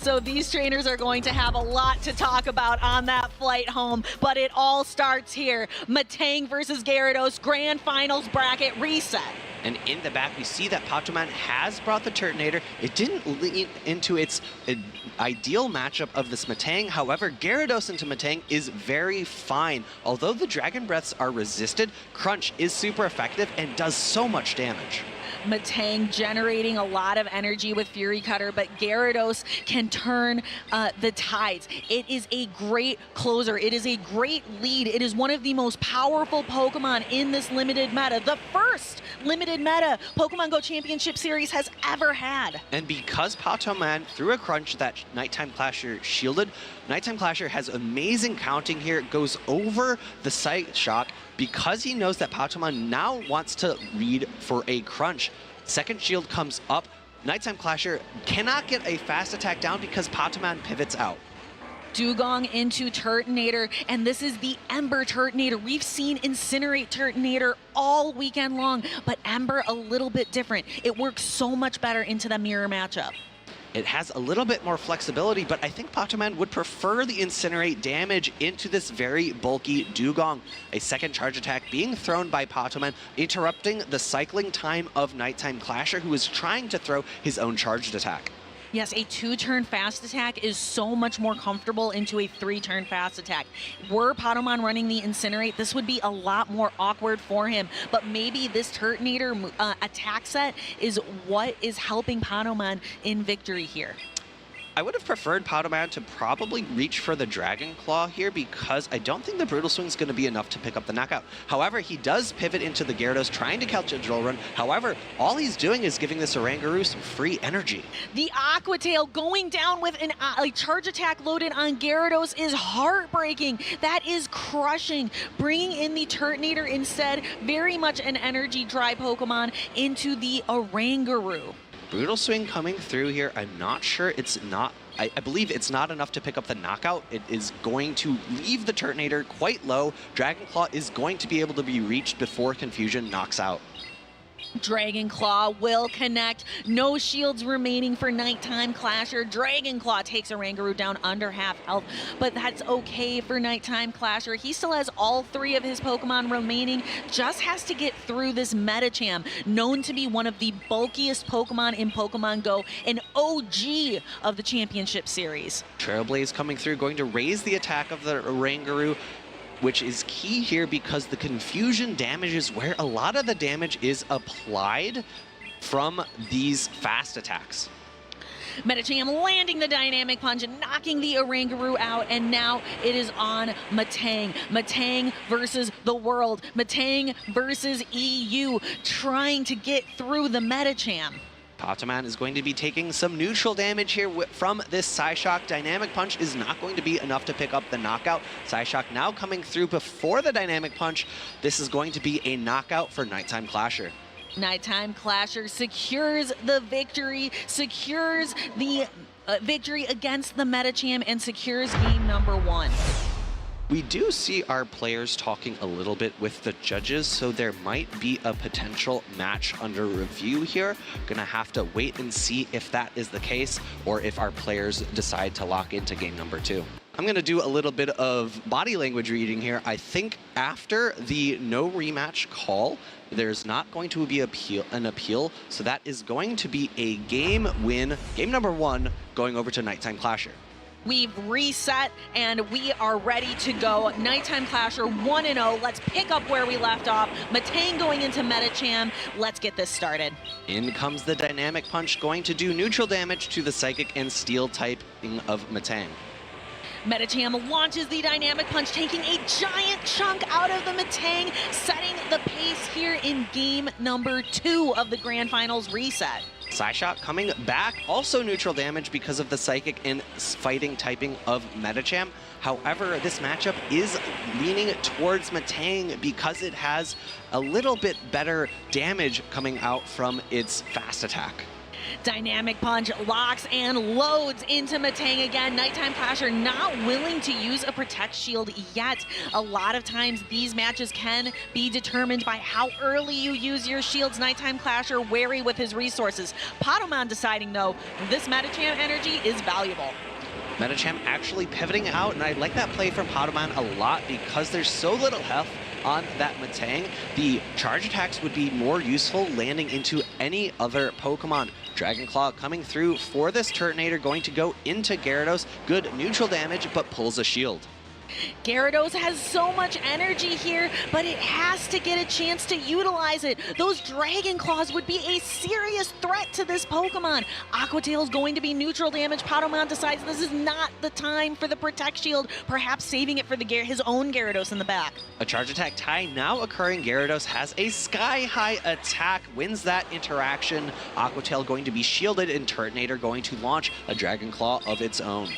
So these trainers are going to have a lot to talk about on that flight home, but it all starts here. Metang versus Gyarados, Grand Finals bracket reset. And in the back, we see that Pokémon has brought the Turtonator. It didn't lean into its ideal matchup of this Metang. However, Gyarados into Metang is very fine. Although the Dragon Breaths are resisted, Crunch is super effective and does so much damage. Metang generating a lot of energy with Fury Cutter, but Gyarados can turn the tides. It is a great closer. It is a great lead. It is one of the most powerful Pokemon in this limited meta. The first limited meta Pokemon Go Championship Series has ever had. And because Pokémon threw a Crunch that Nighttime Clasher shielded, Nighttime Clasher has amazing counting here. It goes over the Psych Shock because he knows that Pokémon now wants to read for a Crunch. Second shield comes up. Nighttime Clasher cannot get a fast attack down because Pokémon pivots out. Dugong into Turtonator, and this is the Ember Turtonator. We've seen Incinerate Turtonator all weekend long, but Ember a little bit different. It works so much better into the mirror matchup. It has a little bit more flexibility, but I think Pokémon would prefer the Incinerate damage into this very bulky Dugong. A second charge attack being thrown by Pokémon, interrupting the cycling time of Nighttime Clasher, who is trying to throw his own charged attack. Yes, a 2-turn fast attack is so much more comfortable into a 3-turn fast attack. Were Pokémon running the Incinerate, this would be a lot more awkward for him. But maybe this Turtonator attack set is what is helping Pokémon in victory here. I would have preferred Pokémon to probably reach for the Dragon Claw here because I don't think the Brutal Swing is going to be enough to pick up the knockout. However, he does pivot into the Gyarados, trying to catch a Drill Run. However, all he's doing is giving this Oranguru some free energy. The Aqua Tail going down with a charge attack loaded on Gyarados is heartbreaking. That is crushing. Bringing in the Turtonator instead, very much an energy dry Pokemon into the Oranguru. Brutal Swing coming through here. I'm not sure it's not, I believe it's not enough to pick up the knockout. It is going to leave the Turtonator quite low. Dragon Claw is going to be able to be reached before Confusion knocks out. Dragon Claw will connect. No shields remaining for Nighttime Clasher. Dragon Claw takes Oranguru down under half health, but that's okay for Nighttime Clasher. He still has all 3 of his Pokemon remaining, just has to get through this Medicham, known to be one of the bulkiest Pokemon in Pokemon Go, an OG of the Championship Series. Trailblaze coming through, going to raise the attack of the Oranguru, which is key here because the Confusion damage is where a lot of the damage is applied from these fast attacks. Medicham landing the Dynamic Punch and knocking the Oranguru out, and now it is on Metang. Metang versus the world. Metang versus EU, trying to get through the Medicham. Pokémon is going to be taking some neutral damage here from this Psyshock. Dynamic Punch is not going to be enough to pick up the knockout. Psyshock now coming through before the Dynamic Punch. This is going to be a knockout for Nighttime Clasher. Nighttime Clasher secures the victory, secures the victory against the Medicham, and secures game number 1. We do see our players talking a little bit with the judges, so there might be a potential match under review here. Gonna have to wait and see if that is the case, or if our players decide to lock into game number 2. I'm gonna do a little bit of body language reading here. I think after the no rematch call, there's not going to be an appeal, so that is going to be a game win, game number 1, going over to Nighttime Clasher. We've reset and we are ready to go. Nighttime Clasher 1-0. Let's pick up where we left off. Metang going into Medicham. Let's get this started. In comes the Dynamic Punch, going to do neutral damage to the Psychic and Steel typing of Metang. Medicham launches the Dynamic Punch, taking a giant chunk out of the Metang, setting the pace here in game number 2 of the Grand Finals reset. Psyshock coming back, also neutral damage because of the Psychic and Fighting typing of Medicham. However, this matchup is leaning towards Metang because it has a little bit better damage coming out from its fast attack. Dynamic Punch locks and loads into Matang again. Nighttime Clasher not willing to use a Protect Shield yet. A lot of times these matches can be determined by how early you use your shields. Nighttime Clasher wary with his resources. Potomon deciding though, this Metacham energy is valuable. Metacham actually pivoting out, and I like that play from Potomon a lot because there's so little health on that Matang. The charge attacks would be more useful landing into any other Pokemon. Dragon Claw coming through for this Turtonator, going to go into Gyarados. Good neutral damage, but pulls a shield. Gyarados has so much energy here, but it has to get a chance to utilize it. Those Dragon Claws would be a serious threat to this Pokemon. Aqua Tail's going to be neutral damage. Potomon decides this is not the time for the Protect Shield, perhaps saving it for his own Gyarados in the back. A charge attack tie now occurring. Gyarados has a sky-high attack, wins that interaction. Aqua Tail going to be shielded, and Turtonator going to launch a Dragon Claw of its own.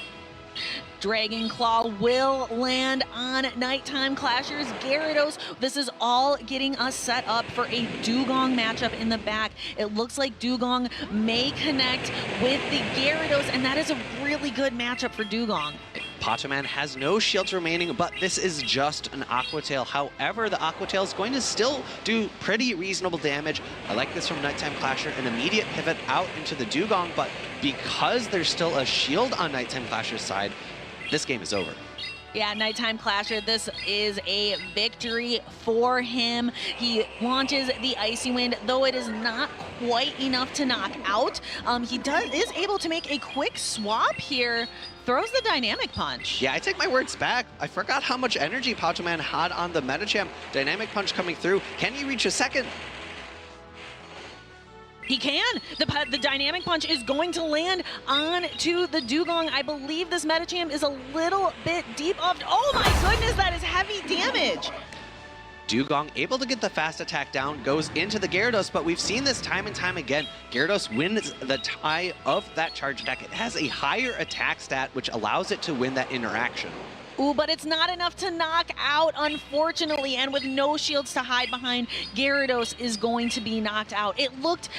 Dragon Claw will land on Nighttime Clashers. Gyarados, this is all getting us set up for a Dugong matchup in the back. It looks like Dugong may connect with the Gyarados, and that is a really good matchup for Dugong. Potomon has no shields remaining, but this is just an Aqua Tail. However, the Aqua Tail is going to still do pretty reasonable damage. I like this from Nighttime Clasher, an immediate pivot out into the Dugong, but because there's still a shield on Nighttime Clasher's side, this game is over. Yeah, Nighttime Clasher, this is a victory for him. He launches the Icy Wind, though it is not quite enough to knock out. He is able to make a quick swap here, throws the Dynamic Punch. Yeah, I take my words back. I forgot how much energy Potomon had on the Metacham. Dynamic Punch coming through. Can he reach a second? He can. The Dynamic Punch is going to land onto the Dugong. I believe this Metacham is a little bit deep off. Oh my goodness, that is heavy damage. Dugong able to get the fast attack down, goes into the Gyarados, but we've seen this time and time again. Gyarados wins the tie of that charge attack. It has a higher attack stat, which allows it to win that interaction. Ooh, but it's not enough to knock out, unfortunately, and with no shields to hide behind, Gyarados is going to be knocked out. It looked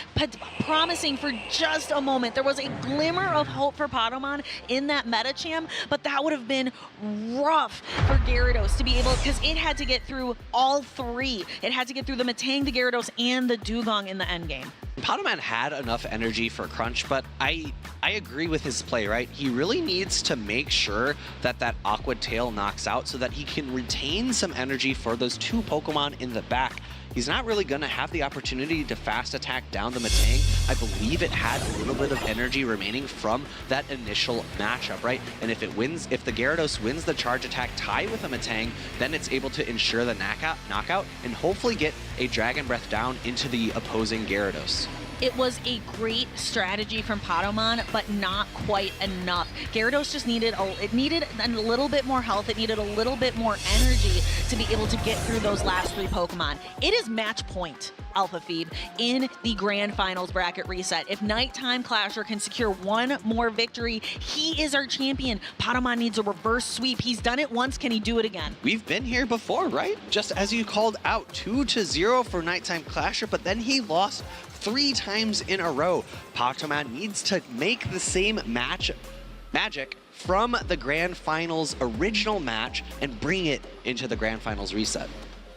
promising for just a moment. There was a glimmer of hope for Potomon in that Metacham, but that would have been rough for Gyarados to be able, because it had to get through all three. It had to get through the Matang, the Gyarados, and the Dugong in the endgame. Potomon had enough energy for Crunch, but I agree with his play, right? He really needs to make sure that that Aqua Tail knocks out so that he can retain some energy for those two Pokemon in the back. He's not really going to have the opportunity to fast attack down the Matang. I believe it had a little bit of energy remaining from that initial matchup, right? And if it wins, if the Gyarados wins the charge attack tie with a Matang, then it's able to ensure the knockout and hopefully get a Dragon Breath down into the opposing Gyarados. It was a great strategy from Potomon, but not quite enough. Gyarados just needed a little bit more health. It needed a little bit more energy to be able to get through those last three Pokemon. It is match point, Alpha Phoebe, in the Grand Finals bracket reset. If Nighttime Clasher can secure one more victory, he is our champion. Potomon needs a reverse sweep. He's done it once. Can he do it again? We've been here before, right? Just as you called out, 2-0 for Nighttime Clasher, but then he lost 3 times in a row. Potomon needs to make the same magic from the Grand Finals original match and bring it into the Grand Finals reset.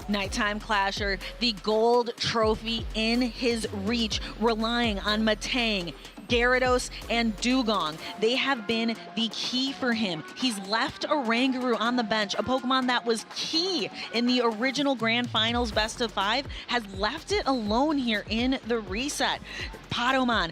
Nighttime Clasher, the gold trophy in his reach, relying on Matang, Gyarados, and Dugong. They have been the key for him. He's left a Rangaroo on the bench, a Pokemon that was key in the original Grand Finals Best of 5, has left it alone here in the reset. Potomon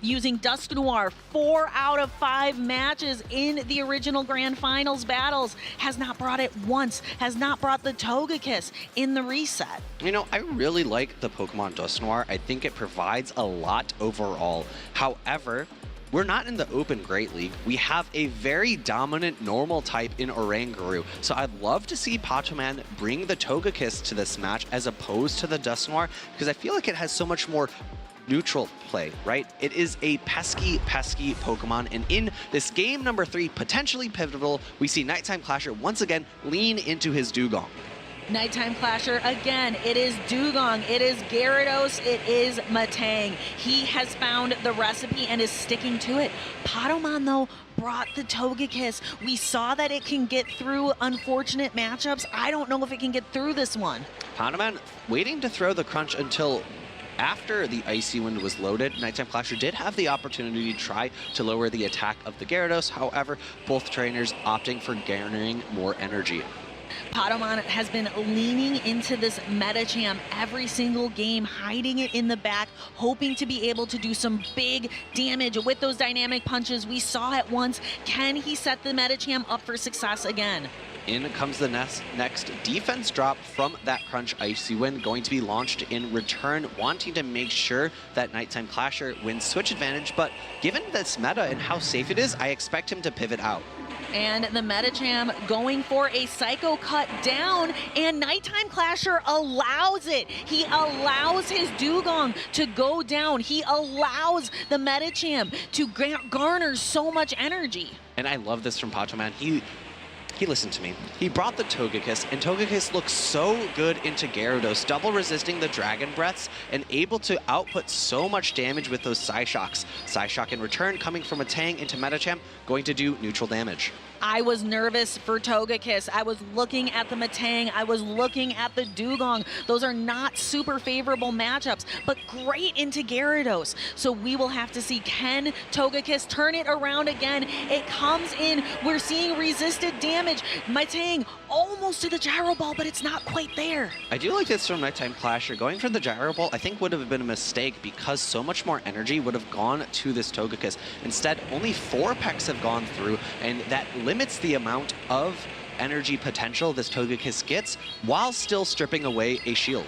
using Dusknoir 4 out of 5 matches in the original Grand Finals battles, has not brought it once, has not brought the Togekiss in the reset. You know, I really like the Pokemon Dusknoir. I think it provides a lot overall. However, we're not in the Open Great League. We have a very dominant normal type in Oranguru. So I'd love to see Potomon bring the Togekiss to this match as opposed to the Dusknoir, because I feel like it has so much more neutral play, right? It is a pesky Pokemon, and in this game number 3, potentially pivotal, we see Nighttime Clasher once again lean into his Dugong. Nighttime Clasher, again, it is Dugong, it is Gyarados, it is Matang. He has found the recipe and is sticking to it. Patamon, though, brought the Togekiss. We saw that it can get through unfortunate matchups. I don't know if it can get through this one. Patamon waiting to throw the crunch until after the Icy Wind was loaded. Nighttime Clasher did have the opportunity to try to lower the attack of the Gyarados. However, both trainers opting for garnering more energy. Patamon has been leaning into this Medicham every single game, hiding it in the back, hoping to be able to do some big damage with those dynamic punches. We saw it once. Can he set the Medicham up for success again? In comes the next defense drop from that Crunch Icy Wind, going to be launched in return, wanting to make sure that Nighttime Clasher wins switch advantage. But given this meta and how safe it is, I expect him to pivot out. And the Medicham going for a Psycho Cut down, and Nighttime Clasher allows it. He allows his Dugong to go down. He allows the Medicham to garner so much energy. And I love this from Patamon. He listened to me. He brought the Togekiss, and Togekiss looks so good into Gyarados, double resisting the Dragon Breaths and able to output so much damage with those Psyshocks. Psyshock in return coming from a Tang into Medicham, going to do neutral damage. I was nervous for Togekiss. I was looking at the Matang. I was looking at the Dugong. Those are not super favorable matchups, but great into Gyarados. So we will have to see, can Togekiss turn it around again? It comes in. We're seeing resisted damage. Matang almost to the Gyro Ball, but it's not quite there. I do like this from Nighttime Clasher. Going for the Gyro Ball, I think would have been a mistake because so much more energy would have gone to this Togekiss. Instead, only 4 pecks have gone through, and that limits the amount of energy potential this Togekiss gets while still stripping away a shield.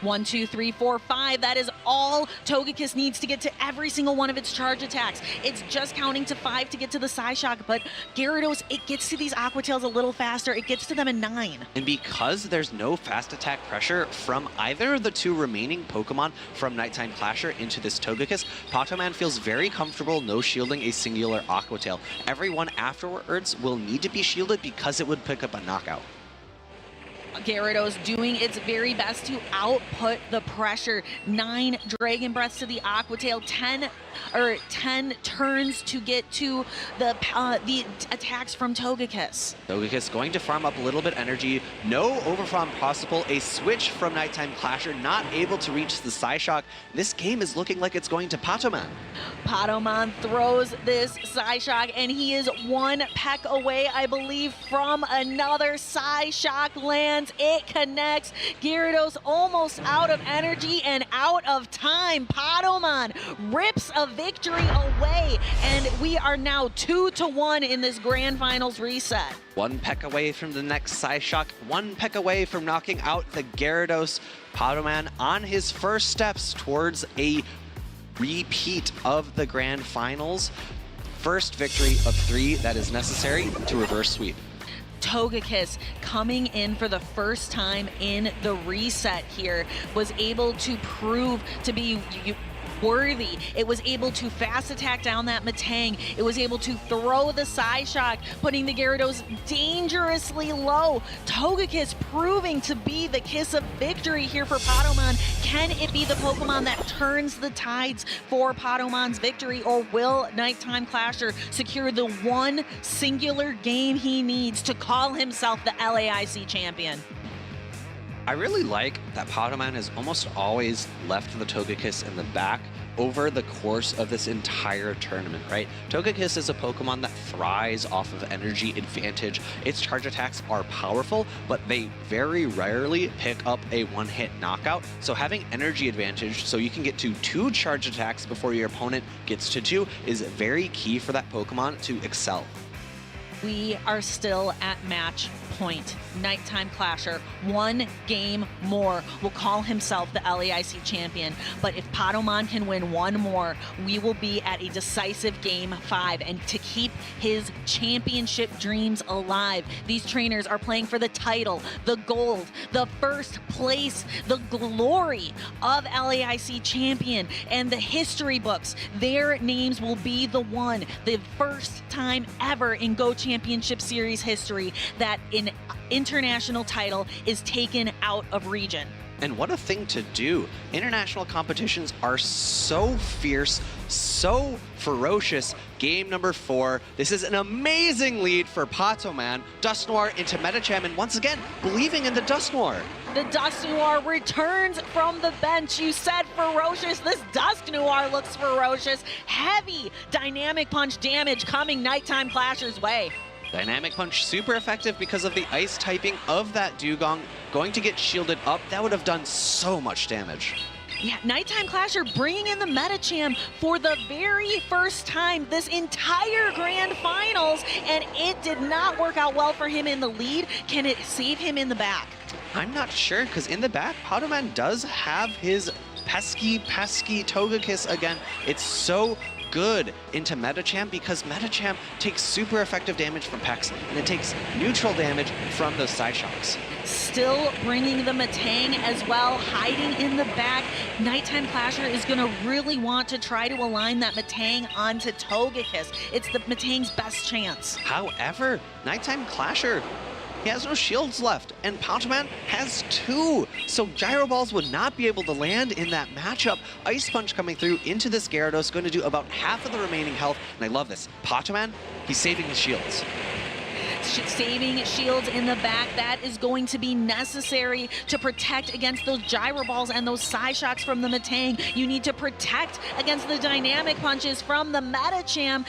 1, 2, 3, 4, 5. That is all Togekiss needs to get to every single one of its charge attacks. It's just counting to 5 to get to the Psyshock, but Gyarados, it gets to these Aqua Tails a little faster. It gets to them in 9. And because there's no fast attack pressure from either of the 2 remaining Pokemon from Nighttime Clasher into this Togekiss, Patamon feels very comfortable no shielding a singular Aqua Tail. Everyone afterwards will need to be shielded because it would pick up a knockout. Gyarados doing its very best to output the pressure. 9 Dragon Breaths to the Aqua Tail, 10 turns to get to the attacks from Togekiss. Togekiss going to farm up a little bit energy. No overfarm possible. A switch from Nighttime Clasher, not able to reach the Psyshock. This game is looking like it's going to Patamon. Patamon throws this Psyshock, and he is 1 peck away, I believe, from another Psyshock lands. It connects. Gyarados almost out of energy and out of time. Patamon rips a victory away, and we are now 2-1 in this Grand Finals reset. 1 peck away from the next Psyshock, 1 peck away from knocking out the Gyarados. Patamon on his first steps towards a repeat of the Grand Finals. First victory of 3 that is necessary to reverse sweep. Togekiss coming in for the first time in the reset here was able to prove to be worthy. It was able to fast attack down that Matang. It was able to throw the Psyshock, putting the Gyarados dangerously low. Togekiss proving to be the kiss of victory here for Patamon. Can it be the Pokemon that turns the tides for Patamon's victory, or will Nighttime Clasher secure the one singular game he needs to call himself the LAIC champion? I really like that Patamon has almost always left the Togekiss in the back over the course of this entire tournament, right? Togekiss is a Pokemon that thrives off of energy advantage. Its charge attacks are powerful, but they very rarely pick up a one-hit knockout. So having energy advantage so you can get to 2 charge attacks before your opponent gets to 2 is very key for that Pokemon to excel. We are still at match point. Nighttime Clasher, 1 game more, will call himself the LAIC champion. But if Patamon can win 1 more, we will be at a decisive game 5. And to keep his championship dreams alive, these trainers are playing for the title, the gold, the first place, the glory of LAIC champion, and the history books. Their names will be the first time ever in Go Championship Series history that in an international title is taken out of region. And what a thing to do. International competitions are so fierce, so ferocious. Game number 4. This is an amazing lead for Pokémon. Dusknoir into Medicham, and once again, believing in the Dusknoir. The Dusknoir returns from the bench. You said ferocious. This Dusknoir looks ferocious. Heavy dynamic punch damage coming Nighttime Clasher's way. Dynamic Punch super effective because of the ice typing of that Dugong. Going to get shielded up. That would have done so much damage. Yeah, Nighttime Clasher bringing in the Medicham for the very first time this entire Grand Finals, and it did not work out well for him in the lead. Can it save him in the back? I'm not sure, because in the back, Pokémon does have his pesky Togekiss again. It's so good into Medicham because Medicham takes super effective damage from Pex, and it takes neutral damage from those side shocks. Still bringing the Metang as well, hiding in the back. Nighttime Clasher is going to really want to try to align that Metang onto Togekiss. It's the Metang's best chance. However, Nighttime Clasher, he has no shields left, and Pokémon has 2. So Gyro Balls would not be able to land in that matchup. Ice Punch coming through into this Gyarados, going to do about half of the remaining health. And I love this. Pokémon, he's saving his shields. Saving shields in the back, that is going to be necessary to protect against those Gyro Balls and those side shocks from the Metang. You need to protect against the dynamic punches from the Medicham.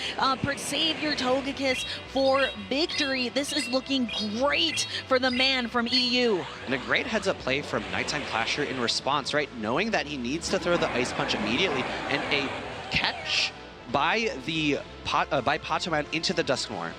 Save your Togekiss for victory. This is looking great for the man from EU. And a great heads-up play from Nighttime Clasher in response, right? Knowing that he needs to throw the Ice Punch immediately, and a catch by Pokémon into the Dusknoir.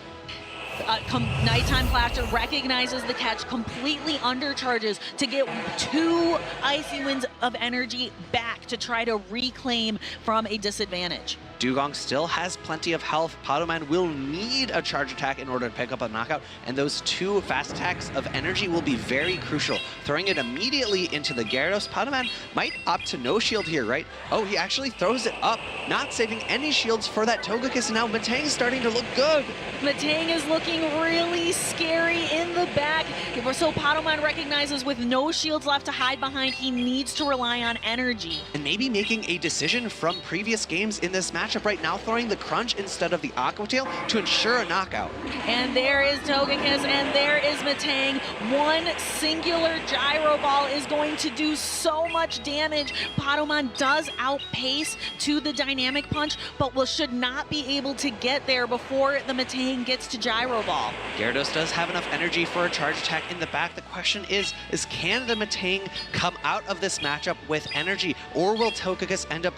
Nighttime Clasher recognizes the catch, completely undercharges to get 2 Icy Winds of energy back to try to reclaim from a disadvantage. Dugong still has plenty of health. Pokémon will need a charge attack in order to pick up a knockout, and those 2 fast attacks of energy will be very crucial. Throwing it immediately into the Gyarados, Pokémon might opt to no shield here, right? Oh, he actually throws it up, not saving any shields for that Togekiss. Now Metang's starting to look good. Metang is looking really scary in the back. So Pokémon recognizes with no shields left to hide behind, he needs to rely on energy. And maybe making a decision from previous games in this matchup right now, throwing the Crunch instead of the Aqua Tail to ensure a knockout. And there is Togekiss, and there is Metang. One singular Gyro Ball is going to do so much damage. Pokémon does outpace to the Dynamic Punch, but should not be able to get there before the Metang gets to Gyro Ball. Gyarados does have enough energy for a charge attack in the back. The question is can the Metang come out of this matchup with energy, or will Togekiss end up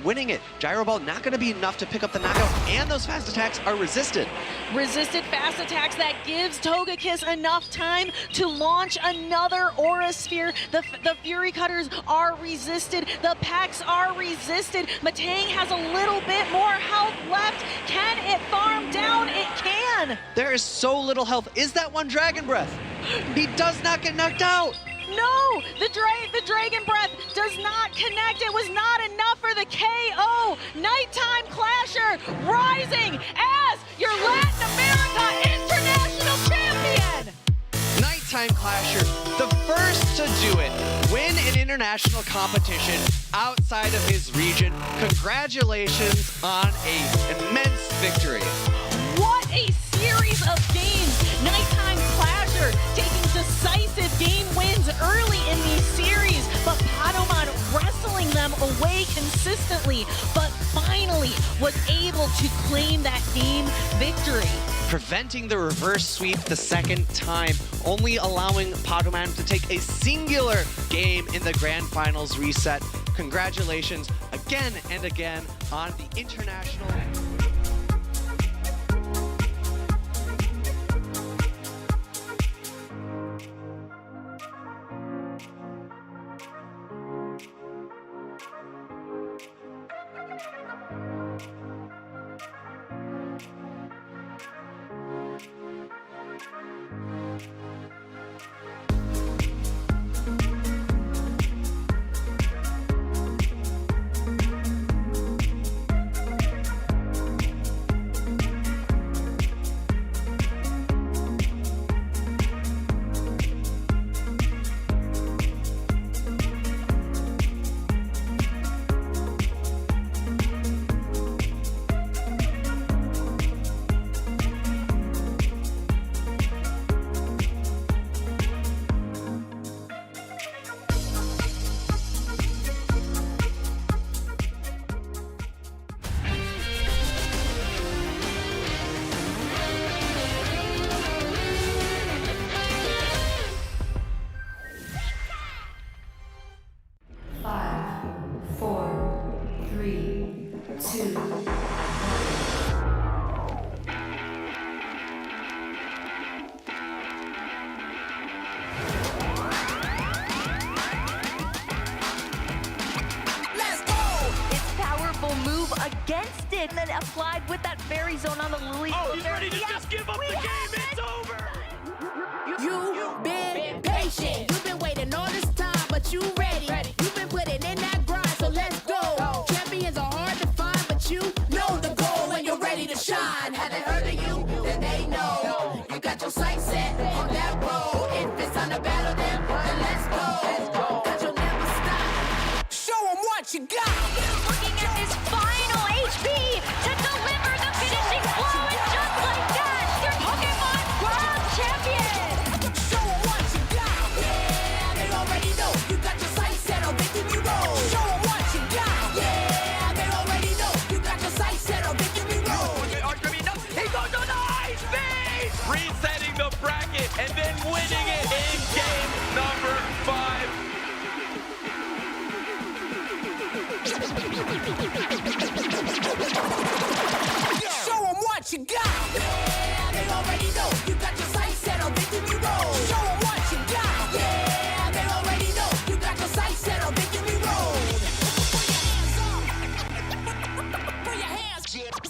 winning it? Gyro Ball not going to be enough to pick up the knockout, and those fast attacks are resisted. Resisted fast attacks, that gives Togekiss enough time to launch another Aura Sphere. The Fury Cutters are resisted. The Pex are resisted. Metang has a little bit more health left. Can it farm down? It can. There is so little health. Is that one Dragon Breath? He does not get knocked out. No, the Dragon Breath does not connect. It was not enough for the KO. Nighttime Clasher rising as your Latin America International Champion. Nighttime Clasher, the first to do it, win an international competition outside of his region. Congratulations on an immense victory. What a series of games. Nighttime Clasher taking decisive game wins early in these series, but Pokémon wrestling them away consistently, but finally was able to claim that game victory. Preventing the reverse sweep the second time, only allowing Pokémon to take a singular game in the Grand Finals reset. Congratulations again and again on the international... Against it, and then applied with that fairy zone on the Lily. Oh, he's ready to just give up the game. It's over. You've been patient. You've been waiting all this time, but you ready. You've been putting in that grind, so let's go. Champions are hard to find, but you know the goal when you're ready to shine. Have they heard of you? Then they know. You got your sights set on that road. If it's on the battle, then let's go. Cause you'll never stop. Show them what you got. Looking at this final HP to deliver the finishing blow, and just like that, your Pokemon World Champion! Show them what you got. Yeah, they already know. You got your sights set on victory road. Show them what you got. Yeah, they already know. You got your sights set on victory road. He goes on the high speed! Resetting the bracket and then winning it in game number 5. Show them what you got. Yeah, they already know. You got your sights set on victory road. Show them what you got. Yeah, they already know. You got your sights set on victory road. Put your hands up.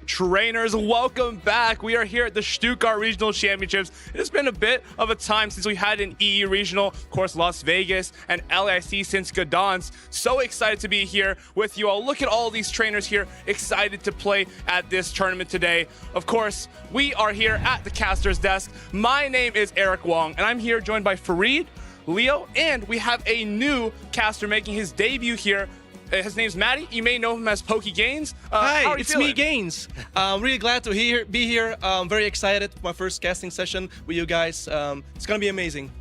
Trainers, welcome back. We are here at the Stuttgart Regional Championships. It has been a bit of a time since we had an EU Regional, of course, Las Vegas, and LIC since Gdansk. So excited to be here with you all. Look at all these trainers here, excited to play at this tournament today. Of course, we are here at the caster's desk. My name is Eric Wong, and I'm here joined by Farid, Leo, and we have a new caster making his debut here. His name's Matty. You may know him as Poke Gains. Hi, it's me, Gains. I'm really glad to be here. I'm very excited for my first casting session with you guys. It's gonna be amazing.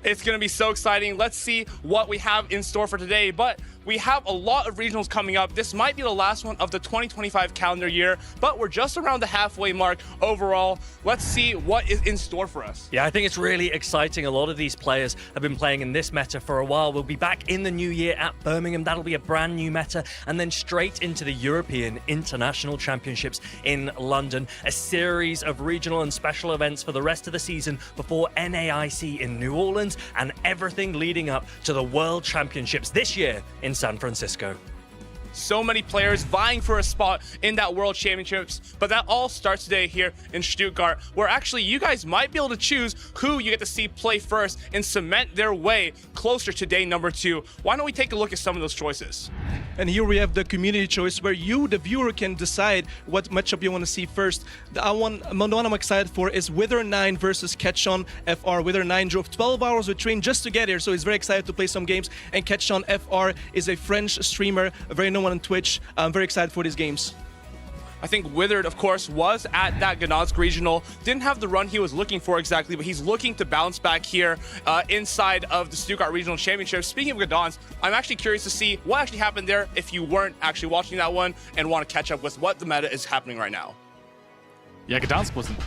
It's going to be so exciting. Let's see what we have in store for today. But we have a lot of regionals coming up. This might be the last one of the 2025 calendar year, but we're just around the halfway mark overall. Let's see what is in store for us. Yeah, I think it's really exciting. A lot of these players have been playing in this meta for a while. We'll be back in the new year at Birmingham. That'll be a brand new meta. And then straight into the European International Championships in London. A series of regional and special events for the rest of the season before NAIC in New Orleans, and everything leading up to the World Championships this year in San Francisco. So many players vying for a spot in that World Championships, but that all starts today here in Stuttgart, where actually you guys might be able to choose who you get to see play first and cement their way closer to day number 2. Why don't we take a look at some of those choices? And here we have the community choice where you, the viewer, can decide what matchup you want to see first. The one I'm excited for is Wither9 versus Ketchon FR. Wither9 drove 12 hours with train just to get here, so he's very excited to play some games. And Ketchon FR is a French streamer, very known on Twitch. I'm very excited for these games. I think Withered, of course, was at that Gdansk regional. Didn't have the run he was looking for exactly, but he's looking to bounce back here inside of the Stuttgart Regional Championship. Speaking of Gdansk, I'm actually curious to see what actually happened there if you weren't actually watching that one and want to catch up with what the meta is happening right now. Ja, Gdansk wasn't.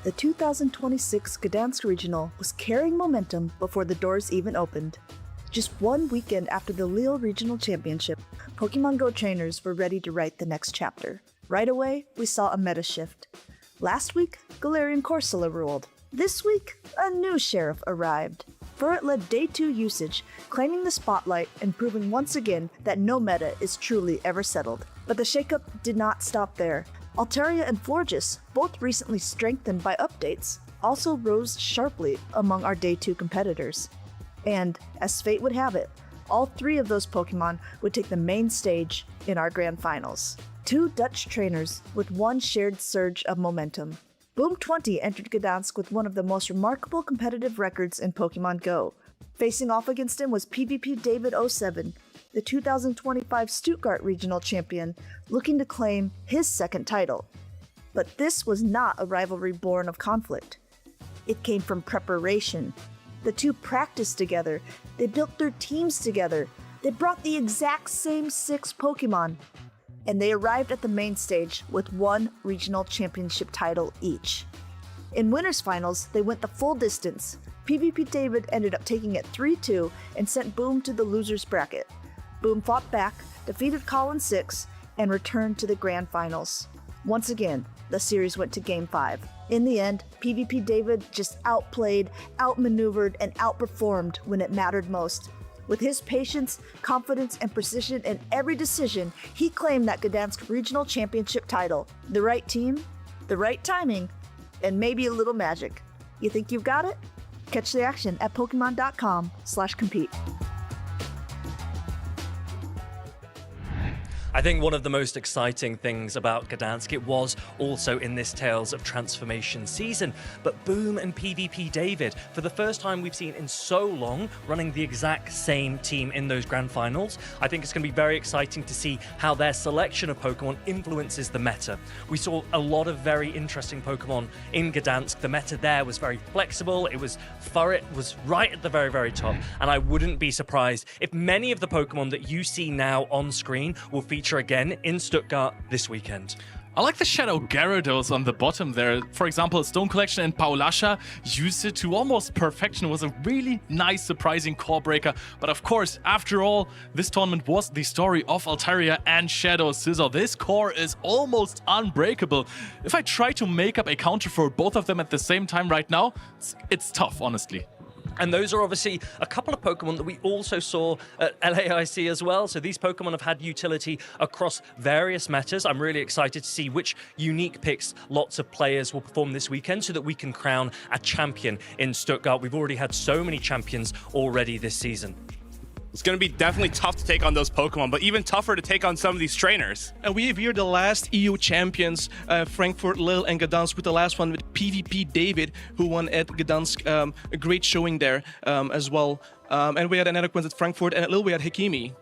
The 2026 Gdansk Regional was carrying momentum before the doors even opened. Just one weekend after the Lille Regional Championship, Pokemon Go trainers were ready to write the next chapter. Right away, we saw a meta shift. Last week, Galarian Corsola ruled. This week, a new sheriff arrived. Furret led Day 2 usage, claiming the spotlight and proving once again that no meta is truly ever settled. But the shakeup did not stop there. Altaria and Florges, both recently strengthened by updates, also rose sharply among our Day 2 competitors. And, as fate would have it, all 3 of those Pokemon would take the main stage in our grand finals. 2 Dutch trainers with one shared surge of momentum. Boom20 entered Gdansk with one of the most remarkable competitive records in Pokemon Go. Facing off against him was PvP David07, the 2025 Stuttgart Regional Champion, looking to claim his second title. But this was not a rivalry born of conflict. It came from preparation. The 2 practiced together, they built their teams together, they brought the exact same 6 Pokemon, and they arrived at the main stage with 1 regional championship title each. In winners finals, they went the full distance, PvP David ended up taking it 3-2 and sent Boom to the losers bracket. Boom fought back, defeated Colin 6, and returned to the grand finals. Once again, the series went to Game 5. In the end, PvP David just outplayed, outmaneuvered, and outperformed when it mattered most. With his patience, confidence, and precision in every decision, he claimed that Gdansk Regional Championship title. The right team, the right timing, and maybe a little magic. You think you've got it? Catch the action at Pokemon.com/compete. I think one of the most exciting things about Gdansk, it was also in this Tales of Transformation season, but Boom and PvP David, for the first time we've seen in so long, running the exact same team in those grand finals. I think it's going to be very exciting to see how their selection of Pokemon influences the meta. We saw a lot of very interesting Pokemon in Gdansk. The meta there was very flexible. Furret was right at the very, very top, and I wouldn't be surprised if many of the Pokemon that you see now on screen will feature again in Stuttgart this weekend. I like the Shadow Gyarados on the bottom there. For example, Stone Collection and Paulasha used it to almost perfection. It was a really nice, surprising core breaker. But of course, after all, this tournament was the story of Altaria and Shadow Scizor. This core is almost unbreakable. If I try to make up a counter for both of them at the same time right now, it's tough, honestly. And those are obviously a couple of Pokemon that we also saw at LAIC as well. So these Pokemon have had utility across various metas. I'm really excited to see which unique picks lots of players will perform this weekend so that we can crown a champion in Stuttgart. We've already had so many champions already this season. It's going to be definitely tough to take on those Pokemon, but even tougher to take on some of these trainers. And we have here the last EU champions, Frankfurt, Lille, and Gdansk, with the last one with PvP David, who won at Gdansk. A great showing there as well. And we had another one at Frankfurt, and at Lille we had Hikimi.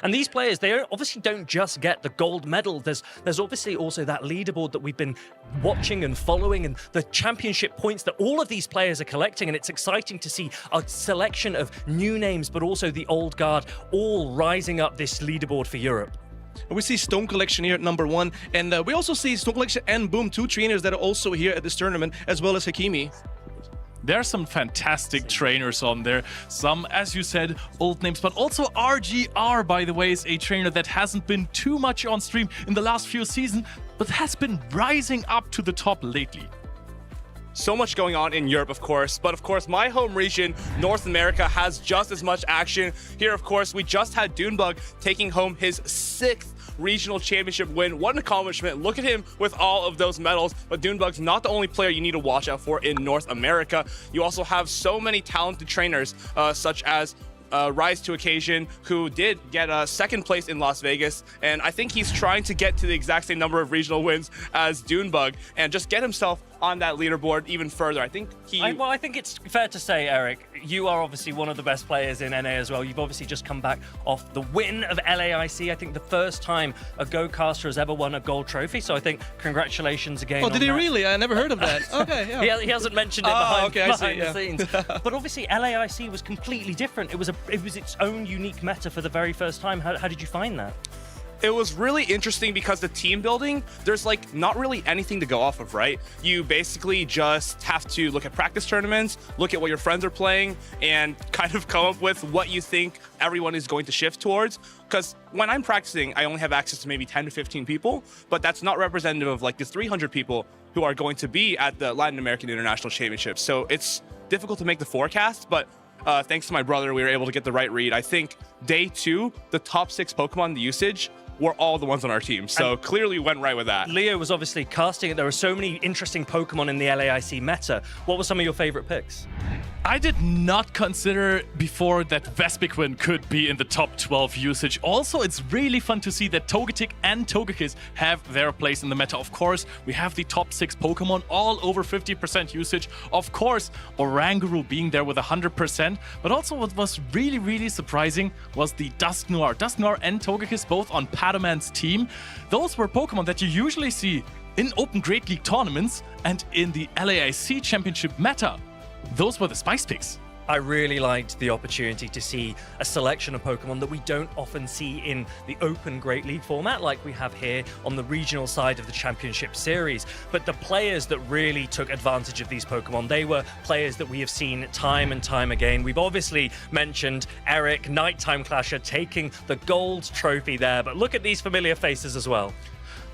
And these players, they obviously don't just get the gold medal. There's obviously also that leaderboard that we've been watching and following, and the championship points that all of these players are collecting. And it's exciting to see a selection of new names, but also the old guard, all rising up this leaderboard for Europe. We see Stone Collection here at number 1, and we also see Stone Collection and Boom, 2 trainers that are also here at this tournament, as well as Hikimi. There are some fantastic trainers on there. Some, as you said, old names, but also RGR, by the way, is a trainer that hasn't been too much on stream in the last few seasons, but has been rising up to the top lately. So much going on in Europe, of course, but of course my home region, North America, has just as much action. Here, of course, we just had Dunebug taking home his 6th regional championship win. What an accomplishment. Look at him with all of those medals. But Dunebug's not the only player you need to watch out for in North America. You also have so many talented trainers, such as Rise to Occasion, who did get 2nd place in Las Vegas, and I think he's trying to get to the exact same number of regional wins as Dunebug and just get himself on that leaderboard even further. I think I think it's fair to say, Eric, you are obviously one of the best players in NA as well. You've obviously just come back off the win of LAIC. I think the first time a Go-Caster has ever won a gold trophy. So I think congratulations again. Oh, did he really? I never heard of that. Okay, yeah. He hasn't mentioned it behind the scenes. Yeah. But obviously LAIC was completely different. It was its own unique meta for the very first time. How did you find that? It was really interesting because the team building, there's like not really anything to go off of, right? You basically just have to look at practice tournaments, look at what your friends are playing, and kind of come up with what you think everyone is going to shift towards. Because when I'm practicing, I only have access to maybe 10 to 15 people, but that's not representative of like the 300 people who are going to be at the Latin American International Championships. So it's difficult to make the forecast, but thanks to my brother, we were able to get the right read. I think day 2, the top 6 Pokemon, the usage, were all the ones on our team. So clearly went right with that. Leo was obviously casting it. There were so many interesting Pokemon in the LAIC meta. What were some of your favorite picks? I did not consider before that Vespiquen could be in the top 12 usage. Also, it's really fun to see that Togetic and Togekiss have their place in the meta. Of course, we have the top 6 Pokemon, all over 50% usage. Of course, Oranguru being there with 100%. But also what was really, really surprising was the Dusknoir. Dusknoir and Togekiss both on Padaman's team. Those were Pokemon that you usually see in Open Great League tournaments and in the LAIC Championship meta. Those were the spice picks. I really liked the opportunity to see a selection of Pokemon that we don't often see in the open Great League format like we have here on the regional side of the Championship Series. But the players that really took advantage of these Pokemon, they were players that we have seen time and time again. We've obviously mentioned Eric, Nighttime Clasher, taking the gold trophy there, but look at these familiar faces as well.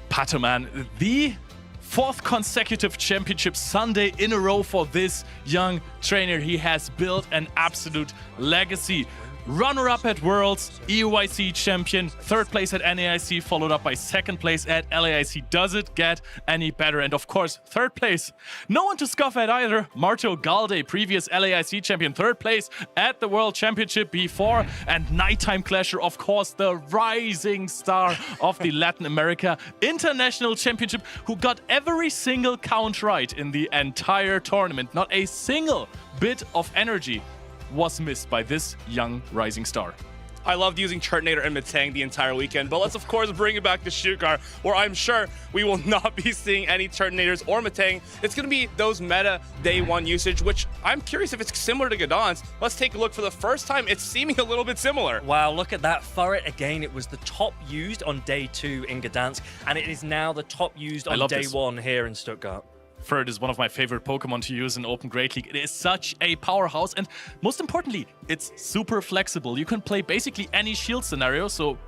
Patoman, the fourth consecutive championship Sunday in a row for this young trainer. He has built an absolute legacy. Runner-up at Worlds, EUIC champion, third place at NAIC, followed up by second place at LAIC. Does it get any better? And of course, third place, no one to scoff at either. Marto Galde, previous LAIC champion, third place at the World Championship before. And Nighttime Clasher, of course, the rising star of the Latin America International Championship, who got every single count right in the entire tournament. Not a single bit of energy was missed by this young rising star. I loved using Turtonator and Metang the entire weekend, but let's of course bring it back to Stuttgart, where I'm sure we will not be seeing any Turtonators or Metang. It's going to be those meta day one usage, which I'm curious if it's similar to Gdansk. Let's take a look. For the first time, it's seeming a little bit similar. Wow, look at that. Furret again. It was the top used on day 2 in Gdansk, and it is now the top used on day 1 here in Stuttgart. Furret is one of my favorite Pokemon to use in Open Great League. It is such a powerhouse, and most importantly, it's super flexible. You can play basically any shield scenario, so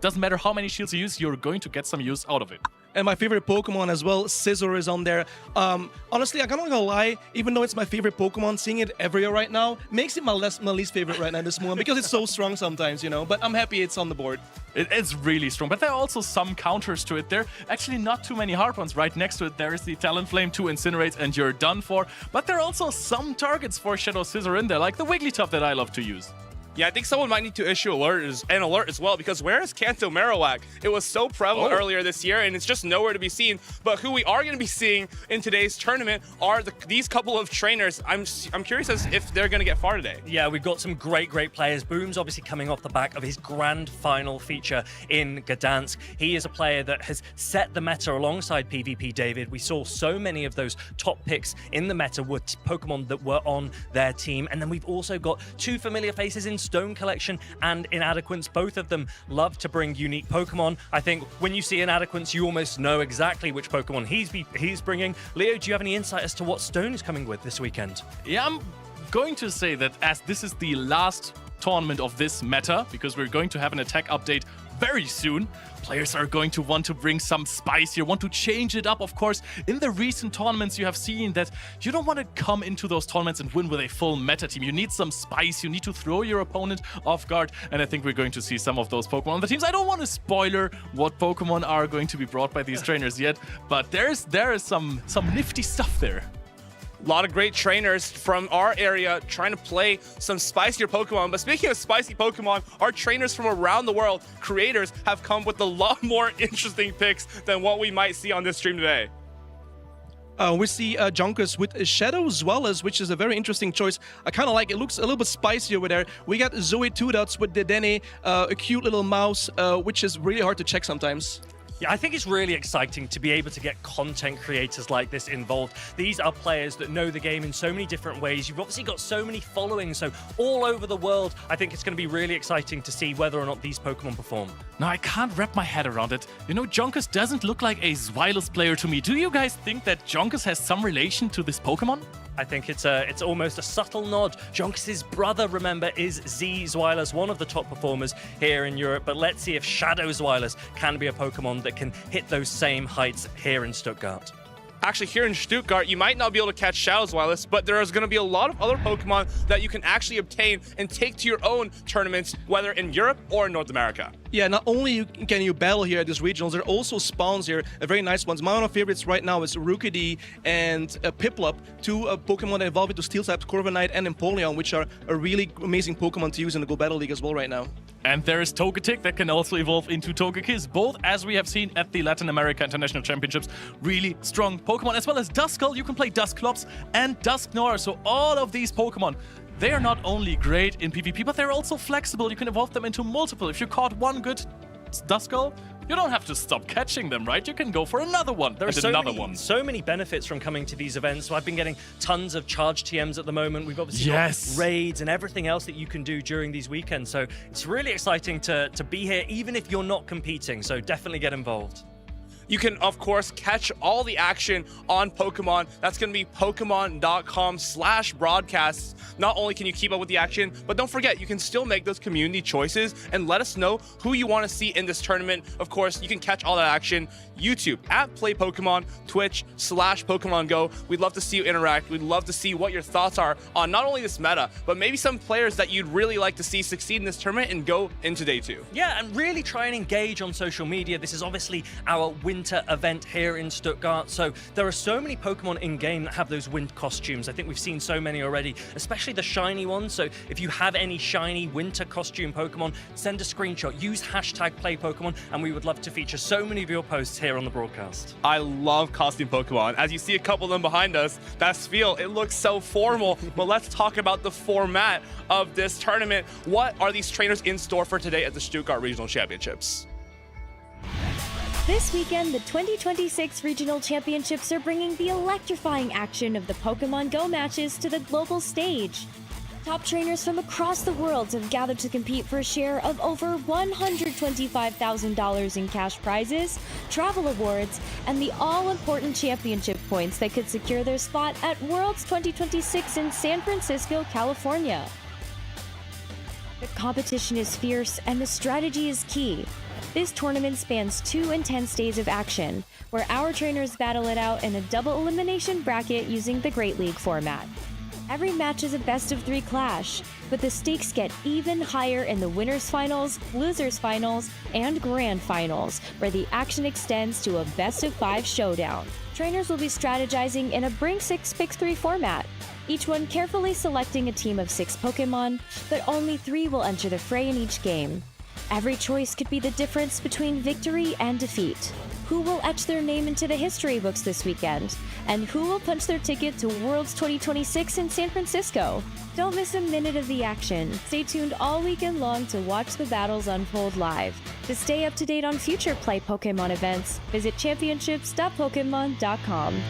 doesn't matter how many shields you use, you're going to get some use out of it. And my favorite Pokemon as well, Scizor, is on there. Honestly, I'm not gonna lie, even though it's my favorite Pokemon, seeing it everywhere right now makes it my least favorite right now in this moment, because it's so strong sometimes, you know. But I'm happy it's on the board. It's really strong, but there are also some counters to it. There are actually not too many hard ones. Right next to it, there is the Talonflame, 2 Incinerate, and you're done for. But there are also some targets for Shadow Scizor in there, like the Wigglytuff that I love to use. Yeah, I think someone might need to issue an alert as well, because where is Kanto Marowak? It was so prevalent earlier this year, and it's just nowhere to be seen. But who we are going to be seeing in today's tournament are these couple of trainers. I'm curious as if they're going to get far today. Yeah, we've got some great players. Boom's obviously coming off the back of his grand final feature in Gdansk. He is a player that has set the meta alongside PvP David. We saw so many of those top picks in the meta were Pokemon that were on their team. And then we've also got 2 familiar faces in Stone Collection and Inadequance. Both of them love to bring unique Pokemon. I think when you see Inadequance, you almost know exactly which Pokemon he's bringing. Leo, do you have any insight as to what Stone is coming with this weekend? Yeah, I'm going to say that as this is the last tournament of this meta, because we're going to have an attack update very soon, players are going to want to bring some spice here, want to change it up. Of course, in the recent tournaments, you have seen that you don't want to come into those tournaments and win with a full meta team. You need some spice, you need to throw your opponent off guard, and I think we're going to see some of those Pokemon on the teams. I don't want to spoiler what Pokemon are going to be brought by these trainers yet, but there is some nifty stuff there. A lot of great trainers from our area trying to play some spicier Pokemon. But speaking of spicy Pokemon, our trainers from around the world, creators, have come with a lot more interesting picks than what we might see on this stream today. We see Junkers with Shadow Zwallas, which is a very interesting choice. I kind of like it. It looks a little bit spicy over there. We got Zoe 2-Dots with Dedenne, a cute little mouse, which is really hard to check sometimes. Yeah, I think it's really exciting to be able to get content creators like this involved. These are players that know the game in so many different ways. You've obviously got so many followings, so all over the world. I think it's going to be really exciting to see whether or not these Pokemon perform. Now, I can't wrap my head around it. You know, Junkers doesn't look like a Zwilus player to me. Do you guys think that Junkers has some relation to this Pokemon? I think it's almost a subtle nod. Jonks' brother, remember, is Z Zwilus, one of the top performers here in Europe. But let's see if Shadow Zwilus can be a Pokemon that can hit those same heights here in Stuttgart. Actually, here in Stuttgart, you might not be able to catch Shadow Zwilus, but there is going to be a lot of other Pokemon that you can actually obtain and take to your own tournaments, whether in Europe or in North America. Yeah, not only can you battle here at these regionals, there are also spawns here, very nice ones. My one of favorites right now is Rookidee and Piplup, 2 Pokemon that evolve into Steel types, Corviknight and Empoleon, which are a really amazing Pokemon to use in the Go Battle League as well right now. And there is Togetic that can also evolve into Togekiss, both as we have seen at the Latin America International Championships. Really strong Pokemon, as well as Duskull. You can play Dusclops and Dusknoir. So all of these Pokemon, they are not only great in PvP, but they're also flexible. You can evolve them into multiple. If you caught one good Duskull, you don't have to stop catching them, right? You can go for another one There are and another one. so many benefits from coming to these events. So I've been getting tons of charge TMs at the moment. We've obviously got raids and everything else that you can do during these weekends. So it's really exciting to be here, even if you're not competing. So definitely get involved. You can, of course, catch all the action on Pokemon. That's going to be Pokemon.com/broadcasts. Not only can you keep up with the action, but don't forget, you can still make those community choices and let us know who you want to see in this tournament. Of course, you can catch all that action. YouTube @PlayPokemon, Twitch/Pokemon Go. We'd love to see you interact. We'd love to see what your thoughts are on not only this meta, but maybe some players that you'd really like to see succeed in this tournament and go into day 2. Yeah, and really try and engage on social media. This is obviously our winter event here in Stuttgart, so there are so many Pokemon in-game that have those winter costumes. I think we've seen so many already, especially the shiny ones. So if you have any shiny winter costume Pokemon, send a screenshot, use #PlayPokemon, and we would love to feature so many of your posts here on the broadcast. I love costume Pokemon. As you see a couple of them behind us, that Spiel, it looks so formal. But let's talk about the format of this tournament. What are these trainers in store for today at the Stuttgart Regional Championships? This weekend, the 2026 Regional Championships are bringing the electrifying action of the Pokemon Go matches to the global stage. Top trainers from across the world have gathered to compete for a share of over $125,000 in cash prizes, travel awards, and the all-important championship points that could secure their spot at Worlds 2026 in San Francisco, California. The competition is fierce and the strategy is key. This tournament spans 2 intense days of action, where our trainers battle it out in a double elimination bracket using the Great League format. Every match is a best-of-3 clash, but the stakes get even higher in the winners' finals, losers' finals, and grand finals, where the action extends to a best-of-5 showdown. Trainers will be strategizing in a Bring 6 Pick 3 format, each one carefully selecting a team of 6 Pokemon, but only 3 will enter the fray in each game. Every choice could be the difference between victory and defeat. Who will etch their name into the history books this weekend? And who will punch their ticket to Worlds 2026 in San Francisco? Don't miss a minute of the action. Stay tuned all weekend long to watch the battles unfold live. To stay up to date on future Play Pokemon events, visit championships.pokemon.com.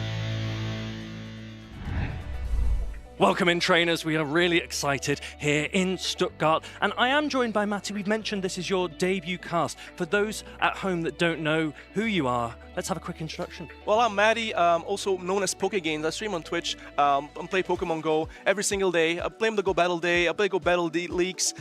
Welcome in, trainers. We are really excited here in Stuttgart. And I am joined by Matty. We've mentioned this is your debut cast. For those at home that don't know who you are, let's have a quick introduction. Well, I'm Matty, also known as PokeGains. I stream on Twitch. I play Pokemon Go every single day. I play the Go Battle Day. I play Go Battle Leagues.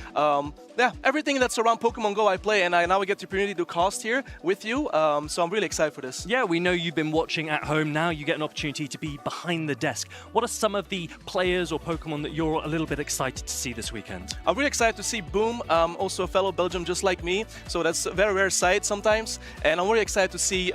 Yeah, everything that's around Pokemon Go I play, and now I get the opportunity to cast here with you. So I'm really excited for this. Yeah, we know you've been watching at home. Now you get an opportunity to be behind the desk. What are some of the players or Pokemon that you're a little bit excited to see this weekend? I'm really excited to see Boom, also a fellow Belgian just like me. So that's a very rare sight sometimes. And I'm really excited to see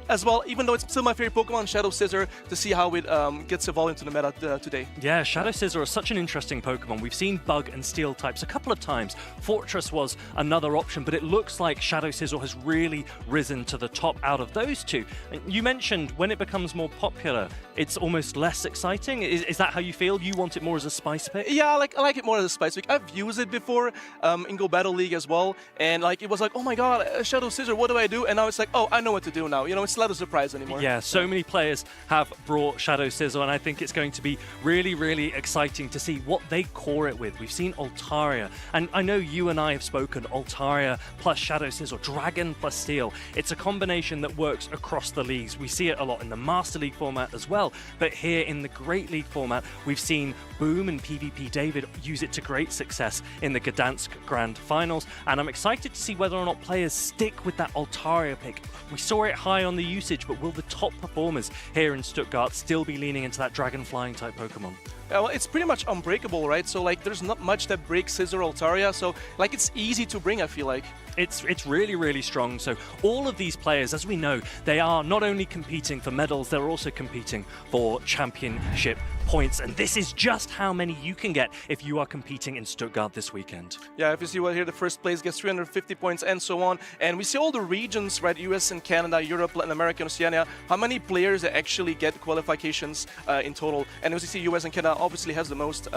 as well, even though it's still my favorite Pokemon, Shadow Scizor, to see how it gets evolved into the meta today. Yeah, Shadow Scizor is such an interesting Pokemon. We've seen Bug and Steel types a couple of times. Fortress was another option, but it looks like Shadow Scizor has really risen to the top out of those two. And you mentioned when it becomes more popular, it's almost less exciting. Is that how you feel? You want it more as a spice pick? Yeah, I like it more as a spice pick. I've used it before in Go Battle League as well, and it was like, oh my god, Shadow Scizor, what do I do? And now it's like, oh, I know what to do now. You know, it's not a surprise anymore. Yeah, so many players have brought Shadow Scizor, and I think it's going to be really, really exciting to see what they core it with. We've seen Altaria, and I know you and I have spoken Altaria plus Shadow Scizor, Dragon plus Steel. It's a combination that works across the leagues. We see it a lot in the Master League format as well, but here in the Great League format, we've seen Boom and PvP David use it to great success in the Gdansk Grand Finals, and I'm excited to see whether or not players stick with that Altaria pick. We saw it high on the usage, but will the top performers here in Stuttgart still be leaning into that Dragon Flying type Pokemon? Well, it's pretty much unbreakable, right? So there's not much that breaks Scizor Altaria, so it's easy to bring, I feel like. It's really, really strong. So all of these players, as we know, they are not only competing for medals, they're also competing for championship points, and this is just how many you can get if you are competing in Stuttgart this weekend. Yeah, if you see here, the first place gets 350 points and so on. And we see all the regions, right? US and Canada, Europe, Latin America, and Oceania. How many players actually get qualifications in total? And as you see, US and Canada obviously has the most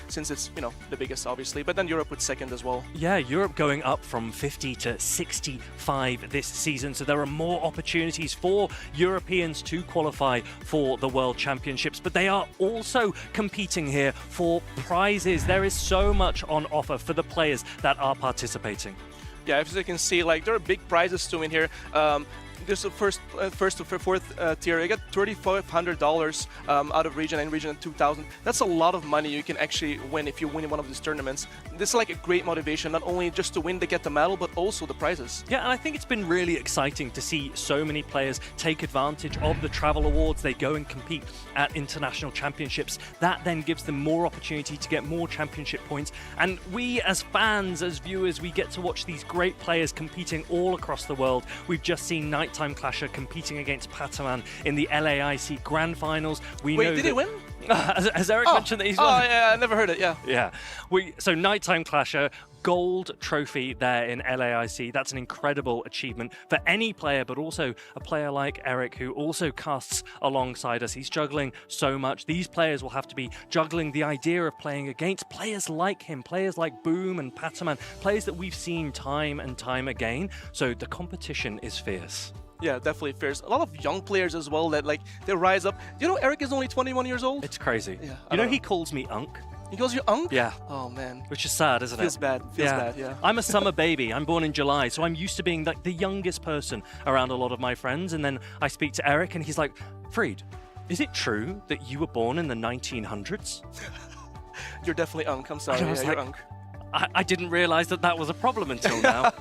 since it's, you know, the biggest, obviously. But then Europe with second as well. Yeah, Europe going up from 50 to 65 this season. So there are more opportunities for Europeans to qualify for the World Championships. But they are also competing here for prizes. There is so much on offer for the players that are participating. Yeah, as you can see, like there are big prizes too in here. This is the first to fourth tier. You get $3,500 out of region and region 2,000. That's a lot of money you can actually win if you win one of these tournaments. This is like a great motivation, not only just to win to get the medal, but also the prizes. Yeah, and I think it's been really exciting to see so many players take advantage of the travel awards. They go and compete at international championships. That then gives them more opportunity to get more championship points. And we as fans, as viewers, we get to watch these great players competing all across the world. We've just seen Nighttime Clasher competing against Pataman in the LAIC Grand Finals. Wait, did he win? Has Eric mentioned that he's won? Oh, yeah, I never heard it, yeah. Yeah. So Nighttime Clasher, gold trophy there in LAIC. That's an incredible achievement for any player, but also a player like Eric, who also casts alongside us. He's juggling so much. These players will have to be juggling the idea of playing against players like him, players like Boom and Pataman, players that we've seen time and time again. So the competition is fierce. Yeah, definitely fierce. A lot of young players as well that, like, they rise up. You know, Eric is only 21 years old? It's crazy. Yeah, you know, he calls me Unk. He calls you Unk? Yeah. Oh, man. Which is sad, isn't it? Feels bad. Feels bad, yeah. I'm a summer baby. I'm born in July, so I'm used to being like the youngest person around a lot of my friends. And then I speak to Eric, and he's like, Fried, is it true that you were born in the 1900s? You're definitely Unk. I'm sorry. And I was like, you're Unk. I didn't realize that that was a problem until now.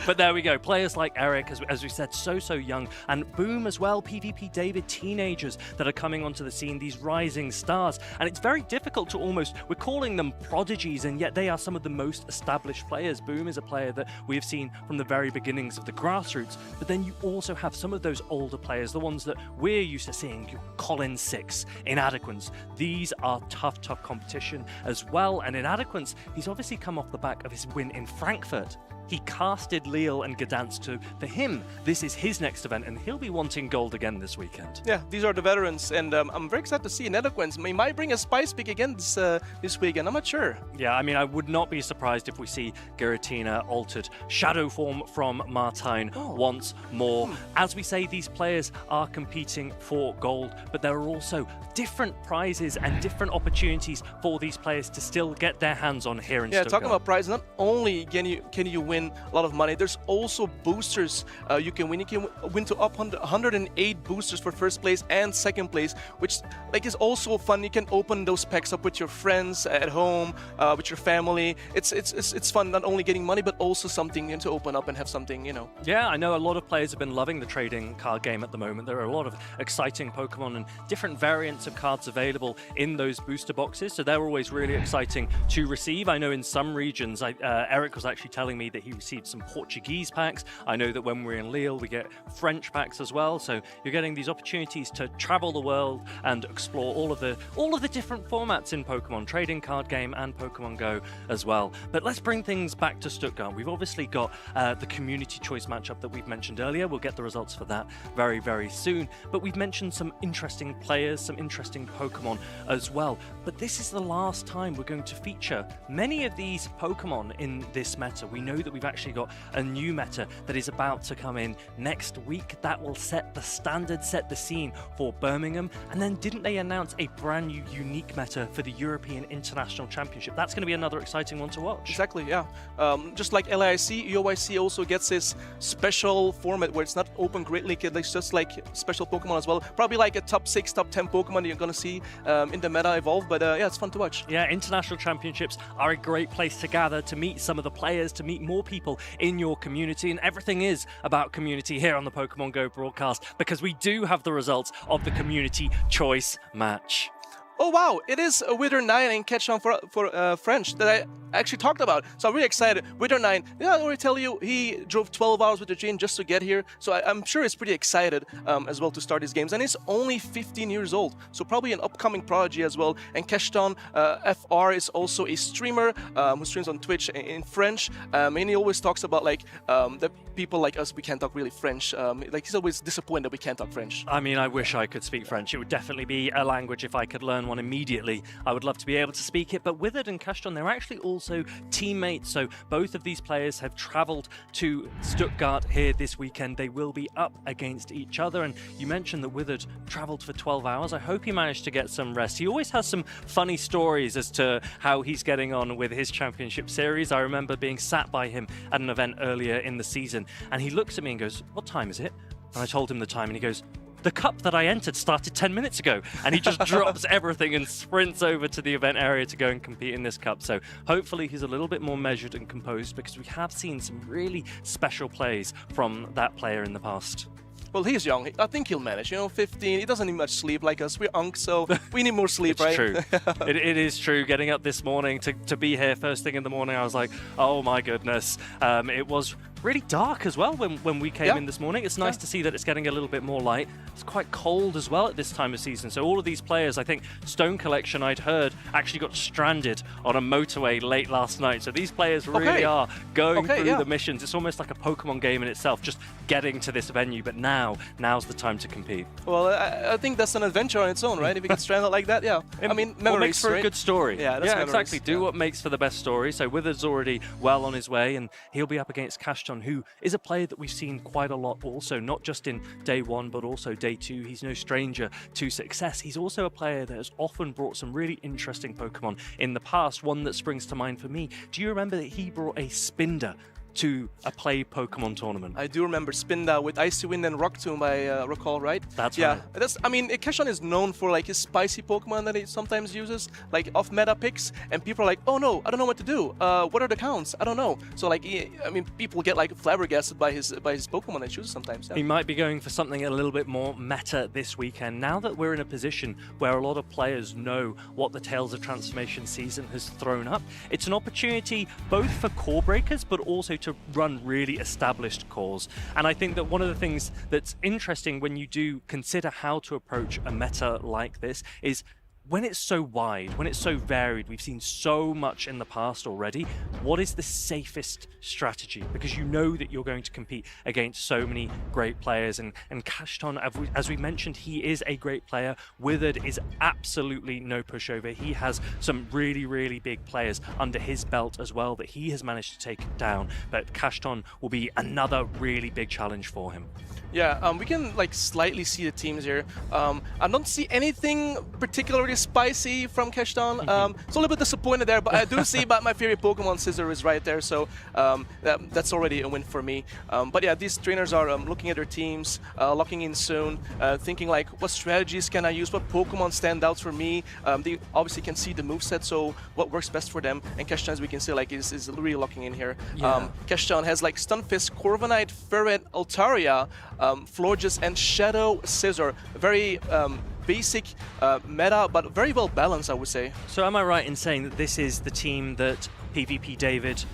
But there we go. Players like Eric, as we said, so young. And Boom as well, PvP David, teenagers that are coming onto the scene, these rising stars. And it's very difficult to we're calling them prodigies, and yet they are some of the most established players. Boom is a player that we have seen from the very beginnings of the grassroots. But then you also have some of those older players, the ones that we're used to seeing, Colin Six, Inadequance. These are tough competition as well. And Inadequance, he's obviously come off the back of his win in Frankfurt. He casted Lille and Gdansk for him. This is his next event, and he'll be wanting gold again this weekend. Yeah, these are the veterans, and I'm very excited to see Inadequance. He might bring a spice pick again this weekend. I'm not sure. Yeah, I mean, I would not be surprised if we see Giratina altered shadow form from Martine once more. As we say, these players are competing for gold, but there are also different prizes and different opportunities for these players to still get their hands on here in Stuttgart. Yeah, talking about prizes, not only can you win a lot of money, there's also boosters you can win. You can win to up 108 boosters for first place and second place, which like is also fun. You can open those packs up with your friends at home, with your family. It's fun, not only getting money, but also something to open up and have something, you know. Yeah, I know a lot of players have been loving the trading card game at the moment. There are a lot of exciting Pokemon and different variants of cards available in those booster boxes, so they're always really exciting to receive. I know in some regions, Eric was actually telling me that he received some Portuguese packs. I know that when we're in Lille, we get French packs as well. So you're getting these opportunities to travel the world and explore all of the different formats in Pokemon, trading card game and Pokemon Go as well. But let's bring things back to Stuttgart. We've obviously got the community choice matchup that we've mentioned earlier. We'll get the results for that very, very soon. But we've mentioned some interesting players, some interesting Pokemon as well. But this is the last time we're going to feature many of these Pokemon in this meta. We know that we've actually got a new meta that is about to come in next week that will set the standard, set the scene for Birmingham. And then didn't they announce a brand new unique meta for the European International Championship? That's going to be another exciting one to watch. Exactly, yeah. Just like LAIC, EOIC also gets this special format where it's not open Great League, it's just like special Pokemon as well. Probably like a top 6, top 10 Pokemon you're going to see in the meta evolve, but yeah, it's fun to watch. Yeah, international championships are a great place to gather, to meet some of the players, to meet more people in your community, and everything is about community here on the Pokemon Go broadcast, because we do have the results of the community choice match. Oh wow, it is a Wither 9 and Ketchum for French. actually talked about. So I'm really excited. Wither 9, yeah, I already tell you, he drove 12 hours with the train just to get here. So I'm sure he's pretty excited as well to start these games. And he's only 15 years old, so probably an upcoming prodigy as well. And Keshton FR is also a streamer who streams on Twitch in French. And he always talks about like that people like us, we can't talk really French. Like he's always disappointed that we can't talk French. I mean, I wish I could speak French. It would definitely be a language if I could learn one immediately. I would love to be able to speak it. But Withered and Keshton, they're actually also teammates. So both of these players have traveled to Stuttgart here this weekend. They will be up against each other. And you mentioned that Withered traveled for 12 hours. I hope he managed to get some rest. He always has some funny stories as to how he's getting on with his championship series. I remember being sat by him at an event earlier in the season, and he looks at me and goes, "What time is it?" And I told him the time, and he goes, "The cup that I entered started 10 minutes ago." And he just drops everything and sprints over to the event area to go and compete in this cup. So hopefully he's a little bit more measured and composed, because we have seen some really special plays from that player in the past. Well, he's young. I think he'll manage. 15. He doesn't need much sleep like us. We're unks, so we need more sleep, It's right? true. It is true. Getting up this morning to be here first thing in the morning, I was like, oh my goodness. It was really dark as well when we came in this morning. It's nice to see that it's getting a little bit more light. It's quite cold as well at this time of season. So all of these players, I think Stone Collection, I'd heard, actually got stranded on a motorway late last night. So these players really are going through the missions. It's almost like a Pokemon game in itself, just getting to this venue. But now's the time to compete. Well, I think that's an adventure on its own, right? If you get stranded like that, I mean, memories, what makes for right? a good story. Yeah, that's memories. Exactly. Do what makes for the best story. So Withered's already well on his way, and he'll be up against Keshton, who is a player that we've seen quite a lot also, not just in day one, but also day two. He's no stranger to success. He's also a player that has often brought some really interesting Pokemon in the past. One that springs to mind for me. Do you remember that he brought a Spinder to a play Pokemon tournament? I do remember Spinda with Icy Wind and Rock Tomb, I recall, right? That's right. right. I mean, Keshton is known for like his spicy Pokemon that he sometimes uses, like off-meta picks, and people are like, oh no, I don't know what to do. What are the counts? I don't know. So like, I mean, people get like flabbergasted by his Pokemon that he chooses sometimes. Yeah. He might be going for something a little bit more meta this weekend. Now that we're in a position where a lot of players know what the Tales of Transformation season has thrown up, it's an opportunity both for core breakers, but also to run really established cores. And I think that one of the things that's interesting when you do consider how to approach a meta like this is when it's so wide, when it's so varied, we've seen so much in the past already, what is the safest strategy? Because you know that you're going to compete against so many great players, and Keshton, as we mentioned, he is a great player. Withered is absolutely no pushover. He has some really, really big players under his belt as well that he has managed to take down, but Keshton will be another really big challenge for him. Yeah, we can like slightly see the teams here. I don't see anything particularly spicy from Keshton. It's a little bit disappointed there, but I do see my favorite Pokemon Scizor is right there, so that's already a win for me. But yeah, these trainers are looking at their teams, locking in soon, thinking like, what strategies can I use? What Pokemon stand out for me? They obviously can see the moveset, so what works best for them. And Keshton, as we can see, like is really locking in here. Yeah. Keshton has like Stunfisk, Corviknight, Ferret, Altaria, Florges, and Shadow Scizor. Very basic meta, but very well balanced, I would say. So am I right in saying that this is the team that PvP David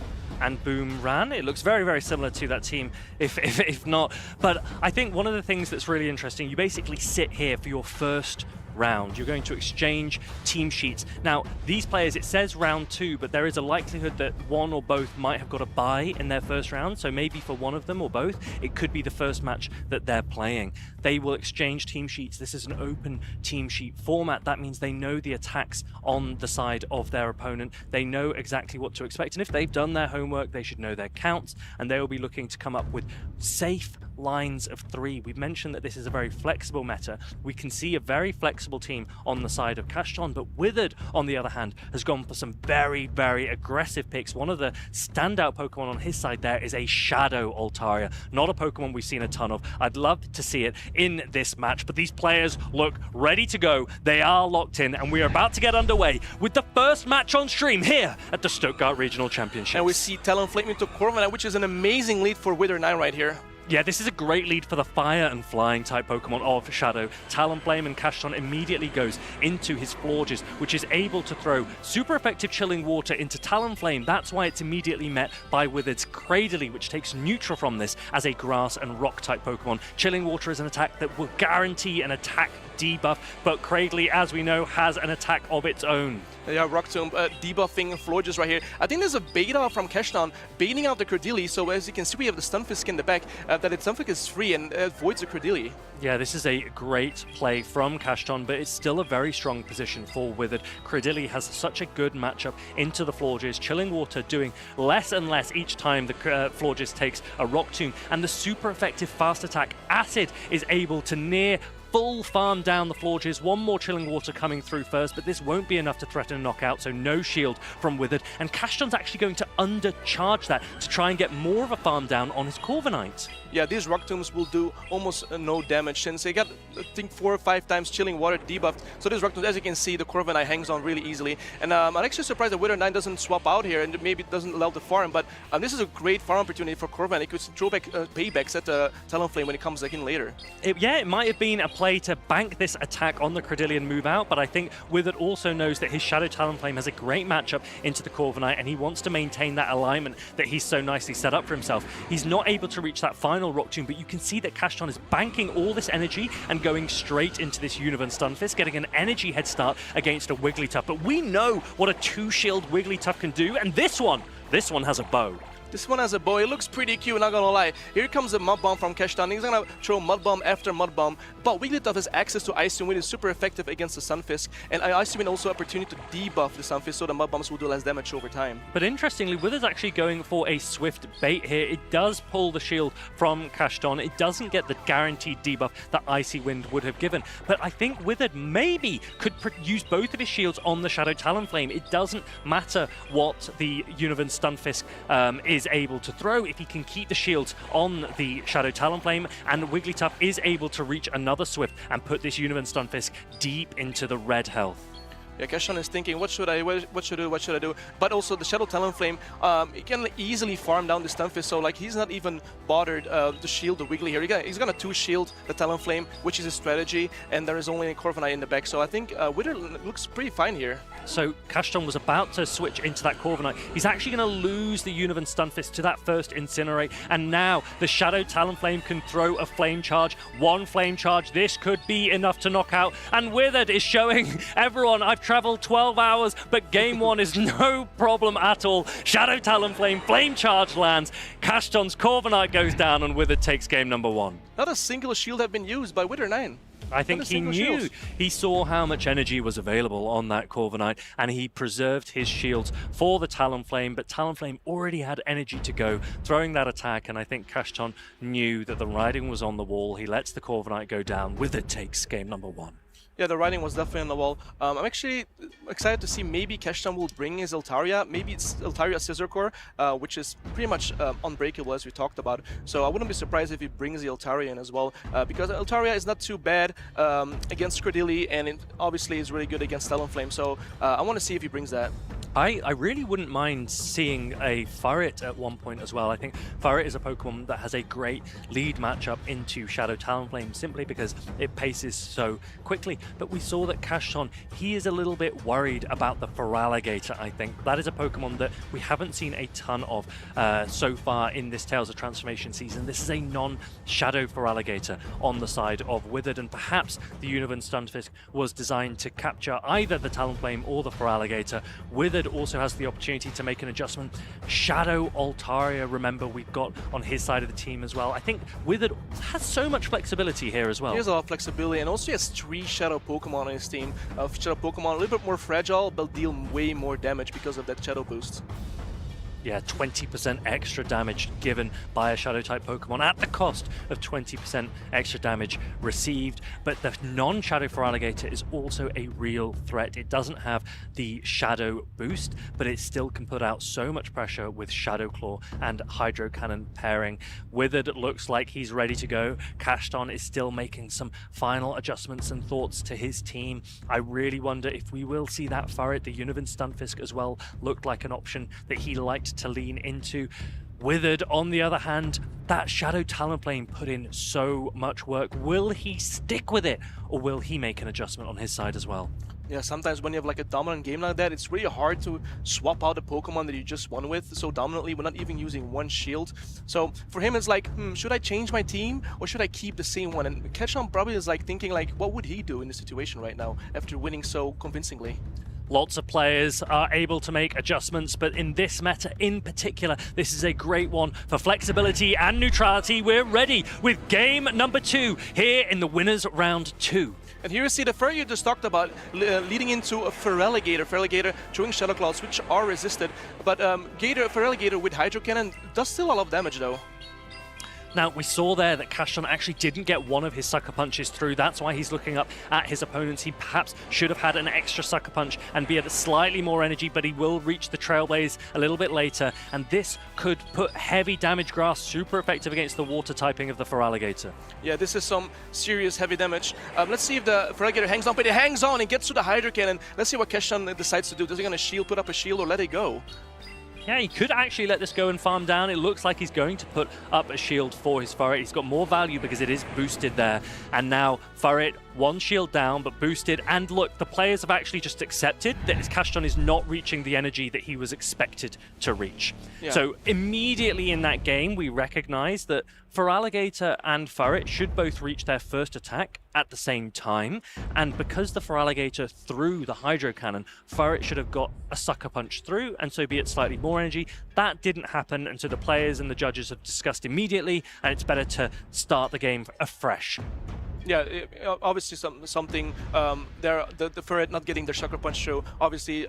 and Boom ran? It looks very, very similar to that team, if not. But I think one of the things that's really interesting, you basically sit here for your first round. You're going to exchange team sheets. Now, these players, it says round 2, but there is a likelihood that one or both might have got a bye in their first round, so maybe for one of them or both, it could be the first match that they're playing. They will exchange team sheets. This is an open team sheet format. That means they know the attacks on the side of their opponent. They know exactly what to expect, and if they've done their homework, they should know their counts, and they will be looking to come up with safe lines of 3. We've mentioned that this is a very flexible meta. We can see a very flexible team on the side of Keshton, but Withered, on the other hand, has gone for some very, very aggressive picks. One of the standout Pokemon on his side there is a Shadow Altaria, not a Pokemon we've seen a ton of. I'd love to see it in this match, but these players look ready to go. They are locked in, and we are about to get underway with the first match on stream here at the Stuttgart Regional Championships. And we see Talonflame into Corviknight, which is an amazing lead for Wither 9 right here. Yeah, this is a great lead for the fire and flying type Pokemon of Shadow. Talonflame, and Cashton immediately goes into his Florges, which is able to throw super effective Chilling Water into Talonflame. That's why it's immediately met by Withered's Cradily, which takes neutral from this as a grass and rock type Pokemon. Chilling Water is an attack that will guarantee an attack debuff, but Cradily, as we know, has an attack of its own. Yeah, Rock Tomb debuffing Florges right here. I think there's a beta from Cashton baiting out the Cradily, so as you can see we have the Stunfisk in the back, that its Stunfisk is free and avoids the Cradily. Yeah, this is a great play from Cashton, but it's still a very strong position for Withered. Cradily has such a good matchup into the Florges, Chilling Water doing less and less each time the Florges takes a Rock Tomb, and the super effective fast attack Acid is able to near full farm down the Florges. One more Chilling Water coming through first, but this won't be enough to threaten a knockout, so no shield from Withered. And Cashton's actually going to undercharge that to try and get more of a farm down on his Corviknight. Yeah, these Rock Tombs will do almost no damage since they got, I think, 4 or 5 times Chilling Water debuffed. So these Rock Tombs, as you can see, the Corviknight hangs on really easily. And I'm actually surprised that Wither 9 doesn't swap out here and maybe doesn't allow the farm, but this is a great farm opportunity for Corviknight. He could throw back paybacks at Talonflame when it comes back in later. It might have been a play to bank this attack on the Cradily and move out, but I think Withered also knows that his Shadow Talonflame has a great matchup into the Corviknight, and he wants to maintain that alignment that he's so nicely set up for himself. He's not able to reach that final Rock Tomb, but you can see that Cashton is banking all this energy and going straight into this Univern Stunfisk, getting an energy head start against a Wigglytuff. But we know what a 2-shield Wigglytuff can do, and this one has a bow. This one has a bow. It looks pretty cute, not gonna lie. Here comes a Mud Bomb from Cashton. He's gonna throw Mud Bomb after Mud Bomb. But Wigglytuff has access to Ice Beam, which is super effective against the Stunfisk. And Ice Beam also opportunity to debuff the Stunfisk, so the Mud Bombs will do less damage over time. But interestingly, Withered's actually going for a Swift Bait here. It does pull the shield from Cashton. It doesn't get the guaranteed debuff that Icy Wind would have given. But I think Withered maybe could use both of his shields on the Shadow Talonflame. It doesn't matter what the Univern Stunfisk is able to throw if he can keep the shields on the Shadow Talonflame, and Wigglytuff is able to reach another Swift and put this Univern Stunfisk deep into the red health. Yeah, Cashton is thinking, what should I do? But also the Shadow Talonflame, he can easily farm down the Stunfisk, so like he's not even bothered to shield the Wiggly here. He's gonna 2-shield the Talonflame, which is his strategy, and there is only a Corviknight in the back, so I think Wither looks pretty fine here. So Cashton was about to switch into that Corviknight. He's actually going to lose the Univern Stunfisk to that first Incinerate, and now the Shadow Talonflame can throw a Flame Charge. One Flame Charge, this could be enough to knock out, and Withered is showing everyone, I've traveled 12 hours, but game 1 is no problem at all. Shadow Talonflame, Flame Charge lands, Cashton's Corviknight goes down, and Withered takes game number 1. Not a single shield have been used by Wither 9. I think he knew, he saw how much energy was available on that Corviknight, and he preserved his shields for the Talonflame, but Talonflame already had energy to go, throwing that attack, and I think Cashton knew that the writing was on the wall. He lets the Corviknight go down. Withered takes game number 1. Yeah, the writing was definitely on the wall. I'm actually excited to see maybe Cashton will bring his Altaria. Maybe it's Altaria Scissor Core, which is pretty much unbreakable as we talked about. So I wouldn't be surprised if he brings the Altaria in as well, because Altaria is not too bad against Cradily, and it obviously is really good against Talonflame. So I want to see if he brings that. I really wouldn't mind seeing a Furret at one point as well. I think Furret is a Pokemon that has a great lead matchup into Shadow Talonflame simply because it paces so quickly. But we saw that Cashton, he is a little bit worried about the Feraligatr, I think. That is a Pokemon that we haven't seen a ton of so far in this Tales of Transformation season. This is a non-Shadow Feraligatr on the side of Withered, and perhaps the Univern Stunfisk was designed to capture either the Talonflame or the Feraligatr. Withered also has the opportunity to make an adjustment. Shadow Altaria, remember, we've got on his side of the team as well. I think Withered has so much flexibility here as well. He has a lot of flexibility, and also he has 3 Shadow Pokemon on his team. Shadow Pokemon a little bit more fragile, but deal way more damage because of that Shadow boost. Yeah, 20% extra damage given by a Shadow-type Pokemon at the cost of 20% extra damage received. But the non-Shadow Feraligatr is also a real threat. It doesn't have the Shadow boost, but it still can put out so much pressure with Shadow Claw and Hydro Cannon pairing. Withered looks like he's ready to go. Cashton is still making some final adjustments and thoughts to his team. I really wonder if we will see that Furret. The Univern Stunfisk as well looked like an option that he liked to lean into. Withered, on the other hand, that Shadow Talonflame put in so much work. Will he stick with it, or will he make an adjustment on his side as well? Yeah, sometimes when you have like a dominant game like that, it's really hard to swap out a Pokemon that you just won with so dominantly. We're not even using one shield. So for him, it's like, should I change my team or should I keep the same one? And Ketchum probably is like thinking like, what would he do in this situation right now after winning so convincingly? Lots of players are able to make adjustments, but in this meta in particular, this is a great one for flexibility and neutrality. We're ready with game number 2 here in the winners round 2. And here you see the Furry you just talked about leading into a Feraligatr. Feraligatr throwing Shadow Claws, which are resisted. But Feraligatr with Hydro Cannon does still a lot of damage though. Now, we saw there that Kashon actually didn't get one of his Sucker Punches through. That's why he's looking up at his opponents. He perhaps should have had an extra Sucker Punch and be at slightly more energy, but he will reach the Trailblaze a little bit later. And this could put heavy damage grass, super effective against the water typing of the Feraligatr. Yeah, this is some serious heavy damage. Let's see if the Feraligatr hangs on, but it hangs on and gets to the Hydro Cannon. Let's see what Kashon decides to do. Is he going to put up a shield, or let it go? Yeah, he could actually let this go and farm down. It looks like he's going to put up a shield for his Furret. He's got more value because it is boosted there. And now Furret, one shield down, but boosted. And look, the players have actually just accepted that his Kashon is not reaching the energy that he was expected to reach. Yeah. So immediately in that game, we recognize that Feraligatr and Furret should both reach their first attack at the same time, and because the Feraligatr threw the Hydro Cannon, Furret should have got a Sucker Punch through, and so be it slightly more energy. That didn't happen, and so the players and the judges have discussed immediately, and it's better to start the game afresh. Yeah, obviously something. The Furret not getting their Sucker Punch through, obviously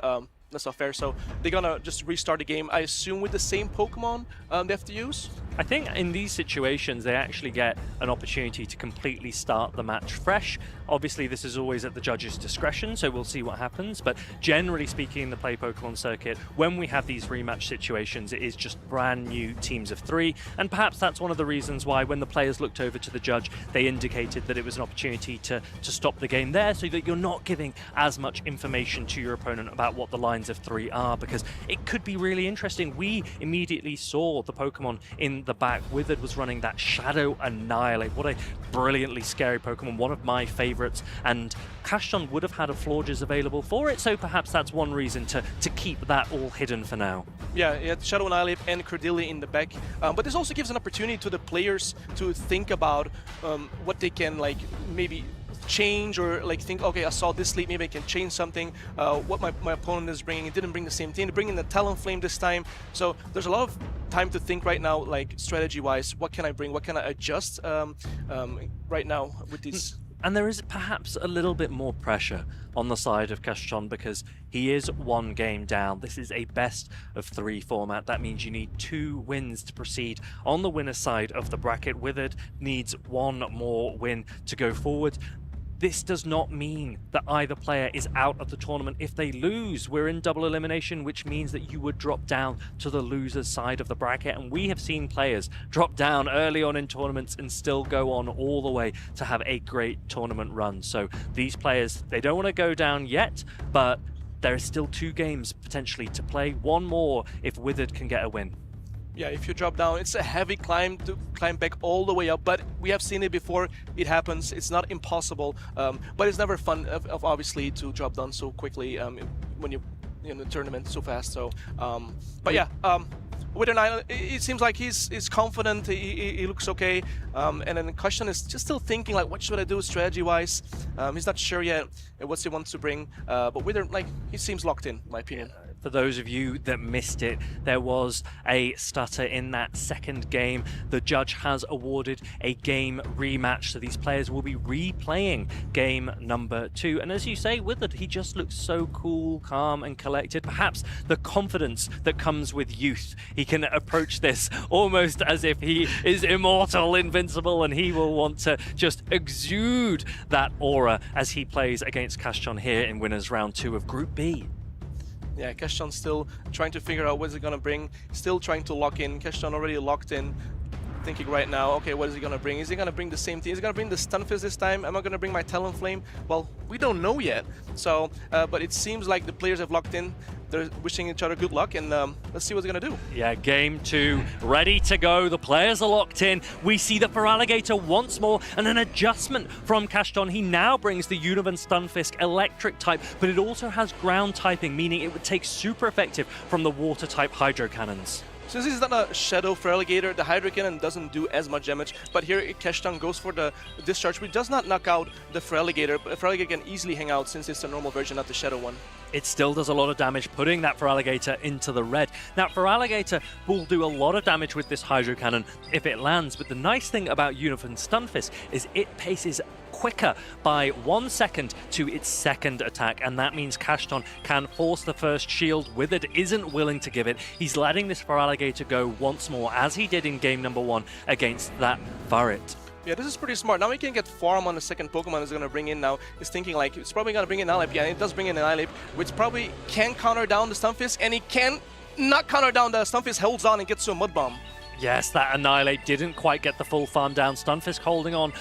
that's not fair. So they're gonna just restart the game, I assume, with the same Pokemon they have to use. I think in these situations, they actually get an opportunity to completely start the match fresh. Obviously, this is always at the judge's discretion, so we'll see what happens. But generally speaking, in the Play Pokemon circuit, when we have these rematch situations, it is just brand new teams of 3. And perhaps that's one of the reasons why when the players looked over to the judge, they indicated that it was an opportunity to stop the game there, so that you're not giving as much information to your opponent about what the lines of 3 are, because it could be really interesting. We immediately saw the Pokemon in the back. Withered was running that Shadow Annihilate. What a brilliantly scary Pokemon, one of my favorites, and Kashon would have had a Florges available for it, so perhaps that's one reason to keep that all hidden for now. Yeah, Shadow Annihilate and Cordelia in the back, but this also gives an opportunity to the players to think about what they can like maybe change, or like think, okay, I saw this lead, maybe I can change something. What my opponent is bringing, it didn't bring the same thing. They're bringing the Talonflame this time, so there's a lot of time to think right now, like strategy-wise, what can I bring, what can I adjust right now with these. And there is perhaps a little bit more pressure on the side of Kashon because he is 1 game down. This is a best of 3 format. That means you need 2 wins to proceed on the winner's side of the bracket. Withered needs 1 more win to go forward. This does not mean that either player is out of the tournament. If they lose, we're in double elimination, which means that you would drop down to the loser's side of the bracket. And we have seen players drop down early on in tournaments and still go on all the way to have a great tournament run. So these players, they don't want to go down yet, but there are still 2 games potentially to play. 1 more if Withered can get a win. Yeah, if you drop down, it's a heavy climb to climb back all the way up, but we have seen it before. It happens. It's not impossible, but it's never fun, obviously, to drop down so quickly when you're in the tournament so fast. So, but yeah, Wither 9, it seems like he's confident. He looks okay, and then Kashon is just still thinking like, what should I do strategy-wise? He's not sure yet what he wants to bring, but Wither, like, he seems locked in my opinion. For those of you that missed it, there was a stutter in that second game. The judge has awarded a game rematch, so these players will be replaying game number 2. And as you say, Withered, he just looks so cool, calm and collected. Perhaps the confidence that comes with youth. He can approach this almost as if he is immortal, invincible, and he will want to just exude that aura as he plays against Kashon here in winners round 2 of Group B. Yeah, Kashon's still trying to figure out what he's gonna bring. Still trying to lock in. Kashon already locked in. thinking right now, okay, what is he gonna bring? Is he gonna bring the same thing? Is he gonna bring the Stunfisk this time? Am I gonna bring my Talonflame? Well, we don't know yet. So, but it seems like the players have locked in. They're wishing each other good luck, and let's see what they're gonna do. Yeah, game 2, ready to go. The players are locked in. We see the Feraligatr once more, and an adjustment from Kashton. He now brings the Univan Stunfisk electric type, but it also has ground typing, meaning it would take super effective from the water type Hydro Cannons. Since this is not a Shadow Feraligatr, the Hydro Cannon doesn't do as much damage, but here Kashton goes for the Discharge, which does not knock out the Feraligatr, but Feraligatr can easily hang out since it's a normal version, not the Shadow one. It still does a lot of damage, putting that Feraligatr into the red. Now, Feraligatr will do a lot of damage with this Hydro Cannon if it lands, but the nice thing about Univan Stunfisk is it paces quicker by 1 second to its second attack, and that means Kashton can force the first shield. Withered isn't willing to give it. He's letting this Feraligatr go once more, as he did in game number 1 against that Furret. Yeah, this is pretty smart. Now we can get farm on the second Pokemon it's going to bring in now. He's thinking like, it's probably going to bring in Annihilape. Yeah, and it does bring in Annihilape, which probably can counter down the Stunfisk, and he can not counter down the Stunfisk, holds on and gets to a Mud Bomb. Yes, that Annihilape didn't quite get the full farm down. Stunfisk holding on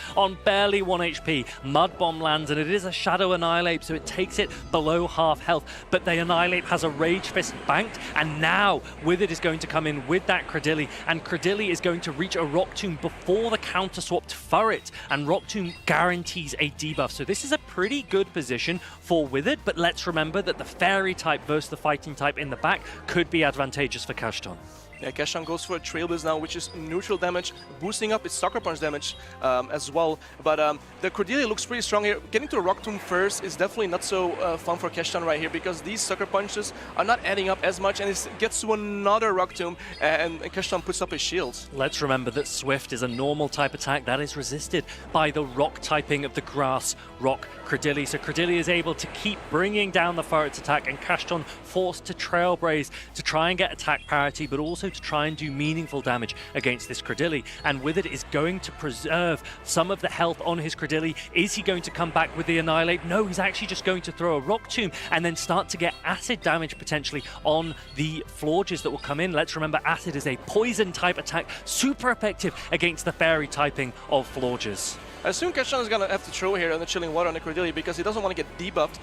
barely 1 HP. Mud Bomb lands, and it is a Shadow Annihilape, so it takes it below half health. But the Annihilape has a Rage Fist banked, and now Withered is going to come in with that Credilli, and Credilli is going to reach a Rock Tomb before the counter swap to Furret, and Rock Tomb guarantees a debuff. So this is a pretty good position for Withered, but let's remember that the Fairy type versus the Fighting type in the back could be advantageous for Kashton. Yeah, Kashton goes for a Trailblaze now, which is neutral damage, boosting up its Sucker Punch damage as well. But the Cordelia looks pretty strong here. Getting to a Rock Tomb first is definitely not so fun for Kashton right here, because these Sucker Punches are not adding up as much, and it gets to another Rock Tomb, and Kashton puts up his shields. Let's remember that Swift is a normal type attack that is resisted by the rock typing of the Grass Rock Credilli. So Credilli is able to keep bringing down the Furret's attack, and Kashton forced to Trailblaze to try and get attack parity, but also to try and do meaningful damage against this Credilli. And Withered is going to preserve some of the health on his Credilli. Is he going to come back with the Annihilate? No, he's actually just going to throw a Rock Tomb and then start to get acid damage potentially on the Florges that will come in. Let's remember, acid is a poison type attack, super effective against the fairy typing of Florges. I assume Kashton is gonna have to throw here on the Chilling Water on the Credilli because he doesn't want to get debuffed.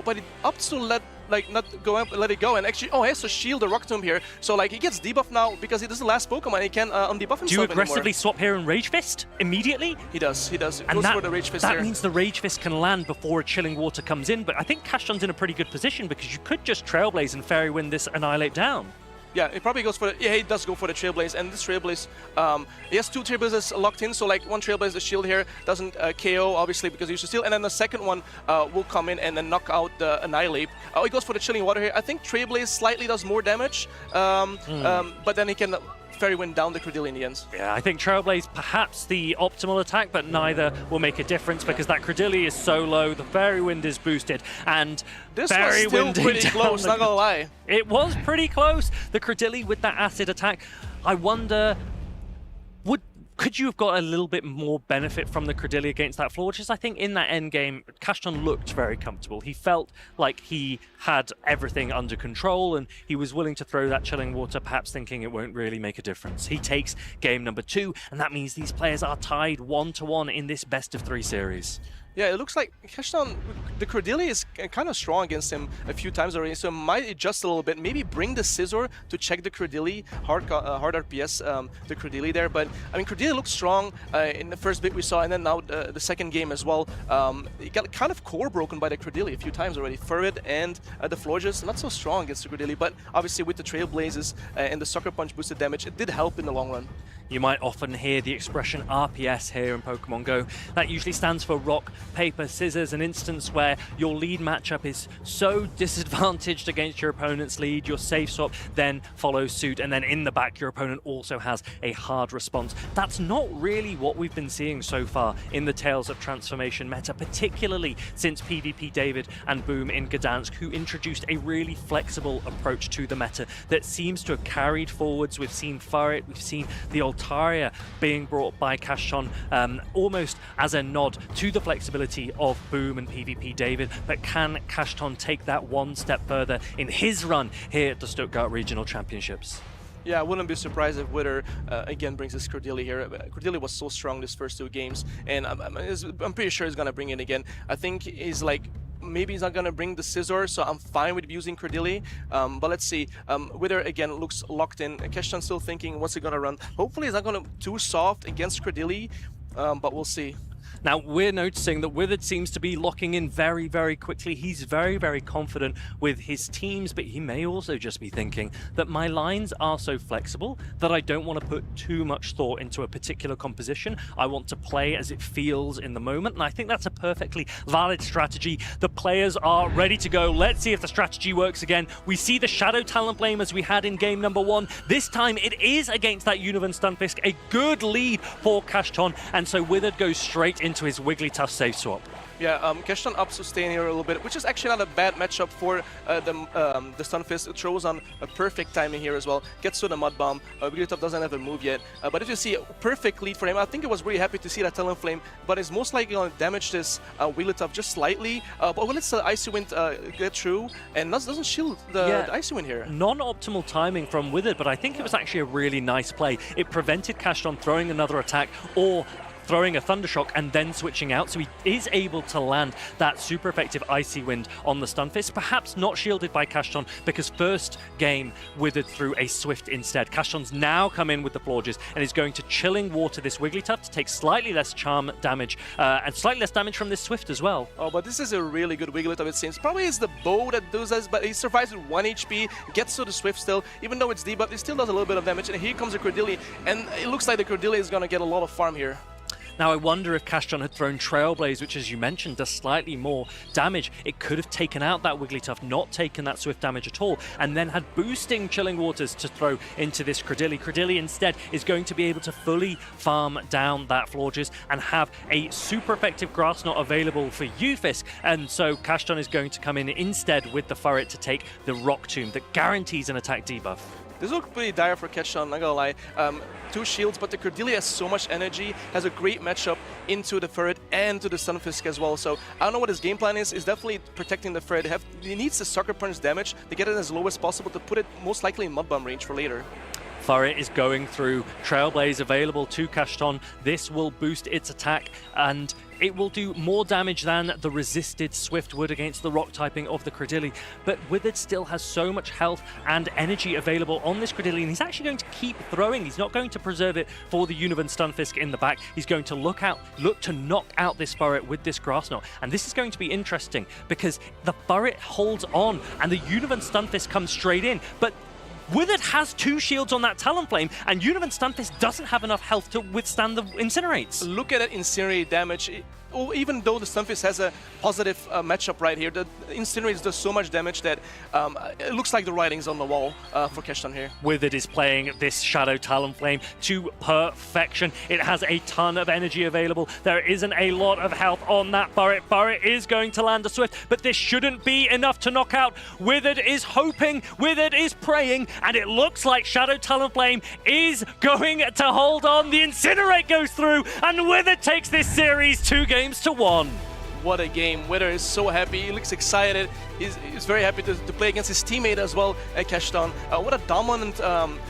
But it opts to let it go, and actually, he has to shield the Rock Tomb here. So like he gets debuffed now because it is the last Pokemon. He can undebuff himself. Do you aggressively anymore. swap here and Rage Fist immediately? He does. He And goes for the Rage Fist that here. means the Rage Fist can land before a Chilling Water comes in. But I think Kashton's in a pretty good position because you could just Trailblaze and Fairy Wind this Annihilate down. Yeah, it probably goes for the, he does go for the Trailblaze, and this Trailblaze, he has 2 Trailblazes locked in, so like one Trailblaze, the shield here doesn't KO, obviously, because he used to steal, and then the second one will come in and then knock out the Annihilate. He goes for the Chilling Water here. I think Trailblaze slightly does more damage, but then he can Fairy Wind down the Credilli in the end. Yeah, I think Trailblaze perhaps the optimal attack, but neither will make a difference because that Credilli is so low, the Fairy Wind is boosted, and this Fairy was still Wind pretty close, not gonna lie. It was pretty close. The Credilli with that acid attack. I wonder, could you have got a little bit more benefit from the Credilli against that Florges? I think in that end game, Kashton looked very comfortable. He felt like he had everything under control, and he was willing to throw that Chilling Water, perhaps thinking it won't really make a difference. He takes game number 2, and that means these players are tied 1-1 in this best-of-3 series. Yeah, it looks like Kashton, the Credilli is kind of strong against him a few times already, so might adjust a little bit. Maybe bring the Scizor to check the Credilli, hard RPS, the Credilli there. But, I mean, Credilli looked strong in the first bit we saw, and then now the second game as well. He got kind of core broken by the Credilli a few times already. Furret and the Florges, not so strong against the Credilli, but obviously with the Trailblazes and the Sucker Punch boosted damage, it did help in the long run. You might often hear the expression RPS here in Pokemon Go. That usually stands for rock, paper, scissors, an instance where your lead matchup is so disadvantaged against your opponent's lead, your safe swap then follows suit, and then in the back your opponent also has a hard response. That's not really what we've been seeing so far in the Tales of Transformation meta, particularly since PvP David and Boom in Gdansk, who introduced a really flexible approach to the meta that seems to have carried forwards. We've seen Furret, we've seen the Altaria being brought by Kashton almost as a nod to the flexibility of Boom and PvP David, but can Kashton take that one step further in his run here at the Stuttgart Regional Championships? Yeah, I wouldn't be surprised if Wither again brings his Cordilli here. Cordilli was so strong these first 2 games, and I'm pretty sure he's gonna bring it again. I think he's like, maybe he's not gonna bring the Scissor, so I'm fine with using Cordilli. But let's see. Wither again looks locked in. Keston still thinking, what's he gonna run? Hopefully, he's not gonna too soft against Cordilli, but we'll see. Now, we're noticing that Withered seems to be locking in very, very quickly. He's very, very confident with his teams, but he may also just be thinking that my lines are so flexible that I don't want to put too much thought into a particular composition. I want to play as it feels in the moment, and I think that's a perfectly valid strategy. The players are ready to go. Let's see if the strategy works again. We see the Shadow Talonflame as we had in game number 1. This time it is against that Univan Stunfisk, a good lead for Kashton, and so Withered goes straight into his Wigglytuff safe swap. Yeah, Keston up sustain here a little bit, which is actually not a bad matchup for the Stunfisk. It throws on a perfect timing here as well. Gets to the Mud Bomb. Wigglytuff doesn't have a move yet, but if you see a perfect lead for him, I think it was really happy to see that Talonflame, but it's most likely going to damage this Wigglytuff just slightly. But when it's the Icy Wind get through, and doesn't shield the Icy Wind here. Non-optimal timing from Withered, but I think it was actually a really nice play. It prevented Kashton throwing another attack or throwing a Thundershock and then switching out, so he is able to land that super effective Icy Wind on the Stunfisk, perhaps not shielded by Kashton because first game Withered through a Swift instead. Kashton's now come in with the Florges and is going to Chilling Water this Wigglytuff to take slightly less charm damage and slightly less damage from this Swift as well. Oh, but this is a really good Wigglytuff, it seems. Probably it's the bow that does this, but he survives with 1 HP, gets to the Swift still, even though it's debuffed, it still does a little bit of damage, and here comes a Cordilli, and it looks like the Cordilli is going to get a lot of farm here. Now, I wonder if Kashton had thrown Trailblaze, which, as you mentioned, does slightly more damage. It could have taken out that Wigglytuff, not taken that Swift damage at all, and then had boosting Chilling Waters to throw into this Cordilli. Cordilli, instead, is going to be able to fully farm down that Florges and have a super effective Grass Knot available for Ufisk, and so Kashton is going to come in instead with the Furret to take the Rock Tomb that guarantees an attack debuff. This looks pretty dire for Keston, not gonna lie. 2 shields, but the Cordilli has so much energy, has a great matchup into the Ferret and to the Stunfisk as well. So I don't know what his game plan is. It's definitely protecting the Ferret. He needs the Sucker Punch damage to get it as low as possible to put it most likely in Mud Bomb range for later. Furret is going through Trailblaze available to Kashton. This will boost its attack and it will do more damage than the resisted Swift would against the rock typing of the Cordilli. But Withered still has so much health and energy available on this Cordilli, and he's actually going to keep throwing. He's not going to preserve it for the Univan Stunfisk in the back. He's going to look to knock out this Furret with this Grass Knot. And this is going to be interesting because the Furret holds on and the Univan Stunfisk comes straight in. But Withered has 2 shields on that Talonflame, and Univan Stunfisk doesn't have enough health to withstand the Incinerates. Look at that Incinerate damage. Even though the Stunfisk has a positive matchup right here, the Incinerates does so much damage that it looks like the writing's on the wall for Keston here. Withered is playing this Shadow Talonflame to perfection. It has a ton of energy available. There isn't a lot of health on that Furret. Furret is going to land a Swift, but this shouldn't be enough to knock out. Withered is hoping, Withered is praying, and it looks like Shadow Talonflame is going to hold on. The Incinerate goes through, and Withered takes this series 2-1. What a game. Withered is so happy. He looks excited. He's very happy to play against his teammate as well at Keston. What a dominant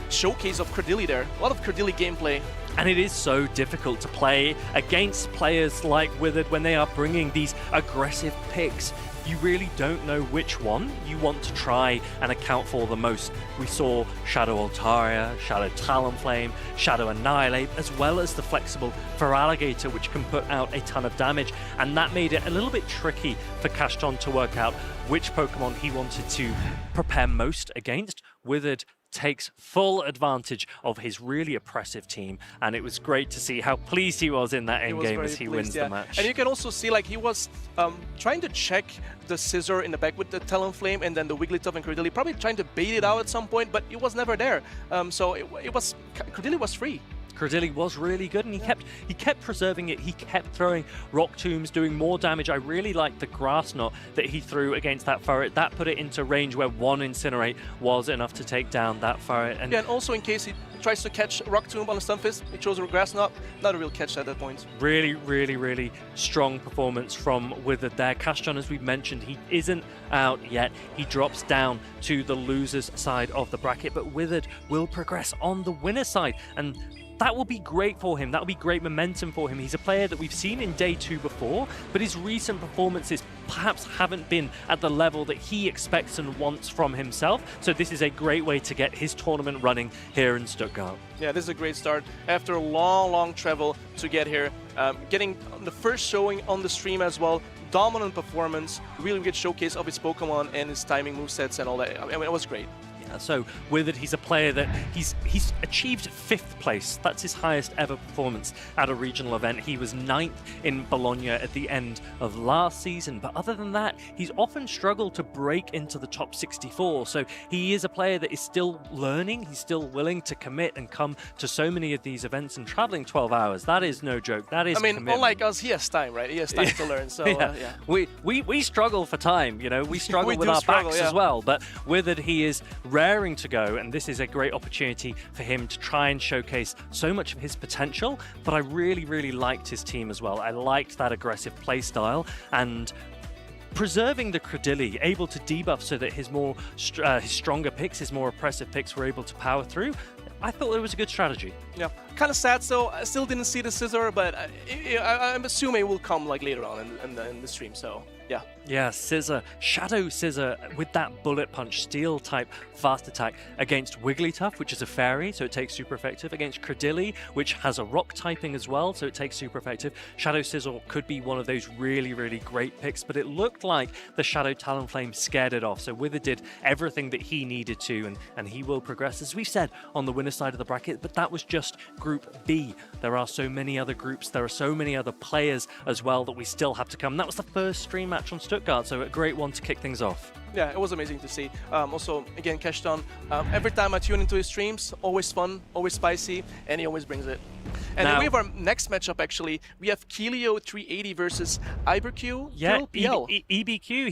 showcase of Cordilli there. A lot of Cordilli gameplay. And it is so difficult to play against players like Withered when they are bringing these aggressive picks. You really don't know which one you want to try and account for the most. We saw Shadow Altaria, Shadow Talonflame, Shadow Annihilate, as well as the flexible Feraligatr, which can put out a ton of damage, and that made it a little bit tricky for Kashton to work out which Pokemon he wanted to prepare most against. Withered takes full advantage of his really oppressive team, and it was great to see how pleased he was in that endgame as he wins the match. And you can also see like he was trying to check the Scissor in the back with the Talonflame and then the Wigglytuff and Cordilli, probably trying to bait it out at some point, but it was never there. So Cordilli was free. Credilli was really good, and he kept preserving it. He kept throwing rock tombs, doing more damage. I really liked the grass knot that he threw against that Furret. That put it into range where one Incinerate was enough to take down that Furret. And also in case he tries to catch Rock Tomb on a Stunfisk, he chose a grass knot. Not a real catch at that point. Really, really, really strong performance from Withered there. Castron, as we've mentioned, he isn't out yet. He drops down to the loser's side of the bracket, but Withered will progress on the winner's side, and that will be great for him. That will be great momentum for him. He's a player that we've seen in Day 2 before, but his recent performances perhaps haven't been at the level that he expects and wants from himself. So this is a great way to get his tournament running here in Stuttgart. Yeah, this is a great start. After a long travel to get here, getting the first showing on the stream as well. Dominant performance, really good showcase of his Pokemon and his timing movesets and all that. I mean, it was great. So Withered, he's a player that he's achieved 5th place. That's his highest ever performance at a regional event. He was 9th in Bologna at the end of last season, but other than that, he's often struggled to break into the top 64. So he is a player that is still learning. He's still willing to commit and come to so many of these events, and traveling 12 hours. That is no joke. That is commitment. Unlike us, he has time, right? He has time to learn. So yeah. We struggle for time, you know. We struggle with our backs as well. But Withered, he is raring to go, and this is a great opportunity for him to try and showcase so much of his potential. But I really liked his team as well. I liked that aggressive play style, and preserving the Credilli, able to debuff so that his stronger picks, his more oppressive picks were able to power through. I thought it was a good strategy. Yeah, kind of sad. So I still didn't see the Scissor, but I'm assuming it will come like later on in the stream. So yeah. Yeah, Scissor, Shadow Scissor with that Bullet Punch Steel type fast attack against Wigglytuff, which is a fairy, so it takes super effective. Against Credilli, which has a rock typing as well, so it takes super effective. Shadow Scissor could be one of those really great picks, but it looked like the Shadow Talonflame scared it off. So Wither did everything that he needed to, and he will progress, as we've said, on the winner's side of the bracket. But that was just Group B. There are so many other groups, there are so many other players as well that we still have to come. That was the first stream match on Stuttgart, so a great one to kick things off. Yeah, it was amazing to see. Also, again, Cashton, every time I tune into his streams, always fun, always spicy, and he always brings it. And now, then we have our next matchup, actually. We have Kelio 380 versus Iberq. Yeah, PL. EBQ.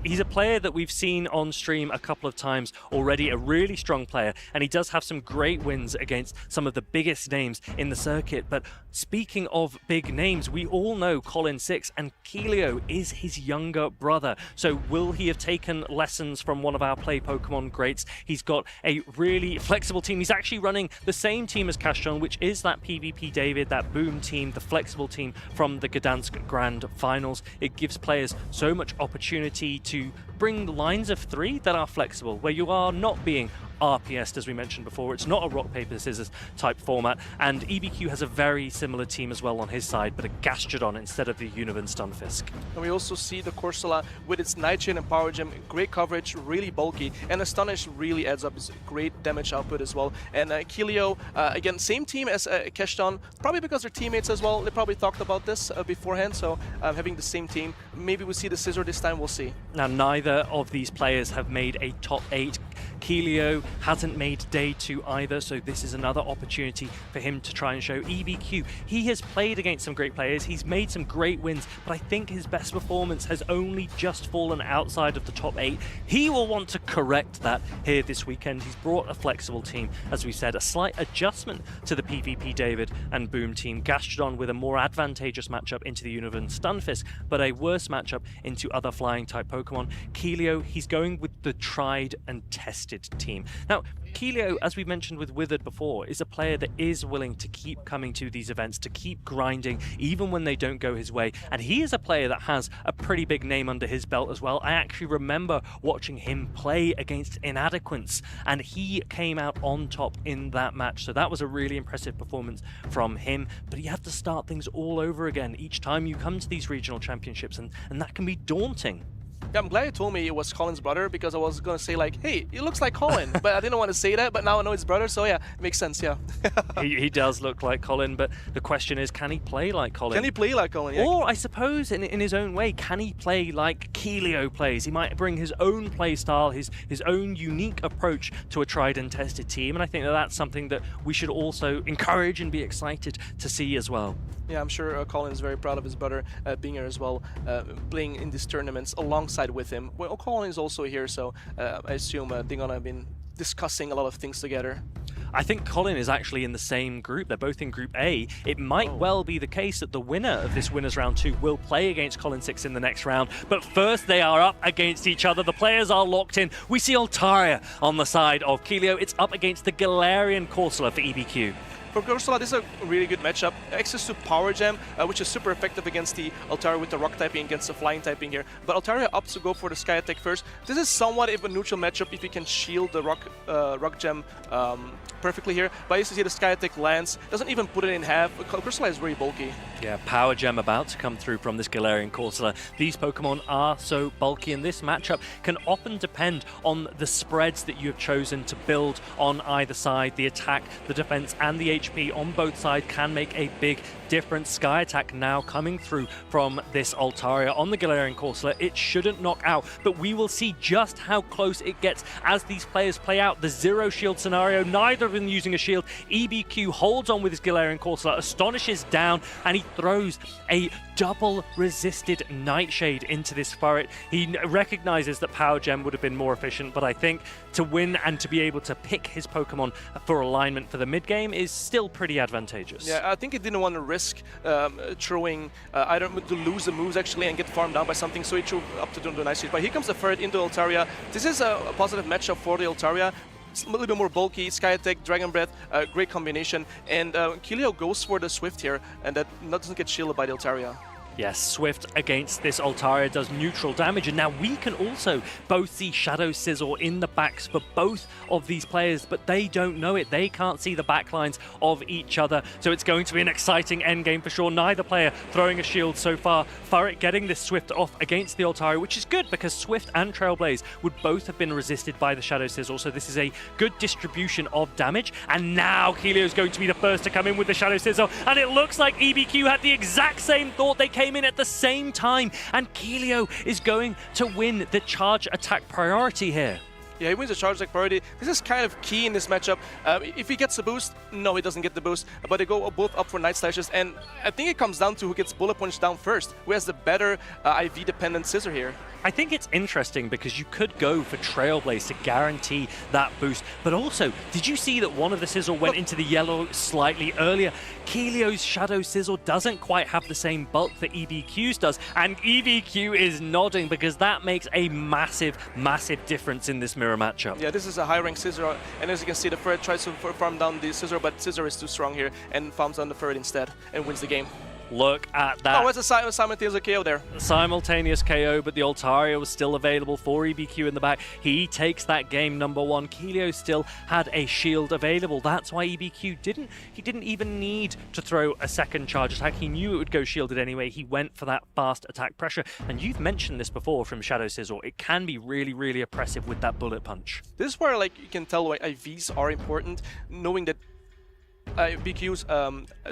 He's a player that we've seen on stream a couple of times already, a really strong player, and he does have some great wins against some of the biggest names in the circuit. But speaking of big names, we all know Colin 6, and Kelio is his younger brother. So will he have taken lessons from one of our Play Pokemon greats? He's got a really flexible team. He's actually running the same team as Castron, which is that PvP David, that Boom team, the flexible team from the Gdansk Grand Finals. It gives players so much opportunity to bring lines of 3 that are flexible, where you are not being RPS'd, as we mentioned before. It's not a rock, paper, scissors type format, and EBQ has a very similar team as well on his side, but a Gastrodon instead of the Univan Stunfisk. And we also see the Corsola with its Night Chain and Power Gem, great coverage, really bulky, and Astonish really adds up its great damage output as well. And Kelio, again, same team as Cashton, probably because they're teammates as well. They probably talked about this beforehand, so having the same team, maybe we'll see the Scissor this time, we'll see. Now, neither of these players have made a top 8. Kelio hasn't made Day 2 either, so this is another opportunity for him to try and show. EBQ, he has played against some great players, he's made some great wins, but I think his best performance has only just fallen outside of the top 8. He will want to correct that here this weekend. He's brought a flexible team, as we said, a slight adjustment to the PvP David and Boom team. Gastrodon with a more advantageous matchup into the Univan Stunfisk, but a worse matchup into other flying type Pokemon. Kelio, he's going with the tried and tested team. Now, Kelio, as we mentioned with Withered before, is a player that is willing to keep coming to these events, to keep grinding, even when they don't go his way. And he is a player that has a pretty big name under his belt as well. I actually remember watching him play against Inadequance, and he came out on top in that match. So that was a really impressive performance from him. But you have to start things all over again each time you come to these regional championships, and that can be daunting. Yeah, I'm glad you told me it was Colin's brother, because I was gonna say like, hey, it looks like Colin, but I didn't want to say that. But now I know it's brother, so yeah, it makes sense. Yeah. He does look like Colin, but the question is, can he play like Colin? Can he play like Colin? Yeah. Or I suppose in his own way, can he play like Keelio plays? He might bring his own play style, his own unique approach to a tried and tested team, and I think that that's something that we should also encourage and be excited to see as well. Yeah, I'm sure Colin is very proud of his brother being here as well, playing in these tournaments alongside with him. Well, Colin is also here, so I assume they're gonna have been discussing a lot of things together. I think Colin is actually in the same group. They're both in Group A. It might well be the case that the winner of this Winners Round 2 will play against Colin 6 in the next round. But first, they are up against each other. The players are locked in. We see Altaria on the side of Keelio. It's up against the Galarian Corsola for EBQ. For Corsola, this is a really good matchup. Access to Power Gem, which is super effective against the Altaria with the Rock typing against the Flying typing here. But Altaria opts to go for the Sky Attack first. This is somewhat of a neutral matchup if you can shield the Rock Gem perfectly here. But as you see, the Sky Attack lands, doesn't even put it in half. Corsola is very bulky. Yeah, Power Gem about to come through from this Galarian Corsola. These Pokemon are so bulky, and this matchup can often depend on the spreads that you have chosen to build on either side. The attack, the defense, and the HP on both sides can make a big difference. Sky Attack now coming through from this Altaria on the Galarian Corsola. It shouldn't knock out, but we will see just how close it gets as these players play out the zero shield scenario. Neither of them using a shield. EBQ holds on with his Galarian Corsola, astonishes down, and he throws a double resisted Nightshade into this turret. He recognizes that Power Gem would have been more efficient, but I think to win and to be able to pick his Pokemon for alignment for the mid game is still pretty advantageous. Yeah, I think he didn't want to risk throwing either to lose the moves actually and get farmed down by something, so he threw up to do the Nightshade. But here comes the third into Altaria. This is a positive matchup for the Altaria. It's a little bit more bulky, Sky Attack, Dragon Breath, great combination. And Keelio goes for the Swift here, and that doesn't get shielded by the Altaria. Yes, Swift against this Altaria does neutral damage, and now we can also both see Shadow Scissor in the backs for both of these players, but they don't know it. They can't see the backlines of each other, so it's going to be an exciting endgame for sure. Neither player throwing a shield so far. Furret getting this Swift off against the Altaria, which is good because Swift and Trailblaze would both have been resisted by the Shadow Sizzle, so this is a good distribution of damage. And now Keelio is going to be the first to come in with the Shadow Sizzle, and it looks like EBQ had the exact same thought. They came in at the same time, and Keelio is going to win the charge attack priority here. Yeah, he wins the charge attack priority. This is kind of key in this matchup. If he gets the boost, no, he doesn't get the boost, but they go both up for Night Slashes, and I think it comes down to who gets Bullet Punch down first, who has the better IV-dependent Scissor here. I think it's interesting because you could go for Trailblaze to guarantee that boost, but also, did you see that one of the Sizzle went into the yellow slightly earlier? Keelio's Shadow Sizzle doesn't quite have the same bulk that EBQ's does, and EBQ is nodding because that makes a massive, massive difference in this mirror matchup. Yeah, this is a high-ranked Scissor, and as you can see, the Ferret tries to farm down the Scissor, but Scissor is too strong here and farms down the Ferret instead and wins the game. Look at that. Oh, it's a simultaneous KO there. Simultaneous KO, but the Altaria was still available for EBQ in the back. He takes that game number one. Keelio still had a shield available. That's why EBQ didn't even need to throw a second charge attack. He knew it would go shielded anyway. He went for that fast attack pressure. And you've mentioned this before from Shadow Sizzle. It can be really, really oppressive with that bullet punch. This is where you can tell why IVs are important, knowing that BQ's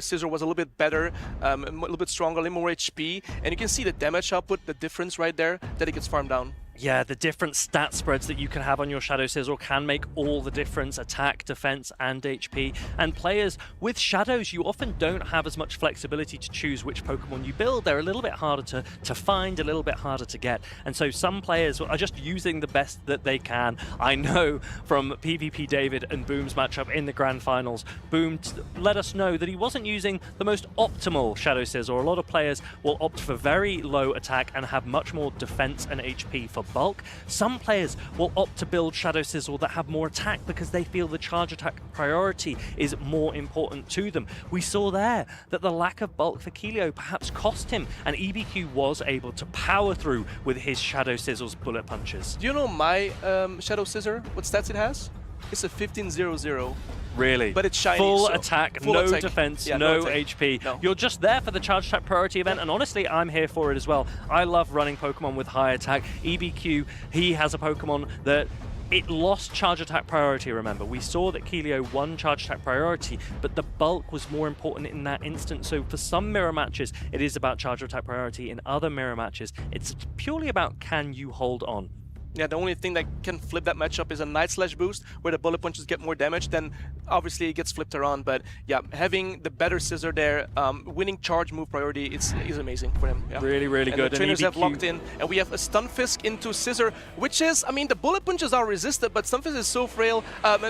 Scissor was a little bit better, a little bit stronger, a little more HP, and you can see the damage output, the difference right there, that it gets farmed down. Yeah, the different stat spreads that you can have on your Shadow Sizzle can make all the difference, attack, defense, and HP. And players with Shadows, you often don't have as much flexibility to choose which Pokemon you build. They're a little bit harder to find, a little bit harder to get. And so some players are just using the best that they can. I know from PvP David and Boom's matchup in the Grand Finals, Boom let us know that he wasn't using the most optimal Shadow Sizzle. A lot of players will opt for very low attack and have much more defense and HP for bulk. Some players will opt to build Shadow Sizzle that have more attack because they feel the charge attack priority is more important to them. We saw there that the lack of bulk for Keelio perhaps cost him, and EBQ was able to power through with his Shadow Sizzle's bullet punches. Do you know my Shadow Scissor? What stats it has? It's a 15-0-0. Really? But it's shiny. Full so attack, full no attack. defense, Yeah, no attack. HP. No. You're just there for the charge attack priority event, and honestly, I'm here for it as well. I love running Pokemon with high attack. EBQ, he has a Pokemon that it lost charge attack priority, remember. We saw that Keelio won charge attack priority, but the bulk was more important in that instance. So for some mirror matches, it is about charge attack priority. In other mirror matches, it's purely about can you hold on. Yeah, the only thing that can flip that matchup is a Night Slash boost, where the bullet punches get more damage, then obviously it gets flipped around. But yeah, having the better Scissor there, winning charge move priority is amazing for him. Yeah. Really, really and good. The trainers have locked in, and we have a Stunfisk into Scissor, which is, I mean, the bullet punches are resisted, but Stunfisk is so frail,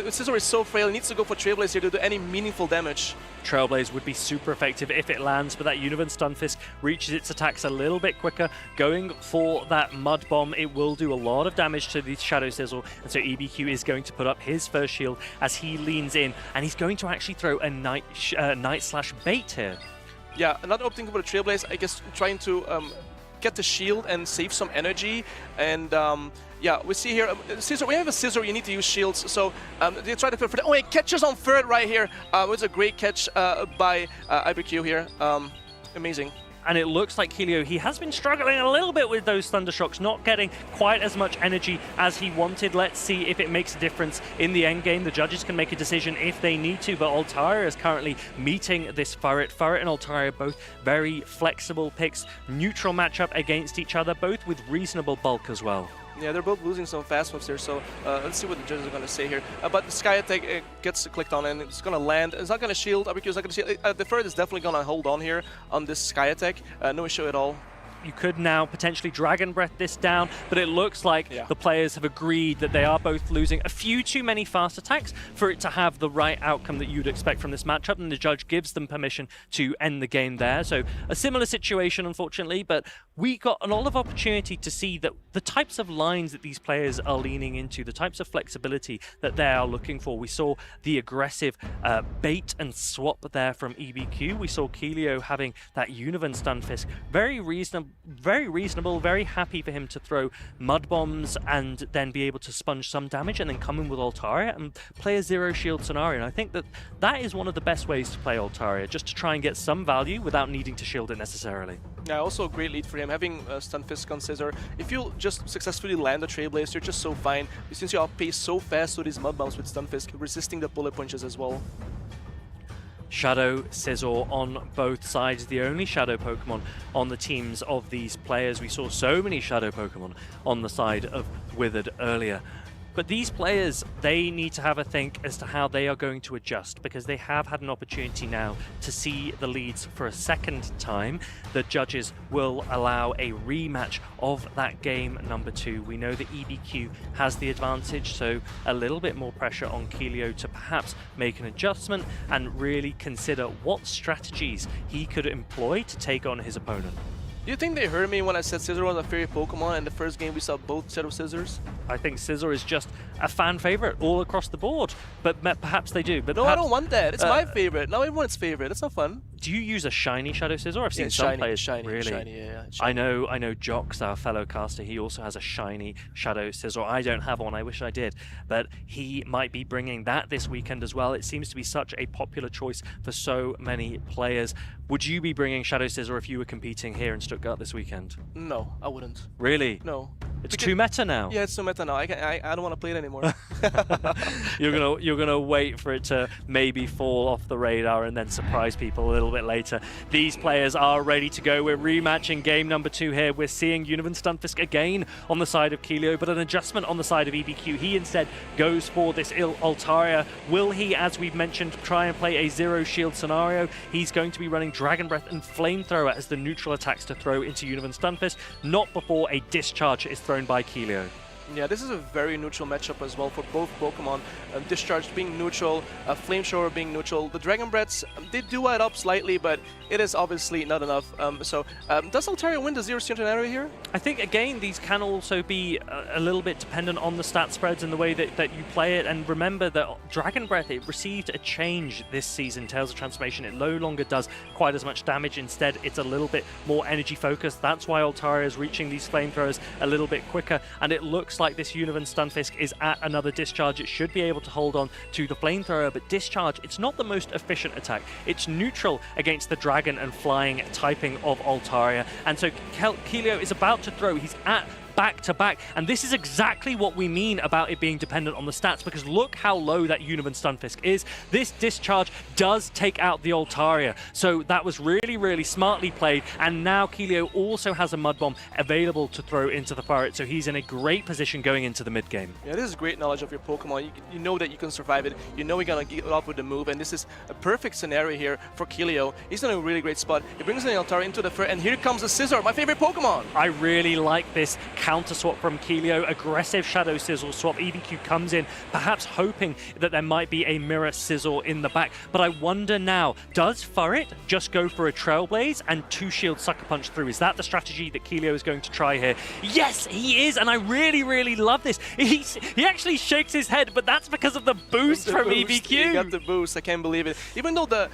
Scissor is so frail, it needs to go for Trailblaze here to do any meaningful damage. Trailblaze would be super effective if it lands, but that Univan Stunfisk reaches its attacks a little bit quicker. Going for that Mud Bomb, it will do a lot of damage to the Shadow Sizzle, and so EBQ is going to put up his first shield as he leans in, and he's going to actually throw a Night Slash bait here. Yeah, not opting for the Trailblaze, I guess trying to get the shield and save some energy, and yeah, we see here, Scissor, we have a Scissor, you need to use shields, so they try to for that. Oh, he catches on third right here. It was a great catch by IBQ here. Amazing. And it looks like Keelio, he has been struggling a little bit with those Thunder Shocks, not getting quite as much energy as he wanted. Let's see if it makes a difference in the end game. The judges can make a decision if they need to, but Altaria is currently meeting this Furret. Furret and Altaria both very flexible picks, neutral matchup against each other, both with reasonable bulk as well. Yeah, they're both losing some fast moves here, so let's see what the judges are going to say here. But the Sky Attack gets clicked on and it's going to land. It's not going to shield. IBQ is not going to shield. The Furret is definitely going to hold on here on this Sky Attack. No issue at all. You could now potentially Dragon Breath this down, but it looks like the players have agreed that they are both losing a few too many fast attacks for it to have the right outcome that you'd expect from this matchup, and the judge gives them permission to end the game there. So a similar situation, unfortunately, but we got a lot of opportunity to see that the types of lines that these players are leaning into, the types of flexibility that they are looking for. We saw the aggressive bait and swap there from EBQ. We saw Keelio having that Univan Stunfisk. Very reasonable, very happy for him to throw Mud Bombs and then be able to sponge some damage and then come in with Altaria and play a zero shield scenario. And I think that that is one of the best ways to play Altaria, just to try and get some value without needing to shield it necessarily. Yeah, also a great lead for him, having Stunfisk on Scissor. If you just successfully land the Trailblaze, you're just so fine. Since you outpace so fast with these Mud Bombs with Stunfisk, resisting the bullet punches as well. Shadow Scissor on both sides, the only Shadow Pokemon on the teams of these players. We saw so many Shadow Pokemon on the side of Withered earlier. But these players, they need to have a think as to how they are going to adjust, because they have had an opportunity now to see the leads for a second time. The judges will allow a rematch of that game number 2. We know that EBQ has the advantage, so a little bit more pressure on Keelio to perhaps make an adjustment and really consider what strategies he could employ to take on his opponent. Do you think they heard me when I said Scissor was a favorite Pokemon, and the first game we saw both set of Scissors? I think Scissor is just a fan favorite all across the board, but perhaps they do. But no, perhaps, I don't want that. It's my favorite. Now everyone's favorite. That's not fun. Do you use a shiny Shadow Scissor? I've seen some players shiny, really. Shiny, yeah, shiny. I know Jox, our fellow caster, he also has a shiny Shadow Scissor. I don't have one. I wish I did, but he might be bringing that this weekend as well. It seems to be such a popular choice for so many players. Would you be bringing Shadow Scissor if you were competing here in Stuttgart this weekend? No, I wouldn't. Really? No. It's too meta now. Yeah, it's too meta now. I don't want to play it anymore. You're gonna wait for it to maybe fall off the radar and then surprise people a little bit later. These players are ready to go. We're rematching game number 2 here. We're seeing Univan Stunfisk again on the side of Keelio, but an adjustment on the side of EBQ. He instead goes for this Altaria. Will he, as we've mentioned, try and play a zero shield scenario? He's going to be running Dragon Breath and Flamethrower as the neutral attacks to throw into Univan Stunfisk, not before a discharge is thrown by Keelio. Yeah, this is a very neutral matchup as well for both Pokemon. Discharge being neutral, Flamethrower being neutral. The Dragon Breaths, they do add up slightly, but it is obviously not enough. Does Altaria win the zero scenario here? I think, again, these can also be a little bit dependent on the stat spreads and the way that you play it. And remember that Dragon Breath, it received a change this season, Tales of Transformation. It no longer does quite as much damage. Instead, it's a little bit more energy focused. That's why Altaria is reaching these Flamethrowers a little bit quicker. And it looks looks like this Univan Stunfisk is at another discharge. It should be able to hold on to the flamethrower, but discharge, it's not the most efficient attack. It's neutral against the dragon and flying typing of Altaria. And so Keelio is about to throw. He's at back-to-back, and this is exactly what we mean about it being dependent on the stats, because look how low that Univan Stunfisk is. This discharge does take out the Altaria, so that was really, really smartly played, and now Keelio also has a Mud Bomb available to throw into the turret, so he's in a great position going into the mid-game. Yeah, this is great knowledge of your Pokemon. You know that you can survive it, you know you're gonna get up with the move, and this is a perfect scenario here for Keelio. He's in a really great spot. He brings the Altaria into the turret, and here comes the Scizor, my favorite Pokemon! I really like this counter swap from Keelio, aggressive Shadow Sizzle swap. EBQ comes in, perhaps hoping that there might be a Mirror Sizzle in the back. But I wonder now, does Furret just go for a Trailblaze and 2-shield Sucker Punch through? Is that the strategy that Keelio is going to try here? Yes, he is, and I really, really love this. He actually shakes his head, but that's because of the boost from EBQ. He got the boost, I can't believe it. Even though the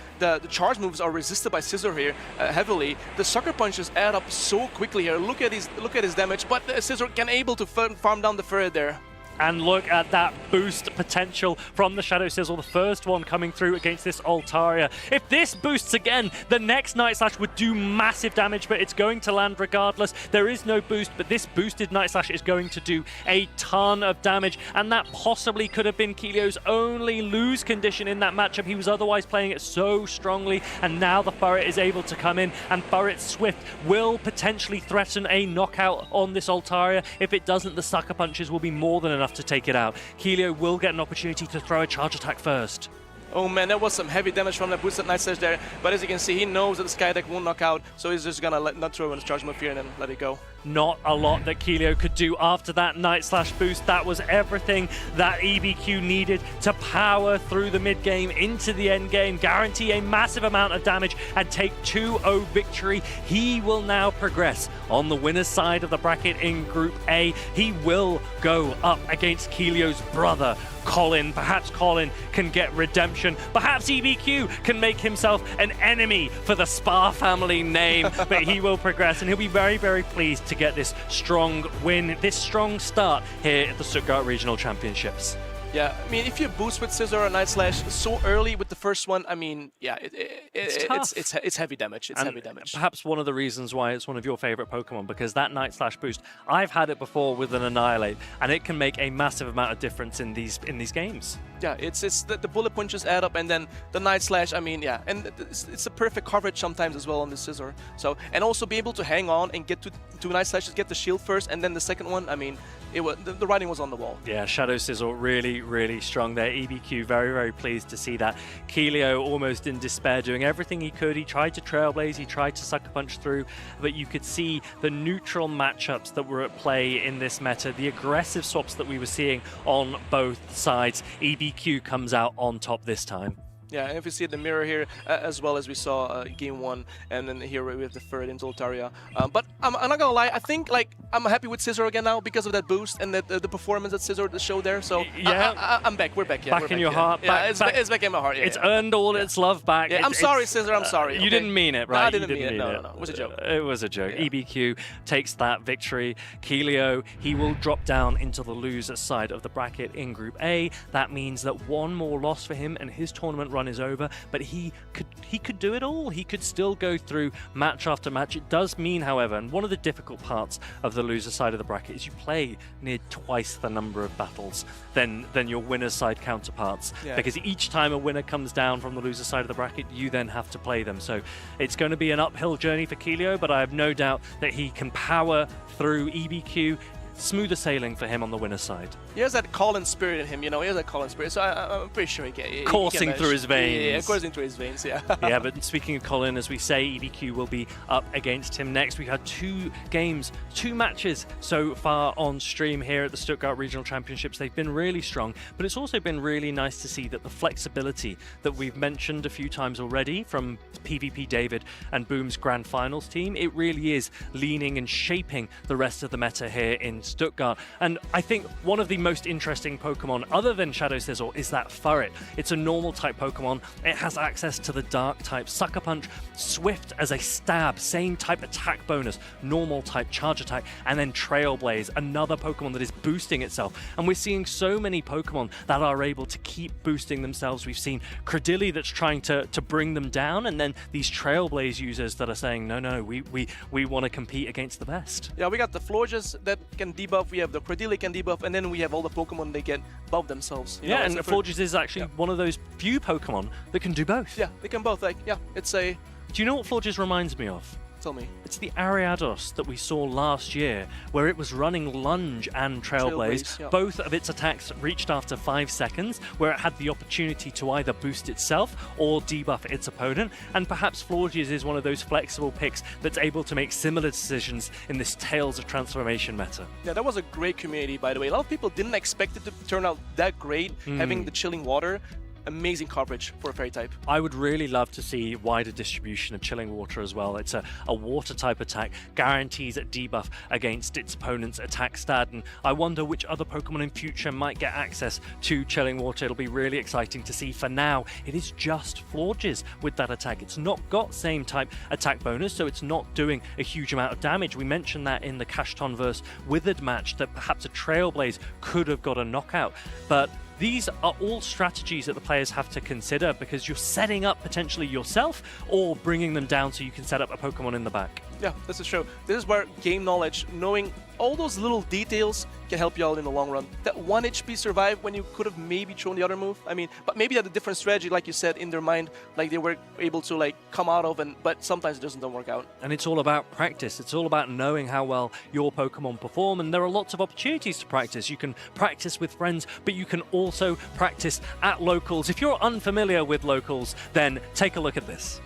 charge moves are resisted by Scizor here heavily, the Sucker Punches add up so quickly here. Look at his damage, but Scizor can able to farm down the Furret there. And look at that boost potential from the Shadow Sizzle, the first one coming through against this Altaria. If this boosts again, the next Night Slash would do massive damage, but it's going to land regardless. There is no boost, but this boosted Night Slash is going to do a ton of damage, and that possibly could have been Keelio's only lose condition in that matchup. He was otherwise playing it so strongly, and now the Furret is able to come in, and Furret's Swift will potentially threaten a knockout on this Altaria. If it doesn't, the Sucker Punches will be more than enough to take it out. Keelio will get an opportunity to throw a charge attack first. Oh man, that was some heavy damage from that boosted Night Slash there, but as you can see, he knows that the Skydeck won't knock out, so he's just gonna not throw in his charge move here and then let it go. Not a lot that Keelio could do after that Night Slash boost. That was everything that EBQ needed to power through the mid-game into the end game, guarantee a massive amount of damage, and take 2-0 victory. He will now progress on the winner's side of the bracket in Group A. He will go up against Keelio's brother, Colin. Perhaps Colin can get redemption. Perhaps EBQ can make himself an enemy for the Spa family name, but he will progress, and he'll be very, very pleased to get this strong win, this strong start here at the Stuttgart Regional Championships. Yeah, I mean, if you boost with Scizor or Night Slash so early with the first one, I mean, yeah, it's heavy damage. It's heavy damage. Perhaps one of the reasons why it's one of your favorite Pokemon, because that Night Slash boost, I've had it before with an Annihilate, and it can make a massive amount of difference in these games. Yeah, it's the bullet punches add up, and then the Night Slash, I mean, yeah, and it's a perfect coverage sometimes as well on the Scizor. So, and also be able to hang on and get to Night Slash, get the shield first, and then the second one, I mean, the writing was on the wall. Yeah, Shadow Sizzle really, really strong there. EBQ very, very pleased to see that. Keelio almost in despair, doing everything he could. He tried to Trailblaze, he tried to Sucker Punch through, but you could see the neutral matchups that were at play in this meta, the aggressive swaps that we were seeing on both sides. EBQ comes out on top this time. Yeah, and if you see the mirror here, as well as we saw Game 1, and then here we have the Furret into Altaria. But I'm not gonna lie, I think like I'm happy with Scizor again now because of that boost and the performance that Scizor showed there. So yeah, I'm back. We're back. Yeah, back in your heart. Yeah, it's back in my heart. Yeah, it's earned all its love back. Yeah, I'm sorry, Scizor. I'm sorry. You didn't mean it, right? No, I didn't mean it. No. It was a joke. It was a joke. Yeah. EBQ takes that victory. Keelio, he will drop down into the loser side of the bracket in Group A. That means that one more loss for him and his tournament run is over. But he could do it all. He could still go through match after match. It does mean, however, and one of the difficult parts of the loser side of the bracket is you play near twice the number of battles than your winner's side counterparts. Yeah. Because each time a winner comes down from the loser side of the bracket, you then have to play them. So it's going to be an uphill journey for Keelio, but I have no doubt that he can power through EBQ. Smoother sailing for him on the winner's side. He has that Colin spirit in him, you know. He has that Colin spirit, so I'm pretty sure he can. Coursing through his veins. Yeah, coursing through his veins, yeah. Yeah, but speaking of Colin, as we say, EBQ will be up against him next. We've had 2 games, 2 matches so far on stream here at the Stuttgart Regional Championships. They've been really strong, but it's also been really nice to see that the flexibility that we've mentioned a few times already from PvP David and Boom's Grand Finals team, it really is leaning and shaping the rest of the meta here in Stuttgart. And I think one of the most interesting Pokemon, other than Shadow Sizzle, is that Furret. It's a normal type Pokemon. It has access to the dark type, Sucker Punch, Swift as a stab, same type attack bonus, normal type charge attack, and then Trailblaze, another Pokemon that is boosting itself. And we're seeing so many Pokemon that are able to keep boosting themselves. We've seen Credilli that's trying to bring them down, and then these Trailblaze users that are saying, no, we want to compete against the best. Yeah, we got the Florges that can debuff, we have the Credilli can debuff, and then we have all the Pokemon they get buff themselves. Yeah, and Florges is actually one of those few Pokemon that can do both. Yeah, they can both. Like, yeah, it's a... Do you know what Florges reminds me of? Tell me. It's the Ariados that we saw last year, where it was running Lunge and Trailblaze. Yeah. Both of its attacks reached after 5 seconds, where it had the opportunity to either boost itself or debuff its opponent. And perhaps Florges is one of those flexible picks that's able to make similar decisions in this Tales of Transformation meta. Yeah, that was a great community, by the way. A lot of people didn't expect it to turn out that great, having the chilling water. Amazing coverage for a fairy type. I would really love to see wider distribution of chilling water as well. It's a water type attack, guarantees a debuff against its opponent's attack stat, and I wonder which other Pokemon in future might get access to chilling water. It'll be really exciting to see. For now, it is just Florges with that attack. It's not got same type attack bonus, so it's not doing a huge amount of damage. We mentioned that in the Cashton vs Withered match, that perhaps a Trailblaze could have got a knockout, but these are all strategies that the players have to consider, because you're setting up potentially yourself or bringing them down so you can set up a Pokemon in the back. Yeah, this is true. This is where game knowledge, knowing all those little details, can help you out in the long run. That 1 HP survive when you could have maybe thrown the other move. I mean, but maybe had a different strategy, like you said, in their mind, like they were able to like come out of, but sometimes it don't work out. And it's all about practice. It's all about knowing how well your Pokemon perform, and there are lots of opportunities to practice. You can practice with friends, but you can also practice at locals. If you're unfamiliar with locals, then take a look at this.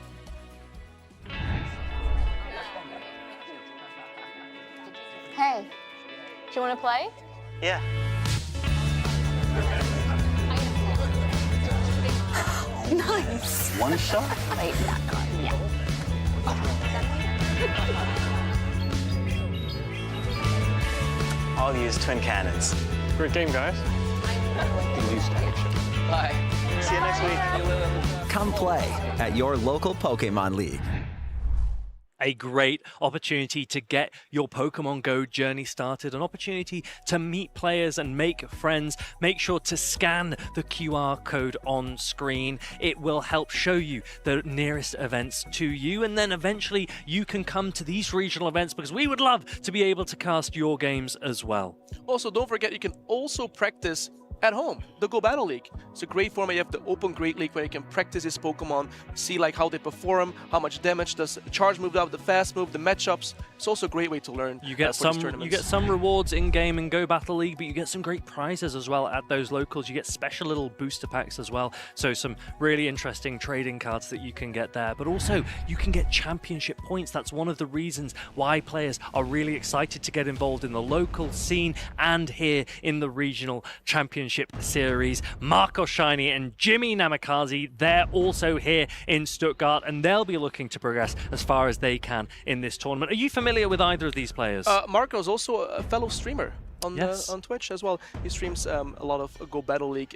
Hey, do you want to play? Yeah. Nice. One shot? Wait, not good. Yeah. I'll use twin cannons. Great game, guys. Bye. See you next week. Come play at your local Pokemon League. A great opportunity to get your Pokemon Go journey started, an opportunity to meet players and make friends. Make sure to scan the QR code on screen. It will help show you the nearest events to you, and then eventually you can come to these regional events, because we would love to be able to cast your games as well. Also, don't forget, you can also practice at home, the Go Battle League. It's a great format. You have the Open Great League where you can practice his Pokemon, see like how they perform, how much damage does the charge move out, the fast move, the matchups. It's also a great way to learn. You get some rewards in game in Go Battle League, but you get some great prizes as well at those locals. You get special little booster packs as well, so some really interesting trading cards that you can get there. But also you can get championship points. That's one of the reasons why players are really excited to get involved in the local scene and here in the regional championship series. Marco Shiny and Jimmy Namikaze, they're also here in Stuttgart, and they'll be looking to progress as far as they can in this tournament. Are you familiar with either of these players? Marco's also a fellow streamer on Yes. on Twitch as well. He streams a lot of Go Battle League,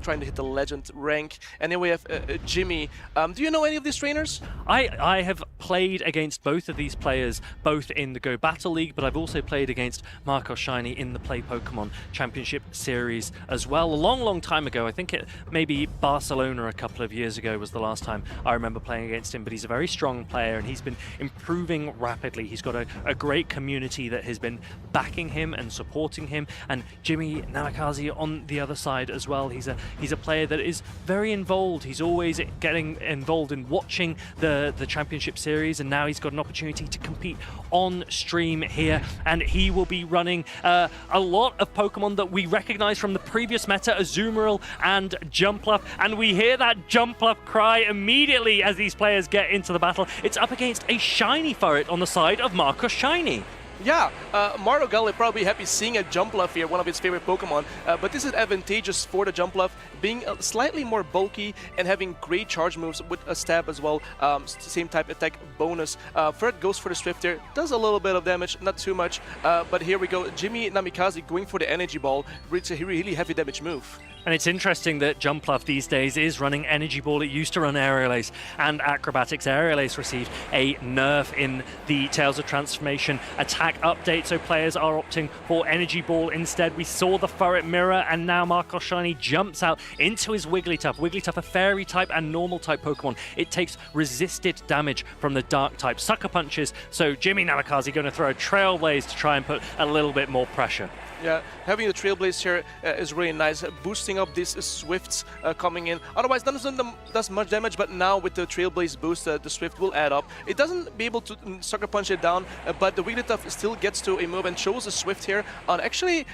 trying to hit the legend rank. And then we have Jimmy. Do you know any of these trainers? I have played against both of these players, both in the Go Battle League, but I've also played against Marco Shiny in the Play Pokemon Championship Series as well. A long time ago. I think it maybe Barcelona a couple of years ago was the last time I remember playing against him, but he's a very strong player and he's been improving rapidly. He's got a great community that has been backing him and supporting him. And Jimmy Namikaze on the other side as well. He's a player that is very involved. He's always getting involved in watching the championship series, and now he's got an opportunity to compete on stream here, and he will be running a lot of Pokemon that we recognize from the previous meta, Azumarill and Jumpluff, and we hear that Jumpluff cry immediately as these players get into the battle. It's up against a Shiny Furret on the side of Marcus Shiny. Yeah, Mardo Gully probably happy seeing a Jumpluff here, one of his favorite Pokemon, but this is advantageous for the Jumpluff, being slightly more bulky and having great charge moves with a stab as well, same type attack bonus. Fred goes for the Swift here, does a little bit of damage, not too much, but here we go, Jimmy Namikaze going for the Energy Ball, it's a really heavy damage move. And it's interesting that Jumpluff these days is running Energy Ball. It used to run Aerial Ace and Acrobatics. Aerial Ace received a nerf in the Tales of Transformation attack update, so players are opting for Energy Ball instead. We saw the Furret mirror, and now Marcos Shiny jumps out into his Wigglytuff. Wigglytuff, a Fairy type and Normal type Pokemon. It takes resisted damage from the Dark type Sucker Punches, so Jimmy Namikaze going to throw a Trailblaze to try and put a little bit more pressure. Yeah, having the Trailblaze here is really nice, boosting up these Swifts coming in. Otherwise, doesn't does much damage, but now with the Trailblaze boost, the Swift will add up. It doesn't be able to Sucker Punch it down, but the Wigglytuff still gets to a move and shows a Swift here on actually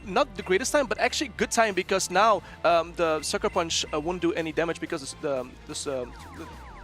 not the greatest time, but actually good time, because now the Sucker Punch won't do any damage because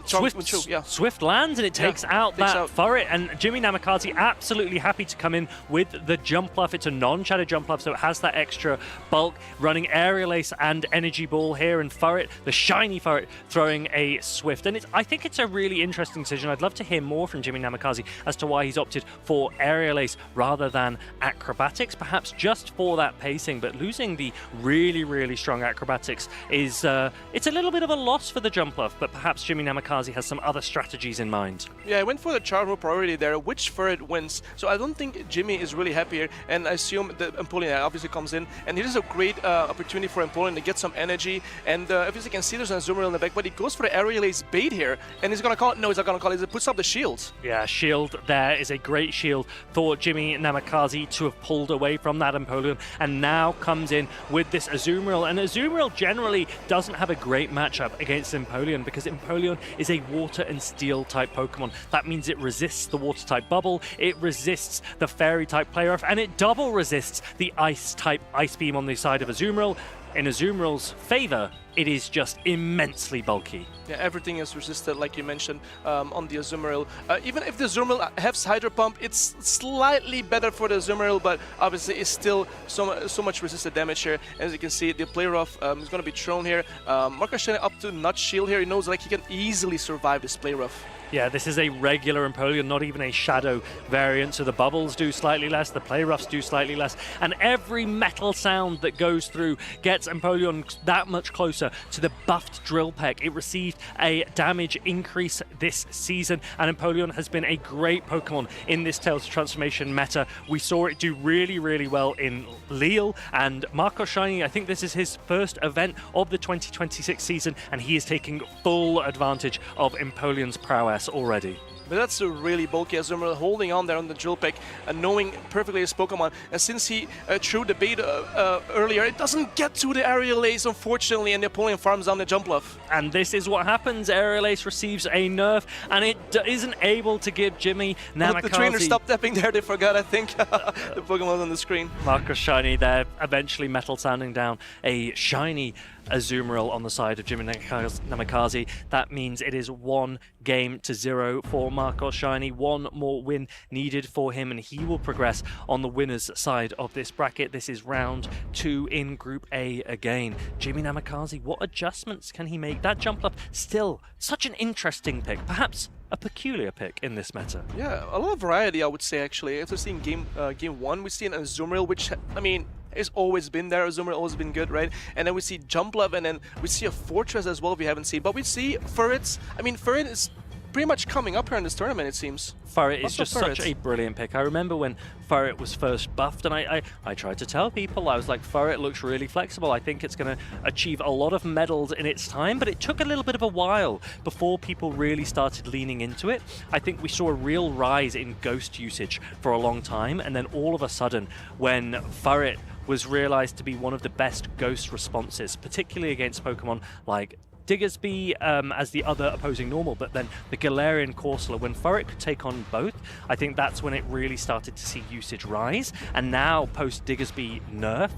Swift lands and it takes out that Furret, and Jimmy Namikaze absolutely happy to come in with the Jumpluff. It's a non-shadow Jumpluff, so it has that extra bulk, running Aerial Ace and Energy Ball here, and Furret, the shiny Furret, throwing a Swift. And I think it's a really interesting decision. I'd love to hear more from Jimmy Namikaze as to why he's opted for Aerial Ace rather than Acrobatics, perhaps just for that pacing, but losing the really, really strong Acrobatics is it's a little bit of a loss for the Jumpluff, but perhaps Jimmy Namikaze has some other strategies in mind. Yeah, I went for the charge move priority there, which Furret wins. So I don't think Jimmy is really happy here, and I assume that Empoleon obviously comes in, and it is a great opportunity for Empoleon to get some energy, and obviously you can see there's an Azumarill in the back, but he goes for the Aerial Ace bait here, and he's gonna call it, no, he's not gonna call it, he puts up the shield. Yeah, shield there is a great shield for Jimmy Namikaze to have pulled away from that Empoleon, and now comes in with this Azumarill, and Azumarill generally doesn't have a great matchup against Empoleon, because Empoleon is a water and steel type Pokemon. That means it resists the water type bubble, it resists the fairy type play rough, and it double resists the ice type Ice Beam on the side of Azumarill. In Azumarill's favor, it is just immensely bulky. Yeah, everything is resisted, like you mentioned, on the Azumarill. Even if the Azumarill has Hydro Pump, it's slightly better for the Azumarill, but obviously it's still so much resisted damage here. As you can see, the Play Rough is going to be thrown here. Marcus Shiny up to Nut Shield here. He knows like he can easily survive this Play Rough. Yeah, this is a regular Empoleon, not even a shadow variant, so the bubbles do slightly less, the play roughs do slightly less, and every metal sound that goes through gets Empoleon that much closer to the buffed Drill Peck. It received a damage increase this season, and Empoleon has been a great Pokemon in this Tales of Transformation meta. We saw it do really, really well in Lille, and Marcos Shiny, I think this is his first event of the 2026 season, and he is taking full advantage of Empoleon's prowess already. But that's a really bulky Azumarill holding on there on the Drill Peck and knowing perfectly his Pokemon. And since he threw the bait earlier, it doesn't get to the Aerial Ace, unfortunately, and the Empoleon farms down the Jumpluff. And this is what happens. Aerial Ace receives a nerf, and it isn't able to give Jimmy Namikaze... The trainer stopped tapping there, they forgot, I think, the Pokemon on the screen. Marcus Shiny there, eventually metal sanding down a shiny Azumarill on the side of Jimmy Namikaze. That means it is 1-0 for Marcos Shiny. One more win needed for him, and he will progress on the winner's side of this bracket. This is round 2 in Group A again. Jimmy Namikaze, what adjustments can he make? That Jumpluff, still such an interesting pick, perhaps a peculiar pick in this meta. Yeah, a lot of variety, I would say, actually. After seeing game 1, we see an Azumarill, which, I mean, it's always been there. Azumarill always been good, right? And then we see Jumpluff, and then we see a Fortress as well we haven't seen. But we see Furrets. I mean, Furret is pretty much coming up here in this tournament, it seems. Furret is just such a brilliant pick. I remember when Furret was first buffed, and I tried to tell people, I was like, Furret looks really flexible. I think it's going to achieve a lot of medals in its time, but it took a little bit of a while before people really started leaning into it. I think we saw a real rise in Ghost usage for a long time, and then all of a sudden, when Furret was realized to be one of the best Ghost responses, particularly against Pokemon like Diggersby as the other opposing normal, but then the Galarian Corsola, when Furret could take on both, I think that's when it really started to see usage rise. And now, post Diggersby nerf,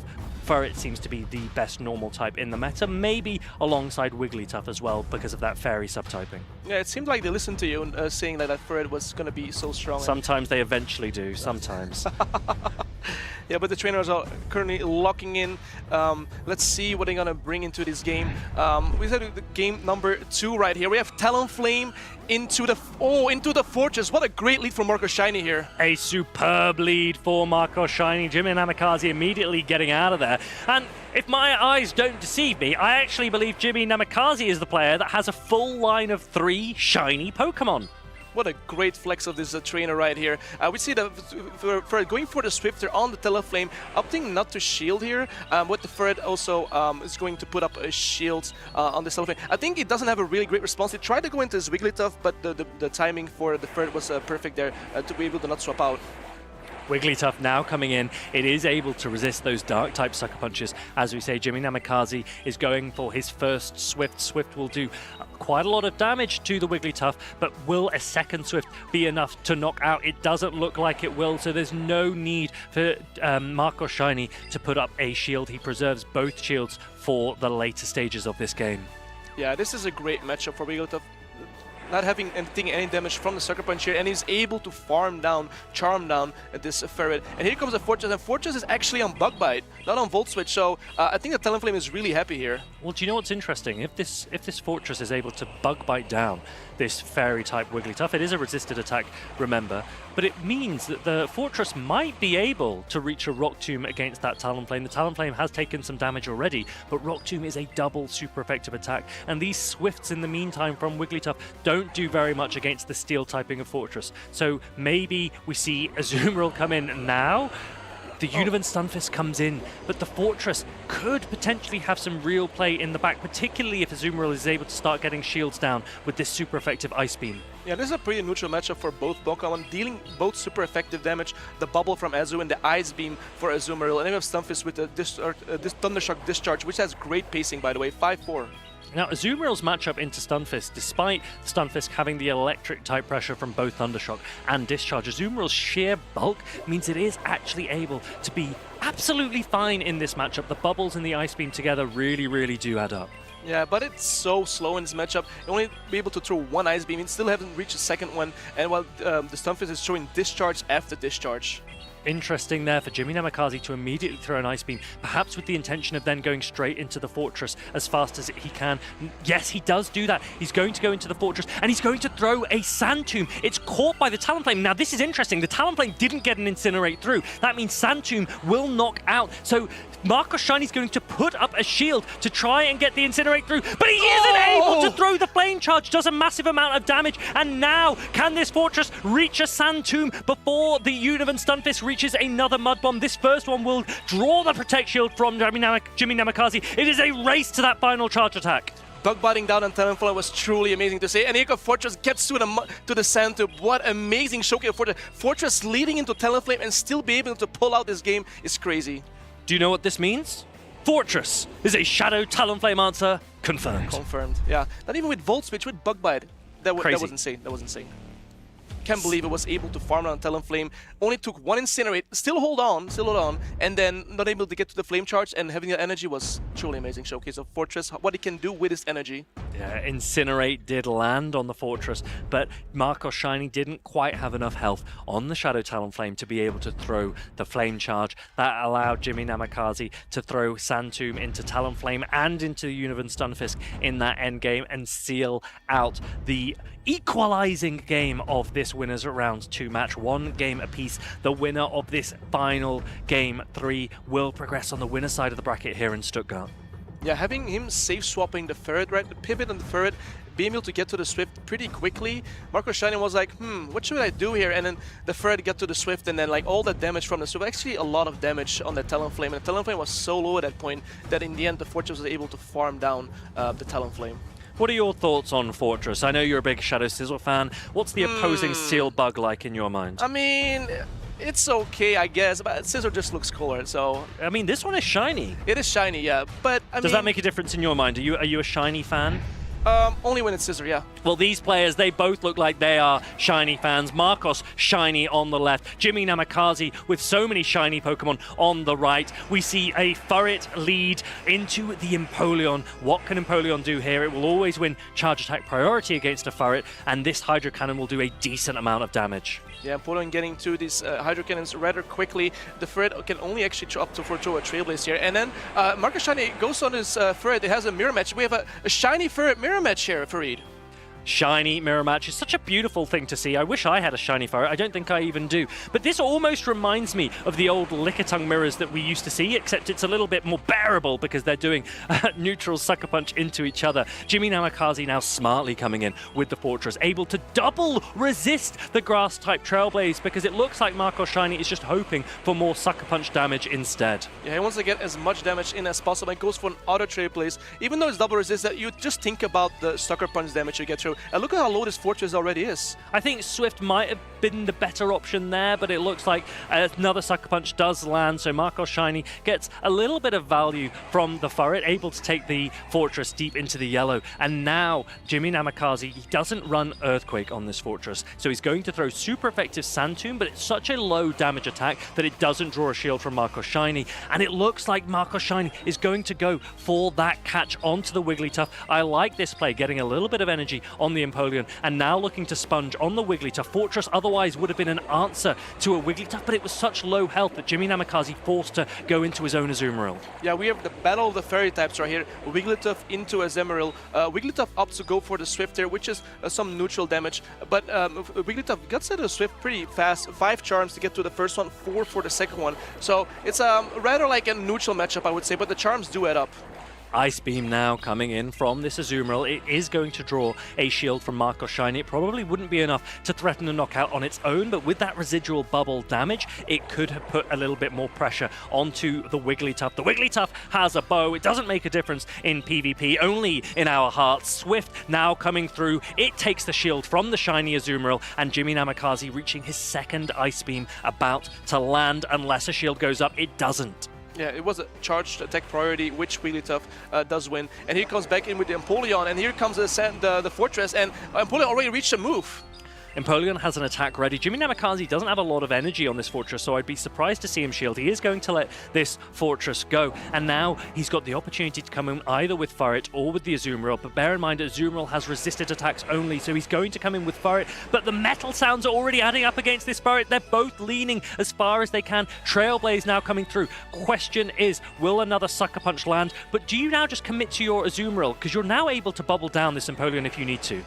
Ferret seems to be the best normal type in the meta, maybe alongside Wigglytuff as well because of that fairy subtyping. Yeah, it seemed like they listened to you saying that Ferret was going to be so strong. Sometimes they eventually do, sometimes. Yeah, but the trainers are currently locking in. Let's see what they're going to bring into this game. We said the game number 2 right here. We have Talonflame into the Fortress. What a great lead from Marco Shiny here. A superb lead for Marco Shiny. Jimmy Namikaze immediately getting out of there. And if my eyes don't deceive me, I actually believe Jimmy Namikaze is the player that has a full line of 3 shiny Pokemon. What a great flex of this trainer right here. We see that for going for the Swifter on the Talonflame, opting not to shield here. But the Ferret also is going to put up a shield on the Talonflame. I think it doesn't have a really great response. He tried to go into his Wigglytuff, but the timing for the Ferret was perfect there to be able to not swap out. Wigglytuff now coming in. It is able to resist those dark-type sucker punches. As we say, Jimmy Namikaze is going for his first Swift. Swift will do quite a lot of damage to the Wigglytuff, but will a second Swift be enough to knock out? It doesn't look like it will, so there's no need for Marco Shiny to put up a shield. He preserves both shields for the later stages of this game. Yeah, this is a great matchup for Wigglytuff. Not having any damage from the Sucker Punch here, and he's able to charm down this Ferret. And here comes the Fortress, and Fortress is actually on Bug Bite, not on Volt Switch, so I think the Talonflame is really happy here. Well, do you know what's interesting? If this Fortress is able to Bug Bite down this Fairy-type Wigglytuff, it is a resisted attack, remember, but it means that the Fortress might be able to reach a Rock Tomb against that Talonflame. The Talonflame has taken some damage already, but Rock Tomb is a double super effective attack, and these Swifts in the meantime from Wigglytuff don't do very much against the Steel typing of Fortress. So maybe we see Azumarill come in now. The Univan Stunfisk comes in, but the Fortress could potentially have some real play in the back, particularly if Azumarill is able to start getting shields down with this super effective Ice Beam. Yeah, this is a pretty neutral matchup for both Pokemon, dealing both super effective damage, the Bubble from Azu and the Ice Beam for Azumarill. And then we have Stunfisk with this Thundershock Discharge, which has great pacing, by the way, 5-4. Now, Azumarill's matchup into Stunfisk, despite Stunfisk having the electric type pressure from both Thundershock and Discharge, Azumarill's sheer bulk means it is actually able to be absolutely fine in this matchup. The Bubbles and the Ice Beam together really, really do add up. Yeah, but it's so slow in this matchup. You only be able to throw one Ice Beam, and still haven't reached a second one, and while the Stunfisk is showing Discharge after Discharge. Interesting there for Jimmy Namikaze to immediately throw an Ice Beam, perhaps with the intention of then going straight into the Fortress as fast as he can. Yes, he does do that. He's going to go into the Fortress, and he's going to throw a Sand Tomb. It's caught by the Talonflame. Now, this is interesting. The Talonflame didn't get an Incinerate through. That means Sand Tomb will knock out. So Marco Shiny's going to put up a shield to try and get the Incinerate through, but he isn't able to throw the Flame Charge. Does a massive amount of damage, and now can this Fortress reach a Sand Tomb before the Univan Stunfisk reaches another Mud Bomb? This first one will draw the Protect Shield from Jimmy Namikaze. It is a race to that final charge attack. Bug biting down on Talonflame was truly amazing to see. And here Fortress gets to the Sand Tomb. What amazing showcase for the Fortress leading into Talonflame and still be able to pull out this game is crazy. Do you know what this means? Fortress is a Shadow Talonflame answer confirmed. Confirmed, yeah. Not even with Volt Switch, with Bug Bite. That was insane. That was insane. Can't believe it was able to farm on Talonflame. Only took one Incinerate, still hold on, and then not able to get to the Flame Charge, and having the energy was truly amazing showcase of Fortress, what he can do with his energy. Yeah, Incinerate did land on the Fortress, but Marco Shiny didn't quite have enough health on the Shadow Talonflame to be able to throw the Flame Charge. That allowed Jimmy Namikaze to throw Sand Tomb into Talonflame and into the Univan Stunfisk in that endgame and seal out the equalizing game of this winners round 2 match. 1 game apiece. The winner of this final game 3 will progress on the winner side of the bracket here in Stuttgart. Yeah, having him safe swapping the Ferret, right? The pivot on the Ferret, being able to get to the Swift pretty quickly. Marco Shiny was like, what should I do here? And then the Ferret got to the Swift, and then like all the damage from the Swift, actually a lot of damage on the Talonflame. And the Talonflame was so low at that point that in the end the Fortress was able to farm down the Talonflame. What are your thoughts on Fortress? I know you're a big Shadow Sizzle fan. What's the opposing Seal Bug like in your mind? I mean, it's okay, I guess, but Scissor just looks cooler, so... I mean, this one is shiny. It is shiny, yeah, but I mean... Does that make a difference in your mind? Are you a shiny fan? Only when it's Scissor, yeah. Well, these players, they both look like they are shiny fans. Marcos, shiny on the left. Jimmy Namikaze with so many shiny Pokemon on the right. We see a Furret lead into the Empoleon. What can Empoleon do here? It will always win charge attack priority against a Furret, and this Hydro Cannon will do a decent amount of damage. Yeah, Empoleon getting to these Hydro Cannons rather quickly. The Furret can only actually throw a Trailblaze here. And then Marcus Shiny goes on his Furret. It has a mirror match. We have a shiny Furret mirror match here, Farid. Shiny mirror match is such a beautiful thing to see. I wish I had a shiny Furret. I don't think I even do. But this almost reminds me of the old Lickitung mirrors that we used to see, except it's a little bit more bearable because they're doing neutral Sucker Punch into each other. Jimmy Namikaze now smartly coming in with the Fortress, able to double resist the Grass-type Trailblaze because it looks like Marco Shiny is just hoping for more Sucker Punch damage instead. Yeah, he wants to get as much damage in as possible and goes for an auto Trailblaze. Even though it's double resist, that you just think about the Sucker Punch damage you get through. And look at how low this Fortress already is. I think Swift might have been the better option there, but it looks like another Sucker Punch does land, so Marco Shiny gets a little bit of value from the Furret, able to take the Fortress deep into the yellow. And now, Jimmy Namikaze, he doesn't run Earthquake on this Fortress, so he's going to throw super effective Sand Tomb, but it's such a low damage attack that it doesn't draw a shield from Marco Shiny. And it looks like Marco Shiny is going to go for that catch onto the Wigglytuff. I like this play, getting a little bit of energy on the Empoleon, and now looking to sponge on the Wigglytuff. Fortress otherwise would have been an answer to a Wigglytuff, but it was such low health that Jimmy Namikaze forced to go into his own Azumarill. Yeah, we have the battle of the fairy types right here. Wigglytuff into Azumarill. Wigglytuff opts to go for the Swift here, which is some neutral damage. But Wigglytuff gets to the Swift pretty fast. 5 charms to get to the first one, 4 for the second one. So it's rather like a neutral matchup, I would say, but the charms do add up. Ice Beam now coming in from this Azumarill. It is going to draw a shield from Marco Shiny. It probably wouldn't be enough to threaten a knockout on its own, but with that residual bubble damage, it could have put a little bit more pressure onto the Wigglytuff. The Wigglytuff has a bow. It doesn't make a difference in PvP, only in our hearts. Swift now coming through. It takes the shield from the shiny Azumarill, and Jimmy Namikaze reaching his second Ice Beam, about to land unless a shield goes up. It doesn't. Yeah, it was a charged attack priority, which Wigglytuff does win. And here comes back in with the Empoleon, and here comes the Fortress, and Empoleon already reached a move. Empoleon has an attack ready. Jimmy Namikaze doesn't have a lot of energy on this Fortress, so I'd be surprised to see him shield. He is going to let this Fortress go, and now he's got the opportunity to come in either with Furret or with the Azumarill, but bear in mind Azumarill has resisted attacks only, so he's going to come in with Furret, but the metal sounds are already adding up against this Furret. They're both leaning as far as they can. Trailblaze now coming through. Question is, will another Sucker Punch land? But do you now just commit to your Azumarill? Because you're now able to bubble down this Empoleon if you need to.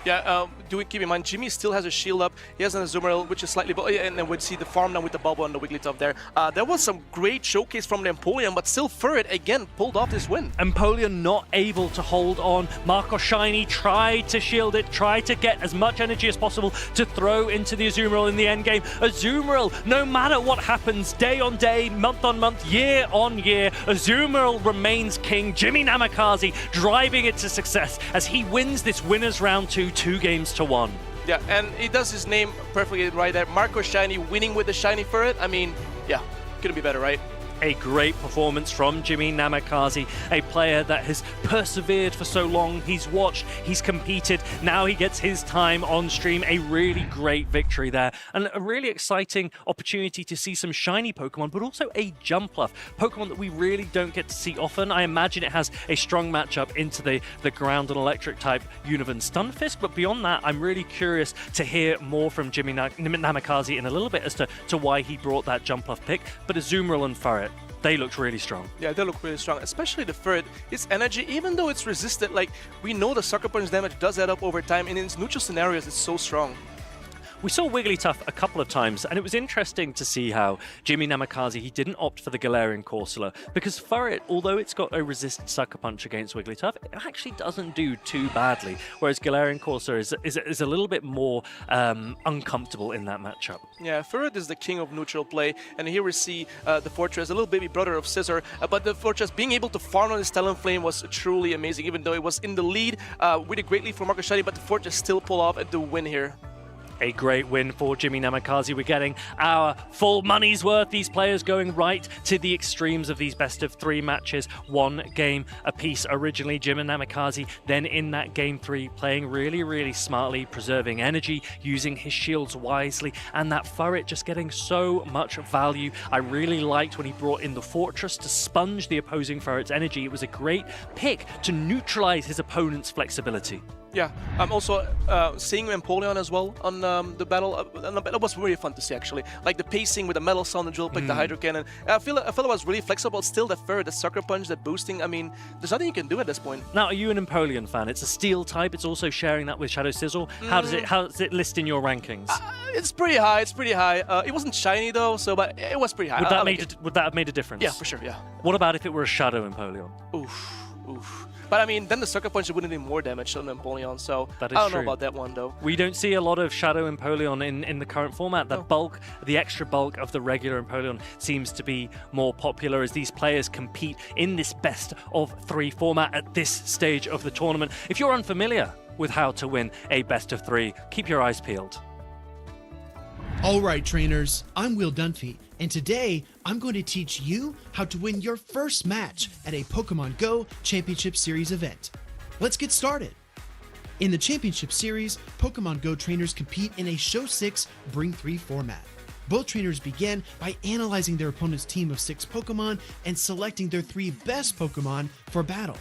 Yeah, keep in mind, Jimmy still has a shield up. He has an Azumarill, which is slightly... and then we'd see the farm now with the bubble and the Wigglytuff there. There was some great showcase from the Empoleon, but still Furret, again, pulled off this win. Empoleon not able to hold on. Marco Shiny tried to shield it, tried to get as much energy as possible to throw into the Azumarill in the endgame. Azumarill, no matter what happens, day on day, month on month, year on year, Azumarill remains king. Jimmy Namikaze driving it to success as he wins this Winners Round 2, 2-1. Yeah, and he does his name perfectly right there. Marco Shiny winning with the shiny Furret. I mean, yeah, couldn't be better, right? A great performance from Jimmy Namikaze, a player that has persevered for so long. He's watched, he's competed, now he gets his time on stream. A really great victory there, and a really exciting opportunity to see some shiny Pokemon, but also a Jumpluff, Pokemon that we really don't get to see often. I imagine it has a strong matchup into the ground and electric type Univern Stunfisk, but beyond that, I'm really curious to hear more from Jimmy Namikaze in a little bit as to why he brought that Jumpluff pick. But Azumarill and Furret, they looked really strong. Yeah, they look really strong, especially the Furret. Its energy, even though it's resisted, like, we know the Sucker Punch damage does add up over time, and in its neutral scenarios, it's so strong. We saw Wigglytuff a couple of times, and it was interesting to see how Jimmy Namikaze, he didn't opt for the Galarian Corsola, because Furret, although it's got a resisted Sucker Punch against Wigglytuff, it actually doesn't do too badly, whereas Galarian Corsola is a little bit more uncomfortable in that matchup. Yeah, Furret is the king of neutral play, and here we see the Fortress, a little baby brother of Scissor, but the Fortress being able to farm on his Talonflame was truly amazing, even though it was in the lead with a great lead for Marco Shiny, but the Fortress still pull off the win here. A great win for Jimmy Namikaze. We're getting our full money's worth. These players going right to the extremes of these best of 3 matches. 1 game apiece originally. Jimmy Namikaze then in that game 3 playing really, really smartly, preserving energy, using his shields wisely, and that Furret just getting so much value. I really liked when he brought in the Fortress to sponge the opposing Furret's energy. It was a great pick to neutralize his opponent's flexibility. Yeah, I'm also seeing Empoleon as well on the battle. That was really fun to see, actually. Like the pacing with the Metal Sound, the Drill Pick, the Hydro Cannon. I feel it was really flexible. Still, the Furret, the Sucker Punch, the boosting. I mean, there's nothing you can do at this point. Now, are you an Empoleon fan? It's a Steel type. It's also sharing that with Shadow Sizzle. How does it list in your rankings? It's pretty high. It's pretty high. It wasn't shiny though, but it was pretty high. Would that have made a difference? Yeah, for sure. Yeah. What about if it were a Shadow Empoleon? Oof. But I mean, then the Sucker Punch wouldn't do more damage than Empoleon, so I don't know about that one though. We don't see a lot of Shadow Empoleon in the current format. The extra bulk of the regular Empoleon seems to be more popular as these players compete in this best of 3 format at this stage of the tournament. If you're unfamiliar with how to win a best of 3, keep your eyes peeled. Alright trainers, I'm Will Dunphy, and today I'm going to teach you how to win your first match at a Pokemon Go Championship Series event. Let's get started! In the Championship Series, Pokemon Go trainers compete in a Show 6, Bring 3 format. Both trainers begin by analyzing their opponent's team of 6 Pokemon and selecting their 3 best Pokemon for battle.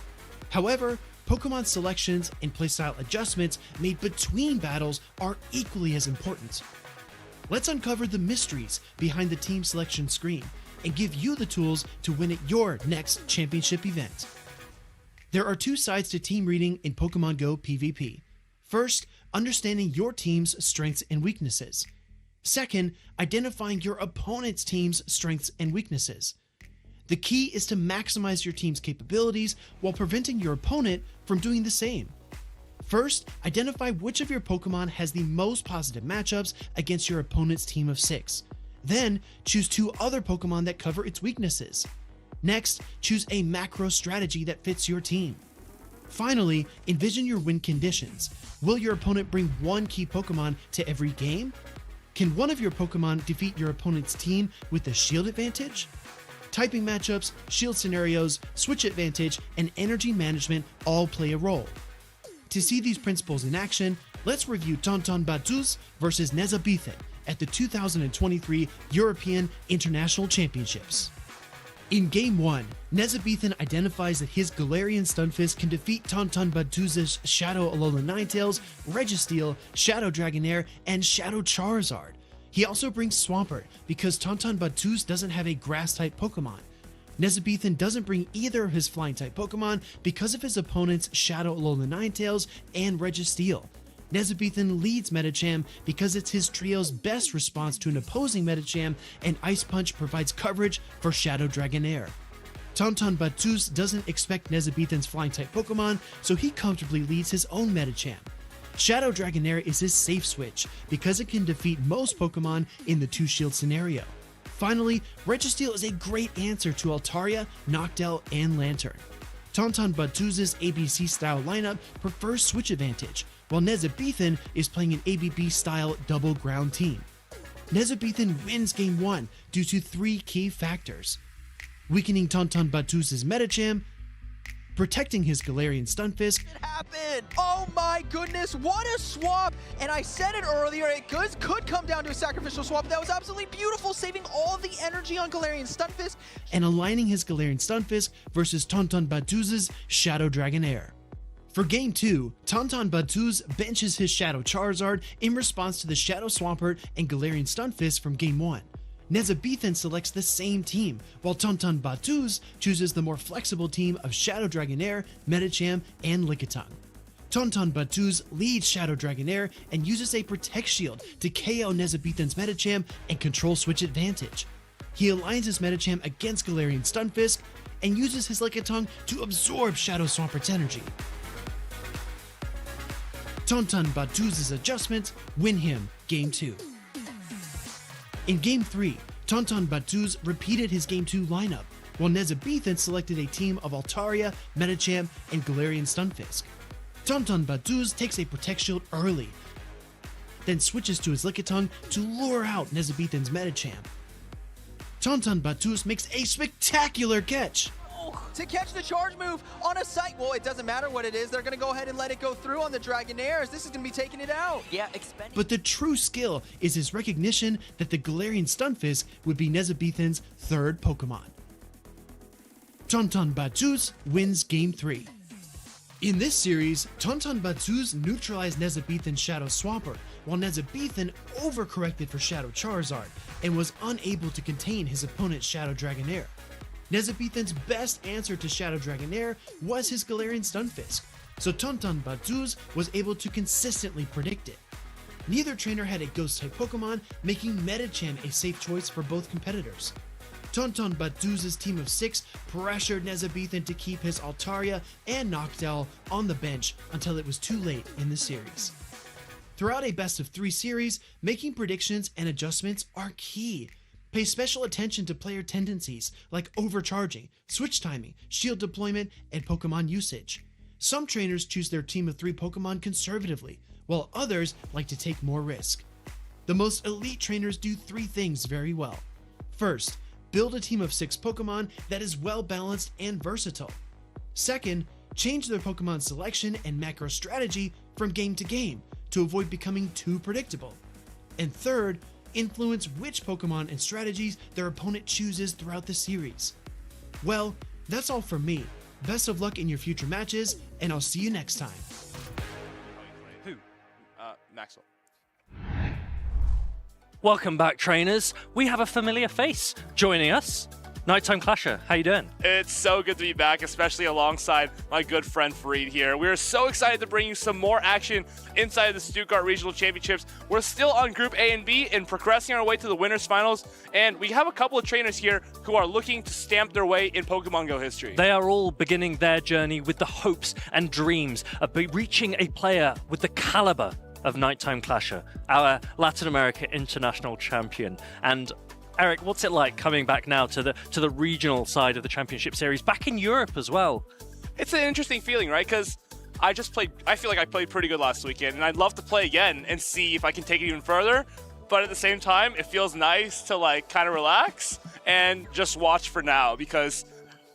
However, Pokemon selections and playstyle adjustments made between battles are equally as important. Let's uncover the mysteries behind the team selection screen and give you the tools to win at your next championship event. There are 2 sides to team reading in Pokemon Go PvP. First, understanding your team's strengths and weaknesses. Second, identifying your opponent's team's strengths and weaknesses. The key is to maximize your team's capabilities while preventing your opponent from doing the same. First, identify which of your Pokemon has the most positive matchups against your opponent's team of 6. Then, choose 2 other Pokemon that cover its weaknesses. Next, choose a macro strategy that fits your team. Finally, envision your win conditions. Will your opponent bring 1 key Pokemon to every game? Can one of your Pokemon defeat your opponent's team with a shield advantage? Typing matchups, shield scenarios, switch advantage, and energy management all play a role. To see these principles in action, let's review Tonton Batuz versus Nezabethan at the 2023 European International Championships. In Game 1, Nezabethan identifies that his Galarian Stunfisk can defeat Tonton Batuz's Shadow Alola Ninetales, Registeel, Shadow Dragonair, and Shadow Charizard. He also brings Swampert because Tonton Batuz doesn't have a Grass-type Pokemon. Nezabethan doesn't bring either of his Flying-type Pokemon because of his opponent's Shadow Alola Ninetales and Registeel. Nezabethan leads Medicham because it's his trio's best response to an opposing Medicham, and Ice Punch provides coverage for Shadow Dragonair. Tonton Batuz doesn't expect Nezabethan's Flying-type Pokemon, so he comfortably leads his own Medicham. Shadow Dragonair is his safe switch because it can defeat most Pokemon in the 2-shield scenario. Finally, Registeel is a great answer to Altaria, Noctowl, and Lantern. Tonton Batuz's ABC-style lineup prefers switch advantage, while Nezabethan is playing an ABB-style double ground team. Nezabethan wins Game 1 due to 3 key factors: weakening Tonton Batuz's Medicham, protecting his Galarian Stunfisk. It happened! Oh my goodness, what a swap! And I said it earlier, it could come down to a sacrificial swap. That was absolutely beautiful, saving all of the energy on Galarian Stunfisk. And aligning his Galarian Stunfisk versus Tonton Batuz's Shadow Dragonair. For Game 2, Tonton Batuz benches his Shadow Charizard in response to the Shadow Swampert and Galarian Stunfisk from Game 1. Nezabethan selects the same team, while Tonton Batuz chooses the more flexible team of Shadow Dragonair, Medicham, and Lickitung. Tonton Batuz leads Shadow Dragonair and uses a Protect Shield to KO Nezabethan's Medicham and control switch advantage. He aligns his Medicham against Galarian Stunfisk and uses his Lickitung to absorb Shadow Swampert's energy. Tonton Batuz's adjustments win him Game 2. In Game 3, Tonton Batuz repeated his Game 2 lineup, while Nezabethan selected a team of Altaria, Medicham, and Galarian Stunfisk. Tonton Batuz takes a Protect Shield early. then switches to his Lickitung to lure out Nezabethan's Medicham. Tauntaun Battus makes a spectacular catch. To catch the charge move on a site. Well, it doesn't matter what it is. They're going to go ahead and let it go through on the Dragonairs. This is going to be taking it out. Yeah, But the true skill is his recognition that the Galarian Stunfisk would be Nezabethan's third Pokemon. Tauntaun Battus wins Game 3. In this series, Tauntaun Battus neutralized Nezabethan's Shadow Swampert, while Nezabethan overcorrected for Shadow Charizard and was unable to contain his opponent's Shadow Dragonair. Nezabethan's best answer to Shadow Dragonair was his Galarian Stunfisk, so Tauntaun Battus was able to consistently predict it. Neither trainer had a Ghost-type Pokemon, making Medicham a safe choice for both competitors. Tauntaun Battus' team of 6 pressured Nezabethan to keep his Altaria and Noctowl on the bench until it was too late in the series. Throughout a best-of-3 series, making predictions and adjustments are key. Pay special attention to player tendencies like overcharging, switch timing, shield deployment, and Pokemon usage. Some trainers choose their team of 3 Pokemon conservatively, while others like to take more risk. The most elite trainers do 3 things very well. First, build a team of 6 Pokemon that is well balanced and versatile. Second, change their Pokemon selection and macro strategy from game to game to avoid becoming too predictable. And third, influence which Pokemon and strategies their opponent chooses throughout the series. Well, that's all from me. Best of luck in your future matches, and I'll see you next time. Who? Maxwell. Welcome back, trainers. We have a familiar face joining us. Nighttime Clasher, how you doing? It's so good to be back, especially alongside my good friend Fareed here. We're so excited to bring you some more action inside the Stuttgart Regional Championships. We're still on Group A and B and progressing our way to the winners finals, and we have a couple of trainers here who are looking to stamp their way in Pokemon Go history. They are all beginning their journey with the hopes and dreams of reaching a player with the caliber of Nighttime Clasher, our Latin America international champion. And Eric, what's it like coming back now to the regional side of the championship series, back in Europe as well? It's an interesting feeling, right? Because I feel like I played pretty good last weekend, and I'd love to play again and see if I can take it even further. But at the same time, it feels nice to like kind of relax and just watch for now, because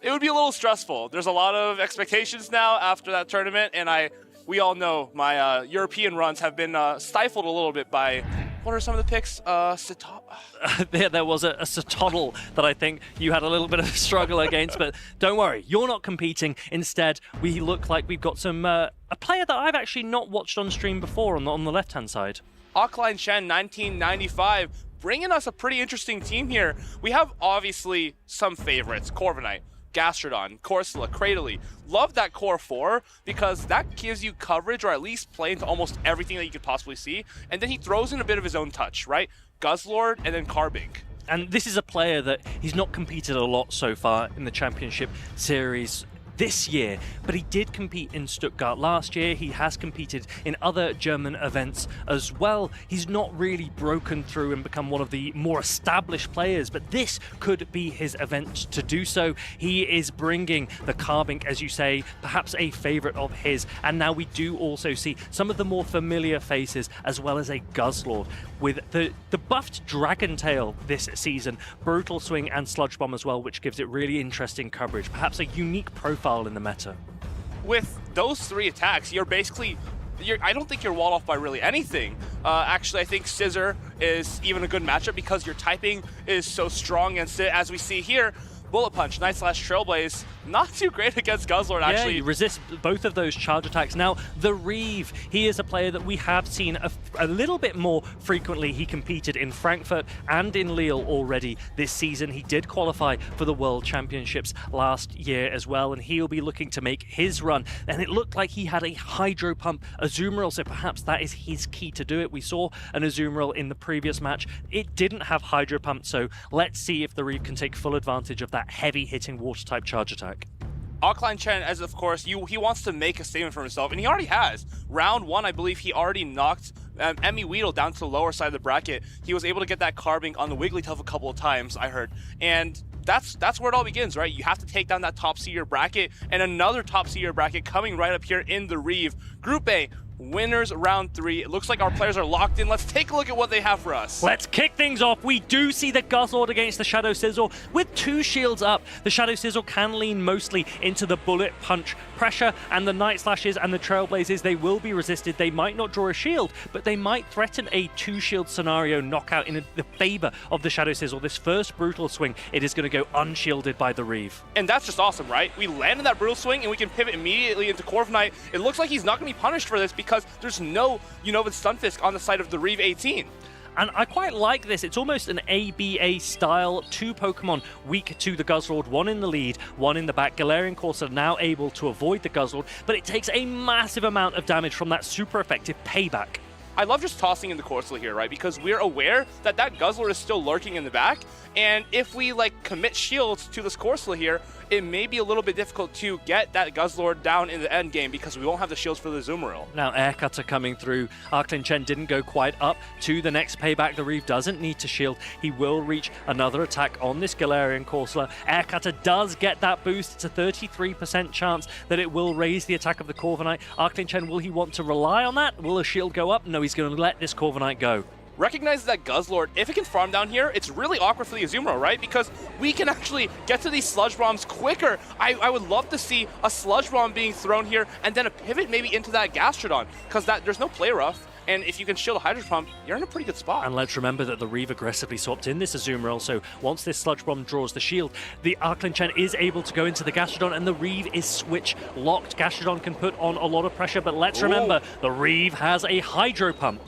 it would be a little stressful. There's a lot of expectations now after that tournament, and we all know my European runs have been stifled a little bit by, what are some of the picks? There was a Satoddle that I think you had a little bit of a struggle against, but don't worry, you're not competing. Instead, we look like we've got some a player that I've actually not watched on stream before on the left-hand side. Aukline Shen, 1995, bringing us a pretty interesting team here. We have obviously some favorites, Corviknight, Gastrodon, Corsola, Cradily. Love that core 4 because that gives you coverage, or at least play into almost everything that you could possibly see. And then he throws in a bit of his own touch, right? Guzzlord and then Carbink. And this is a player that he's not competed a lot so far in the championship series this year, but he did compete in Stuttgart last year. He has competed in other German events as well. He's not really broken through and become one of the more established players, but this could be his event to do so. He is bringing the Carbink, as you say, perhaps a favorite of his, and now we do also see some of the more familiar faces, as well as a Guzzlord with the buffed Dragon Tail this season, Brutal Swing and Sludge Bomb as well, which gives it really interesting coverage, perhaps a unique profile in the meta. With those 3 attacks, I don't think you're walled off by really anything. Actually, I think Scissor is even a good matchup because your typing is so strong, and as we see here, Bullet Punch, Night Slash, Trailblaze, not too great against Guzzlord, actually. Yeah, you resist both of those charge attacks. Now, the Reeve, he is a player that we have seen a little bit more frequently. He competed in Frankfurt and in Lille already this season. He did qualify for the World Championships last year as well, and he'll be looking to make his run. And it looked like he had a Hydro Pump Azumarill, so perhaps that is his key to do it. We saw an Azumarill in the previous match. It didn't have Hydro Pump, so let's see if the Reeve can take full advantage of that heavy-hitting Water-type charge attack. Aukline Chen, as of course, he wants to make a statement for himself, and he already has. Round 1, I believe he already knocked Emmy Weedle down to the lower side of the bracket. He was able to get that Carbink on the Wigglytuff a couple of times, I heard. And that's where it all begins, right? You have to take down that top tier bracket, and another top tier bracket coming right up here in the Reeve. Group A, winners round 3. It looks like our players are locked in. Let's take a look at what they have for us. Let's kick things off. We do see the Guzzlord against the Shadow Sizzle with 2 shields up. The Shadow Sizzle can lean mostly into the bullet punch pressure, and the Night Slashes and the Trailblazers, they will be resisted. They might not draw a shield, but they might threaten a 2-shield scenario knockout in the favor of the Shadow Sizzle. This first brutal swing, it is going to go unshielded by the Reeve. And that's just awesome, right? We landed that brutal swing and we can pivot immediately into Corviknight. It looks like he's not going to be punished for this because there's no Unova Stunfisk on the side of the Reeve 18. And I quite like this. It's almost an ABA style. 2 Pokemon weak to the Guzzlord, 1 in the lead, 1 in the back. Galarian Corsair now able to avoid the Guzzlord, but it takes a massive amount of damage from that super effective payback. I love just tossing in the Corsola here, right? Because we're aware that that Guzzlord is still lurking in the back, and if we commit shields to this Corsola here, it may be a little bit difficult to get that Guzzlord down in the end game because we won't have the shields for the Azumarill. Now Air Cutter coming through. Arclin Chen didn't go quite up to the next payback. The Reeve doesn't need to shield. He will reach another attack on this Galarian Corsola. Air Cutter does get that boost. It's a 33% chance that it will raise the attack of the Corviknight. Arclin Chen, will he want to rely on that? Will a shield go up? No, he's going to let this Corviknight go. Recognize that Guzzlord, if it can farm down here, it's really awkward for the Azumarill, right? Because we can actually get to these Sludge Bombs quicker. I would love to see a Sludge Bomb being thrown here and then a pivot maybe into that Gastrodon, because there's no play rough. And if you can shield a Hydro Pump, you're in a pretty good spot. And let's remember that the Reeve aggressively swapped in this Azumarill, so once this Sludge Bomb draws the shield, the Arclin Chen is able to go into the Gastrodon, and the Reeve is switch locked. Gastrodon can put on a lot of pressure, but let's remember, the Reeve has a Hydro Pump.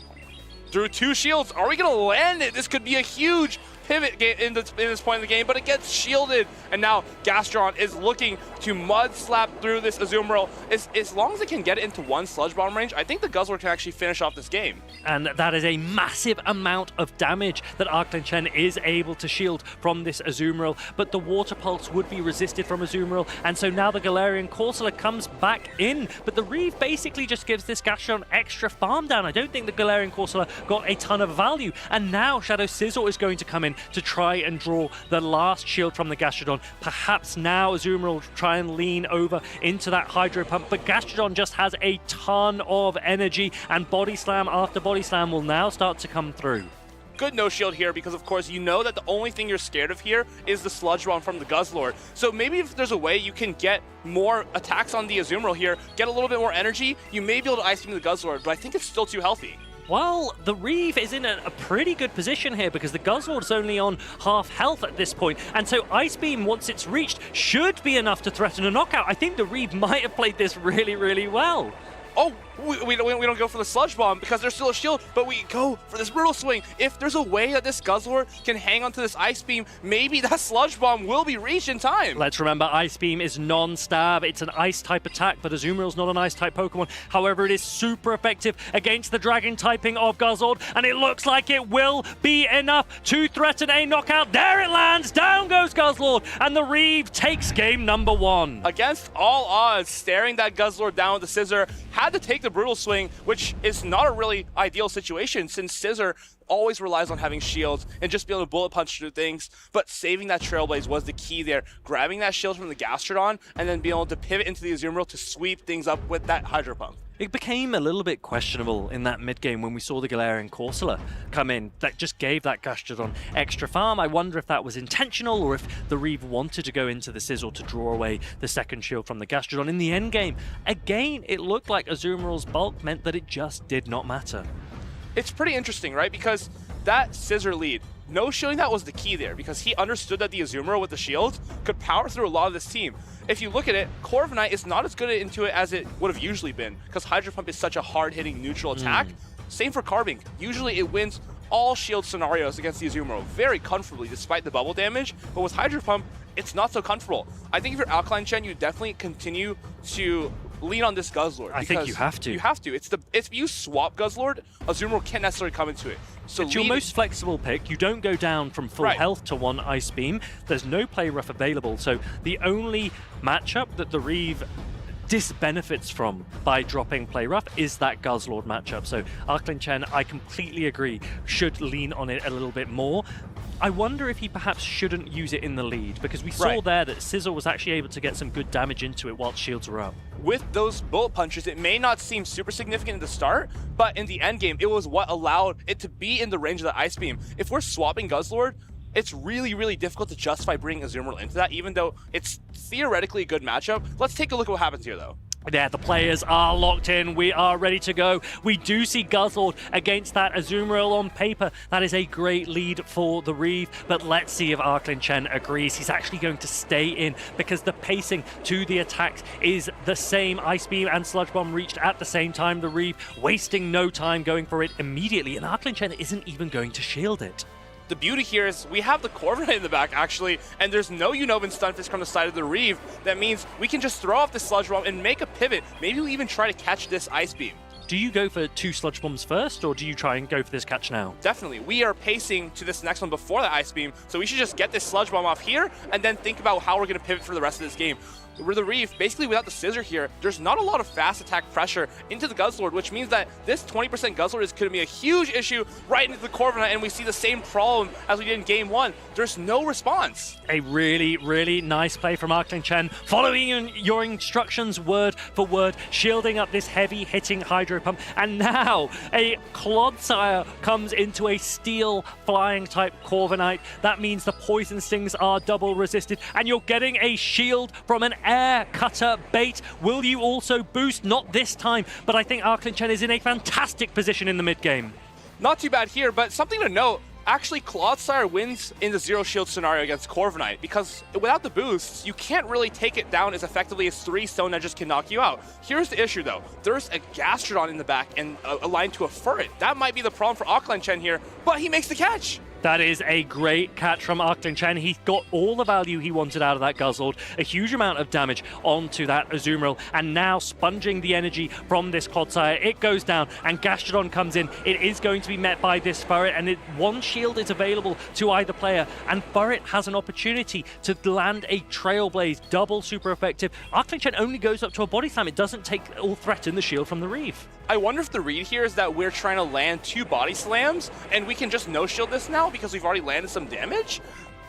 Through 2 shields, are we going to land it? This could be a huge pivot in this point of the game, but it gets shielded, and now Gastrodon is looking to mud slap through this Azumarill. As long as it can get it into 1 Sludge Bomb range, I think the Guzzlord can actually finish off this game. And that is a massive amount of damage that Arclin Chen is able to shield from this Azumarill, but the Water Pulse would be resisted from Azumarill, and so now the Galarian Corsola comes back in, but the Reeve basically just gives this Gastrodon extra farm down. I don't think the Galarian Corsola got a ton of value, and now Shadow Sizzle is going to come in to try and draw the last shield from the Gastrodon. Perhaps now Azumarill will try and lean over into that Hydro Pump, but Gastrodon just has a ton of energy, and Body Slam after Body Slam will now start to come through. Good no shield here because, of course, you know that the only thing you're scared of here is the Sludge Bomb from the Guzzlord. So maybe if there's a way you can get more attacks on the Azumarill here, get a little bit more energy, you may be able to Ice Beam the Guzzlord, but I think it's still too healthy. Well, the Reeve is in a pretty good position here because the Guzzlord is only on half health at this point, and so Ice Beam, once it's reached, should be enough to threaten a knockout. I think the Reeve might have played this really, really well. Oh, we don't go for the Sludge Bomb because there's still a shield, but we go for this Brutal Swing. If there's a way that this Guzzlord can hang onto this Ice Beam, maybe that Sludge Bomb will be reached in time. Let's remember, Ice Beam is non-stab. It's an Ice-type attack, but Azumarill's not an Ice-type Pokemon. However, it is super effective against the Dragon typing of Guzzlord, and it looks like it will be enough to threaten a knockout. There it lands! Down goes Guzzlord, and the Reeve takes game number 1. Against all odds, staring that Guzzlord down with the Scissor, had to take the Brutal Swing, which is not a really ideal situation since Scissor always relies on having shields and just being able to bullet punch through things, but saving that Trailblaze was the key there. Grabbing that shield from the Gastrodon and then being able to pivot into the Azumarill to sweep things up with that Hydro Pump. It became a little bit questionable in that mid-game when we saw the Galarian Corsola come in. That just gave that Gastrodon extra farm. I wonder if that was intentional or if the Reeve wanted to go into the Sizzle to draw away the second shield from the Gastrodon. In the endgame, again, it looked like Azumarill's bulk meant that it just did not matter. It's pretty interesting, right? Because that Scissor lead, no shielding that was the key there because he understood that the Azumarill with the shield could power through a lot of this team. If you look at it, Corviknight is not as good into it as it would have usually been because Hydro Pump is such a hard-hitting neutral attack. Same for Carbink. Usually it wins all shield scenarios against the Azumarill very comfortably despite the bubble damage, but with Hydro Pump, it's not so comfortable. I think if you're Alkaline Chen, you definitely continue to lean on this Guzzlord. I think you have to. You have to. If you swap Guzzlord, Azumarill can't necessarily come into it. So it's your most flexible pick. You don't go down from full health to 1 Ice Beam. There's no play rough available. So the only matchup that the Reeve disbenefits from by dropping play rough is that Guzzlord matchup. So Arclin Chen, I completely agree, should lean on it a little bit more. I wonder if he perhaps shouldn't use it in the lead, because we saw there that Scissor was actually able to get some good damage into it while shields were up. With those bullet punches, it may not seem super significant in the start, but in the end game, it was what allowed it to be in the range of the Ice Beam. If we're swapping Guzzlord, it's really, really difficult to justify bringing Azumarill into that, even though it's theoretically a good matchup. Let's take a look at what happens here, though. Yeah, the players are locked in. We are ready to go. We do see Guzzlord against that Azumarill on paper. That is a great lead for the Reeve, but let's see if Arklin Chen agrees. He's actually going to stay in because the pacing to the attacks is the same. Ice Beam and Sludge Bomb reached at the same time. The Reeve wasting no time going for it immediately, and Arklin Chen isn't even going to shield it. The beauty here is we have the Corviknight in the back, actually, and there's no Unova Stunfisk from the side of the Reeve. That means we can just throw off the Sludge Bomb and make a pivot. Maybe we even try to catch this Ice Beam. Do you go for 2 Sludge Bombs first, or do you try and go for this catch now? Definitely. We are pacing to this next one before the Ice Beam, so we should just get this Sludge Bomb off here and then think about how we're going to pivot for the rest of this game. With the Reeve, basically without the Scissor here, there's not a lot of fast attack pressure into the Guzzlord, which means that this 20% Guzzlord is going to be a huge issue right into the Corviknight, and we see the same problem as we did in Game 1. There's no response. A really, really nice play from Arklin Chen, following your instructions word for word, shielding up this heavy-hitting Hydro Pump, and now a Clodsire comes into a Steel Flying-type Corviknight. That means the Poison Stings are double resisted, and you're getting a shield from an Air Cutter bait. Will you also boost? Not this time, but I think Arklin Chen is in a fantastic position in the mid-game. Not too bad here, but something to note, actually Clodsire wins in the zero shield scenario against Corviknight, because without the boosts, you can't really take it down as effectively as 3 Stone Edges can knock you out. Here's the issue though, there's a Gastrodon in the back and aligned to a Furret. That might be the problem for Arklin Chen here, but he makes the catch. That is a great catch from Arklin Chen. He got all the value he wanted out of that Guzzlord, a huge amount of damage onto that Azumarill, and now sponging the energy from this Clodsire. It goes down, and Gastrodon comes in. It is going to be met by this Furret, and one shield is available to either player, and Furret has an opportunity to land a Trailblaze, double super effective. Arklin Chen only goes up to a Body Slam. It doesn't take or threaten the shield from the Reeve. I wonder if the read here is that we're trying to land 2 Body Slams, and we can just no-shield this now because we've already landed some damage?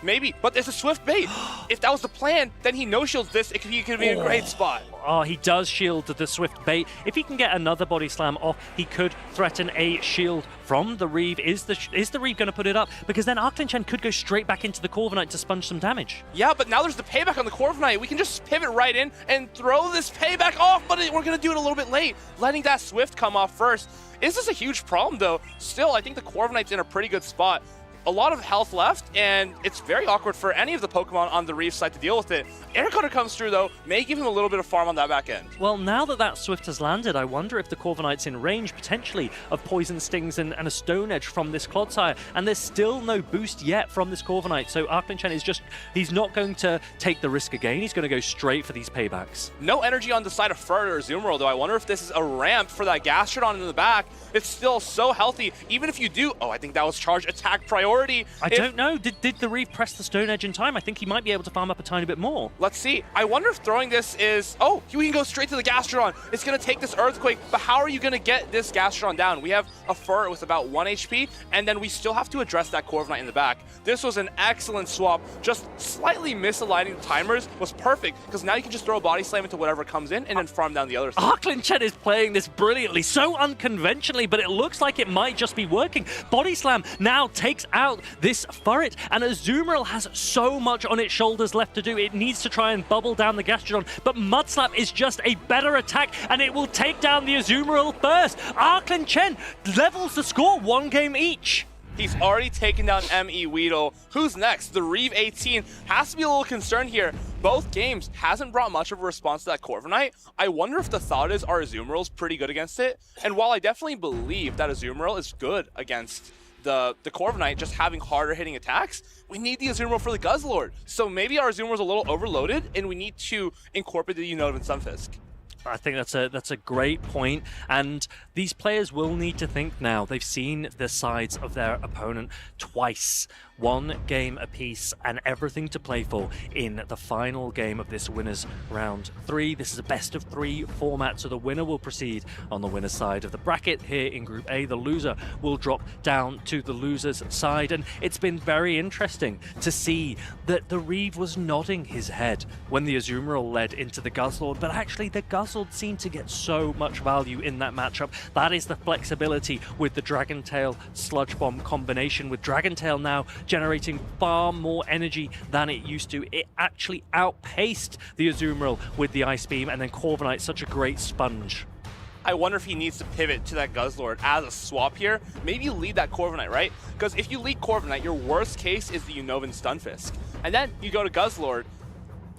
Maybe, but there's a Swift Bait. If that was the plan, then he no-shields this. It could be a great spot. Oh, he does shield the Swift Bait. If he can get another Body Slam off, he could threaten a shield from the Reeve. Is the Reeve going to put it up? Because then Arklin Chen could go straight back into the Corviknight to sponge some damage. Yeah, but now there's the payback on the Corviknight. We can just pivot right in and throw this payback off, but we're going to do it a little bit late, letting that Swift come off first. Is this a huge problem, though? Still, I think the Corviknight's in a pretty good spot. A lot of health left, and it's very awkward for any of the Pokemon on the Reeve side to deal with it. Air Cutter comes through, though, may give him a little bit of farm on that back end. Well, now that Swift has landed, I wonder if the Corviknight's in range, potentially, of Poison Stings and a Stone Edge from this Clodsire, and there's still no boost yet from this Corviknight, so Arklin Chen is he's not going to take the risk again, he's going to go straight for these paybacks. No energy on the side of Furret or Azumarill, though. I wonder if this is a ramp for that Gastrodon in the back. It's still so healthy, even if you do... Oh, I think that was charge attack priority. I don't know. Did the Reeve press the Stone Edge in time? I think he might be able to farm up a tiny bit more. Let's see. I wonder if throwing this is... Oh, you can go straight to the Gastrodon. It's going to take this Earthquake, but how are you going to get this Gastrodon down? We have a Furret with about 1 HP, and then we still have to address that Corviknight in the back. This was an excellent swap. Just slightly misaligning the timers was perfect, because now you can just throw a Body Slam into whatever comes in and then farm down the other side. Arklin Chen is playing this brilliantly, so unconventionally, but it looks like it might just be working. Body Slam now takes out this Furret, and Azumarill has so much on its shoulders left to do. It needs to try and bubble down the Gastrodon, but Mud Slap is just a better attack, and it will take down the Azumarill first. Arklin Chen levels the score 1 game each. He's already taken down ME Weedle. Who's next? The Reeve 18 has to be a little concerned here. Both games hasn't brought much of a response to that Corviknight. I wonder if the thought is our Azumarill's pretty good against it. And while I definitely believe that Azumarill is good against the Corviknight, just having harder hitting attacks, we need the Azumarill for the Guzzlord. So maybe our Azumarill's a little overloaded and we need to incorporate the Unova and Stunfisk. I think that's a great point, and these players will need to think now. They've seen the sides of their opponent twice, one game apiece, and everything to play for in the final game of this winners round 3. This is a best of 3 format, so the winner will proceed on the winner's side of the bracket here in Group A. The loser will drop down to the loser's side, and it's been very interesting to see that the Reeve was nodding his head when the Azumarill led into the Guzzlord, but actually the Guzzlord seemed to get so much value in that matchup. That is the flexibility with the Dragon Tail Sludge Bomb combination, with Dragon Tail now generating far more energy than it used to. It actually outpaced the Azumarill with the Ice Beam, and then Corviknight, such a great sponge. I wonder if he needs to pivot to that Guzzlord as a swap here. Maybe lead that Corviknight, right? Because if you lead Corviknight, your worst case is the Unnovan Stunfisk. And then you go to Guzzlord,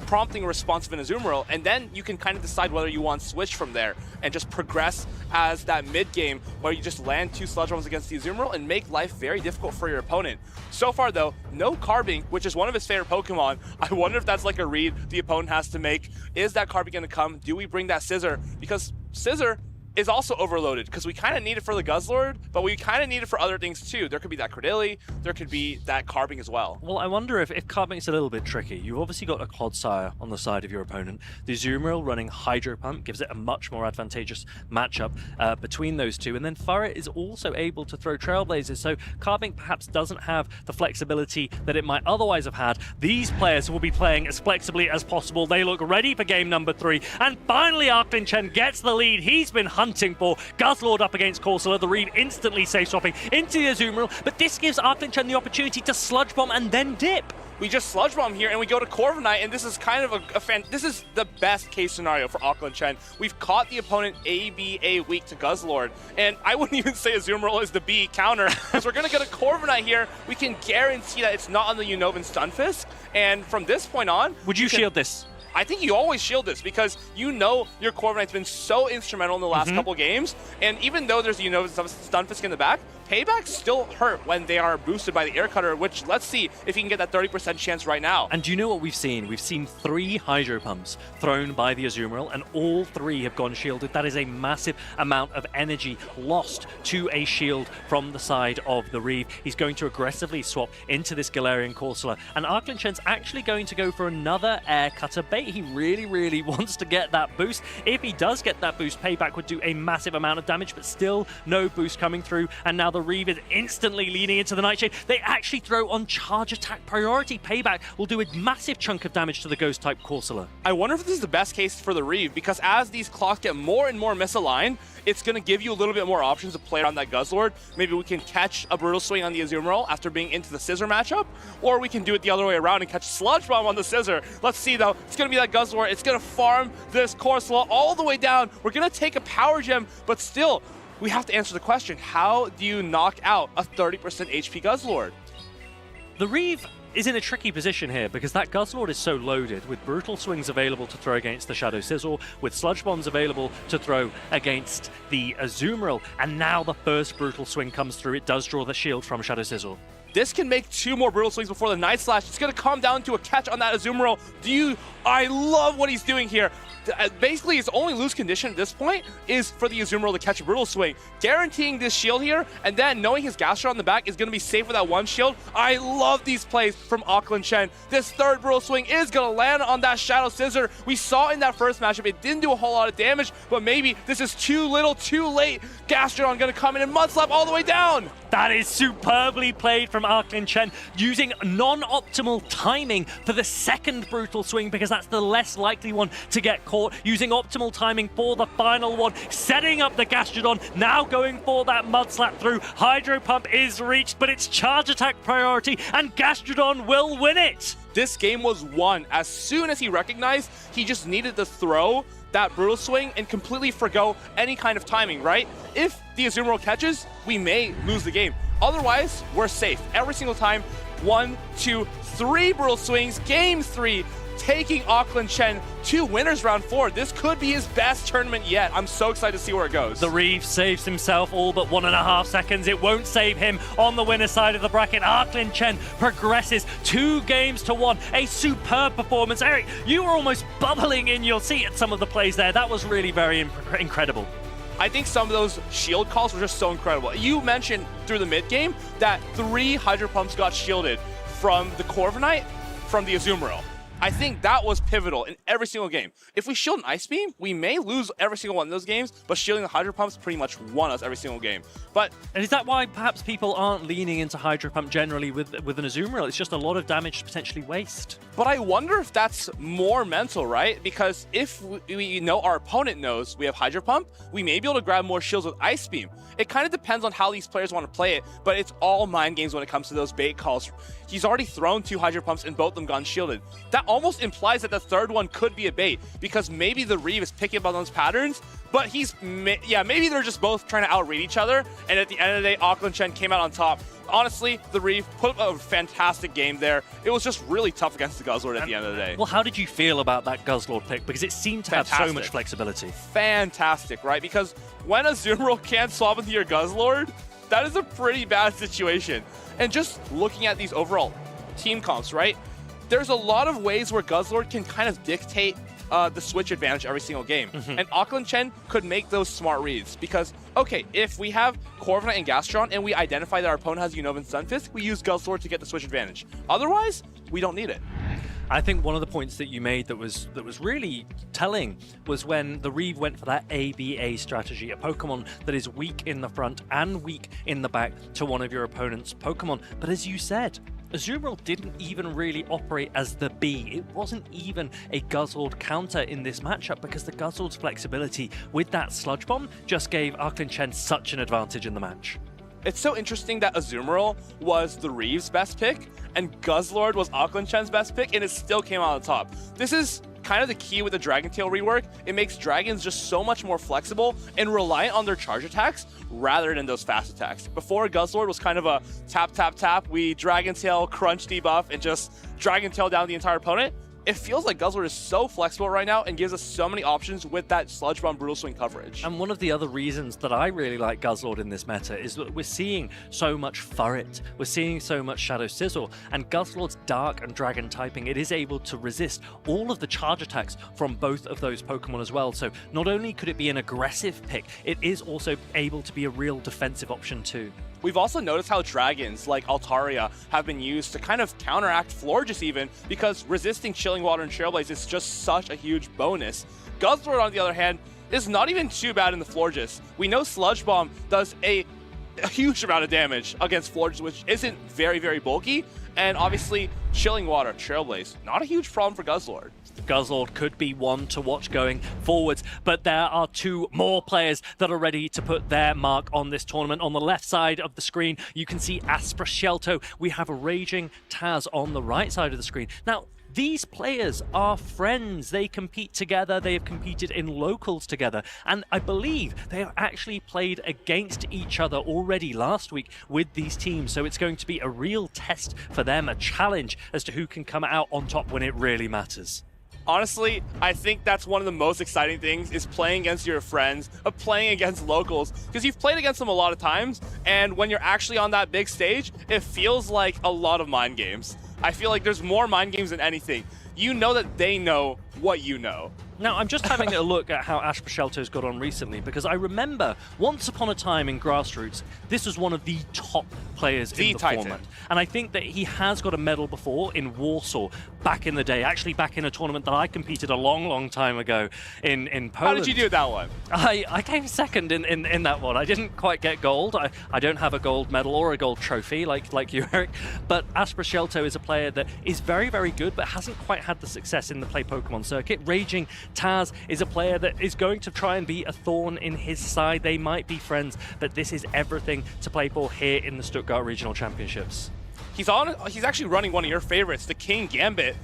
prompting a response of an Azumarill, and then you can kind of decide whether you want to switch from there and just progress as that mid game where you just land 2 Sludge Bombs against the Azumarill and make life very difficult for your opponent. So far though, no Carbink, which is one of his favorite Pokemon. I wonder if that's like a read the opponent has to make. Is that Carbink going to come? Do we bring that Scissor? Because Scissor is also overloaded, because we kind of need it for the Guzzlord, but we kind of need it for other things too. There could be that Cradily, there could be that Carbink as well. Well, I wonder if Carbink's a little bit tricky. You've obviously got a Clodsire on the side of your opponent. The Azumarill running Hydro Pump gives it a much more advantageous matchup between those two, and then Furret is also able to throw Trailblazers, so Carbink perhaps doesn't have the flexibility that it might otherwise have had. These players will be playing as flexibly as possible. They look ready for game number 3, and finally Arclin Chen gets the lead. He's been hunting for Guzzlord up against Corsola. The Reeve instantly safe swapping into the Azumarill, but this gives Arclin Chen the opportunity to Sludge Bomb and then dip. We just Sludge Bomb here and we go to Corviknight, and this is kind of this is the best case scenario for Arclin Chen. We've caught the opponent ABA weak to Guzzlord, and I wouldn't even say Azumarill is the B counter, because we're going to get a Corviknight here. We can guarantee that it's not on the Unnovan Stunfisk, and from this point on... Would you shield this? I think you always shield this, because you know your Corviknight's been so instrumental in the last couple games, and even though there's the Stunfisk in the back, paybacks still hurt when they are boosted by the Air Cutter, which let's see if he can get that 30% chance right now. And do you know what we've seen? We've seen 3 Hydro Pumps thrown by the Azumarill, and all 3 have gone shielded. That is a massive amount of energy lost to a shield from the side of the Reeve. He's going to aggressively swap into this Galarian Corsola, and Arclin Chen's actually going to go for another Air Cutter bait. He really wants to get that boost. If he does get that boost, payback would do a massive amount of damage, but still no boost coming through, and now the Reeve is instantly leaning into the Nightshade. They actually throw on charge attack priority. Payback will do a massive chunk of damage to the Ghost type Corsola. I wonder if this is the best case for the Reeve, because as these clocks get more and more misaligned, it's going to give you a little bit more options to play around that Guzzlord. Maybe we can catch a Brutal Swing on the Azumarill after being into the Scissor matchup, or we can do it the other way around and catch Sludge Bomb on the Scissor. Let's see though. It's going to be that Guzzlord. It's going to farm this Corsola all the way down. We're going to take a Power Gem, but still, we have to answer the question, how do you knock out a 30% HP Guzzlord? The Reeve is in a tricky position here, because that Guzzlord is so loaded, with Brutal Swings available to throw against the Shadow Sizzle, with Sludge Bombs available to throw against the Azumarill, and now the first Brutal Swing comes through. It does draw the shield from Shadow Sizzle. This can make 2 more Brutal Swings before the Night Slash. It's going to come down to a catch on that Azumarill. I love what he's doing here. Basically, his only lose condition at this point is for the Azumarill to catch a Brutal Swing. Guaranteeing this shield here, and then knowing his gas shot on the back is going to be safe with that 1 shield. I love these plays from Arclin Chen. This 3rd Brutal Swing is going to land on that Shadow Scissor. We saw in that first matchup, it didn't do a whole lot of damage, but maybe this is too little, too late. Gastrodon going to come in and Mud Slap all the way down. That is superbly played from Arclin Chen, using non-optimal timing for the 2nd Brutal Swing, because that's the less likely one to get caught, using optimal timing for the final one, setting up the Gastrodon, now going for that Mud Slap through. Hydro Pump is reached, but it's charge attack priority, and Gastrodon will win it. This game was won as soon as he recognized he just needed to throw that Brutal Swing and completely forgo any kind of timing, right? If the Azumarill catches, we may lose the game. Otherwise, we're safe. Every single time, 1, 2, 3 Brutal Swings, game 3. taking Auckland Chen to winners round 4. This could be his best tournament yet. I'm so excited to see where it goes. The Reeve saves himself all but 1.5 seconds. It won't save him on the winner side of the bracket. Auckland Chen progresses 2 games to 1. A superb performance. Eric, you were almost bubbling in your seat at some of the plays there. That was really very incredible. I think some of those shield calls were just so incredible. You mentioned through the mid game that 3 Hydro Pumps got shielded from the Corviknight, from the Azumarill. I think that was pivotal in every single game. If we shield an Ice Beam, we may lose every single one of those games, but shielding the Hydro Pumps pretty much won us every single game. And is that why perhaps people aren't leaning into Hydro Pump generally with an Azumarill? It's just a lot of damage to potentially waste. But I wonder if that's more mental, right? Because if we know our opponent knows we have Hydro Pump, we may be able to grab more shields with Ice Beam. It kind of depends on how these players want to play it, but it's all mind games when it comes to those bait calls. He's already thrown 2 Hydro Pumps and both of them gone shielded. That almost implies that the third one could be a bait, because maybe the Reeve is picking up on those patterns, but maybe they're just both trying to outread each other, and at the end of the day, Auckland Chen came out on top. Honestly, the Reeve put up a fantastic game there. It was just really tough against the Guzzlord at the end of the day. Well, how did you feel about that Guzzlord pick? Because it seemed to have so much flexibility. Fantastic, right? Because when a Azumarill can't swap into your Guzzlord, that is a pretty bad situation. And just looking at these overall team comps, right? There's a lot of ways where Guzzlord can kind of dictate the switch advantage every single game. And Auckland Chen could make those smart reads because, okay, if we have Corviknight and Gastron and we identify that our opponent has Unova and Stunfisk, we use Guzzlord to get the switch advantage. Otherwise, we don't need it. I think one of the points that you made that was really telling was when the Reeve went for that ABA strategy, a Pokemon that is weak in the front and weak in the back to one of your opponent's Pokemon. But as you said, Azumarill didn't even really operate as the B. It wasn't even a Guzzlord counter in this matchup because the Guzzlord's flexibility with that Sludge Bomb just gave Auckland Chen such an advantage in the match. It's so interesting that Azumarill was the Reeve's best pick and Guzzlord was Auckland Chen's best pick, and it still came out on top. This is kind of the key with the Dragon Tail rework. It makes dragons just so much more flexible and reliant on their charge attacks rather than those fast attacks. Before, Guzzlord was kind of a tap, tap, tap. We Dragon Tail, crunch debuff, and just Dragon Tail down the entire opponent. It feels like Guzzlord is so flexible right now and gives us so many options with that Sludge Bomb Brutal Swing coverage. And one of the other reasons that I really like Guzzlord in this meta is that we're seeing so much Furret, we're seeing so much Shadow Sizzle, and Guzzlord's Dark and Dragon typing, it is able to resist all of the charge attacks from both of those Pokemon as well. So not only could it be an aggressive pick, it is also able to be a real defensive option too. We've also noticed how dragons like Altaria have been used to kind of counteract Florges even, because resisting Chilling Water and Trailblaze is just such a huge bonus. Guzzlord, on the other hand, is not even too bad in the Florges. We know Sludge Bomb does a huge amount of damage against Florges, which isn't very, very bulky, and obviously Chilling Water, Trailblaze, not a huge problem for Guzzlord. Guzzlord could be one to watch going forwards, but there are 2 more players that are ready to put their mark on this tournament. On the left side of the screen, you can see Asprashelto. We have a Raging Taz on the right side of the screen. Now, these players are friends. They compete together. They have competed in locals together. And I believe they have actually played against each other already last week with these teams. So it's going to be a real test for them, a challenge as to who can come out on top when it really matters. Honestly, I think that's one of the most exciting things is playing against your friends, playing against locals, because you've played against them a lot of times, and when you're actually on that big stage, it feels like a lot of mind games. I feel like there's more mind games than anything. You know that they know what you know. Now, I'm just having a look at how Asprashelto's got on recently, because I remember once upon a time in Grassroots, this was one of the top players in the format. And I think that he has got a medal before in Warsaw back in the day, actually back in a tournament that I competed a long, long time ago in Poland. How did you do that one? I came second in that one. I didn't quite get gold. I don't have a gold medal or a gold trophy like you, Eric. But Asprashelto is a player that is very, very good, but hasn't quite had the success in the Play Pokemon circuit. Raging Taz is a player that is going to try and be a thorn in his side. They might be friends, but this is everything to play for here in the Stuttgart Regional Championships. He's actually running one of your favorites, the King Gambit,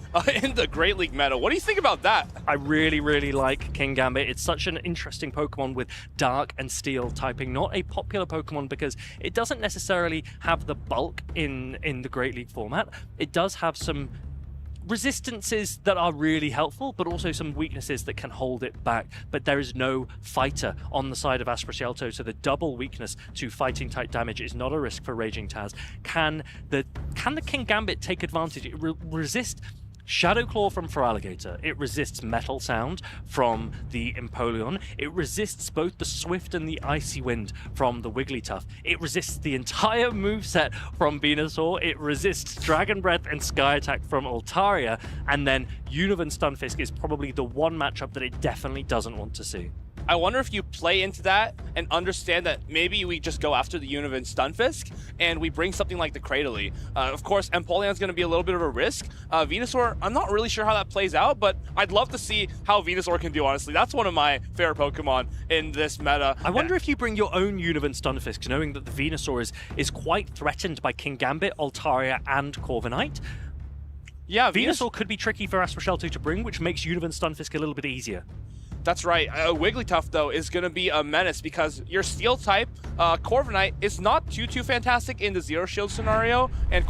in the Great League meta. What do you think about that? I really, really like King Gambit. It's such an interesting Pokemon with Dark and Steel typing. Not a popular Pokemon because it doesn't necessarily have the bulk in the Great League format. It does have some resistances that are really helpful, but also some weaknesses that can hold it back. But there is no fighter on the side of Asprocialto, so the double weakness to fighting type damage is not a risk for Raging Taz. Can the King Gambit take advantage? It resist Shadow Claw from Feraligatr, it resists Metal Sound from the Empoleon, it resists both the Swift and the Icy Wind from the Wigglytuff, it resists the entire moveset from Venusaur, it resists Dragon Breath and Sky Attack from Altaria, and then Univern Stunfisk is probably the one matchup that it definitely doesn't want to see. I wonder if you play into that and understand that maybe we just go after the Univern Stunfisk and we bring something like the Cradily. Of course, Empoleon's going to be a little bit of a risk. Venusaur, I'm not really sure how that plays out, but I'd love to see how Venusaur can do, honestly. That's one of my favorite Pokemon in this meta. I wonder if you bring your own Univern Stunfisk, knowing that the Venusaur is quite threatened by King Gambit, Altaria, and Corviknight. Yeah, Venusaur could be tricky for Asprocialto to bring, which makes Univern Stunfisk a little bit easier. That's right. Wigglytuff, though, is going to be a menace because your Steel type, Corviknight, is not too fantastic in the Zero Shield scenario, and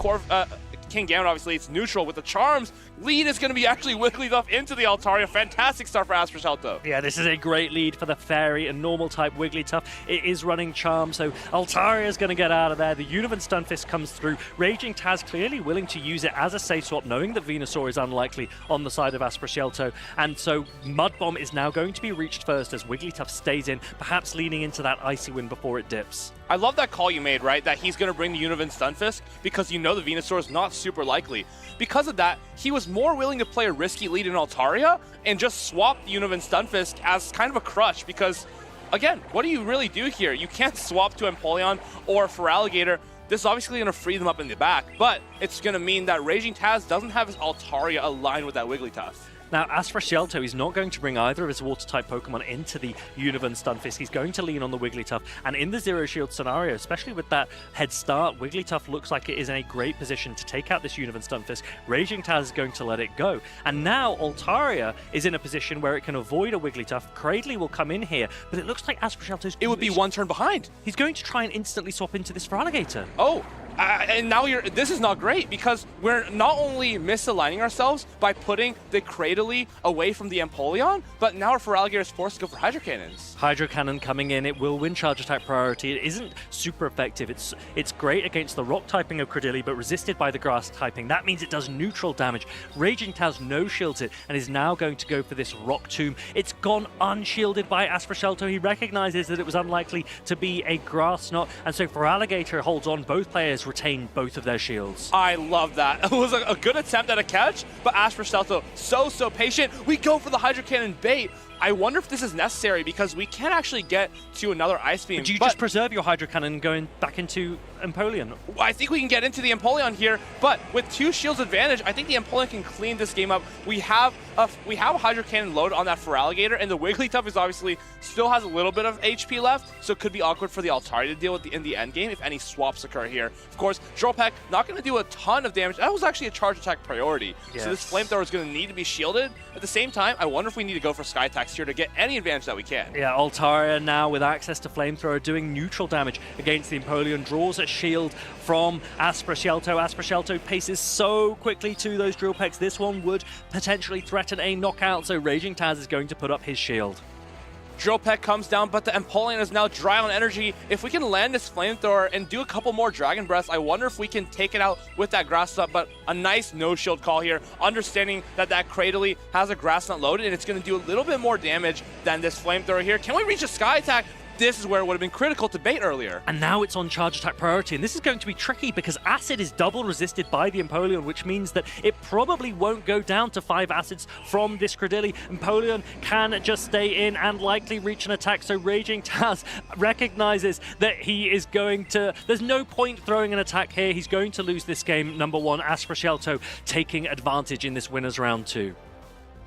King Gambit, obviously, it's neutral with the Charms. Lead is going to be actually Wigglytuff into the Altaria. Fantastic start for Asprocialto. Yeah, this is a great lead for the Fairy and normal type Wigglytuff. It is running Charm, so Altaria is going to get out of there. The Univern Stunfisk comes through. Raging Taz clearly willing to use it as a safe swap, knowing that Venusaur is unlikely on the side of Asprocialto. And so Mud Bomb is now going to be reached first as Wigglytuff stays in, perhaps leaning into that Icy Wind before it dips. I love that call you made, right? That he's going to bring the Univern Stunfisk because you know the Venusaur is not super likely. Because of that, he was more willing to play a risky lead in Altaria and just swap the Univern Stunfisk as kind of a crush because, again, what do you really do here? You can't swap to Empoleon or Feraligatr. This is obviously going to free them up in the back, but it's going to mean that Raging Taz doesn't have his Altaria aligned with that Wigglytuff. Now, Asprocialto is not going to bring either of his Water-type Pokemon into the Univern Stunfisk. He's going to lean on the Wigglytuff. And in the Zero Shield scenario, especially with that head start, Wigglytuff looks like it is in a great position to take out this Univern Stunfisk. Raging Taz is going to let it go. And now Altaria is in a position where it can avoid a Wigglytuff. Cradily will come in here, but it looks like Asprocialto's... It would be one turn behind. He's going to try and instantly swap into this Feraligatr. Oh! And now this is not great because we're not only misaligning ourselves by putting the Cradily away from the Empoleon, but now our Feraligatr is forced to go for Hydro Cannons. Hydro Cannon coming in, it will win Charge Attack priority. It isn't super effective. It's great against the Rock typing of Cradily, but resisted by the Grass typing. That means it does neutral damage. Raging Taz no-shields it and is now going to go for this Rock Tomb. It's gone unshielded by Asprocialto. He recognizes that it was unlikely to be a Grass Knot, and so Feraligatr holds on. Both players retain both of their shields. I love that. It was a good attempt at a catch, but Asprocialto so patient. We go for the Hydro Cannon bait. I wonder if this is necessary because we can't actually get to another Ice Beam. But do you just preserve your Hydro Cannon going back into Empoleon? I think we can get into the Empoleon here, but with 2 shields advantage, I think the Empoleon can clean this game up. We have a Hydro Cannon load on that Feraligatr, and the Wigglytuff is obviously still has a little bit of HP left, so it could be awkward for the Altaria to deal with in the end game if any swaps occur here. Of course, Dropek not going to do a ton of damage. That was actually a charge attack priority, yes. So this Flamethrower is going to need to be shielded. At the same time, I wonder if we need to go for Sky Attacks here to get any advantage that we can. Yeah, Altaria now with access to Flamethrower doing neutral damage against the Empoleon, draws a shield from Asprocialto. Asprocialto paces so quickly to those Drill Pecks. This one would potentially threaten a knockout, so Raging Taz is going to put up his shield. Drill Peck comes down, but the Empoleon is now dry on energy. If we can land this Flamethrower and do a couple more Dragon Breaths, I wonder if we can take it out with that Grass Knot, but a nice no-shield call here, understanding that that Cradily has a Grass Knot loaded, and it's going to do a little bit more damage than this Flamethrower here. Can we reach a Sky Attack? This is where it would have been critical to bait earlier. And now it's on Charge Attack priority, and this is going to be tricky because Acid is double resisted by the Empoleon, which means that it probably won't go down to 5 Acids from this Cradily. Empoleon can just stay in and likely reach an attack, so Raging Taz recognizes that he is going to... There's no point throwing an attack here. He's going to lose this game, number 1. Asprocialto taking advantage in this winner's round 2.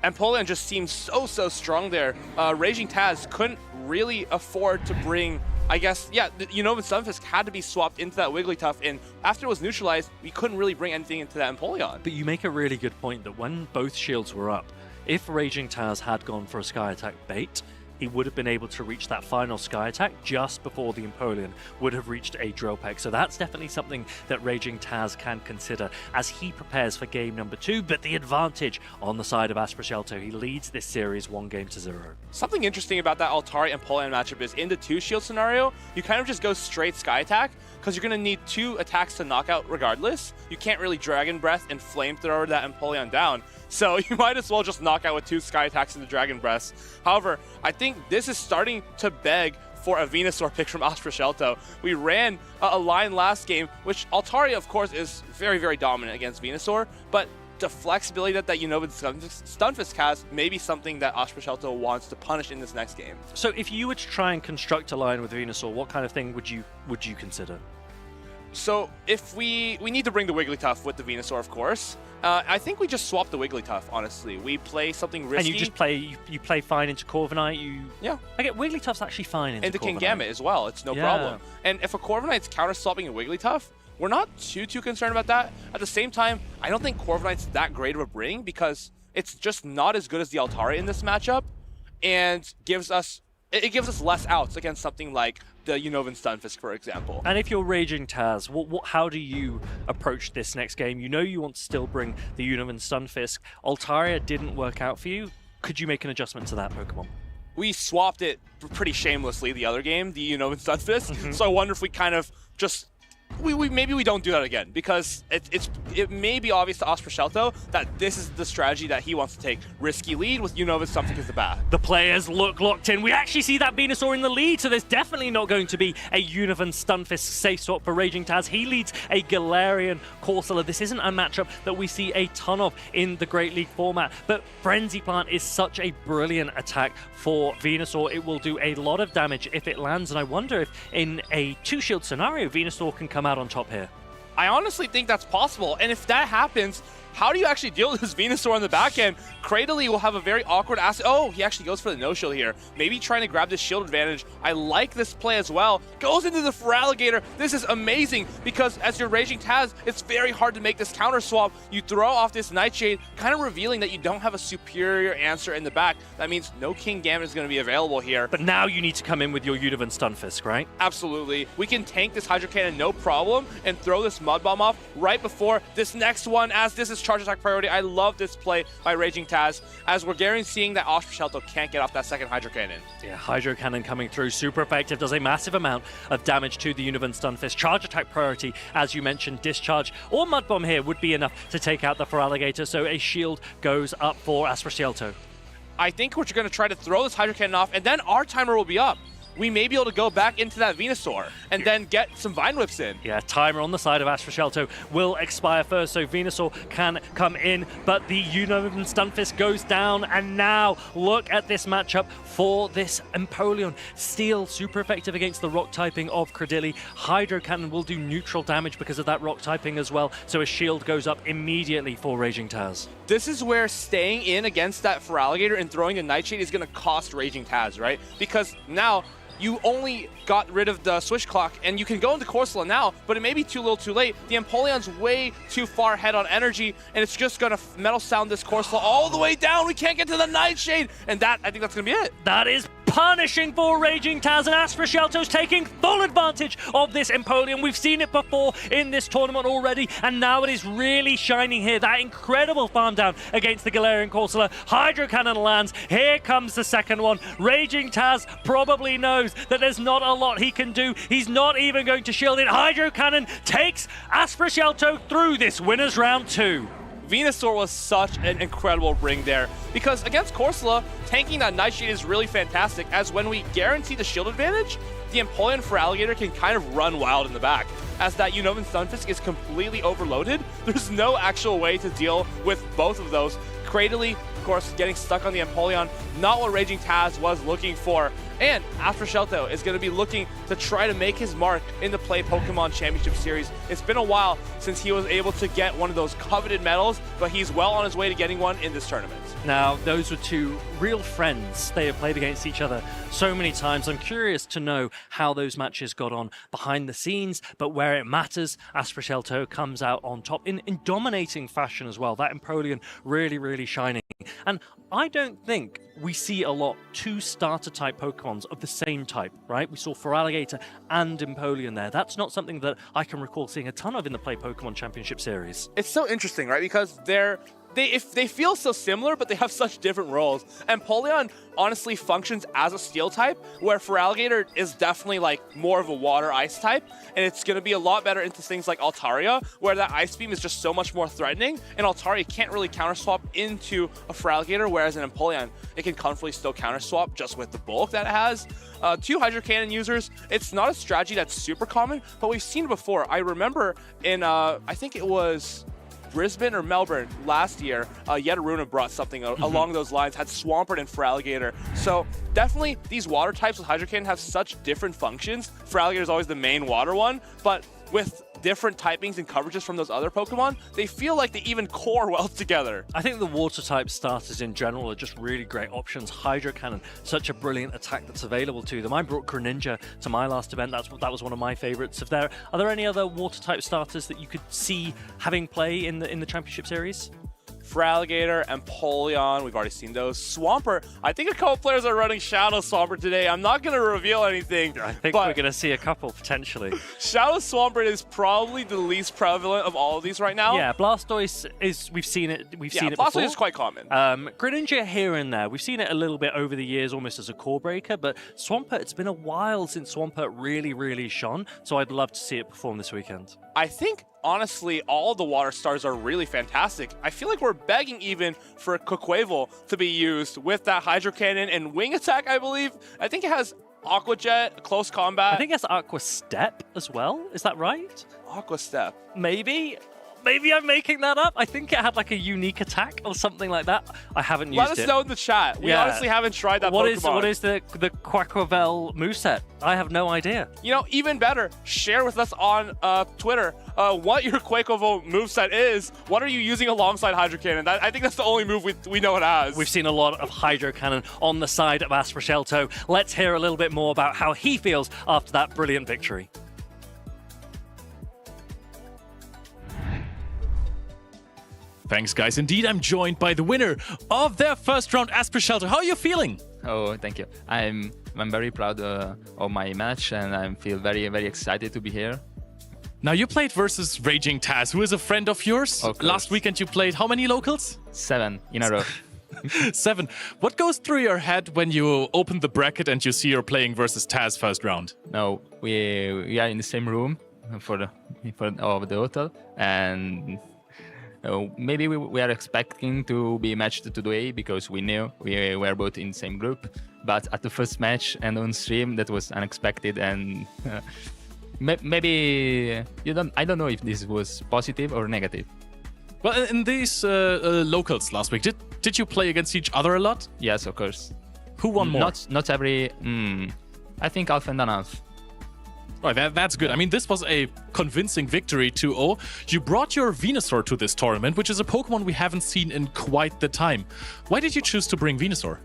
Empoleon just seems so strong there. Raging Taz couldn't really afford to bring, I guess, yeah, Univern Stunfisk had to be swapped into that Wigglytuff, and after it was neutralized, we couldn't really bring anything into that Empoleon. But you make a really good point that when both shields were up, if Raging Taz had gone for a Sky Attack bait, he would have been able to reach that final Sky Attack just before the Empoleon would have reached a Drill Peck. So that's definitely something that Raging Taz can consider as he prepares for game number 2, but the advantage on the side of Asprashelto. He leads this series 1-0. Something interesting about that Altari and Empoleon matchup is in the 2-shield scenario, you kind of just go straight Sky Attack, because you're going to need 2 attacks to knock out regardless. You can't really Dragon Breath and Flamethrower that Empoleon down, so you might as well just knock out with 2 Sky Attacks and the Dragon Breaths. However, I think this is starting to beg for a Venusaur pick from Asprashelto. We ran a line last game, which Altari, of course, is very, very dominant against Venusaur, but the flexibility that Unova Stunfisk has may be something that Asprashelto wants to punish in this next game. So if you were to try and construct a line with Venusaur, what kind of thing would you consider? So if we need to bring the Wigglytuff with the Venusaur, of course. I think we just swap the Wigglytuff, honestly. We play something risky. And you just play, you play fine into Corviknight. Yeah. I get Wigglytuff's actually fine into Corviknight. Corviknight. Kingambit as well. It's no problem. And if a Corviknight's counter-swapping a Wigglytuff, we're not too concerned about that. At the same time, I don't think Corviknight's that great of a bring because it's just not as good as the Altari in this matchup, and gives us less outs against something like the Unova Stunfisk, for example. And if you're Raging Taz, how do you approach this next game? You know you want to still bring the Unova Stunfisk. Altaria didn't work out for you. Could you make an adjustment to that Pokemon? We swapped it pretty shamelessly the other game, the Unova Stunfisk. So I wonder if we kind of just maybe we don't do that again, because it may be obvious to Asprashelto that this is the strategy that he wants to take. Risky lead with Unova Stunfisk as the bat. The players look locked in. We actually see that Venusaur in the lead, so there's definitely not going to be a Unova Stunfisk safe swap for Raging Taz. He leads a Galarian Corsola. This isn't a matchup that we see a ton of in the Great League format, but Frenzy Plant is such a brilliant attack for Venusaur. It will do a lot of damage if it lands, and I wonder if in a 2-shield scenario, Venusaur can come out on top here. I honestly think that's possible, and if that happens, how do you actually deal with this Venusaur on the back end? Cradily will have a very awkward asset. Oh, he actually goes for the no-shield here. Maybe trying to grab this shield advantage. I like this play as well. Goes into the Feraligatr. This is amazing because as your Raging Taz, it's very hard to make this counter swap. You throw off this Nightshade, kind of revealing that you don't have a superior answer in the back. That means no Kingambit is going to be available here. But now you need to come in with your Unova Stunfisk, right? Absolutely. We can tank this Hydro Cannon no problem and throw this Mud Bomb off right before this next one, as this is Charge Attack priority. I love this play by Raging Taz, as we're guaranteeing that Asprashelto can't get off that second Hydro Cannon. Yeah, Hydro Cannon coming through, super effective, does a massive amount of damage to the Unova Stunfisk. Charge Attack priority, as you mentioned, Discharge or Mud Bomb here would be enough to take out the Feraligatr, so a shield goes up for Asprashelto. I think we're going to try to throw this Hydro Cannon off, and then our timer will be up. We may be able to go back into that Venusaur and then get some Vine Whips in. Yeah, timer on the side of Asprashelto will expire first, so Venusaur can come in, but the Unova Stunfisk goes down, and now look at this matchup for this Empoleon. Steel, super effective against the rock typing of Cradily. Hydro Cannon will do neutral damage because of that rock typing as well, so a shield goes up immediately for Raging Taz. This is where staying in against that Feraligatr and throwing the Nightshade is going to cost Raging Taz, right? Because now you only got rid of the Switch Clock, and you can go into Corsola now, but it may be too little too late. The Empoleon's way too far ahead on energy, and it's just going to Metal Sound this Corsola all the way down. We can't get to the Nightshade, and I think that's going to be it. That is punishing for Raging Taz, and Asprashelto's taking full advantage of this Empoleon. We've seen it before in this tournament already, and now it is really shining here. That incredible farm down against the Galarian Corsola. Hydro Cannon lands. Here comes the second one. Raging Taz probably knows that there's not a lot he can do. He's not even going to shield it. Hydro Cannon takes Asprashelto through this winners round 2. Venusaur was such an incredible bring there, because against Corsola, tanking that Nightshade is really fantastic, as when we guarantee the shield advantage, the Empoleon Feraligatr can kind of run wild in the back. As that Unova Stunfisk is completely overloaded, there's no actual way to deal with both of those. Cradily, of course, getting stuck on the Empoleon, not what Raging Taz was looking for. And Asprashelto is going to be looking to try to make his mark in the Play Pokemon Championship Series. It's been a while since he was able to get one of those coveted medals, but he's well on his way to getting one in this tournament. Now, those were two real friends. They have played against each other so many times. I'm curious to know how those matches got on behind the scenes, but where it matters, Asprashelto comes out on top in dominating fashion as well. That Empoleon really, really shining. And I don't think we see a lot two starter type Pokemons of the same type, right? We saw Feraligatr and Empoleon there. That's not something that I can recall seeing a ton of in the Play Pokemon Championship Series. It's so interesting, right? Because they feel so similar, but they have such different roles. And Empoleon honestly functions as a steel type, where Feraligatr is definitely like more of a water ice type, and it's going to be a lot better into things like Altaria, where that ice beam is just so much more threatening, and Altaria can't really counter swap into a Feraligatr, whereas in Empoleon, it can comfortably still counter swap just with the bulk that it has. Two Hydro Cannon users, it's not a strategy that's super common, but we've seen it before. I remember in, I think it was Brisbane or Melbourne last year, Yetaruna brought something along those lines, had Swampert and Feraligatr. So definitely these water types with Hydro Cannon have such different functions. Feraligatr is always the main water one, but with different typings and coverages from those other Pokemon, they feel like they even core well together. I think the water type starters in general are just really great options. Hydro Cannon, such a brilliant attack that's available to them. I brought Greninja to my last event. That was one of my favorites. Are there any other water type starters that you could see having play in the Championship Series? Feraligatr, Empoleon, we've already seen those. Swampert, I think a couple players are running Shadow Swampert today. I'm not going to reveal anything. I think we're going to see a couple, potentially. Shadow Swampert is probably the least prevalent of all of these right now. Yeah, Blastoise is, we've seen it Blastoise before. is quite common. Greninja here and there. We've seen it a little bit over the years, almost as a core breaker, but Swampert, it's been a while since Swampert really shone, so I'd love to see it perform this weekend. I think, honestly, all the water stars are really fantastic. I feel like we're begging even for Quaquaval to be used with that Hydro Cannon and Wing Attack, I believe. I think it has Aqua Jet, Close Combat. I think it has Aqua Step as well. Is that right? Aqua Step. Maybe I'm making that up. I think it had like a unique attack or something like that. I haven't used it. Let us know in the chat. We honestly haven't tried that Pokemon. What is the Quaquaval moveset? I have no idea. You know, even better, share with us on Twitter what your Quaquaval moveset is. What are you using alongside Hydro Cannon? I think that's the only move we know it has. We've seen a lot of Hydro Cannon on the side of Asproshelto. Let's hear a little bit more about how he feels after that brilliant victory. Thanks, guys. Indeed, I'm joined by the winner of their first round, Asproshelto. How are you feeling? Oh, thank you. I'm very proud of my match, and I feel very excited to be here. Now, you played versus Raging Taz, who is a friend of yours. Last weekend, you played how many locals? 7 in a row. 7. What goes through your head when you open the bracket and you see you're playing versus Taz first round? No, we are in the same room for the hotel, and maybe we are expecting to be matched today because we knew we were both in the same group. But at the first match and on stream, that was unexpected, and maybe I don't know if this was positive or negative. Well, in these locals last week, did you play against each other a lot? Yes, of course. Who won more? Not every. I think half and half. Right, that's good. I mean, this was a convincing victory 2-0. You brought your Venusaur to this tournament, which is a Pokemon we haven't seen in quite the time. Why did you choose to bring Venusaur?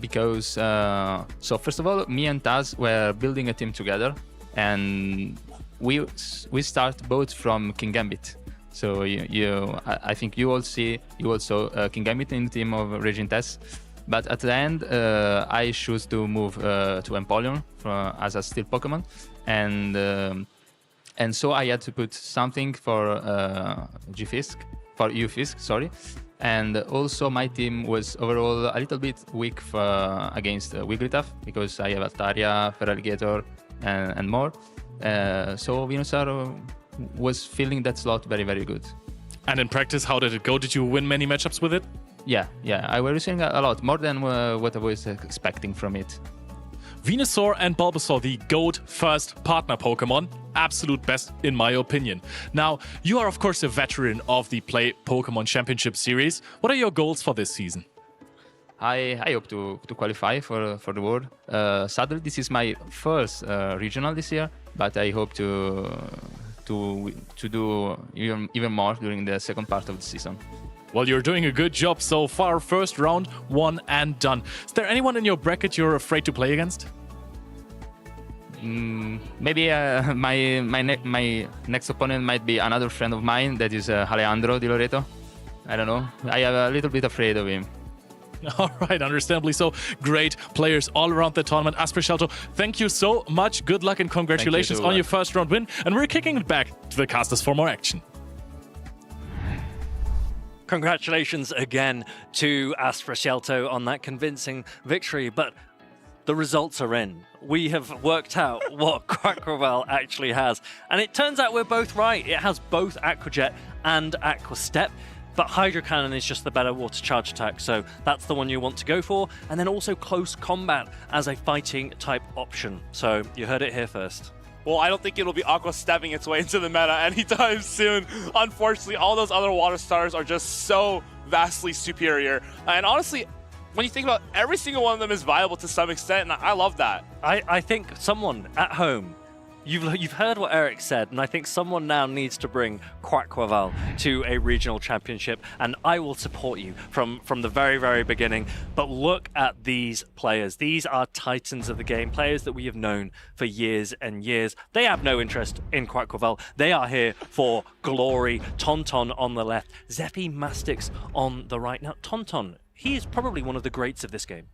Because, so first of all, me and Taz were building a team together, and we start both from Kingambit. So I think you all saw Kingambit in the team of Raging Taz. But at the end, I choose to move to Empoleon as a steel Pokemon, and so I had to put something for Ufisk, sorry. And also my team was overall a little bit weak against Wigglytuff because I have Altaria, Feraligatr, and more. So Venusaur was filling that slot very good. And in practice, how did it go? Did you win many matchups with it? Yeah, I was using a lot, more than what I was expecting from it. Venusaur and Bulbasaur, the GOAT first partner Pokemon. Absolute best in my opinion. Now, you are of course a veteran of the Play Pokemon Championship Series. What are your goals for this season? I hope to qualify for the World. Sadly, this is my first regional this year, but I hope to do even more during the second part of the season. Well, you're doing a good job so far. First round, won and done. Is there anyone in your bracket you're afraid to play against? Maybe my next opponent might be another friend of mine, that is Alejandro Di Loreto. I don't know. I am a little bit afraid of him. All right, understandably so. Great players all around the tournament. Asprichelto, thank you so much. Good luck and congratulations on your first round win. And we're kicking it back to the casters for more action. Congratulations again to Asprichelto on that convincing victory, but the results are in. We have worked out what Quackrovel actually has, and it turns out we're both right. It has both Aquajet and Aqua Step, but Hydro Cannon is just the better water charge attack, so that's the one you want to go for. And then also Close Combat as a fighting type option. So you heard it here first. Well, I don't think it'll be Aqua stepping its way into the meta anytime soon. Unfortunately, all those other water stars are just so vastly superior. And honestly, when you think about it, every single one of them is viable to some extent, and I love that. I think someone at home, you've heard what Eric said, and I think someone now needs to bring Quackrovel to a regional championship, and I will support you from the very, very beginning. But look at these players. These are titans of the game, players that we have known for years and years. They have no interest in Quackrovel. They are here for glory. Tonton on the left, Zephy Mastix on the right. Now, Tonton, he is probably one of the greats of this game.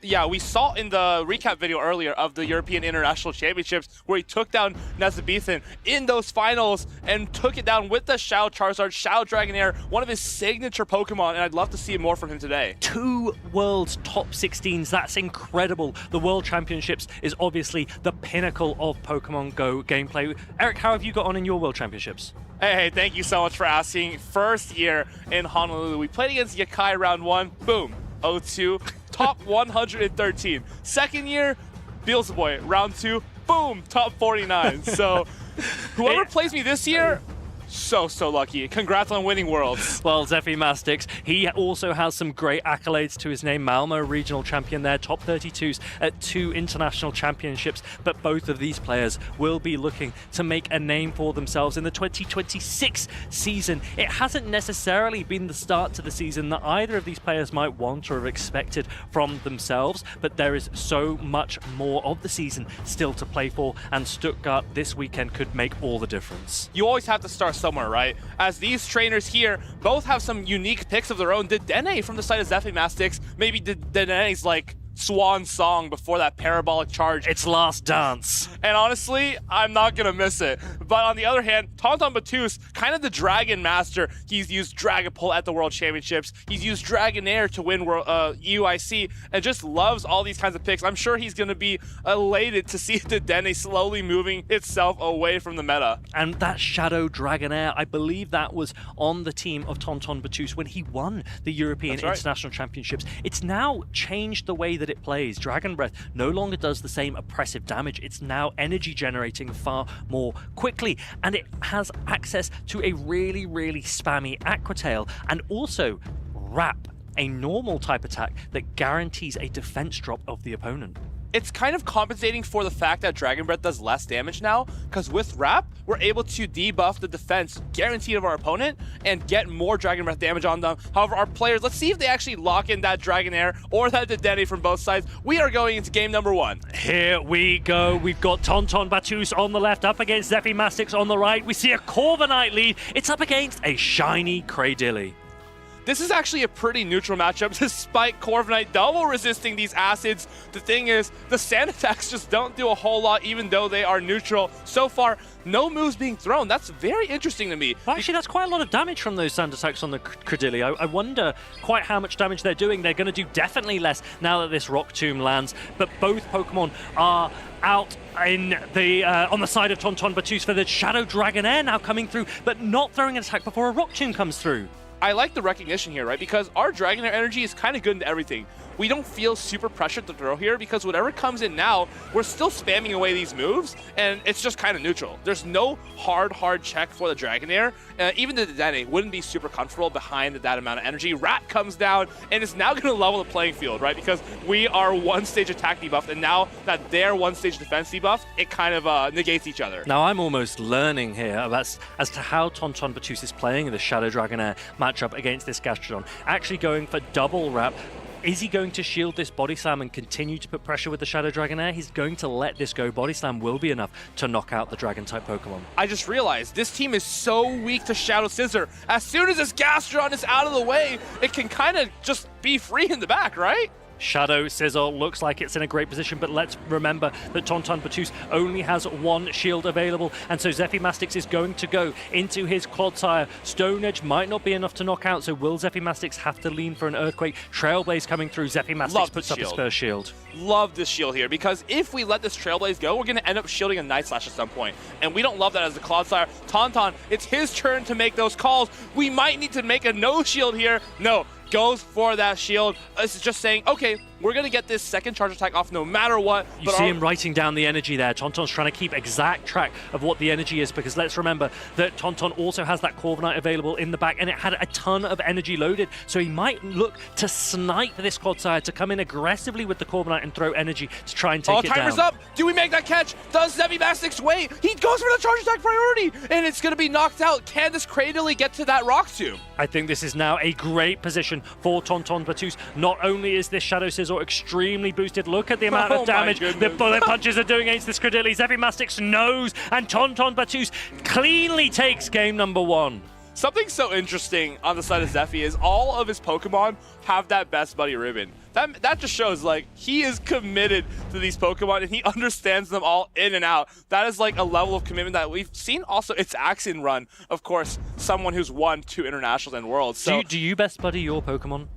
Yeah, we saw in the recap video earlier of the European International Championships where he took down Nezabethan in those finals and took it down with the Shadow Charizard, Shadow Dragonair, one of his signature Pokemon, and I'd love to see more from him today. 2 World's Top 16s, that's incredible. The World Championships is obviously the pinnacle of Pokemon Go gameplay. Eric, how have you got on in your World Championships? Hey, thank you so much for asking. First year in Honolulu, we played against Yakai round 1, boom, 0-2. Top 113. Second year, Beelzeboy, round 2, boom, top 49. So whoever plays me this year, so lucky. Congrats on winning Worlds. Well, Zephy Mastix, he also has some great accolades to his name. Malmo, regional champion there, top 32s at 2 international championships. But both of these players will be looking to make a name for themselves in the 2026 season. It hasn't necessarily been the start to the season that either of these players might want or have expected from themselves, but there is so much more of the season still to play for, and Stuttgart this weekend could make all the difference. You always have to start somewhere, right? As these trainers here both have some unique picks of their own. Dedenne from the side of Zephy Mastix, maybe Dedenne's like swan song before that parabolic charge. It's Last Dance. And honestly, I'm not gonna miss it. But on the other hand, Tonton Battus, kind of the Dragon Master. He's used Dragon Pull at the World Championships. He's used Dragonair to win UIC, and just loves all these kinds of picks. I'm sure he's gonna be elated to see Dedenne slowly moving itself away from the meta. And that Shadow Dragonair, I believe that was on the team of Tonton Battus when he won the European International Championships. It's now changed the way that it plays. Dragon Breath no longer does the same oppressive damage. It's now energy generating far more quickly, and it has access to a really, really spammy Aqua Tail, and also Wrap, a normal type attack that guarantees a defense drop of the opponent. It's kind of compensating for the fact that Dragon Breath does less damage now, because with Wrap, we're able to debuff the defense guaranteed of our opponent and get more Dragon Breath damage on them. However, our players, let's see if they actually lock in that Dragonair or that Dedenne from both sides. We are going into game number 1. Here we go. We've got Tonton Battus on the left, up against Zephy Mastix on the right. We see a Corviknight lead. It's up against a shiny Cradilly. This is actually a pretty neutral matchup, despite Corviknight double resisting these acids. The thing is, the sand attacks just don't do a whole lot, even though they are neutral. So far, no moves being thrown. That's very interesting to me. Well, actually, that's quite a lot of damage from those sand attacks on the Cradilly. I wonder quite how much damage they're doing. They're going to do definitely less now that this Rock Tomb lands. But both Pokemon are out in the on the side of Tonton Battus for the Shadow Dragonair now coming through, but not throwing an attack before a Rock Tomb comes through. I like the recognition here, right? Because our Dragonair energy is kind of good into everything. We don't feel super pressured to throw here because whatever comes in now, we're still spamming away these moves, and it's just kind of neutral. There's no hard check for the Dragonair. Even the Dedenne wouldn't be super comfortable behind that amount of energy. Rat comes down, and it's now going to level the playing field, right? Because we are one-stage attack debuffed, and now that they're one-stage defense debuffed, it kind of negates each other. Now, I'm almost learning here as to how Tonton Battus is playing in the Shadow Dragonair matchup against this Gastrodon. Actually going for double Wrap, Is he going to shield this body slam and continue to put pressure with the Shadow Dragonair? He's going to let this go. Body slam will be enough to knock out the Dragon-type Pokemon. I just realized this team is so weak to Shadow Scissor. As soon as this Gastrodon is out of the way, it can kind of just be free in the back, right? Shadow Scissor looks like it's in a great position, but let's remember that Tonton Battus only has one shield available, and so Zephy Mastix is going to go into his Clodsire. Stone Edge might not be enough to knock out, so will Zephy Mastix have to lean for an Earthquake? Trailblaze coming through, Zephy Mastix puts up his first shield. Love this shield here, because if we let this Trailblaze go, we're going to end up shielding a Night Slash at some point, and we don't love that as the Clodsire. Tauntaun, it's his turn to make those calls. We might need to make a no shield here. No, goes for that shield. This is just saying, okay, we're going to get this second charge attack off no matter what. You see him writing down the energy there. Tauntaun's trying to keep exact track of what the energy is, because let's remember that Tauntaun also has that Corviknight available in the back, and it had a ton of energy loaded, so he might look to snipe this Clodsire, to come in aggressively with the Corviknight and throw energy to try and take it down. Timer's up! Do we make that catch? Does Zephy Mastix wait? He goes for the charge attack priority, and it's going to be knocked out. Can this Cradily get to that Rock Tomb? I think this is now a great position for Tonton Battus. Not only is this Shadow Scissor extremely boosted, look at the amount of damage the bullet punches are doing against this Cradily. Zephy Mastix knows, and Tonton Battus cleanly takes game number 1. Something so interesting on the side of Zephy is all of his Pokemon have that Best Buddy ribbon. That just shows, like, he is committed to these Pokemon and he understands them all in and out. That is like a level of commitment that we've seen also. It's Axion run, of course, someone who's won 2 internationals and worlds. So do you Best Buddy your Pokemon?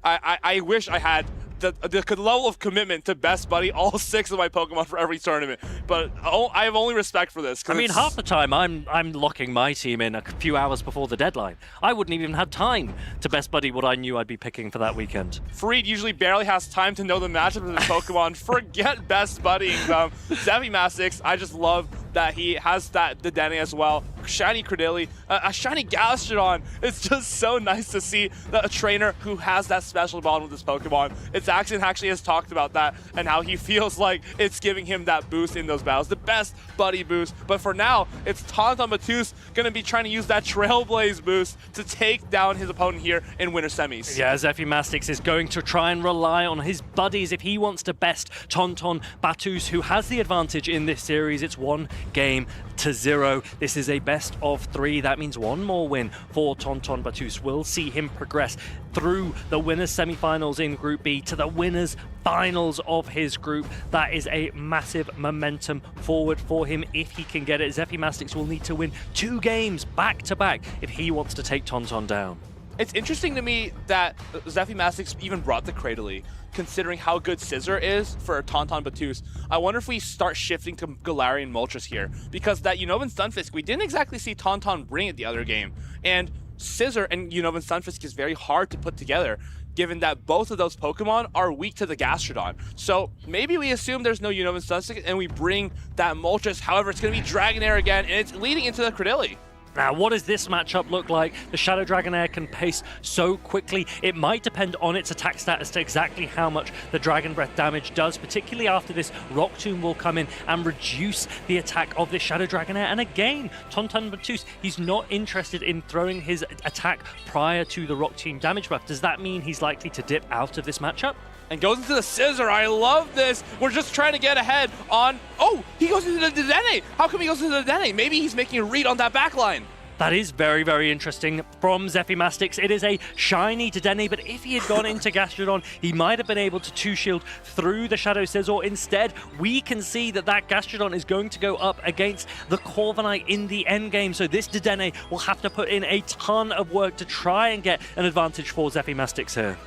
I wish I had the level of commitment to Best Buddy all 6 of my Pokemon for every tournament, but I have only respect for this. I mean, half the time I'm locking my team in a few hours before the deadline. I wouldn't even have time to Best Buddy what I knew I'd be picking for that weekend. Fareed usually barely has time to know the matchup of his Pokemon. Forget Best Buddying them. Zephy Mastix, I just love that he has that Dedenne as well. Shiny Cradily, a shiny Gastrodon. It's just so nice to see a trainer who has that special bond with his Pokemon. It's Axion actually has talked about that and how he feels like it's giving him that boost in those battles, the best buddy boost. But for now, it's Tauntaun Battus going to be trying to use that Trailblaze boost to take down his opponent here in winter semis. Yeah, Zephy Mastix is going to try and rely on his buddies if he wants to best Tauntaun Battus, who has the advantage in this series. It's 1 game to 0. This is a best of 3. That means 1 more win for Tauntaun Battus. We'll see him progress through the winners semi-finals in Group B to the winners finals of his group. That is a massive momentum forward for him if he can get it. Zephy Mastix will need to win 2 games back to back if he wants to take Tauntaun down. It's interesting to me that Zephy Mastix even brought the Cradily, considering how good Scissor is for Tauntaun Battus. I wonder if we start shifting to Galarian Moltres here, because that Unova Stunfisk, we didn't exactly see Tauntaun bring it the other game, and Scissor and Unova Stunfisk is very hard to put together, given that both of those Pokemon are weak to the Gastrodon. So maybe we assume there's no Unova Stunfisk and we bring that Moltres. However, it's going to be Dragonair again, and it's leading into the Cradily. Now, what does this matchup look like? The Shadow Dragonair can pace so quickly. It might depend on its attack stat as to exactly how much the Dragon Breath damage does, particularly after this Rock Tomb will come in and reduce the attack of this Shadow Dragonair. And again, Tauntaun Battus, he's not interested in throwing his attack prior to the Rock Tomb damage buff. Does that mean he's likely to dip out of this matchup? And goes into the Scissor. I love this. We're just trying to get ahead on... Oh, he goes into the Dedenne. How come he goes into the Dedenne? Maybe he's making a read on that back line. That is very, very interesting from Zephy Mastix. It is a shiny Dedenne, but if he had gone into Gastrodon, he might have been able to 2-shield through the Shadow Scissor. Instead, we can see that Gastrodon is going to go up against the Corviknight in the endgame, so this Dedenne will have to put in a ton of work to try and get an advantage for Zephy Mastix here.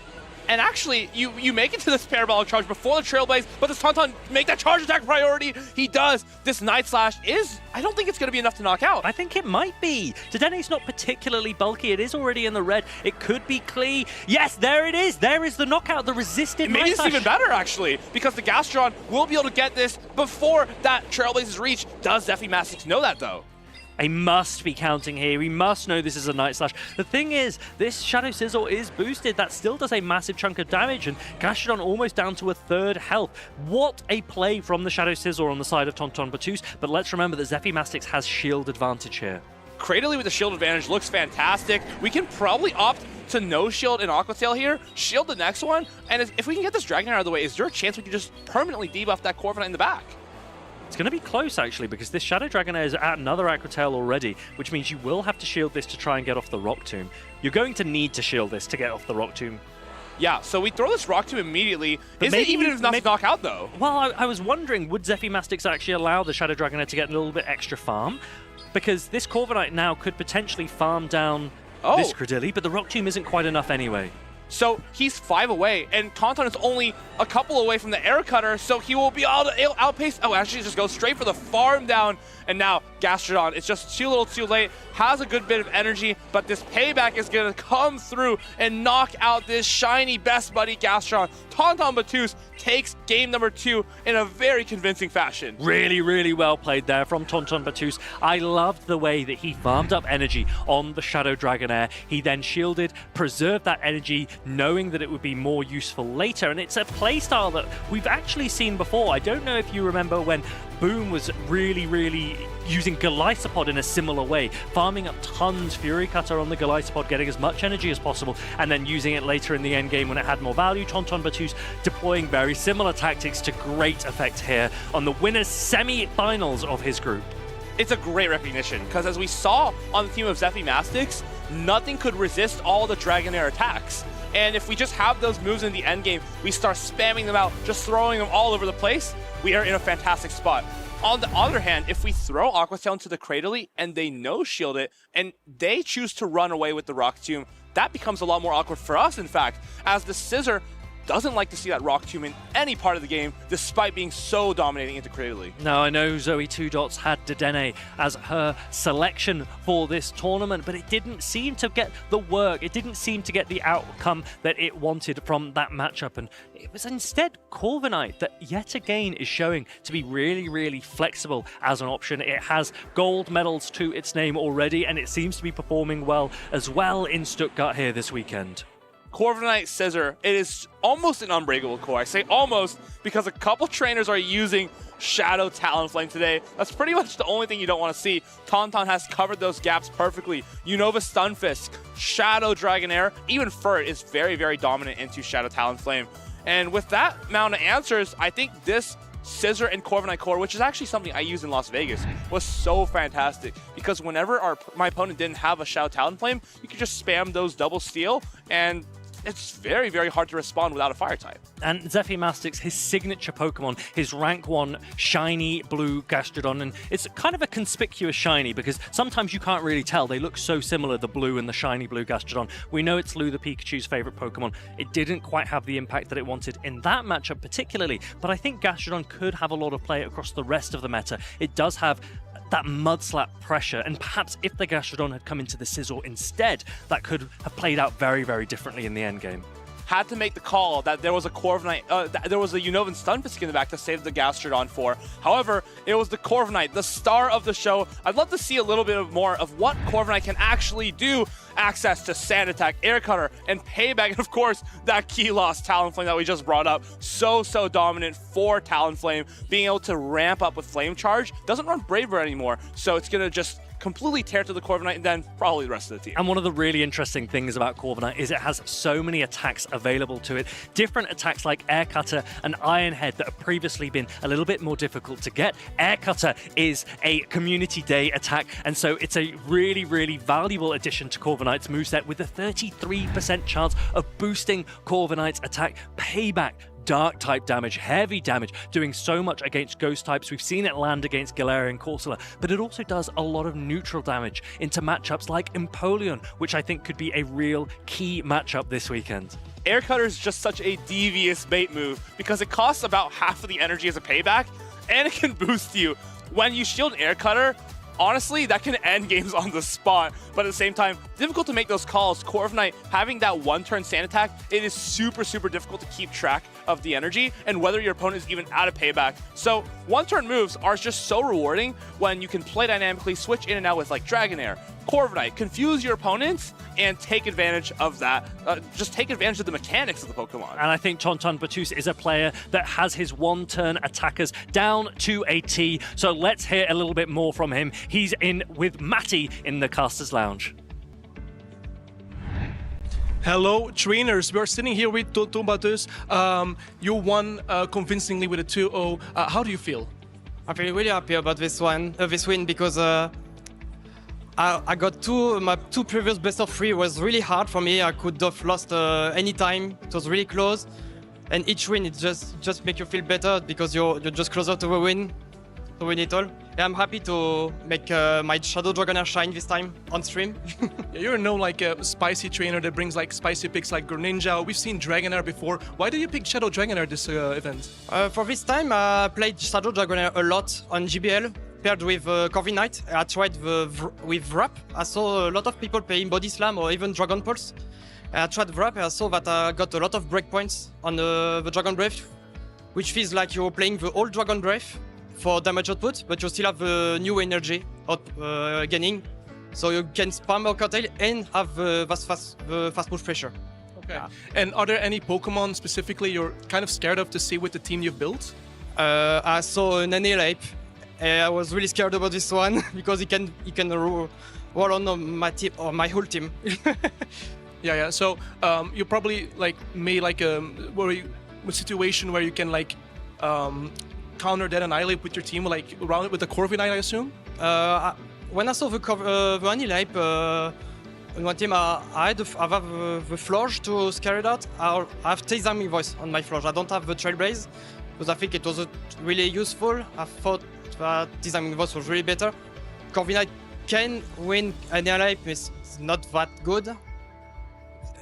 And actually, you make it to this Parabolic Charge before the Trailblaze, but does Tauntaun make that charge attack priority? He does. This Night Slash is, I don't think it's going to be enough to knock out. I think it might be. Dedenne's not particularly bulky. It is already in the red. It could be Klee. Yes, there it is. There is the knockout, the resisted Maybe Night it's Slash. even better, actually, because the Gastrodon will be able to get this before that Trailblaze is reached. Does Zephy Mastix know that, though? I must be counting here. We must know this is a Night Slash. The thing is, this Shadow Scissor is boosted. That still does a massive chunk of damage, and Gastrodon almost down to a 3rd health. What a play from the Shadow Scissor on the side of Tauntaun Battus, but let's remember that Zephy Mastix has shield advantage here. Cradily with the shield advantage looks fantastic. We can probably opt to no shield in Aqua Tail here, shield the next one, and if we can get this Dragonair out of the way, is there a chance we can just permanently debuff that Corviknight in the back? It's going to be close, actually, because this Shadow Dragonair is at another Aqua Tail already, which means you will have to shield this to try and get off the Rock Tomb. You're going to need to shield this to get off the Rock Tomb. Yeah, so we throw this Rock Tomb immediately. Is it even enough to knock out, though? Well, I was wondering, would Zephy Mastix actually allow the Shadow Dragonair to get a little bit extra farm? Because this Corviknight now could potentially farm down this Cradily, but the Rock Tomb isn't quite enough anyway. So he's 5 away, and Tauntaun is only a couple away from the Air Cutter, so he will be able to outpace. Oh, actually just goes straight for the farm down, and now Gastrodon, it's just too little too late, has a good bit of energy, but this payback is going to come through and knock out this shiny best buddy Gastrodon. Tauntaun Battus takes game number 2 in a very convincing fashion. Really, really well played there from Tauntaun Battus. I loved the way that he farmed up energy on the Shadow Dragonair. He then shielded, preserved that energy, knowing that it would be more useful later, and it's a playstyle that we've actually seen before. I don't know if you remember when Boom was really using Golisopod in a similar way, farming up tons Fury Cutter on the Golisopod, getting as much energy as possible, and then using it later in the end game when it had more value. Tauntaun Battus deploying very similar tactics to great effect here on the winners semi-finals of his group. It's a great recognition, because as we saw on the team of Zephy Mastix, nothing could resist all the Dragonair attacks. And if we just have those moves in the end game, we start spamming them out, just throwing them all over the place, we are in a fantastic spot. On the other hand, if we throw Aqua Tail into the Cradily and they no-shield it, and they choose to run away with the Rock Tomb, that becomes a lot more awkward for us, in fact, as the Scissor doesn't like to see that Rock Tomb in any part of the game, despite being so dominating into Cradily. Now, I know Zoe Two Dots had Dedenne as her selection for this tournament, but it didn't seem to get the work. It didn't seem to get the outcome that it wanted from that matchup, and it was instead Corviknight that yet again is showing to be really flexible as an option. It has gold medals to its name already, and it seems to be performing well as well in Stuttgart here this weekend. Corviknight Scissor, it is almost an unbreakable core. I say almost because a couple trainers are using Shadow Talonflame today. That's pretty much the only thing you don't want to see. Tauntaun has covered those gaps perfectly. Unova Stunfisk, Shadow Dragonair, even Furt is very dominant into Shadow Talonflame. And with that amount of answers, I think this Scissor and Corviknight core, which is actually something I used in Las Vegas, was so fantastic because whenever my opponent didn't have a Shadow Talonflame, you could just spam those double steal, and it's very hard to respond without a fire type. And Zephy Mastix, his signature Pokemon, his rank 1 shiny blue Gastrodon, and it's kind of a conspicuous shiny because sometimes you can't really tell. They look so similar, the blue and the shiny blue Gastrodon. We know it's Lou the Pikachu's favorite Pokemon. It didn't quite have the impact that it wanted in that matchup particularly, but I think Gastrodon could have a lot of play across the rest of the meta. It does have that mud slap pressure, and perhaps if the Gastrodon had come into the Sizzle instead, that could have played out very differently in the end game. Had to make the call that there was a Corviknight, there was a Unovan Stunfisk in the back to save the Gastrodon for. However, it was the Corviknight, the star of the show. I'd love to see a little bit more of what Corviknight can actually do. Access to Sand Attack, Air Cutter, and Payback, and of course, that key loss Talonflame that we just brought up. So dominant for Talonflame, being able to ramp up with Flame Charge. Doesn't run Braver anymore, so it's going to just completely tear through the Corviknight and then probably the rest of the team. And one of the really interesting things about Corviknight is it has so many attacks available to it. Different attacks like Air Cutter and Iron Head that have previously been a little bit more difficult to get. Air Cutter is a Community Day attack, and so it's a really valuable addition to Corviknight's moveset with a 33% chance of boosting Corviknight's attack. Payback, Dark type damage, heavy damage, doing so much against ghost types. We've seen it land against Galarian Corsola, but it also does a lot of neutral damage into matchups like Empoleon, which I think could be a real key matchup this weekend. Air Cutter is just such a devious bait move because it costs about half of the energy as a payback, and it can boost you. When you shield Air Cutter, honestly, that can end games on the spot, but at the same time, difficult to make those calls. Corviknight having that one-turn Sand Attack, it is super difficult to keep track of the energy and whether your opponent is even out of payback. So one-turn moves are just so rewarding when you can play dynamically, switch in and out with like Dragonair, Corviknight, confuse your opponents, and take advantage of that. Just take advantage of the mechanics of the Pokemon. And I think Tonton Batus is a player that has his one-turn attackers down to a T. So let's hear a little bit more from him. He's in with Matty in the Casters Lounge. Hello, trainers. We're sitting here with Tonton Batus. You won convincingly with a 2-0. How do you feel? I feel really happy about this win because I got my two previous best of 3 was really hard for me. I could have lost any time. It was really close, and each win it just make you feel better because you're just closer to the win, to win it all. Yeah, I'm happy to make my Shadow Dragonair shine this time on stream. You're known like a spicy trainer that brings like spicy picks like Greninja. We've seen Dragonair before. Why did you pick Shadow Dragonair this event? For this time, I played Shadow Dragonair a lot on GBL, paired with Corviknight. I tried with Wrap. I saw a lot of people playing Body Slam or even Dragon Pulse. I tried Wrap and I saw that I got a lot of breakpoints on the Dragon Breath, which feels like you're playing the old Dragon Breath for damage output, but you still have the new energy gaining, so you can spam a Curtail and have the fast move pressure. Okay. Yeah. And are there any Pokemon specifically you're kind of scared of to see with the team you've built? I saw an Annihilape. I was really scared about this one because he can roll on my team or my whole team. Yeah. So you probably like made like a situation where you can like counter that Annihilape with your team, like around it with the Corviknight, I assume? When I saw the Annihilape on one team, I have the Florge to scare it out. I have Tizami Voice on my Florge. I don't have the Trailblaze because I think it was really useful. I thought that Tizami Voice was really better. Corviknight can win Annihilape, it's not that good.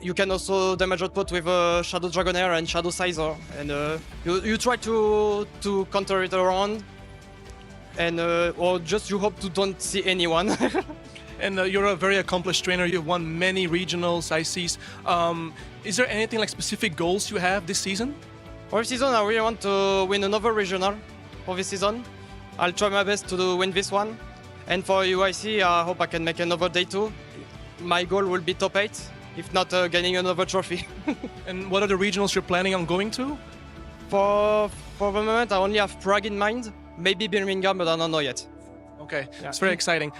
You can also damage output with Shadow Dragonair and Shadow Sizer, and you try to counter it around, and or just you hope to don't see anyone. And you're a very accomplished trainer. You've won many regionals, ICs. Is there anything like specific goals you have this season? For this season, I really want to win another regional. For this season, I'll try my best to win this one. And for UIC, I hope I can make another day too. My goal will be top 8. If not getting another trophy. And what are the regionals you're planning on going to? For the moment, I only have Prague in mind. Maybe Birmingham, but I don't know yet. Okay, yeah. It's very exciting.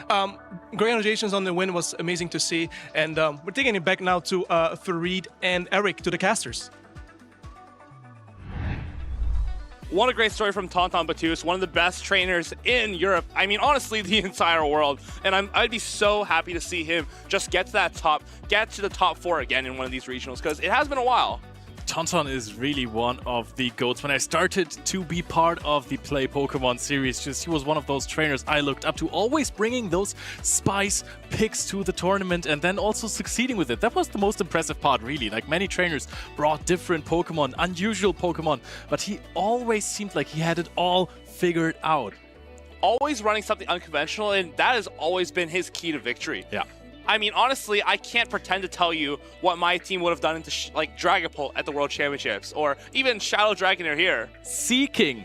Congratulations on the win, was amazing to see. And we're taking it back now to Farid and Eric, to the casters. What a great story from Tonton Batus, one of the best trainers in Europe. I mean, honestly, the entire world. And I'd be so happy to see him just get to the top 4 again in one of these regionals, because it has been a while. Tonton is really one of the GOATs. When I started to be part of the Play Pokemon series, he was one of those trainers I looked up to, always bringing those spice picks to the tournament and then also succeeding with it. That was the most impressive part, really. Like, many trainers brought different Pokemon, unusual Pokemon, but he always seemed like he had it all figured out. Always running something unconventional, and that has always been his key to victory. Yeah. I mean, honestly, I can't pretend to tell you what my team would have done into like Dragapult at the World Championships, or even Shadow Dragonair here. Seeking.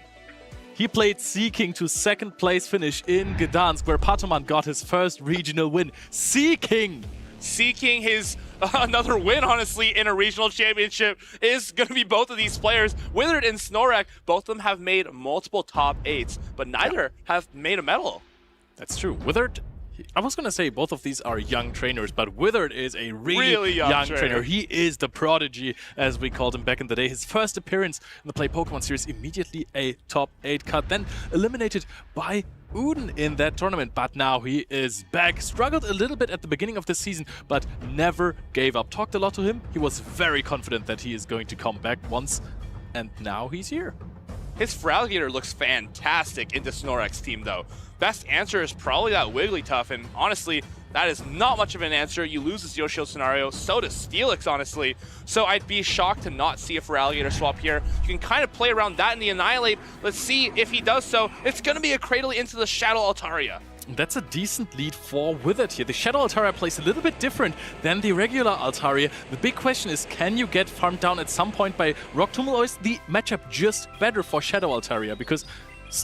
He played Seeking to 2nd place finish in Gdansk, where Patoman got his first regional win. Seeking his another win, honestly, in a regional championship is going to be both of these players. Withered and Snorlax, both of them have made multiple top 8s, but neither have made a medal. That's true. Withered, I was going to say both of these are young trainers, but Withered is a really young trainer. He is the prodigy, as we called him back in the day. His first appearance in the Play Pokemon series, immediately a top 8 cut, then eliminated by Uden in that tournament. But now he is back. Struggled a little bit at the beginning of the season, but never gave up. Talked a lot to him. He was very confident that he is going to come back once, and now he's here. His Feraligatr looks fantastic in the Snorlax team, though. Best answer is probably that Wigglytuff, and honestly, that is not much of an answer. You lose the Zero Shield scenario, so does Steelix, honestly. So I'd be shocked to not see a Feraligatr swap here. You can kind of play around that in the Annihilate. Let's see if he does so. It's going to be a Cradle into the Shadow Altaria. That's a decent lead for Withered here. The Shadow Altaria plays a little bit different than the regular Altaria. The big question is, can you get farmed down at some point by Rock Tomb, or is the matchup just better for Shadow Altaria? Because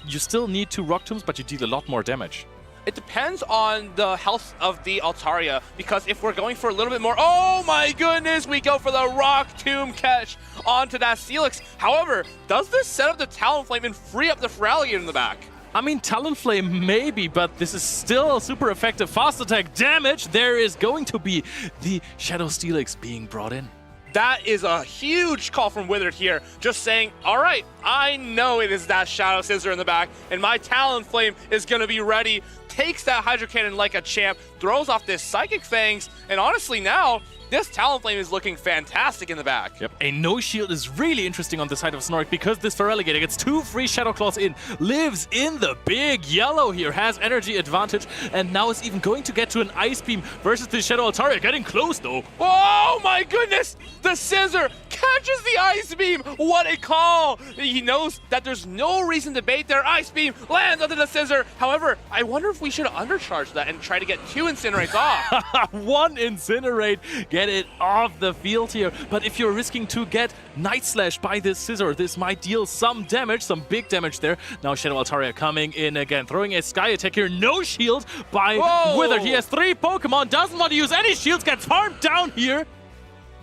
You still need 2 Rock Tombs, but you deal a lot more damage. It depends on the health of the Altaria, because if we're going for a little bit more, oh my goodness, we go for the Rock Tomb catch onto that Steelix. However, does this set up the Talonflame and free up the Feraligatr in the back? I mean, Talonflame maybe, but this is still super effective. Fast attack damage. There is going to be the Shadow Steelix being brought in. That is a huge call from Withered here, just saying, all right, I know it is that Shadow Scissor in the back, and my Talonflame is going to be ready. Takes that Hydro Cannon like a champ, throws off this Psychic Fangs, and honestly now, this Talonflame is looking fantastic in the back. Yep. A no shield is really interesting on the side of Snorlax because this Feraligatr gets 2 free Shadow Claws in, lives in the big yellow here, has energy advantage, and now is even going to get to an Ice Beam versus the Shadow Altaria. Getting close though. Oh my goodness! The Scissor catches the Ice Beam! What a call! He knows that there's no reason to bait there. Ice Beam lands onto the Scissor. However, I wonder if we should have undercharged that and try to get 2 Incinerates off. 1 Incinerate. Get it off the field here. But if you're risking to get Night Slash by this Scissor, this might deal some damage, some big damage there. Now Shadow Altaria coming in again, throwing a Sky Attack here. No shield by Withered. He has 3 Pokemon, doesn't want to use any shields, gets farmed down here.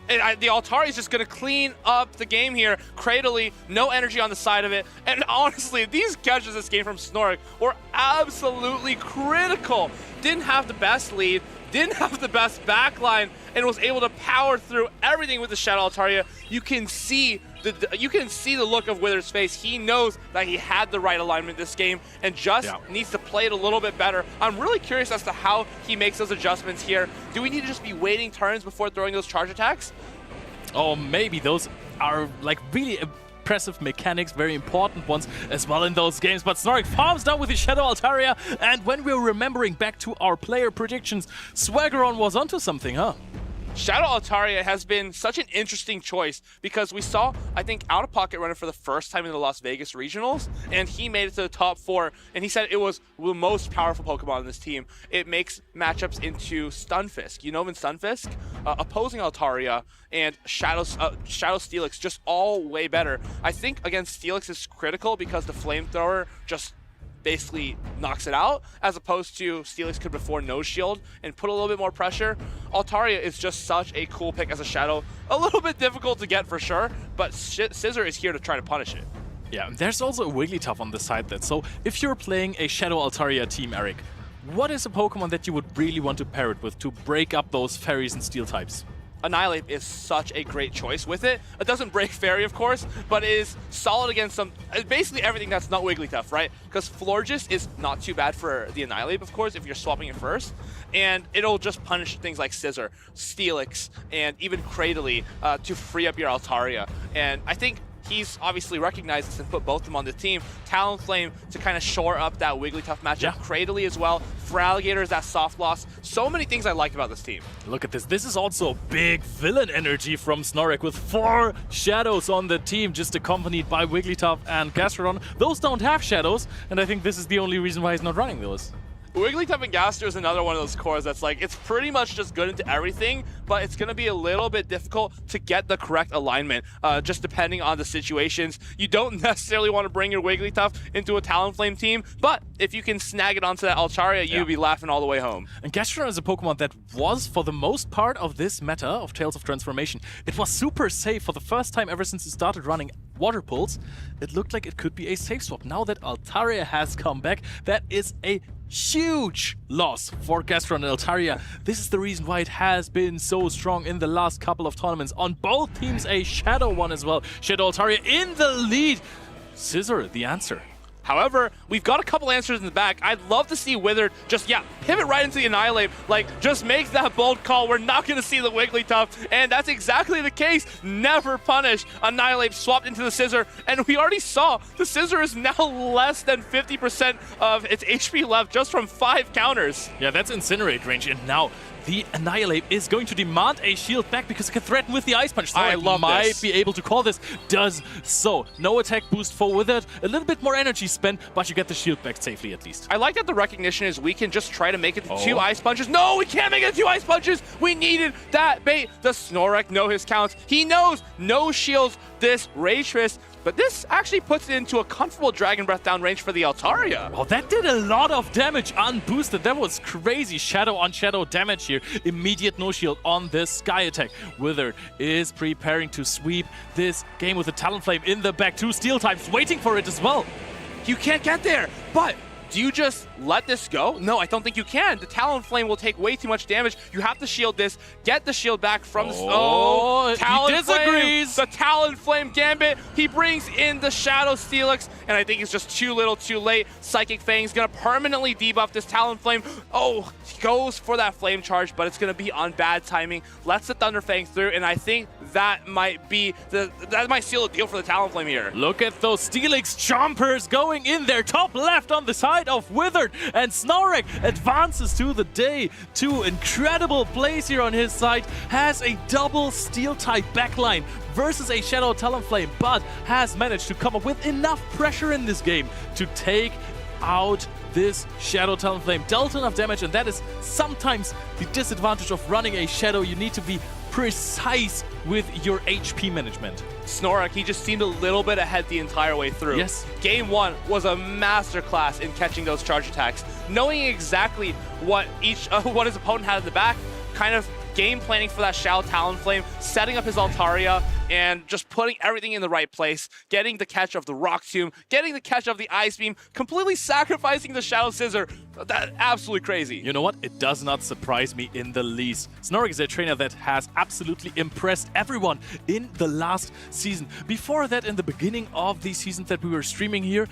And the Altaria is just going to clean up the game here. Cradily, no energy on the side of it. And honestly, these catches this game from Snorlax were absolutely critical. Didn't have the best lead, didn't have the best backline, and was able to power through everything with the Shadow Altaria. You can see the look of Withered's face. He knows that he had the right alignment this game and just needs to play it a little bit better. I'm really curious as to how he makes those adjustments here. Do we need to just be waiting turns before throwing those charge attacks? Oh, maybe those are like really impressive mechanics, very important ones as well in those games. But Snorlax farms down with his Shadow Altaria, and when we're remembering back to our player predictions, Swaggeron was onto something, huh? Shadow Altaria has been such an interesting choice because we saw, I think, Out of Pocket run it for the first time in the Las Vegas Regionals, and he made it to the top 4, and he said it was the most powerful Pokemon in this team. It makes matchups into Stunfisk. You know him in Stunfisk? Opposing Altaria and Shadow Steelix, just all way better. I think against Steelix is critical because the Flamethrower just basically knocks it out, as opposed to Steelix could before no shield and put a little bit more pressure. Altaria is just such a cool pick as a Shadow. A little bit difficult to get for sure, but Scissor is here to try to punish it. Yeah, there's also a Wigglytuff on the side that, so if you're playing a Shadow Altaria team, Eric, what is a Pokemon that you would really want to pair it with to break up those Fairies and Steel types? Annihilate is such a great choice with it. It doesn't break Fairy, of course, but it is solid against basically everything that's not Wigglytuff, right? Because Florges is not too bad for the Annihilate, of course, if you're swapping it first. And it'll just punish things like Scissor, Steelix, and even Cradily to free up your Altaria. And I think he's obviously recognized this and put both of them on the team. Talonflame to kind of shore up that Wigglytuff matchup. Yeah. Cradily as well. Feraligatr is that soft loss. So many things I like about this team. Look at this. This is also big villain energy from Snorlax with 4 shadows on the team, just accompanied by Wigglytuff and Gastrodon. Those don't have shadows, and I think this is the only reason why he's not running those. Wigglytuff and Gaster is another one of those cores that's like, it's pretty much just good into everything, but it's going to be a little bit difficult to get the correct alignment, just depending on the situations. You don't necessarily want to bring your Wigglytuff into a Talonflame team, but if you can snag it onto that Altaria, you'll be laughing all the way home. And Gastrodon is a Pokemon that was, for the most part of this meta of Tales of Transformation, it was super safe for the first time ever since it started running Water Pulse. It looked like it could be a safe swap. Now that Altaria has come back, that is a huge loss for Gastrodon and Altaria. This is the reason why it has been so strong in the last couple of tournaments. On both teams, a Shadow one as well. Shadow Altaria in the lead. Scissor, the answer. However, we've got a couple answers in the back. I'd love to see Withered just, pivot right into the Annihilate. Like, just make that bold call. We're not going to see the Wigglytuff, and that's exactly the case. Never punish. Annihilate swapped into the Scissor, and we already saw the Scissor is now less than 50% of its HP left just from 5 counters. Yeah, that's Incinerate range, and now the Annihilate is going to demand a shield back because it can threaten with the Ice Punch. So I love might this. be able to call this. Does so. No attack boost for Withered. A little bit more energy spent, but you get the shield back safely at least. I like that the recognition is we can just try to make it to 2 Ice Punches. No, we can't make it to 2 Ice Punches. We needed that bait. The Snorlax know his counts. He knows no shields. This Rage Fist but this actually puts it into a comfortable Dragon Breath down range for the Altaria. Well, that did a lot of damage unboosted. That was crazy shadow on shadow damage here. Immediate no shield on this Sky attack. Withered is preparing to sweep this game with a Talonflame in the back. 2 Steel types waiting for it as well. You can't get there, but do you just let this go? No, I don't think you can. The Talonflame will take way too much damage. You have to shield this, get the shield back from the... Oh, he disagrees. The Talonflame Gambit. He brings in the Shadow Steelix, and I think it's just too little too late. Psychic Fang's going to permanently debuff this Talonflame. Oh, he goes for that Flame Charge, but it's going to be on bad timing. Lets the Thunder Fang through, and I think that might be that might seal the deal for the Talonflame here. Look at those Steelix chompers going in there. Top left on the side of Withered, and Snorek advances to the day 2. Incredible plays here on his side. Has a double Steel type backline versus a Shadow Talonflame, but has managed to come up with enough pressure in this game to take out this Shadow Talonflame. Dealt enough damage, and that is sometimes the disadvantage of running a Shadow. You need to be precise with your HP management. Snorek, he just seemed a little bit ahead the entire way through. Yes. Game 1 was a masterclass in catching those charge attacks, knowing exactly what his opponent had in the back, kind of game planning for that Shadow Talonflame, setting up his Altaria, and just putting everything in the right place, getting the catch of the Rock Tomb, getting the catch of the Ice Beam, completely sacrificing the Shadow Scissor. That's absolutely crazy. You know what? It does not surprise me in the least. Snorek is a trainer that has absolutely impressed everyone in the last season. Before that, in the beginning of the season that we were streaming here,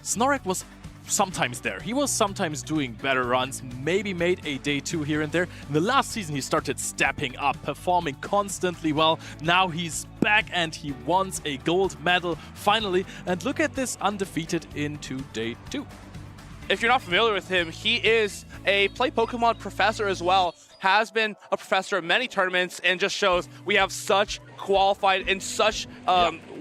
Snorek was sometimes there. He was sometimes doing better runs, maybe made a day 2 here and there. In the last season, he started stepping up, performing constantly well. Now he's back and he wants a gold medal finally. And look at this, undefeated into day 2. If you're not familiar with him, he is a Play Pokemon professor as well. Has been a professor at many tournaments, and just shows we have such qualified and such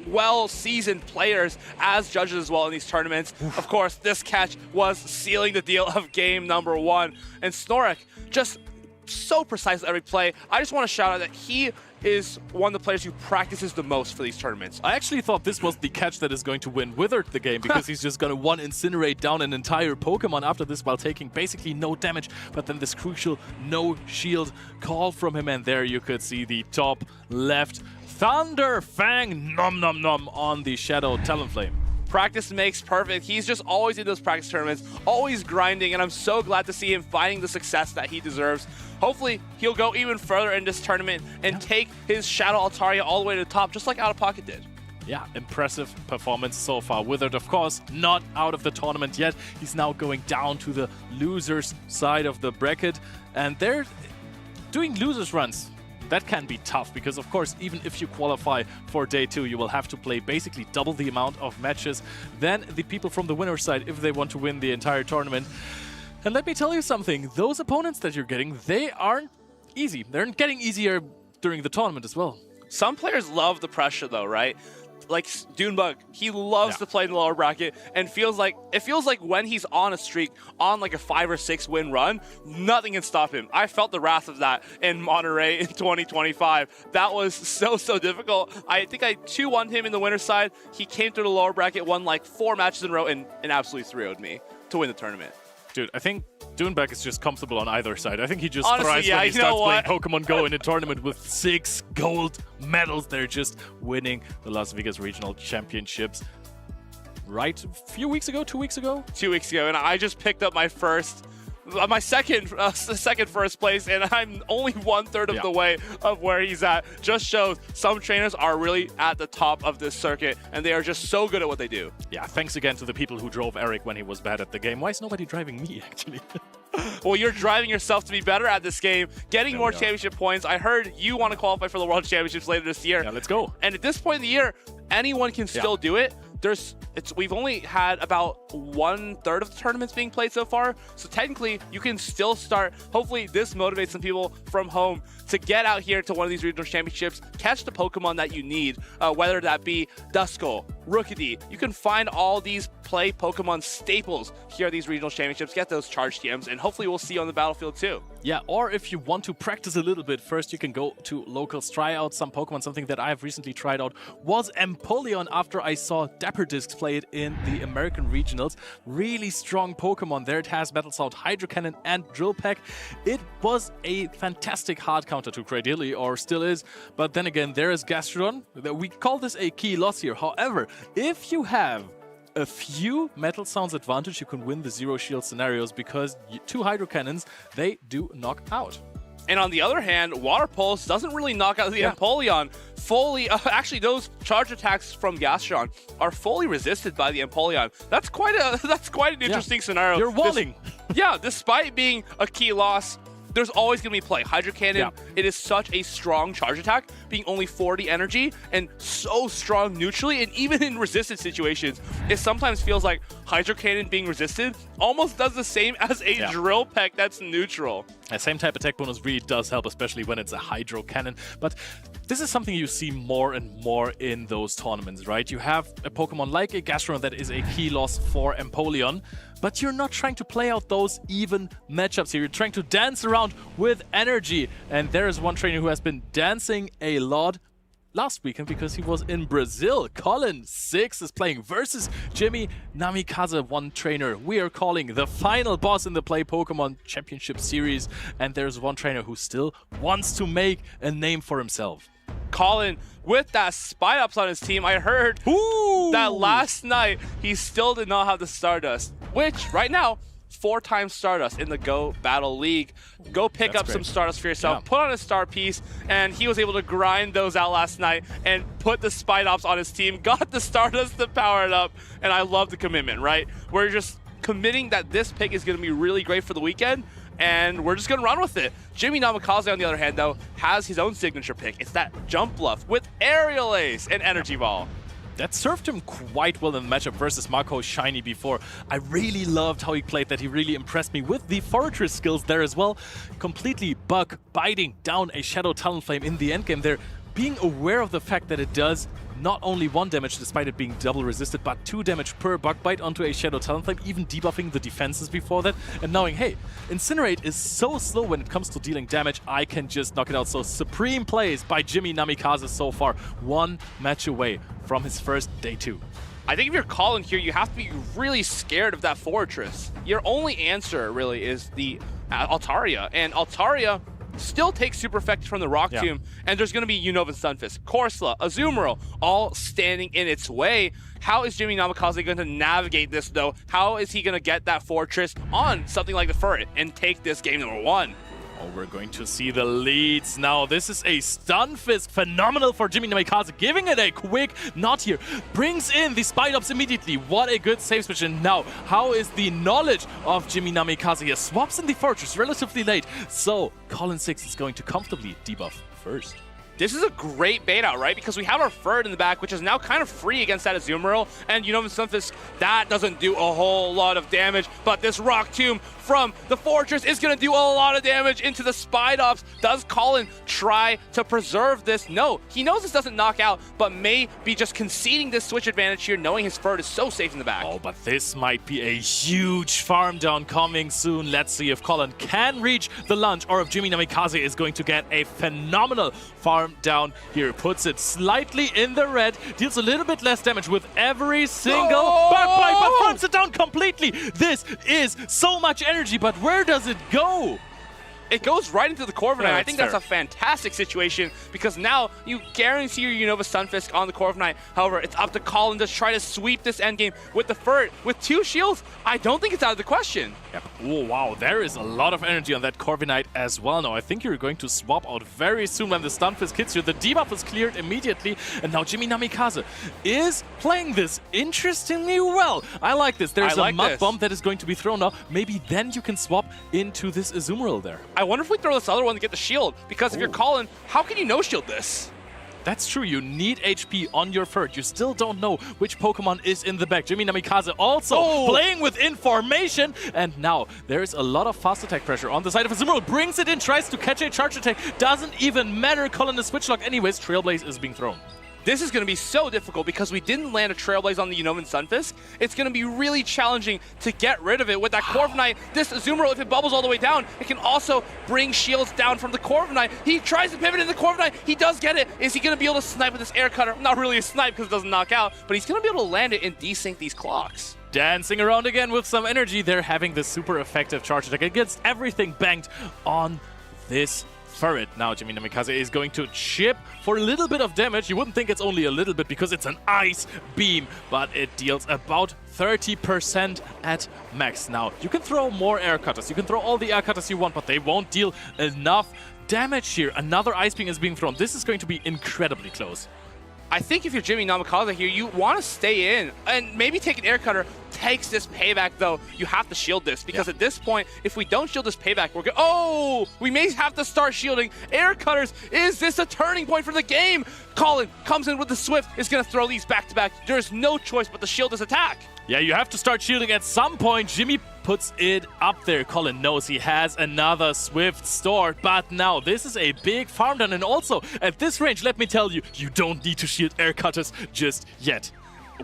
well-seasoned players as judges as well in these tournaments. Of course, this catch was sealing the deal of game number 1. And Snorek, just so precise with every play. I just want to shout out that he is one of the players who practices the most for these tournaments. I actually thought this was the catch that is going to win Withered the game, because he's just going to one incinerate down an entire Pokemon after this while taking basically no damage, but then this crucial no shield call from him, and there you could see the top left Thunder Fang nom nom nom on the Shadow Talonflame. Practice makes perfect. He's just always in those practice tournaments, always grinding, and I'm so glad to see him finding the success that he deserves. Hopefully, he'll go even further in this tournament and take his Shadow Altaria all the way to the top, just like Out of Pocket did. Yeah, impressive performance so far. Withered, of course, not out of the tournament yet. He's now going down to the losers side of the bracket, and they're doing losers runs. That can be tough because, of course, even if you qualify for day 2, you will have to play basically double the amount of matches than the people from the winner's side if they want to win the entire tournament. And let me tell you something, those opponents that you're getting, they aren't easy. They're getting easier during the tournament as well. Some players love the pressure though, right? Like Dunebug, he loves to play in the lower bracket, and feels like when he's on a streak, on like a 5 or 6 win run, nothing can stop him. I felt the wrath of that in Monterey in 2025. That was so difficult. I think I 2-1'd him in the winner's side. He came through the lower bracket, won like 4 matches in a row, and absolutely 3-0'd me to win the tournament. Dude, I think Dunebug is just comfortable on either side. I think he just Honestly, thrives yeah, when he starts playing what? Pokemon Go in a tournament with 6 gold medals. They're just winning the Las Vegas Regional Championships. Right? A few weeks ago? 2 weeks ago? 2 weeks ago, and I just picked up my second first place, and I'm only 1/3 of the way of where he's at. Just shows some trainers are really at the top of this circuit, and they are just so good at what they do. Yeah, thanks again to the people who drove Eric when he was bad at the game. Why is nobody driving me, actually? Well, you're driving yourself to be better at this game, getting more championship points. I heard you want to qualify for the World Championships later this year. Yeah, let's go. And at this point in the year, anyone can still do it. We've only had about 1/3 of the tournaments being played so far, so technically you can still start. Hopefully this motivates some people from home to get out here to one of these regional championships, catch the Pokemon that you need, whether that be Duskull, Rookity. You can find all these play Pokemon staples here at these regional championships. Get those charge TMs, and hopefully we'll see you on the battlefield too. Yeah, or if you want to practice a little bit first, you can go to locals, try out some Pokemon. Something that I have recently tried out was Empoleon after I saw Dapper Discs play it in the American regionals. Really strong Pokemon. There it has Metal Sound, Hydro Cannon, and Drill Peck. It was a fantastic hard counter to Cradily, or still is. But then again, there is Gastrodon. We call this a key loss here. However, if you have a few Metal Sounds advantage, you can win the zero shield scenarios because 2 Hydro Cannons, they do knock out. And on the other hand, Water Pulse doesn't really knock out the Empoleon fully. Actually, those charge attacks from Gastrodon are fully resisted by the Empoleon. That's quite an interesting scenario. You're walling. Despite being a key loss, there's always going to be play. Hydro Cannon, it is such a strong charge attack, being only 40 energy and so strong neutrally, and even in resisted situations, it sometimes feels like Hydro Cannon being resisted almost does the same as a Drill Peck that's neutral. The same type attack bonus really does help, especially when it's a Hydro Cannon. But this is something you see more and more in those tournaments, right? You have a Pokemon like a Gastrodon that is a key loss for Empoleon, but you're not trying to play out those even matchups here. You're trying to dance around with energy. And there is one trainer who has been dancing a lot last weekend because he was in Brazil. Colin 6 is playing versus Jimmy Namikaze, one trainer we are calling the final boss in the Play Pokemon Championship Series. And there's one trainer who still wants to make a name for himself. Colin, with that Spite Ups on his team, I heard that last night he still did not have the Stardust, which right now, 4-time Stardust in the Go Battle League. Go pick up some Stardust for yourself, put on a Star Piece, and he was able to grind those out last night and put the Spite Ups on his team, got the Stardust to power it up, and I love the commitment, right? We're just committing that this pick is going to be really great for the weekend, and we're just going to run with it. Jimmy Namikaze, on the other hand, though, has his own signature pick. It's that Jump Bluff with Aerial Ace and Energy Ball. That served him quite well in the matchup versus Marco Shiny before. I really loved how he played that. He really impressed me with the Fortress skills there as well. Completely biting down a Shadow Talonflame in the endgame there. Being aware of the fact that it does not only 1 damage despite it being double resisted, but 2 damage per bug bite onto a Shadow Talonflame, even debuffing the defenses before that, and knowing, hey, Incinerate is so slow when it comes to dealing damage, I can just knock it out. So supreme plays by Jimmy Namikaze so far, 1 match away from his first day 2. I think if you're Colin here, you have to be really scared of that Fortress. Your only answer really is the Altaria, and Altaria still takes super effective from the Rock Tomb, and there's going to be Unova Stunfisk, Corsola, Azumarill, all standing in its way. How is Jimmy Namikaze going to navigate this, though? How is he going to get that Fortress on something like the Furret and take this game number 1? Oh, we're going to see the leads now. This is a Stunfisk. Phenomenal for Jimmy Namikaze. Giving it a quick nod here. Brings in the Spite Ups immediately. What a good save switch. And now, how is the knowledge of Jimmy Namikaze here? Swaps in the Fortress relatively late. So, Colin 6 is going to comfortably debuff first. This is a great bait out, right? Because we have our Furret in the back, which is now kind of free against that Azumarill. And Unova Stunfisk, that doesn't do a whole lot of damage. But this Rock Tomb from the Fortress is going to do a lot of damage into the Spite Ups. Does Colin try to preserve this? No, he knows this doesn't knock out, but may be just conceding this switch advantage here, knowing his Furret is so safe in the back. Oh, but this might be a huge farm down coming soon. Let's see if Colin can reach the lunge or if Jimmy Namikaze is going to get a phenomenal farm down here. Puts it slightly in the red, deals a little bit less damage with every single bug bite, but farms it down completely. This is so much energy, but where does it go? It goes right into the Corviknight. Yeah, I think that's a fantastic situation because now you guarantee your Unova Stunfisk on the Corviknight. However, it's up to Colin to try to sweep this endgame with the Furret. With 2 shields, I don't think it's out of the question. Yep. Oh, wow. There is a lot of energy on that Corviknight as well. Now, I think you're going to swap out very soon when the Stunfisk hits you. The debuff is cleared immediately, and now Jimmy Namikaze is playing this interestingly well. I like this. There's a Mud Bomb that is going to be thrown up. Maybe then you can swap into this Azumarill there. I wonder if we throw this other one to get the shield, because if you're Colin, how can you no-shield this? That's true. You need HP on your Furret. You still don't know which Pokemon is in the back. Jimmy Namikaze also playing with information. And now there's a lot of fast attack pressure on the side of Azumarill. Brings it in, tries to catch a charge attack. Doesn't even matter. Colin is switch lock anyways. Trailblaze is being thrown. This is going to be so difficult because we didn't land a Trailblaze on the Unovan Sunfisk. It's going to be really challenging to get rid of it. With that Corviknight, this Azumarill, if it bubbles all the way down, it can also bring shields down from the Corviknight. He tries to pivot into the Corviknight. He does get it. Is he going to be able to snipe with this Air Cutter? Not really a snipe because it doesn't knock out, but he's going to be able to land it and desync these clocks. Dancing around again with some energy. They're having this super effective charge attack. It gets everything banked on this turret. Now Jimmy Namikaze is going to chip for a little bit of damage. You wouldn't think it's only a little bit because it's an ice beam, but it deals about 30% at max. Now, you can throw more air cutters. You can throw all the air cutters you want, but they won't deal enough damage here. Another ice beam is being thrown. This is going to be incredibly close. I think if you're Jimmy Namikaze here, you want to stay in and maybe take an air cutter. Takes this payback though. You have to shield this because at this point, if we don't shield this payback, we're we may have to start shielding air cutters. Is this a turning point for the game? Colin comes in with the Swift, is going to throw these back to back. There's no choice but to shield this attack. Yeah, you have to start shielding at some point. Jimmy puts it up there. Colin knows he has another Swift stored, but now this is a big farm down, and also at this range, let me tell you, you don't need to shield air cutters just yet.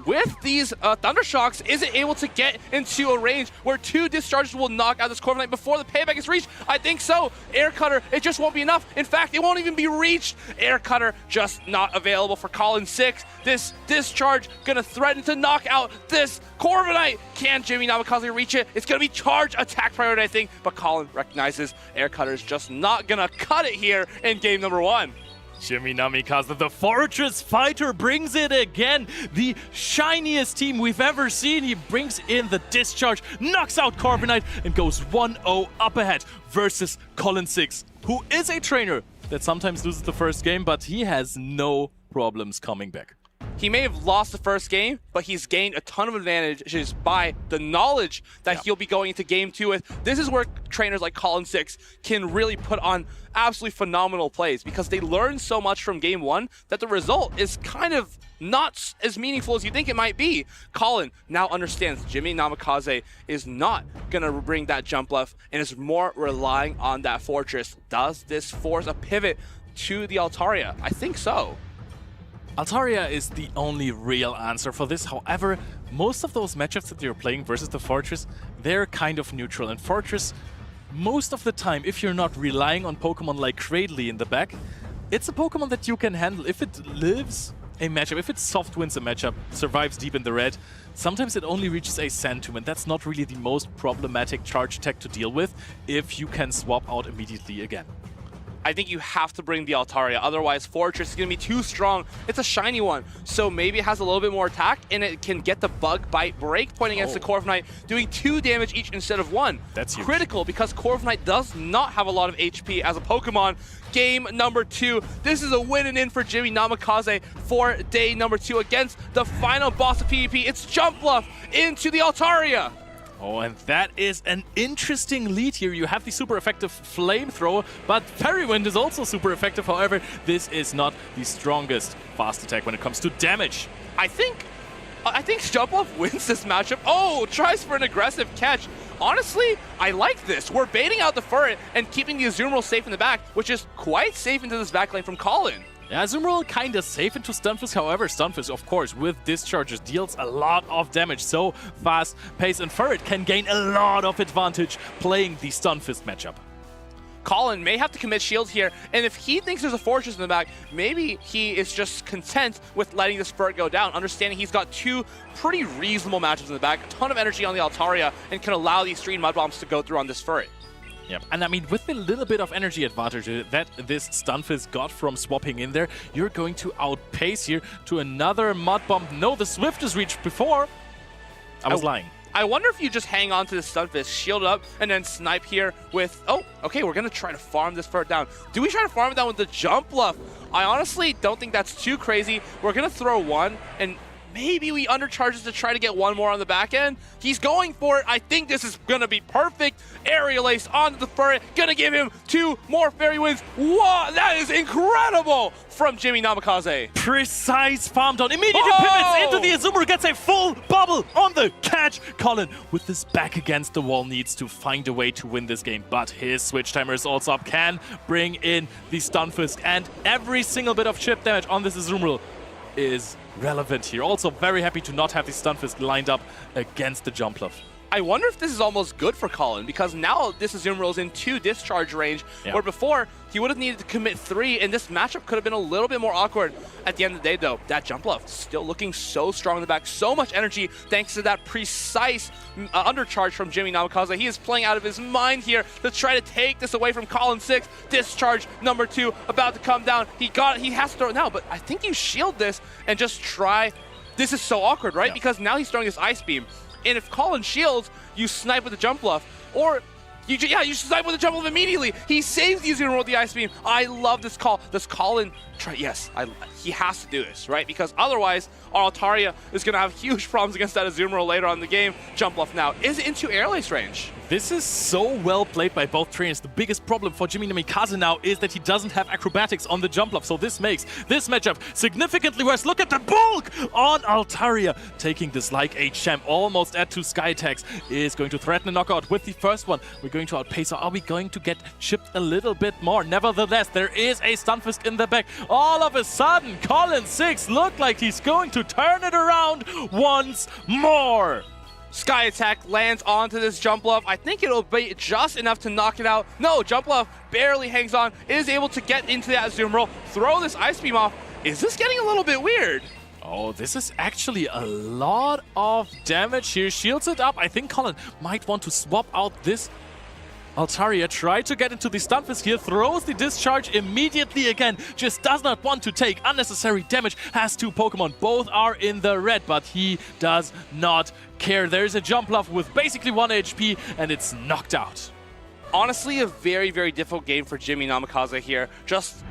With these Thundershocks, is it able to get into a range where 2 discharges will knock out this Corviknight before the payback is reached? I think so. Air Cutter, it just won't be enough. In fact, it won't even be reached. Air Cutter just not available for Colin 6. This discharge gonna threaten to knock out this Corviknight. Can Jimmy Namikaze reach it? It's gonna be charge attack priority, I think, but Colin recognizes Air Cutter is just not gonna cut it here in game number 1. Jimmy Namikaze, the Fortress Fighter, brings it again. The shiniest team we've ever seen. He brings in the discharge, knocks out Corviknight, and goes 1-0 up ahead versus Colin 6, who is a trainer that sometimes loses the first game, but he has no problems coming back. He may have lost the first game, but he's gained a ton of advantages by the knowledge that he'll be going into game 2 with. This is where trainers like Colin 6 can really put on absolutely phenomenal plays because they learn so much from game 1 that the result is kind of not as meaningful as you think it might be. Colin now understands Jimmy Namikaze is not going to bring that jump left and is more relying on that Fortress. Does this force a pivot to the Altaria? I think so. Altaria is the only real answer for this. However, most of those matchups that you're playing versus the Fortress, they're kind of neutral. And Fortress, most of the time, if you're not relying on Pokemon like Cradley in the back, it's a Pokemon that you can handle. If it lives a matchup, if it soft wins a matchup, survives deep in the red, sometimes it only reaches a Sand Tomb, and that's not really the most problematic charge attack to deal with if you can swap out immediately again. I think you have to bring the Altaria, otherwise Fortress is going to be too strong. It's a shiny one, so maybe it has a little bit more attack and it can get the Bug Bite Break point against the Corviknight, doing 2 damage each instead of 1. That's huge. Critical because Corviknight does not have a lot of HP as a Pokemon. Game number 2. This is a win and in for Jimmy Namikaze for day number 2 against the final boss of PvP. It's Jump Bluff into the Altaria. Oh, and that is an interesting lead here. You have the super effective Flamethrower, but Fairy Wind is also super effective. However, this is not the strongest fast attack when it comes to damage. I think Jump Bluff wins this matchup. Oh, tries for an aggressive catch. Honestly, I like this. We're baiting out the Furret and keeping the Azumarill safe in the back, which is quite safe into this back lane from Colin. Yeah, Azumarill kind of safe into Stunfisk. However, Stunfisk, of course, with discharges, deals a lot of damage. So fast pace, and Furret can gain a lot of advantage playing the Stunfisk matchup. Colin may have to commit shields here, and if he thinks there's a Fortress in the back, maybe he is just content with letting this Furret go down, understanding he's got 2 pretty reasonable matches in the back, a ton of energy on the Altaria, and can allow these 3 Mud Bombs to go through on this Furret. Yep, and I mean, with the little bit of energy advantage that this Stunfisk got from swapping in there, you're going to outpace here to another Mud Bomb. No, the Swift is reached before. I was lying. I wonder if you just hang on to the Stunfisk, shield up, and then snipe here with... Oh, okay, we're going to try to farm this Furret down. Do we try to farm it down with the Jump Bluff? I honestly don't think that's too crazy. We're going to throw 1, and maybe we undercharge to try to get 1 more on the back end. He's going for it. I think this is going to be perfect. Aerial Ace onto the Furret. Going to give him 2 more Fairy Winds. Whoa, that is incredible from Jimmy Namikaze. Precise farm down. Immediately pivots into the Azumarill. Gets a full bubble on the catch. Colin, with his back against the wall, needs to find a way to win this game. But his switch timer is also up. Can bring in the Stunfisk. And every single bit of chip damage on this Azumarill is relevant here. Also very happy to not have the Stunfisk lined up against the Jumpluff. I wonder if this is almost good for Colin, because now this Azumarill is in 2 discharge range, where before he would have needed to commit 3, and this matchup could have been a little bit more awkward. At the end of the day, though, that Jumpluff still looking so strong in the back, so much energy thanks to that precise undercharge from Jimmy Namikaze. He is playing out of his mind here to try to take this away from Colin 6. Discharge number 2 about to come down. He got it. He has to throw it now, but I think you shield this and just try. This is so awkward, right? Because now he's throwing this Ice Beam. And if Colin shields, you snipe with the Jump Bluff. Or, you snipe with the Jump Bluff immediately. He saves the Azumarill with the Ice Beam. I love this call. Does Colin try? Yes, he has to do this, right? Because otherwise, our Altaria is going to have huge problems against that Azumarill later on in the game. Jump Bluff now is into Air Lace range. This is so well played by both trainers. The biggest problem for Jimmy Namikaze now is that he doesn't have acrobatics on the Jumpluff, so this makes this matchup significantly worse. Look at the bulk on Altaria, taking this like a champ, almost at 2 Sky Attacks, is going to threaten a knockout with the first one. We're going to outpace, or are we going to get chipped a little bit more? Nevertheless, there is a Stunfisk in the back. All of a sudden, Colin 6 looked like he's going to turn it around once more. Sky Attack lands onto this Jump Bluff. I think it'll be just enough to knock it out. No, Jump Bluff barely hangs on, is able to get into that Azumarill, throw this Ice Beam off. Is this getting a little bit weird? Oh, this is actually a lot of damage here. Shields it up. I think Colin might want to swap out this Altaria, try to get into the Stunfisk here, throws the discharge immediately again, just does not want to take unnecessary damage, has 2 Pokemon, both are in the red, but he does not care. There's a Jumpluff with basically 1 HP, and it's knocked out. Honestly, a very, very difficult game for Jimmy Namikaze here. Just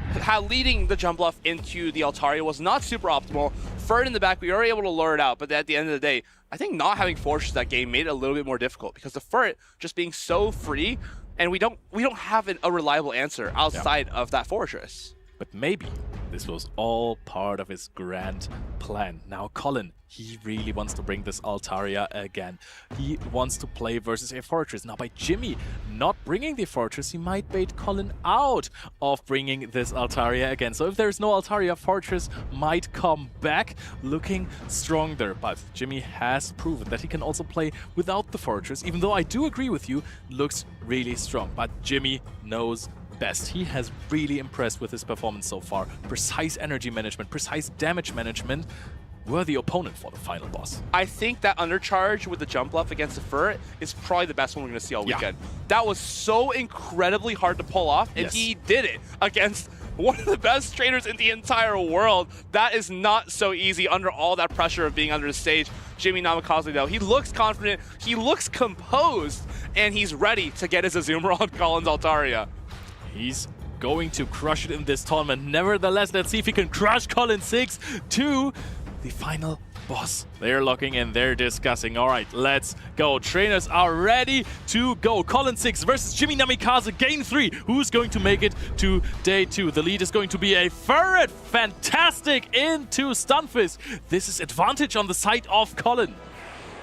leading the Jumpluff into the Altaria was not super optimal. Ferd in the back, we were able to lure it out, but at the end of the day, I think not having Fortress that game made it a little bit more difficult because the Ferd just being so free, and we don't have a reliable answer outside of that Fortress. But maybe this was all part of his grand plan. Now Colin, he really wants to bring this Altaria again. He wants to play versus a Fortress. Now by Jimmy not bringing the Fortress, he might bait Colin out of bringing this Altaria again. So if there's no Altaria, Fortress might come back looking stronger. But Jimmy has proven that he can also play without the Fortress, even though I do agree with you, looks really strong. But Jimmy knows best. He has really impressed with his performance so far. Precise energy management, precise damage management. Worthy opponent for the final boss. I think that undercharge with the Jump Bluff against the Fur is probably the best one we're going to see all weekend. That was so incredibly hard to pull off, and he did it against one of the best trainers in the entire world. That is not so easy under all that pressure of being under the stage. Jimmy Namikaze, though, he looks confident, he looks composed, and he's ready to get his Azumarill on Colin's Altaria. He's going to crush it in this tournament. Nevertheless, let's see if he can crush Colin 6 to the final boss. They're locking in, they're discussing. All right, let's go. Trainers are ready to go. Colin 6 versus Jimmy Namikaze, game 3. Who's going to make it to day 2? The lead is going to be a Ferret. Fantastic into Stunfisk. This is advantage on the side of Colin.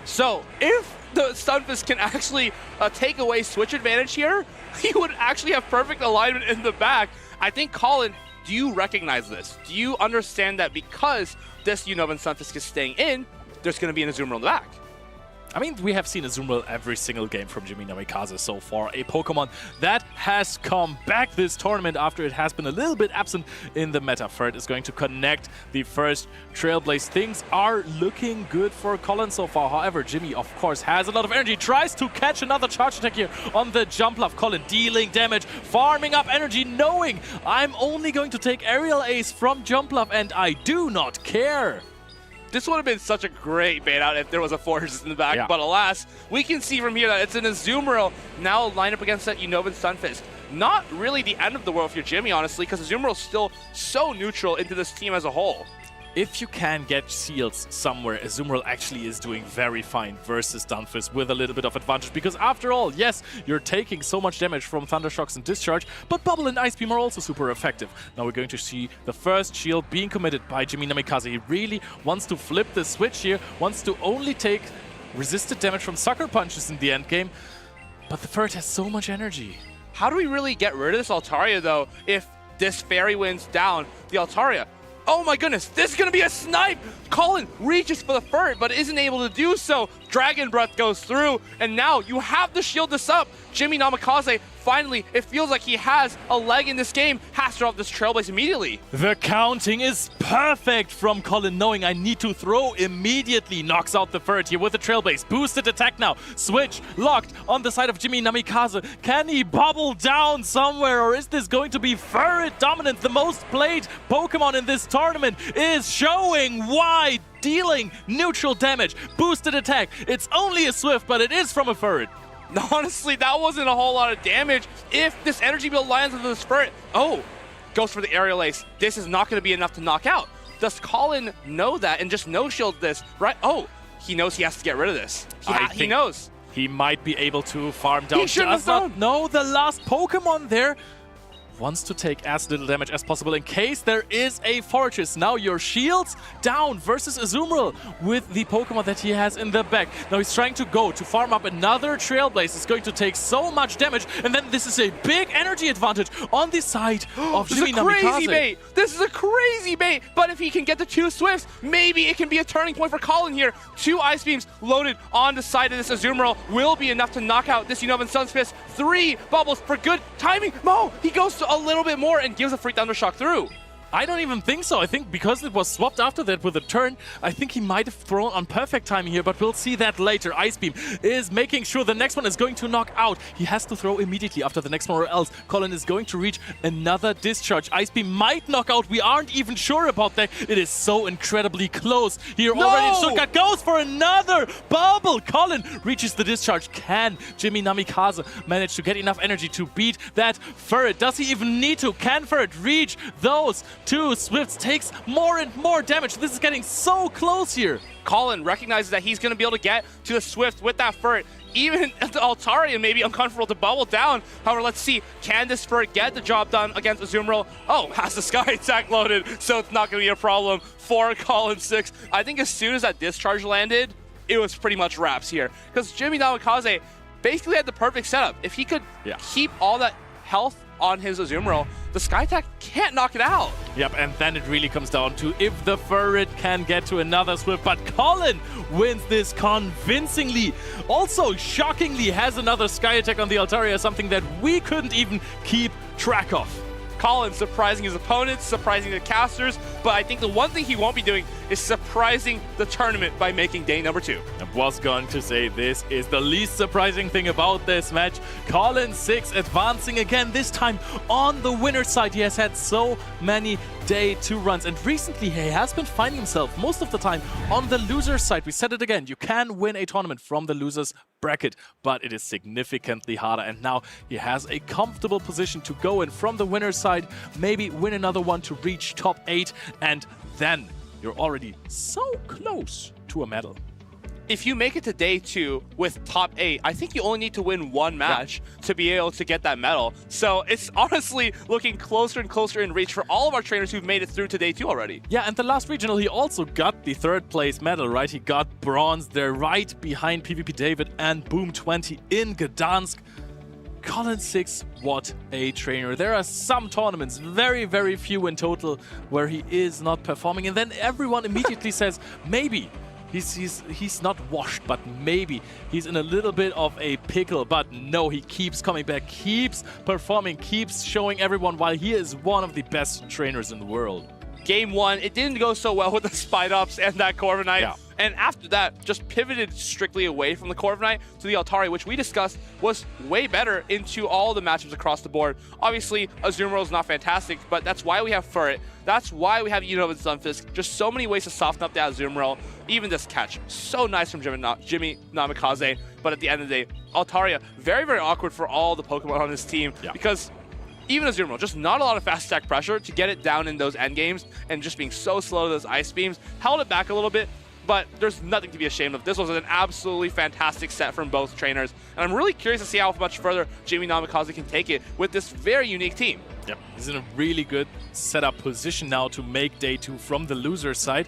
So if the Stunfisk can actually take away switch advantage here, he would actually have perfect alignment in the back. I think Colin, do you recognize this? Do you understand that because this Unova and Stunfisk is staying in, there's going to be an Azumarill in the back? I mean, we have seen Azumarill every single game from Jimmy Namikaze so far. A Pokemon that has come back this tournament after it has been a little bit absent in the meta. Ferd is going to connect the first Trailblaze. Things are looking good for Colin so far. However, Jimmy, of course, has a lot of energy. Tries to catch another charge attack here on the Jumpluff. Colin dealing damage, farming up energy, knowing I'm only going to take Aerial Ace from Jumpluff, and I do not care. This would have been such a great bait out if there was a Fortress in the back, but alas, we can see from here that it's an Azumarill now lined up against that Unova and Stunfisk. Not really the end of the world for Jimmy, honestly, because Azumarill is still so neutral into this team as a whole. If you can get seals somewhere, Azumarill actually is doing very fine versus Stunfisk with a little bit of advantage, because after all, yes, you're taking so much damage from Thundershocks and Discharge, but Bubble and Ice Beam are also super effective. Now we're going to see the first shield being committed by Jimmy Namikaze. He really wants to flip the switch here, wants to only take resisted damage from Sucker Punches in the end game, but the Ferd has so much energy. How do we really get rid of this Altaria, though, if this Fairy Wind's down? The Altaria... Oh my goodness, this is gonna be a snipe! Colin reaches for the ferret, but isn't able to do so. Dragon Breath goes through, and now you have to shield this up. Jimmy Namikaze, finally, it feels like he has a leg in this game, has to drop this Trailblaze immediately. The counting is perfect from Colin, knowing I need to throw immediately. Knocks out the ferret here with the Trailblaze. Boosted attack now. Switch locked on the side of Jimmy Namikaze. Can he bubble down somewhere, or is this going to be ferret dominant? The most played Pokemon in this tournament is showing why, dealing neutral damage. Boosted attack. It's only a Swift, but it is from a ferret. Honestly, that wasn't a whole lot of damage. If this energy build lands into this ferret, oh, goes for the aerial ace. This is not going to be enough to knock out. Does Colin know that and just no-shield this, right? Oh, he knows he has to get rid of this. He knows. He might be able to farm down. He shouldn't have done. No, the last Pokemon there wants to take as little damage as possible in case there is a Fortress. Now your shields down versus Azumarill with the Pokemon that he has in the back. Now he's trying to go to farm up another Trailblaze. It's going to take so much damage, and then this is a big energy advantage on the side of Jimmy Namikaze. This is a crazy bait. This is a crazy bait, but if he can get the 2 Swifts, maybe it can be a turning point for Colin here. 2 Ice Beams loaded on the side of this Azumarill will be enough to knock out this Unova Sun's Fist. 3 bubbles for good timing. Mo, he goes to a little bit more and gives a free Thundershock through. I don't even think so. I think because it was swapped after that with a turn, I think he might have thrown on perfect timing here, but we'll see that later. Ice Beam is making sure the next one is going to knock out. He has to throw immediately after the next one, or else Colin is going to reach another discharge. Ice Beam might knock out. We aren't even sure about that. It is so incredibly close here already. in Stuttgart goes for another bubble. Colin reaches the discharge. Can Jimmy Namikaze manage to get enough energy to beat that ferret? Does he even need to? Can ferret reach those 2 Swifts? Takes more and more damage. This is getting so close here. Colin recognizes that he's going to be able to get to the Swift with that ferret. Even the Altaria may be uncomfortable to bubble down. However, let's see. Can this ferret get the job done against Azumarill? Oh, has the Sky Attack loaded, so it's not going to be a problem for Colin 6. I think as soon as that discharge landed, it was pretty much wraps here. Because Jimmy Namikaze basically had the perfect setup. If he could keep all that health on his Azumarill, the Sky Attack can't knock it out. Yep, and then it really comes down to if the ferret can get to another Swift, but Colin wins this convincingly. Also, shockingly, has another Sky Attack on the Altaria, something that we couldn't even keep track of. Colin surprising his opponents, surprising the casters, but I think the one thing he won't be doing is surprising the tournament by making day number 2. I was going to say this is the least surprising thing about this match. Colin 6 advancing again, this time on the winner's side. He has had so many day 2 runs, and recently he has been finding himself most of the time on the loser's side. We said it again, you can win a tournament from the loser's bracket, but it is significantly harder, and now he has a comfortable position to go in from the winner's side, maybe win another one to reach top 8, and then you're already so close to a medal. If you make it to day 2 with top 8, I think you only need to win 1 match to be able to get that medal. So it's honestly looking closer and closer in reach for all of our trainers who've made it through to day 2 already. Yeah, and the last regional, he also got the 3rd place medal, right? He got bronze there right behind PvP David and Boom 20 in Gdansk. Colin 6, what a trainer. There are some tournaments, very, very few in total, where he is not performing, and then everyone immediately says, maybe he's not washed, but maybe he's in a little bit of a pickle. But no, he keeps coming back, keeps performing, keeps showing everyone why he is one of the best trainers in the world. Game 1, it didn't go so well with the Spite Ups and that Corviknight. Yeah. And after that, just pivoted strictly away from the Corviknight to the Altaria, which we discussed was way better into all the matchups across the board. Obviously, Azumarill is not fantastic, but that's why we have Ferret. That's why we have Unova and Sunfisk. Just so many ways to soften up that Azumarill. Even this catch, so nice from Jimmy Namikaze. But at the end of the day, Altaria, very, very awkward for all the Pokemon on his team. Yeah. Because even Azumarill, just not a lot of fast attack pressure to get it down in those end games, and just being so slow to those Ice Beams, held it back a little bit. But there's nothing to be ashamed of. This was an absolutely fantastic set from both trainers. And I'm really curious to see how much further Jimmy Namikaze can take it with this very unique team. Yep, he's in a really good setup position now to make day 2 from the loser side.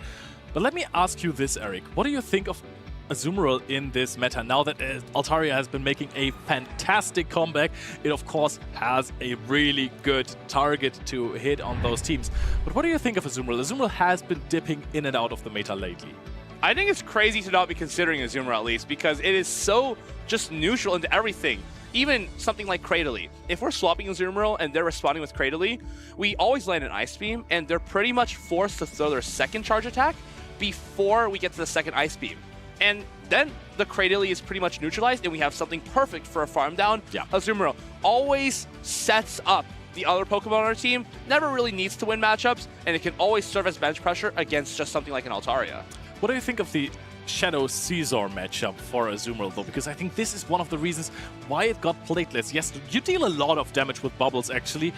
But let me ask you this, Eric. What do you think of Azumarill in this meta. Now that Altaria has been making a fantastic comeback, it of course has a really good target to hit on those teams. But what do you think of Azumarill? Azumarill has been dipping in and out of the meta lately. I think it's crazy to not be considering Azumarill at least, because it is so just neutral into everything. Even something like Cradily. If we're swapping Azumarill and they're responding with Cradily, we always land an Ice Beam, and they're pretty much forced to throw their second charge attack before we get to the second Ice Beam. And then the Cradily is pretty much neutralized, and we have something perfect for a farm down. Yeah. Azumarill always sets up the other Pokemon on our team, never really needs to win matchups, and it can always serve as bench pressure against just something like an Altaria. What do you think of the Shadow Caesar matchup for Azumarill, though? Because I think this is one of the reasons why it got platelets. Yes, you deal a lot of damage with bubbles, actually,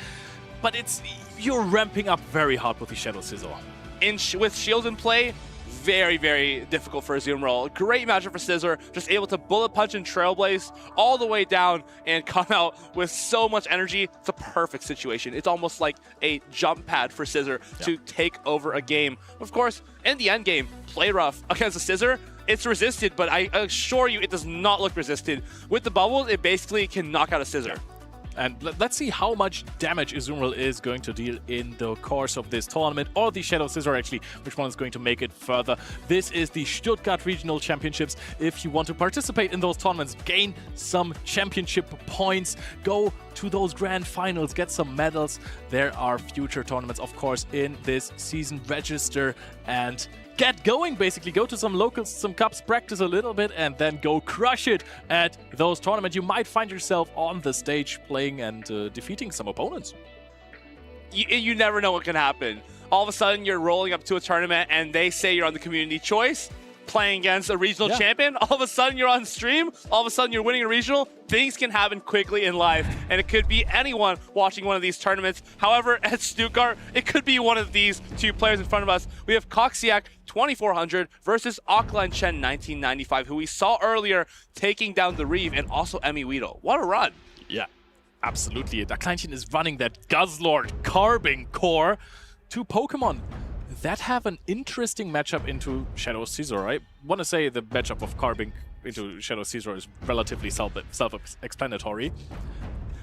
but you're ramping up very hard with the Shadow Caesar. With Shield in play, very, very difficult for Azumarill. Great matchup for Scizor, just able to bullet punch and Trailblaze all the way down and come out with so much energy. It's a perfect situation. It's almost like a jump pad for Scizor to take over a game. Of course, in the end game, play rough against a Scizor. It's resisted, but I assure you it does not look resisted. With the bubbles, it basically can knock out a Scizor. And let's see how much damage Azumarill is going to deal in the course of this tournament, or the Shadow Scizor actually, which one is going to make it further. This is the Stuttgart Regional Championships. If you want to participate in those tournaments, gain some championship points, go to those grand finals, get some medals. There are future tournaments, of course, in this season. Register and get going, basically. Go to some locals, some cups, practice a little bit, and then go crush it at those tournaments. You might find yourself on the stage playing and defeating some opponents. You never know what can happen. All of a sudden, you're rolling up to a tournament, and they say you're on the community choice, playing against a regional champion. All of a sudden, you're on stream. All of a sudden, you're winning a regional. Things can happen quickly in life, and it could be anyone watching one of these tournaments. However, at Stuttgart, it could be one of these two players in front of us. We have Coxiac 2400 versus Auklan Chen 1995, who we saw earlier taking down the Reeve, and also Emmy Weedle. What a run. Yeah, absolutely. Auklan is running that Guzzlord Carbing core. Two Pokemon that have an interesting matchup into Shadow Caesar. I want to say the matchup of Carbink into Shadow Caesar is relatively self-explanatory.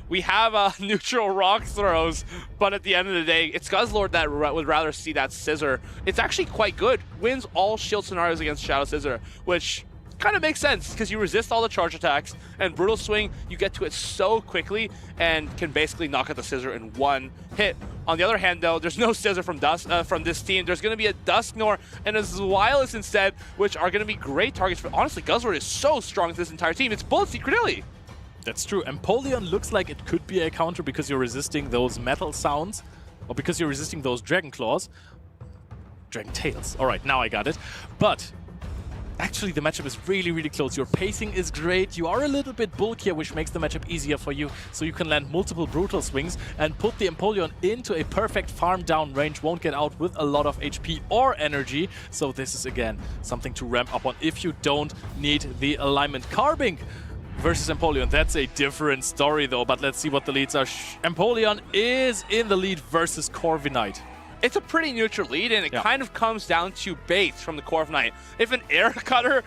We have neutral rock throws, but at the end of the day, it's Guzzlord that would rather see that Scizor. It's actually quite good. Wins all shield scenarios against Shadow Scizor, which kind of makes sense because you resist all the charge attacks, and Brutal Swing, you get to it so quickly and can basically knock out the Scizor in one hit. On the other hand, though, there's no Scizor from this team. There's going to be a Dusknoir and a Zweilous instead, which are going to be great targets. But honestly, Guzzlord is so strong with this entire team. It's Bullet Seed Cradily. That's true. Empoleon looks like it could be a counter because you're resisting those metal sounds, or because you're resisting those Dragon Claws. Dragon Tails. All right, now I got it. But actually, the matchup is really, really close. Your pacing is great. You are a little bit bulkier, which makes the matchup easier for you. So you can land multiple Brutal Swings and put the Empoleon into a perfect farm down range. Won't get out with a lot of HP or energy. So this is, again, something to ramp up on if you don't need the alignment. Carbink versus Empoleon. That's a different story, though. But let's see what the leads are. Empoleon is in the lead versus Corviknight. It's a pretty neutral lead, and it kind of comes down to baits from the Corviknight. If an Air Cutter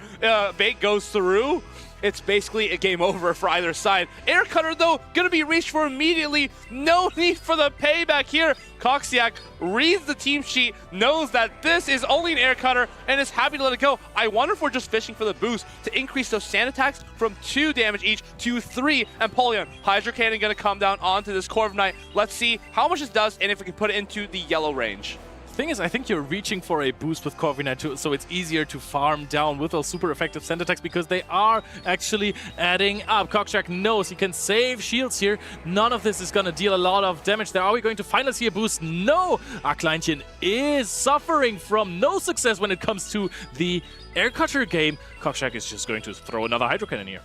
bait goes through, it's basically a game over for either side. Air Cutter, though, going to be reached for immediately. No need for the payback here. Coxiac reads the team sheet, knows that this is only an Air Cutter, and is happy to let it go. I wonder if we're just fishing for the boost to increase those sand attacks from 2 damage each to 3. Empoleon, Hydro Cannon going to come down onto this Corviknight. Let's see how much it does and if we can put it into the yellow range. Thing is, I think you're reaching for a boost with Corviknight too, so it's easier to farm down with those super effective sand attacks because they are actually adding up. Coxiac knows he can save shields here. None of this is going to deal a lot of damage there. Are we going to finally see a boost? No! Auklan is suffering from no success when it comes to the Air Cutter game. Coxiac is just going to throw another Hydro Cannon here.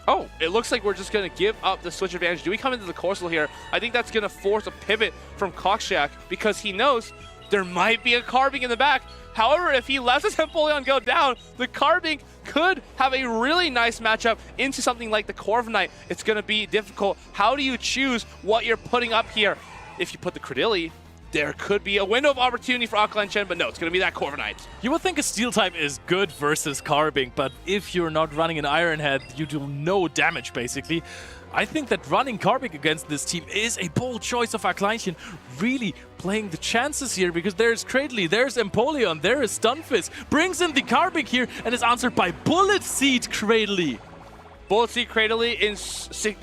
Oh, it looks like we're just going to give up the switch advantage. Do we come into the Corsola here? I think that's going to force a pivot from Coxiac because he knows there might be a Carbink in the back. However, if he lets his Empoleon go down, the Carbink could have a really nice matchup into something like the Corviknight. It's going to be difficult. How do you choose what you're putting up here? If you put the Cradily, there could be a window of opportunity for Aklan, but no, it's going to be that Corviknight. You would think a Steel type is good versus Carbink, but if you're not running an Iron Head, you do no damage, basically. I think that running Carbink against this team is a bold choice of Aklan, really playing the chances here, because there's Cradley, there's Empoleon, there is Stunfisk, brings in the Carbink here, and is answered by Bullet Seed Cradley. Bullet Seed Cradley in...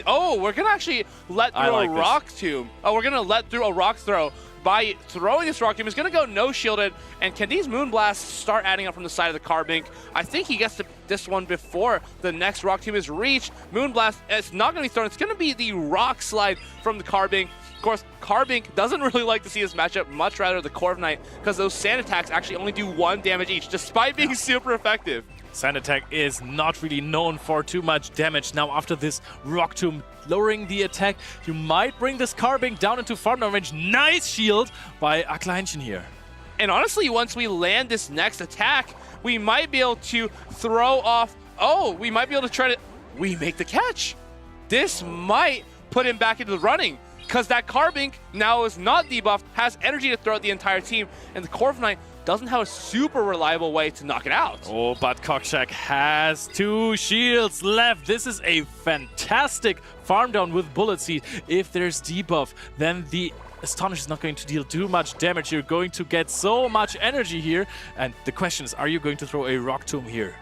Oh, we're going to actually let through a Rock Tomb. Oh, we're going to let through a Rock Throw. By throwing this Rock Tomb, he's going to go no-shielded. And can these Moonblasts start adding up from the side of the Carbink? I think he gets to this one before the next Rock Tomb is reached. Moonblast, it's not going to be thrown. It's going to be the Rock Slide from the Carbink. Of course, Carbink doesn't really like to see this matchup, much rather the Corviknight, because those Sand Attacks actually only do 1 damage each, despite being super effective. Sand Attack is not really known for too much damage. Now, after this Rock Tomb lowering the attack, you might bring this Carbink down into farm down range. Nice shield by Aklan here. And honestly, once we land this next attack, we might be able to throw off... Oh, we might be able to try to... We make the catch. This might put him back into the running, because that Carbink now is not debuffed, has energy to throw at the entire team, and the Corviknight doesn't have a super reliable way to knock it out. Oh, but Cockshack has 2 shields left. This is a fantastic farm down with Bullet Seed. If there's debuff, then the Astonish is not going to deal too much damage. You're going to get so much energy here. And the question is, are you going to throw a Rock Tomb here?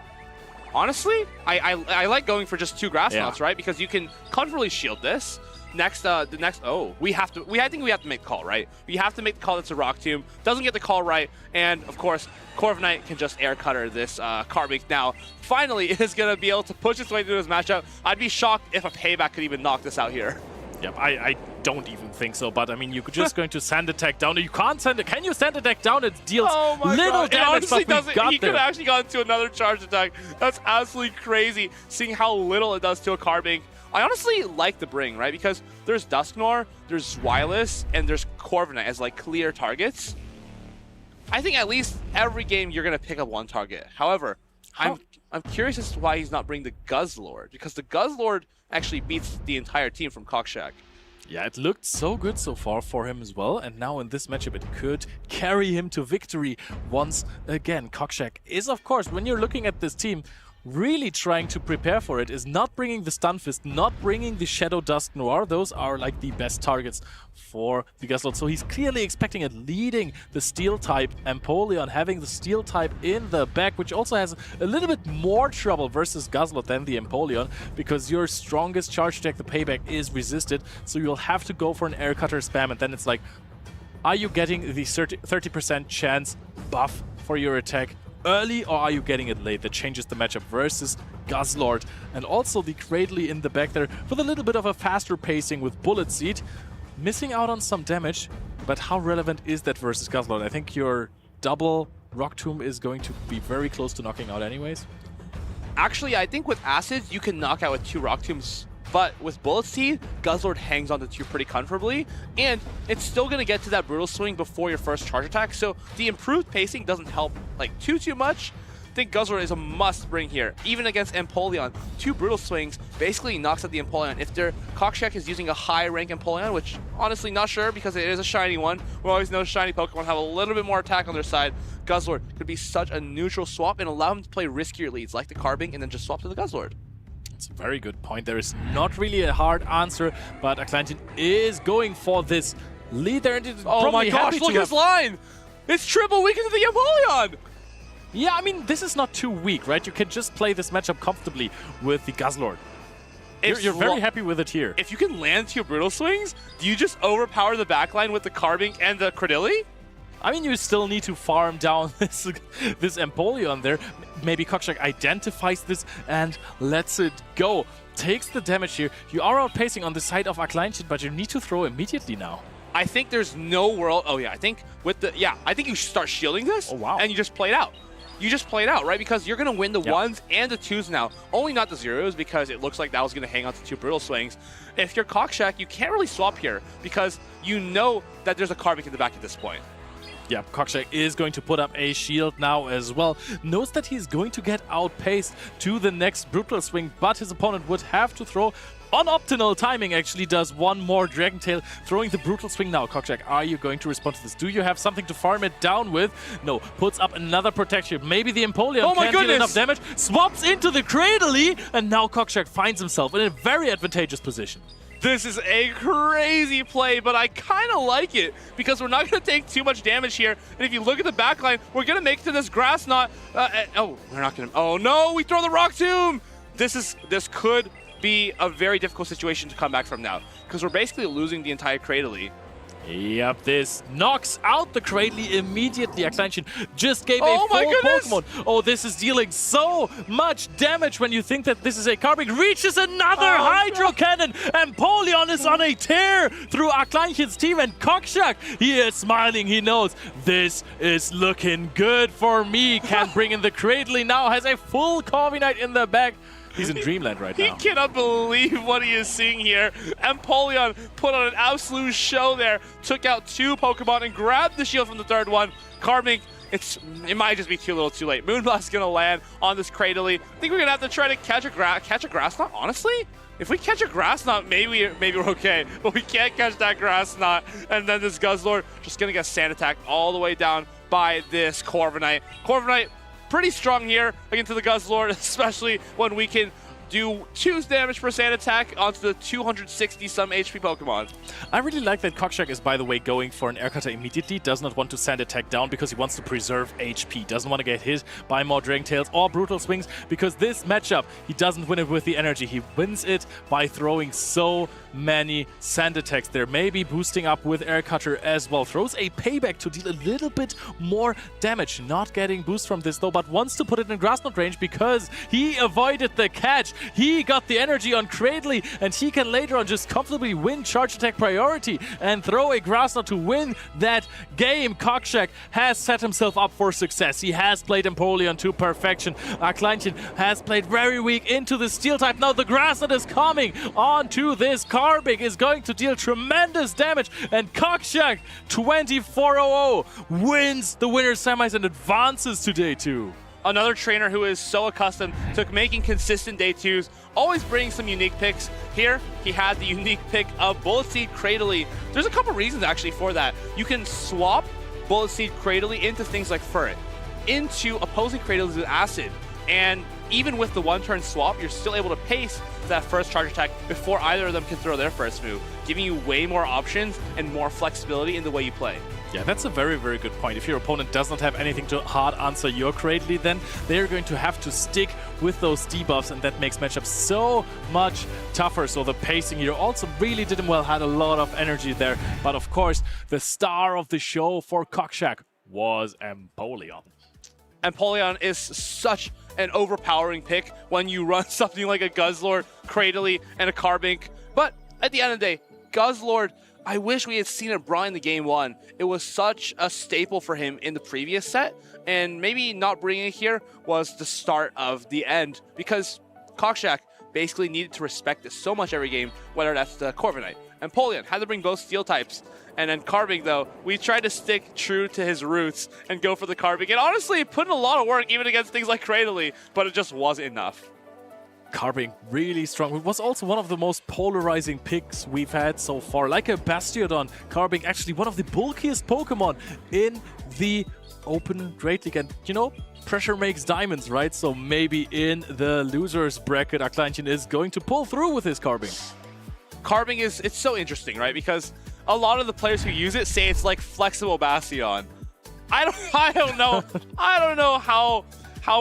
Honestly, I like going for just 2 Grass Knots, right? Because you can comfortably shield this. Next, I think we have to make the call, right? We have to make the call that's a Rock Tomb. Doesn't get the call right, and of course, Corviknight can just air cutter this Carbink now. Finally, is going to be able to push its way through this matchup. I'd be shocked if a Payback could even knock this out here. Yep, I don't even think so, but I mean, you're just going to Sand Attack down. You can't send it. Can you Sand Attack down? It deals little damage, but we got He could have actually gone into another charge attack. That's absolutely crazy, seeing how little it does to a Carbink. I honestly like the bring, right? Because there's Dusknoir, there's Zweilous, and there's Corviknight as like clear targets. I think at least every game you're gonna pick up 1 target. However, I'm curious as to why he's not bringing the Guzzlord, because the Guzzlord actually beats the entire team from Cockshack. Yeah, it looked so good so far for him as well, and now in this matchup it could carry him to victory once again. Cockshack is, of course, when you're looking at this team, really trying to prepare for it, is not bringing the Stunfist, not bringing the Shadow Dusknoir. Those are like the best targets for the Guzzlord. So he's clearly expecting it, leading the Steel type Empoleon, having the Steel type in the back, which also has a little bit more trouble versus Guzzlord than the Empoleon, because your strongest charge attack, the Payback, is resisted. So you'll have to go for an Air Cutter spam, and then it's like, are you getting the 30% chance buff for your attack early, or are you getting it late? That changes the matchup versus Guzzlord. And also the Cradley in the back there with a little bit of a faster pacing with Bullet Seed. Missing out on some damage, but how relevant is that versus Guzzlord? I think your double Rock Tomb is going to be very close to knocking out anyways. Actually, I think with Acids, you can knock out with 2 Rock Tombs. But with Bullet Seed, Guzzlord hangs on to 2 pretty comfortably, and it's still going to get to that Brutal Swing before your first charge attack, so the improved pacing doesn't help like too much. I think Guzzlord is a must bring here. Even against Empoleon, 2 Brutal Swings basically knocks out the Empoleon. If their Cockshack is using a high rank Empoleon, which honestly not sure because it is a shiny one, we always know shiny Pokemon have a little bit more attack on their side, Guzzlord could be such a neutral swap and allow him to play riskier leads like the Carbink and then just swap to the Guzzlord. It's a very good point. There is not really a hard answer, but Aklan is going for this lead there. Oh my gosh, look at his line! It's triple weak into the Empoleon! Yeah, I mean, this is not too weak, right? You can just play this matchup comfortably with the Guzzlord. You're very happy with it here. If you can land 2 Brutal Swings, do you just overpower the backline with the Carbink and the Cradilly? I mean, you still need to farm down this Empoleon there. Maybe Cockshack identifies this and lets it go. Takes the damage here. You are outpacing on the side of Aklan, but you need to throw immediately now. I think there's no world... Oh yeah, I think with the... Yeah, I think you should start shielding this. Oh wow. And you just play it out. You just play it out, right? Because you're going to win the 1s and the 2s now. Only not the 0s, because it looks like that was going to hang on to 2 Brutal Swings. If you're Cockshack, you can't really swap here, because you know that there's a Carbink in the back at this point. Yeah, Cockshack is going to put up a shield now as well. Knows that he's going to get outpaced to the next Brutal Swing, but his opponent would have to throw on optimal timing, actually does one more Dragon Tail, throwing the Brutal Swing now. Cockjack, are you going to respond to this? Do you have something to farm it down with? No. Puts up another protection. Maybe the Empoleon can't deal enough damage. Swaps into the Cradley, and now Cockjack finds himself in a very advantageous position. This is a crazy play, but I kind of like it because we're not going to take too much damage here. And if you look at the backline, we're going to make it to this Grass Knot. Oh, we're not going to. Oh, no, we throw the Rock Tomb. This could be a very difficult situation to come back from now because we're basically losing the entire Cradley. Yep, this knocks out the Cradley immediately. Aklanshin just gave a full Pokemon. Oh, this is dealing so much damage when you think that this is a Carbink. Reaches another Hydro Cannon, and Empoleon is on a tear through Aklanshin's team, and Cockjack, he is smiling. He knows this is looking good for me. Can bring in the Cradley now, has a full Corviknight in the back. He's in dreamland right now. He cannot believe what he is seeing here. Empoleon put on an absolute show there, took out 2 Pokemon and grabbed the shield from the third one. Carbink, it might just be too little too late. Moonblast's gonna land on this Cradley. I think we're gonna have to try to catch a Grass Knot, honestly. If we catch a Grass Knot, maybe we're okay, but we can't catch that Grass Knot. And then this Guzzlord just gonna get sand attacked all the way down by this Corviknight. Corviknight, pretty strong here against the Guzzlord, especially when we can do 2 damage per sand attack onto the 260-some HP Pokemon. I really like that Cockjack is, by the way, going for an Air Cutter immediately. Does not want to sand attack down because he wants to preserve HP. Doesn't want to get hit by more Dragon Tails or Brutal Swings because this matchup, he doesn't win it with the energy. He wins it by throwing so many sand attacks there. Maybe boosting up with Air Cutter as well. Throws a payback to deal a little bit more damage. Not getting boost from this though, but wants to put it in Grass Knot range because he avoided the catch. He got the energy on Cradley, and he can later on just comfortably win Charge Attack priority and throw a Grass Knot to win that game. Cockjack has set himself up for success. He has played Empoleon to perfection. Aklanshin has played very weak into the Steel type. Now the Grass Knot is coming onto this Carbink, is going to deal tremendous damage, and Cockjack 24-0 wins the winner's semis and advances to day 2. Another trainer who is so accustomed to making consistent day 2s, always bringing some unique picks. Here, he had the unique pick of Bullet Seed Cradley. There's a couple reasons actually for that. You can swap Bullet Seed Cradley into things like Furret, into opposing Cradleys with Acid, and even with the 1-turn swap, you're still able to pace that first charge attack before either of them can throw their first move, giving you way more options and more flexibility in the way you play. Yeah, that's a very, very good point. If your opponent does not have anything to hard answer your Cradley, then they're going to have to stick with those debuffs, and that makes matchups so much tougher. So the pacing here also really did him well, had a lot of energy there. But of course, the star of the show for Cockjack was Empoleon. Empoleon is such an overpowering pick when you run something like a Guzzlord, Cradley, and a Carbink. But at the end of the day, Guzzlord, I wish we had seen it brought in the game 1. It was such a staple for him in the previous set, and maybe not bringing it here was the start of the end, because Cockjack basically needed to respect it so much every game, whether that's the Corviknight. Empoleon had to bring both Steel types, and then Carbink, though, we tried to stick true to his roots and go for the Carbink, and honestly, put in a lot of work even against things like Cradley, but it just wasn't enough. Carbink really strong. It was also one of the most polarizing picks we've had so far. Like a Bastiodon, Carbink actually one of the bulkiest Pokemon in the open Great League. And, you know, pressure makes diamonds, right? So maybe in the loser's bracket, Aklanshin is going to pull through with his Carbink. Carbink it's so interesting, right? Because a lot of the players who use it say it's like flexible Bastion. I don't know. I don't know how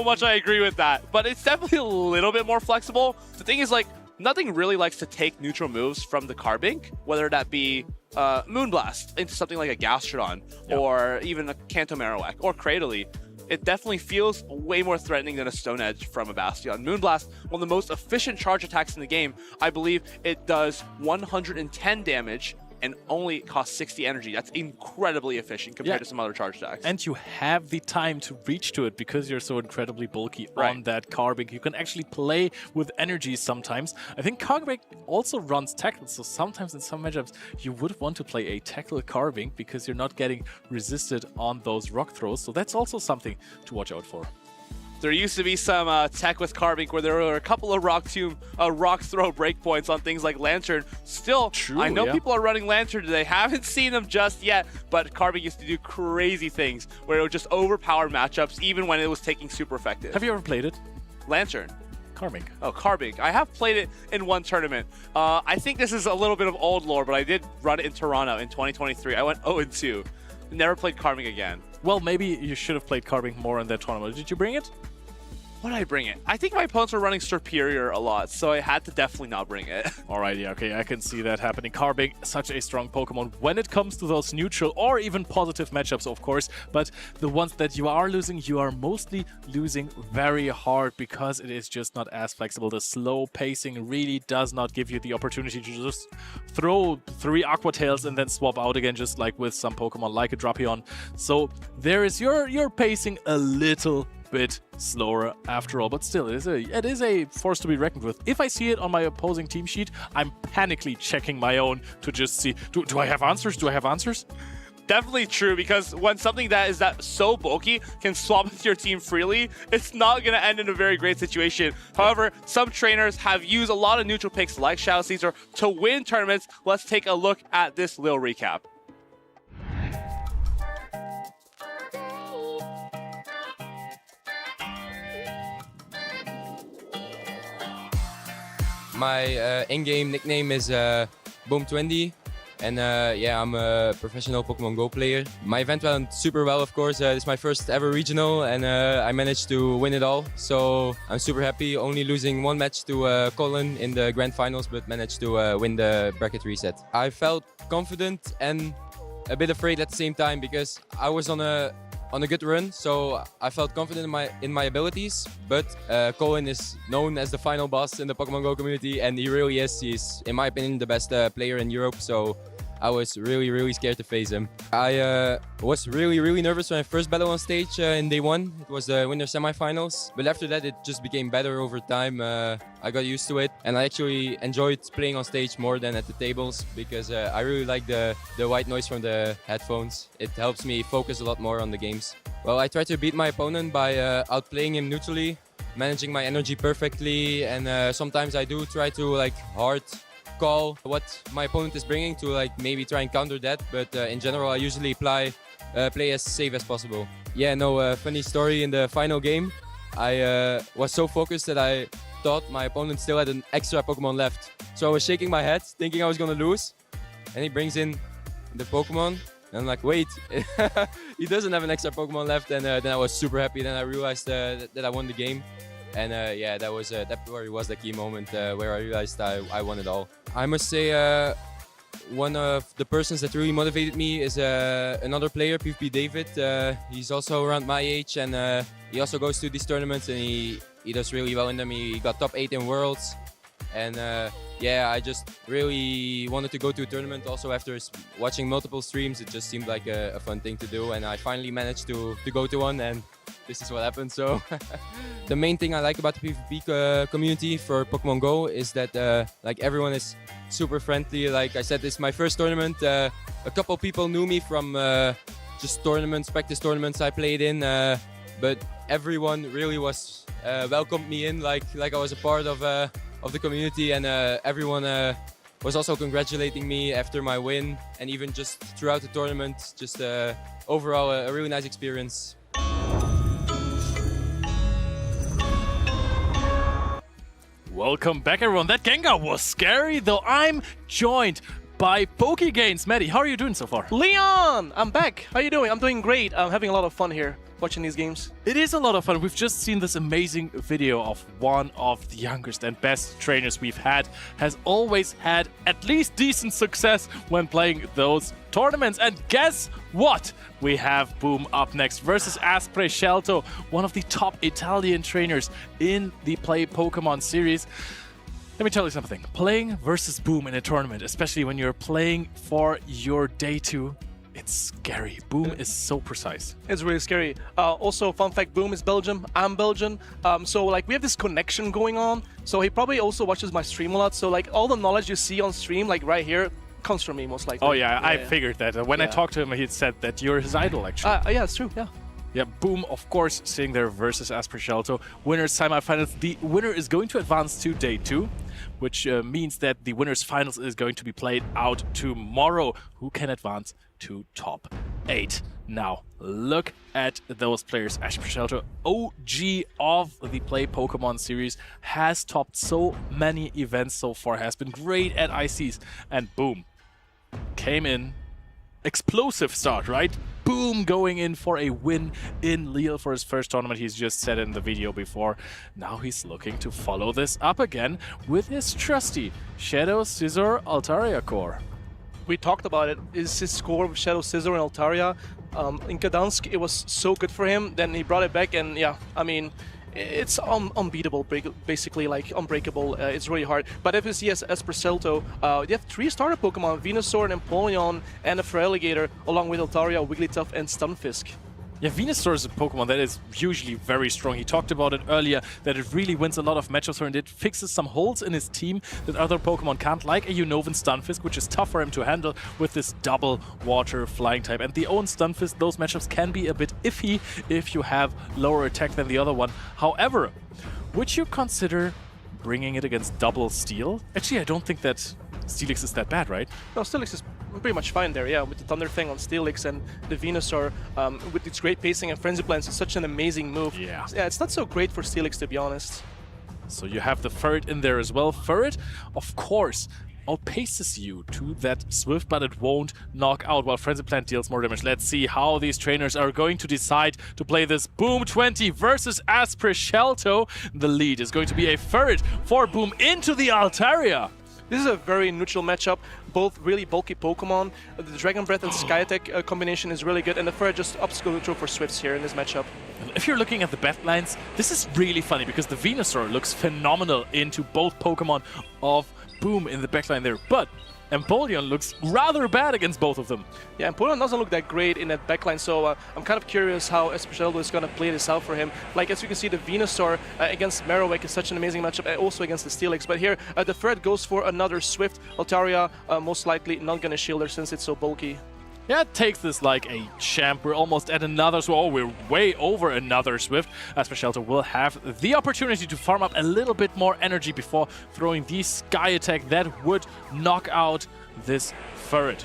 much I agree with that, but it's definitely a little bit more flexible. The thing is, like, nothing really likes to take neutral moves from the Carbink, whether that be Moonblast into something like a Gastrodon, or even a Kanto Marowak or Cradley. It definitely feels way more threatening than a Stone Edge from a Bastion. Moonblast, one of the most efficient charge attacks in the game. I believe it does 110 damage and only costs 60 energy. That's incredibly efficient compared to some other charge attacks. And you have the time to reach to it because you're so incredibly bulky on that Carbink. You can actually play with energy sometimes. I think Carbink also runs tackle, so sometimes in some matchups you would want to play a tackle Carbink because you're not getting resisted on those rock throws. So that's also something to watch out for. There used to be some tech with Carbink where there were a couple of rock throw breakpoints on things like Lantern. Still, True, I know yeah. people are running Lantern today. Haven't seen them just yet, but Carbink used to do crazy things where it would just overpower matchups even when it was taking super effective. Have you ever played it? Lantern. Carbink. Oh, Carbink. I have played it in one tournament. I think this is a little bit of old lore, but I did run it in Toronto in 2023. I went 0-2. Never played Carbink again. Well, maybe you should have played Carbink more in that tournament. Did you bring it? What did I bring it? I think my opponents were running Superior a lot, so I had to definitely not bring it. Alright, yeah, okay, I can see that happening. Carbink, such a strong Pokemon when it comes to those neutral or even positive matchups, of course. But the ones that you are losing, you are mostly losing very hard because it is just not as flexible. The slow pacing really does not give you the opportunity to just throw 3 Aqua Tails and then swap out again, just like with some Pokemon like a Drapion. So there is your pacing a little bit slower after all, but still it is a force to be reckoned with. If I see it on my opposing team sheet, I'm panically checking my own to just see, do I have answers? Do I have answers? Definitely true, because when something that is so bulky can swap with your team freely, it's not going to end in a very great situation. However, some trainers have used a lot of neutral picks like Shadow Caesar to win tournaments. Let's take a look at this little recap. My in-game nickname is Boom20, and yeah, I'm a professional Pokemon Go player. My event went super well, of course. It's my first ever regional, and I managed to win it all. So I'm super happy, only losing 1 match to Colin in the grand finals, but managed to win the bracket reset. I felt confident and a bit afraid at the same time because I was on a good run, so I felt confident in my abilities. But Colin is known as the final boss in the Pokemon Go community, and he really is. He's, in my opinion, the best player in Europe, so I was really scared to face him. I was really nervous when I first battled on stage in day 1. It was the winter semifinals, but after that it just became better over time. I got used to it, and I actually enjoyed playing on stage more than at the tables because I really like the white noise from the headphones. It helps me focus a lot more on the games. Well, I try to beat my opponent by outplaying him neutrally, managing my energy perfectly, and sometimes I do try to hard call what my opponent is bringing to maybe try and counter that, but in general I usually play as safe as possible. Yeah, no, funny story, in the final game I was so focused that I thought my opponent still had an extra Pokemon left. So I was shaking my head thinking I was gonna lose, and he brings in the Pokemon and I'm like, wait, he doesn't have an extra Pokemon left, and then I was super happy. Then I realized that I won the game. And yeah, that was the key moment where I realized I won it all. I must say one of the persons that really motivated me is another player, PvP David. He's also around my age, and he also goes to these tournaments, and he does really well in them. He got top 8 in Worlds. And yeah, I just really wanted to go to a tournament. Also, after watching multiple streams, it just seemed like a fun thing to do. And I finally managed to go to one, and this is what happened. So the main thing I like about the PvP community for Pokemon Go is that everyone is super friendly. Like I said, it's my first tournament. A couple people knew me from just tournaments, practice tournaments I played in. But everyone really was welcomed me in like I was a part of the community, and everyone was also congratulating me after my win, and even just throughout the tournament. Just overall a really nice experience. Welcome back, everyone. That Gengar was scary, though. I'm joined by Pokegains. Maddie, how are you doing so far? Leon, I'm back. How you doing? I'm doing great. I'm having a lot of fun here watching these games. It is a lot of fun. We've just seen this amazing video of one of the youngest and best trainers we've had. Has always had at least decent success when playing those tournaments. And guess what? We have Boom up next versus Aspre Scelto, one of the top Italian trainers in the Play Pokemon series. Let me tell you something. Playing versus Boom in a tournament, especially when you're playing for your day 2, it's scary. Boom is so precise. It's really scary. Also, fun fact, Boom is Belgium. I'm Belgian. So we have this connection going on. So he probably also watches my stream a lot. So all the knowledge you see on stream, right here, comes from me most likely. Oh yeah, I figured that. When I talked to him, he said that you're his idol, actually. Yeah, it's true. Yeah. Yeah, Boom, of course, sitting there versus Aspercelto. Winners semifinals. The winner is going to advance to day 2, which means that the winners finals is going to be played out tomorrow. Who can advance to top 8? Now, look at those players. Aspercelto, OG of the Play Pokemon series, has topped so many events so far, has been great at ICs, and Boom came in. Explosive start, right? Boom, going in for a win in Lille for his first tournament. He's just said in the video before. Now he's looking to follow this up again with his trusty Shadow, Scizor, Altaria core. We talked about it. Is his score with Shadow, Scizor, and Altaria. In Gdansk, it was so good for him. Then he brought it back, and yeah, I mean, it's unbeatable, basically, like unbreakable. It's really hard. But if he has Aspercelto, you have 3 starter Pokemon, Venusaur, and Empoleon, and a Feraligatr, along with Altaria, Wigglytuff, and Stunfisk. Yeah, Venusaur is a Pokemon that is usually very strong. He talked about it earlier, that it really wins a lot of matchups for him, and it fixes some holes in his team that other Pokemon can't, like a Unovan Stunfisk, which is tough for him to handle with this double water flying type. And the own Stunfisk, those matchups can be a bit iffy if you have lower attack than the other one. However, would you consider bringing it against double Steel? Actually, I don't think that Steelix is that bad, right? No, Steelix is pretty much fine there, yeah, with the Thunder Fang on Steelix and the Venusaur with its great pacing and Frenzy Plants. It's such an amazing move. Yeah, it's not so great for Steelix, to be honest. So you have the Ferret in there as well. Ferret, of course, outpaces you to that Swift, but it won't knock out while Frenzy Plant deals more damage. Let's see how these trainers are going to decide to play this. Boom 20 versus Aspercelto. The lead is going to be a Ferret for Boom into the Altaria. This is a very neutral matchup, both really bulky Pokemon. The Dragon Breath and Sky Attack combination is really good, and the Ferret just ups control for Swifts here in this matchup. If you're looking at the bet lines, this is really funny because the Venusaur looks phenomenal into both Pokemon of Boom in the backline there, but Empoleon looks rather bad against both of them. Yeah, Empoleon doesn't look that great in that backline, so I'm kind of curious how Aspercelto is going to play this out for him. Like, as you can see, the Venusaur against Marowak is such an amazing matchup, also against the Steelix. But here, the Ferret goes for another Swift. Altaria most likely not going to shield her since it's so bulky. Yeah, it takes this like a champ. We're almost at another, so we're way over another Swift. Aspercelto will have the opportunity to farm up a little bit more energy before throwing the Sky Attack that would knock out this Ferret.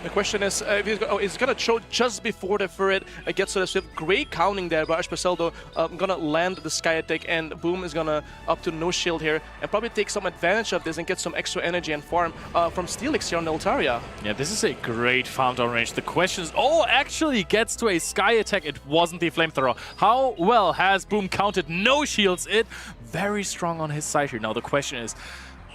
The question is, if he's going to choke just before the Ferret gets to the Swift. Great counting there by Aspercelto. Going to land the Sky Attack, and Boom is going to up to no shield here and probably take some advantage of this and get some extra energy and farm from Steelix here on the Altaria. Yeah, this is a great farm down range. The question is, actually gets to a Sky Attack. It wasn't the Flamethrower. How well has Boom counted no shields? It very strong on his side here. Now the question is,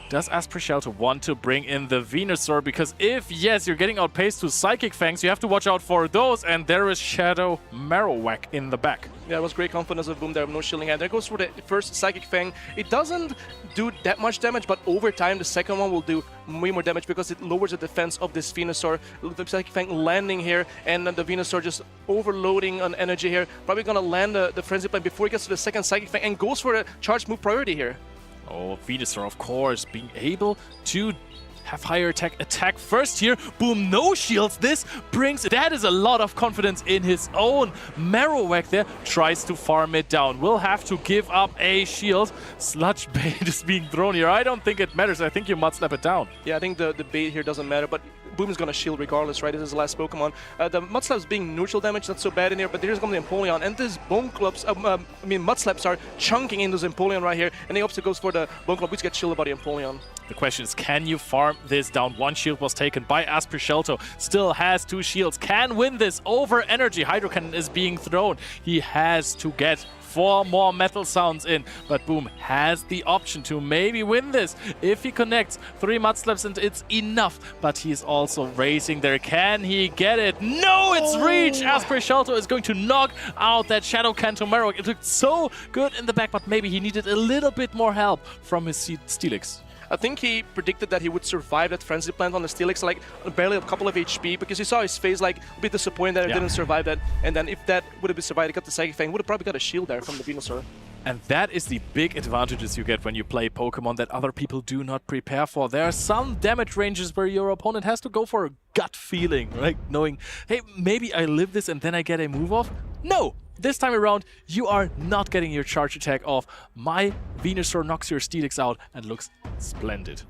does Aspercelto want to bring in the Venusaur? Because if yes, you're getting outpaced to Psychic Fangs, you have to watch out for those, and there is Shadow Marowak in the back. Yeah, it was great confidence of Boom there, no shielding, and there goes for the first Psychic Fang. It doesn't do that much damage, but over time the second one will do way more damage because it lowers the defense of this Venusaur. The Psychic Fang landing here, and the Venusaur just overloading on energy here. Probably gonna land the Frenzy Plant before he gets to the second Psychic Fang, and goes for the charge move priority here. Oh, Venusaur, of course, being able to have higher attack first here. Boom, no shields. This brings, that is a lot of confidence in his own. Marowak there tries to farm it down. Will have to give up a shield. Sludge Bait is being thrown here. I don't think it matters. I think you must slap it down. Yeah, I think the bait here doesn't matter, but Boom is going to shield regardless, right? This is the last Pokemon. The Mudslaps being neutral damage, not so bad in here, but here's going to the Empoleon, and this Bone Clubs, Mudslaps are chunking into this Empoleon right here, and he also goes for the Bone Club, which gets shielded by the Empoleon. The question is, can you farm this down? One shield was taken by Aspercelto, still has 2 shields, can win this over energy. Hydro Cannon is being thrown. He has to get 4 more Metal Sounds in, but Boom has the option to maybe win this if he connects 3 Mudslaps, and it's enough. But he's also racing there. Can he get it? No, it's reached. Aspercelto is going to knock out that Shadow Cannon Marowak. It looked so good in the back, but maybe he needed a little bit more help from his Steelix. I think he predicted that he would survive that Frenzy Plant on the Steelix, like barely a couple of HP, because you saw his face like a bit disappointed that it didn't survive that. And then if that would have been survived, he got the Psychic Fang, would have probably got a shield there from the Venusaur. And that is the big advantages you get when you play Pokemon that other people do not prepare for. There are some damage ranges where your opponent has to go for a gut feeling, right? Knowing, hey, maybe I live this and then I get a move off. No, this time around, you are not getting your charge attack off. My Venusaur knocks your Steelix out and looks splendid.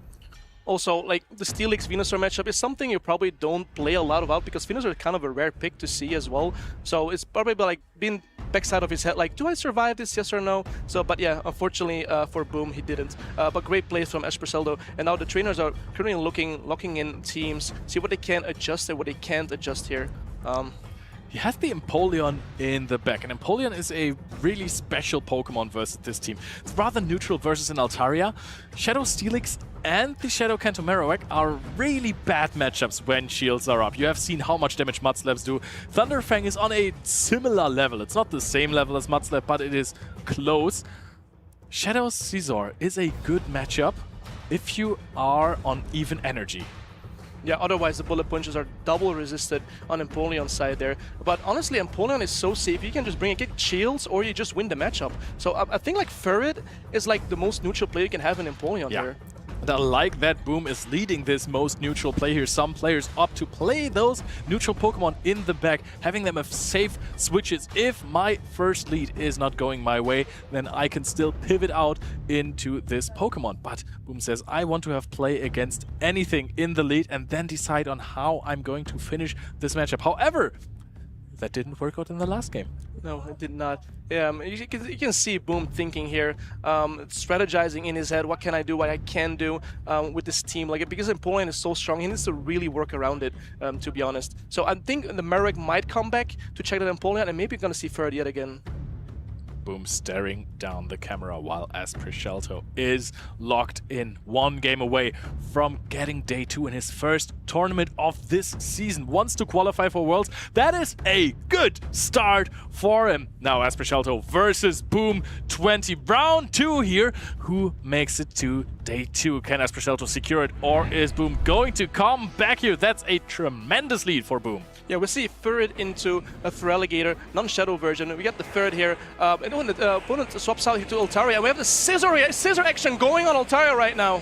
Also, like, the Steelix Venusaur matchup is something you probably don't play a lot about because Venusaur is kind of a rare pick to see as well. So it's probably like being backside of his head, like, do I survive this, yes or no? So, but yeah, unfortunately for Boom, he didn't. But great plays from Esperceldo. And now the trainers are currently locking in teams, see what they can adjust and what they can't adjust here. He has the Empoleon in the back, and Empoleon is a really special Pokemon versus this team. It's rather neutral versus an Altaria. Shadow Steelix and the Shadow Kanto Marowak are really bad matchups when shields are up. You have seen how much damage Mudslaps do. Thunderfang is on a similar level. It's not the same level as Mudslap, but it is close. Shadow Scizor is a good matchup if you are on even energy. Yeah, otherwise the bullet punches are double resisted on Empoleon's side there. But honestly, Empoleon is so safe. You can just bring it, get shields, or you just win the matchup. So I think like Furret is like the most neutral play you can have in Empoleon here. And I like that Boom is leading this most neutral play here. Some players opt to play those neutral Pokemon in the back, having them have safe switches. If my first lead is not going my way, then I can still pivot out into this Pokemon. But Boom says, I want to have play against anything in the lead and then decide on how I'm going to finish this matchup. However, that didn't work out in the last game. No, it did not. You can see Boom thinking here, strategizing in his head, what can I do, what I can do with this team. Like, because Empoleon is so strong, he needs to really work around it, to be honest. So I think the Marowak might come back to check that Empoleon, and maybe you're going to see Furret yet again. Boom staring down the camera while Esperceldo is locked in, one game away from getting day 2 in his first tournament of this season. Wants to qualify for Worlds. That is a good start for him. Now Esperceldo versus Boom 20. Round 2 here. Who makes it to day 2? Can Esperceldo secure it, or is Boom going to come back here? That's a tremendous lead for Boom. Yeah, we see Furret into a Feraligatr, non-shadow version. We got the Furret here. And when the opponent swaps out here to Altaria, we have the scissor action going on Altaria right now.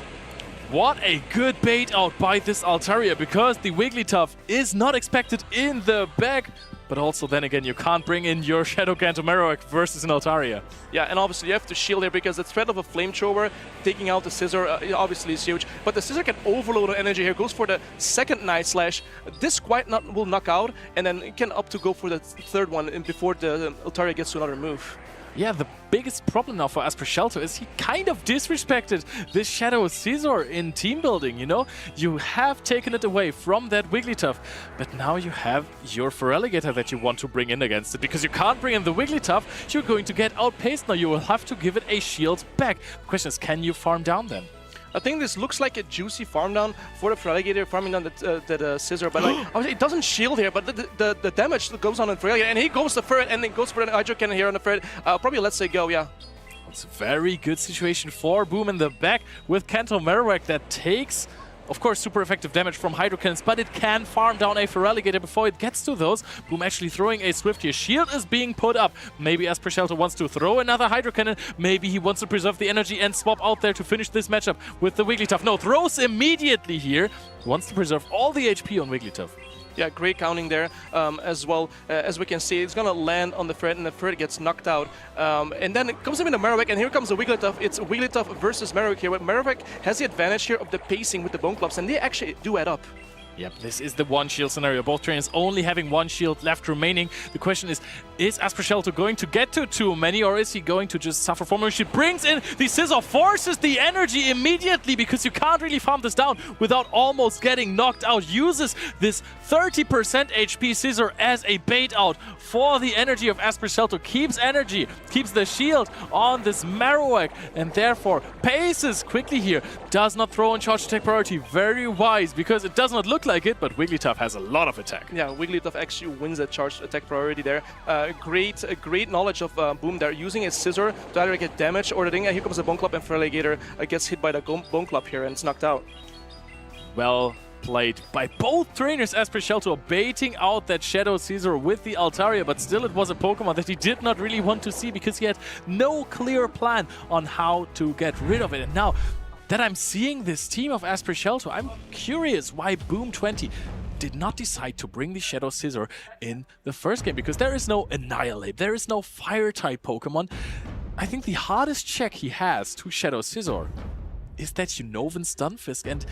What a good bait out by this Altaria, because the Wigglytuff is not expected in the back. But also then again, you can't bring in your Shadow Kanto Marowak versus an Altaria. Yeah, and obviously you have to shield here because the threat of a flamethrower taking out the Scizor obviously is huge. But the Scizor can overload on energy here, goes for the second Night Slash. This quite will knock out, and then it can up to go for the third one before the Altaria gets to another move. Yeah, the biggest problem now for Esperceldo is he kind of disrespected this Shadow Scizor in team building, you know? You have taken it away from that Wigglytuff, but now you have your Feraligatr that you want to bring in against it, because you can't bring in the Wigglytuff, you're going to get outpaced now. You will have to give it a shield back. The question is, can you farm down then? I think this looks like a juicy farm down for the Feraligatr, farming down the Scizor, but like, it doesn't shield here, but the damage that goes on the Feraligatr, and he goes to Furret, and then goes for an Hydro Cannon here on the Furret. Probably lets it go, yeah. It's a very good situation for Boom in the back with Kanto Marowak that takes, of course, super effective damage from Hydro Cannons, but it can farm down a Feraligatr before it gets to those. Boom actually throwing a Swift here. Shield is being put up. Maybe Esperceldo wants to throw another Hydro Cannon. Maybe he wants to preserve the energy and swap out there to finish this matchup with the Wigglytuff. No, throws immediately here. Wants to preserve all the HP on Wigglytuff. Yeah, great counting there as well. As we can see, it's going to land on the Furret, and the Furret gets knocked out. And then it comes in the Marowak, and here comes the Wigglytuff. It's Wigglytuff versus Marowak here. But Marowak has the advantage here of the pacing with the Bone Clubs, and they actually do add up. Yep, this is the one shield scenario. Both trainers only having one shield left remaining. The question is Esperceldo going to get to too many, or is he going to just suffer from her? She brings in the Scizor, forces the energy immediately, because you can't really farm this down without almost getting knocked out. Uses this 30% HP Scizor as a bait out for the energy of Esperceldo. Keeps energy, keeps the shield on this Marowak, and therefore paces quickly here. Does not throw in charge attack priority. Very wise, because it does not look like it, but Wigglytuff has a lot of attack. Yeah, Wigglytuff actually wins that charged attack priority there. Great knowledge of Boom there, using his Scizor to either get damage or the thing. Here comes the Bone Club, and Feraligatr gets hit by the Bone Club here and it's knocked out. Well played by both trainers. Esperceldo baiting out that Shadow Scizor with the Altaria, but still it was a Pokemon that he did not really want to see, because he had no clear plan on how to get rid of it. And now that I'm seeing this team of Esperceldo, I'm curious why Boom 20 did not decide to bring the Shadow Scizor in the first game, because there is no Annihilate, there is no Fire-type Pokemon. I think the hardest check he has to Shadow Scizor is that Unova Stunfisk, and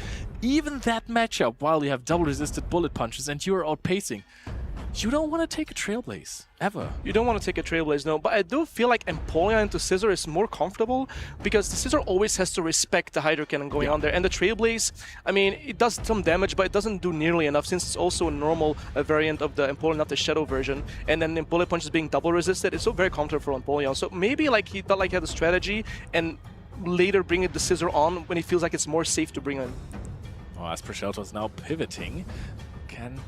even that matchup, while you have double resisted bullet punches and you are outpacing, you don't want to take a Trailblaze, ever. You don't want to take a Trailblaze, no, but I do feel like Empoleon into Scizor is more comfortable because the Scizor always has to respect the Hydro Cannon going on there, and the Trailblaze, I mean, it does some damage, but it doesn't do nearly enough since it's also a normal variant of the Empoleon, not the Shadow version, and then Bullet Punch is being double resisted. It's so very comfortable for Empoleon, so maybe like he thought like he had a strategy and later bring the Scizor on when he feels like it's more safe to bring in. Oh, Aspercelto is now pivoting. Can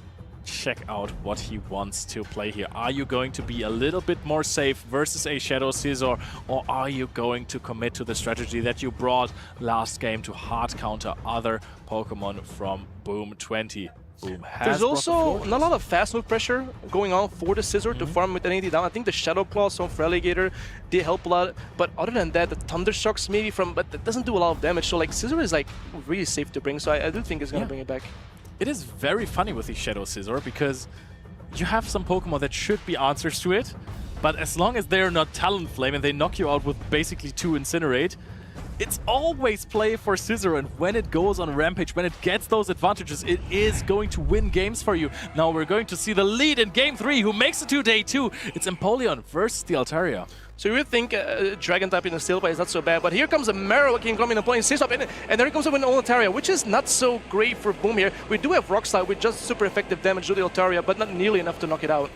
check out what he wants to play here. Are you going to be a little bit more safe versus a Shadow Scizor, or are you going to commit to the strategy that you brought last game to hard counter other Pokemon from Boom 20? Boom has There's also not a lot of fast move pressure going on for the Scizor to farm with anything down. I think the Shadow Claws from Feraligatr, they help a lot, but other than that, the Thunder Shocks maybe from, but that doesn't do a lot of damage, so like Scizor is like really safe to bring, so I do think it's gonna bring it back. It is very funny with the Shadow Scizor because you have some Pokemon that should be answers to it, but as long as they're not Talonflame and they knock you out with basically 2 Incinerate, it's always play for Scizor, and when it goes on Rampage, when it gets those advantages, it is going to win games for you. Now we're going to see the lead in Game 3. Who makes it to Day 2? It's Empoleon versus the Altaria. So you would think Dragon type in the Steel Bite is not so bad, but here comes a Marowak incoming and playing Stays Up, and there he comes up with an Altaria, which is not so great for Boom here. We do have Rock Slide with just super effective damage to the Altaria, but not nearly enough to knock it out.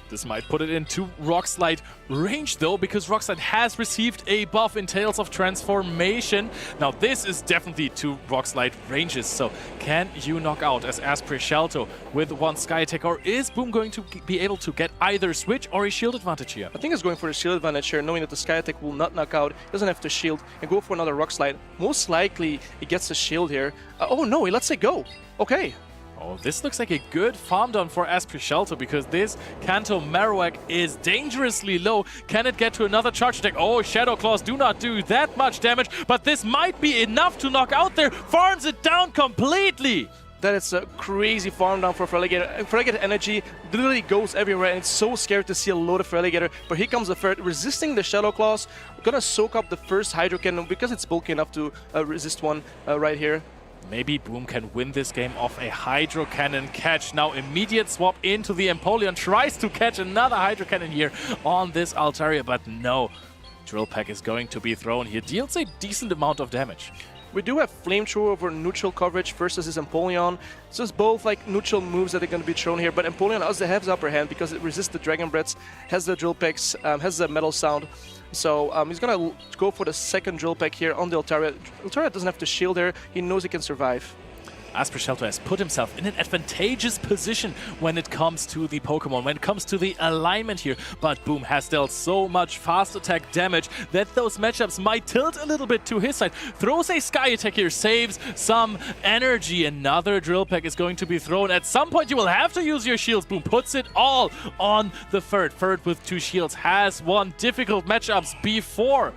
This might put it into Rock Slide range though, because Rock Slide has received a buff in Tales of Transformation. Now this is definitely two Rock Slide ranges, so can you knock out as Aspercelto with one Sky Attack, or is Boom going to be able to get either switch or a shield advantage here? I think it's going for a shield advantage here, knowing that the Sky Attack will not knock out, doesn't have to shield, and go for another Rock Slide. Most likely he gets a shield here. Oh no, he lets it go. Okay. Oh, this looks like a good farm down for Aspercelto, because this Kanto Marowak is dangerously low. Can it get to another charge attack? Oh, Shadow Claws do not do that much damage, but this might be enough to knock out there. Farms it down completely. That is a crazy farm down for Feraligatr. Feraligatr energy literally goes everywhere, and it's so scary to see a load of Feraligatr. But here comes the third, resisting the Shadow Claws. Gonna soak up the first Hydro Cannon because it's bulky enough to resist one right here. Maybe Boom can win this game off a Hydro Cannon catch. Now immediate swap into the Empoleon. Tries to catch another Hydro Cannon here on this Altaria, but no. Drill Peck is going to be thrown here. Deals a decent amount of damage. We do have Flamethrower over neutral coverage versus his Empoleon. So it's both like neutral moves that are going to be thrown here, but Empoleon has the upper hand because it resists the Dragon Breaths, has the Drill Pecks, has the Metal Sound. So he's going to go for the second Drill Peck here on the Altaria. Altaria doesn't have to shield here, he knows he can survive. Aspercelto has put himself in an advantageous position when it comes to the Pokemon, when it comes to the alignment here. But Boom has dealt so much fast attack damage that those matchups might tilt a little bit to his side. Throws a Sky Attack here, saves some energy. Another Drill Peck is going to be thrown. At some point you will have to use your shields. Boom puts it all on the Ferd. Ferd with 2 shields has won difficult matchups before.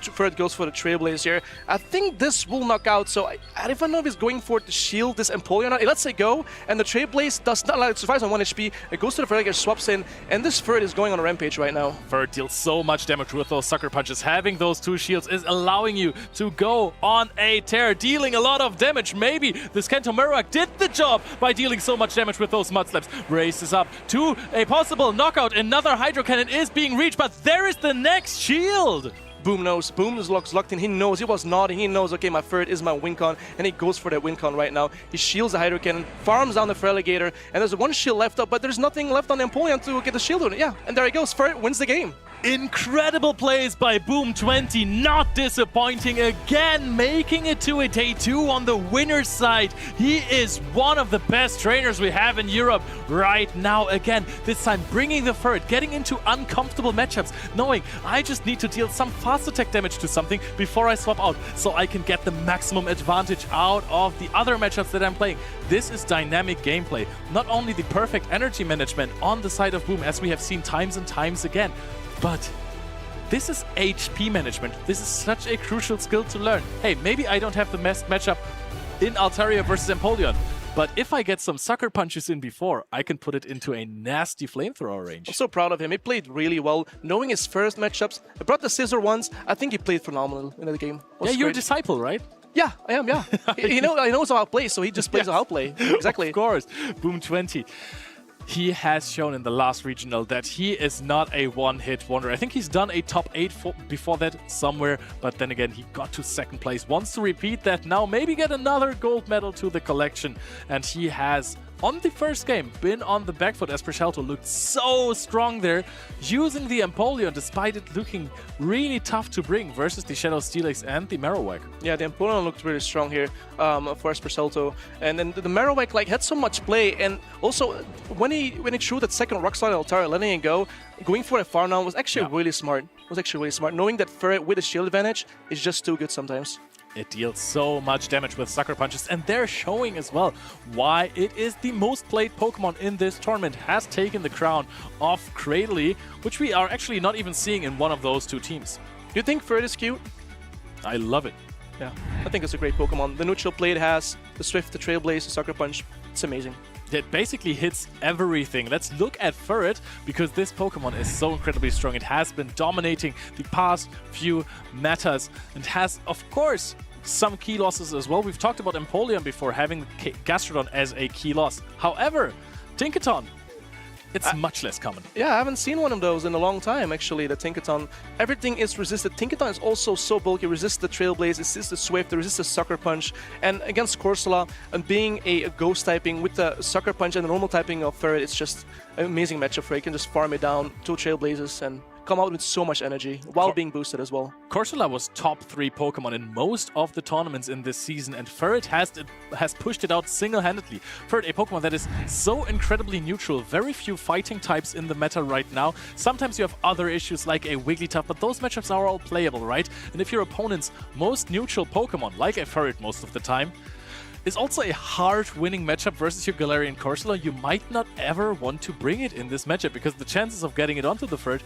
Ferd goes for the Trailblaze here. I think this will knock out, so I don't know if he's going for it to shield this Empoleon. It lets it go, and the Trailblaze does not allow it to survive on 1 HP. It goes to the Feraligatr, swaps in, and this Ferd is going on a rampage right now. Ferd deals so much damage with those Sucker Punches. Having those 2 shields is allowing you to go on a tear, dealing a lot of damage. Maybe this Kanto Marowak did the job by dealing so much damage with those Mud Slaps. Races up to a possible knockout. Another Hydro Cannon is being reached, but there is the next shield. Boom knows. Boom is locked in. He knows. He was nodding. He knows, okay, my Ferd is my Wincon, and he goes for that Wincon right now. He shields the Hydro Cannon, farms down the Feraligatr, and there's 1 shield left up, but there's nothing left on the Empoleon to get the shield on it. Yeah, and there he goes. Ferd wins the game. Incredible plays by Boom 20, not disappointing again, making it to a Day 2 on the winner's side. He is one of the best trainers we have in Europe right now again. This time bringing the Ferd, getting into uncomfortable matchups, knowing I just need to deal some fast attack damage to something before I swap out, so I can get the maximum advantage out of the other matchups that I'm playing. This is dynamic gameplay, not only the perfect energy management on the side of Boom, as we have seen times and times again, but this is HP management. This is such a crucial skill to learn. Hey, maybe I don't have the best matchup in Altaria versus Empoleon, But if I get some sucker punches in before, I can put it into a nasty flamethrower range. I'm so proud of him. He played really well. Knowing his first matchups, I brought the scissor once. I think he played phenomenal in the game. Yeah, you're a disciple, right? Yeah, I am, yeah. he knows how I play, so he just plays how I play. Exactly. Of course. Boom 20. He has shown in the last regional that he is not a one-hit wonder. I think he's done a top 8 before that somewhere, but then again, he got to 2nd place. Wants to repeat that now, maybe get another gold medal to the collection. And he has, on the first game, been on the back foot. Esprichalto looked so strong there, using the Empoleon, despite it looking really tough to bring versus the Shadow Steelix and the Marowak. Yeah, the Empoleon looked really strong here for Esprichalto. And then the Marowak like had so much play, and also when he threw that second Rock Slide Altaria, letting it go, going for a far now was actually really smart. It was actually really smart. Knowing that Ferret with a shield advantage is just too good sometimes. It deals so much damage with Sucker Punches, and they're showing as well why it is the most played Pokemon in this tournament. Has taken the crown off Cradley, which we are actually not even seeing in one of those two teams. Do you think Ferret is cute? I love it. Yeah, I think it's a great Pokemon. The neutral play it has, the Swift, the Trailblaze, the Sucker Punch, it's amazing. It basically hits everything. Let's look at Ferret, because this Pokemon is so incredibly strong. It has been dominating the past few metas and has, of course, some key losses as well. We've talked about Empoleon before, having Gastrodon as a key loss. However, Tinkaton, it's much less common. Yeah, I haven't seen one of those in a long time, actually, the Tinkaton. Everything is resisted. Tinkaton is also so bulky, resists the Trailblaze, resists the Swift, resists the Sucker Punch. And against Corsola, and being a Ghost typing with the Sucker Punch and the normal typing of Ferret, it's just an amazing matchup for it. You can just farm it down, 2 Trailblazes, and come out with so much energy while being boosted as well. Corsola was top 3 Pokemon in most of the tournaments in this season, and Ferret has pushed it out single-handedly. Ferret, a Pokemon that is so incredibly neutral, very few fighting types in the meta right now. Sometimes you have other issues like a Wigglytuff, but those matchups are all playable, right? And if your opponent's most neutral Pokemon, like a Ferret most of the time, is also a hard winning matchup versus your Galarian Corsola, you might not ever want to bring it in this matchup, because the chances of getting it onto the Ferret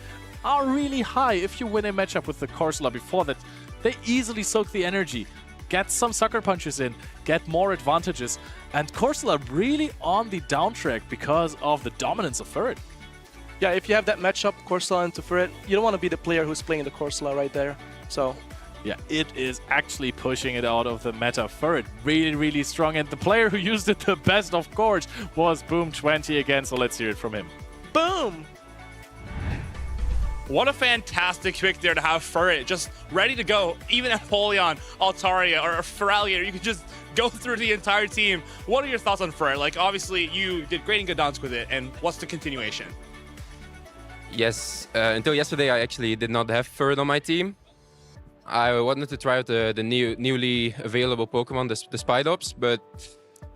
are really high. If you win a matchup with the Corsola before that, they easily soak the energy, get some Sucker Punches in, get more advantages, and Corsola really on the downtrack because of the dominance of Ferret. Yeah, if you have that matchup, Corsola into Ferret, you don't want to be the player who's playing the Corsola right there. So yeah, it is actually pushing it out of the meta. Ferret really strong, and the player who used it the best, of course, was Boom 20 again, so let's hear it from him. Boom! What a fantastic pick there to have Ferret just ready to go. Even Empoleon, Altaria, or Feraligatr, you could just go through the entire team. What are your thoughts on Ferret? Like, obviously, you did great in Gdansk with it, and what's the continuation? Yes, until yesterday, I actually did not have Ferret on my team. I wanted to try out the newly available Pokemon, the Spidops, but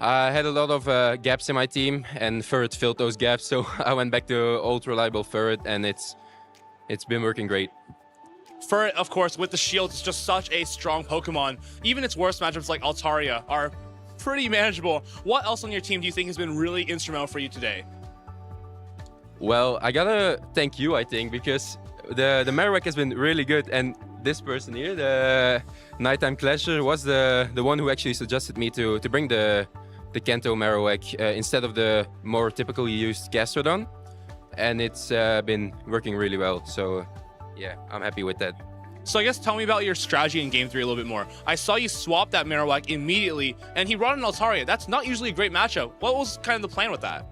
I had a lot of gaps in my team, and Ferret filled those gaps, so I went back to old reliable Ferret, and it's been working great. Ferret, of course, with the shield, is just such a strong Pokemon. Even its worst matchups like Altaria are pretty manageable. What else on your team do you think has been really instrumental for you today? Well, I gotta thank you, I think, because the Marowak has been really good, and this person here, the Nighttime Clasher, was the one who actually suggested me to bring the Kanto Marowak instead of the more typically used Gastrodon. And it's been working really well, so yeah, I'm happy with that. So I guess tell me about your strategy in Game 3 a little bit more. I saw you swap that Marowak immediately, and he brought in Altaria. That's not usually a great matchup. What was kind of the plan with that?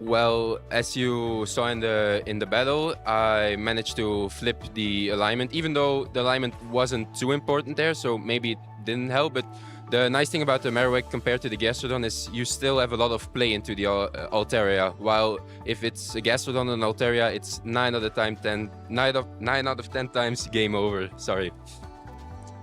Well, as you saw in the battle, I managed to flip the alignment, even though the alignment wasn't too important there, so maybe it didn't help, but the nice thing about the Marowak compared to the Gastrodon is you still have a lot of play into the Altaria, while if it's a Gastrodon and Altaria, it's 9 out of 10 times game over. Sorry.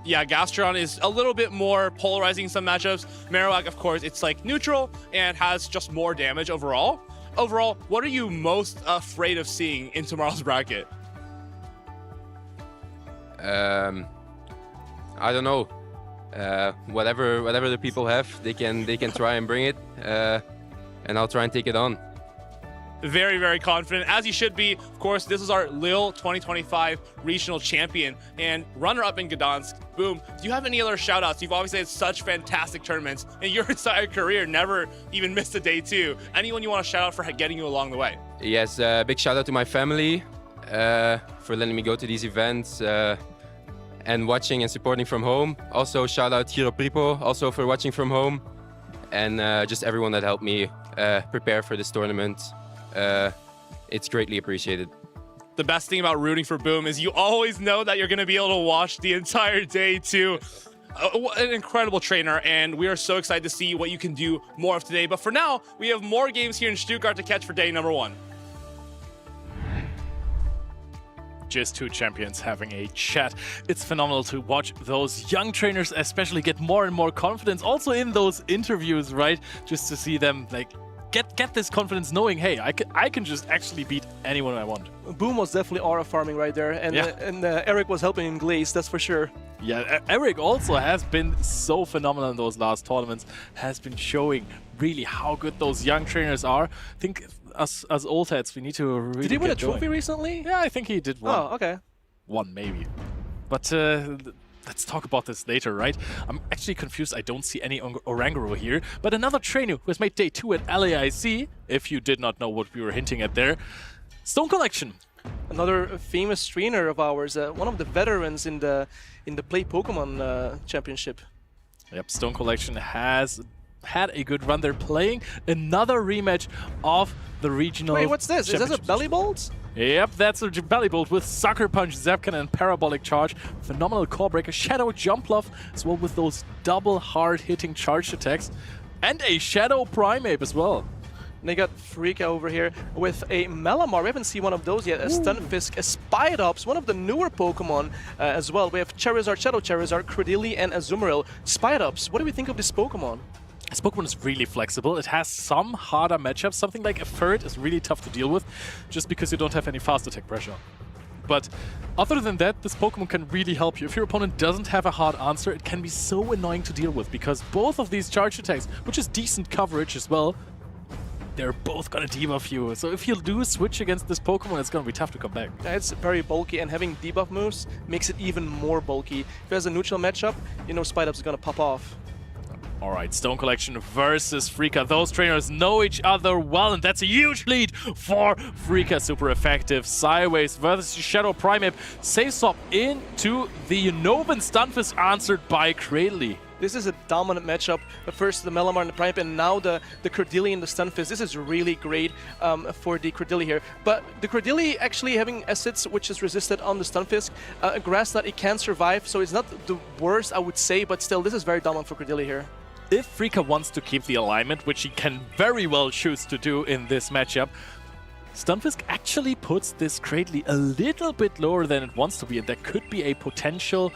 Yeah, Gastrodon is a little bit more polarizing in some matchups. Marowak, of course, it's like neutral and has just more damage overall. Overall, what are you most afraid of seeing in tomorrow's bracket? I don't know. Whatever the people have, they can try and bring it, and I'll try and take it on. Very, very confident, as you should be. Of course, this is our Lille 2025 regional champion and runner-up in Gdansk. Boom. Do you have any other shout-outs? You've obviously had such fantastic tournaments in your entire career, never even missed a day two. Anyone you want to shout out for getting you along the way? Yes, big shout out to my family for letting me go to these events and watching and supporting from home. Also, shout out Hiro Pripo, also for watching from home. And just everyone that helped me prepare for this tournament. It's greatly appreciated. The best thing about rooting for Boom is you always know that you're going to be able to watch the entire day too. An incredible trainer, and we are so excited to see what you can do more of today. But for now, we have more games here in Stuttgart to catch for day number 1. Just two champions having a chat. It's phenomenal to watch those young trainers especially get more and more confidence also in those interviews, right? Just to see them like get this confidence knowing, hey, I can just actually beat anyone I want. Boom was definitely aura farming right there, and Eric was helping in Glaze, that's for sure. Yeah, Eric also has been so phenomenal in those last tournaments, has been showing really how good those young trainers are. I think us as old heads, we need to really Did he win a trophy going. Recently? Yeah, I think he did one. Oh, okay. One maybe. But let's talk about this later, right? I'm actually confused. I don't see any Oranguru here. But another trainer who has made day 2 at LAIC, if you did not know what we were hinting at there. Stone Collection. Another famous trainer of ours, one of the veterans in the Play Pokemon Championship. Yep, Stone Collection has had a good run. They're playing another rematch of the regional. Wait, what's this? Is this a Belly Bolt? Yep, that's a Belly Bolt with Sucker Punch, Zapcan, and Parabolic Charge. Phenomenal Core Breaker, Shadow Jump Love, as well with those double hard-hitting charge attacks. And a Shadow Primeape as well. And they got Freaka over here with a Malamar. We haven't seen one of those yet. A Stunfisk, a Spidops, one of the newer Pokemon as well. We have Charizard, Shadow Charizard, Credilli, and Azumarill. Spidops, what do we think of this Pokemon? This Pokemon is really flexible. It has some harder matchups. Something like a Ferret is really tough to deal with, just because you don't have any fast attack pressure. But other than that, this Pokemon can really help you. If your opponent doesn't have a hard answer, it can be so annoying to deal with, because both of these charge attacks, which is decent coverage as well, they're both gonna debuff you. So if you do switch against this Pokemon, it's gonna be tough to come back. It's very bulky, and having debuff moves makes it even more bulky. If it has a neutral matchup, you know Spidops is gonna pop off. Alright, Stone Collection versus Freaka. Those trainers know each other well, and that's a huge lead for Freaka. Super effective. Sideways versus Shadow Primeape. Safe swap into the Unobin Stunfisk, answered by Cradley. This is a dominant matchup. First the Malamar and the Primeape, and now the Credilli and the Stunfisk. This is really great for the Credilli here. But the Credilli actually having assets which is resisted on the Stunfisk. A grass that it can survive, so it's not the worst, I would say, but still, this is very dominant for Credilli here. If Freaka wants to keep the alignment, which he can very well choose to do in this matchup, Stunfisk actually puts this Cradley a little bit lower than it wants to be, and that could be a potential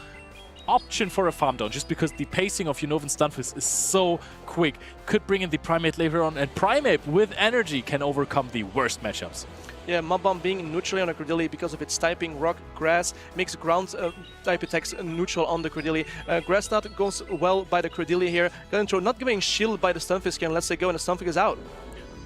option for a farm down, just because the pacing of Unobin Stunfisk is so quick. Could bring in the Primeape later on, and Primeape with energy can overcome the worst matchups. Yeah, Mob Bomb being neutrally on a Credilli because of its typing Rock, Grass, makes ground type attacks neutral on the Credilli. Grass Knot goes well by the Credilli here. Not giving shield by the Stunfisk, and let's say go, and the Stunfisk is out.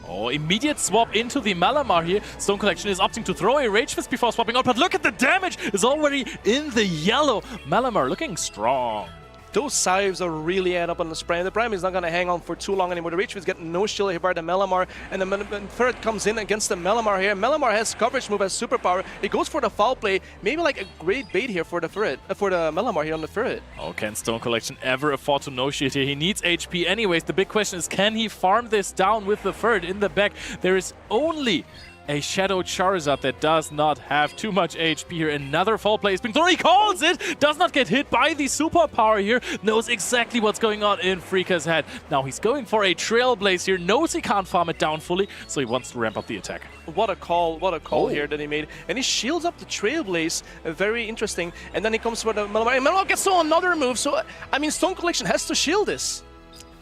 Oh, immediate swap into the Malamar here. Stone Collection is opting to throw a Rage Fist before swapping out, but look at the damage! It's already in the yellow. Malamar looking strong. Those Scythes are really add up on the spray. The Prime is not going to hang on for too long anymore. The Rage Fist get no shield here by the Malamar, and the Ferret comes in against the Malamar here. Malamar has coverage move, has superpower. It goes for the foul play. Maybe like a great bait here for the Ferret, for the Malamar here on the Ferret. Oh, can Stone Collection ever afford to no-shield here? He needs HP anyways. The big question is, can he farm this down with the Ferret in the back? There is only a Shadow Charizard that does not have too much HP here. Another foul play is being thrown. He calls it! Does not get hit by the superpower here. Knows exactly what's going on in Freaka's head. Now he's going for a Trailblaze here. Knows he can't farm it down fully, so he wants to ramp up the attack. What a call here that he made. And he shields up the Trailblaze. Very interesting. And then he comes for the Malamar. And Malamar gets on another move. So, I mean, Stone Collection has to shield this.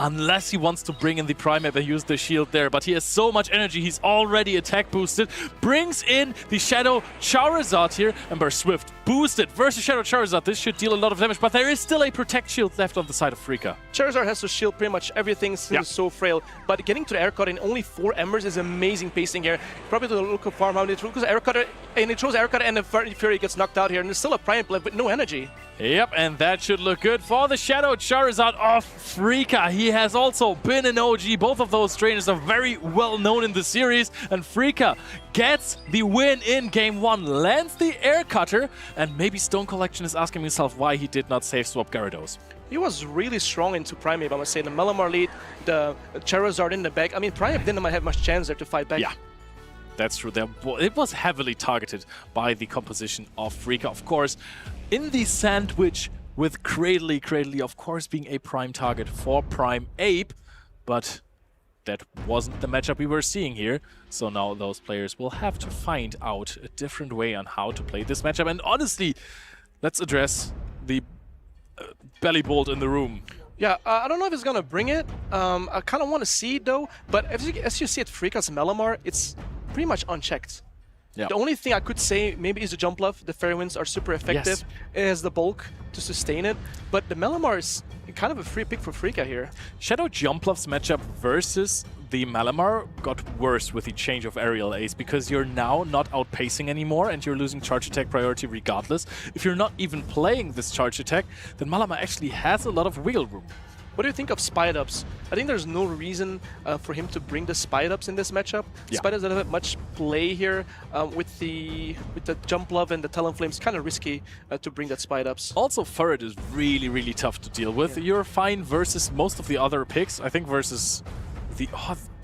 unless he wants to bring in the Primate and use the shield there. But he has so much energy, he's already attack boosted. Brings in the Shadow Charizard here, Ember Swift boosted versus Shadow Charizard. This should deal a lot of damage, but there is still a Protect Shield left on the side of Freaka. Charizard has to shield pretty much everything since it's so frail, but getting to the Air Cutter in only 4 Embers is amazing pacing here. Probably to the local farm how they throw, because Air Cutter, and it throws Air Cutter and the Fury gets knocked out here, and there's still a Primate left with no energy. Yep, and that should look good for the Shadow Charizard of Freaka. He has also been an OG. Both of those trainers are very well known in the series, and Freaka gets the win in Game 1, lands the Air Cutter, and maybe Stone Collection is asking himself why he did not save swap Gyarados. He was really strong into Primate, I must say. The Malamar lead, the Charizard in the back. I mean, Primate didn't have much chance there to fight back. Yeah. That's true. It was heavily targeted by the composition of Freaka, of course. In the sandwich with Cradley, of course, being a prime target for Prime Ape, but that wasn't the matchup we were seeing here. So now those players will have to find out a different way on how to play this matchup. And honestly, let's address the belly bolt in the room. Yeah, I don't know if it's gonna bring it. I kind of want to see it though, but as you see at Freaka's Malamar, it's pretty much unchecked. Yeah. The only thing I could say maybe is the jump love. The Fairy Winds are super effective. Yes. It has the bulk to sustain it, but the Malamar is kind of a free pick for Freaka here. Shadow Jumpluff's matchup versus the Malamar got worse with the change of Aerial Ace, because you're now not outpacing anymore and you're losing charge attack priority regardless. If you're not even playing this charge attack, then Malamar actually has a lot of wiggle room. What do you think of Spite-Ups? I think there's no reason for him to bring the Spite-Ups in this matchup. Yeah. Spite-Ups don't have much play here with the Jump Love and the Talonflame. It's kind of risky to bring that Spite-Ups. Also, Furret is really, really tough to deal with. Yeah. You're fine versus most of the other picks. I think versus the...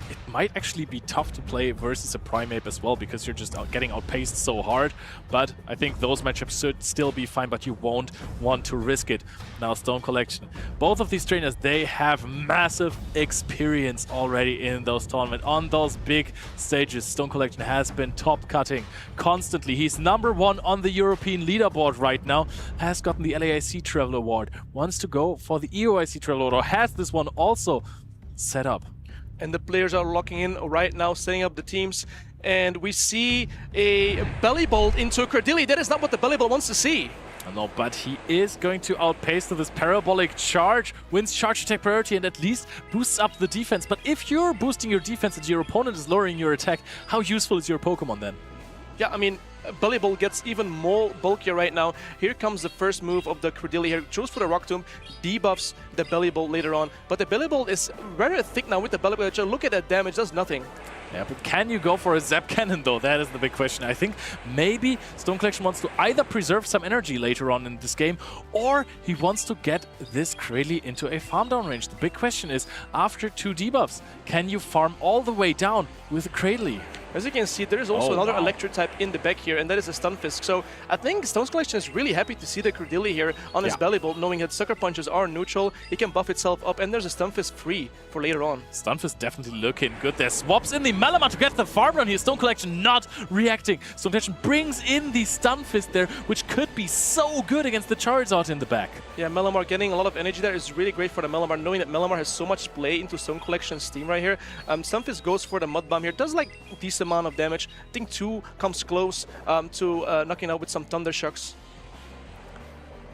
it might actually be tough to play versus a Primeape as well, because you're just getting outpaced so hard. But I think those matchups should still be fine, but you won't want to risk it. Now, Stone Collection. Both of these trainers, they have massive experience already in those tournaments. On those big stages, Stone Collection has been top cutting constantly. He's #1 on the European leaderboard right now, has gotten the LAIC Travel Award, wants to go for the EOIC Travel Award, or has this one also set up. And the players are locking in right now, setting up the teams. And we see a Belly Bolt into Cradilli. That is not what the Belly Bolt wants to see. No, but he is going to outpace to this Parabolic Charge, wins charge attack priority, and at least boosts up the defense. But if you're boosting your defense and your opponent is lowering your attack, how useful is your Pokemon then? Yeah, I mean, Belly Bolt gets even more bulkier right now. Here comes the first move of the Cradilli here. Goes for the Rock Tomb, debuffs the Belly Bolt later on. But the Belly Bolt is rather thick now with the Belly Bolt. Look at that damage, does nothing. Yeah, but can you go for a Zap Cannon though? That is the big question. I think maybe Stone Collection wants to either preserve some energy later on in this game, or he wants to get this Cradilli into a farm down range. The big question is, after 2 debuffs, can you farm all the way down with a Cradilli? As you can see, there is also another Electric type in the back here, and that is a Stunfisk. So I think Stone Collection is really happy to see the Cradilli here on his Belly Bolt, knowing that Sucker Punches are neutral. It can buff itself up, and there's a Stunfisk free for later on. Stunfisk definitely looking good. There's swaps in the Malamar to get the farm down here. Stone Collection not reacting. Stone Collection brings in the Stunfisk there, which could be so good against the Charizard in the back. Yeah, Malamar getting a lot of energy there is really great for the Malamar, knowing that Malamar has so much play into Stone Collection's team right here. Stunfisk goes for the Mud Bomb here. Does like a decent amount of damage. I think 2 comes close to knocking out with some Thunder Shocks.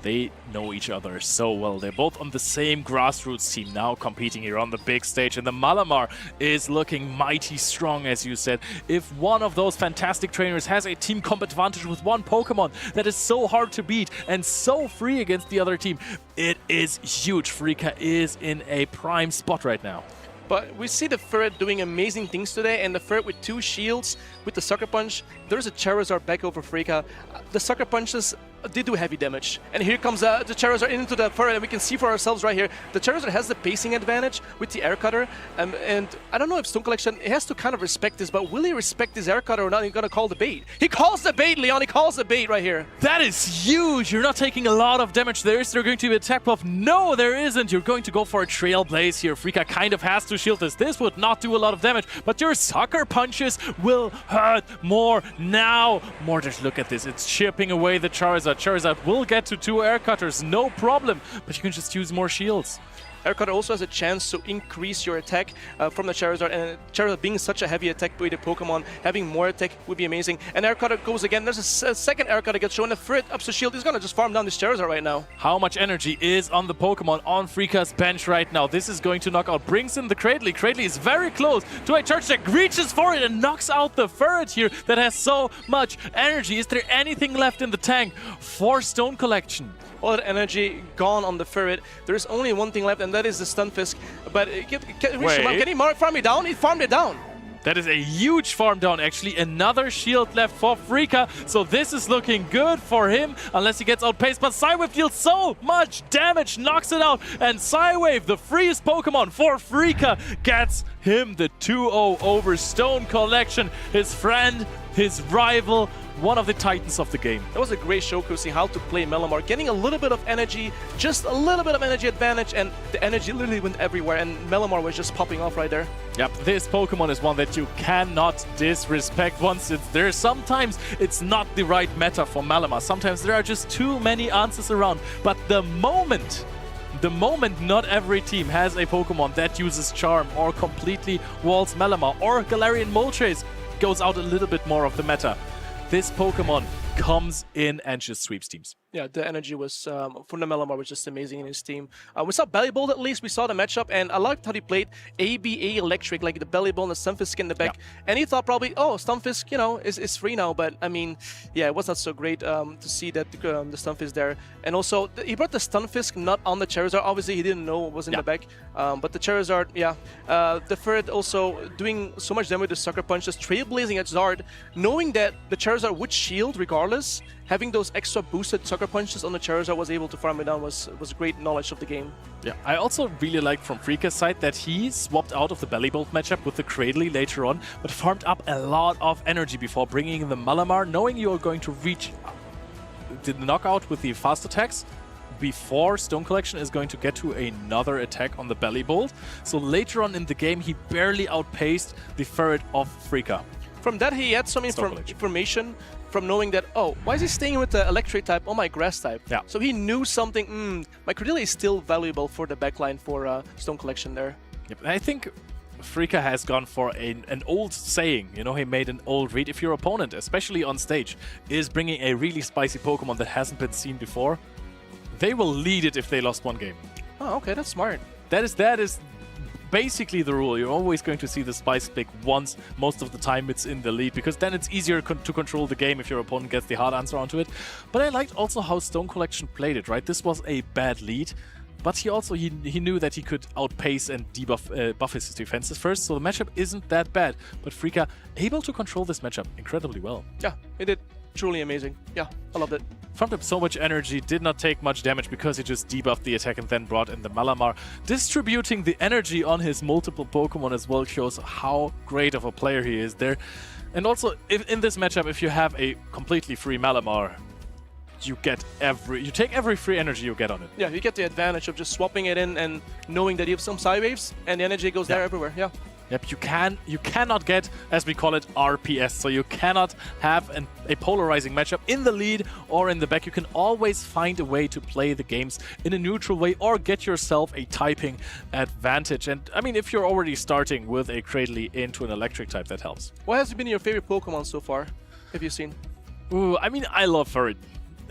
They know each other so well. They're both on the same grassroots team now, competing here on the big stage. And the Malamar is looking mighty strong, as you said. If one of those fantastic trainers has a team comp advantage with one Pokemon that is so hard to beat and so free against the other team, it is huge. Freaka is in a prime spot right now. But we see the Ferret doing amazing things today, and the Ferret with 2 shields, with the Sucker Punch. There's a Charizard back over Freaka. The Sucker Punches did do heavy damage. And here comes the Charizard into the Ferret, and we can see for ourselves right here. The Charizard has the pacing advantage with the Air Cutter, and I don't know if Stone Collection has to kind of respect this, but will he respect this Air Cutter or not? He's gonna call the bait. He calls the bait, Leon. He calls the bait right here. That is huge. You're not taking a lot of damage there. Is there going to be attack buff? No, there isn't. You're going to go for a Trailblaze here. Freaka kind of has to shield this. This would not do a lot of damage, but your Sucker Punches will hurt more now. Mortars, look at this. It's chipping away the Charizard. Charizard will get to 2 Air Cutters, no problem, but you can just use more shields. Air also has a chance to increase your attack from the Charizard, and Charizard being such a heavy attack-weighted Pokemon, having more attack would be amazing. And Air goes again. There's a second Air that gets shown. The Ferret ups to shield. He's gonna just farm down this Charizard right now. How much energy is on the Pokemon on Frika's bench right now? This is going to knock out. Brings in the Cradley. Cradley is very close to a Charge Deck. Reaches for it and knocks out the Ferret here that has so much energy. Is there anything left in the tank for Stone Collection? All that energy gone on the Ferret. There's only one thing left, and that is the Stunfisk. But can he farm it down? He farmed it down. That is a huge farm down, actually. Another shield left for Frika. So this is looking good for him, unless he gets outpaced. But Psywave deals so much damage, knocks it out. And Psywave, the freest Pokemon for Frika, gets him the 2-0 over Stone Collection. His friend, his rival, one of the titans of the game. That was a great showcasing how to play Malamar, getting a little bit of energy, just a little bit of energy advantage, and the energy literally went everywhere, and Malamar was just popping off right there. Yep, this Pokemon is one that you cannot disrespect once it's there. Sometimes it's not the right meta for Malamar. Sometimes there are just too many answers around. But the moment not every team has a Pokemon that uses Charm or completely walls Malamar, or Galarian Moltres goes out a little bit more of the meta, this Pokemon comes in and just sweeps teams. Yeah, the energy was from the Malamar was just amazing in his team. We saw Bellybolt at least. We saw the matchup, and I liked how he played ABA Electric, like the Bellybolt and the Stunfisk in the back. Yeah. And he thought probably, oh, Stunfisk, you know, is free now. But I mean, yeah, it was not so great to see that the Stunfisk there. And also, he brought the Stunfisk not on the Charizard. Obviously, he didn't know what was in the back. But the Charizard, yeah. The Ferret also doing so much damage with the Sucker Punch, just trailblazing at Zard, knowing that the Charizard would shield regardless. Having those extra boosted Sucker Punches on the Charizard was able to farm it down was great knowledge of the game. Yeah, I also really liked from Frika's side that he swapped out of the Bellybolt matchup with the Cradley later on, but farmed up a lot of energy before bringing in the Malamar, knowing you are going to reach the knockout with the fast attacks before Stone Collection is going to get to another attack on the Bellybolt. So later on in the game, he barely outpaced the Ferret of Frika. From that, he had some information from knowing that, oh, why is he staying with the Electric type? Oh, my Grass type. Yeah. So he knew something, my Cradily is still valuable for the backline for Stone Collection there. Yep. I think Frika has gone for an old saying, you know, he made an old read. If your opponent, especially on stage, is bringing a really spicy Pokemon that hasn't been seen before, they will lead it if they lost one game. Oh, okay, that's smart. That is basically the rule. You're always going to see the spice pick once. Most of the time it's in the lead, because then it's easier to control the game if your opponent gets the hard answer onto it. But I liked also how Stone Collection played it, right? This was a bad lead, but he knew that he could outpace and buff his defenses first, so the matchup isn't that bad. But Frika able to control this matchup incredibly well. Yeah, it did. Truly amazing. Yeah, I loved it. Farmed up so much energy, did not take much damage because he just debuffed the attack and then brought in the Malamar. Distributing the energy on his multiple Pokemon as well shows how great of a player he is there. And also, in this matchup, if you have a completely free Malamar, you take every free energy you get on it. Yeah, you get the advantage of just swapping it in and knowing that you have some Psywaves and the energy goes there everywhere. Yeah. Yep, you cannot get, as we call it, RPS. So you cannot have a polarizing matchup in the lead or in the back. You can always find a way to play the games in a neutral way or get yourself a typing advantage. And I mean, if you're already starting with a Cradley into an Electric type, that helps. What has been your favorite Pokemon so far? Have you seen? Ooh, I mean, I love Ferret.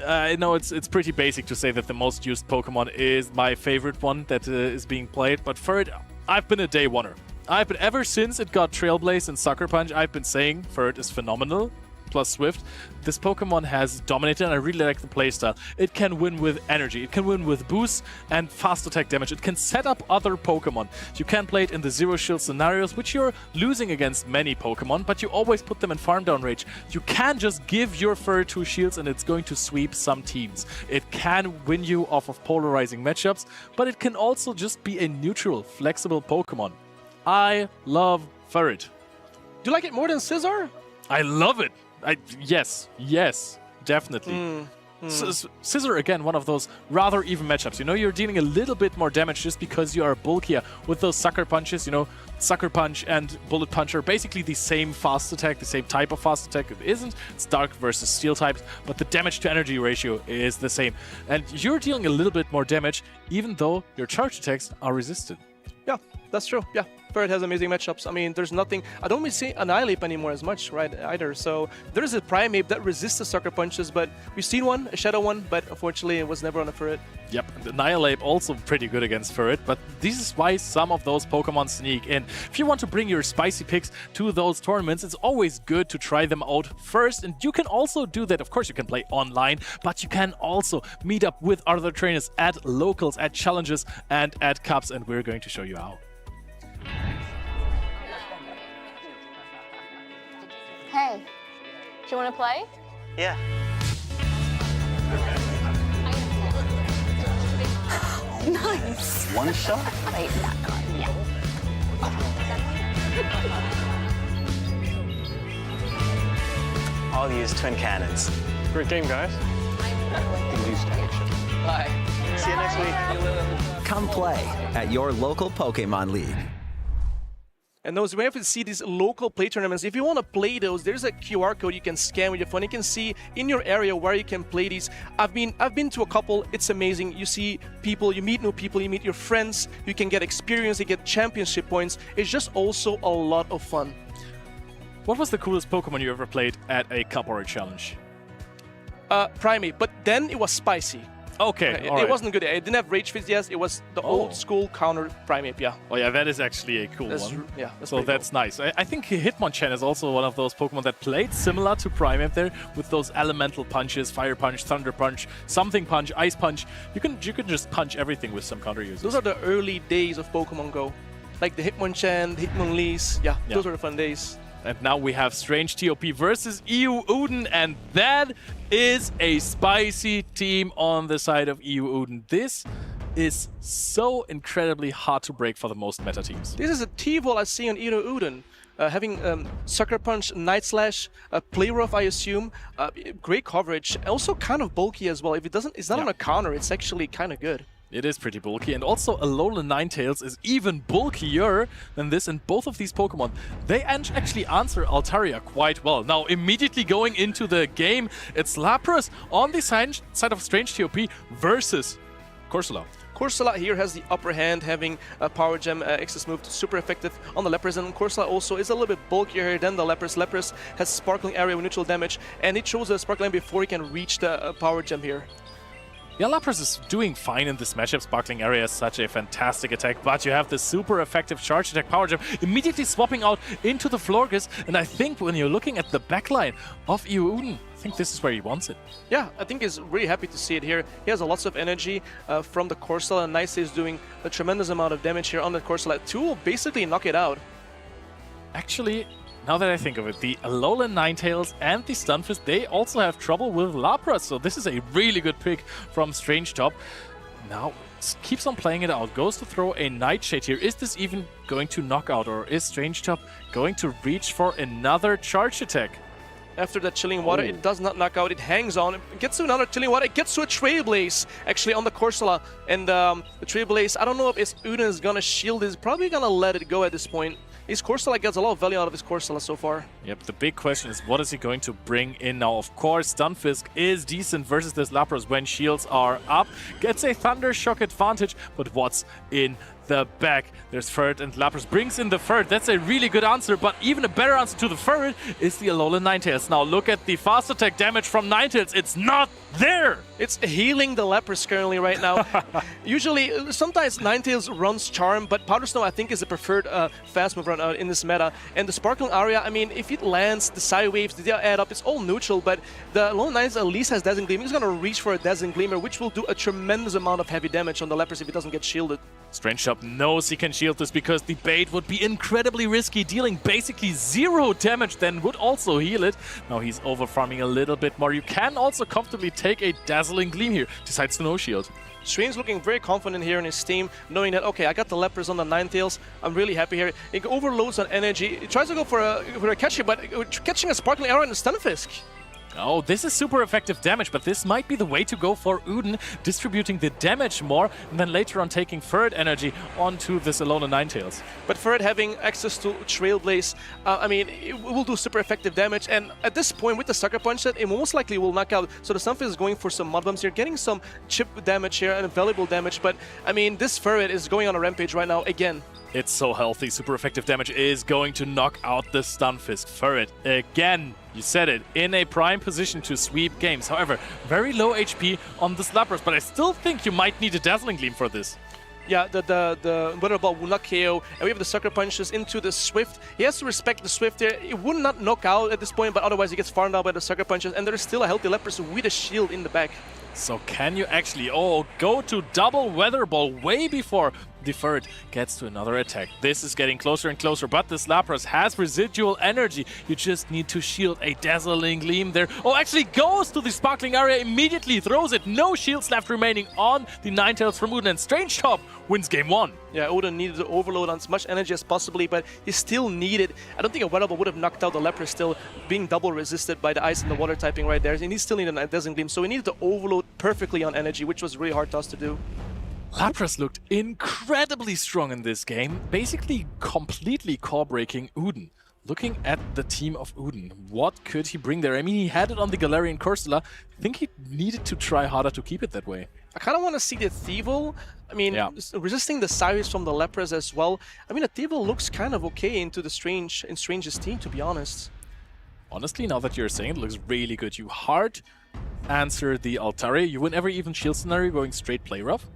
I know it's pretty basic to say that the most used Pokemon is my favorite one that is being played, but Ferret, I've been a day oneer. Ever since it got Trailblaze and Sucker Punch, I've been saying Ferret is phenomenal, plus Swift. This Pokemon has dominated, and I really like the playstyle. It can win with energy, it can win with boosts and fast attack damage. It can set up other Pokemon. You can play it in the zero shield scenarios, which you're losing against many Pokemon, but you always put them in farm down range. You can just give your Ferret 2 shields and it's going to sweep some teams. It can win you off of polarizing matchups, but it can also just be a neutral, flexible Pokemon. I love Ferret. Do you like it more than Scizor? I love it. Yes, definitely. Scissor, again, one of those rather even matchups. You know, you're dealing a little bit more damage just because you are bulkier with those sucker punches. You know, sucker punch and bullet punch are basically the same fast attack, the same type of fast attack. It isn't. It's dark versus steel types, but the damage to energy ratio is the same. And you're dealing a little bit more damage, even though your charge attacks are resisted. Yeah, that's true. Yeah, Ferret has amazing matchups. I mean, there's nothing... I don't really see Annihilate anymore as much, right, either. So there's a Primeape that resists the sucker punches, but we've seen one, a Shadow one, but unfortunately it was never on a Ferret. Yep, the Annihilate also pretty good against Ferret, but this is why some of those Pokemon sneak in. If you want to bring your spicy picks to those tournaments, it's always good to try them out first, and you can also do that. Of course, you can play online, but you can also meet up with other trainers at locals, at challenges, and at cups, and we're going to show you how. Hey, do you want to play? Yeah. Nice. One shot? Wait, that card, yeah. I'll use twin cannons. Great game, guys. Bye. See you next week. Come play at your local Pokémon League. And those, we have to see these local play tournaments. If you want to play those, there's a QR code you can scan with your phone. You can see in your area where you can play these. I've been to a couple. It's amazing. You see people, you meet new people, you meet your friends. You can get experience, you get championship points. It's just also a lot of fun. What was the coolest Pokemon you ever played at a cup or a challenge? Primeape, but then it was spicy. Okay, it wasn't good. It didn't have Rage Fist, yes. It was the old school counter Primeape, yeah. Oh yeah, that is actually a cool one. Yeah, so that's cool. Nice. I think Hitmonchan is also one of those Pokemon that played similar to Primeape there, with those elemental punches, Fire Punch, Thunder Punch, Something Punch, Ice Punch. You can just punch everything with some counter uses. Those are the early days of Pokemon Go. Like the Hitmonchan, the Hitmonlees. Yeah, those were the fun days. And now we have Strange TOP versus EU Uden, and that is a spicy team on the side of EU Uden. This is so incredibly hard to break for the most meta teams. This is a T-Ball I see on EU Uden. Having Sucker Punch, Night Slash, Play Rough, I assume. Great coverage. Also kind of bulky as well. If it's not on a counter, it's actually kind of good. It is pretty bulky, and also Alolan Ninetales is even bulkier than this, and both of these Pokemon, they actually answer Altaria quite well. Now, immediately going into the game, it's Lapras on the side of Strange TOP versus Corsola. Corsola here has the upper hand, having a Power Gem excess move, super effective on the Lapras, and Corsola also is a little bit bulkier than the Lapras. Lapras has Sparkling Area with neutral damage, and it chose a Sparkling before he can reach the Power Gem here. Yeah, Lapras is doing fine in this matchup. Sparkling Area is such a fantastic attack, but you have the super effective Charge Attack Power Gem immediately swapping out into the Florges, and I think when you're looking at the backline of EU Uden, I think this is where he wants it. Yeah, I think he's really happy to see it here. He has lots of energy from the Corsola, and Nice is doing a tremendous amount of damage here on the Corsola. Two will basically knock it out. Actually, now that I think of it, the Alolan Ninetales and the Stunfisk, they also have trouble with Lapras, so this is a really good pick from Strange Top. Now, keeps on playing it out, goes to throw a Nightshade here. Is this even going to knock out, or is Strange Top going to reach for another Charge Attack? After that Chilling Water, it does not knock out, it hangs on, it gets to another Chilling Water, it gets to a Trailblaze, actually on the Corsola, and the Trailblaze, I don't know if Uden is gonna shield it, he's probably gonna let it go at this point. His Corsola gets a lot of value out of his Corsola so far. Yep, the big question is what is he going to bring in now? Of course, Stunfisk is decent versus this Lapras when shields are up. Gets a Thunder Shock advantage, but what's in the back? There's Ferret, and Lapras brings in the Ferret. That's a really good answer, but even a better answer to the Ferret is the Alolan Ninetales. Now look at the fast attack damage from Ninetales. It's not there! It's healing the Lapras currently right now. Usually, sometimes Ninetales runs Charm, but Powder Snow I think is the preferred fast move run in this meta. And the Sparkling Aria, I mean, if it lands, the Psy Waves, they add up, it's all neutral, but the Alolan Ninetales at least has Dazzling Gleam. He's gonna reach for a Dazzling Gleamer, which will do a tremendous amount of heavy damage on the Lapras if it doesn't get shielded. Strange Top knows he can shield this because the bait would be incredibly risky, dealing basically 0 damage, then would also heal it. Now he's over farming a little bit more. You can also comfortably take a Dazzling Gleam here. Decides to no shield. Strain's looking very confident here in his team, knowing that, okay, I got the Lapras on the Ninetales. I'm really happy here. It overloads on energy. He tries to go for a catch here, but catching a Sparkling Arrow and a Stunfisk. Oh, this is super effective damage, but this might be the way to go for Uden, distributing the damage more, and then later on taking Ferret energy onto this Alolan Ninetales. But Ferret having access to Trailblaze, I mean, it will do super effective damage, and at this point with the Sucker Punch set, it most likely will knock out. So the Stunfisk is going for some Mud Bombs here, getting some chip damage here and valuable damage, but I mean, this Ferret is going on a rampage right now again. It's so healthy. Super effective damage is going to knock out the Stunfisk. Ferret, again, you said it, in a prime position to sweep games. However, very low HP on the Lapras, but I still think you might need a Dazzling Gleam for this. Yeah, the Weather Ball will not KO, and we have the Sucker Punches into the Swift. He has to respect the Swift there. It would not knock out at this point, but otherwise he gets farmed out by the Sucker Punches, and there's still a healthy Lapras with a shield in the back. So can you actually, go to double Weather Ball way before the Ferret gets to another attack? This is getting closer and closer, but this Lapras has residual energy. You just need to shield a Dazzling Gleam there. Oh, actually goes to the Sparkling area, immediately throws it. No shields left remaining on the Ninetales from Uden, and Strange Top wins game 1. Yeah, Uden needed to overload on as much energy as possibly, but he still needed. I don't think a Weather Ball would have knocked out the Lapras, still being double resisted by the Ice and the Water typing right there. And he still needed a Dazzling Gleam, so he needed to overload perfectly on energy, which was really hard to us to do. Lapras looked incredibly strong in this game, basically completely core-breaking Uden. Looking at the team of Uden, what could he bring there? I mean, he had it on the Galarian Corsola. I think he needed to try harder to keep it that way. I kind of want to see the Thievul. I mean, resisting the Cyrus from the Lapras as well. I mean, the Thievul looks kind of okay into the Strange's team, to be honest. Honestly, now that you're saying it, looks really good. You hard answer the Altaria. You win every even shield scenario going straight play rough.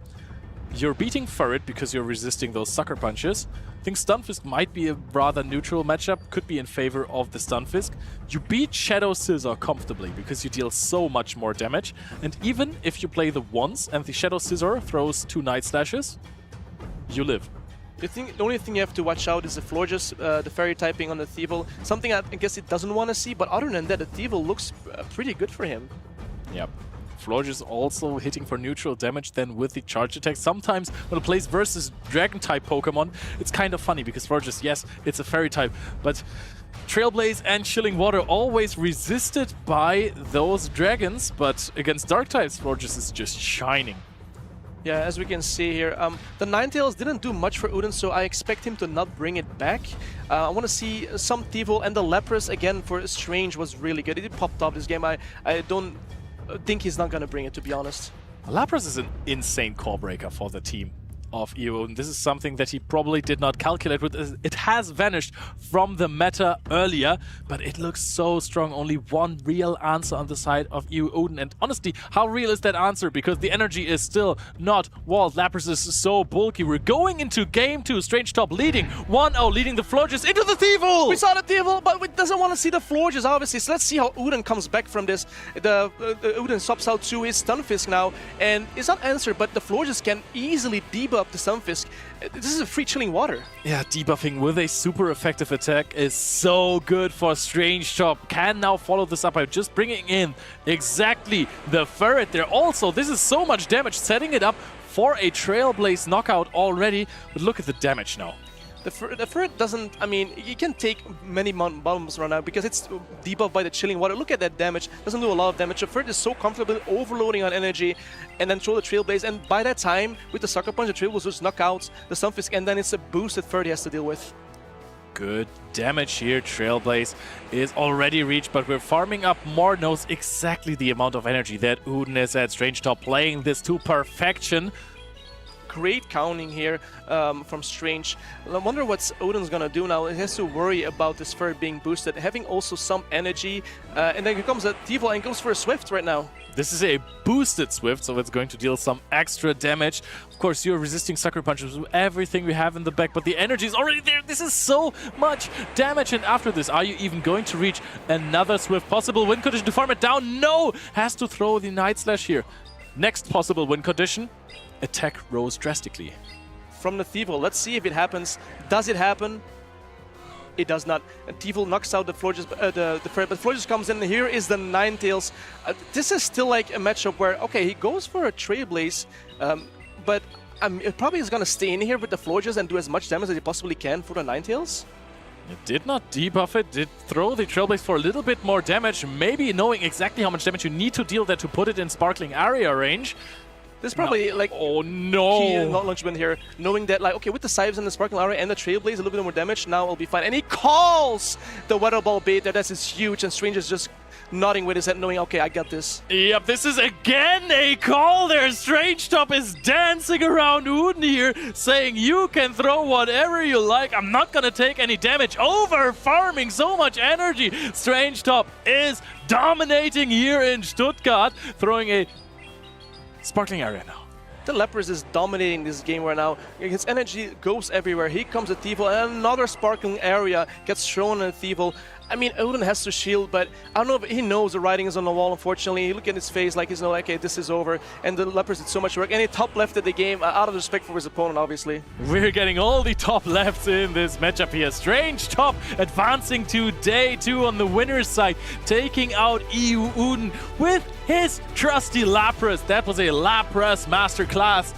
You're beating Ferret because you're resisting those Sucker Punches. I think Stunfisk might be a rather neutral matchup, could be in favor of the Stunfisk. You beat Shadow Scissor comfortably because you deal so much more damage. And even if you play the once and the Shadow Scissor throws 2 Night Slashes, you live. The only thing you have to watch out is the Florges, the Fairy typing on the Thievul. Something I guess it doesn't want to see, but other than that, the Thievul looks pretty good for him. Yep. Florges also hitting for neutral damage then with the charge attack. Sometimes when it plays versus Dragon-type Pokemon, it's kind of funny because Florges, yes, it's a Fairy type, but Trailblaze and Chilling Water always resisted by those Dragons, but against Dark types, Florges is just shining. Yeah, as we can see here, the Ninetales didn't do much for Uden, so I expect him to not bring it back. I want to see some Thievul, and the Lapras again for Strange was really good. It popped off this game. I don't think he's not going to bring it, to be honest. Lapras is an insane core breaker for the team of EU, and this is something that he probably did not calculate with. It has vanished from the meta earlier, but it looks so strong. Only one real answer on the side of EU Uden, and honestly, how real is that answer? Because the energy is still not walled. Lapras is so bulky. We're going into game 2. Strange Top leading 1-0, leading the Florges into the Thievul! We saw the Thievul, but we doesn't want to see the Florges, obviously. So let's see how Uden comes back from this. The Uden swaps out to his Stunfisk now, and it's not answered, but the Florges can easily debuff the Stunfisk. This is a free Chilling Water. Yeah, debuffing with a super effective attack is so good for Strange Top. Can now follow this up by just bringing in exactly the Ferret there. Also, this is so much damage, setting it up for a Trailblaze knockout already. But look at the damage now. The Ferret doesn't, I mean, you can take many bombs right now because it's debuffed by the Chilling Water. Look at that damage. Doesn't do a lot of damage. The Ferret is so comfortable overloading on energy and then throw the Trailblaze. And by that time, with the Sucker Punch, the Trail will just knock out the Stunfisk, and then it's a boosted Ferret he has to deal with. Good damage here. Trailblaze is already reached, but we're farming up more. Knows exactly the amount of energy that Uden is at. Strange Top playing this to perfection. Great counting here from Strange. I wonder what Oden's gonna do now. He has to worry about this Ferret being boosted, having also some energy, and then here comes a Thievul and goes for a Swift right now. This is a boosted Swift, so it's going to deal some extra damage. Of course, you're resisting Sucker Punches with everything we have in the back, but the energy is already there. This is so much damage, and after this, are you even going to reach another Swift? Possible win condition to farm it down? No! Has to throw the Night Slash here. Next possible win condition. Attack rose drastically. From the Thievul, let's see if it happens. Does it happen? It does not. And Thievul knocks out the Florges, the Ferret, but Florges comes in. Here is the Ninetales. This is still like a matchup where, okay, he goes for a Trailblaze, but it probably is going to stay in here with the Florges and do as much damage as he possibly can for the Ninetales. It did not debuff it, did throw the Trailblaze for a little bit more damage, maybe knowing exactly how much damage you need to deal there to put it in Sparkling Area range. This is probably like oh no, key acknowledgement here, knowing that like okay, with the Scythes and the Sparkling Aura and the Trailblaze, a little bit more damage, now it'll be fine. And he calls the Weather Ball bait there. That's huge, and Strange is just nodding with his head, knowing okay, I got this. Yep, this is again a call there. Strange Top is dancing around Uden here, saying you can throw whatever you like. I'm not gonna take any damage. Over farming so much energy. Strange Top is dominating here in Stuttgart, throwing a Sparkling Area now. The Lapras is dominating this game right now. His energy goes everywhere. He comes at Thievul, and another Sparkling Area gets thrown at Thievul. I mean, Odin has to shield, but I don't know if he knows the writing is on the wall, unfortunately. You look at his face like he's like, okay, this is over. And the Lapras did so much work. And he top left at the game out of respect for his opponent, obviously. We're getting all the top lefts in this matchup here. Strange Top advancing to day 2 on the winner's side, taking out EU Uden with his trusty Lapras. That was a Lapras masterclass.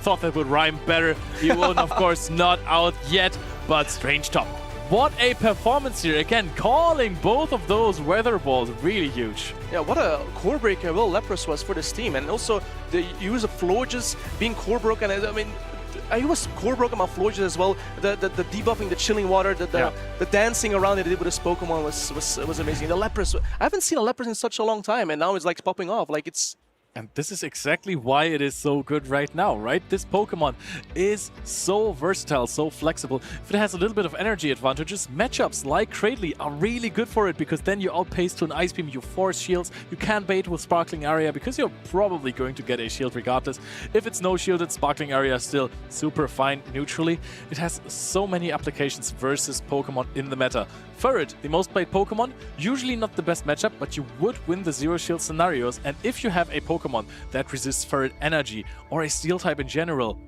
Thought that would rhyme better. EU Uden, of course, not out yet, but Strange Top. What a performance here. Again, calling both of those weather balls really huge. Yeah, what a core breaker Will Lapras was for this team. And also the use of Florges being core broken. I mean, he was core broken on Florges as well. The debuffing, the chilling water, the dancing around that he did with his Pokemon was amazing. The Lapras, I haven't seen a Lapras in such a long time, and now it's like popping off. Like it's... And this is exactly why it is so good right now, right? This Pokemon is so versatile, so flexible. If it has a little bit of energy advantages, matchups like Cradley are really good for it, because then you outpace to an Ice Beam, you force shields, you can bait with Sparkling Area because you're probably going to get a shield regardless. If it's no shielded, Sparkling Area is still super fine neutrally. It has so many applications versus Pokemon in the meta. Furret, the most played Pokemon, usually not the best matchup, but you would win the zero shield scenarios, and if you have a Pokemon that resists Furret energy or a Steel type in general,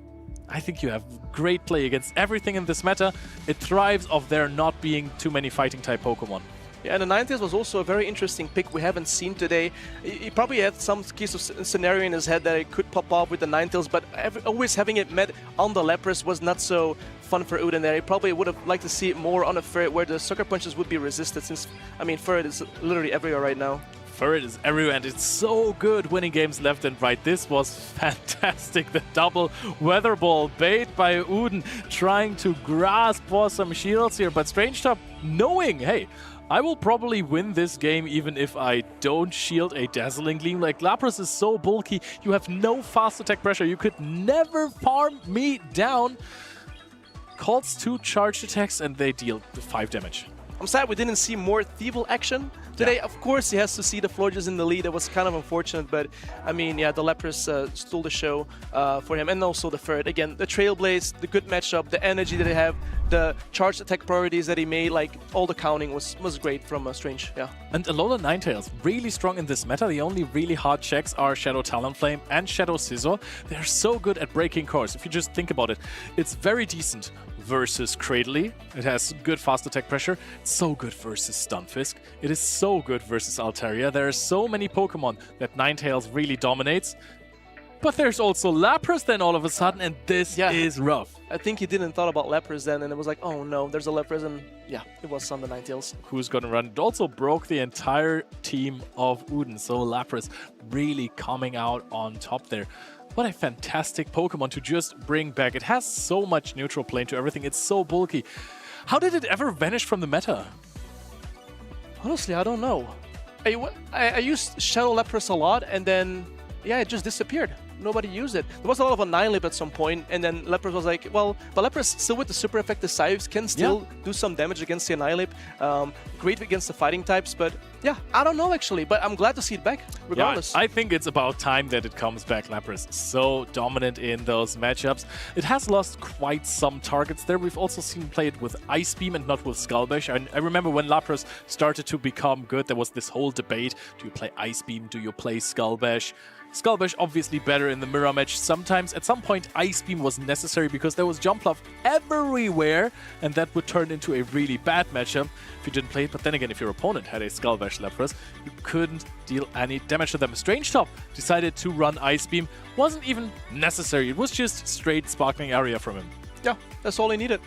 I think you have great play against everything in this meta. It thrives of there not being too many fighting type Pokemon. Yeah, and the Niantic was also a very interesting pick we haven't seen today. He probably had some case of scenario in his head that it could pop off with the Ninetales, but always having it met on the Lapras was not so fun for Uden there. He probably would have liked to see it more on a Furret where the Sucker Punches would be resisted, since, I mean, Furret is literally everywhere right now. Furret is everywhere, and it's so good winning games left and right. This was fantastic. The double Weather Ball bait by Uden, trying to grasp for some shields here, but Strange Top knowing, hey, I will probably win this game even if I don't shield a Dazzling Gleam. Like, Lapras is so bulky, you have no fast attack pressure, you could never farm me down. Calls 2 charged attacks and they deal 5 damage. I'm sad we didn't see more Thievul action today. Yeah. Of course, he has to see the Florges in the lead. It was kind of unfortunate, but I mean, yeah, the Lapras stole the show for him, and also the Furret. Again, the Trailblaze, the good matchup, the energy that they have, the charged attack priorities that he made, like all the counting was great from Strange. Yeah. And Alola Ninetales, really strong in this meta. The only really hard checks are Shadow Talonflame and Shadow Scizor. They're so good at breaking cores. If you just think about it, it's very decent versus Cradley. It has good fast attack pressure. It's so good versus Stunfisk. It is so good versus Altaria. There are so many Pokemon that Ninetales really dominates. But there's also Lapras then all of a sudden, and this is rough. I think he didn't thought about Lapras then, and it was like, oh no, there's a Lapras, and yeah, it was on the Ninetales. Who's gonna run? It also broke the entire team of Uden, so Lapras really coming out on top there. What a fantastic Pokemon to just bring back. It has so much neutral plane to everything. It's so bulky. How did it ever vanish from the meta? Honestly, I don't know. I used Shadow Lapras a lot, and then, yeah, it just disappeared. Nobody used it. There was a lot of Annihilate at some point, and then Lapras was like, well, but Lapras still with the super effective Scythes can still do some damage against the Annihilate. Great against the fighting types, but yeah, I don't know actually, but I'm glad to see it back, regardless. Yeah, I think it's about time that it comes back. Lapras so dominant in those matchups. It has lost quite some targets there. We've also seen play it with Ice Beam and not with Skull Bash. I remember when Lapras started to become good, there was this whole debate. Do you play Ice Beam? Do you play Skull Bash? Skull Bash obviously better in the mirror match. Sometimes, at some point, Ice Beam was necessary because there was Jump Love everywhere, and that would turn into a really bad matchup if you didn't play it. But then again, if your opponent had a Skull Bash Lapras, you couldn't deal any damage to them. Strange Top decided to run Ice Beam. Wasn't even necessary. It was just straight Sparkling Area from him. Yeah, that's all he needed.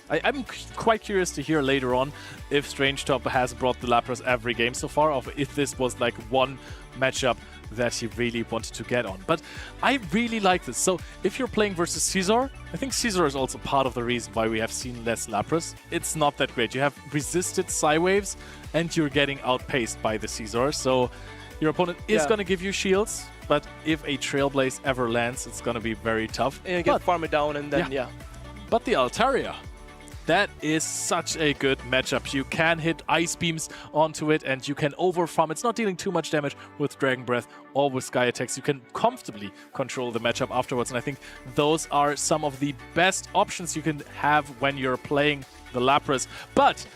I'm quite curious to hear later on if Strange Top has brought the Lapras every game so far, or if this was like one matchup that he really wanted to get on. But I really like this. So if you're playing versus Caesar, I think Caesar is also part of the reason why we have seen less Lapras. It's not that great. You have resisted Psy Waves and you're getting outpaced by the Caesar. So your opponent is going to give you shields, but if a Trailblaze ever lands, it's going to be very tough. And you get farm it down and then, But the Altaria, that is such a good matchup. You can hit Ice Beams onto it and you can overfarm. It's not dealing too much damage with Dragon Breath or with Sky Attacks. You can comfortably control the matchup afterwards. And I think those are some of the best options you can have when you're playing the Lapras. But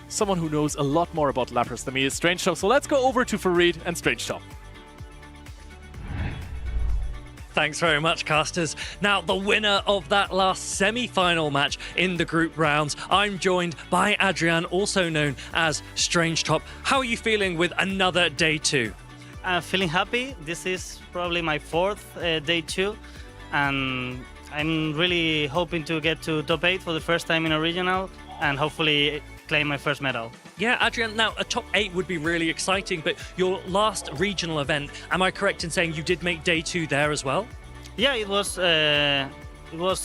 someone who knows a lot more about Lapras than me is Strange Top. So let's go over to Farid and Strange Top. Thanks very much, casters. Now, the winner of that last semi-final match in the group rounds, I'm joined by Adrian, also known as Strange Top. How are you feeling with another day 2? I'm feeling happy. This is probably my 4th day 2, and I'm really hoping to get to top 8 for the first time in a regional, and hopefully claim my first medal. Yeah, Adrian, now a top 8 would be really exciting, but your last regional event, am I correct in saying you did make day 2 there as well? Yeah, it was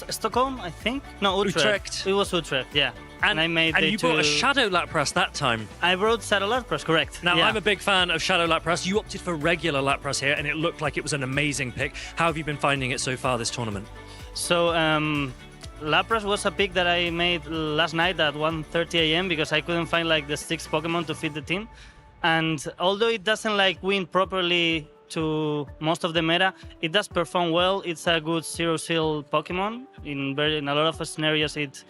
Stockholm, I think. No, Utrecht. It was Utrecht, yeah. And I made and day you 2. brought a Shadow Lapras that time. I brought Shadow Lapras, correct. Now, yeah. I'm a big fan of Shadow Lapras. You opted for regular Lapras here, and it looked like it was an amazing pick. How have you been finding it so far this tournament? So, Lapras was a pick that I made last night at 1:30 a.m. because I couldn't find like the 6 Pokemon to fit the team. And although it doesn't like win properly to most of the meta, it does perform well. It's a good zero seal Pokemon. In a lot of scenarios, it's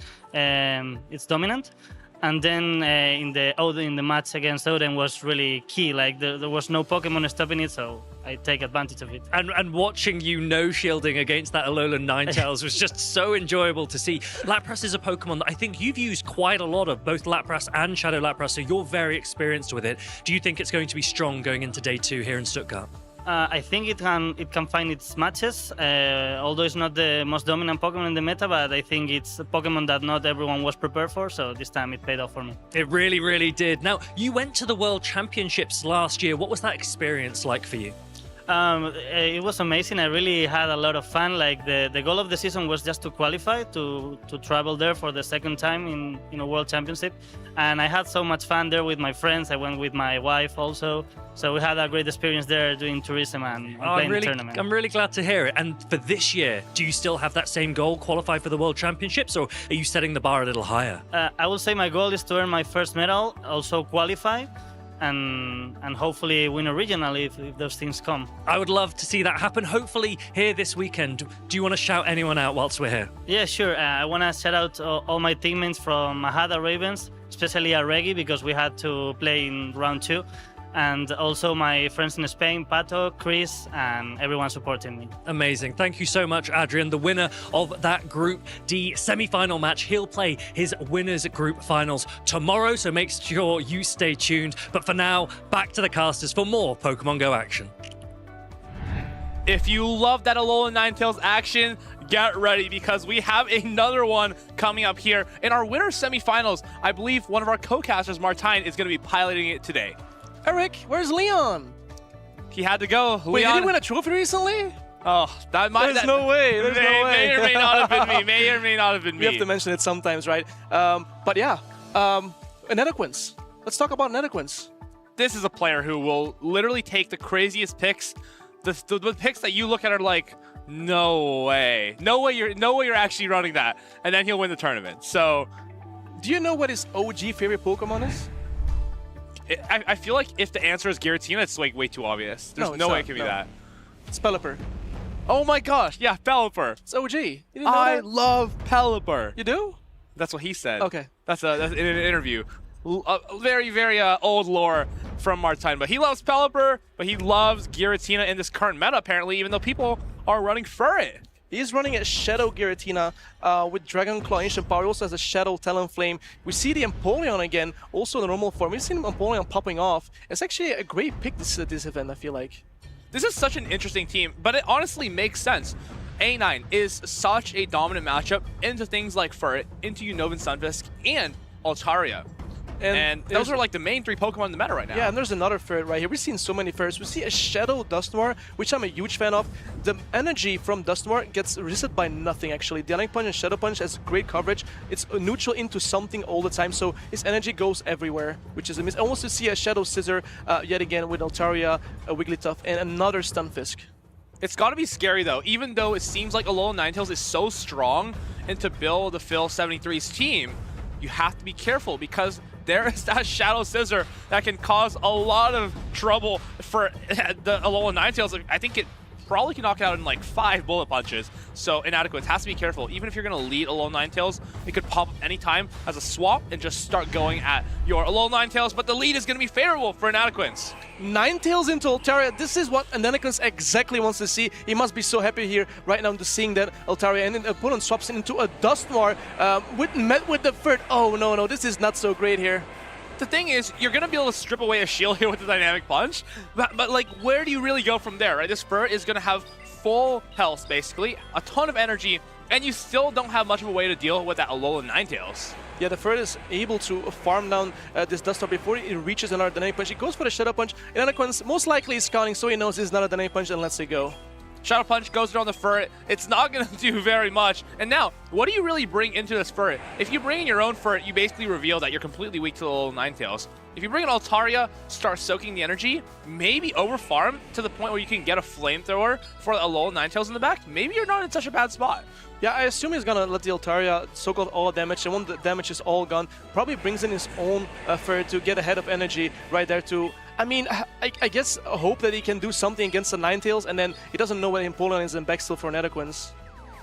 dominant. And then in the match against Odin was really key. Like there was no Pokemon stopping it, so I take advantage of it. And watching you no-shielding against that Alolan Ninetales was just so enjoyable to see. Lapras is a Pokemon that I think you've used quite a lot of, both Lapras and Shadow Lapras, so you're very experienced with it. Do you think it's going to be strong going into day 2 here in Stuttgart? I think it can find its matches, although it's not the most dominant Pokemon in the meta, but I think it's a Pokemon that not everyone was prepared for, so this time it paid off for me. It really, really did. Now, you went to the World Championships last year. What was that experience like for you? It was amazing. I really had a lot of fun. Like the goal of the season was just to qualify, to travel there for the second time in a World Championship. And I had so much fun there with my friends. I went with my wife also. So we had a great experience there doing tourism and playing the tournament. I'm really glad to hear it. And for this year, do you still have that same goal, qualify for the World Championships, or are you setting the bar a little higher? I will say my goal is to earn my first medal, also qualify, and hopefully win a regional if those things come. I would love to see that happen, hopefully here this weekend. Do you want to shout anyone out whilst we're here? Yeah, sure. I want to shout out all my teammates from Mahada Ravens, especially Aregi, because we had to play in round 2. And also my friends in Spain, Pato, Chris, and everyone supporting me. Amazing. Thank you so much, Adrian. The winner of that Group D semi-final match, he'll play his winners group finals tomorrow, so make sure you stay tuned. But for now, back to the casters for more Pokemon Go action. If you love that Alolan Ninetales action, get ready because we have another one coming up here. In our winner semifinals, I believe one of our co-casters, Martine, is going to be piloting it today. Eric, where's Leon? He had to go. Wait, Leon... did he win a trophy recently? Oh, that might... There's no way. There's no way. May or may not have been me. May or may not have been me. We have to mention it sometimes, right? But yeah, Nedequins. Let's talk about Nedequins. This is a player who will literally take the craziest picks, the picks that you look at are like, no way you're actually running that, and then he'll win the tournament. So, do you know what his OG favorite Pokemon is? I feel like if the answer is Giratina, it's like way too obvious. There's no way it can be that. It's Pelipper. Oh my gosh, yeah, Pelipper. It's OG. You didn't know I that? love Pelipper. You do? That's what he said. Okay. That's in an interview. Very, very old lore from Martine. But he loves Pelipper, but he loves Giratina in this current meta, apparently, even though people are running for it. He's running a Shadow Giratina with Dragon Claw Ancient Power. He also has a Shadow Talonflame. We see the Empoleon again, also in the normal form. We've seen Empoleon popping off. It's actually a great pick this event, I feel like. This is such an interesting team, but it honestly makes sense. A9 is such a dominant matchup into things like Furret, into Unova Stunfisk, and Altaria. And those are like the main 3 Pokemon in the meta right now. Yeah, and there's another Ferret right here. We've seen so many Ferrets. We see a Shadow Dusknoir, which I'm a huge fan of. The energy from Dusknoir gets resisted by nothing, actually. Dynamic Punch and Shadow Punch has great coverage. It's neutral into something all the time, so his energy goes everywhere, which is amazing. I want to see a Shadow Scissor yet again with Altaria, a Wigglytuff, and another Stunfisk. It's got to be scary, though, even though it seems like Alolan Ninetales is so strong into Bill the Phil 73's team. You have to be careful because there is that Shadow Scissor that can cause a lot of trouble for the Alolan Ninetales. I think it probably can knock it out in like 5 bullet punches. So Inadequate has to be careful. Even if you're going to lead Alolan Ninetales, it could pop up anytime as a swap and just start going at your Alolan Ninetales, but the lead is going to be favorable for Inadequates. Ninetales into Altaria, this is what Inadequate exactly wants to see. He must be so happy here right now to seeing that Altaria, and then the opponent swaps into a Dusknoir met with the Furt. Oh no, this is not so great here. The thing is, you're going to be able to strip away a shield here with the Dynamic Punch, but like, where do you really go from there, right? This Furt is going to have full health, basically, a ton of energy, and you still don't have much of a way to deal with that Alolan Ninetales. Yeah, the Furt is able to farm down this Dusknoir before it reaches another Dynamic Punch. He goes for the Shadow Punch, and Inadequate most likely is scouting, so he knows it's not a Dynamic Punch and lets it go. Shadow Punch goes around the Furret. It's not going to do very much. And now, what do you really bring into this Furret? If you bring in your own Furret, you basically reveal that you're completely weak to the Alolan Ninetales. If you bring in Altaria, start soaking the energy, maybe overfarm to the point where you can get a Flamethrower for the Alolan Ninetales in the back, maybe you're not in such a bad spot. Yeah, I assume he's gonna let the Altaria soak out all damage, and when the damage is all gone, probably brings in his own Furret to get ahead of energy right there to... I mean, I guess hope that he can do something against the Ninetales, and then he doesn't know when Empoleon is in back still for Inadequate.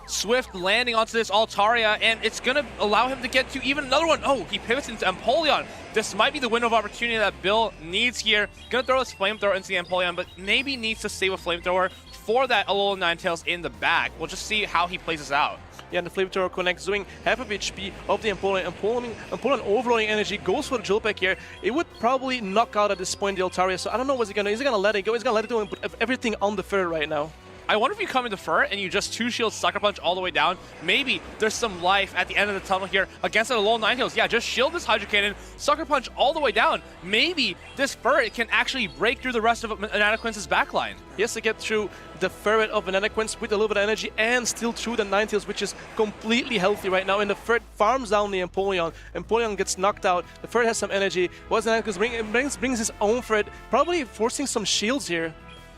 Swift landing onto this Altaria, and it's going to allow him to get to even another one. Oh, he pivots into Empoleon. This might be the window of opportunity that Bill needs here. Going to throw his Flamethrower into the Empoleon, but maybe needs to save a Flamethrower for that Alolan Ninetales in the back. We'll just see how he plays this out. Yeah, and the Flamethrower connects, doing half of HP of the Empoleon. Empoleon overloading energy, goes for the Drill Peck here. It would probably knock out at this point the Altaria, so I don't know what's he gonna do. Is he gonna let it go? He's gonna let it go and put everything on the Fur right now. I wonder if you come into Fur and you just 2-shield Sucker Punch all the way down. Maybe there's some life at the end of the tunnel here against the Alolan Ninetales. Yeah, just shield this Hydro Cannon, Sucker Punch all the way down. Maybe this Fur can actually break through the rest of Inadequate's backline. He has to get through the Ferret of Inadequate with a little bit of energy and still through the Ninetales, which is completely healthy right now. And the Ferret farms down the Empoleon. Empoleon gets knocked out. The Ferret has some energy. What's Inadequate brings his own Ferret, probably forcing some shields here.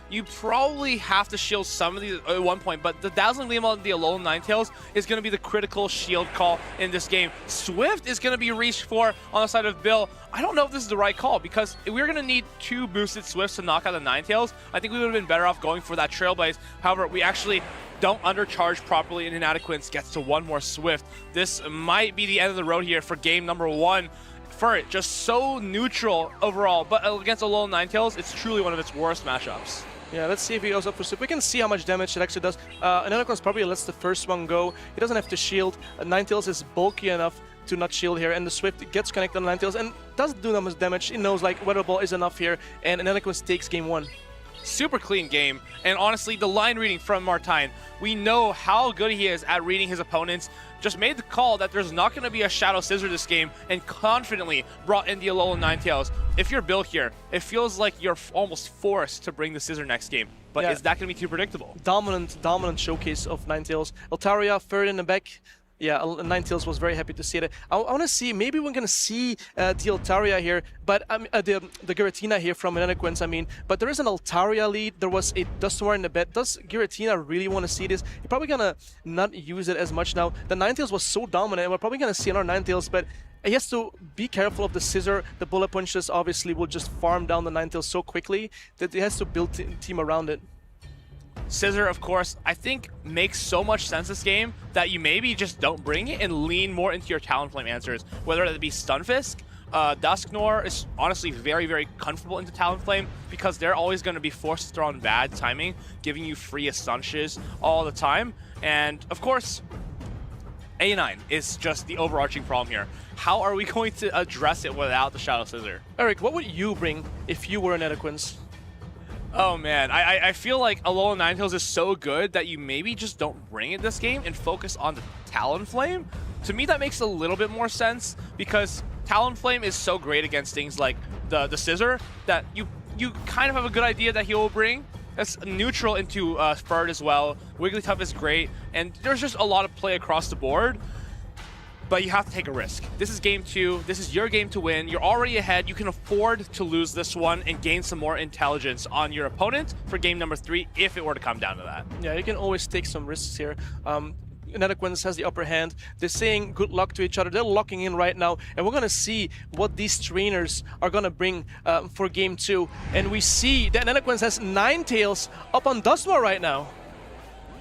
You probably have to shield some of these at one point, but the Dazzling Gleam on the Alolan Ninetales is going to be the critical shield call in this game. Swift is going to be reached for on the side of Bill. I don't know if this is the right call, because if we're going to need 2 boosted Swifts to knock out the Ninetales, I think we would have been better off going for that Trailblaze. However, we actually don't undercharge properly, and Inadequate gets to 1 more Swift. This might be the end of the road here for game number 1. Furret, just so neutral overall, but against Alolan Ninetales, it's truly one of its worst matchups. Yeah, let's see if he goes up for Swift. We can see how much damage it actually does. Inadequate probably lets the first one go. He doesn't have to shield. Ninetales is bulky enough to not shield here, and the Swift gets connected on Ninetales and doesn't do that much damage. He knows like Weather Ball is enough here, and Inadequate takes game 1. Super clean game, and honestly, the line reading from Martine, we know how good he is at reading his opponents. Just made the call that there's not going to be a Shadow Scissor this game, and confidently brought in the Alolan Ninetales. If you're Bill here, it feels like you're almost forced to bring the Scissor next game, but yeah. Is that going to be too predictable? Dominant showcase of Ninetales. Altaria, Furret in the back. Yeah, Ninetales was very happy to see that. I want to see, maybe we're going to see the Altaria here, but the Giratina here from Inadequate, I mean. But there is an Altaria lead. There was a Dusknoir in the bed. Does Giratina really want to see this? You're probably going to not use it as much now. The Ninetales was so dominant, and we're probably going to see another Ninetales, but he has to be careful of the Scissor. The Bullet Punches obviously will just farm down the Ninetales so quickly that he has to build team around it. Scissor, of course, I think makes so much sense this game that you maybe just don't bring it and lean more into your Talonflame answers, whether it be Stunfisk. Dusknoir is honestly very, very comfortable into Talonflame because they're always going to be forced to throw on bad timing, giving you free Astunshes all the time. And, of course, A9 is just the overarching problem here. How are we going to address it without the Shadow Scissor? Eric, what would you bring if you were Inadequate? Oh man, I feel like Alolan Ninetales is so good that you maybe just don't bring it this game and focus on the Talonflame. To me, that makes a little bit more sense because Talonflame is so great against things like the Scissor that you kind of have a good idea that he will bring. That's neutral into Ferd as well. Wigglytuff is great, and there's just a lot of play across the board. But you have to take a risk. This is game 2. This is your game to win. You're already ahead. You can afford to lose this one and gain some more intelligence on your opponent for game number 3 if it were to come down to that. Yeah, you can always take some risks here. Netherquins has the upper hand. They're saying good luck to each other. They're locking in right now, and we're gonna see what these trainers are gonna bring for game 2. And we see that Netherquins has Ninetales up on Dusknoir right now.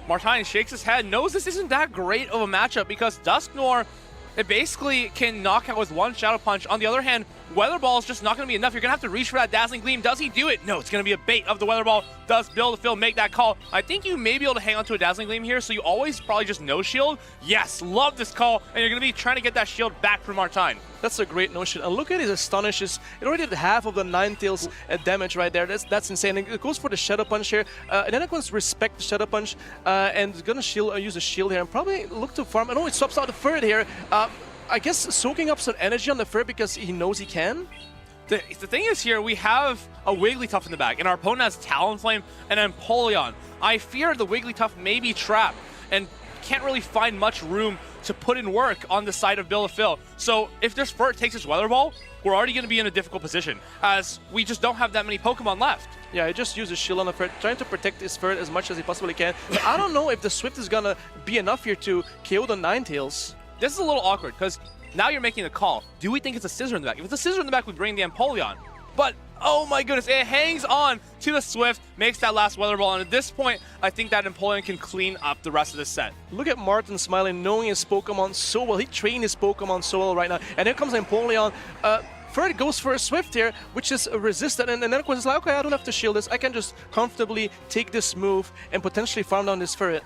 Martine shakes his head, knows this isn't that great of a matchup because Dusknoir, it basically can knock out with one Shadow Punch. On the other hand, Weather Ball is just not going to be enough. You're going to have to reach for that Dazzling Gleam. Does he do it? No, it's going to be a bait of the Weather Ball. Does Bill DePhil make that call? I think you may be able to hang on to a Dazzling Gleam here, so you always probably just no shield. Yes, love this call, and you're going to be trying to get that shield back from Martine. That's a great notion. And look at his Astonishes. It already did half of the Ninetales damage right there. That's insane. And it goes for the Shadow Punch here. Netherquins respect the Shadow Punch and is going to use a shield here and probably look to farm. I know it swaps out the Ferd here. I guess soaking up some energy on the Ferd because he knows he can. The thing is here, we have a Wigglytuff in the back, and our opponent has Talonflame and Empoleon. I fear the Wigglytuff may be trapped and can't really find much room to put in work on the side of Bill DePhil. So if this Ferd takes his Weather Ball, we're already going to be in a difficult position, as we just don't have that many Pokemon left. Yeah, he just used a shield on the Ferd, trying to protect his Ferd as much as he possibly can. But I don't know if the Swift is going to be enough here to KO the Ninetales. This is a little awkward, because now you're making a call. Do we think it's a Scissor in the back? If it's a Scissor in the back, we bring the Empoleon. But, oh my goodness, it hangs on to the Swift, makes that last Weather Ball, and at this point, I think that Empoleon can clean up the rest of this set. Look at Martin smiling, knowing his Pokemon so well. He trained his Pokemon so well right now. And here comes Empoleon. Ferd goes for a Swift here, which is resistant, and then Netherquins is like, okay, I don't have to shield this. I can just comfortably take this move and potentially farm down this Ferd.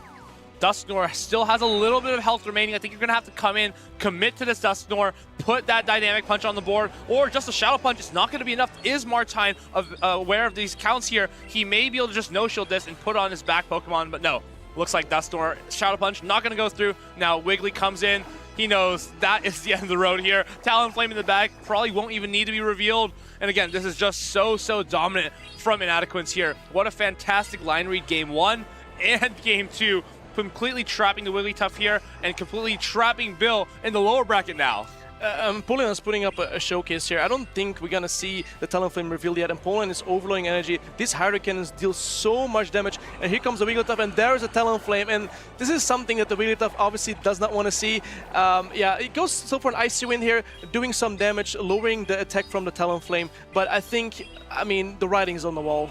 Dusknoir still has a little bit of health remaining. I think you're going to have to come in, commit to this Dusknoir, put that Dynamic Punch on the board, or just a Shadow Punch. It's not going to be enough. Is Martine aware of these counts here? He may be able to just no-shield this and put on his back Pokemon, but no. Looks like Dusknoir, Shadow Punch, not going to go through. Now Wiggly comes in. He knows that is the end of the road here. Talonflame in the back probably won't even need to be revealed. And again, this is just so dominant from Inadequence here. What a fantastic line read game 1 and game 2. Completely trapping the Wigglytuff here and completely trapping Bill in the lower bracket now. Empoleon is putting up a showcase here. I don't think we're gonna see the Talonflame revealed yet. Empoleon is overloading energy. These Hurricanes deal so much damage. And here comes the Wigglytuff, and there is a Talonflame. And this is something that the Wigglytuff obviously does not want to see. Yeah, it goes so for an Icy Wind here, doing some damage, lowering the attack from the Talonflame. But I think, I mean, the writing's on the wall.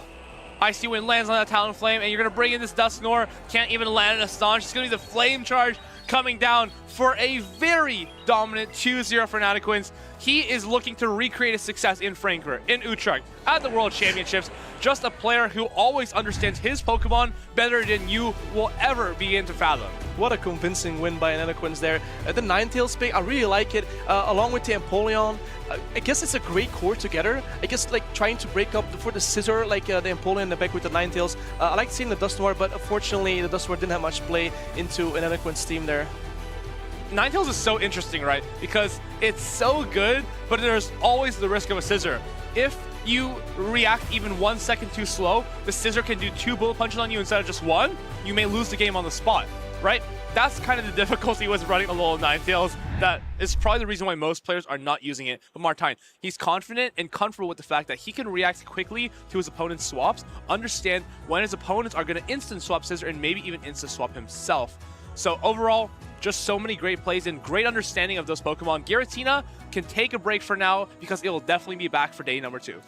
Icy Wind lands on that Talonflame, and you're going to bring in this Dusknoir. Can't even land an Astonish. It's going to be the Flame Charge coming down for a very dominant 2-0 for Inadequence. He is looking to recreate his success in Frankfurt, in Utrecht, at the World Championships. Just a player who always understands his Pokemon better than you will ever begin to fathom. What a convincing win by Inadequence there. The Ninetales pick, I really like it, along with the Empoleon. I guess it's a great core together. I guess like trying to break up for the Scissor, like the Empoleon in the back with the Ninetales. I like seeing the Dusknoir, but unfortunately the Dusknoir didn't have much play into Inadequence team there. Ninetales is so interesting, right? Because it's so good, but there's always the risk of a Scissor. If you react even 1 second too slow, the Scissor can do 2 bullet punches on you instead of just 1. You may lose the game on the spot, right? That's kind of the difficulty with running Alolan Ninetales. That is probably the reason why most players are not using it. But Martine, he's confident and comfortable with the fact that he can react quickly to his opponent's swaps, understand when his opponents are going to instant swap Scissor, and maybe even instant swap himself. So overall, just so many great plays and great understanding of those Pokemon. Giratina can take a break for now because it will definitely be back for day number 2.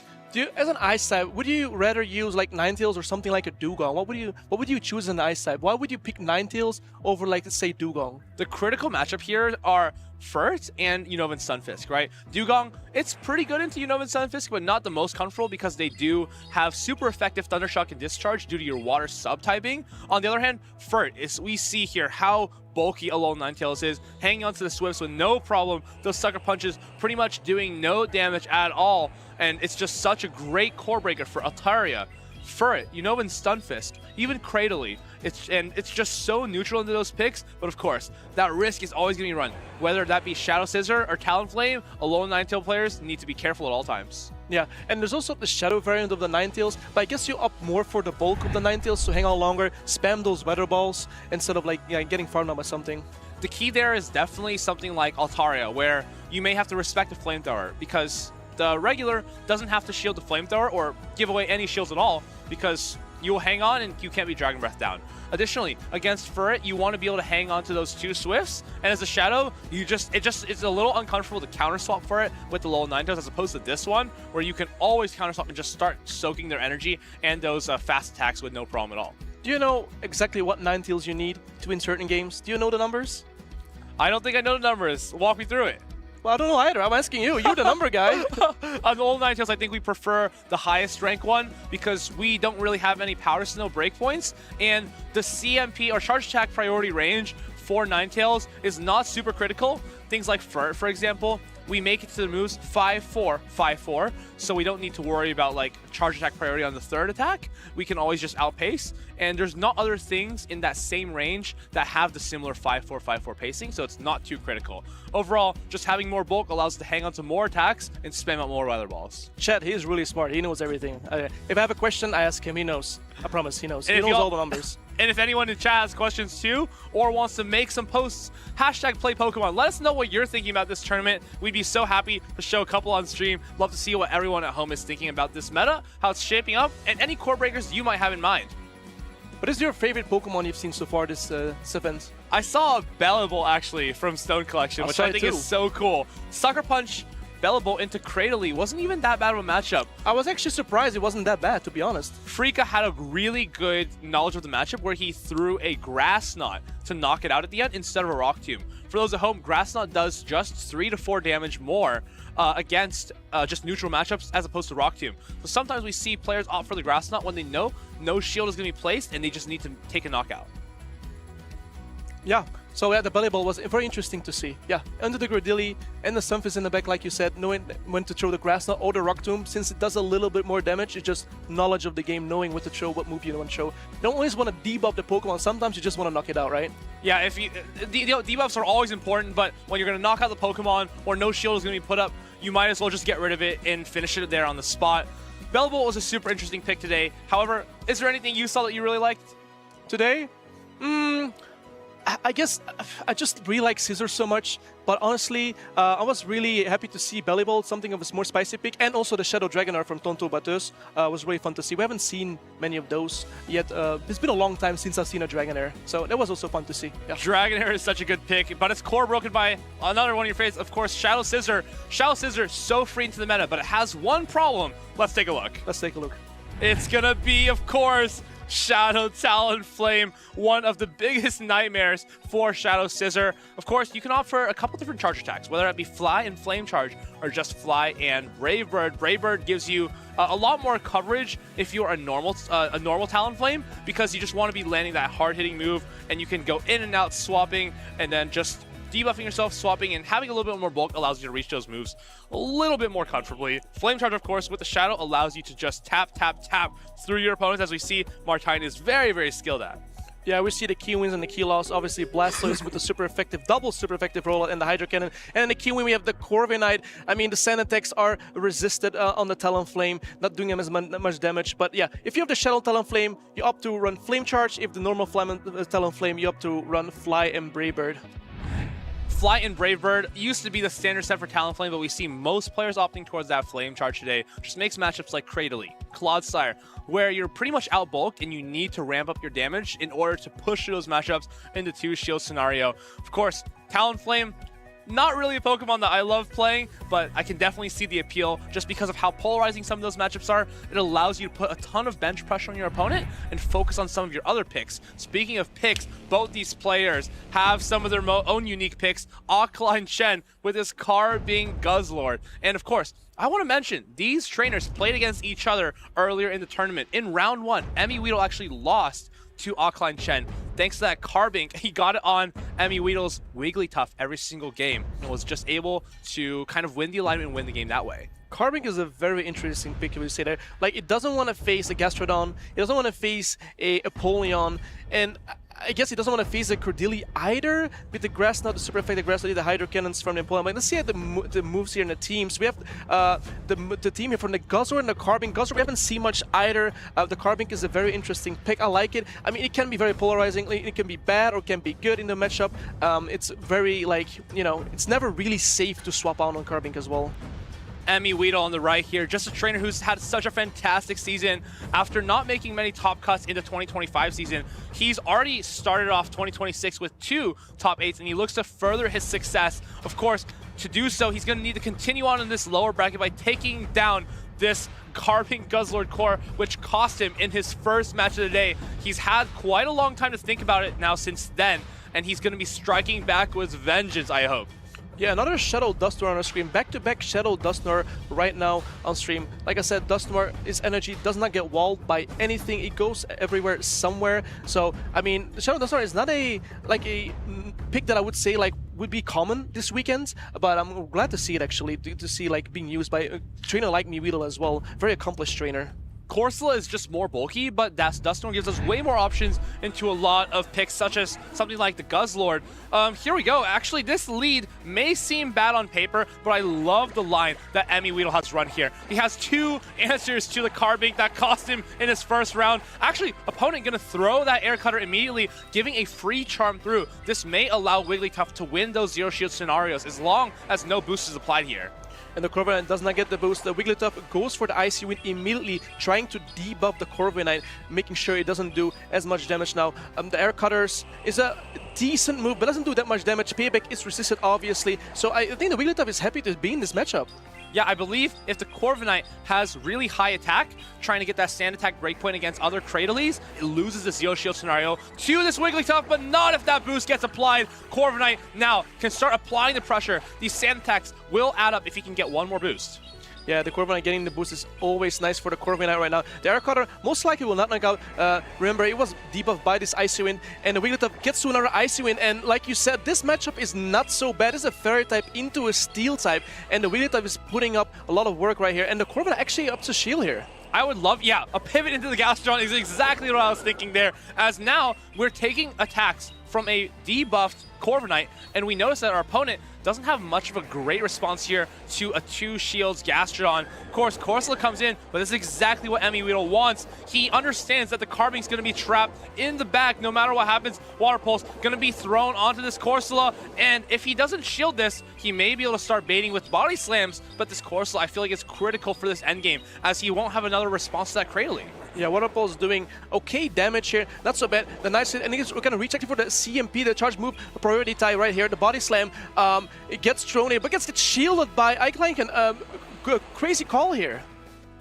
As an Ice type, would you rather use like Ninetales or something like a Dugong? What would you choose as an Ice type? Why would you pick Ninetales over, like, say, Dugong? The critical matchup here are Furt and Unova Stunfisk, right? Dugong, it's pretty good into Unova Stunfisk, but not the most comfortable because they do have super effective Thundershock and Discharge due to your water subtyping. On the other hand, Furt, we see here how bulky Alolan Ninetales is, hanging onto the Swifts with no problem. Those Sucker Punches pretty much doing no damage at all, and it's just such a great core breaker for Altaria. Furret, Unova, and Stunfisk, even Cradily. It's just so neutral into those picks, but of course, that risk is always going to be run. Whether that be Shadow Scissor or Talonflame, Alolan Ninetale players need to be careful at all times. Yeah, and there's also the Shadow variant of the Ninetales, but I guess you opt more for the bulk of the Ninetales to hang on longer, spam those Weather Balls, instead of like getting farmed out by something. The key there is definitely something like Altaria, where you may have to respect the Flamethrower, because the regular doesn't have to shield the Flamethrower or give away any shields at all, because you will hang on and you can't be Dragon Breath down. Additionally, against Furret, you want to be able to hang on to those 2 Swifts, and as a Shadow, it's a little uncomfortable to counter swap for it with the Alolan Ninetales as opposed to this one, where you can always counter swap and just start soaking their energy and those fast attacks with no problem at all. Do you know exactly what Ninetales you need to win certain games? Do you know the numbers? I don't think I know the numbers. Walk me through it. Well, I don't know either. I'm asking you. You're the number guy. On the old Ninetales, I think we prefer the highest rank one because we don't really have any Powder Snow breakpoints, and the CMP or Charge Attack priority range for Ninetales is not super critical. Things like Furret, for example, we make it to the moves 5-4, 5-4, so we don't need to worry about like Charge Attack priority on the 3rd attack. We can always just outpace, and there's not other things in that same range that have the similar 5-4, 5-4 pacing, so it's not too critical. Overall, just having more bulk allows us to hang on to more attacks and spam out more Weather Balls. Chet, he's really smart. He knows everything. If I have a question, I ask him. He knows. I promise, he knows. He knows all the numbers. And if anyone in chat has questions too, or wants to make some posts, #PlayPokemon. Let us know what you're thinking about this tournament. We'd be so happy to show a couple on stream. Love to see what everyone at home is thinking about this meta, how it's shaping up, and any core breakers you might have in mind. What is your favorite Pokemon you've seen so far this event? I saw a Bellable actually from Stone Collection, which I think is so cool. Sucker Punch Bellable into Cradily wasn't even that bad of a matchup. I was actually surprised it wasn't that bad, to be honest. Freaka had a really good knowledge of the matchup where he threw a Grass Knot to knock it out at the end instead of a Rock Tomb. For those at home, Grass Knot does just 3 to 4 damage more against just neutral matchups as opposed to Rock Tomb. So sometimes we see players opt for the Grass Knot when they know no shield is going to be placed and they just need to take a knockout. Yeah, so yeah, the Bellable was very interesting to see. Yeah, under the Gradilli and the Stunfisk in the back, like you said, knowing when to throw the Grass Knot or the Rock Tomb, since it does a little bit more damage, it's just knowledge of the game, knowing what to throw, what move you want to throw. You don't always want to debuff the Pokemon, sometimes you just want to knock it out, right? Yeah, if you debuffs are always important, but when you're going to knock out the Pokemon or no shield is going to be put up, you might as well just get rid of it and finish it there on the spot. Bellable was a super interesting pick today. However, is there anything you saw that you really liked today? I guess I just really like Scissor so much, but honestly, I was really happy to see Bellable, something of a more spicy pick, and also the Shadow Dragonair from Tonto Bateuse was really fun to see. We haven't seen many of those yet. It's been a long time since I've seen a Dragonair, so that was also fun to see. Yeah. Dragonair is such a good pick, but it's core broken by another one of your favorites, of course, Shadow Scissor. Shadow Scissor, so free into the meta, but it has one problem. Let's take a look. Let's take a look. It's gonna be, of course, Shadow Talonflame, one of the biggest nightmares for Shadow Scissor. Of course, you can offer a couple different charge attacks, whether it be Fly and Flame Charge or just Fly and Brave Bird. Brave Bird gives you a lot more coverage if you're a normal Talonflame, because you just want to be landing that hard-hitting move, and you can go in and out swapping and then just debuffing yourself, swapping, and having a little bit more bulk allows you to reach those moves a little bit more comfortably. Flame Charge, of course, with the Shadow allows you to just tap, tap, tap through your opponents, as we see Martine is very, very skilled at. Yeah, we see the key wins and the key loss. Obviously, Blastoise with the super effective, double super effective rollout and the Hydro Cannon. And in the key win, we have the Corviknight. I mean, the Sand attacks are resisted on the Talonflame, not doing them as much damage. But yeah, if you have the Shadow Talonflame, you opt to run Flame Charge. If the normal Talonflame, you opt to run Fly and Brave Bird. Fly and Brave Bird used to be the standard set for Talonflame, but we see most players opting towards that Flame Charge today, which just makes matchups like Cradily, Clodsire, where you're pretty much out bulk and you need to ramp up your damage in order to push those matchups into 2-shield scenario. Of course, Talonflame, not really a Pokemon that I love playing, but I can definitely see the appeal just because of how polarizing some of those matchups are. It allows you to put a ton of bench pressure on your opponent and focus on some of your other picks. Speaking of picks, both these players have some of their own unique picks. Aquiline Chen with his card being Guzzlord. And of course, I want to mention, these trainers played against each other earlier in the tournament. In round 1, Emmy Weedle actually lost to Aquiline Chen. Thanks to that Carbink, he got it on Emmy Weedle's Wigglytuff every single game and was just able to kind of win the alignment and win the game that way. Carbink is a very interesting pick, if you say that. Like, it doesn't want to face a Gastrodon, it doesn't want to face a Apollyon, and I guess he doesn't want to face a Cordili either, with the Grass Knot, the Super Effective Grass Knot, the Hydro Cannons from the Apollyon. But let's see the moves here in the teams. We have the team here from the Guzzlord and the Carbink. Guzzlord, we haven't seen much either. The Carbink is a very interesting pick. I like it. I mean, it can be very polarizing. It can be bad or it can be good in the matchup. It's very, like, you know, it's never really safe to swap out on Carbink as well. Emmy Weedle on the right here, just a trainer who's had such a fantastic season. After not making many top cuts in the 2025 season, he's already started off 2026 with 2 top 8s, and he looks to further his success. Of course, to do so, he's going to need to continue on in this lower bracket by taking down this Carbink Guzzlord core, which cost him in his first match of the day. He's had quite a long time to think about it now since then, and he's going to be striking back with vengeance, I hope. Yeah, another Shadow Dusknoir on our screen. Back-to-back Shadow Dusknoir right now on stream. Like I said, Dusknoir, his energy does not get walled by anything. It goes everywhere, somewhere. So, I mean, Shadow Dusknoir is not a pick that I would say would be common this weekend, but I'm glad to see it actually, to see being used by a trainer like Weedle as well. Very accomplished trainer. Corsola is just more bulky, but Dusknoir gives us way more options into a lot of picks, such as something like the Guzzlord. Here we go. Actually, this lead may seem bad on paper, but I love the line that Emmy Weedle has run here. He has 2 answers to the Carbink that cost him in his first round. Actually, opponent going to throw that Air Cutter immediately, giving a free charm through. This may allow Wigglytuff to win those zero shield scenarios as long as no boost is applied here. And the Corviknight does not get the boost. The Wigglytuff goes for the Icy Wind immediately, trying to debuff the Corviknight, making sure it doesn't do as much damage now. The Air Cutters is a decent move, but doesn't do that much damage. Payback is resisted, obviously. So I think the Wigglytuff is happy to be in this matchup. Yeah, I believe if the Corviknight has really high attack, trying to get that stand attack breakpoint against other Cradleys, it loses the Zero Shield scenario to this Wigglytuff, but not if that boost gets applied. Corviknight now can start applying the pressure. These stand attacks will add up if he can get one more boost. Yeah, the Corviknight getting the boost is always nice for the Corviknight right now. The Air Cutter most likely will not knock out. Remember, it was debuffed by this Icy Wind, and the Wigglytuff gets to another Icy Wind, and like you said, this matchup is not so bad. It's a Fairy type into a Steel type, and the Wigglytuff is putting up a lot of work right here, and the Corviknight actually ups a shield here. I would love, yeah, a pivot into the Gastrodon is exactly what I was thinking there, as now we're taking attacks from a debuffed Corviknight, and we notice that our opponent doesn't have much of a great response here to a 2 shields Gastrodon. Of course, Corsola comes in, but this is exactly what Emmy Weedle wants. He understands that the Carbink's going to be trapped in the back no matter what happens. Water Pulse going to be thrown onto this Corsola, and if he doesn't shield this, he may be able to start baiting with Body Slams, but this Corsola I feel like is critical for this endgame, as he won't have another response to that Cradling. Yeah, Water Pulse doing okay damage here, not so bad. The nice hit, and we're going to reach actually for the CMP, the charge move priority tie right here, the Body Slam. It gets thrown in, but gets shielded by Ike. Crazy call here.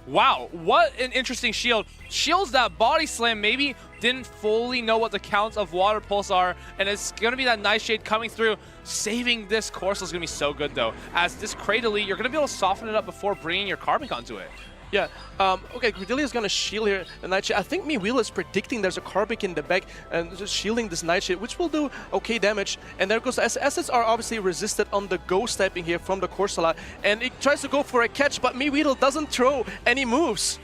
Wow, what an interesting shield. Shields that Body Slam maybe didn't fully know what the counts of Water Pulse are, and it's going to be that Nightshade coming through. Saving this Corsola is going to be so good, though. As this Cradily, you're going to be able to soften it up before bringing your Carbink onto it. Yeah, okay, Cordili is going to shield here the Nightshade. I think Weedle is predicting there's a Carbink in the back and just shielding this Nightshade, which will do okay damage. And there goes, assets are obviously resisted on the Ghost typing here from the Corsola. And it tries to go for a catch, but Weedle doesn't throw any moves.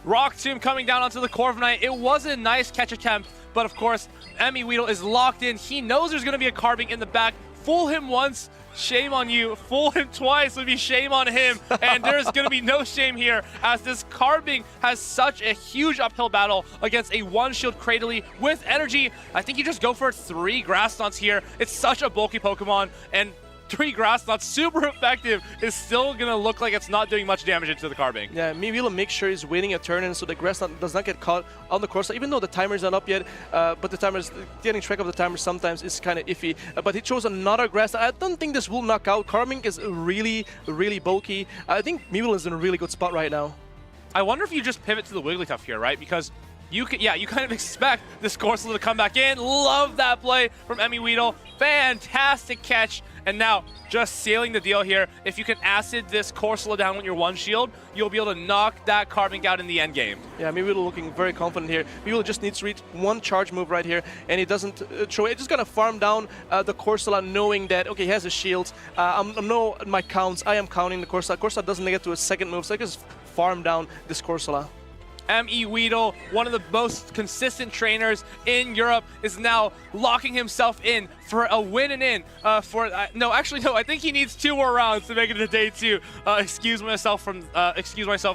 Rock Tomb coming down onto the Corviknight. It was a nice catch attempt, but of course, Emmy Weedle is locked in. He knows there's going to be a Carbink in the back. Fool him once, shame on you. Fool him twice would be shame on him. And there's going to be no shame here, as this Carbink has such a huge uphill battle against a one-shield Cradily with energy. I think you just go for 3 Grass Knots here. It's such a bulky Pokemon, and 3 Grass Knots, super effective, is still going to look like it's not doing much damage into the Carbink. Yeah, Weedle make sure he's waiting a turn in so the Grass Knot does not get caught on the Corsola, even though the timer is not up yet, but the timer's getting track of the timer sometimes is kind of iffy. But he chose another Grass Knot. I don't think this will knock out. Carbink is really, really bulky. I think Weedle is in a really good spot right now. I wonder if you just pivot to the Wigglytuff here, right? Because you kind of expect this Corsola to come back in. Love that play from Emmy Weedle. Fantastic catch. And now, just sealing the deal here, if you can acid this Corsola down with your one shield, you'll be able to knock that Carbink out in the end game. Yeah, Miwido looking very confident here. Miwido just needs to reach one charge move right here, and he doesn't throw it. Just gonna farm down the Corsola, knowing that, okay, he has a shield. I know my counts. I am counting the Corsola. Corsola doesn't get to a second move, so I just farm down this Corsola. M.E. Weedle, one of the most consistent trainers in Europe, is now locking himself in for a win and in. No, I think he needs 2 more rounds to make it to day 2. Excuse myself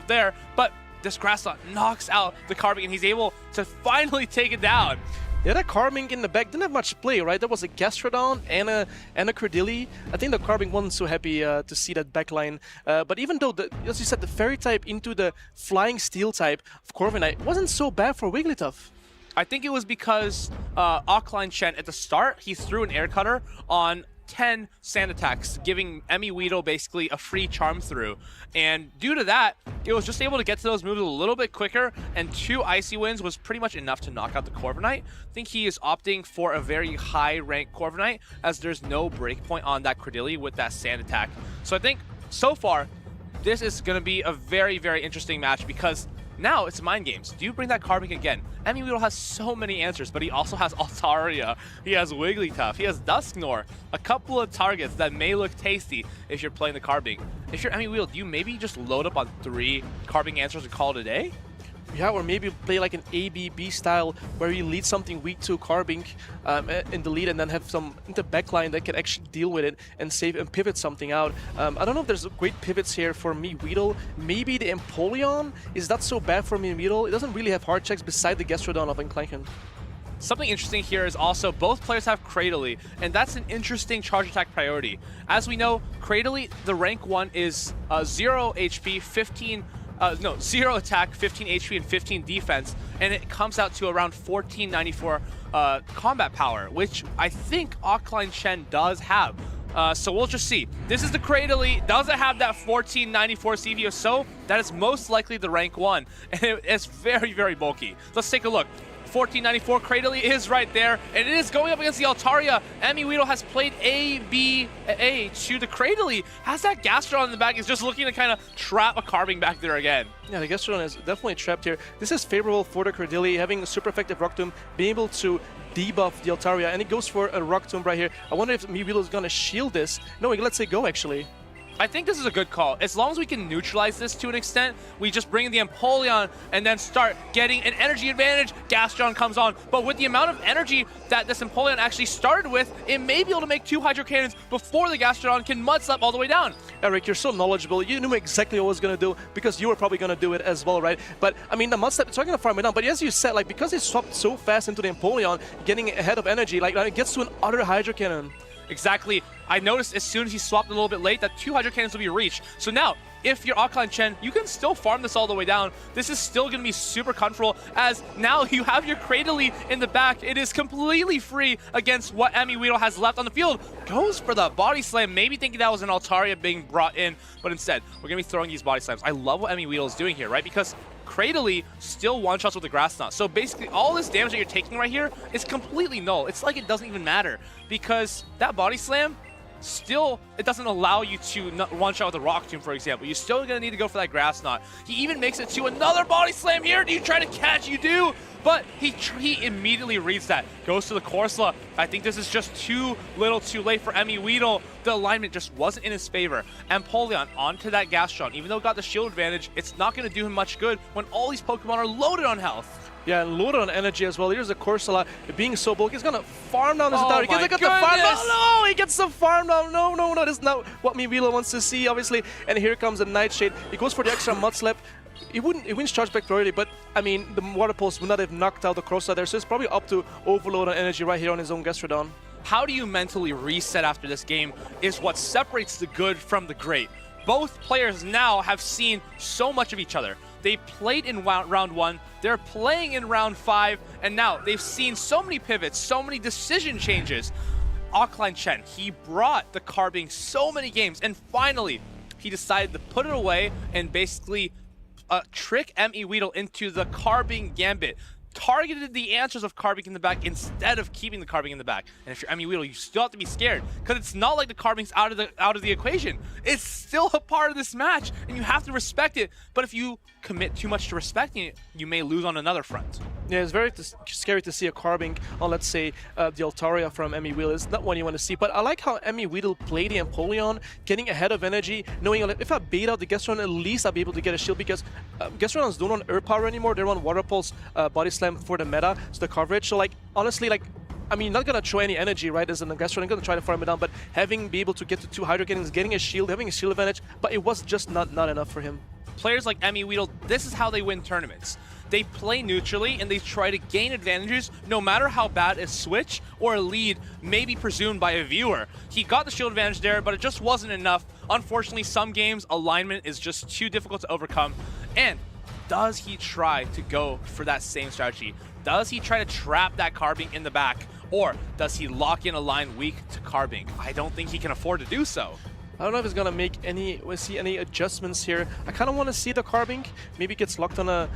there. But this Grassot knocks out the Carbink, and he's able to finally take it down. Yeah, that Carbink in the back didn't have much play, right? There was a Gastrodon and a Credilli. I think the Carbink wasn't so happy to see that backline. But even though, as you said, the Fairy type into the Flying Steel type of Corviknight wasn't so bad for Wigglytuff. I think it was because Aukline Chen, at the start, he threw an Air Cutter on 10 sand attacks, giving M.E. Weedle basically a free charm through. And due to that, it was just able to get to those moves a little bit quicker, and 2 Icy Winds was pretty much enough to knock out the Corviknight. I think he is opting for a very high rank Corviknight, as there's no breakpoint on that Credilli with that sand attack. So I think, so far, this is going to be a very, very interesting match, because now it's mind games. Do you bring that Carbink again? M.E. Weedle has so many answers, but he also has Altaria, he has Wigglytuff, he has Dusknoir, a couple of targets that may look tasty if you're playing the Carbink. If you're M.E. Weedle, do you maybe just load up on 3 Carbink answers and call it a day? Yeah, or maybe play like an ABB style where you lead something weak to Carbink in the lead, and then have some in the backline that can actually deal with it and save and pivot something out. I don't know if there's great pivots here for me, Weedle. Maybe the Empoleon is not so bad for me, Weedle. It doesn't really have hard checks beside the Gastrodon of Enklanken. Something interesting here is also both players have Cradily, and that's an interesting charge attack priority. As we know, Cradily, the rank 1 is 0 HP, 0 attack, 15 HP, and 15 defense, and it comes out to around 1494 combat power, which I think Aukline Chen does have. So we'll just see. This is the Cradily, doesn't have that 1494 CPU, so that is most likely the rank 1, and it's very, very bulky. Let's take a look. 1494 Cradily is right there, and it is going up against the Altaria. M.E. Weedle has played A to the Cradily. Has that Gastrodon in the back, is just looking to kind of trap a Carbink back there again. Yeah, the Gastrodon is definitely trapped here. This is favorable for the Cradily, having a super effective Rock Tomb, being able to debuff the Altaria, and it goes for a Rock Tomb right here. I wonder if M.E. Weedle is going to shield this. No, he lets it go, actually. I think this is a good call. As long as we can neutralize this to an extent, we just bring in the Empoleon and then start getting an energy advantage. Gastrodon comes on, but with the amount of energy that this Empoleon actually started with, it may be able to make 2 Hydro Cannons before the Gastrodon can mud slap all the way down. Eric, you're so knowledgeable. You knew exactly what I was going to do, because you were probably going to do it as well, right? But, I mean, the mud slap, so I'm going to farm it down. But as you said, like, because it swapped so fast into the Empoleon, getting ahead of energy, like, it gets to an other Hydro Cannon. Exactly. I noticed as soon as he swapped a little bit late that 2 Hydro Cannons will be reached. So now, if you're Aukline Chen, you can still farm this all the way down. This is still going to be super comfortable, as now you have your Cradily in the back. It is completely free against what M.E. Weedle has left on the field. Goes for the body slam, maybe thinking that was an Altaria being brought in, but instead, we're going to be throwing these body slams. I love what M.E. Weedle is doing here, right? Because Cradily still one-shots with the Grass Knot. So basically, all this damage that you're taking right here is completely null. It's like it doesn't even matter, because that body slam, still, it doesn't allow you to one-shot with a Rock Tomb, for example. You're still going to need to go for that Grass Knot. He even makes it to another body slam here. Do you try to catch? You do, but he immediately reads that. Goes to the Corsola. I think this is just too little too late for M.E. Weedle. The alignment just wasn't in his favor. Empoleon onto that Gastrodon. Even though it got the shield advantage, it's not going to do him much good when all these Pokemon are loaded on health. Yeah, and loaded on energy as well. Here's the Corsola being so bulky. He's gonna farm down this entire. He gets the farm down. No, he gets the farm down. No, this is not what M.E. Weedle wants to see, obviously. And here comes the Nightshade. He goes for the extra Mud Slap. He wins charge back priority, but I mean, the Water Pulse would not have knocked out the Corsola there, so it's probably up to overload on energy right here on his own Gastrodon. How do you mentally reset after this game is what separates the good from the great. Both players now have seen so much of each other. They played in round 1, they're playing in round 5, and now they've seen so many pivots, so many decision changes. Aukline Chen, he brought the Carbink so many games, and finally, he decided to put it away and basically trick M.E. Weedle into the Carbink Gambit. targeted the answers of Carbink in the back instead of keeping the Carbink in the back. And if you're Emmy Weedle, you still have to be scared because it's not like the Carbink's out of the equation. It's still a part of this match, and you have to respect it. But if you commit too much to respecting it, you may lose on another front. Yeah, it's very scary to see a Carbink on, let's say, the Altaria from Emmy Weedle. It's not one you want to see, but I like how Emmy Weedle played the Empoleon, getting ahead of energy, knowing like, if I bait out the Gastrodon, at least I'll be able to get a shield, because Gastrodons don't run Earth Power anymore. They run Water Pulse, Body Slam for the meta, so the coverage. So like, honestly, like, I mean, not gonna throw any energy, right, as an Gastrodon, gonna try to farm it down, but be able to get to 2 Hydro Cannons, getting a shield, having a shield advantage, but it was just not enough for him. Players like Emmy Weedle, this is how they win tournaments. They play neutrally and they try to gain advantages no matter how bad a switch or a lead may be presumed by a viewer. He got the shield advantage there, but it just wasn't enough. Unfortunately, some games, alignment is just too difficult to overcome. And does he try to go for that same strategy? Does he try to trap that Carbink in the back? Or does he lock in a line weak to Carbink? I don't think he can afford to do so. I don't know if he's gonna make any adjustments here. I kind of want to see the Carbink maybe gets locked on an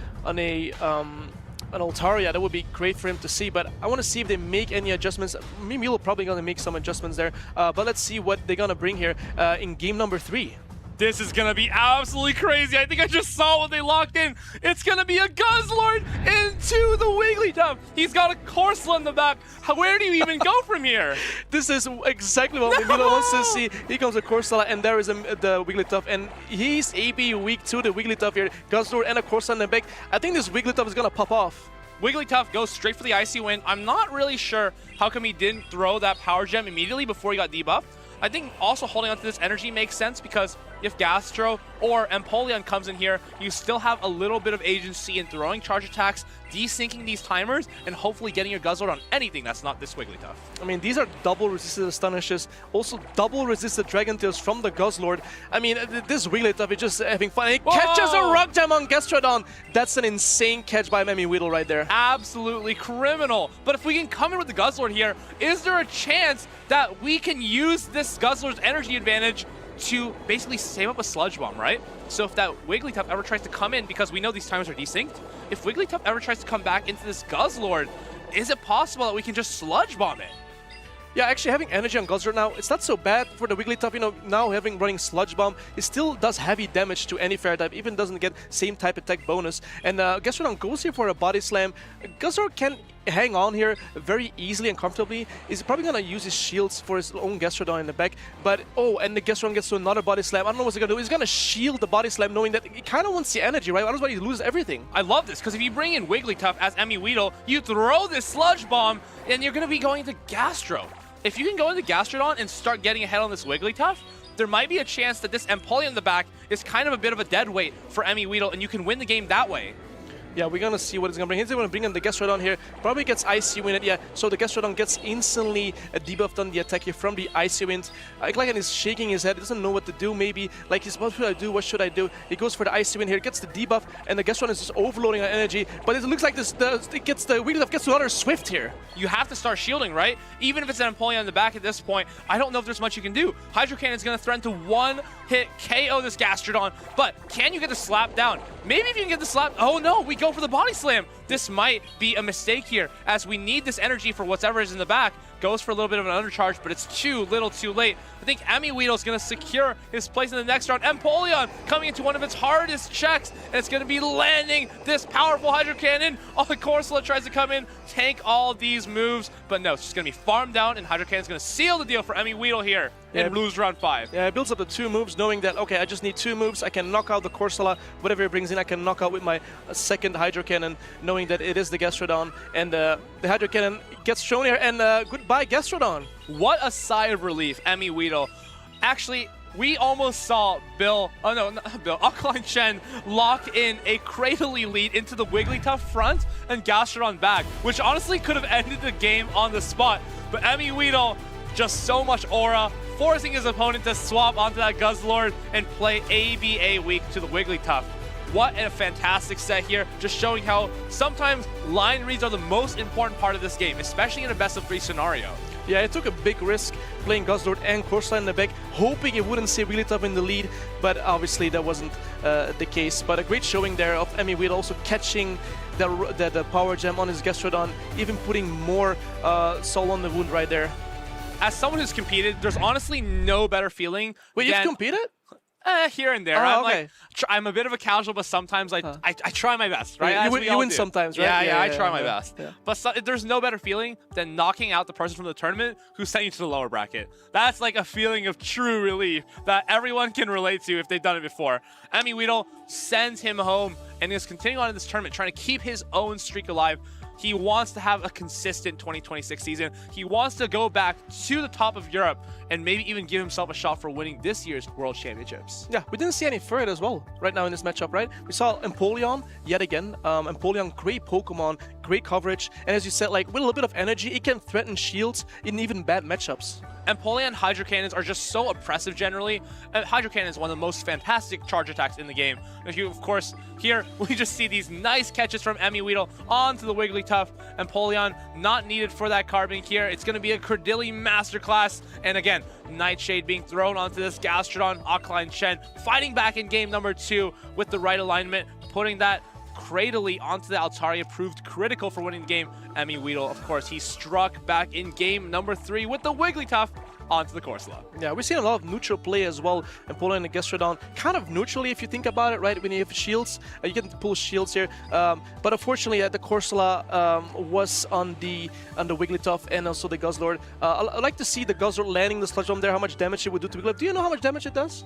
Altaria. That would be great for him to see, but I want to see if they make any adjustments. Maybe we'll probably gonna make some adjustments there, but let's see what they're gonna bring here in game number 3. This is gonna be absolutely crazy. I think I just saw what they locked in. It's gonna be a Guzzlord into the Wigglytuff. He's got a Corsola in the back. Where do you even go from here? This is exactly what Wigglytuff wants to see. Here comes the Corsola, and there is the Wigglytuff, and he's AB weak to the Wigglytuff here. Guzzlord and a Corsola in the back. I think this Wigglytuff is gonna pop off. Wigglytuff goes straight for the Icy Wind. I'm not really sure how come he didn't throw that Power Gem immediately before he got debuffed. I think also holding onto this energy makes sense because if Gastro or Empoleon comes in here, you still have a little bit of agency in throwing charge attacks, desyncing these timers, and hopefully getting your Guzzlord on anything that's not this Wigglytuff. I mean, these are double resisted Astonishes, also double resisted Dragon Tails from the Guzzlord. I mean, this Wigglytuff is just having fun. He catches a Rock Gem on Gastrodon. That's an insane catch by Emmy Weedle right there. Absolutely criminal. But if we can come in with the Guzzlord here, is there a chance that we can use this Guzzlord's energy advantage to basically save up a Sludge Bomb, right? So if that Wigglytuff ever tries to come in, because we know these timers are desynced, if Wigglytuff ever tries to come back into this Guzzlord, is it possible that we can just Sludge Bomb it? Yeah, actually having energy on Guzzlord now, it's not so bad for the Wigglytuff. You know, now running Sludge Bomb, it still does heavy damage to any Fairy type, even doesn't get same type attack bonus. And Gastrodon goes here for a Body Slam. Guzzlord can hang on here very easily and comfortably. He's probably gonna use his shields for his own Gastrodon in the back. But and the Gastrodon gets to another Body Slam. I don't know what's he gonna do. He's gonna shield the Body Slam, knowing that he kind of wants the energy, right? Otherwise he loses everything. I love this because if you bring in Wigglytuff as Emmy Weedle, you throw this Sludge Bomb, and you're gonna be going to Gastro. If you can go into Gastrodon and start getting ahead on this Wigglytuff, there might be a chance that this Empoleon in the back is kind of a bit of a dead weight for Emmy Weedle, and you can win the game that way. Yeah, we're gonna see what he's gonna bring. He's gonna bring in the Gastrodon here. Probably gets Icy Wind. Yeah, so the Gastrodon gets instantly debuffed on the attack here from the Icy Wind. Like he's shaking his head. He doesn't know what to do. Maybe like what should I do? What should I do? He goes for the Icy Wind here. Gets the debuff, and the Gastrodon is just overloading on energy. But it looks like the Wigglytuff gets another Swift here. You have to start shielding, right? Even if it's an Empoleon in the back at this point, I don't know if there's much you can do. Hydro Cannon is gonna threaten to one-hit KO this Gastrodon, but can you get the slap down? Maybe if you can get the slap. Oh no, we go for the Body Slam. This might be a mistake here, as we need this energy for whatever is in the back. Goes for a little bit of an undercharge, but it's too little too late. I think Emmy Weedle is going to secure his place in the next round. Empoleon coming into one of its hardest checks, and it's going to be landing this powerful Hydro Cannon. Oh, the Corsola tries to come in, tank all these moves, but no, it's just going to be farmed down, and Hydro Cannon is going to seal the deal for Emmy Weedle here and lose round 5. Yeah, it builds up the 2 moves, knowing that, okay, I just need 2 moves. I can knock out the Corsola, whatever it brings in, I can knock out with my second Hydro Cannon, knowing that it is the Gastrodon, and the Hydro Cannon gets shown here, and goodbye, Gastrodon. What a sigh of relief, Emmy Weedle. Actually, we almost saw Alkaline Chen lock in a Cradily lead into the Wigglytuff front and Gastrodon back, which honestly could have ended the game on the spot. But Emmy Weedle, just so much aura, forcing his opponent to swap onto that Guzzlord and play ABA weak to the Wigglytuff. What a fantastic set here, just showing how sometimes line reads are the most important part of this game, especially in a best-of-3 scenario. Yeah, it took a big risk playing Guzzlord and Corsair in the back, hoping it wouldn't stay really tough in the lead, but obviously that wasn't the case. But a great showing there of Emiweed also catching the power gem on his Gastrodon, even putting more soul on the wound right there. As someone who's competed, there's honestly no better feeling. Wait, you've competed? Here and there. Oh, I'm okay. like, I'm a bit of a casual, but sometimes I try my best, right? Yeah, As you win sometimes, right? Yeah, I try my yeah, best. yeah. But there's no better feeling than knocking out the person from the tournament who sent you to the lower bracket. That's like a feeling of true relief that everyone can relate to if they've done it before. Emiweed sends him home and is continuing on in this tournament, trying to keep his own streak alive. He wants to have a consistent 2026 season. He wants to go back to the top of Europe and maybe even give himself a shot for winning this year's World Championships. Yeah, we didn't see any Furret as well right now in this matchup, right? We saw Empoleon yet again. Empoleon, great Pokemon, great coverage. And as you said, like with a little bit of energy, it can threaten shields in even bad matchups. Empoleon Hydro Cannons are just so oppressive generally. Hydro Cannon is one of the most fantastic charge attacks in the game. If you, of course, here we just see these nice catches from Emiweed onto the Wigglytuff. Empoleon not needed for that carbon here. It's going to be a Credilli masterclass. And again, Nightshade being thrown onto this Gastrodon. Alkaline Shen fighting back in game number 2 with the right alignment, putting that Cradily onto the Altaria proved critical for winning the game. Emiweed, of course, he struck back in game number 3 with the Wigglytuff onto the Corsola. Yeah, we've seen a lot of neutral play as well. Empoleon and Gastrodon kind of neutrally if you think about it, right? When you have shields, you get to pull shields here. But unfortunately, the Corsola was on the Wigglytuff and also the Guzzlord. I'd like to see the Guzzlord landing the Sludge Bomb there, how much damage it would do to Wigglytuff. Do you know how much damage it does?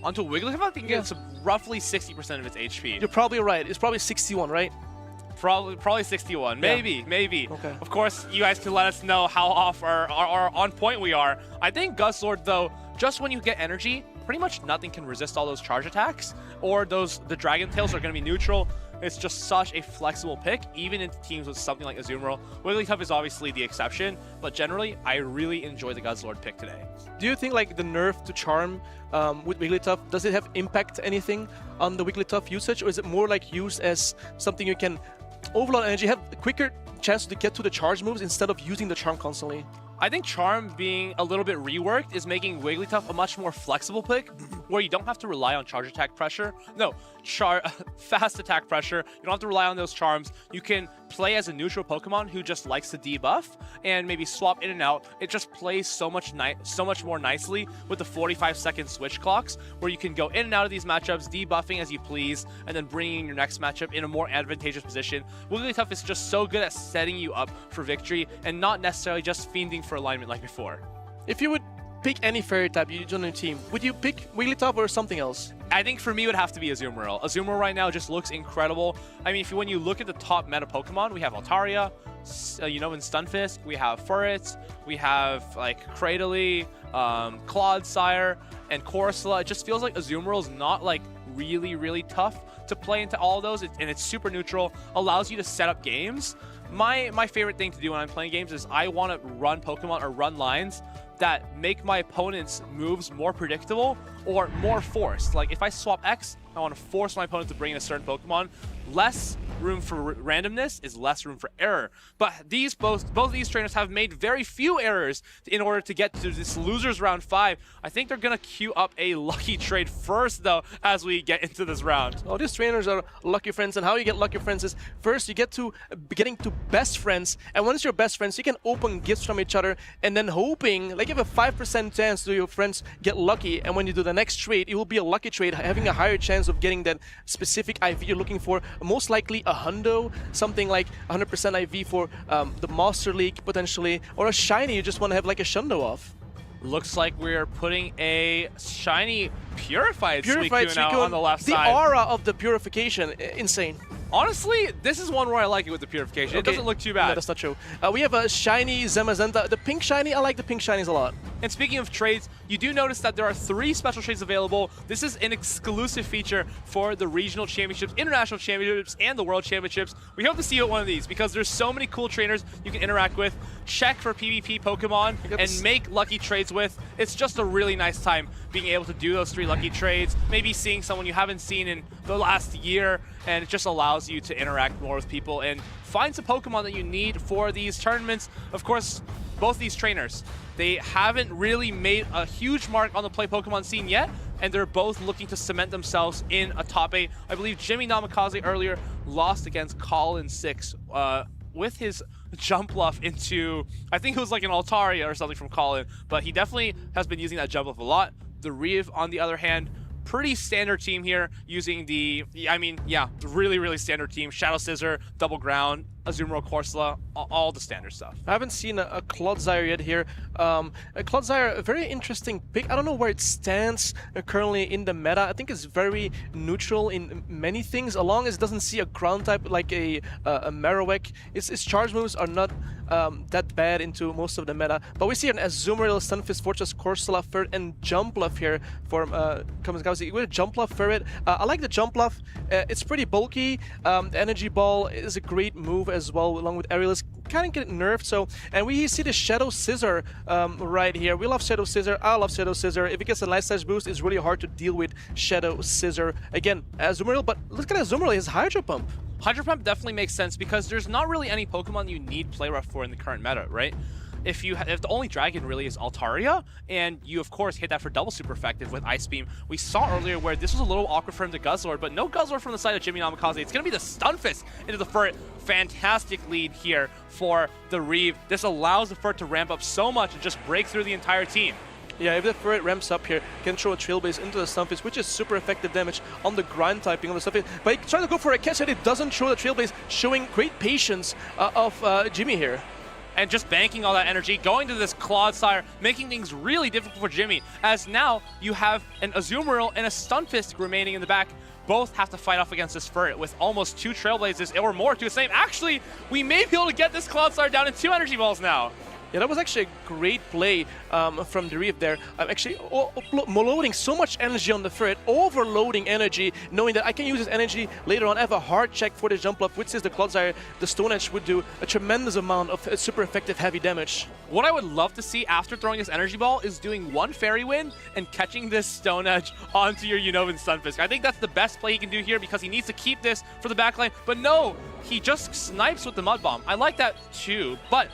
Onto Wigglytuff, I think it's roughly 60% of its HP. You're probably right. It's probably 61, right? Probably 61. Maybe. Okay. Of course, you guys can let us know how off or on point we are. I think Guzzlord, though, just when you get energy, pretty much nothing can resist all those charge attacks, or the Dragon Tails are going to be neutral. It's just such a flexible pick, even into teams with something like Azumarill. Wigglytuff is obviously the exception, but generally, I really enjoy the Guzzlord pick today. Do you think like the nerf to Charm with Wigglytuff, does it have impact anything on the Wigglytuff usage, or is it more like used as something you can overload energy, have a quicker chance to get to the charge moves instead of using the Charm constantly? I think Charm being a little bit reworked is making Wigglytuff a much more flexible pick, where you don't have to rely on charge attack pressure. No, fast attack pressure. You don't have to rely on those charms. You can play as a neutral Pokemon who just likes to debuff and maybe swap in and out. It just plays so much more nicely with the 45-second switch clocks, where you can go in and out of these matchups, debuffing as you please, and then bringing in your next matchup in a more advantageous position. Wigglytuff is just so good at setting you up for victory and not necessarily just fiending for alignment like before. If you would pick any fairy type you join your team, would you pick Wigglytuff or something else? I think for me it would have to be Azumarill. Azumarill right now just looks incredible. I mean, when you look at the top meta Pokemon, we have Altaria, in Stunfisk, we have Furret, we have like Cradily, Clodsire, and Corsola. It just feels like Azumarill is not like really tough to play into all of those, and it's super neutral, allows you to set up games. My favorite thing to do when I'm playing games is I want to run Pokemon or run lines that make my opponent's moves more predictable or more forced. Like if I swap X, I want to force my opponent to bring in a certain Pokemon. Less room for randomness is less room for error. But both these trainers have made very few errors in order to get to this losers round 5. I think they're gonna queue up a lucky trade first though as we get into this round. Oh, these trainers are lucky friends, and how you get lucky friends is first you get to getting to best friends, and once you're best friends you can open gifts from each other and then hoping, like you have a 5% chance to your friends get lucky, and when you do the next trade it will be a lucky trade, having a higher chance of getting that specific IV you're looking for, most likely a hundo, something like 100% IV for the Master League potentially, or a shiny you just want to have like a Shundo off. Looks like we're putting a shiny Purified Suicune out on the left side. The aura of the purification, insane. Honestly, this is one where I like it with the Purification. Okay. It doesn't look too bad. No, that's not true. We have a shiny Zamazenta. The pink shiny, I like the pink shinies a lot. And speaking of trades, you do notice that there are 3 special trades available. This is an exclusive feature for the Regional Championships, International Championships, and the World Championships. We hope to see you at one of these because there's so many cool trainers you can interact with, check for PvP Pokemon, and make lucky trades with. It's just a really nice time being able to do those 3 lucky trades, maybe seeing someone you haven't seen in the last year, and it just allows you to interact more with people and find some Pokemon that you need for these tournaments. Of course, both these trainers, they haven't really made a huge mark on the play Pokemon scene yet, and they're both looking to cement themselves in a top 8. I believe Jimmy Namikaze earlier lost against Colin 6 with his jump bluff into, I think it was like an Altaria or something from Colin, but he definitely has been using that jump bluff a lot. The Reeve, on the other hand, pretty standard team here, using the, really standard team. Shadow Scissor, Double Ground, Azumarill, Corsola, all the standard stuff. I haven't seen a Clodsire yet here. A Clodsire, a very interesting pick. I don't know where it stands currently in the meta. I think it's very neutral in many things, as long as it doesn't see a ground type like a Marowak. Its charge moves are not that bad into most of the meta. But we see an Azumarill, Stunfisk, Fortress, Corsola, Ferret, and Jump Bluff here for Kamikaze. With a Jump Bluff Ferret, I like the Jump Bluff. It's pretty bulky. The Energy Ball is a great move as well, along with Aerialist. Kind of get nerfed, so, and we see the Shadow Scissor right here. We love Shadow Scissor. I love Shadow Scissor. If it gets a life stage boost, it's really hard to deal with Shadow Scissor. Again, Azumarill, but look at Azumarill, his Hydro Pump. Hydro Pump definitely makes sense because there's not really any Pokemon you need Play Rough for in the current meta, right? If the only dragon really is Altaria, and you of course hit that for double super effective with Ice Beam. We saw earlier where this was a little awkward for him to Guzzlord, but no Guzzlord from the side of Jimmy Namikaze. It's going to be the Stunfisk into the Ferret. Fantastic lead here for the Reeve. This allows the Ferret to ramp up so much and just break through the entire team. Yeah, if the Ferret ramps up here, can throw a Trailblaze into the Stunfisk, which is super effective damage on the grind typing on the Stunfisk. But he tries to go for a catch and it doesn't throw the Trailblaze, showing great patience of Jimmy here. And just banking all that energy, going to this Clodsire, making things really difficult for Jimmy, as now you have an Azumarill and a Stunfisk remaining in the back. Both have to fight off against this Ferret with almost 2 Trailblazes or more to his name. Actually, we may be able to get this Clodsire down in 2 Energy Balls now. Yeah, that was actually a great play from the Reeve there. I'm actually loading so much energy on the Ferret, overloading energy, knowing that I can use this energy later on. I have a hard check for the jump up, which is the Clodsire. The Stone Edge would do a tremendous amount of super effective heavy damage. What I would love to see after throwing this energy ball is doing 1 Fairy Wind and catching this Stone Edge onto your Unova Stunfisk. I think that's the best play he can do here because he needs to keep this for the backline. But no, he just snipes with the Mud Bomb. I like that too, but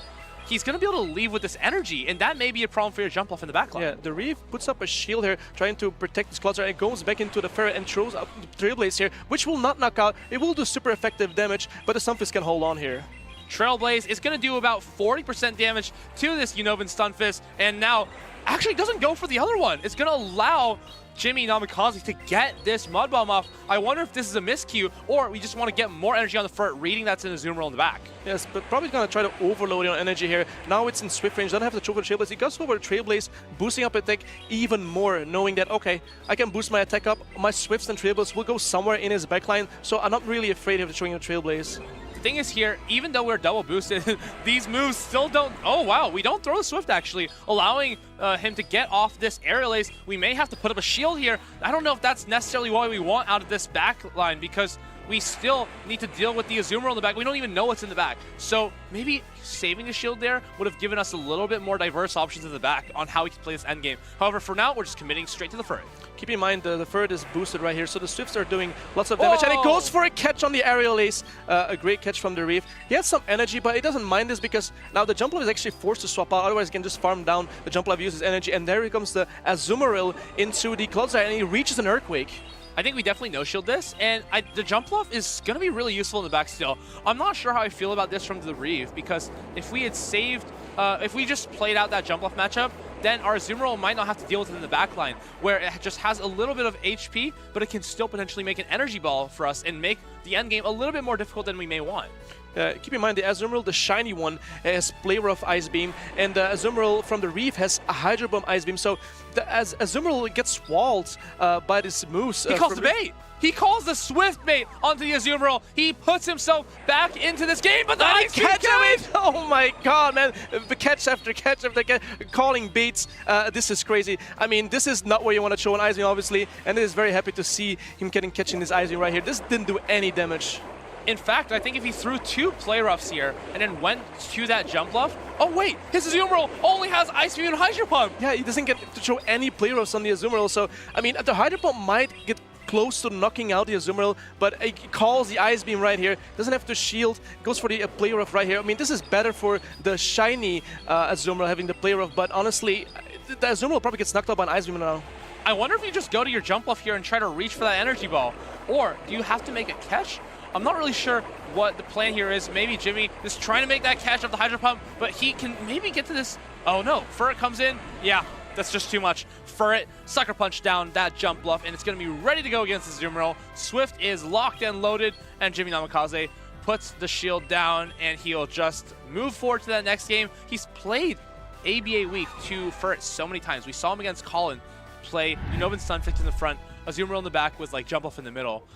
he's going to be able to leave with this energy, and that may be a problem for your jump off in the backline. Yeah, the Reeve puts up a shield here, trying to protect this Clodsire, and goes back into the Ferret and throws up the Trailblaze here, which will not knock out. It will do super effective damage, but the Stunfisk can hold on here. Trailblaze is going to do about 40% damage to this Unovan Stunfisk, and now actually doesn't go for the other one. It's going to allow Jimmy Namikaze to get this Mud Bomb off. I wonder if this is a miscue, or we just want to get more energy on the Ferret, reading that's in the Azumarill in the back. Yes, but probably going to try to overload on energy here. Now it's in Swift range, doesn't have to throw for the Trailblaze. He goes over the Trailblaze, boosting up attack even more, knowing that, okay, I can boost my attack up. My Swifts and Trailblaze will go somewhere in his backline, so I'm not really afraid of throwing a Trailblaze. Thing is here, even though we're double boosted, these moves still don't, oh wow, we don't throw the Swift actually, allowing him to get off this Aerial Ace. We may have to put up a shield here. I don't know if that's necessarily what we want out of this back line, because we still need to deal with the Azumarill in the back. We don't even know what's in the back. So maybe saving the shield there would have given us a little bit more diverse options in the back on how we can play this endgame. However, for now, we're just committing straight to the Ferret. Keep in mind, the Ferret is boosted right here, so the Swifts are doing lots of damage, and it goes for a catch on the Aerial Ace. A great catch from the Reeve. He has some energy, but he doesn't mind this because now the Jump Love is actually forced to swap out, otherwise he can just farm down. The Jump Love uses energy, and there comes the Azumarill into the Clodsire, and he reaches an Earthquake. I think we definitely no-shield this, and the jump bluff is going to be really useful in the back still. I'm not sure how I feel about this from the Reeve, because if we had saved, if we just played out that jump bluff matchup, then our Azumarill might not have to deal with it in the back line, where it just has a little bit of HP, but it can still potentially make an energy ball for us and make the end game a little bit more difficult than we may want. Keep in mind, the Azumarill, the shiny one, has Play Rough Ice Beam, and the Azumarill from the Reeve has a Hydro Bomb Ice Beam. So as Azumarill gets walled by this moose. He calls the bait! He calls the Swift bait onto the Azumarill. He puts himself back into this game, but the Ice Beam catch it! Oh my god, man. Catch after catch after catch, calling baits. This is crazy. I mean, this is not where you want to show an Ice Beam, obviously, and it is very happy to see him catching this Ice Beam right here. This didn't do any damage. In fact, I think if he threw 2 Play Roughs here and then went to that jump bluff, oh wait, his Azumarill only has Ice Beam and Hydro Pump. Yeah, he doesn't get to throw any Play Roughs on the Azumarill, so I mean, the Hydro Pump might get close to knocking out the Azumarill, but he calls the Ice Beam right here. Doesn't have to shield, goes for the Play Rough right here. I mean, this is better for the shiny Azumarill having the Play Rough, but honestly, the Azumarill probably gets knocked out by an Ice Beam now. I wonder if you just go to your jump off here and try to reach for that energy ball, or do you have to make a catch? I'm not really sure what the plan here is. Maybe Jimmy is trying to make that catch of the Hydro Pump, but he can maybe get to this. Oh no, Furret comes in. Yeah, that's just too much. Furret, Sucker Punch down that jump bluff, and it's going to be ready to go against the Azumarill. Swift is locked and loaded, and Jimmy Namikaze puts the shield down, and he'll just move forward to that next game. He's played ABA Week to Furret so many times. We saw him against Colin play Unobin Stunfisk in the front, Azumarill in the back with like jump off in the middle.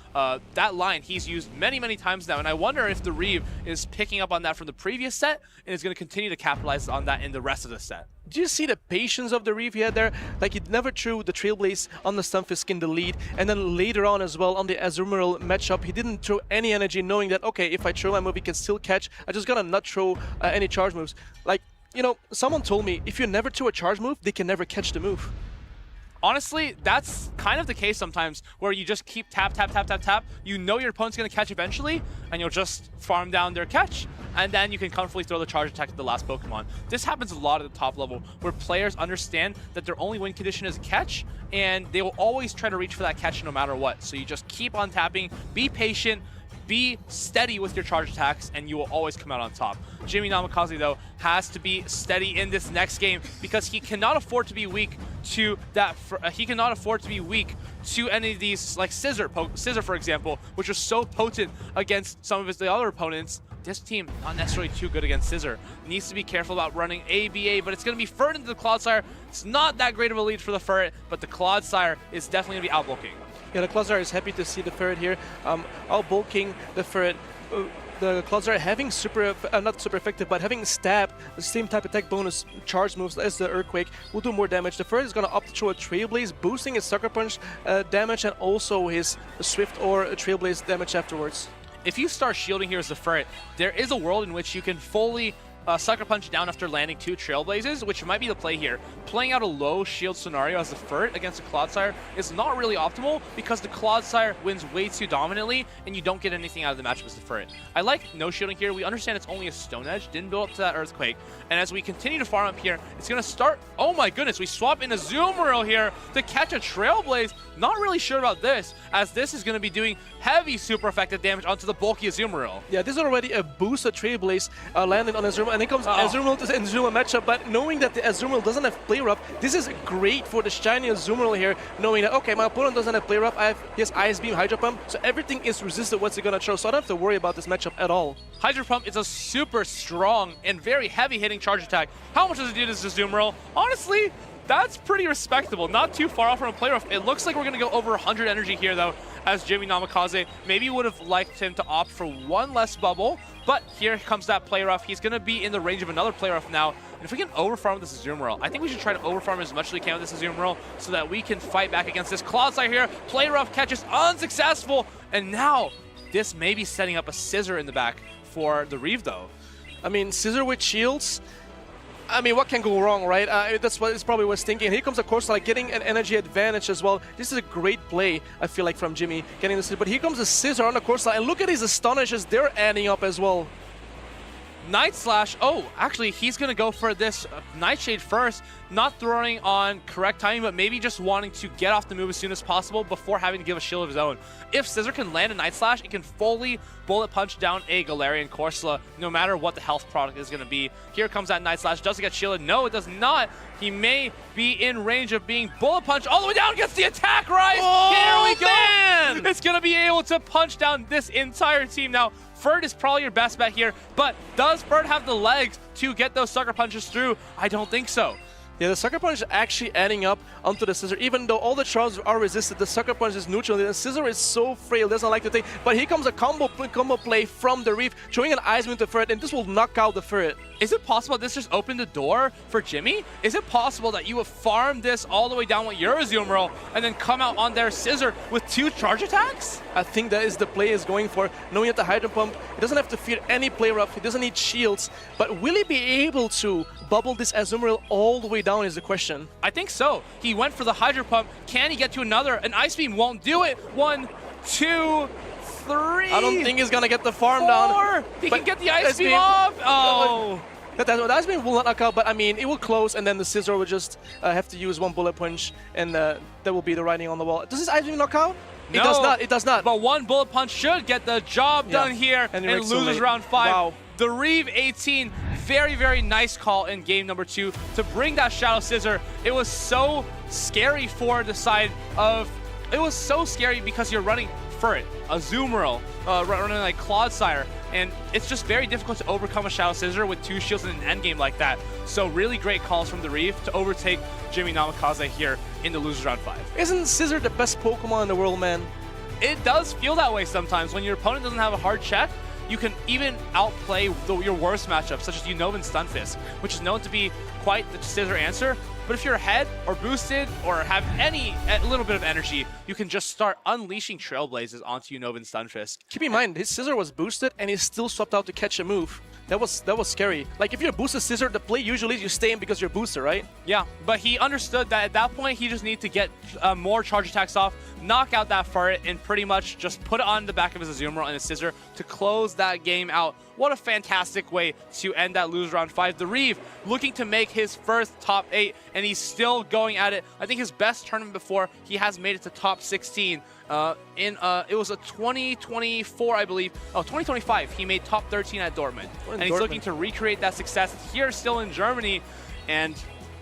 That line he's used many, many times now, and I wonder if the Reeve is picking up on that from the previous set and is going to continue to capitalize on that in the rest of the set. Do you see the patience of the Reeve he had there? Like, he never threw the Trailblaze on the Stunfisk in the lead, and then later on as well on the Azumarill matchup, he didn't throw any energy, knowing that, okay, if I throw my move, he can still catch. I just gotta not throw any charge moves. Like, you know, someone told me, if you never throw a charge move, they can never catch the move. Honestly, that's kind of the case sometimes, where you just keep tap, tap, tap, tap, tap. You know your opponent's going to catch eventually, and you'll just farm down their catch, and then you can comfortably throw the charge attack to the last Pokemon. This happens a lot at the top level, where players understand that their only win condition is a catch, and they will always try to reach for that catch no matter what. So you just keep on tapping, be patient, be steady with your charge attacks, and you will always come out on top. Jimmy Namikaze, though, has to be steady in this next game because he cannot afford to be weak to that. He cannot afford to be weak to any of these, like Scissor, for example, which was so potent against some of the other opponents. This team not necessarily too good against Scissor. Needs to be careful about running ABA, but it's going to be Furret into the Clodsire. It's not that great of a lead for the Furret, but the Clodsire is definitely going to be outbulking. Yeah, the Clodsire is happy to see the Furret here, outbulking the Furret. The Clodsire having not super effective, but having Stab, the same type attack bonus charge moves as the Earthquake, will do more damage. The Furret is going to opt to throw a Trailblaze, boosting his Sucker Punch damage and also his Swift or Trailblaze damage afterwards. If you start shielding here as the Furret, there is a world in which you can fully Sucker Punch down after landing 2 Trailblazes, which might be the play here. Playing out a low shield scenario as the Furret against the Clodsire is not really optimal because the Clodsire wins way too dominantly and you don't get anything out of the matchup as the Furret. I like no shielding here. We understand it's only a Stone Edge, didn't build up to that Earthquake. And as we continue to farm up here, it's going to start... Oh my goodness, we swap in a Azumarill here to catch a Trailblaze. Not really sure about this, as this is going to be doing heavy super effective damage onto the bulky Azumarill. Yeah, this is already a boosted Trailblaze landing on Azumarill, and then comes Azumarill to Azumarill matchup, but knowing that the Azumarill doesn't have Play Rough, this is great for the shiny Azumarill here, knowing that, okay, my opponent doesn't have Play Rough, he has Ice Beam, Hydro Pump, so everything is resisted what's he gonna throw, so I don't have to worry about this matchup at all. Hydro Pump is a super strong and very heavy hitting charge attack. How much does it do to this Azumarill? Honestly, that's pretty respectable. Not too far off from a Play Rough. It looks like we're going to go over 100 energy here, though, as Jimmy Namikaze. Maybe would have liked him to opt for one less bubble, but here comes that Play Rough. He's going to be in the range of another Play Rough now. And if we can overfarm this Azumarill, I think we should try to overfarm as much as we can with this Azumarill so that we can fight back against this Clodsire here. Play Rough catches unsuccessful, and now this may be setting up a Scissor in the back for the Reeve, though. I mean, Scissor with shields, I mean, what can go wrong, right? That's what it's probably was thinking. Here comes, of course, like getting an energy advantage as well. This is a great play, I feel like, from Jimmy getting this. But here comes a Scissor on the course line, and look at his Astonishes. They're adding up as well. Night Slash. Oh, actually, he's going to go for this Nightshade first. Not throwing on correct timing, but maybe just wanting to get off the move as soon as possible before having to give a shield of his own. If Scissor can land a Night Slash, it can fully bullet punch down a Galarian Corsola, no matter what the health product is going to be. Here comes that Night Slash. Does it get shielded? No, it does not. He may be in range of being bullet punched all the way down. Gets the attack right. Oh, here we go. Man. It's going to be able to punch down this entire team. Now, Furret is probably your best bet here, but does Furret have the legs to get those Sucker Punches through? I don't think so. Yeah, the Sucker Punch is actually adding up onto the Scissor. Even though all the charges are resisted, the Sucker Punch is neutral. The Scissor is so frail, doesn't like to take. But here comes a combo play from the Reeve, throwing an Ice Beam to Furret, and this will knock out the Furret. Is it possible this just opened the door for Jimmy? Is it possible that you would farm this all the way down with your Azumarill and then come out on their Scissor with 2 charge attacks? I think that is the play is going for, knowing that the Hydro Pump, he doesn't have to fear any Play Rough, he doesn't need shields, but will he be able to bubble this Azumarill all the way down is the question. I think so. He went for the Hydro Pump. Can he get to another? An Ice Beam won't do it. 1, 2, 3. I don't think he's gonna get the farm 4. down. He can get the Ice Beam off. Oh. The Ice Beam will not knock out, but I mean, it will close, and then the Scissor will just have to use one Bullet Punch, and that will be the writing on the wall. Does this Ice Beam knock out? No, it does not. It does not. But one Bullet Punch should get the job done here and loses round 5. Wow. The Reeve 18, very, very nice call in game number 2 to bring that Shadow Scissor. It was so scary for the side of... It was so scary because you're running Furret, a Azumarill, running like Clodsire, and it's just very difficult to overcome a Shadow Scissor with 2 shields in an endgame like that. So really great calls from the Reeve to overtake Jimmy Namikaze here in the losers round 5. Isn't Scissor the best Pokemon in the world, man? It does feel that way sometimes. When your opponent doesn't have a hard check, you can even outplay your worst matchups, such as Unova and Stunfisk, which is known to be quite the Scissor answer. But if you're ahead or boosted or have a little bit of energy, you can just start unleashing Trailblazes onto Unova and Stunfisk. Keep in mind, his Scissor was boosted and he still swapped out to catch a move. That was scary. Like, if you're a boosted Scissor, the play usually is you stay in because you're boosted, right? Yeah, but he understood that at that point, he just needed to get more charge attacks off, knock out that Furret, and pretty much just put it on the back of his Azumarill and his Scissor to close that game out. What a fantastic way to end that lose round 5. The Reeve looking to make his first top 8, and he's still going at it. I think his best tournament before, he has made it to top 16. It was a 2024, I believe. Oh, 2025. He made top 13 at Dortmund, and he's looking to recreate that success here, still in Germany. And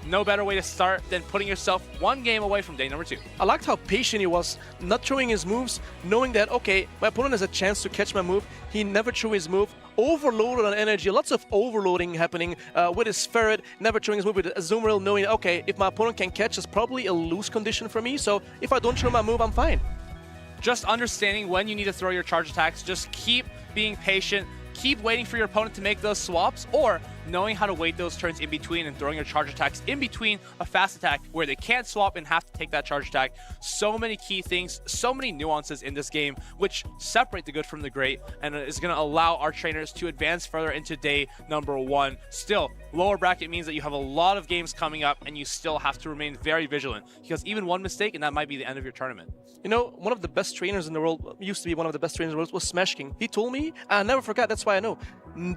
no better way to start than putting yourself one game away from day number 2. I liked how patient he was, not throwing his moves, knowing that, okay, my opponent has a chance to catch my move. He never threw his move, overloaded on energy, lots of overloading happening with his Ferret, never throwing his move with Azumarill, knowing, okay, if my opponent can catch, it's probably a lose condition for me, so if I don't throw my move, I'm fine. Just understanding when you need to throw your charge attacks, just keep being patient, keep waiting for your opponent to make those swaps, or knowing how to wait those turns in between and throwing your charge attacks in between a fast attack where they can't swap and have to take that charge attack. So many key things, so many nuances in this game, which separate the good from the great and is going to allow our trainers to advance further into day number 1. Still, lower bracket means that you have a lot of games coming up and you still have to remain very vigilant, because even one mistake and that might be the end of your tournament. You know, one of the best trainers in the world, used to be one of the best trainers in the world, was Smash King. He told me, and I never forgot, that's why I know,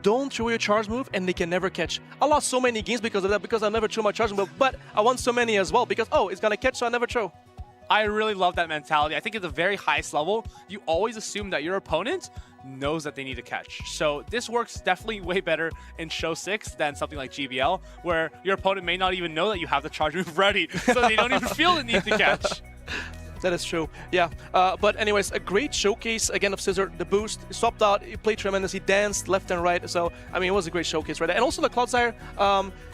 don't throw your charge move and they can never catch. I lost so many games because of that, because I never threw my charge move, but I won so many as well because, oh, it's gonna catch, so I never throw. I really love that mentality. I think at the very highest level, you always assume that your opponent knows that they need to catch. So this works definitely way better in Show 6 than something like GBL, where your opponent may not even know that you have the charge move ready, so they don't even feel the need to catch. That is true, yeah. But anyways, a great showcase again of Scissor. The boost, he swapped out, he played tremendous, he danced left and right. So, I mean, it was a great showcase right there. And also the Clodsire,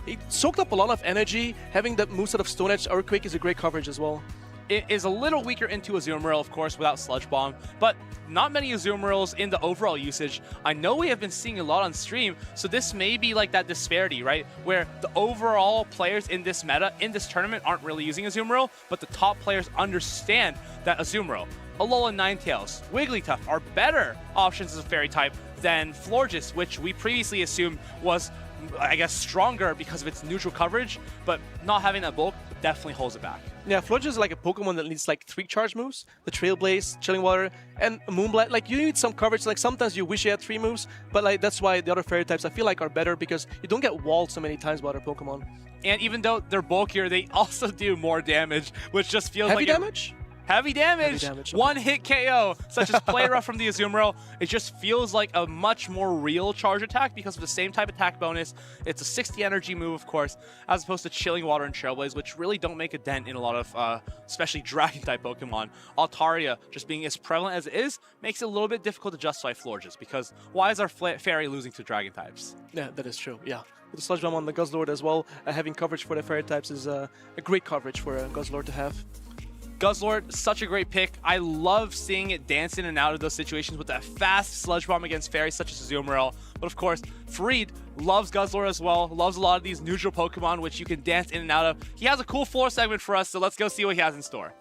he soaked up a lot of energy. Having that moveset of Stone Edge Earthquake is a great coverage as well. It is a little weaker into Azumarill, of course, without Sludge Bomb, but not many Azumarills in the overall usage. I know we have been seeing a lot on stream, so this may be like that disparity, right? Where the overall players in this meta, in this tournament, aren't really using Azumarill, but the top players understand that Azumarill, Alola Ninetales, Wigglytuff are better options as a fairy type than Florges, which we previously assumed was, I guess, stronger because of its neutral coverage, but not having that bulk definitely holds it back. Yeah, Florges is like a Pokemon that needs like 3 charge moves, the Trailblaze, Chilling Water, and Moonblast. Like, you need some coverage. Like, sometimes you wish you had 3 moves, but like that's why the other fairy types I feel like are better, because you don't get walled so many times by other Pokemon. And even though they're bulkier, they also do more damage, which just feels Heavy like damage? Heavy damage, okay. One hit KO, such as Play Rough from the Azumarill. It just feels like a much more real charge attack because of the same type attack bonus. It's a 60 energy move, of course, as opposed to Chilling Water and Trailblaze, which really don't make a dent in a lot of, especially Dragon-type Pokemon. Altaria, just being as prevalent as it is, makes it a little bit difficult to justify Florges, because why is our Fairy losing to Dragon types? Yeah, that is true, yeah. With the Sludge Bomb on the Guzzlord as well, having coverage for the fairy types is a great coverage for a Guzzlord to have. Guzzlord, such a great pick. I love seeing it dance in and out of those situations with that fast Sludge Bomb against fairies such as Azumarill. But of course, Fareed loves Guzzlord as well, loves a lot of these neutral Pokemon which you can dance in and out of. He has a cool floor segment for us, so let's go see what he has in store.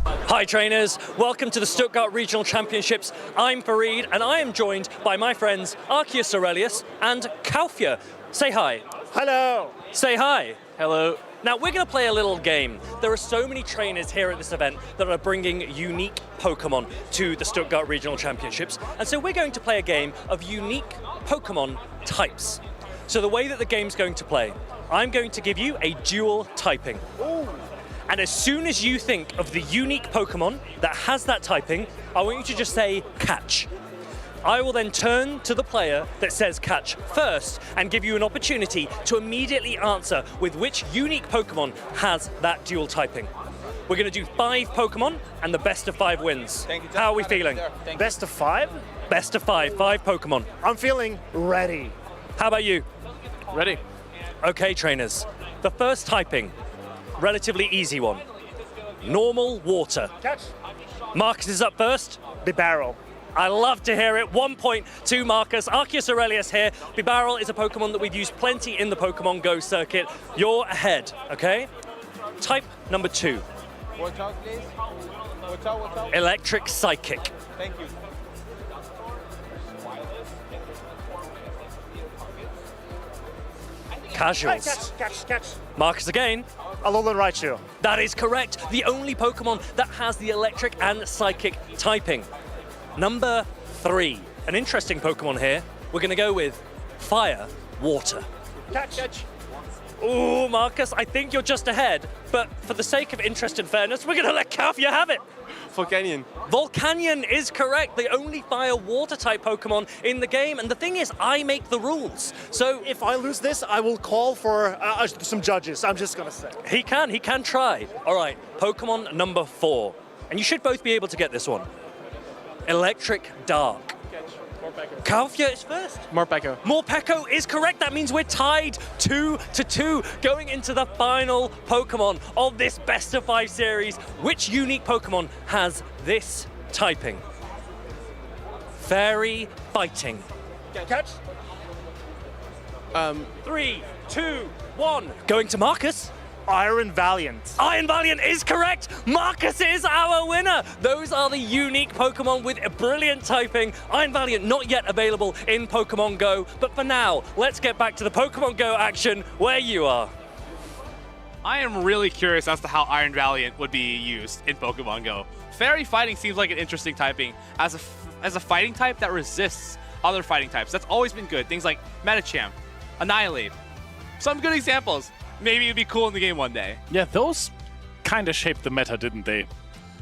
Hi trainers, welcome to the Stuttgart Regional Championships. I'm Fareed and I am joined by my friends Arceus Aurelius and Kalfia. Say hi. Hello. Say hi. Hello. Now, we're going to play a little game. There are so many trainers here at this event that are bringing unique Pokemon to the Stuttgart Regional Championships. And so we're going to play a game of unique Pokemon types. So the way that the game's going to play, I'm going to give you a dual typing. Ooh. And as soon as you think of the unique Pokemon that has that typing, I want you to just say catch. I will then turn to the player that says catch first and give you an opportunity to immediately answer with which unique Pokemon has that dual typing. We're going to do 5 Pokemon and the best of 5 wins. How are we feeling? Best of 5? Best of 5 Pokemon. I'm feeling ready. How about you? Ready. Okay, trainers. The first typing, relatively easy one. Normal water. Catch. Marcus is up first. Bibarel. I love to hear it. 1 point to Marcus. Arceus Aurelius here. Bibarel is a Pokemon that we've used plenty in the Pokemon Go circuit. You're ahead, okay? Type number 2. Watch out, please. Watch out. Electric Psychic. Thank you. Casuals. Catch. Marcus again. Alolan Raichu. That is correct. The only Pokemon that has the electric and psychic typing. Number 3. An interesting Pokemon here. We're going to go with Fire, Water. Catch. Ooh, Marcus, I think you're just ahead. But for the sake of interest and fairness, we're going to let Calfia have it. Volcanion. Volcanion is correct. The only fire water type Pokemon in the game. And the thing is, I make the rules. So If I lose this, I will call for some judges. I'm just going to say. he can try. All right, Pokemon number 4. And you should both be able to get this one. Electric Dark. Calfia is first. Morpeko. Morpeko is correct. That means we're tied 2-2 going into the final Pokemon of this best of 5 series. Which unique Pokemon has this typing? Fairy Fighting. Catch. 3, 2, 1. Going to Marcus. Iron Valiant. Iron Valiant is correct. Marcus is our winner. Those are the unique Pokemon with a brilliant typing. Iron Valiant not yet available in Pokemon Go. But for now, let's get back to the Pokemon Go action where you are. I am really curious as to how Iron Valiant would be used in Pokemon Go. Fairy Fighting seems like an interesting typing as a fighting type that resists other fighting types. That's always been good. Things like Medicham, Annihilate. Some good examples. Maybe it'd be cool in the game one day. Yeah, those kind of shaped the meta, didn't they?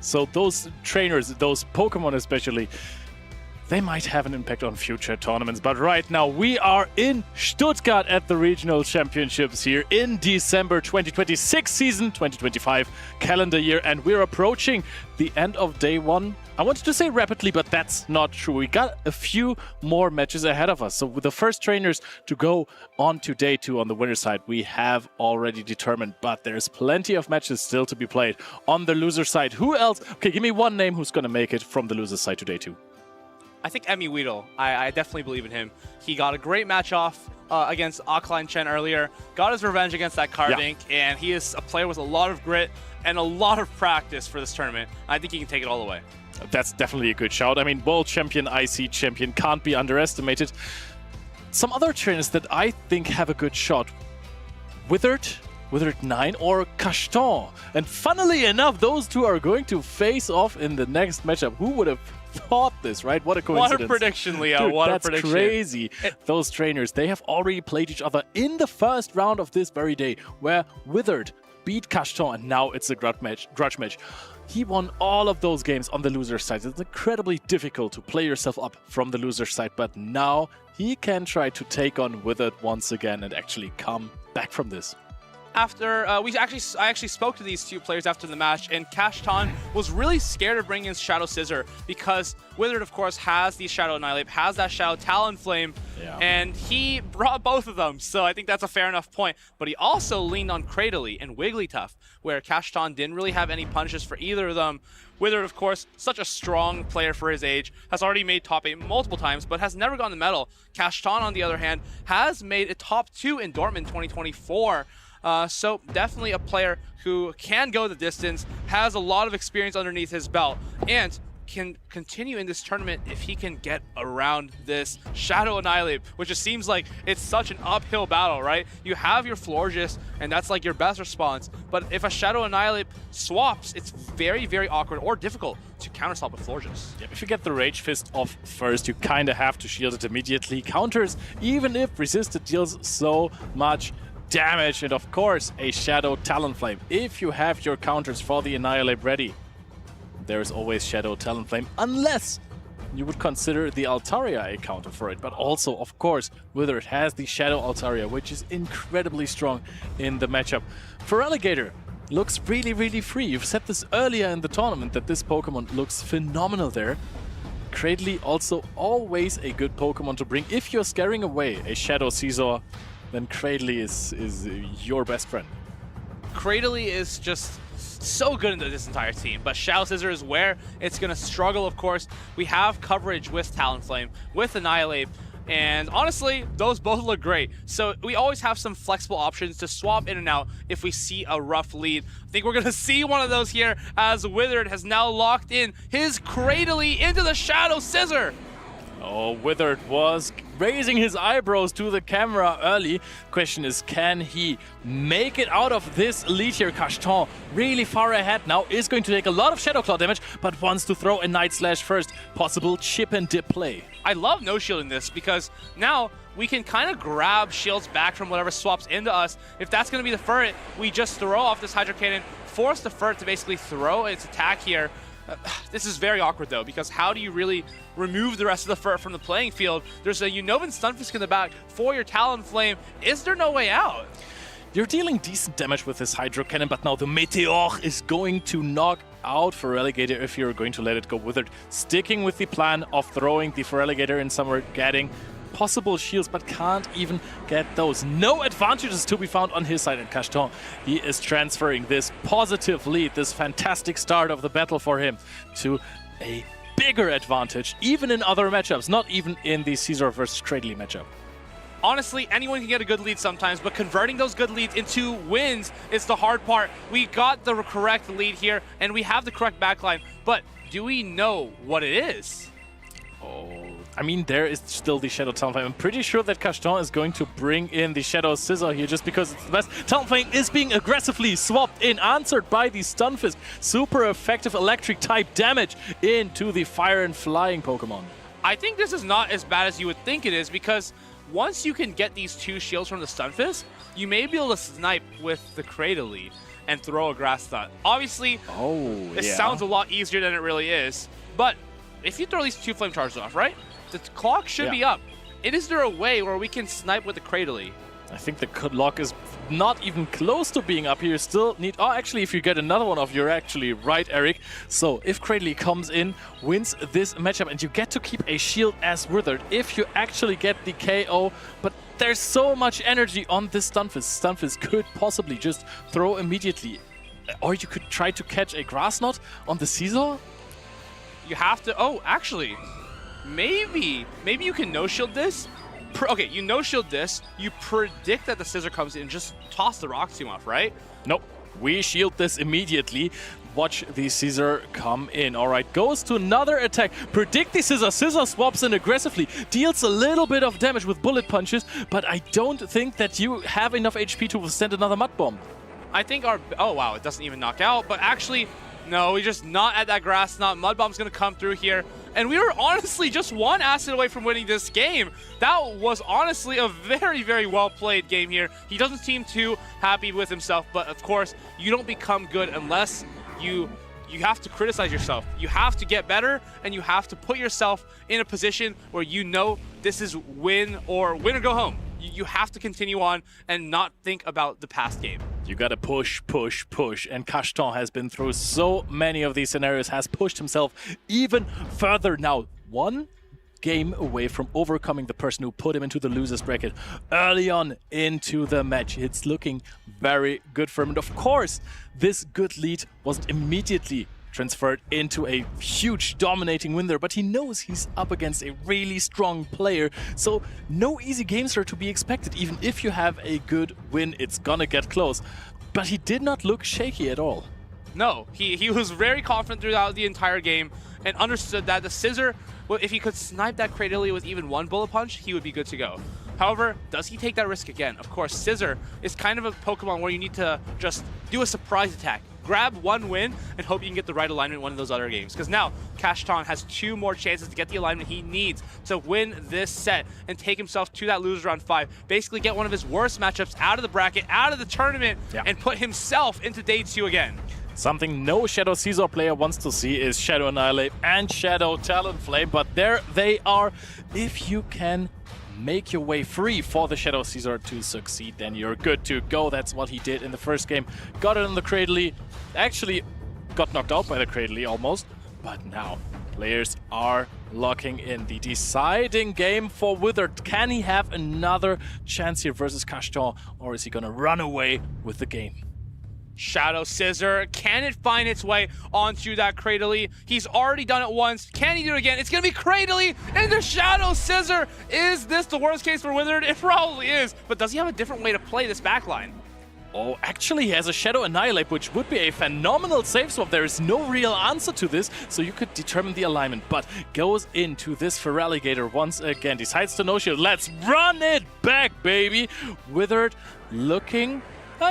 So those trainers, those Pokemon especially, they might have an impact on future tournaments. But right now, we are in Stuttgart at the Regional Championships here in December 2026 season, 2025 calendar year, and we're approaching the end of day 1. I wanted to say rapidly, but that's not true. We got a few more matches ahead of us. So with the first trainers to go on to day 2 on the winner's side, we have already determined, but there's plenty of matches still to be played on the loser side. Who else? Okay, give me one name who's going to make it from the loser side to day 2. I think Emmy Weedle. I definitely believe in him. He got a great match off against Akline Chen earlier, got his revenge against that Carbink, and he is a player with a lot of grit and a lot of practice for this tournament. I think he can take it all the way. That's definitely a good shout. I mean, world champion, IC champion can't be underestimated. Some other trainers that I think have a good shot. Withered 9 or Cashton. And funnily enough, those two are going to face off in the next matchup. Who would have thought this, right? What a coincidence. What a prediction, Leo. Dude, what that's a prediction. Crazy. Those trainers, they have already played each other in the first round of this very day, where Withered beat Cashton, and now it's a grudge match. He won all of those games on the loser side. It's incredibly difficult to play yourself up from the loser side, but now he can try to take on Withered once again and actually come back from this. After I actually spoke to these two players after the match, and Cashton was really scared of bringing in Shadow Scissor because Withered, of course, has the Shadow Annihilate, has that Shadow Talonflame, and he brought both of them. So I think that's a fair enough point. But he also leaned on Cradily and Wigglytuff, where Cashton didn't really have any punches for either of them. Withered, of course, such a strong player for his age, has already made top 8 multiple times, but has never gotten the medal. Cashton, on the other hand, has made a top 2 in Dortmund 2024. So definitely a player who can go the distance, has a lot of experience underneath his belt. And can continue in this tournament if he can get around this Shadow Annihilate, which just seems like it's such an uphill battle, right? You have your Florges, and that's like your best response, but if a Shadow Annihilate swaps, it's very, very awkward or difficult to counterstop with Florges. Yeah, if you get the Rage Fist off first, you kind of have to shield it immediately. Counters, even if resisted, deals so much damage, and of course, a Shadow Talonflame. If you have your counters for the Annihilate ready, there is always Shadow Talonflame, unless you would consider the Altaria a counter for it. But also, of course, Withered has the Shadow Altaria, which is incredibly strong in the matchup. Feraligatr looks really, really free. You've said this earlier in the tournament that this Pokemon looks phenomenal there. Cradily also always a good Pokemon to bring. If you're scaring away a Shadow Scizor, then Cradily is your best friend. Cradily is just so good in this entire team, but Shadow Scizor is where it's going to struggle, of course. We have coverage with Talonflame, with Annihilate, and honestly, those both look great. So we always have some flexible options to swap in and out if we see a rough lead. I think we're going to see one of those here as Withered has now locked in his Cradily into the Shadow Scizor. Oh, Withered was raising his eyebrows to the camera early. Question is, can he make it out of this lead here? Cashton really far ahead now, is going to take a lot of Shadow Claw damage, but wants to throw a Night Slash first. Possible chip and dip play. I love no-shielding this because now we can kind of grab shields back from whatever swaps into us. If that's going to be the Ferret, we just throw off this Hydro Cannon, force the Ferret to basically throw its attack here. This is very awkward though, because how do you really remove the rest of the Ferret from the playing field? There's a Unnovan Stunfisk in the back for your Talonflame. Is there no way out? You're dealing decent damage with this Hydro Cannon, but now the Meteor is going to knock out Feraligatr if you're going to let it go. Withered sticking with the plan of throwing the Feraligatr in somewhere, getting possible shields, but can't even get those. No advantages to be found on his side, and Cashton, he is transferring this positive lead, this fantastic start of the battle for him, to a bigger advantage, even in other matchups, not even in the Scizor versus Cradily matchup. Honestly, anyone can get a good lead sometimes, but converting those good leads into wins is the hard part. We got the correct lead here, and we have the correct backline, but do we know what it is? Oh, I mean, there is still the Shadow Talonflame. I'm pretty sure that Cashton is going to bring in the Shadow Scizor here just because it's the best. Talonflame is being aggressively swapped in, answered by the Stunfisk. Super effective electric type damage into the Fire and Flying Pokemon. I think this is not as bad as you would think it is, because once you can get these two shields from the Stunfisk, you may be able to snipe with the Cradily and throw a Grass Knot. Obviously, it sounds a lot easier than it really is, but if you throw these two Flame Charges off, right? The clock should be up. Is there a way where we can snipe with the Cradily? I think the clock is not even close to being up here. You still need... Oh, actually, if you get another one off, you're actually right, Eric. So if Cradily comes in, wins this matchup, and you get to keep a shield as Withered if you actually get the KO. But there's so much energy on this Stunfisk. Stunfisk could possibly just throw immediately. Or you could try to catch a Grass Knot on the Scizor. You have to... Oh, actually, maybe you can no-shield this. Okay, you no-shield this. You predict that the Scizor comes in and just toss the Rock Tomb off, right? Nope. We shield this immediately. Watch the Scizor come in. All right, goes to another attack. Predict the Scizor. Scizor swaps in aggressively. Deals a little bit of damage with bullet punches, but I don't think that you have enough HP to withstand another Mud Bomb. I think our... Oh, wow, it doesn't even knock out, but actually... No, we just not at that Grass Knot. Mud Bomb's going to come through here. And we were honestly just one acid away from winning this game. That was honestly a very, very well-played game here. He doesn't seem too happy with himself, but of course, you don't become good unless you have to criticize yourself. You have to get better, and you have to put yourself in a position where you know this is win or go home. You have to continue on and not think about the past game. You gotta push, push, push. And Cashton has been through so many of these scenarios, has pushed himself even further now. One game away from overcoming the person who put him into the loser's bracket early on into the match. It's looking very good for him. And of course, this good lead wasn't immediately transferred into a huge dominating win there, but he knows he's up against a really strong player, so no easy games are to be expected. Even if you have a good win, it's gonna get close. But he did not look shaky at all. No, he was very confident throughout the entire game, and understood that the Scissor, well, if he could snipe that Cradily with even one bullet punch, he would be good to go. However, does he take that risk again? Of course, Scissor is kind of a Pokemon where you need to just do a surprise attack. Grab one win and hope you can get the right alignment in one of those other games. Because now, Kashton has 2 more chances to get the alignment he needs to win this set and take himself to that loser round 5. Basically get one of his worst matchups out of the bracket, out of the tournament, and put himself into day 2 again. Something no Shadow Caesar player wants to see is Shadow Annihilate and Shadow Talonflame, but there they are. If you can make your way free for the Shadow Caesar to succeed, then you're good to go. That's what he did in the first game. Got it on the Cradily. Actually got knocked out by the Cradily almost. But now players are locking in the deciding game for Withered. Can he have another chance here versus Kashton, or is he gonna run away with the game? Shadow Scissor, can it find its way onto that Cradily? He's already done it once. Can he do it again? It's going to be Cradily into Shadow Scissor. Is this the worst case for Withered? It probably is. But does he have a different way to play this backline? Oh, actually he has a Shadow Annihilate, which would be a phenomenal save swap. There is no real answer to this, so you could determine the alignment. But goes into this Feraligatr once again, decides to no-shield. Let's run it back, baby! Withered looking...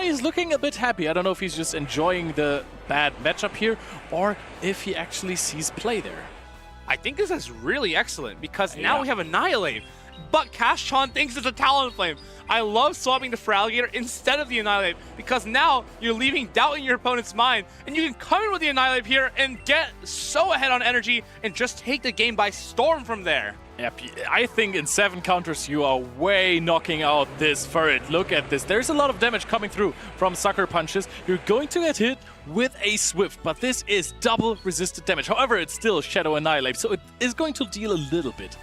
he's looking a bit happy. I don't know if he's just enjoying the bad matchup here or if he actually sees play there. I think this is really excellent because now we have Annihilate, but Kashton thinks it's a Talonflame. I love swapping the Feraligatr instead of the Annihilate because now you're leaving doubt in your opponent's mind and you can come in with the Annihilate here and get so ahead on energy and just take the game by storm from there. Yep, I think in 7 counters you are way knocking out this Ferret. Look at this. There's a lot of damage coming through from Sucker Punches. You're going to get hit with a Swift, but this is double resisted damage. However, it's still Shadow Annihilate, so it is going to deal a little bit.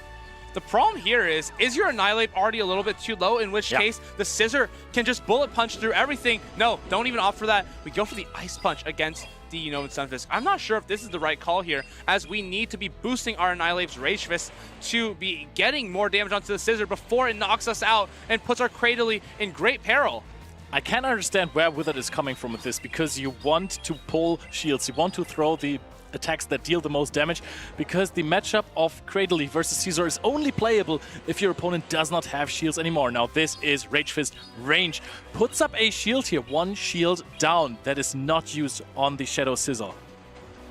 The problem here is your Annihilate already a little bit too low, in which case the Scissor can just bullet punch through everything. No, don't even opt for that. We go for the Ice Punch against the Unova Stunfisk. I'm not sure if this is the right call here, as we need to be boosting our Annihilate's Rage Fist to be getting more damage onto the Scissor before it knocks us out and puts our Cradily in great peril. I can understand where Withered is coming from with this, because you want to pull shields, you want to throw the attacks that deal the most damage, because the matchup of Cradily versus Caesar is only playable if your opponent does not have shields anymore. Now this is Rage Fist range. Puts up a shield here, 1 shield down that is not used on the Shadow Scissor.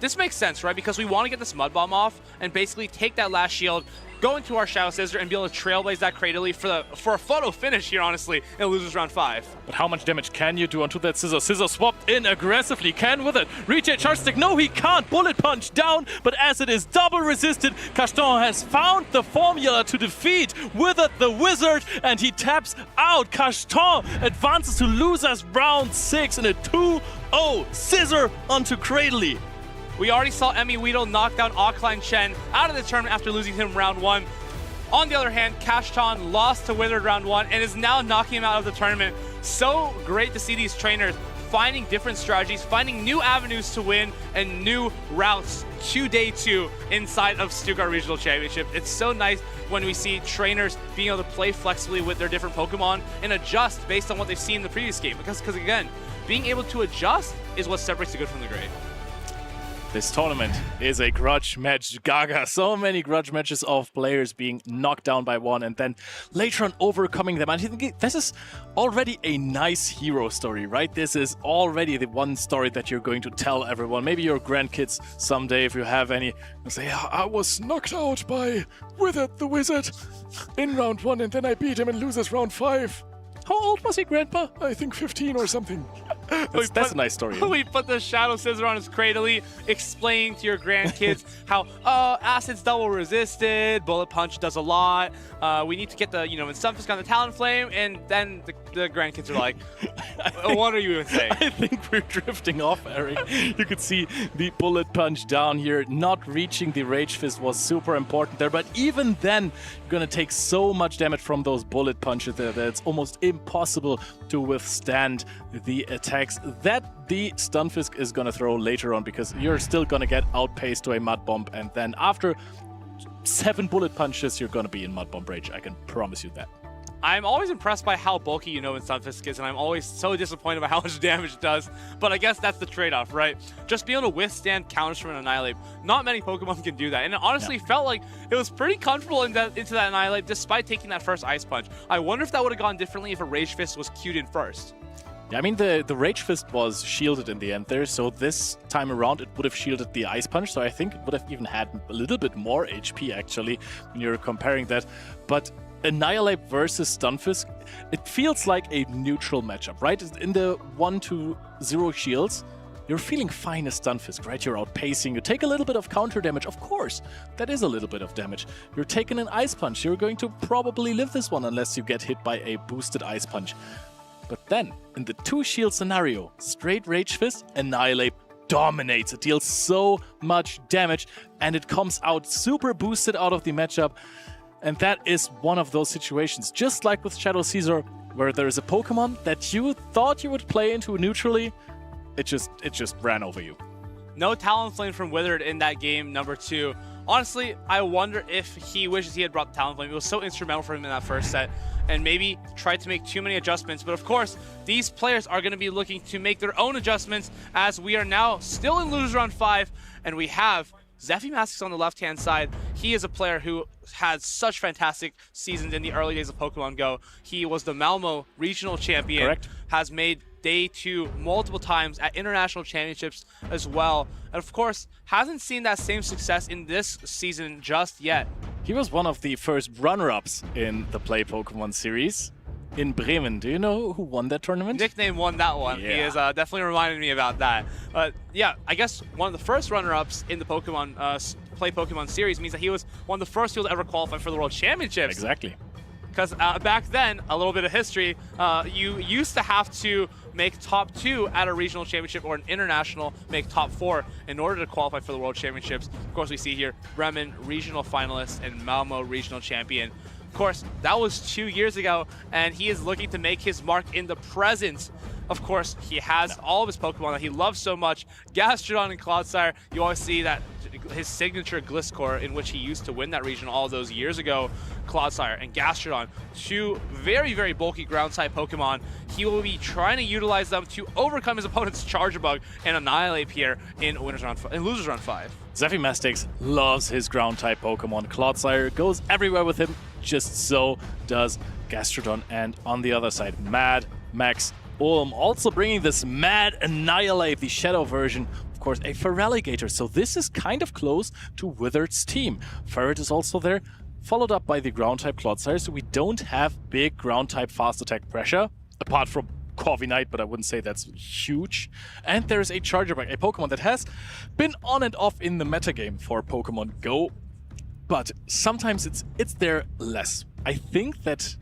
This makes sense, right? Because we want to get this Mud Bomb off and basically take that last shield, go into our Shadow Scissor and be able to trailblaze that Cradily for a photo finish here, honestly, in losers round 5. But how much damage can you do onto that Scissor? Scissor swapped in aggressively. Can with it. Reach it, Charge Stick. No, he can't. Bullet Punch down. But as it is double resisted, Kashton has found the formula to defeat Withered the Wizard, and he taps out. Kashton advances to losers round 6 in a 2-0 Scissor onto Cradily. We already saw Emmy Weedle knock down Aukline Chen out of the tournament after losing him round 1. On the other hand, Kashton lost to Withered round 1 and is now knocking him out of the tournament. So great to see these trainers finding different strategies, finding new avenues to win and new routes to day 2 inside of Stuttgart Regional Championship. It's so nice when we see trainers being able to play flexibly with their different Pokemon and adjust based on what they've seen in the previous game. Because again, being able to adjust is what separates the good from the great. This tournament is a grudge match gaga. So many grudge matches of players being knocked down by one and then later on overcoming them. I think this is already a nice hero story, right? This is already the one story that you're going to tell everyone. Maybe your grandkids someday, if you have any, say, I was knocked out by Withered the Wizard in round 1 and then I beat him in losers round 5. How old was he, Grandpa? I think 15 or something. That's a nice story. We put the Shadow Scissor on his Cradily, explaining to your grandkids how Acid's double resisted, Bullet Punch does a lot, we need to get the, and Stunfisk on the Talonflame, and then the grandkids are like, what are you even saying? I think we're drifting off, Eric. You could see the Bullet Punch down here. Not reaching the Rage Fist was super important there, but even then, you're going to take so much damage from those Bullet Punches there that it's almost impossible to withstand the attacks that the Stunfisk is going to throw later on, because you're still going to get outpaced to a Mud Bomb, and then after 7 Bullet Punches, you're going to be in Mud Bomb Rage. I can promise you that. I'm always impressed by how bulky Stunfisk is, and I'm always so disappointed by how much damage it does. But I guess that's the trade-off, right? Just being able to withstand counters from an Annihilate. Not many Pokemon can do that, and it honestly felt like it was pretty comfortable into that Annihilate despite taking that first Ice Punch. I wonder if that would have gone differently if a Rage Fist was queued in first. Yeah, I mean, the Rage Fist was shielded in the end there, so this time around it would have shielded the Ice Punch, so I think it would have even had a little bit more HP, actually, when you're comparing that. But Annihilate versus Stunfisk, it feels like a neutral matchup, right? In the 1-0 shields, you're feeling fine as Stunfisk, right? You're outpacing, you take a little bit of counter damage, of course, that is a little bit of damage. You're taking an Ice Punch, you're going to probably live this one unless you get hit by a boosted Ice Punch. But then, in the 2-shield scenario, straight Rage Fist, Annihilate dominates. It deals so much damage, and it comes out super boosted out of the matchup. And that is one of those situations, just like with Shadow Caesar, where there is a Pokemon that you thought you would play into neutrally, it just ran over you. No Talonflame from Withered in that game, number 2. Honestly, I wonder if he wishes he had brought the Talonflame. It was so instrumental for him in that first set, and maybe tried to make too many adjustments. But of course, these players are going to be looking to make their own adjustments, as we are now still in Losers Round 5, and we have Zephymastics on the left-hand side. He is a player who had such fantastic seasons in the early days of Pokemon Go. He was the Malmo regional champion. Correct. Has made Day 2 multiple times at international championships as well. And of course, hasn't seen that same success in this season just yet. He was one of the first runner-ups in the Play Pokemon series in Bremen. Do you know who won that tournament? Nickname won that one. Yeah. He is definitely reminded me about that. But yeah, I guess one of the first runner-ups in the Pokemon Play Pokemon series means that he was one of the first people to ever qualify for the World Championships. Exactly. Because back then, a little bit of history, you used to have to make top 2 at a regional championship or an international, make top 4 in order to qualify for the World Championships. Of course, we see here Bremen regional finalist and Malmo regional champion. Of course, that was 2 years ago, and he is looking to make his mark in the present. Of course, he has all of his Pokemon that he loves so much. Gastrodon and Clodsire, you always see that his signature Gliscor, in which he used to win that region all those years ago. Clodsire and Gastrodon, 2 very, very bulky ground-type Pokemon. He will be trying to utilize them to overcome his opponent's Charge Bug and Annihilate here in Losers Round 5. Zephymastics loves his ground-type Pokemon. Clodsire goes everywhere with him, just so does Gastrodon. And on the other side, Mad Max Ulm also bringing this Mad Annihilate, the Shadow version. Of course, a Feraligatr, so this is kind of close to Withered's team. Ferret is also there, followed up by the ground-type Clodsire, so we don't have big ground-type fast attack pressure, apart from Corviknight, but I wouldn't say that's huge. And there's a Charger Bug, a Pokemon that has been on and off in the metagame for Pokemon Go, but sometimes it's there less. I think that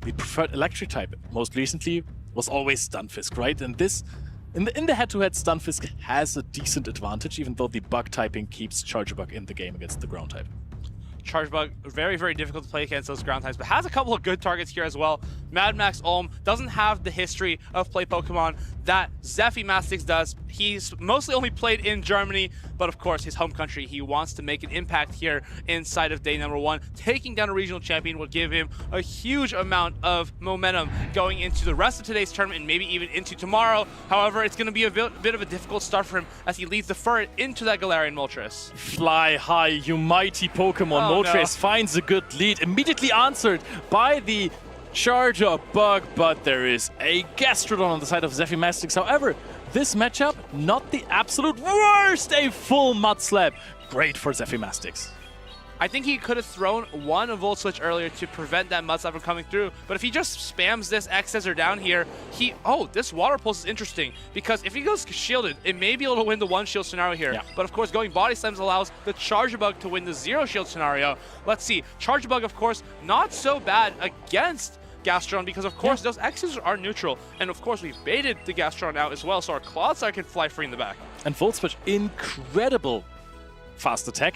the preferred electric type, most recently, was always Stunfisk, right? And this, in the head-to-head, Stunfisk has a decent advantage, even though the bug typing keeps Charger Bug in the game against the ground type. Charge Bug, very, very difficult to play against those ground types, but has a couple of good targets here as well. Mad Max Ulm doesn't have the history of play Pokemon that Zephymastics does. He's mostly only played in Germany, but of course, his home country, he wants to make an impact here inside of day number 1. Taking down a regional champion will give him a huge amount of momentum going into the rest of today's tournament and maybe even into tomorrow. However, it's going to be a bit of a difficult start for him as he leads the Furret into that Galarian Moltres. Fly high, you mighty Pokemon. Moltres finds a good lead, immediately answered by the Charger Bug, but there is a Gastrodon on the side of Zephymastics. However, this matchup, not the absolute worst, a full Mud Slap. Great for Zephymastics. I think he could have thrown one Volt Switch earlier to prevent that Mud Slap from coming through, but if he just spams this X-Scissor down here, this Water Pulse is interesting, because if he goes shielded, it may be able to win the 1-shield scenario here, but of course going Body Slams allows the Charger Bug to win the 0-shield scenario. Let's see, Charger Bug, of course, not so bad against Gastrodon, because of course those X's are neutral, and of course we've baited the Gastrodon out as well, so our Clodsire can fly free in the back. And Volt Switch, incredible fast attack,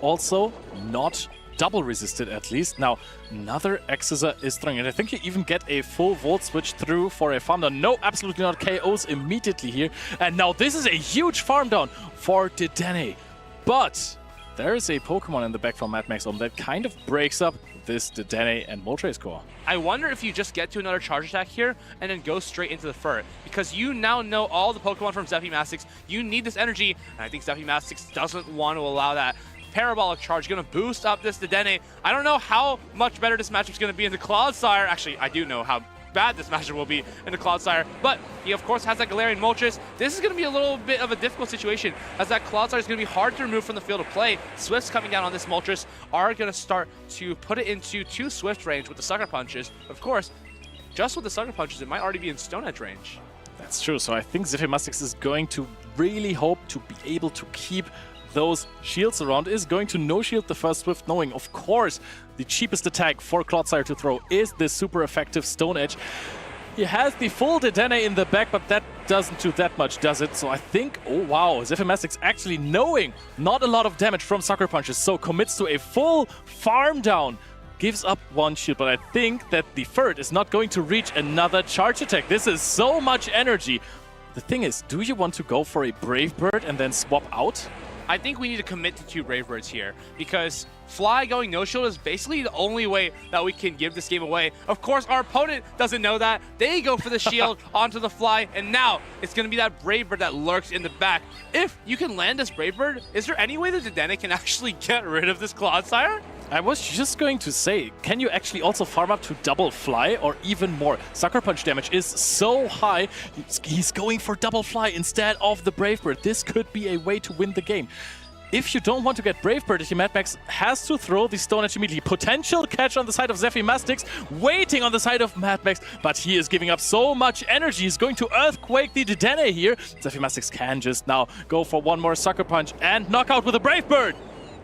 also not double resisted at least. Now another X-Scissor is throwing, and I think you even get a full Volt Switch through for a farm down. No, absolutely not. KOs immediately here, and now this is a huge farm down for Dedenne, but there is a Pokemon in the back from Mad Max Ulm that kind of breaks up this Dedenne and Moltres core. I wonder if you just get to another charge attack here and then go straight into the Fur, because you now know all the Pokemon from Zephymastics. You need this energy, and I think Zephymastics doesn't want to allow that. Parabolic Charge going to boost up this Dedenne. I don't know how much better this matchup is going to be in the Clodsire. Actually, I do know how bad this matchup will be in the Clodsire, but he of course has that Galarian Moltres. This is going to be a little bit of a difficult situation, as that Clodsire is going to be hard to remove from the field of play. Swifts coming down on this Moltres are going to start to put it into 2 Swift range with the Sucker Punches. Of course, just with the Sucker Punches, it might already be in Stone Edge range. That's true, so I think Zephymastics is going to really hope to be able to keep those shields around, is going to no-shield the first Swift, knowing, of course, the cheapest attack for Clodsire to throw is this super effective Stone Edge. He has the full Dedenne in the back, but that doesn't do that much, does it? So I think, oh wow, Zephymastics actually knowing not a lot of damage from Sucker Punches, so commits to a full farm down. Gives up 1 shield, but I think that the Furt is not going to reach another charge attack. This is so much energy. The thing is, do you want to go for a Brave Bird and then swap out? I think we need to commit to 2 Brave Birds here, because Fly going no-shield is basically the only way that we can give this game away. Of course, our opponent doesn't know that. They go for the shield onto the Fly, and now it's going to be that Brave Bird that lurks in the back. If you can land this Brave Bird, is there any way that Dedenne can actually get rid of this Clodsire? I was just going to say, can you actually also farm up to double Fly or even more? Sucker Punch damage is so high, he's going for double Fly instead of the Brave Bird. This could be a way to win the game. If you don't want to get Brave Bird, Mad Max has to throw the Stone Edge immediately. Potential catch on the side of Zephymastics, waiting on the side of Mad Max, but he is giving up so much energy. He's going to Earthquake the Dedenne here. Zephymastics can just now go for 1 more Sucker Punch and knock out with a Brave Bird.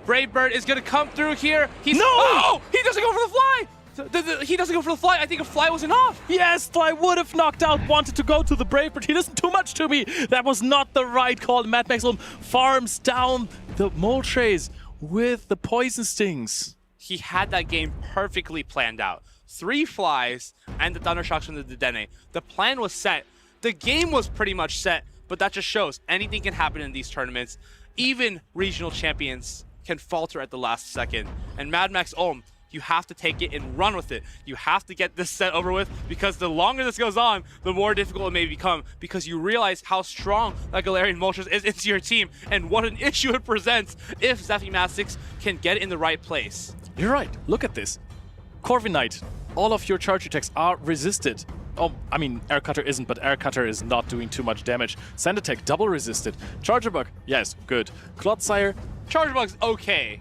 Brave Bird is going to come through here. He's, no! Oh! He doesn't go for the Fly! He doesn't go for the Fly. I think a Fly was enough. Yes, Fly would have knocked out, wanted to go to the Brave Bird. He doesn't do much to me. That was not the right call. Mad Max farms down the Moltres with the Poison Stings. He had that game perfectly planned out. 3 Flies and the Thunder Shocks from the Dedenne. The plan was set. The game was pretty much set, but that just shows anything can happen in these tournaments. Even regional champions can falter at the last second. And Mad Max Ulm, you have to take it and run with it. You have to get this set over with, because the longer this goes on, the more difficult it may become, because you realize how strong that Galarian Moltres is into your team and what an issue it presents if Zephymastics can get it in the right place. You're right. Look at this. Corviknight, all of your charge attacks are resisted. Oh, I mean, Air Cutter isn't, but Air Cutter is not doing too much damage. Sand Attack, double resisted. Charger Bug, yes, good. Clodsire, Charger Bug's okay.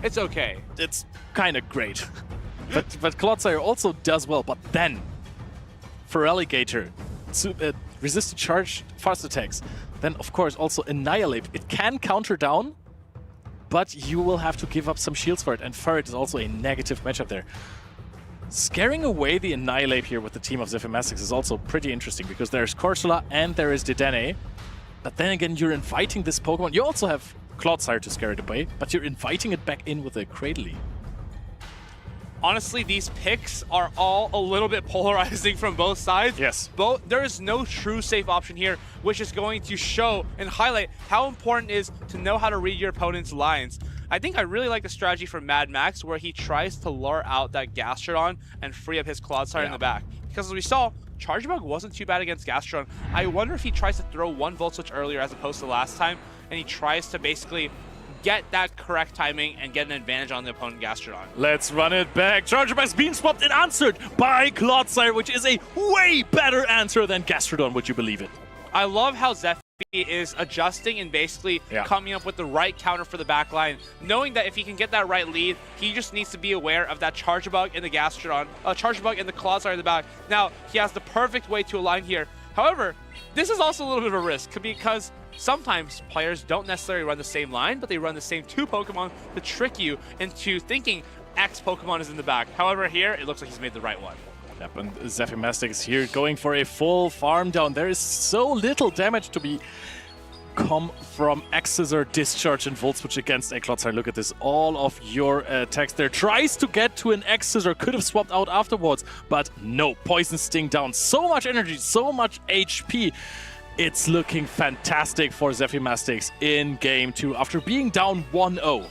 It's okay. It's kind of great. but Clodsire also does well, but then Feraligatr, resisted charge, fast attacks. Then, of course, also Annihilate. It can counter down, but you will have to give up some shields for it, and Ferret is also a negative matchup there. Scaring away the Annihilate here with the team of Zephymastics is also pretty interesting, because there's Corsola and there is Dedenne. But then again, you're inviting this Pokemon. You also have Clodsire to scare it away, but you're inviting it back in with a Cradily. Honestly, these picks are all a little bit polarizing from both sides. Yes. There is no true safe option here, which is going to show and highlight how important it is to know how to read your opponent's lines. I think I really like the strategy from Mad Max, where he tries to lure out that Gastrodon and free up his Clodsire in the back. Because as we saw, Charge Bug wasn't too bad against Gastrodon. I wonder if he tries to throw 1 Volt Switch earlier as opposed to last time, and he tries to basically get that correct timing and get an advantage on the opponent Gastrodon. Let's run it back. Charger Bug's being swapped and answered by Clodsire, which is a way better answer than Gastrodon, would you believe it? I love how Zephy is adjusting and basically coming up with the right counter for the backline, knowing that if he can get that right lead, he just needs to be aware of that Charger Bug in the Gastrodon, Charger Bug and the Clodsire in the back. Now, he has the perfect way to align here. However, this is also a little bit of a risk, because sometimes players don't necessarily run the same line, but they run the same 2 Pokemon to trick you into thinking X Pokemon is in the back. However, here, it looks like he's made the right one. Yep, and Zephymastics here going for a full farm down. There is so little damage to be come from X-Scissor, Discharge, and Volt Switch against a Clodsire. Look at this. All of your attacks there. Tries to get to an X-Scissor. Could have swapped out afterwards, but no. Poison Sting down. So much energy, so much HP. It's looking fantastic for Zephymastics in Game 2 after being down 1-0.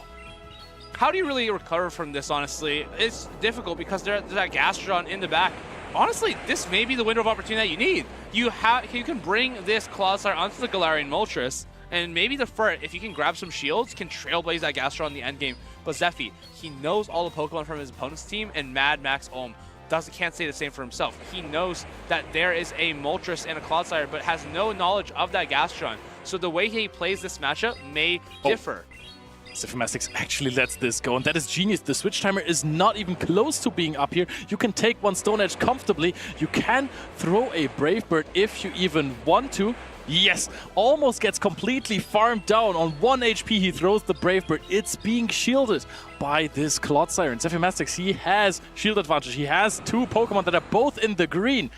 how do you really recover from this, honestly? It's difficult because there's that Gastrodon in the back. Honestly, this may be the window of opportunity that you need. You can bring this Clodsire onto the Galarian Moltres, and maybe the Furt, if you can grab some shields, can trailblaze that Gastrodon in the end game. But Zephy, he knows all the Pokemon from his opponent's team, and Mad Max Olm can't say the same for himself. He knows that there is a Moltres and a Clodsire, but has no knowledge of that Gastrodon. So the way he plays this matchup may differ. Zephymastics actually lets this go, and that is genius. The switch timer is not even close to being up here. You can take one Stone Edge comfortably. You can throw a Brave Bird if you even want to. Yes, almost gets completely farmed down. On 1 HP, he throws the Brave Bird. It's being shielded by this Clodsire. And Zephymastics, he has shield advantage. He has two Pokemon that are both in the green.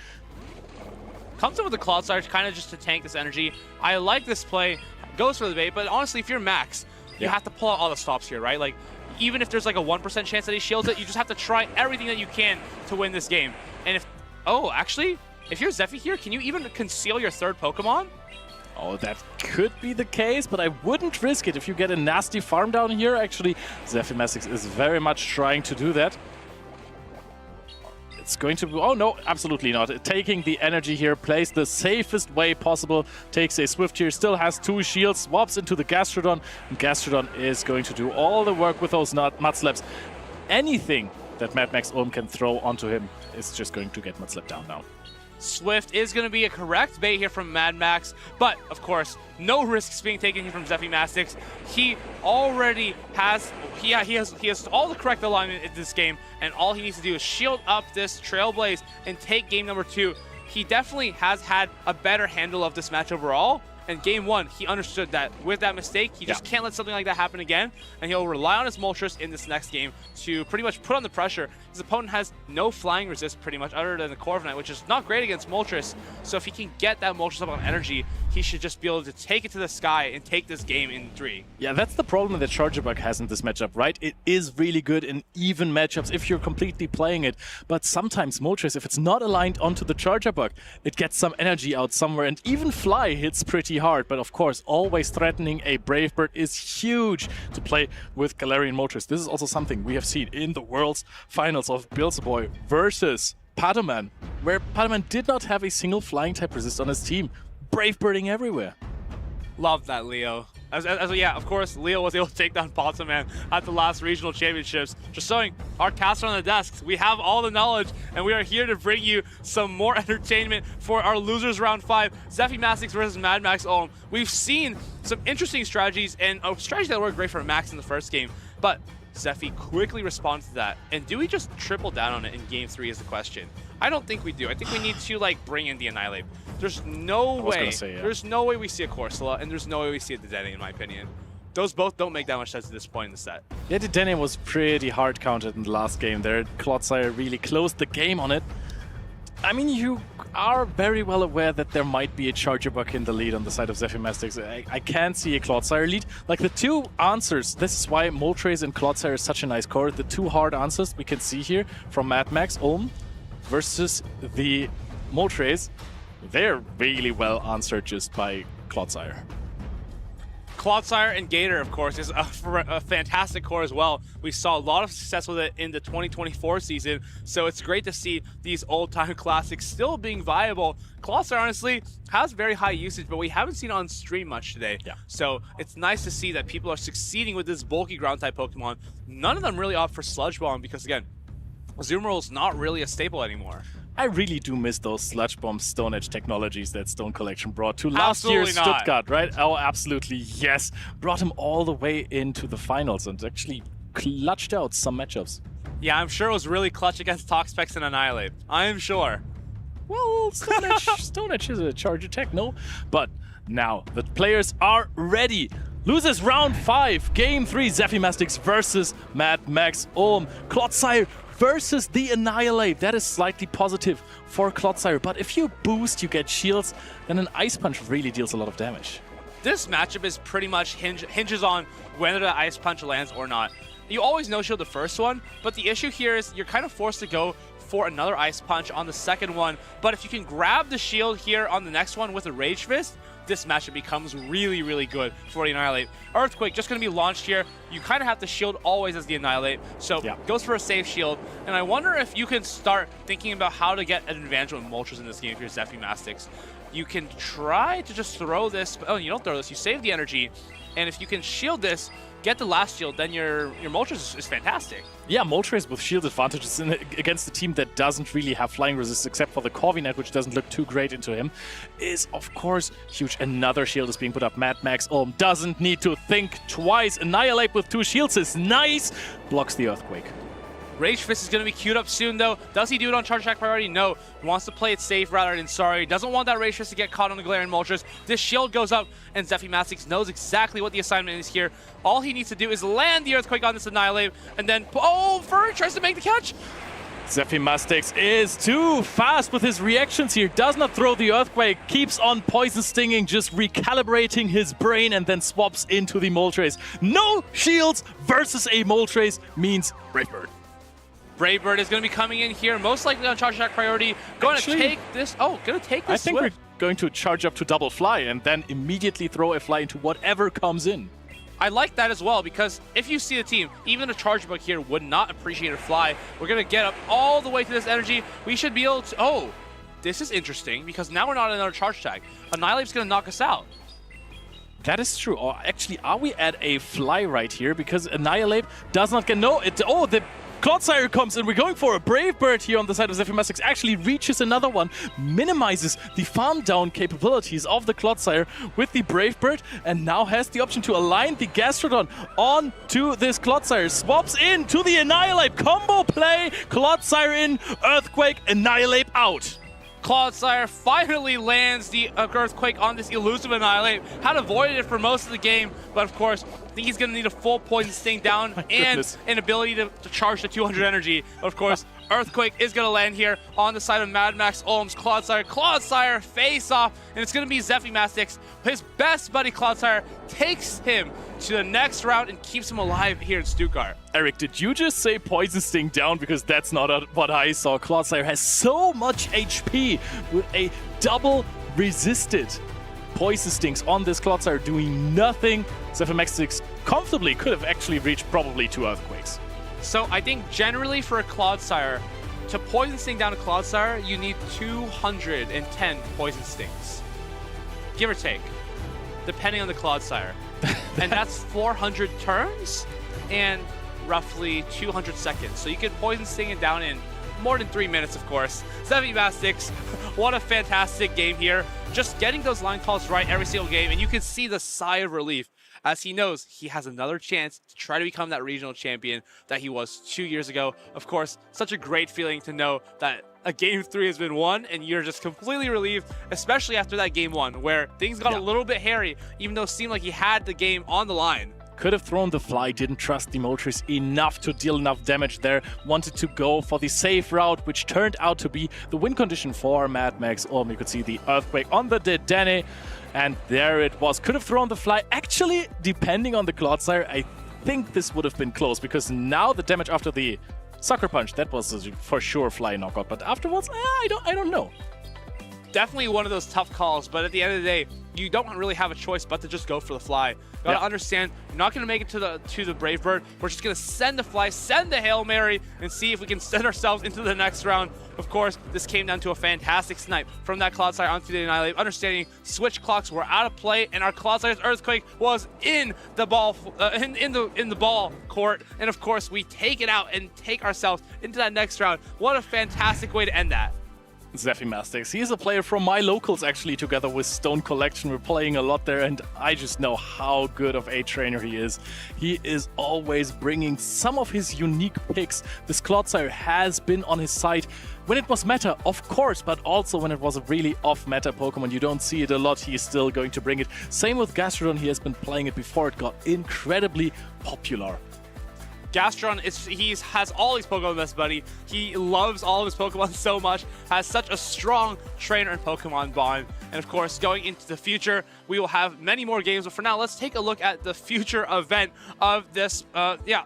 Comes in with the Clodsire kind of just to tank this energy. I like this play. Goes for the bait, but honestly, if you're Max, you have to pull out all the stops here, right? Like, even if there's like a 1% chance that he shields it, you just have to try everything that you can to win this game. And if, actually, if you're Zephy here, can you even conceal your third Pokemon? Oh, that could be the case, but I wouldn't risk it. If you get a nasty farm down here, actually, Zephymastics is very much trying to do that. It's going to be... Oh, no, absolutely not. Taking the energy here, plays the safest way possible. Takes a Swift here, still has two shields, swaps into the Gastrodon. And Gastrodon is going to do all the work with those Mudslaps. Anything that Mad Max Olm can throw onto him is just going to get Mudslap down now. Swift is going to be a correct bait here from Mad Max, but of course, no risks being taken here from Zephymastics. He already has, he has all the correct alignment in this game, and all he needs to do is shield up this Trailblaze and take game number 2. He definitely has had a better handle of this match overall. And game 1, he understood that with that mistake, he just can't let something like that happen again. And he'll rely on his Moltres in this next game to pretty much put on the pressure. His opponent has no flying resist pretty much other than the Corviknight, which is not great against Moltres. So if he can get that Moltres up on energy, he should just be able to take it to the sky and take this game in 3. Yeah, that's the problem that Charger Bug has in this matchup, right? It is really good in even matchups if you're completely playing it. But sometimes Moltres, if it's not aligned onto the Charger Bug, it gets some energy out somewhere. And even Fly hits pretty hard. But of course, always threatening a Brave Bird is huge to play with Galarian Moltres. This is also something we have seen in the World's Finals of Beelzebub versus Padoman, where Padoman did not have a single flying type resist on his team. Brave Birding everywhere. Love that, Leo. Yeah, of course, Leo was able to take down Padoman at the last regional championships. Just showing our caster on the desks. We have all the knowledge, and we are here to bring you some more entertainment for our losers round 5. Zephymastics versus Mad Max Olm. We've seen some interesting strategies, and a strategy that worked great for Max in the first game, but Zephy quickly responds to that. And do we just triple down on it in game 3 is the question. I don't think we do. I think we need to like bring in the Annihilate. There's no way. There's no way we see a Corsola, and there's no way we see a Dedenne, in my opinion. Those both don't make that much sense at this point in the set. Yeah, Dedenne was pretty hard counted in the last game there. Clodsire really closed the game on it. I mean, you are very well aware that there might be a Charger Bug in the lead on the side of Zephymastics. I can't see a Clodsire lead. Like the two answers, this is why Moltres and Clodsire is such a nice core. The two hard answers we can see here from Mad Max Olm versus the Moltres, they're really well answered just by Clodsire. Clodsire and Gator, of course, is a fantastic core as well. We saw a lot of success with it in the 2024 season, so it's great to see these old-time classics still being viable. Clodsire, honestly, has very high usage, but we haven't seen it on stream much today. Yeah. So it's nice to see that people are succeeding with this bulky ground-type Pokemon. None of them really opt for Sludge Bomb because, again, Azumarill is not really a staple anymore. I really do miss those Sludge Bomb Stone Edge technologies that Stone Collection brought to last year's Stuttgart, right? Oh, absolutely, yes. Brought him all the way into the finals and actually clutched out some matchups. Yeah, I'm sure it was really clutch against Toxapex and Annihilate. I am sure. Well, Stone Edge is a charge attack, no? But now the players are ready. Loses round 5, game 3, Zephymastics versus Mad Max Olm. Clodsire versus the Annihilate. That is slightly positive for Clodsire, but if you boost, you get shields, then an Ice Punch really deals a lot of damage. This matchup is pretty much hinges on whether the Ice Punch lands or not. You always no-shield the first one, but the issue here is you're kind of forced to go for another Ice Punch on the second one, but if you can grab the shield here on the next one with a Rage Fist, this matchup becomes really, really good for the Annihilate. Earthquake just going to be launched here. You kind of have to shield always as the Annihilate, so goes for a safe shield. And I wonder if you can start thinking about how to get an advantage with Moltres in this game if you're Zephy Mastix. You can try to just throw this. Oh, you don't throw this. You save the energy. And if you can shield this, get the last shield, then your Moltres is fantastic. Yeah, Moltres with shield advantages against a team that doesn't really have flying resist except for the Corviknight, which doesn't look too great into him, is of course huge. Another shield is being put up. Mad Max Ulm doesn't need to think twice. Annihilate with 2 shields is nice. Blocks the Earthquake. Rage Fist is going to be queued up soon, though. Does he do it on charge attack priority? No. He wants to play it safe rather than sorry. Doesn't want that Rage Fist to get caught on the glaring Moltres. This shield goes up, and Zephy Mastix knows exactly what the assignment is here. All he needs to do is land the Earthquake on this Annihilate, and then, oh, Furry tries to make the catch. Zephy Mastix is too fast with his reactions here. Does not throw the Earthquake. Keeps on Poison Stinging, just recalibrating his brain, and then swaps into the Moltres. No shields versus a Moltres means Brave Bird. Brave Bird is going to be coming in here, most likely on charge attack priority. Going to take this. Oh, going to take this. I think we're going to charge up to double fly and then immediately throw a fly into whatever comes in. I like that as well, because if you see the team, even a charge bug here would not appreciate a fly. We're going to get up all the way to this energy. We should be able to. Oh, this is interesting, because now we're not in another charge tag. Annihilate's going to knock us out. That is true. Or actually, are we at a fly right here? Because Annihilate does not get the Clodsire comes in. We're going for a Brave Bird here on the side of Zephy Mastix. Actually reaches another one, minimizes the farm down capabilities of the Clodsire with the Brave Bird, and now has the option to align the Gastrodon onto this Clodsire. Swaps in to the Annihilate. Combo play. Clodsire in, Earthquake, Annihilate out. Clodsire finally lands the Earthquake on this elusive Annihilate. Had avoided it for most of the game, but of course, I think he's going to need a full Poison Sting down and an ability to charge the 200 energy. Of course, Earthquake is going to land here on the side of Mad Max Ulm's Clodsire. Clodsire face off, and it's going to be Zephy Mastix. His best buddy Clodsire takes him to the next round and keeps him alive here in Stuttgart. Eric, did you just say Poison Sting down? Because that's not what I saw. Clodsire has so much HP with a double resisted Poison Stings on this Clodsire doing nothing. Zephy Mastix comfortably could have actually reached probably 2 Earthquakes. So I think generally for a Clodsire, to Poison Sting down a Clodsire, you need 210 Poison Stings. Give or take, depending on the Clodsire. And that's 400 turns and roughly 200 seconds. So you can Poison Sting it down in more than 3 minutes, of course. Zephy Mastix, what a fantastic game here. Just getting those line calls right every single game, and you can see the sigh of relief as he knows he has another chance to try to become that regional champion that he was 2 years ago. Of course, such a great feeling to know that a Game 3 has been won, and you're just completely relieved, especially after that Game 1, where things got a little bit hairy, even though it seemed like he had the game on the line. Could have thrown the fly, didn't trust the Moltres enough to deal enough damage there. Wanted to go for the safe route, which turned out to be the win condition for Mad Max Ulm. You could see the Earthquake on the Dedenne, and there it was. Could have thrown the fly. Actually, depending on the Clodsire, I think this would have been close, because now the damage after the Sucker Punch, that was for sure fly knockout, but afterwards, I don't know. Definitely one of those tough calls, but at the end of the day, you don't really have a choice but to just go for the fly. Gotta understand, you're not gonna make it to the Brave Bird. We're just gonna send the fly, send the Hail Mary, and see if we can send ourselves into the next round. Of course, this came down to a fantastic snipe from that Clodsire onto the Annihilate. Understanding switch clocks were out of play, and our Clodsire's Earthquake was in the ball in the ball court. And of course, we take it out and take ourselves into that next round. What a fantastic way to end that. Zephy Mastix. He is a player from my locals, actually, together with Stone Collection. We're playing a lot there, and I just know how good of a trainer he is. He is always bringing some of his unique picks. This Clodsire has been on his side when it was meta, of course, but also when it was a really off-meta Pokemon. You don't see it a lot. He is still going to bring it. Same with Gastrodon. He has been playing it before it got incredibly popular. Gastron, has all his Pokemon best buddy. He loves all of his Pokemon so much, has such a strong trainer and Pokemon bond. And of course, going into the future, we will have many more games. But for now, let's take a look at the future event of this,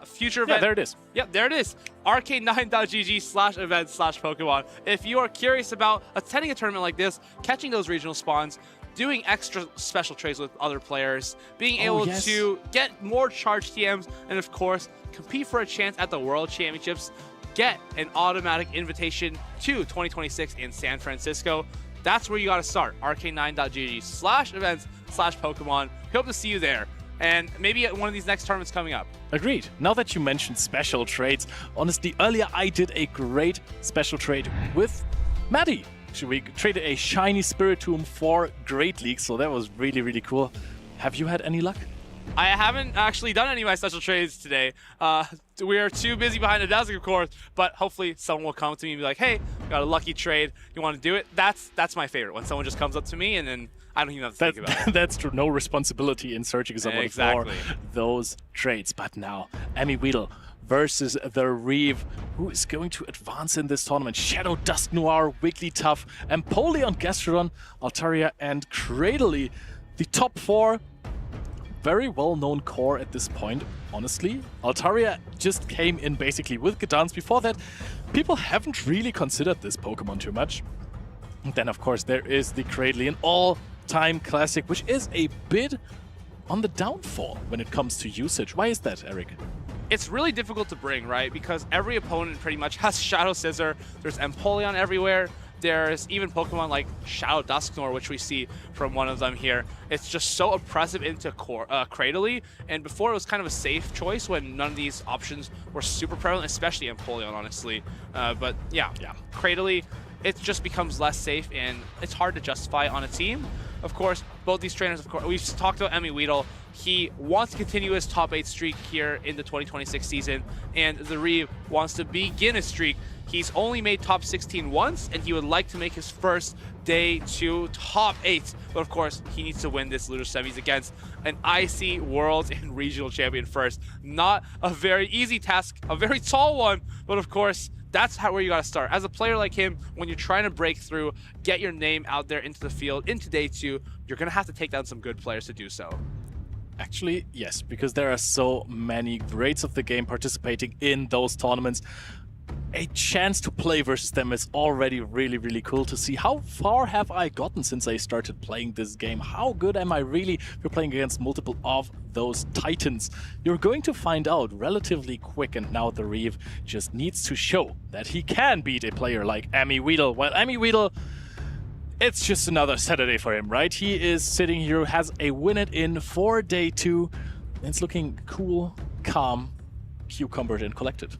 future event. Yeah, there it is. Yep, there it is. arcade9.gg/event/Pokemon. If you are curious about attending a tournament like this, catching those regional spawns, doing extra special trades with other players, being able to get more charged TMs, and of course, compete for a chance at the World Championships, get an automatic invitation to 2026 in San Francisco. That's where you got to start. arcane9.gg/events/Pokemon. Hope to see you there. And maybe at one of these next tournaments coming up. Agreed. Now that you mentioned special trades, honestly, earlier I did a great special trade with Maddie. Actually, we traded a shiny Spiritomb for Great League, so that was really, really cool. Have you had any luck? I haven't actually done any of my special trades today. We are too busy behind the desk, of course, but hopefully someone will come to me and be like, hey, got a lucky trade. You want to do it? That's my favorite, when someone just comes up to me and then I don't even have to think about it. That's true. No responsibility in searching someone for those trades. But now, Emmy Weedle versus the Reeve. Who is going to advance in this tournament? Shadow, Dusknoir, Wigglytuff, Empoleon, Gastrodon, Altaria, and Cradily. The top 4. Very well-known core at this point, honestly. Altaria just came in basically with Gardance. Before that, people haven't really considered this Pokemon too much. And then, of course, there is the Cradily, an all-time classic, which is a bit on the downfall when it comes to usage. Why is that, Eric? It's really difficult to bring, right? Because every opponent pretty much has Shadow Scissor. There's Empoleon everywhere. There's even Pokemon like Shadow Dusknoir, which we see from one of them here. It's just so oppressive into Cradily, and before it was kind of a safe choice when none of these options were super prevalent, especially Empoleon, honestly. But yeah, Cradily, it just becomes less safe, and it's hard to justify on a team. Of course, both these trainers, of course, we've talked about Emmy Weedle. He wants to continue his top 8 streak here in the 2026 season, and the Reeve wants to begin a streak. He's only made top 16 once, and he would like to make his first day to top 8. But of course, he needs to win this loser semis against an IC Worlds and Regional Champion first. Not a very easy task, a very tall one, but of course, that's where you got to start. As a player like him, when you're trying to break through, get your name out there into the field, into day 2, you're going to have to take down some good players to do so. Actually, yes, because there are so many greats of the game participating in those tournaments. A chance to play versus them is already really, really cool to see. How far have I gotten since I started playing this game? How good am I really if you're playing against multiple of those titans? You're going to find out relatively quick, and now the Reeve just needs to show that he can beat a player like Emmy Weedle. While Emmy Weedle, it's just another Saturday for him, right? He is sitting here, has a win it in for day 2. It's looking cool, calm, cucumbered, and collected.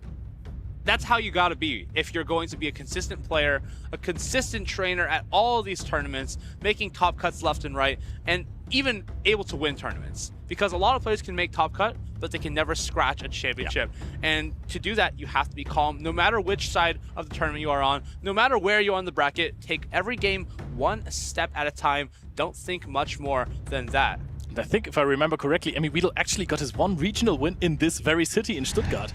That's how you gotta be if you're going to be a consistent player, a consistent trainer at all of these tournaments, making top cuts left and right, and even able to win tournaments. Because a lot of players can make top cut, but they can never scratch a championship. And to do that, you have to be calm, no matter which side of the tournament you are on, no matter where you are on the bracket. Take every game one step at a time. Don't think much more than that. And I think, if I remember correctly, Emmy Weedle actually got his 1 regional win in this very city in Stuttgart.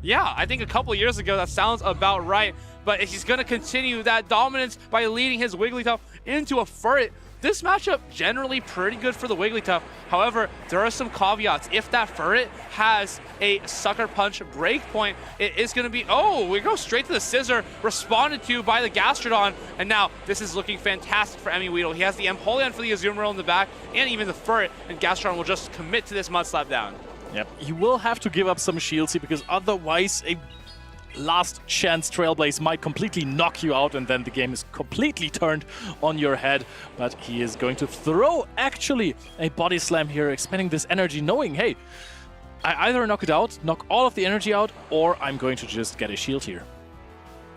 Yeah, I think a couple years ago that sounds about right, but if he's going to continue that dominance by leading his Wigglytuff into a Furret, this matchup generally pretty good for the Wigglytuff. However, there are some caveats. If that Furret has a Sucker Punch breakpoint, it is going to be, oh, we go straight to the Scissor, responded to by the Gastrodon, and now this is looking fantastic for Emmy Weedle. He has the Empoleon for the Azumarill in the back, and even the Furret, and Gastrodon will just commit to this Mud Slap down. Yep, you will have to give up some shields here, because otherwise a last chance Trailblaze might completely knock you out, and then the game is completely turned on your head. But he is going to throw actually a body slam here, expending this energy, knowing, hey, I either knock it out, knock all of the energy out, or I'm going to just get a shield here.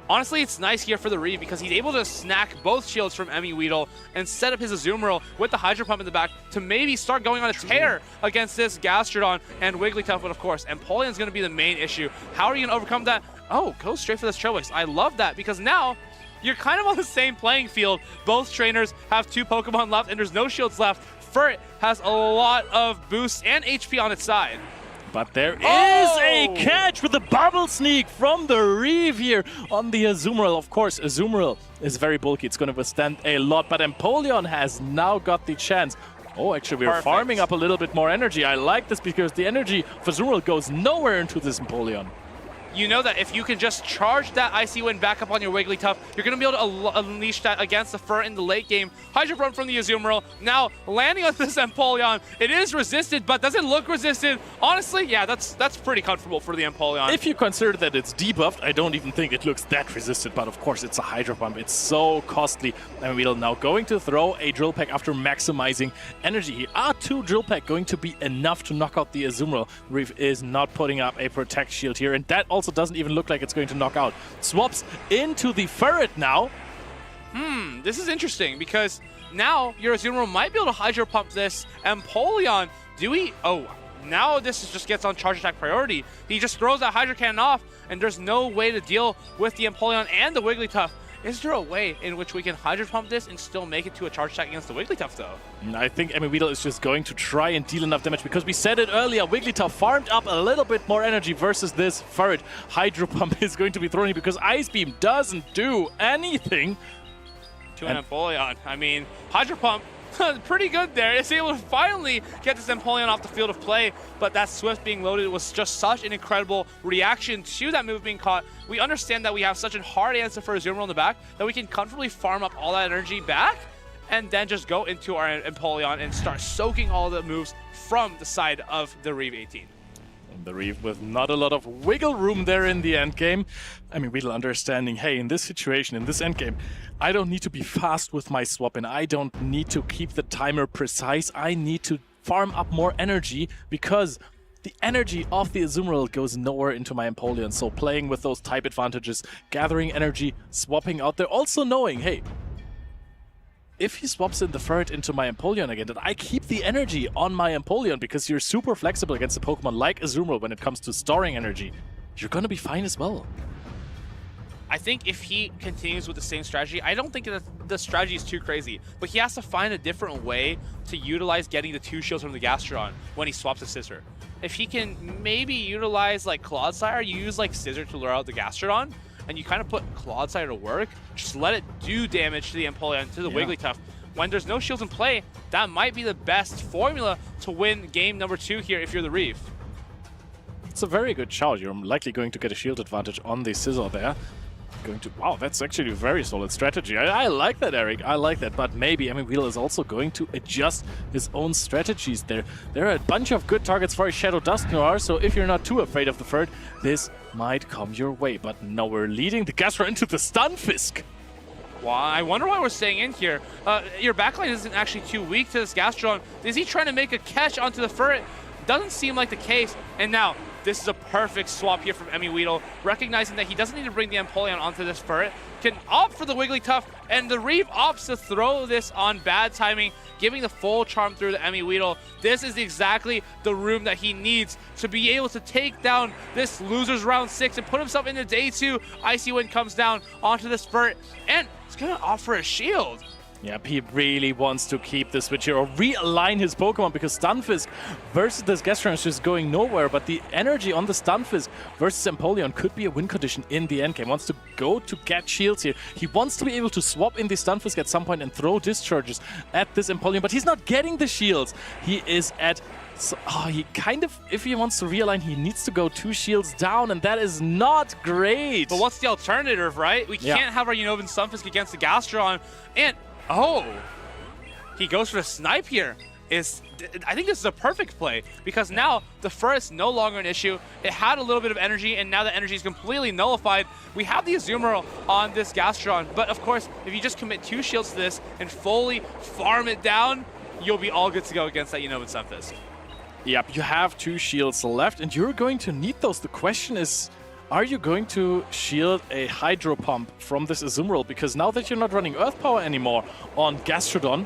Honestly, it's nice here for the Reeve because he's able to snack both shields from Emmy Weedle and set up his Azumarill with the Hydro Pump in the back to maybe start going on a tear against this Gastrodon and Wigglytuff. But of course, Empoleon's going to be the main issue. How are you going to overcome that? Oh, go straight for this Trailblaze. I love that because now you're kind of on the same playing field. Both trainers have 2 Pokemon left and there's no shields left. Furret has a lot of boost and HP on its side. But there is a catch with the Bubble Sneak from the Reeve here on the Azumarill. Of course, Azumarill is very bulky. It's going to withstand a lot, but Empoleon has now got the chance. Oh, actually, we're farming up a little bit more energy. I like this because the energy for Azumarill goes nowhere into this Empoleon. you know that if you can just charge that Icy Wind back up on your Wigglytuff, you're going to be able to unleash that against the Fur in the late game. Hydro Pump from the Azumarill, now landing on this Empoleon. It is resisted, but does it look resisted? Honestly, yeah, that's pretty comfortable for the Empoleon. If you consider that it's debuffed, I don't even think it looks that resistant, but of course it's a Hydro Pump. It's so costly. And we're now going to throw a Drill Peck after maximizing energy here. Are 2 Drill Peck going to be enough to knock out the Azumarill? Reef is not putting up a Protect Shield here, and that also doesn't even look like it's going to knock out. Swaps into the Ferret now. This is interesting because now your Azumarill might be able to Hydro Pump this Empoleon. Do we? Oh, now this just gets on charge attack priority. He just throws that Hydro Cannon off, and there's no way to deal with the Empoleon and the Wigglytuff. Is there a way in which we can Hydro Pump this and still make it to a charge attack against the Wigglytuff, though? I think Weedle is just going to try and deal enough damage because we said it earlier, Wigglytuff farmed up a little bit more energy versus this Ferret. Hydro Pump is going to be thrown because Ice Beam doesn't do anything. To an Empoleon. I mean, Hydro Pump, pretty good there. It's able to finally get this Empoleon off the field of play, but that Swift being loaded was just such an incredible reaction to that move being caught. We understand that we have such a hard answer for Azumarill in the back that we can comfortably farm up all that energy back and then just go into our Empoleon and start soaking all the moves from the side of the Reeve 18. The Reeve with not a lot of wiggle room there in the end game. Weedle understanding, hey, in this situation, in this end game, I don't need to be fast with my swap and I don't need to keep the timer precise. I need to farm up more energy because the energy of the Azumarill goes nowhere into my Empoleon. So playing with those type advantages, gathering energy, swapping out there, also knowing, hey, if he swaps in the Ferret into my Empoleon again, then I keep the energy on my Empoleon because you're super flexible against a Pokemon like Azumarill when it comes to storing energy. You're gonna be fine as well. I think if he continues with the same strategy, I don't think that the strategy is too crazy, but he has to find a different way to utilize getting the 2 shields from the Gastrodon when he swaps a Scissor. If he can maybe utilize like Clodsire, you use like Scissor to lure out the Gastrodon, and you kind of put Clodsire to work, just let it do damage to the Empoleon, to the Wigglytuff. When there's no shields in play, that might be the best formula to win game number 2 here if you're the Reeve. It's a very good shout. You're likely going to get a shield advantage on the Scissor there. Wow, that's actually a very solid strategy. I like that, Eric. I like that. But maybe Weedle is also going to adjust his own strategies there. There are a bunch of good targets for a Shadow Dust Noir, so if you're not too afraid of the Ferret, this might come your way. But no, we're leading the Gastro into the Stunfisk. Wow, I wonder why we're staying in here. Your backline isn't actually too weak to this Gastrodon. Is he trying to make a catch onto the Ferret? Doesn't seem like the case. And now, this is a perfect swap here from Weedle, recognizing that he doesn't need to bring the Empoleon onto this Ferret, can opt for the Wigglytuff, and the Reeve opts to throw this on bad timing, giving the full charm through to Weedle. This is exactly the room that he needs to be able to take down this loser's round 6 and put himself into day 2. Icy Wind comes down onto this Ferret, and it's going to offer a shield. Yep, he really wants to keep the switch here or realign his Pokemon because Stunfisk versus this Gastrodon is just going nowhere, but the energy on the Stunfisk versus Empoleon could be a win condition in the endgame. Wants to go to get shields here. He wants to be able to swap in the Stunfisk at some point and throw discharges at this Empoleon, but he's not getting the shields. He is at... he kind of, if he wants to realign, he needs to go 2 shields down, and that is not great. But what's the alternative, right? We can't have our Unova Stunfisk against the Gastrodon, and... Oh, he goes for the snipe here. I think this is a perfect play because now the Fur is no longer an issue. It had a little bit of energy, and now the energy is completely nullified. We have the Azumarill on this Gastrodon, but of course, if you just commit 2 shields to this and fully farm it down, you'll be all good to go against that Unova Stunfisk. Yep, you have 2 shields left, and you're going to need those. The question is, are you going to shield a Hydro Pump from this Azumarill? Because now that you're not running Earth Power anymore on Gastrodon,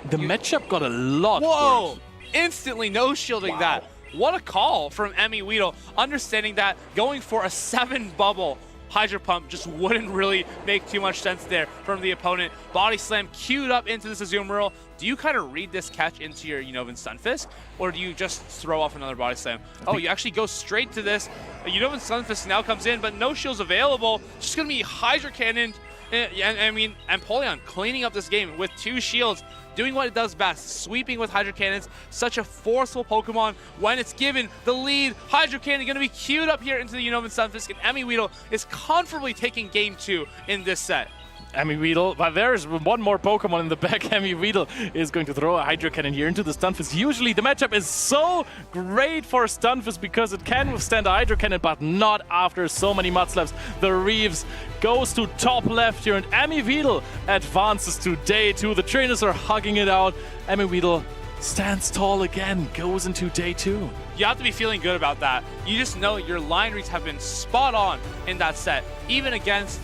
the matchup got a lot worse. Instantly no shielding that. What a call from Weedle, understanding that going for a 7 bubble Hydro Pump just wouldn't really make too much sense there from the opponent. Body Slam queued up into this Azumarill. Do you kind of read this catch into your Unova Stunfisk, or do you just throw off another Body Slam? Oh, you actually go straight to this. Unova Stunfisk now comes in, but no shields available. Just going to be Hydro Cannon And I mean, Empoleon cleaning up this game with 2 shields, doing what it does best, sweeping with Hydro Cannons. Such a forceful Pokemon when it's given the lead. Hydro Cannon going to be queued up here into the Unova Stunfisk, and Emmy is comfortably taking game 2 in this set. Emmy Weedle, but there's one more Pokemon in the back. Emmy Weedle is going to throw a Hydro Cannon here into the Stunfisk. Usually the matchup is so great for Stunfisk because it can withstand a Hydro Cannon, but not after so many Mudslaps. The Reeves goes to top left here, and Emmy Weedle advances to day 2. The trainers are hugging it out. Emmy Weedle stands tall again, goes into day 2. You have to be feeling good about that. You just know your line reads have been spot on in that set, even against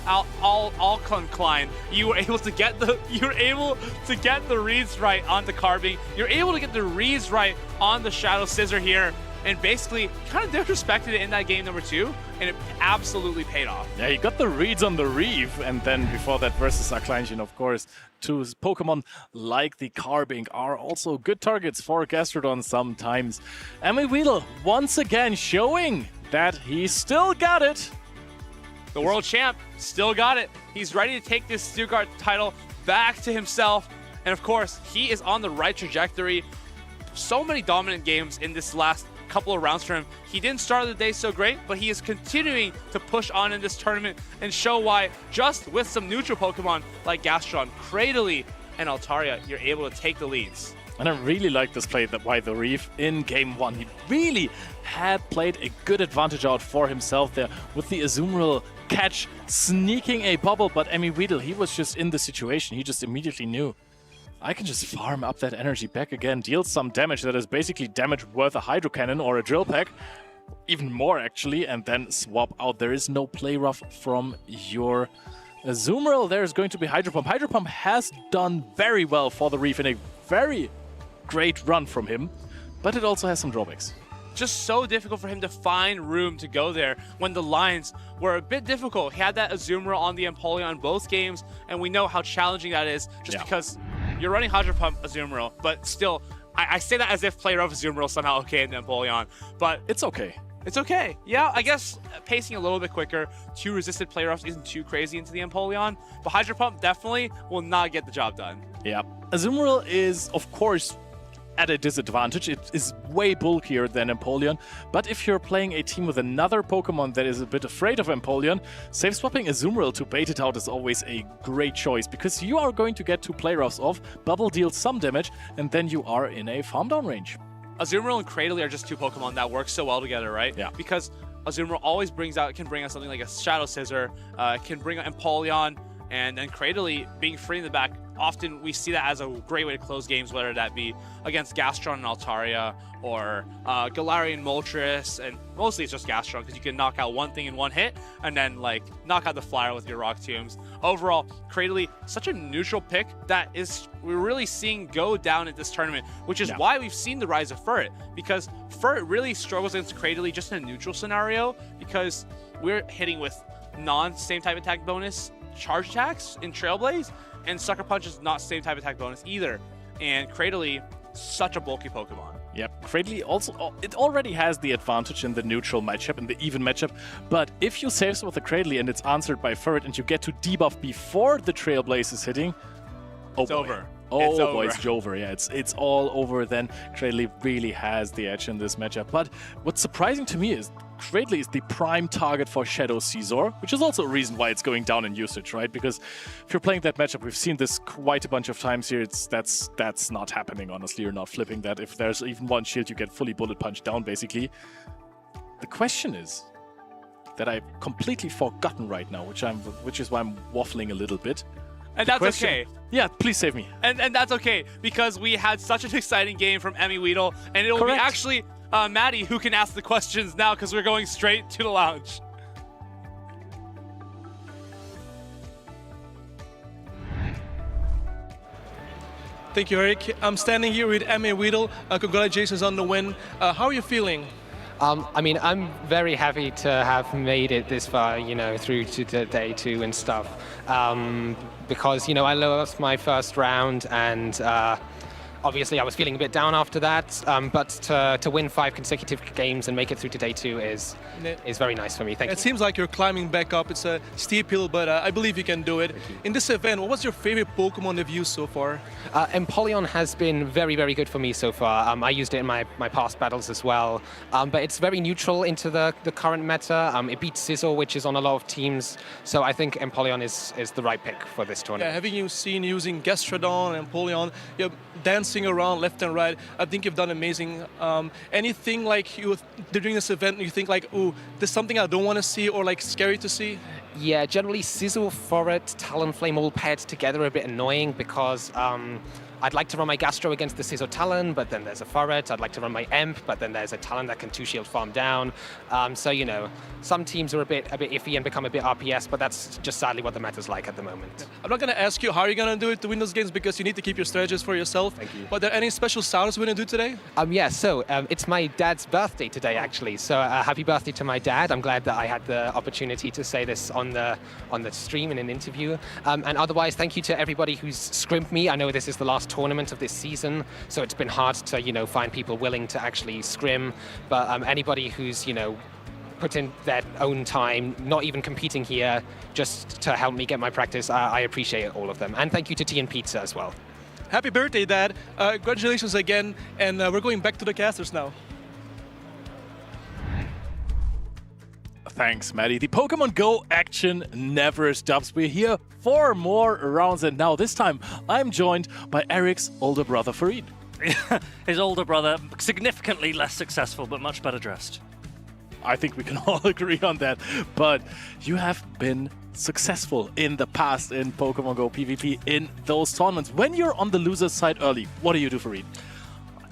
Alcon Klein. You were able to get the reads right on the Carbing. You're able to get the reads right on the Shadow Scissor here, and basically kind of disrespected it in that game number 2, and it absolutely paid off. Yeah, he got the reads on the Reeve, and then before that versus Arclangian, of course, 2 Pokemon like the Carbink are also good targets for Gastrodon sometimes. Emmy Weedle once again showing that he still got it. The world champ still got it. He's ready to take this Stuttgart title back to himself. And of course, he is on the right trajectory. So many dominant games in this last couple of rounds for him. He didn't start the day so great, but he is continuing to push on in this tournament and show why just with some neutral Pokemon like Gastrodon, Cradily, and Altaria, you're able to take the leads. And I really like this play by the Reeve in game 1. He really had played a good advantage out for himself there with the Azumarill catch, sneaking a bubble, but Emmy Weedle, he was just in the situation. He just immediately knew, I can just farm up that energy back again, deal some damage that is basically damage worth a Hydro Cannon or a Drill Peck, even more actually, and then swap out. There is no play rough from your Azumarill. There's going to be Hydro Pump. Hydro Pump has done very well for the Reeve in a very great run from him, but it also has some drawbacks. Just so difficult for him to find room to go there when the lines were a bit difficult. He had that Azumarill on the Empoleon both games, and we know how challenging that is just because you're running Hydro Pump Azumarill, but still, I say that as if player of Azumarill somehow okay in the Empoleon, but it's okay. It's okay. Yeah, I guess pacing a little bit quicker, 2 resisted play roughs isn't too crazy into the Empoleon, but Hydro Pump definitely will not get the job done. Yeah. Azumarill is, of course, at a disadvantage. It is way bulkier than Empoleon, but if you're playing a team with another Pokemon that is a bit afraid of Empoleon, safe swapping Azumarill to bait it out is always a great choice, because you are going to get 2 play roughs off, Bubble deals some damage, and then you are in a farm down range. Azumarill and Cradily are just 2 Pokemon that work so well together, right? Yeah. Because Azumarill always can bring out something like a Shadow Scissor, can bring out Empoleon, and then Cradily being free in the back. Often we see that as a great way to close games, whether that be against Gastrodon and Altaria, or Galarian Moltres, and mostly it's just Gastrodon because you can knock out one thing in one hit and then like knock out the flyer with your Rock Tombs. Overall, Cradily, such a neutral pick that we're really seeing go down at this tournament, which is why we've seen the rise of Furret, because Furret really struggles against Cradily just in a neutral scenario, because we're hitting with non-same type attack bonus charge attacks in Trailblaze, and Sucker Punch is not same type attack bonus either. And Cradily, such a bulky Pokemon. Yep, Cradily also, it already has the advantage in the neutral matchup, in the even matchup, but if you save with the Cradily and it's answered by Furret and you get to debuff before the Trailblaze is hitting, it's over. Oh boy, it's over. Yeah, it's all over then. Cradily really has the edge in this matchup. But what's surprising to me is Cradily is the prime target for Shadow Scizor, which is also a reason why it's going down in usage, right? Because if you're playing that matchup, we've seen this quite a bunch of times here. That's not happening, honestly. You're not flipping that. If there's even one shield, you get fully bullet punched down, basically. The question is that I've completely forgotten right now, which is why I'm waffling a little bit. And that's okay. Yeah, please save me. And that's okay, because we had such an exciting game from Emmy Weedle, and it'll be actually Maddie who can ask the questions now, because we're going straight to the lounge. Thank you, Eric. I'm standing here with Emmy Weedle. Congratulations on the win. How are you feeling? I mean, I'm very happy to have made it this far, you know, through to day 2 and stuff. Because, you know, I lost my first round and obviously I was feeling a bit down after that, but to win 5 consecutive games and make it through to day 2 is very nice for me. Thank you. It seems like you're climbing back up. It's a steep hill, but I believe you can do it. In this event, what was your favorite Pokemon you've used so far? Empoleon has been very, very good for me so far. I used it in my past battles as well, but it's very neutral into the current meta. It beats Sizzle, which is on a lot of teams, so I think Empoleon is the right pick for this tournament. Yeah, having you seen using Gastrodon and Empoleon, you're dancing around left and right, I think you've done amazing. Anything like you during this event you think like, ooh, there's something I don't want to see or like scary to see? Yeah, generally Sizzle, Forret, Talonflame all paired together are a bit annoying because I'd like to run my Gastro against the Scizor Talon, but then there's a Forret. I'd like to run my Emp, but then there's a Talon that can 2-shield farm down. So, you know, some teams are a bit iffy and become a bit RPS, but that's just sadly what the meta's like at the moment. I'm not going to ask you how you're going to do it to win those games because you need to keep your strategies for yourself. Thank you. But are there any special shoutouts we're going to do today? It's my dad's birthday today, actually. So happy birthday to my dad. I'm glad that I had the opportunity to say this on the stream in an interview. And otherwise, thank you to everybody who's scrimped me. I know this is the last tournament of this season, so it's been hard to, you know, find people willing to actually scrim. But anybody who's, you know, put in their own time, not even competing here, just to help me get my practice, I appreciate all of them. And thank you to Tea and Pizza as well. Happy birthday, Dad. Congratulations again, and we're going back to the casters now. Thanks, Maddie. The Pokemon Go action never stops. We're here for more rounds, and now this time I'm joined by Eric's older brother, Farid. His older brother, significantly less successful, but much better dressed. I think we can all agree on that. But you have been successful in the past in Pokemon Go PvP in those tournaments. When you're on the loser's side early, what do you do, Farid?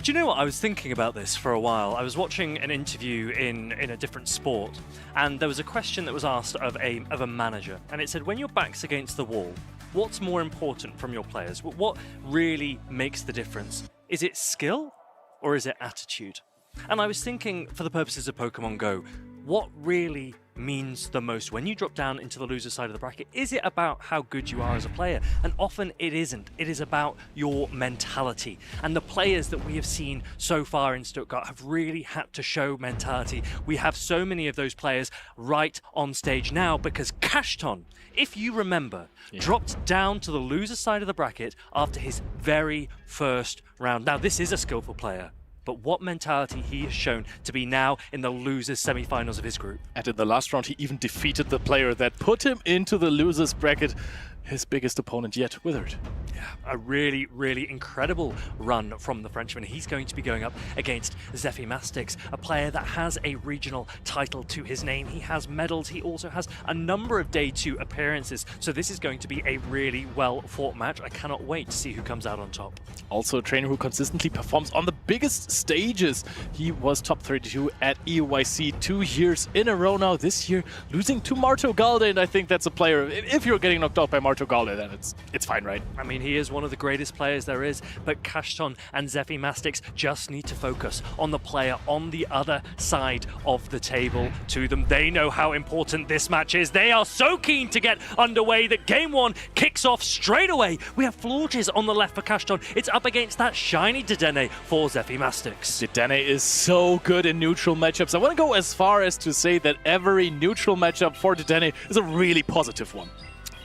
Do you know what? I was thinking about this for a while. I was watching an interview in a different sport, and there was a question that was asked of a manager, and it said, when your back's against the wall, what's more important from your players? What really makes the difference? Is it skill or is it attitude? And I was thinking, for the purposes of Pokemon Go, what really means the most when you drop down into the loser side of the bracket? Is it about how good you are as a player? And often it isn't. It is about your mentality. And the players that we have seen so far in Stuttgart have really had to show mentality. We have so many of those players right on stage now because Kashton, if you remember, dropped down to the loser side of the bracket after his very first round. Now, this is a skillful player, but what mentality he has shown to be now in the losers semi-finals of his group. And in the last round, he even defeated the player that put him into the losers bracket. His biggest opponent yet, Withered. Yeah, a really, really incredible run from the Frenchman. He's going to be going up against Zephy Mastix, a player that has a regional title to his name. He has medals. He also has a number of Day 2 appearances. So this is going to be a really well-fought match. I cannot wait to see who comes out on top. Also a trainer who consistently performs on the biggest stages. He was top 32 at EUYC 2 years in a row now. This year, losing to Marto Galde, and I think that's a player, if you're getting knocked out by Marto Galde, then it's fine, right? I mean, he is one of the greatest players there is, but Kashton and Zephy Mastix just need to focus on the player on the other side of the table to them. They know how important this match is. They are so keen to get underway that game 1 kicks off straight away. We have Florges on the left for Kashton. It's up against that shiny Dedenne for Zephy Mastix. Dedenne is so good in neutral matchups. I want to go as far as to say that every neutral matchup for Dedenne is a really positive one.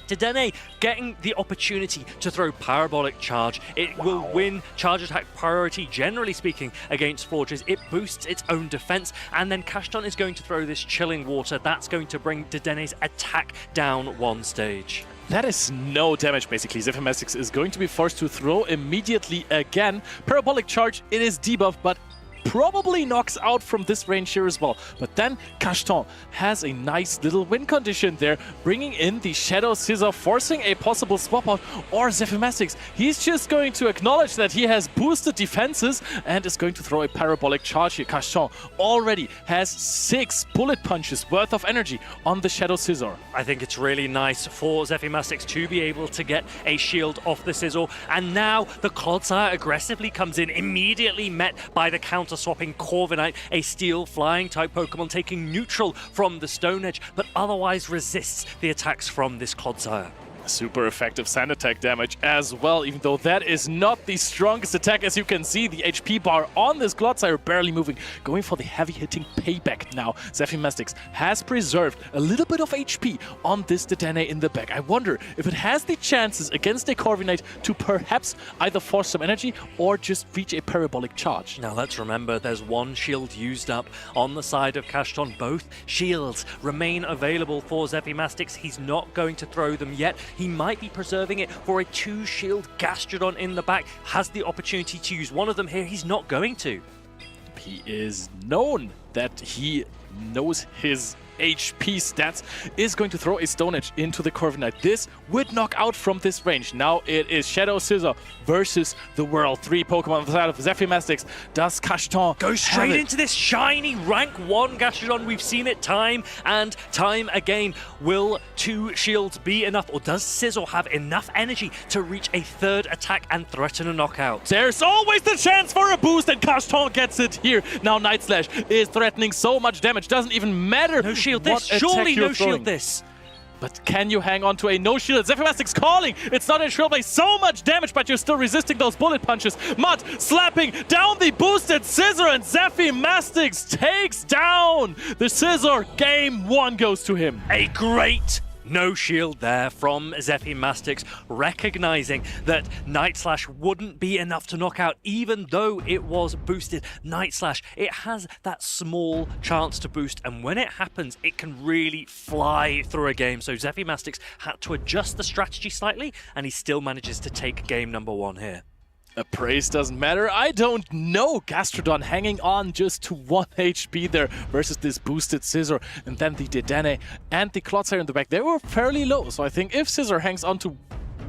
Dedenne getting the opportunity to throw Parabolic Charge. It will win charge attack priority, generally speaking, against Florges. It boosts its own defense, and then Kashton is going to throw this Chilling Water. That's going to bring Dedenne's attack down 1 stage. That is no damage, basically. Zephy Mastix is going to be forced to throw immediately again. Parabolic Charge, it is debuff, but probably knocks out from this range here as well. But then Kashton has a nice little win condition there, bringing in the Shadow Scissor, forcing a possible swap out, or Zephy Mastix. He's just going to acknowledge that he has boosted defenses and is going to throw a Parabolic Charge here. Kashton already has 6 bullet punches worth of energy on the Shadow Scissor. I think it's really nice for Zephy Mastix to be able to get a shield off the Scissor, and now the Clodsire aggressively comes in, immediately met by the counter-swapping Corviknight, a steel flying type Pokemon taking neutral from the Stone Edge, but otherwise resists the attacks from this Clodsire. Super effective sand attack damage as well, even though that is not the strongest attack. As you can see, the HP bar on this Clodsire barely moving, going for the heavy hitting payback now. Zephyr has preserved a little bit of HP on this Dedenne in the back. I wonder if it has the chances against a Corviknight to perhaps either force some energy or just reach a parabolic charge. Now let's remember there's one shield used up on the side of Kashton. Both shields remain available for Zephyr. He's not going to throw them yet. He might be preserving it for a 2-shield Gastrodon in the back. Has the opportunity to use one of them here. He's not going to. He is known that he knows his HP stats, is going to throw a Stone Edge into the Corviknight. This would knock out from this range. Now it is Shadow Scissor versus the World 3 Pokemon on the side of Zephyr. Does Kashton go straight into this shiny rank 1 Gastrodon? We've seen it time and time again. Will 2 shields be enough, or does Scizor have enough energy to reach a 3rd attack and threaten a knockout? There's always the chance for a boost, and Kashton gets it here. Now Night Slash is threatening so much damage. Doesn't even matter. No shield this. Surely no shield this. But can you hang on to a no shield? Zephyr calling. It's not a shield play. So much damage, but you're still resisting those bullet punches. Mud slapping down the boosted Scizor, and Zephyr takes down the Scizor. Game 1 goes to him. A great no shield there from Zephyr, recognizing that Night Slash wouldn't be enough to knock out, even though it was boosted. Night Slash, it has that small chance to boost, and when it happens, it can really fly through a game. So Zephyr had to adjust the strategy slightly, and he still manages to take game number 1 here. Praise doesn't matter. I don't know. Gastrodon hanging on just to 1 HP there versus this boosted Scizor. And then the Dedenne and the Clodsire in the back, they were fairly low. So I think if Scizor hangs on to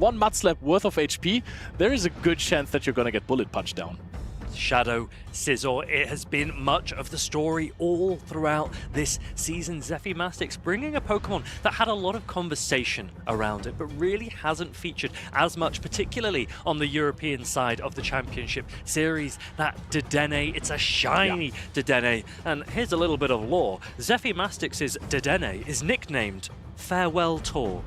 1 Mud Slap worth of HP, there is a good chance that you're going to get bullet punched down. Shadow Scizor, it has been much of the story all throughout this season. Zephyr bringing a Pokemon that had a lot of conversation around it, but really hasn't featured as much, particularly on the European side of the Championship Series. That Dedenne, it's a shiny Dedenne. And here's a little bit of lore. Zephyr Dedenne is nicknamed Farewell Tour.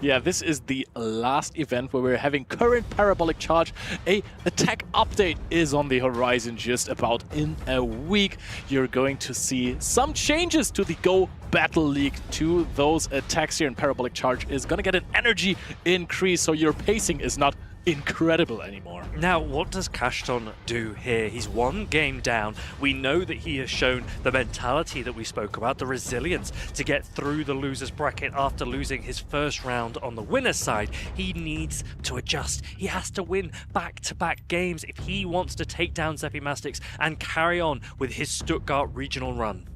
Yeah, this is the last event where we're having current parabolic charge. A attack update is on the horizon just about in a week. You're going to see some changes to the Go Battle League to those attacks here, and parabolic charge is going to get an energy increase, so your pacing is not incredible anymore. Now, what does Kashton do here? He's 1 game down. We know that he has shown the mentality that we spoke about, the resilience to get through the loser's bracket after losing his first round on the winner's side. He needs to adjust. He has to win back-to-back games if he wants to take down Zephyr and carry on with his Stuttgart regional run.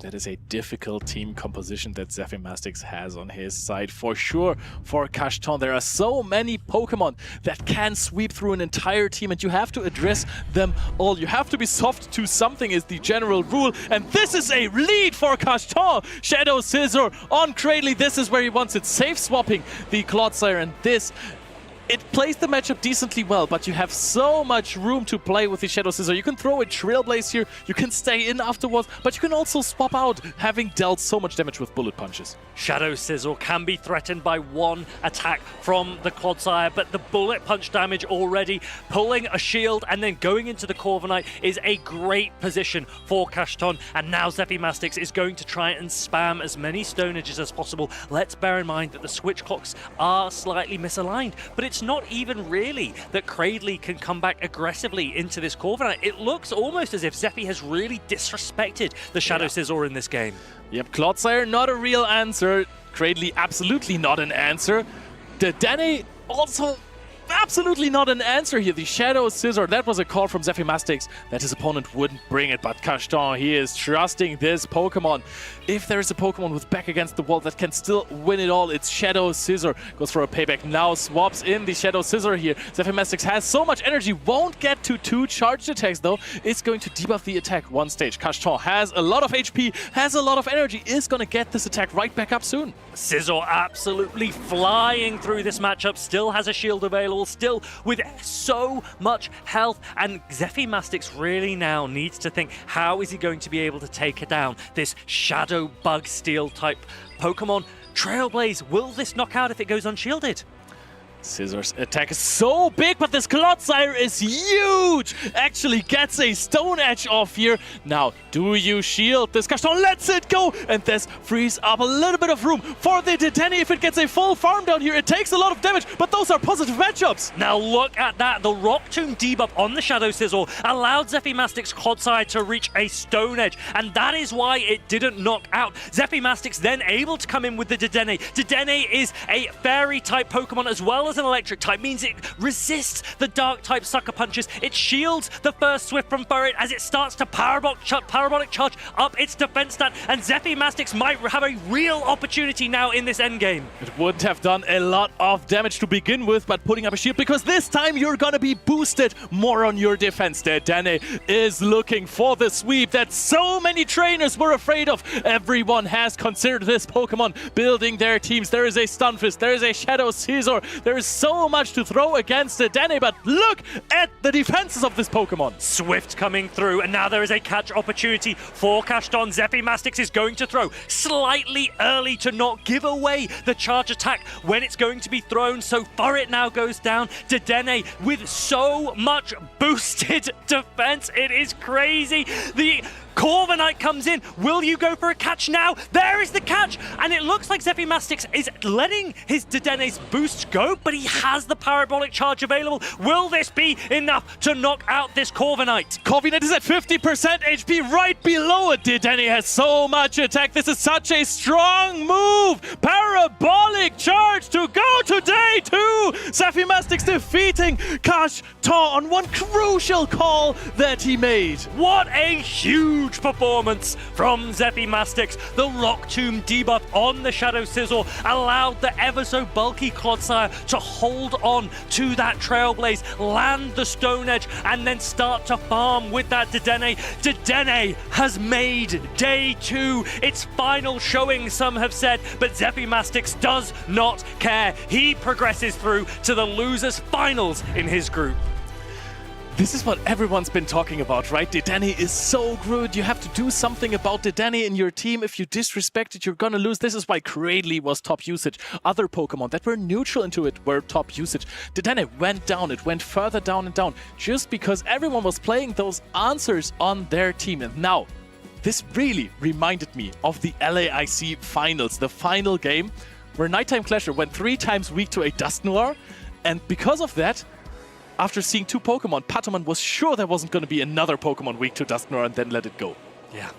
That is a difficult team composition that Zephyr has on his side. For sure, for Kashton, there are so many Pokemon that can sweep through an entire team, and you have to address them all. You have to be soft to something is the general rule, and this is a lead for Kashton. Shadow Scizor on Cradley. This is where he wants it. Safe swapping the Clodsire, and this... It plays the matchup decently well, but you have so much room to play with the Shadow Scizor. You can throw a Trailblaze here, you can stay in afterwards, but you can also swap out, having dealt so much damage with bullet punches. Shadow Scizor can be threatened by 1 attack from the Clodsire, but the bullet punch damage already, pulling a shield and then going into the Corviknight is a great position for Kashton. And now Zephyr is going to try and spam as many Stone Edges as possible. Let's bear in mind that the switch clocks are slightly misaligned, but it's not even really that Cradley can come back aggressively into this Corviknight. It looks almost as if Zephyr has really disrespected the Shadow Scizor in this game. Yep, Clodsire, not a real answer. Cradley, absolutely not an answer. Dedenne, also absolutely not an answer here. The Shadow Scizor, that was a call from Zephyr that his opponent wouldn't bring it, but Kashton, he is trusting this Pokemon. If there is a Pokemon with back against the wall that can still win it all, it's Shadow Scizor. Goes for a payback, now swaps in the Shadow Scizor here. Zephyr has so much energy, won't get to 2 charged attacks though. It's going to debuff the attack 1 stage. Kashton has a lot of HP, has a lot of energy, is going to get this attack right back up soon. Scizor absolutely flying through this matchup, still has a shield available, still with so much health, and Zephyr really now needs to think, how is he going to be able to take it down? This Shadow Bug Steel type Pokemon Trailblaze, will this knock out if it goes unshielded? Scissors attack is so big, but this Clodsire is huge! Actually gets a Stone Edge off here. Now, do you shield this Kaston? Lets it go! And this frees up a little bit of room for the Dedenne. If it gets a full farm down here, it takes a lot of damage, but those are positive matchups. Now look at that. The Rock Tomb debuff on the Shadow Sizzle allowed Zephymastic's Clodsire to reach a Stone Edge, and that is why it didn't knock out. Zephymastic's then able to come in with the Dedenne. Dedenne is a Fairy-type Pokemon as well as an Electric type, means it resists the Dark-type Sucker Punches. It shields the first Swift from Furret as it starts to Parabolic Charge up its defense stat, and Zephymastic's might have a real opportunity now in this endgame. It would have done a lot of damage to begin with, but putting up a shield, because this time you're gonna be boosted more on your defense. Dedenne is looking for the sweep that so many trainers were afraid of. Everyone has considered this Pokemon, building their teams. There is a Stunfisk, there is a Shadow Scizor, there is so much to throw against Dedenne, but look at the defenses of this Pokemon. Swift coming through, and now there is a catch opportunity for Kaston. Zephymastic's is going to throw slightly early to not give away the charge attack when it's going to be thrown, so Furret now goes down. Dedenne with so much boosted defense, it is crazy. The Corviknight comes in. Will you go for a catch now? There is the catch, and it looks like Zephymastic's is letting his Dedenne's boost go, but he has the Parabolic Charge available. Will this be enough to knock out this Corviknight? Corviknight is at 50% HP, right below it. Dedenne has so much attack. This is such a strong move. Parabolic Charge to go to day 2. Zephymastic's defeating Kaston on one crucial call that he made. What a huge performance from Zephymastic's. The Rock Tomb debuff on the Shadow Sizzle allowed the ever so bulky Clodsire to hold on to that Trailblaze, land the Stone Edge, and then start to farm with that Dedenne. Dedenne has made day 2 its final showing, some have said, but Zephymastic's does not care. He progresses through to the losers finals in his group. This is what everyone's been talking about, right? Dedenne is so good. You have to do something about Dedenne in your team. If you disrespect it, you're gonna lose. This is why Cradley was top usage. Other Pokemon that were neutral into it were top usage. Dedenne went down. It went further down and down just because everyone was playing those answers on their team. And now, this really reminded me of the LAIC finals, the final game where Nighttime Clasher went 3 times weak to a Dusknoir. And because of that, after seeing 2 Pokemon, Patoman was sure there wasn't going to be another Pokemon weak to Dusknoir and then let it go. Yeah.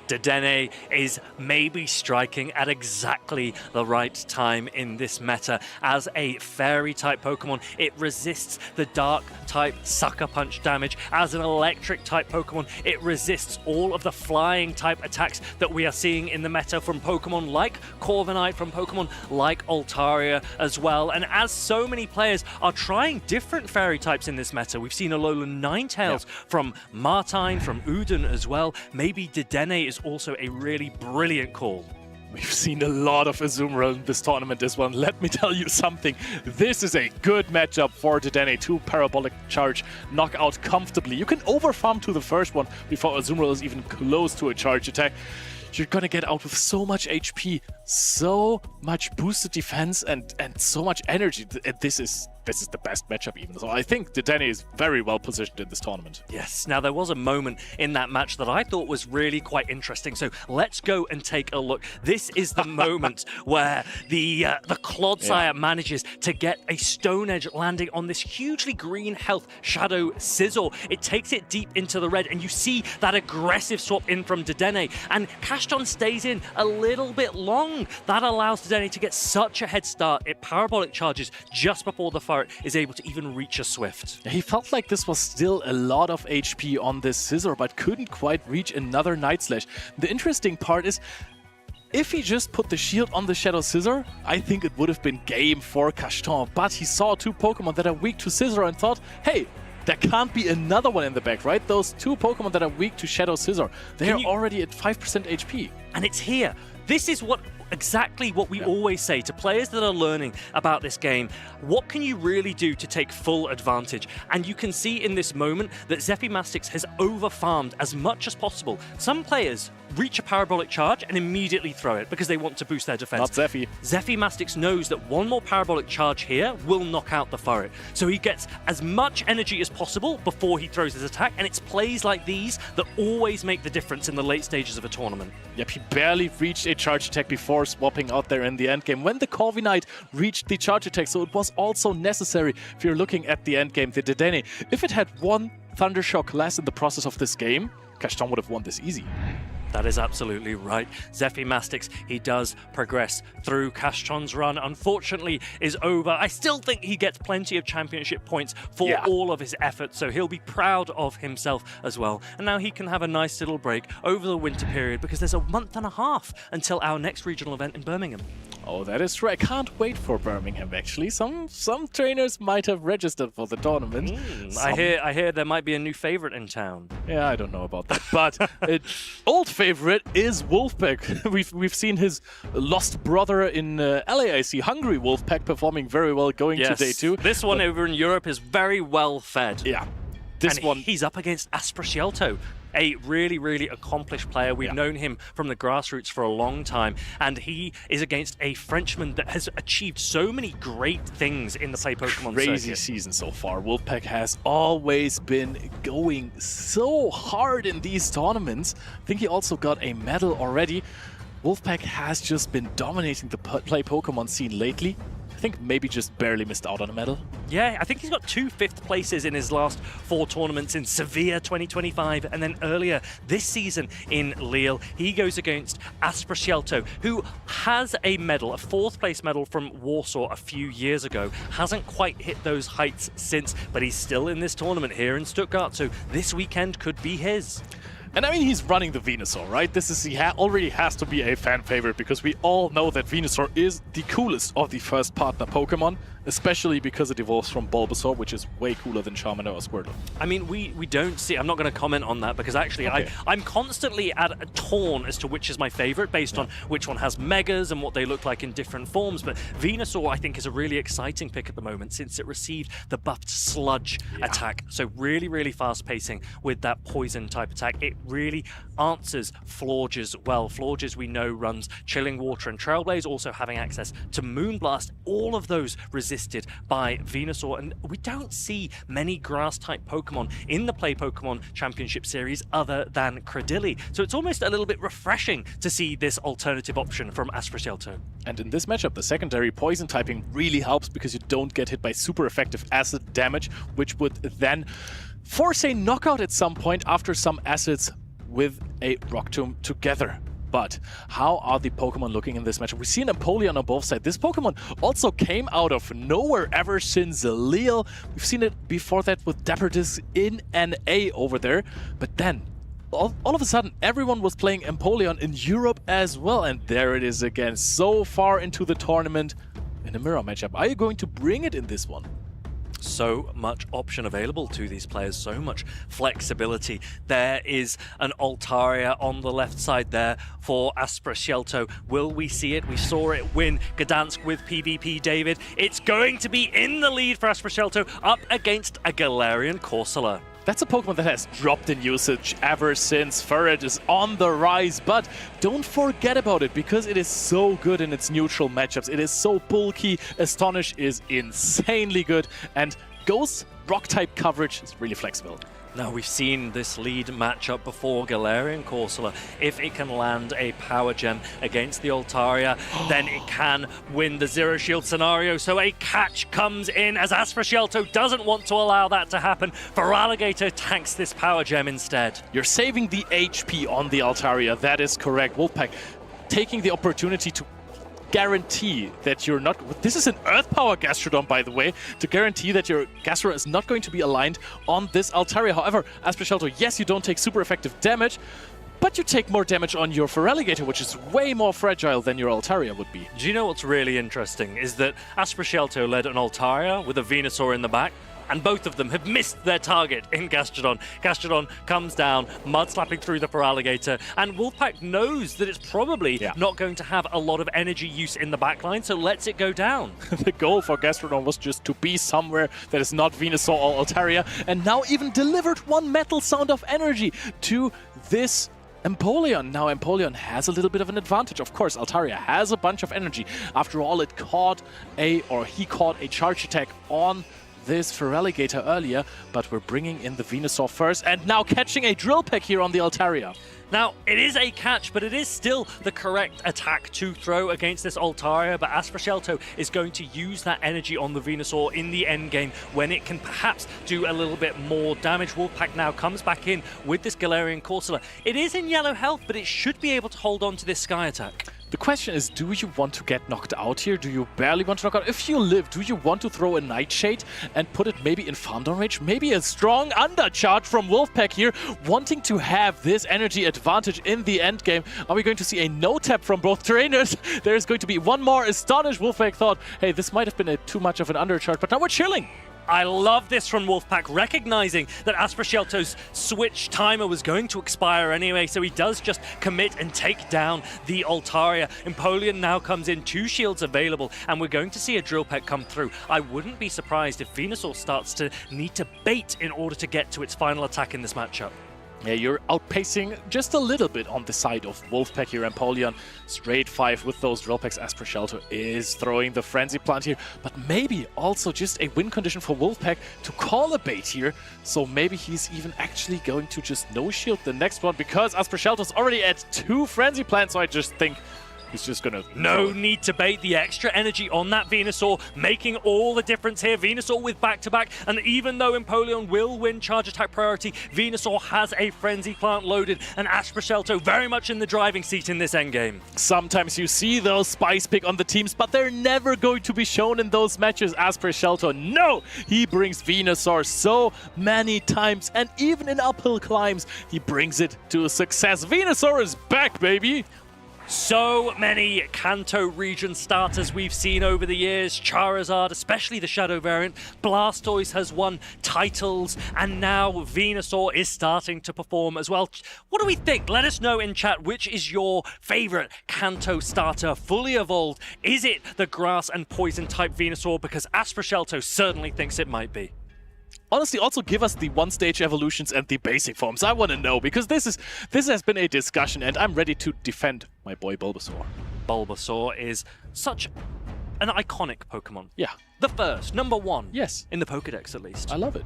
Dedenne is maybe striking at exactly the right time in this meta. As a Fairy-type Pokemon, it resists the Dark-type Sucker Punch damage. As an Electric-type Pokemon, it resists all of the Flying-type attacks that we are seeing in the meta from Pokemon like Corviknight, from Pokemon like Altaria as well. And as so many players are trying different Fairy-types in this meta, we've seen Alolan Ninetales from Martine, from Udon as well. Maybe Dedenne is also a really brilliant call. We've seen a lot of Azumarill in this tournament as well. Let me tell you something. This is a good matchup for Dedenne. 2 Parabolic Charge knock out comfortably. You can overfarm to the first one before Azumarill is even close to a charge attack. You're gonna get out with so much HP, so much boosted defense, and so much energy. This is the best matchup even. So I think Dedenne is very well positioned in this tournament. Yes. Now, there was a moment in that match that I thought was really quite interesting. So let's go and take a look. This is the moment where the Clodsire manages to get a Stone Edge landing on this hugely green health Shadow Sizzle. It takes it deep into the red, and you see that aggressive swap in from Dedenne. And Kaston stays in a little bit long. That allows Dedenne to get such a head start. It Parabolic Charges just before the Furret is able to even reach a Swift. He felt like this was still a lot of HP on this Scizor, but couldn't quite reach another Night Slash. The interesting part is, if he just put the shield on the Shadow Scizor, I think it would have been game for Kaston. But he saw 2 Pokemon that are weak to Scizor and thought, hey, there can't be another one in the back, right? Those 2 Pokemon that are weak to Shadow Scizor, they are already at 5% HP. And it's here. This is what exactly what we always say to players that are learning about this game. What can you really do to take full advantage? And you can see in this moment that Zephymastics has over-farmed as much as possible. Some players reach a parabolic charge and immediately throw it because they want to boost their defense. Not Zephy. Zephymastics knows that one more parabolic charge here will knock out the Furret. So he gets as much energy as possible before he throws his attack, and it's plays like these that always make the difference in the late stages of a tournament. Yep, he barely reached a charge attack before swapping out there in the end game when the Corviknight reached the charge attack, so it was also necessary if you're looking at the end game. The Dedenne, if it had one Thundershock less in the process of this game, Kashtan would have won this easy. That is absolutely right. Zephymastics, he does progress through. Kashton's run, unfortunately, is over. I still think he gets plenty of championship points for all of his efforts, so he'll be proud of himself as well. And now he can have a nice little break over the winter period because there's a month and a half until our next regional event in Birmingham. Oh, that is true. I can't wait for Birmingham, actually. Some trainers might have registered for the tournament. I hear there might be a new favorite in town. Yeah, I don't know about that. But old favorite is Wolfpack. We've seen his lost brother in LAIC, Hungary Wolfpack, performing very well going to day 2. This one over in Europe is very well fed. Yeah. He's up against Asprocielto, a really, really accomplished player. We've known him from the grassroots for a long time, and he is against a Frenchman that has achieved so many great things in the Play Pokemon crazy circuit. Season so far. Wolfpack has always been going so hard in these tournaments. I think he also got a medal already. Wolfpack has just been dominating the Play Pokemon scene lately. I think maybe just barely missed out on a medal. Yeah, I think he's got 2 5th places in his last 4 tournaments in Sevilla 2025, and then earlier this season in Lille. He goes against Asprocielto, who has a medal, a 4th place medal from Warsaw a few years ago. Hasn't quite hit those heights since, but he's still in this tournament here in Stuttgart, so this weekend could be his. And I mean, he's running the Venusaur, right? He already has to be a fan favorite because we all know that Venusaur is the coolest of the first partner Pokemon, especially because it evolves from Bulbasaur, which is way cooler than Charmander or Squirtle. I mean, we don't see... I'm not going to comment on that because actually I'm constantly at a torn as to which is my favorite based on which one has Megas and what they look like in different forms. But Venusaur, I think, is a really exciting pick at the moment since it received the buffed Sludge attack. So really, really fast pacing with that poison type attack. It really answers Florges well. Florges, we know, runs Chilling Water and Trailblaze, also having access to Moonblast. All of those resisted by Venusaur, and we don't see many grass-type Pokemon in the Play Pokemon Championship Series other than Cradilly. So it's almost a little bit refreshing to see this alternative option from Asprocielto. And in this matchup, the secondary poison typing really helps because you don't get hit by super effective acid damage, which would then force a knockout at some point after some acids with a Rock Tomb together. But how are the Pokemon looking in this matchup? We see an Empoleon on both sides. This Pokemon also came out of nowhere ever since Lille. We've seen it before that with Depertis in NA over there. But then, all of a sudden, everyone was playing Empoleon in Europe as well. And there it is again, so far into the tournament in a mirror matchup. Are you going to bring it in this one? So much option available to these players, so much flexibility. There is an Altaria on the left side there for Asprocielto. Will we see it? We saw it win Gdansk with PvP, David. It's going to be in the lead for Asprocielto up against a Galarian Corsola. That's a Pokemon that has dropped in usage ever since. Furret is on the rise, but don't forget about it because it is so good in its neutral matchups. It is so bulky. Astonish is insanely good, and Ghost Rock-type coverage is really flexible. Now, we've seen this lead matchup before, Galarian Corsola. If it can land a Power Gem against the Altaria, then it can win the Zero Shield scenario. So a catch comes in as Asprocielto doesn't want to allow that to happen. Feraligatr tanks this Power Gem instead. You're saving the HP on the Altaria, that is correct. Wolfpack taking the opportunity to guarantee that you're not... This is an Earth Power Gastrodon, by the way, to guarantee that your Gastrodon is not going to be aligned on this Altaria. However, Asprocielto, yes, you don't take super effective damage, but you take more damage on your Feraligatr, which is way more fragile than your Altaria would be. Do you know what's really interesting is that Asprocielto led an Altaria with a Venusaur in the back, and both of them have missed their target in Gastrodon. Gastrodon comes down, mud slapping through the Feraligatr, and Wolfpack knows that it's probably not going to have a lot of energy use in the backline, so lets it go down. The goal for Gastrodon was just to be somewhere that is not Venusaur or Altaria, and now even delivered one metal sound of energy to this Empoleon. Now Empoleon has a little bit of an advantage. Of course, Altaria has a bunch of energy. After all, he caught a charge attack on this Feraligatr earlier, but we're bringing in the Venusaur first, and now catching a Drill Peck here on the Altaria. Now, it is a catch, but it is still the correct attack to throw against this Altaria, but Asprashelto is going to use that energy on the Venusaur in the end game when it can perhaps do a little bit more damage. Wolfpack now comes back in with this Galarian Corsola. It is in yellow health, but it should be able to hold on to this Sky Attack. The question is, do you want to get knocked out here? Do you barely want to knock out? If you live, do you want to throw a Nightshade and put it maybe in Farm Down range? Maybe a strong undercharge from Wolfpack here, wanting to have this energy advantage in the end game. Are we going to see a no-tap from both trainers? There's going to be one more Astonished. Wolfpack thought, hey, this might have been too much of an undercharge, but now we're chilling. I love this from Wolfpack, recognizing that Asprashelto's switch timer was going to expire anyway, so he does just commit and take down the Altaria. Empoleon now comes in, 2 shields available, and we're going to see a Drill Peck come through. I wouldn't be surprised if Venusaur starts to need to bait in order to get to its final attack in this matchup. Yeah, you're outpacing just a little bit on the side of Wolfpack here. Empoleon straight 5 with those Drill Pecks. Asprashelto is throwing the Frenzy Plant here, but maybe also just a win condition for Wolfpack to call a bait here. So maybe he's even actually going to just no-shield the next one, because Asprashelto's already at 2 Frenzy Plants, so I just think he's just gonna... No need to bait. The extra energy on that Venusaur, making all the difference here. Venusaur with back-to-back, and even though Empoleon will win charge attack priority, Venusaur has a Frenzy Plant loaded, and Asprashelto very much in the driving seat in this endgame. Sometimes you see those Spice Pick on the teams, but they're never going to be shown in those matches. Asprashelto, no! He brings Venusaur so many times, and even in uphill climbs, he brings it to a success. Venusaur is back, baby! So many Kanto region starters we've seen over the years. Charizard, especially the Shadow variant. Blastoise has won titles, and now Venusaur is starting to perform as well. What do we think? Let us know in chat, which is your favorite Kanto starter fully evolved. Is it the Grass and Poison type Venusaur? Because Asprashelto certainly thinks it might be. Honestly, also give us the one-stage evolutions and the basic forms. I want to know, because this has been a discussion, and I'm ready to defend my boy Bulbasaur. Bulbasaur is such an iconic Pokemon. Yeah. The first, number 1. Yes. In the Pokedex, at least. I love it.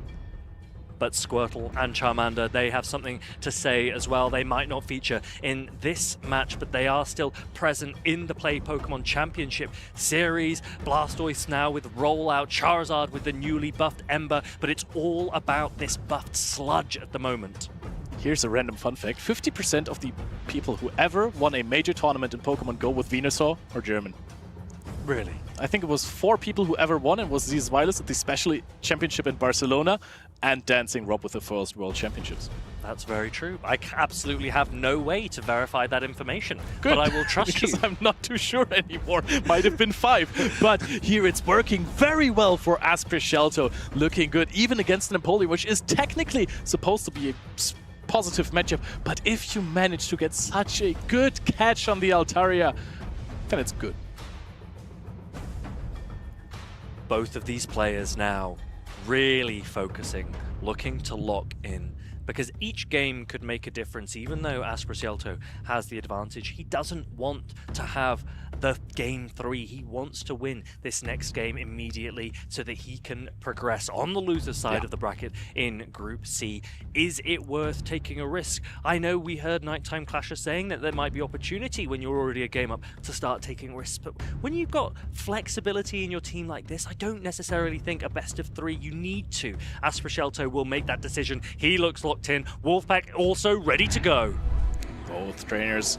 But Squirtle and Charmander, they have something to say as well. They might not feature in this match, but they are still present in the Play Pokemon Championship series. Blastoise now with Rollout, Charizard with the newly buffed Ember, but it's all about this buffed Sludge at the moment. Here's a random fun fact. 50% of the people who ever won a major tournament in Pokemon Go with Venusaur are German. Really? I think it was 4 people who ever won. It was Z's Wireless at the Special Championship in Barcelona, and Dancing Rob with the first World Championships. That's very true. I absolutely have no way to verify that information. Good. But I will trust because you. I'm not too sure anymore. Might have been 5. But here it's working very well for Asprashelto. Looking good, even against an Empoleon, which is technically supposed to be a positive matchup. But if you manage to get such a good catch on the Altaria, then it's good. Both of these players now really focusing, looking to lock in, because each game could make a difference. Even though Asprashelto has the advantage, he doesn't want to have the game 3. He wants to win this next game immediately so that he can progress on the loser side of the bracket in Group C. Is it worth taking a risk? I know we heard Nighttime Clasher saying that there might be opportunity when you're already a game up to start taking risks, but when you've got flexibility in your team like this, I don't necessarily think a best of 3 you need to. Asprashelto will make that decision. He looks locked in. Wolfpack also ready to go. Both trainers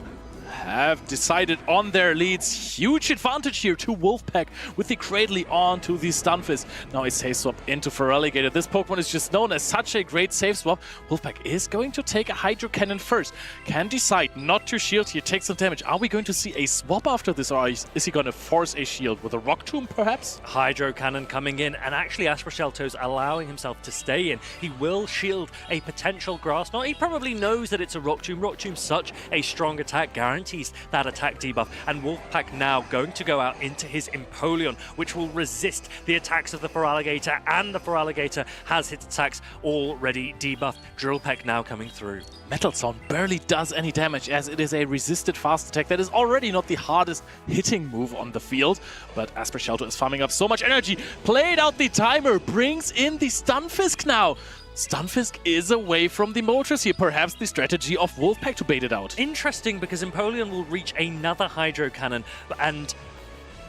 have decided on their leads. Huge advantage here to Wolfpack with the Cradley on to the Stunfisk. Now a safe swap into Feraligatr. This Pokemon is just known as such a great safe swap. Wolfpack is going to take a Hydro Cannon first. Can decide not to shield here, take some damage. Are we going to see a swap after this, or is he going to force a shield with a Rock Tomb perhaps? Hydro Cannon coming in, and actually Aspercelto's allowing himself to stay in. He will shield a potential Grass Knot. He probably knows that it's a Rock Tomb. Rock Tomb's such a strong attack, guarantees that attack debuff, and Wolfpack now going to go out into his Empoleon, which will resist the attacks of the Feraligatr, and the Feraligatr has its attacks already debuffed. Drillpeck now coming through. Metal Song barely does any damage, as it is a resisted fast attack that is already not the hardest hitting move on the field. But Aspercelto is farming up so much energy, played out the timer, brings in the Stunfisk now. Stunfisk is away from the Moltres here, perhaps the strategy of Wolfpack to bait it out. Interesting, because Empoleon will reach another Hydro Cannon, and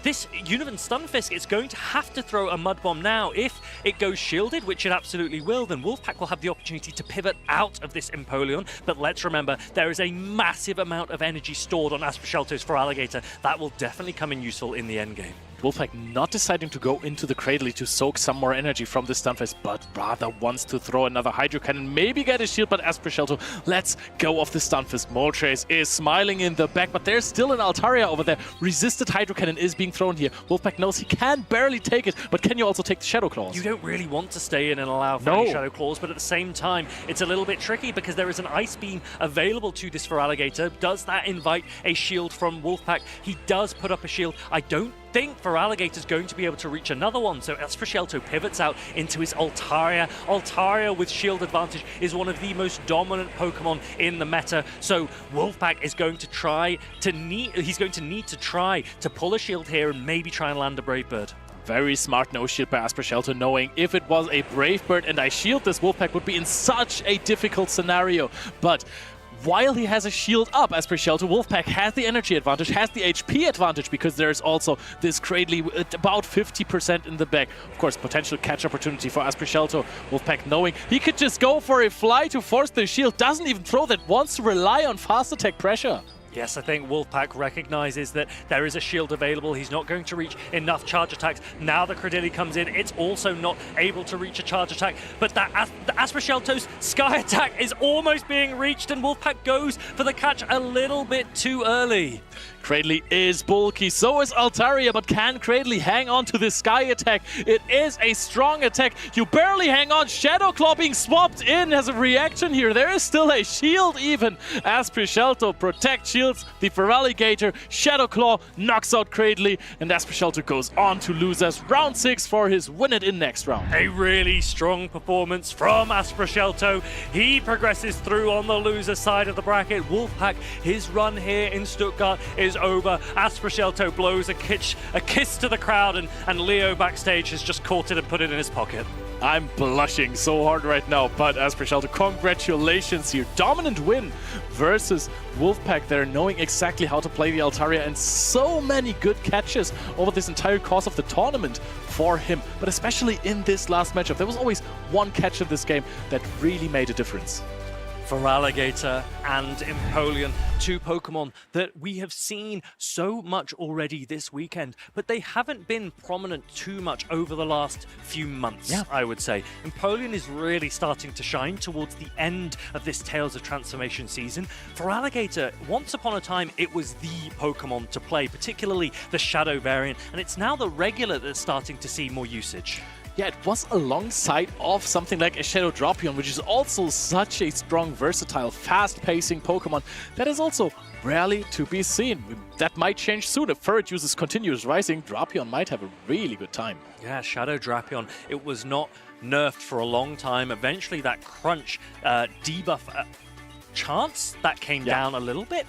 this Univern Stunfisk is going to have to throw a Mud Bomb now. If it goes shielded, which it absolutely will, then Wolfpack will have the opportunity to pivot out of this Empoleon. But let's remember, there is a massive amount of energy stored on Aspercelto's Feraligatr. That will definitely come in useful in the endgame. Wolfpack not deciding to go into the Cradle to soak some more energy from the Stunfisk, but rather wants to throw another Hydro Cannon, maybe get a shield, but Aspercelto lets go of the Stunfisk. Moltres is smiling in the back, but there's still an Altaria over there. Resisted Hydro Cannon is being thrown here. Wolfpack knows he can barely take it, but can you also take the Shadow Claws? You don't really want to stay in and allow for any Shadow Claws, but at the same time, it's a little bit tricky because there is an Ice Beam available to this Feraligatr. Does that invite a shield from Wolfpack? He does put up a shield. I don't think Feraligator's going to be able to reach another one, so Aspercelto pivots out into his Altaria. Altaria with shield advantage is one of the most dominant Pokemon in the meta, so Wolfpack is going to need to try to pull a shield here and maybe try and land a Brave Bird. Very smart no shield by Aspercelto, knowing if it was a Brave Bird and I shield this, Wolfpack would be in such a difficult scenario. But while he has a shield up, Aspercelto, Wolfpack has the energy advantage, has the HP advantage, because there's also this Cradley at about 50% in the back. Of course, potential catch opportunity for Aspercelto. Wolfpack knowing he could just go for a fly to force the shield, doesn't even throw that, wants to rely on fast attack pressure. Yes, I think Wolfpack recognizes that there is a shield available. He's not going to reach enough charge attacks. Now the Cradilli comes in. It's also not able to reach a charge attack. But the Aspercelto's Sky Attack is almost being reached, and Wolfpack goes for the catch a little bit too early. Cradley is bulky, so is Altaria, but can Cradley hang on to this Sky Attack? It is a strong attack. You barely hang on. Shadow Claw being swapped in as a reaction here. There is still a shield even. Aspercelto protect shields the Feraligatr. Shadow Claw knocks out Cradley, and Aspercelto goes on to lose as round 6 for his win it in next round. A really strong performance from Aspercelto. He progresses through on the loser side of the bracket. Wolfpack, his run here in Stuttgart is over. Aspercelto blows a kiss to the crowd, and Leo backstage has just caught it and put it in his pocket. I'm blushing so hard right now, but Aspercelto, congratulations here. Dominant win versus Wolfpack there, knowing exactly how to play the Altaria, and so many good catches over this entire course of the tournament for him. But especially in this last matchup, there was always one catch in this game that really made a difference. Feraligatr and Empoleon, two Pokemon that we have seen so much already this weekend, but they haven't been prominent too much over the last few months, I would say. Empoleon is really starting to shine towards the end of this Tales of Transformation season. Feraligatr, once upon a time, it was the Pokemon to play, particularly the Shadow variant, and it's now the regular that's starting to see more usage. Yeah, it was alongside of something like a Shadow Drapion, which is also such a strong, versatile, fast-pacing Pokemon that is also rarely to be seen. That might change soon. If Ferret uses continuous rising, Drapion might have a really good time. Yeah, Shadow Drapion, it was not nerfed for a long time. Eventually that crunch debuff chance, that came down a little bit.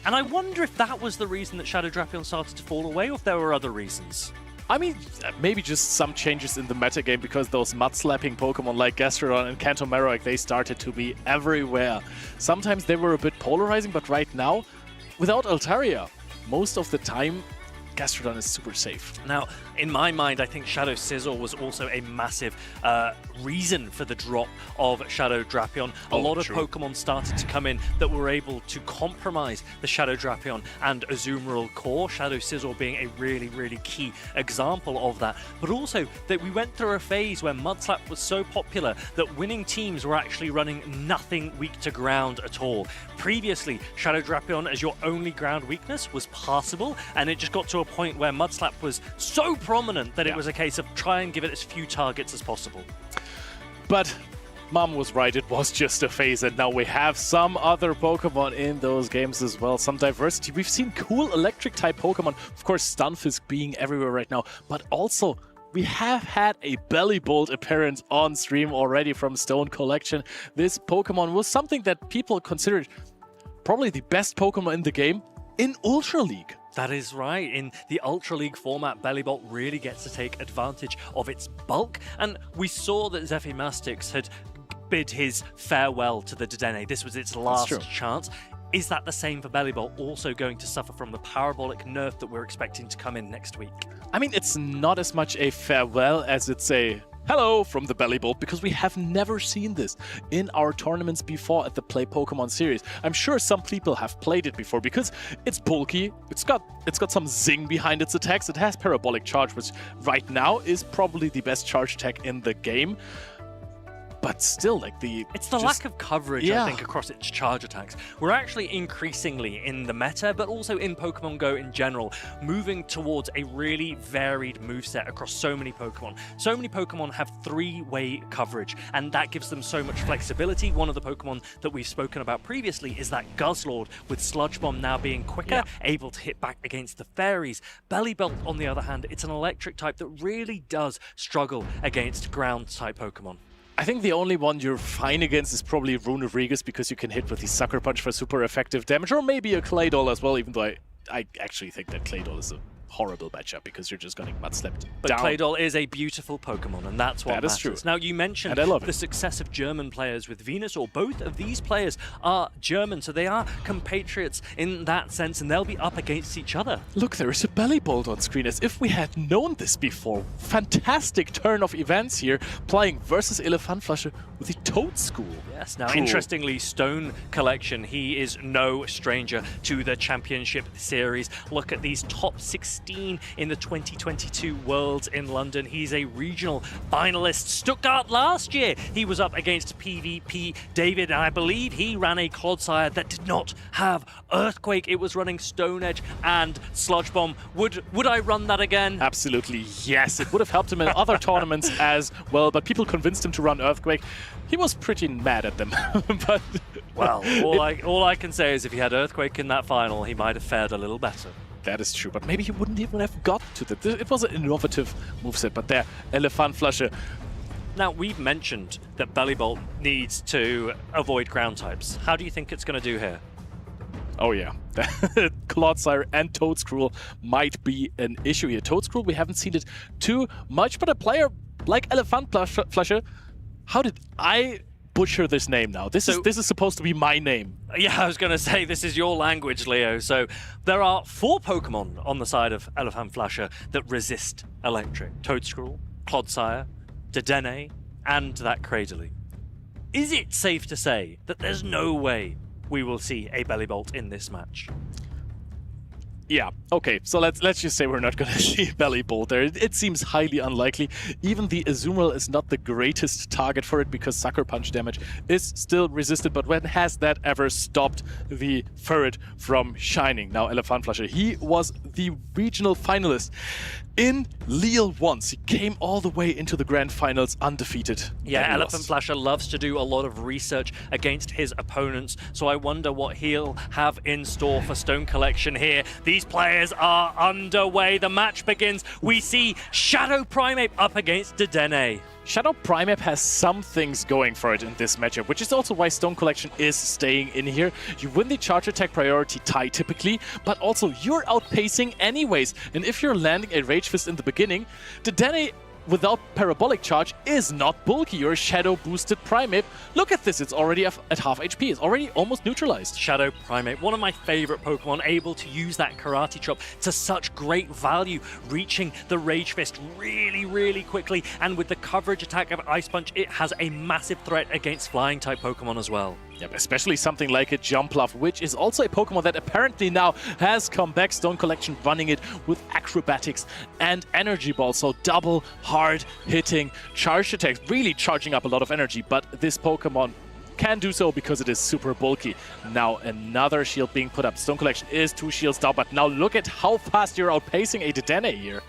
And I wonder if that was the reason that Shadow Drapion started to fall away, or if there were other reasons. I mean, maybe just some changes in the metagame, because those mud-slapping Pokemon like Gastrodon and Kanto Marowak, they started to be everywhere. Sometimes they were a bit polarizing, but right now, without Altaria, most of the time, Gastrodon is super safe. Now, in my mind, I think Shadow Scizor was also a massive reason for the drop of Shadow Drapion. A lot of Pokemon started to come in that were able to compromise the Shadow Drapion and Azumarill core, Shadow Scizor being a really, really key example of that. But also that we went through a phase where Mudslap was so popular that winning teams were actually running nothing weak to ground at all. Previously, Shadow Drapion as your only ground weakness was passable, and it just got to a point where Mudslap was so prominent that it was a case of try and give it as few targets as possible. But Mom was right, it was just a phase, and now we have some other Pokemon in those games as well, some diversity. We've seen cool electric-type Pokemon, of course Stunfisk being everywhere right now, but also we have had a Bellibolt appearance on stream already from Stone Collection. This Pokemon was something that people considered probably the best Pokemon in the game in Ultra League. That is right. In the Ultra League format, Bellibolt really gets to take advantage of its bulk, and we saw that Zephymastix had bid his farewell to the Dedenne. This was its last chance. Is that the same for Bellibolt, also going to suffer from the parabolic nerf that we're expecting to come in next week? I mean, it's not as much a farewell as it's a hello from the Bellibolt, because we have never seen this in our tournaments before at the Play Pokemon series. I'm sure some people have played it before because it's bulky, it's got some zing behind its attacks, it has parabolic charge, which right now is probably the best charge attack in the game. But still, like it's the lack of coverage, I think, across its charge attacks. We're actually increasingly in the meta, but also in Pokemon Go in general, moving towards a really varied moveset across so many Pokemon. So many Pokemon have three-way coverage, and that gives them so much flexibility. One of the Pokemon that we've spoken about previously is that Guzzlord, with Sludge Bomb now being quicker, able to hit back against the fairies. Bellibolt, on the other hand, it's an electric type that really does struggle against ground-type Pokemon. I think the only one you're fine against is probably Runerigus, because you can hit with the Sucker Punch for super effective damage, or maybe a Claydol as well, even though I actually think that Claydol is a horrible matchup because you're just getting mud-slapped down. But Claydol is a beautiful Pokemon, and that's what matters. True. Now, you mentioned the success of German players with Venusaur. Both of these players are German, so they are compatriots in that sense, and they'll be up against each other. Look, there is a Bellibolt on screen, as if we had known this before. Fantastic turn of events here, playing versus Elefantflasche with the Toadschool. Yes, now, interestingly, Stone Collection, he is no stranger to the Championship Series. Look at these top 16 in the 2022 Worlds in London. He's a regional finalist. Stuttgart last year, he was up against PvP David, and I believe he ran a Clodsire that did not have Earthquake. It was running Stone Edge and Sludge Bomb. Would I run that again? Absolutely, yes. It would have helped him in other tournaments as well, but people convinced him to run Earthquake. He was pretty mad at them. But well, all I can say is if he had Earthquake in that final, he might have fared a little better. That is true, but maybe he wouldn't even have got to that. It was an innovative moveset, but there, Elefantflasche. Now, we've mentioned that Bellibolt needs to avoid ground types. How do you think it's going to do here? Oh yeah, Clodsire and Toadscruel might be an issue here. Toadscruel, we haven't seen it too much, but a player like Elefantflasche, how did I butcher this name now? This is supposed to be my name. Yeah, I was going to say, this is your language, Leo. So there are 4 Pokemon on the side of Elefantflasche that resist electric. Toadscruel, Clodsire, Dedenne, and that Cradily. Is it safe to say that there's no way we will see a Bellibolt in this match? Yeah, okay, so let's just say we're not going to see Bellibolt there. It seems highly unlikely. Even the Azumarill is not the greatest target for it because Sucker Punch damage is still resisted, but when has that ever stopped the Ferret from shining? Now, Elefantflasche, he was the regional finalist in Lille once. He came all the way into the grand finals undefeated. Yeah, Elefantflasche loves to do a lot of research against his opponents, so I wonder what he'll have in store for Stone Collection here. These players are underway. The match begins. We see Shadow Primeape up against Dedenne. Shadow Primeape has some things going for it in this matchup, which is also why Stone Collection is staying in here. You win the charge attack priority tie typically, but also you're outpacing anyways. And if you're landing a Rage Fist in the beginning, Dedenne without parabolic charge is not bulky. Your Shadow boosted Primeape. Look at this, it's already at half HP. It's already almost neutralized. Shadow Primeape, one of my favorite Pokemon, able to use that Karate Chop to such great value, reaching the Rage Fist really, really quickly. And with the coverage attack of Ice Punch, it has a massive threat against flying type Pokemon as well. Yep, especially something like a Jumpluff, which is also a Pokemon that apparently now has come back. Stone Collection running it with Acrobatics and Energy Ball, so double hard-hitting charge attacks, really charging up a lot of energy, but this Pokemon can do so because it is super bulky. Now another shield being put up. Stone Collection is 2 shields down, but now look at how fast you're outpacing a Dedenne here.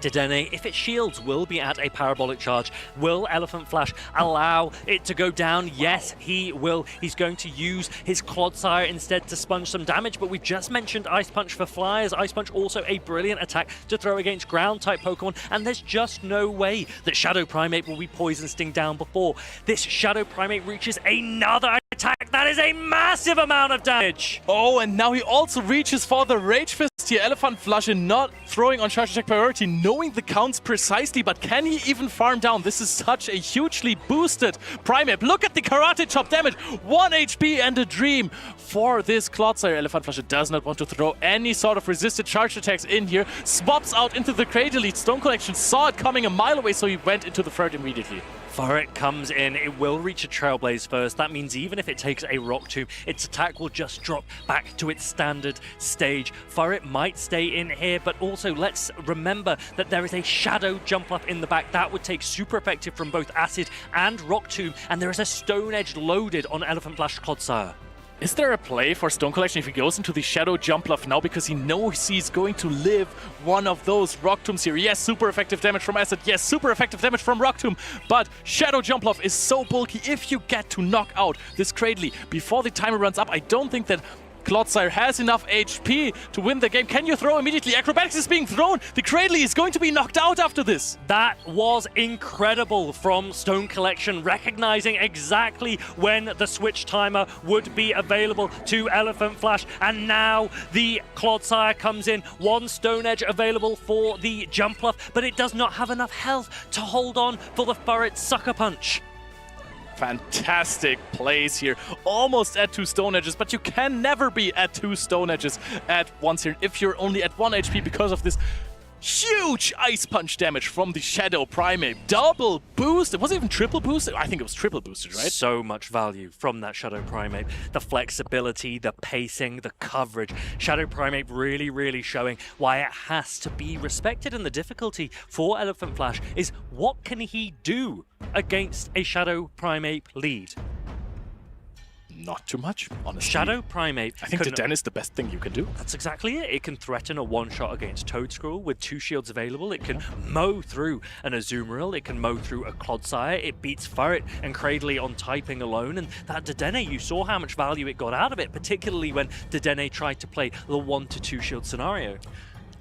Dedenne, if it shields, will be at a parabolic charge. Will Elephant Flash allow it to go down? Yes, he will. He's going to use his Clodsire instead to sponge some damage, but we've just mentioned Ice Punch for flyers. Ice Punch also a brilliant attack to throw against ground-type Pokemon, and there's just no way that Shadow Primeape will be Poison Sting down before this Shadow Primeape reaches another attack. That is a massive amount of damage. Oh, and now he also reaches for the Rage Fist here. Elephant Flash and not throwing on charge attack priority, knowing the counts precisely, but can he even farm down? This is such a hugely boosted Primeape. Look at the Karate Chop damage. 1 HP and a dream for this Clodsire. Elephant Flash does not want to throw any sort of resisted charge attacks in here. Swaps out into the Cradle Lead. Stone Collection saw it coming a mile away, so he went into the third immediately. Furret comes in, it will reach a Trailblaze first. That means even if it takes a Rock Tomb, its attack will just drop back to its standard stage. Furret might stay in here, but also let's remember that there is a Shadow Jumpluff in the back. That would take super effective from both Acid and Rock Tomb, and there is a Stone Edge loaded on Elephant Flash Clodsire. Is there a play for Stone Collection if he goes into the Shadow Jumpluff now because he knows he's going to live one of those Rock Tombs here? Yes, super effective damage from Acid. Yes, super effective damage from Rock Tomb. But Shadow Jumpluff is so bulky. If you get to knock out this Cradley before the timer runs up, I don't think that Clodsire has enough HP to win the game. Can you throw immediately? Acrobatics is being thrown. The Cradley is going to be knocked out after this. That was incredible from Stone Collection, recognizing exactly when the switch timer would be available to Elephant Flash. And now the Clodsire comes in. 1 Stone Edge available for the Jumpluff, but it does not have enough health to hold on for the Furret Sucker Punch. Fantastic plays here. Almost at 2 Stone Edges, but you can never be at 2 Stone Edges at once here if you're only at 1 HP because of this huge Ice Punch damage from the Shadow Primeape. Double boosted. Was it even triple boosted? I think it was triple boosted, right? So much value from that Shadow Primeape. The flexibility, the pacing, the coverage. Shadow Primeape really, really showing why it has to be respected. And the difficulty for Elephant Flash is what can he do against a Shadow Primeape lead? Not too much, honestly. Shadow Primeape. I think Dedenne is the best thing you can do. That's exactly it. It can threaten a one-shot against Toadscruel with 2 shields available. It can mow through an Azumarill. It can mow through a Clodsire. It beats Furret and Cradley on typing alone. And that Dedenne, you saw how much value it got out of it, particularly when Dedenne tried to play the 1 to 2 shield scenario.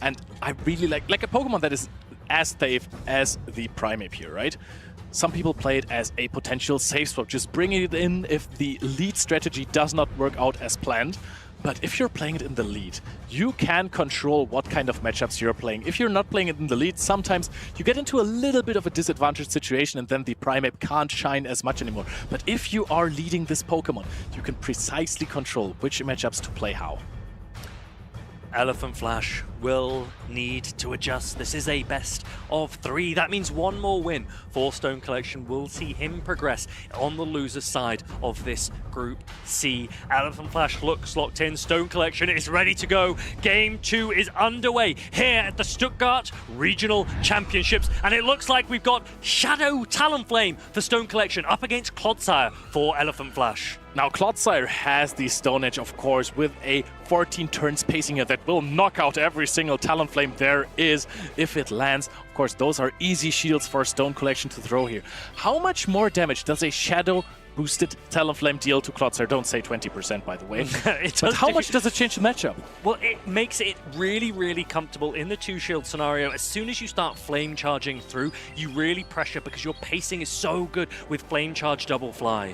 And I really like a Pokemon that is as safe as the Primeape here, right? Some people play it as a potential safe swap, just bringing it in if the lead strategy does not work out as planned. But if you're playing it in the lead, you can control what kind of matchups you're playing. If you're not playing it in the lead, sometimes you get into a little bit of a disadvantaged situation and then the Primeape can't shine as much anymore. But if you are leading this Pokemon, you can precisely control which matchups to play how. Elephant Flash will need to adjust. This is a best of 3. That means 1 more win for Stone Collection will see him progress on the loser side of this Group C. Elephant Flash looks locked in. Stone Collection is ready to go. Game 2 is underway here at the Stuttgart Regional Championships. And it looks like we've got Shadow Talonflame for Stone Collection up against Clodsire for Elephant Flash. Now, Clodsire has the Stone Edge, of course, with a 14 turns pacing here that will knock out every single Talonflame there is if it lands. Of course, those are easy shields for Stone Collection to throw here. How much more damage does a Shadow boosted Talonflame deal to Clodsire? Don't say 20%, by the way. But how much does it change the matchup? Well, it makes it really, really comfortable in the 2-shield scenario. As soon as you start flame charging through, you really pressure because your pacing is so good with flame charge double fly.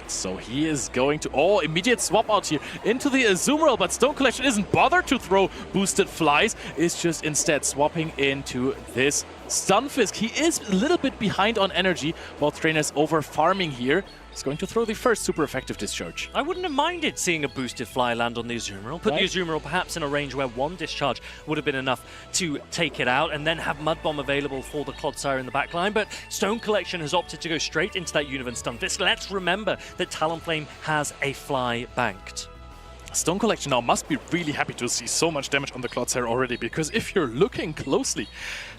So he is going to, immediate swap out here into the Azumarill, but Stone Collection isn't bothered to throw boosted flies. It's just instead swapping into this Stunfisk, he is a little bit behind on energy. Both trainers over farming here. He's going to throw the first super effective discharge. I wouldn't have minded seeing a boosted fly land on the Azumarill. Put the Azumarill perhaps in a range where one discharge would have been enough to take it out, and then have Mud Bomb available for the Clodsire in the backline. But Stone Collection has opted to go straight into that Univan Stunfisk. Let's remember that Talonflame has a fly banked. Stone Collection now must be really happy to see so much damage on the Clodsire already, because if you're looking closely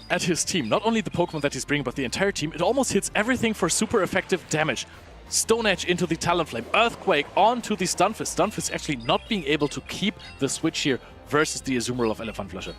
at his team, not only the Pokemon that he's bringing, but the entire team, it almost hits everything for super effective damage. Stone Edge into the Talonflame, Earthquake onto the Stunfisk. Stunfisk actually not being able to keep the switch here versus the Azumarill of Elephantflasher.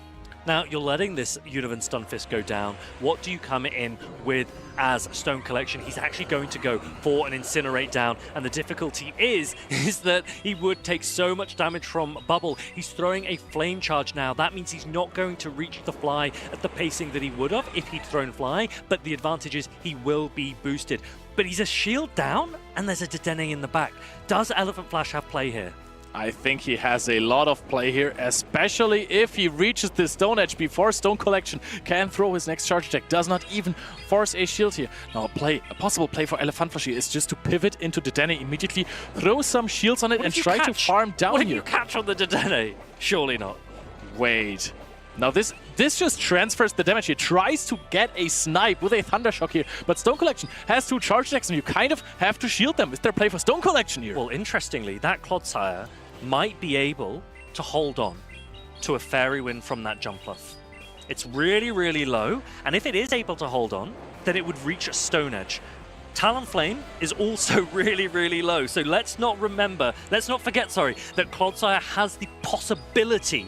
Now, you're letting this Univan Stunfisk go down. What do you come in with as Stone Collection? He's actually going to go for an Incinerate down, and the difficulty is that he would take so much damage from Bubble. He's throwing a Flame Charge now. That means he's not going to reach the Fly at the pacing that he would have if he'd thrown Fly, but the advantage is he will be boosted. But he's a shield down, and there's a Dedenne in the back. Does Elephant Flash have play here? I think he has a lot of play here, especially if he reaches the Stone Edge before Stone Collection can throw his next charge attack. Does not even force a shield here. Now a possible play for Elephantflasher is just to pivot into Dedenne immediately, throw some shields on it, and try to farm down here. What here. if you catch on the Dedenne? Surely not. Wait. Now this just transfers the damage here. Tries to get a snipe with a Thunder Shock here, but Stone Collection has 2 charge attacks, and you kind of have to shield them. Is there play for Stone Collection here? Well, interestingly, that Clodsire might be able to hold on to a Fairy Wind from that Jumpluff. It's really, really low, and if it is able to hold on, then it would reach a Stone Edge. Talonflame is also really, really low, so let's not forget, that Clodsire has the possibility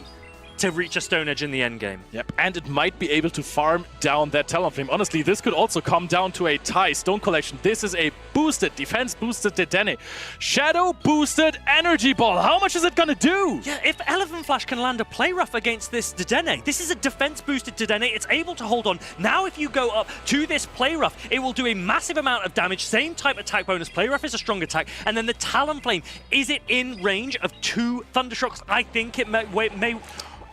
to reach a Stone Edge in the endgame. Yep, and it might be able to farm down that Talonflame. Honestly, this could also come down to a tie. Stone Collection, this is a boosted, defense-boosted Dedenne. Shadow-boosted Energy Ball. How much is it gonna do? Yeah, if Elephant Flash can land a Play Rough against this Dedenne, this is a defense-boosted Dedenne. It's able to hold on. Now, if you go up to this Play Rough, it will do a massive amount of damage. Same type attack bonus. Play Rough is a strong attack. And then the Talonflame, is it in range of 2 Thundershocks? I think it may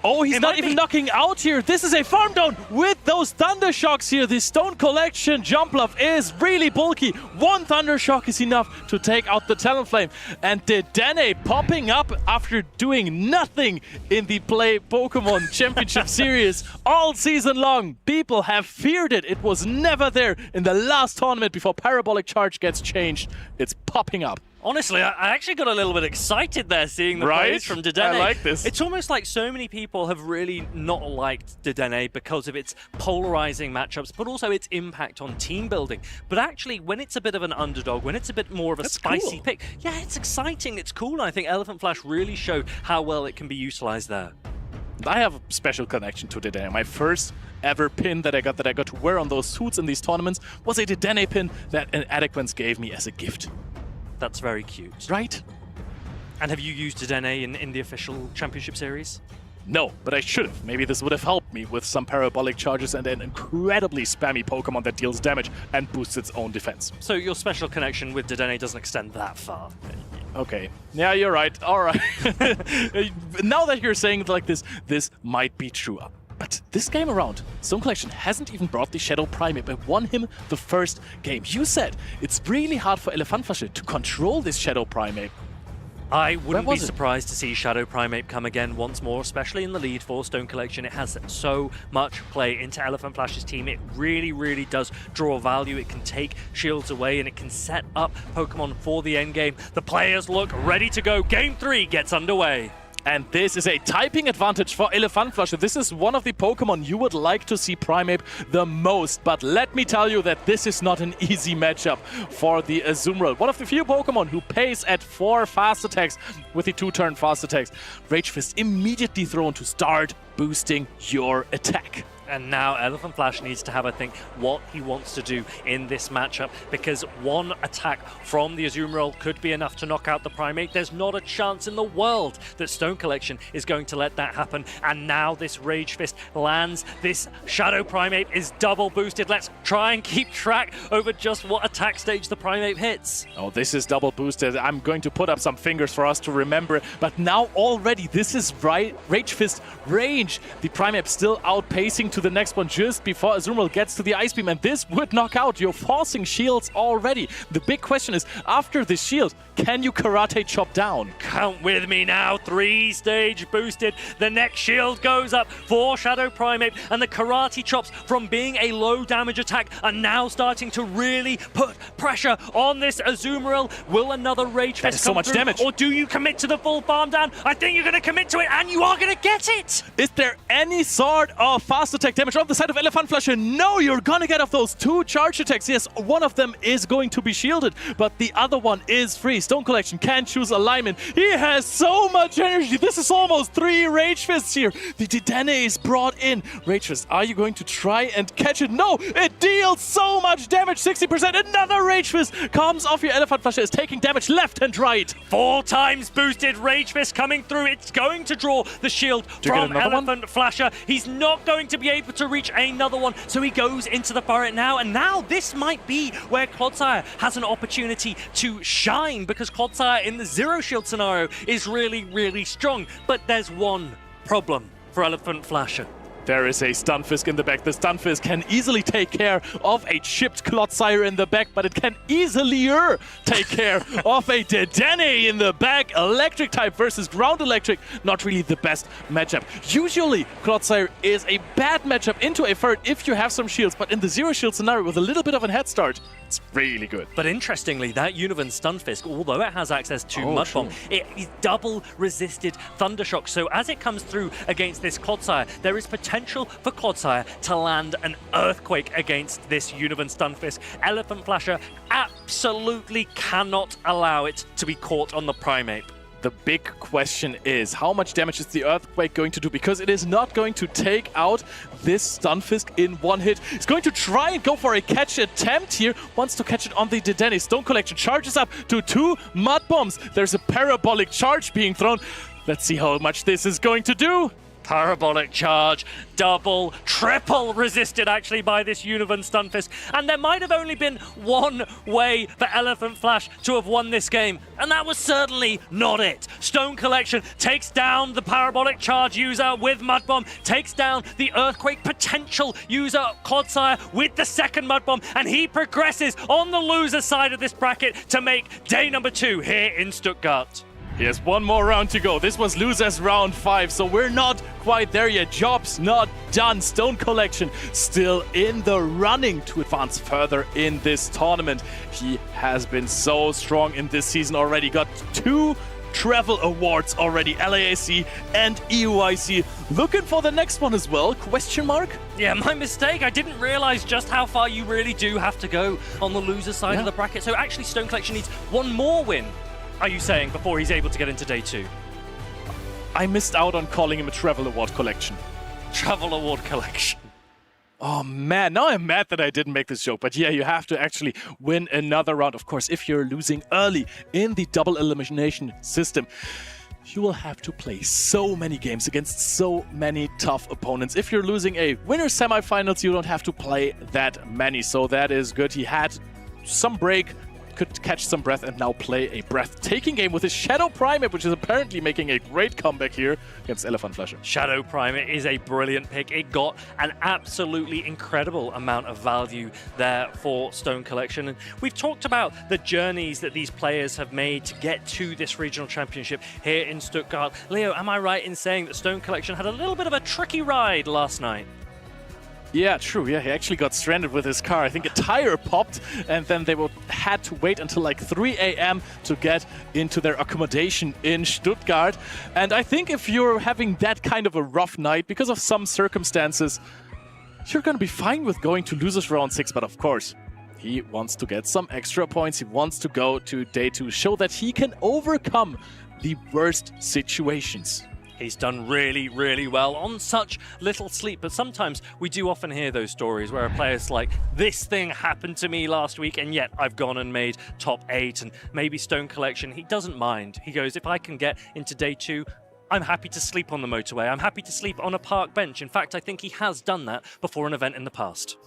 Oh, he's not even knocking out here. This is a farm down with those Thunder Shocks here. The Stone Collection Jumpluff is really bulky. 1 Thunder Shock is enough to take out the Talonflame. And Dedenne popping up after doing nothing in the Play Pokemon Championship Series all season long. People have feared it. It was never there in the last tournament before Parabolic Charge gets changed. It's popping up. Honestly, I actually got a little bit excited there seeing the plays from Dedenne. I like this. It's almost like so many people have really not liked Dedenne because of its polarizing matchups, but also its impact on team building. But actually, when it's a bit of an underdog, when it's a bit more of a spicy pick, yeah, it's exciting, it's cool, and I think Elephant Flash really showed how well it can be utilized there. I have a special connection to Dedenne. My first ever pin that I got to wear on those suits in these tournaments was a Dedenne pin that an Adequance gave me as a gift. That's very cute. Right? And have you used Dedenne in the official championship series? No, but I should have. Maybe this would have helped me with some Parabolic Charges and an incredibly spammy Pokemon that deals damage and boosts its own defense. So your special connection with Dedenne doesn't extend that far. Okay. Yeah, you're right. All right. Now that you're saying it like this might be true. But this game around, Stone Collection hasn't even brought the Shadow Primeape. I won him the first game. You said it's really hard for Elephantflasher to control this Shadow Primeape. I wouldn't be surprised to see Shadow Primeape come again once more, especially in the lead for Stone Collection. It has so much play into Elephant Flash's team. It really, really does draw value. It can take shields away and it can set up Pokemon for the endgame. The players look ready to go. Game 3 gets underway. And this is a typing advantage for Elephantflasher. This is one of the Pokemon you would like to see Primeape the most. But let me tell you that this is not an easy matchup for the Azumarill. One of the few Pokemon who pays at 4 fast attacks with the 2-turn fast attacks. Rage Fist immediately thrown to start boosting your attack. And now Elephant Flash needs to have a think what he wants to do in this matchup, because one attack from the Azumarill could be enough to knock out the Primeape. There's not a chance in the world that Stone Collection is going to let that happen. And now this Rage Fist lands. This Shadow Primeape is double boosted. Let's try and keep track over just what attack stage the Primeape hits. Oh, this is double boosted. I'm going to put up some fingers for us to remember. But now already this is Rage Fist Ray range. The Primeape still outpacing to the next one just before Azumarill gets to the Ice Beam, and this would knock out. You're forcing shields already. The big question is, after the shield, can you Karate Chop down? Count with me now. 3-stage boosted. The next shield goes up for Shadow Primeape, and the Karate Chops from being a low damage attack are now starting to really put pressure on this Azumarill. Will another Rage Fist come through, damage. or do you commit to the full farm down? I think you're going to commit to it, and you are going to get it. Is there any sort of fast attack damage on the side of Elephant Flasher? No, you're gonna get off those 2 charge attacks. Yes, one of them is going to be shielded, but the other one is free. Stone Collection can choose alignment. He has so much energy. This is almost 3 Rage Fists here. The Dedenne is brought in. Rage Fist, are you going to try and catch it? No, it deals so much damage, 60%. Another Rage Fist comes off your Elephant Flasher, is taking damage left and right. 4 times boosted Rage Fist coming through. It's going to draw the shield from Elephant Flasher. He's not going to be able to reach another one, so he goes into the turret now, and now this might be where Clodsire has an opportunity to shine, because Clodsire in the zero shield scenario is really, really strong. But there's one problem for Elephant Flasher. There is a Stunfisk in the back. The Stunfisk can easily take care of a chipped Clodsire in the back, but it can easilier take care of a Dedenne in the back. Electric type versus ground electric, not really the best matchup. Usually, Clodsire is a bad matchup into a third if you have some shields, but in the zero shield scenario with a little bit of a head start, it's really good. But interestingly, that Univan Stunfisk, although it has access to Mud Bomb, it is double resisted Thundershock. So as it comes through against this Clodsire, there is potential for Clodsire to land an Earthquake against this Univan Stunfisk. Elephant Flasher absolutely cannot allow it to be caught on the Primeape. The big question is, how much damage is the Earthquake going to do? Because it is not going to take out this Stunfisk in one hit. It's going to try and go for a catch attempt here. Wants to catch it on the Dedenne. Stone Collection charges up to 2 Mud Bombs. There's a parabolic charge being thrown. Let's see how much this is going to do. Parabolic charge, double, triple resisted actually by this Univan Stunfisk. And there might have only been one way for Elephant Flash to have won this game, and that was certainly not it. Stone Collection takes down the parabolic charge user with Mud Bomb, takes down the Earthquake potential user Clodsire with the second Mud Bomb, and he progresses on the loser side of this bracket to make day number 2 here in Stuttgart. He has one more round to go. This was losers round 5, so we're not quite there yet. Job's not done. Stone Collection still in the running to advance further in this tournament. He has been so strong in this season already. Got 2 travel awards already, LAAC and EUIC. Looking for the next one as well, question mark? Yeah, my mistake. I didn't realize just how far you really do have to go on the loser side of the bracket. So actually Stone Collection needs one more win, are you saying, before he's able to get into day 2? I missed out on calling him a travel award collection. Travel award collection. Oh man, now I'm mad that I didn't make this joke. But yeah, you have to actually win another round. Of course, if you're losing early in the double elimination system, you will have to play so many games against so many tough opponents. If you're losing a winner semifinals, you don't have to play that many. So that is good. He had some break, could catch some breath, and now play a breathtaking game with his Shadow Primeape, which is apparently making a great comeback here against Elephant Flasher. Shadow Primeape is a brilliant pick. It got an absolutely incredible amount of value there for Stone Collection. And we've talked about the journeys that these players have made to get to this regional championship here in Stuttgart. Leo, am I right in saying that Stone Collection had a little bit of a tricky ride last night? Yeah, true. Yeah, he actually got stranded with his car. I think a tire popped, and then they had to wait until like 3 a.m. to get into their accommodation in Stuttgart. And I think if you're having that kind of a rough night because of some circumstances, you're going to be fine with going to losers round 6. But of course, he wants to get some extra points. He wants to go to day 2, show that he can overcome the worst situations. He's done really, really well on such little sleep. But sometimes we do often hear those stories where a player's like, this thing happened to me last week, and yet I've gone and made top 8. And maybe Stone Collection, he doesn't mind. He goes, if I can get into day 2, I'm happy to sleep on the motorway. I'm happy to sleep on a park bench. In fact, I think he has done that before an event in the past.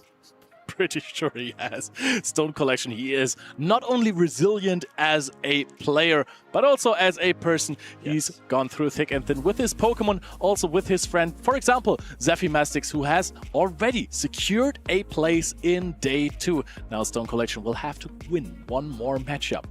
pretty sure he has. Stone Collection, he is not only resilient as a player, but also as a person. He's gone through thick and thin with his Pokemon, also with his friend, for example, Zaphimastix, who has already secured a place in day 2. Now Stone Collection will have to win one more matchup.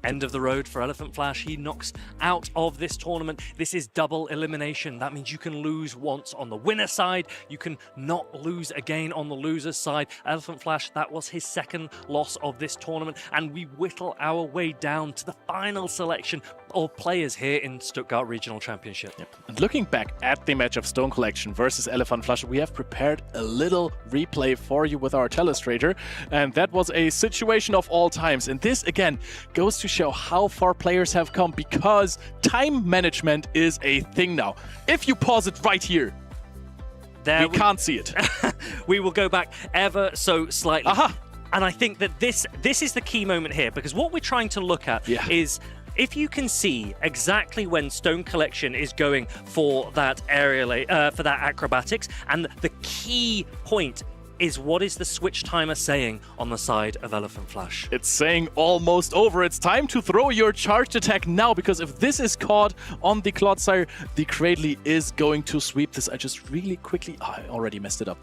End of the road for Elephant Flash. He knocks out of this tournament. This is double elimination. That means you can lose once on the winner side. You can not lose again on the loser's side. Elephant Flash, that was his second loss of this tournament. And we whittle our way down to the final selection of players here in Stuttgart Regional Championship. And looking back at the match of Stone Collection versus Elephant Flash, we have prepared a little replay for you with our telestrator. And that was a situation of all times. And this, again, goes to show how far players have come, because time management is a thing now. If you pause it right here, we can't see it. We will go back ever so slightly. Aha! And I think that this is the key moment here, because what we're trying to look at is if you can see exactly when Stone Collection is going for that aerial, for that acrobatics, and the key point is what is the switch timer saying on the side of Elephant Flash? It's saying almost over. It's time to throw your charged attack now, because if this is caught on the Clodsire, the Cradley is going to sweep this. I just really quickly... Oh, I already messed it up.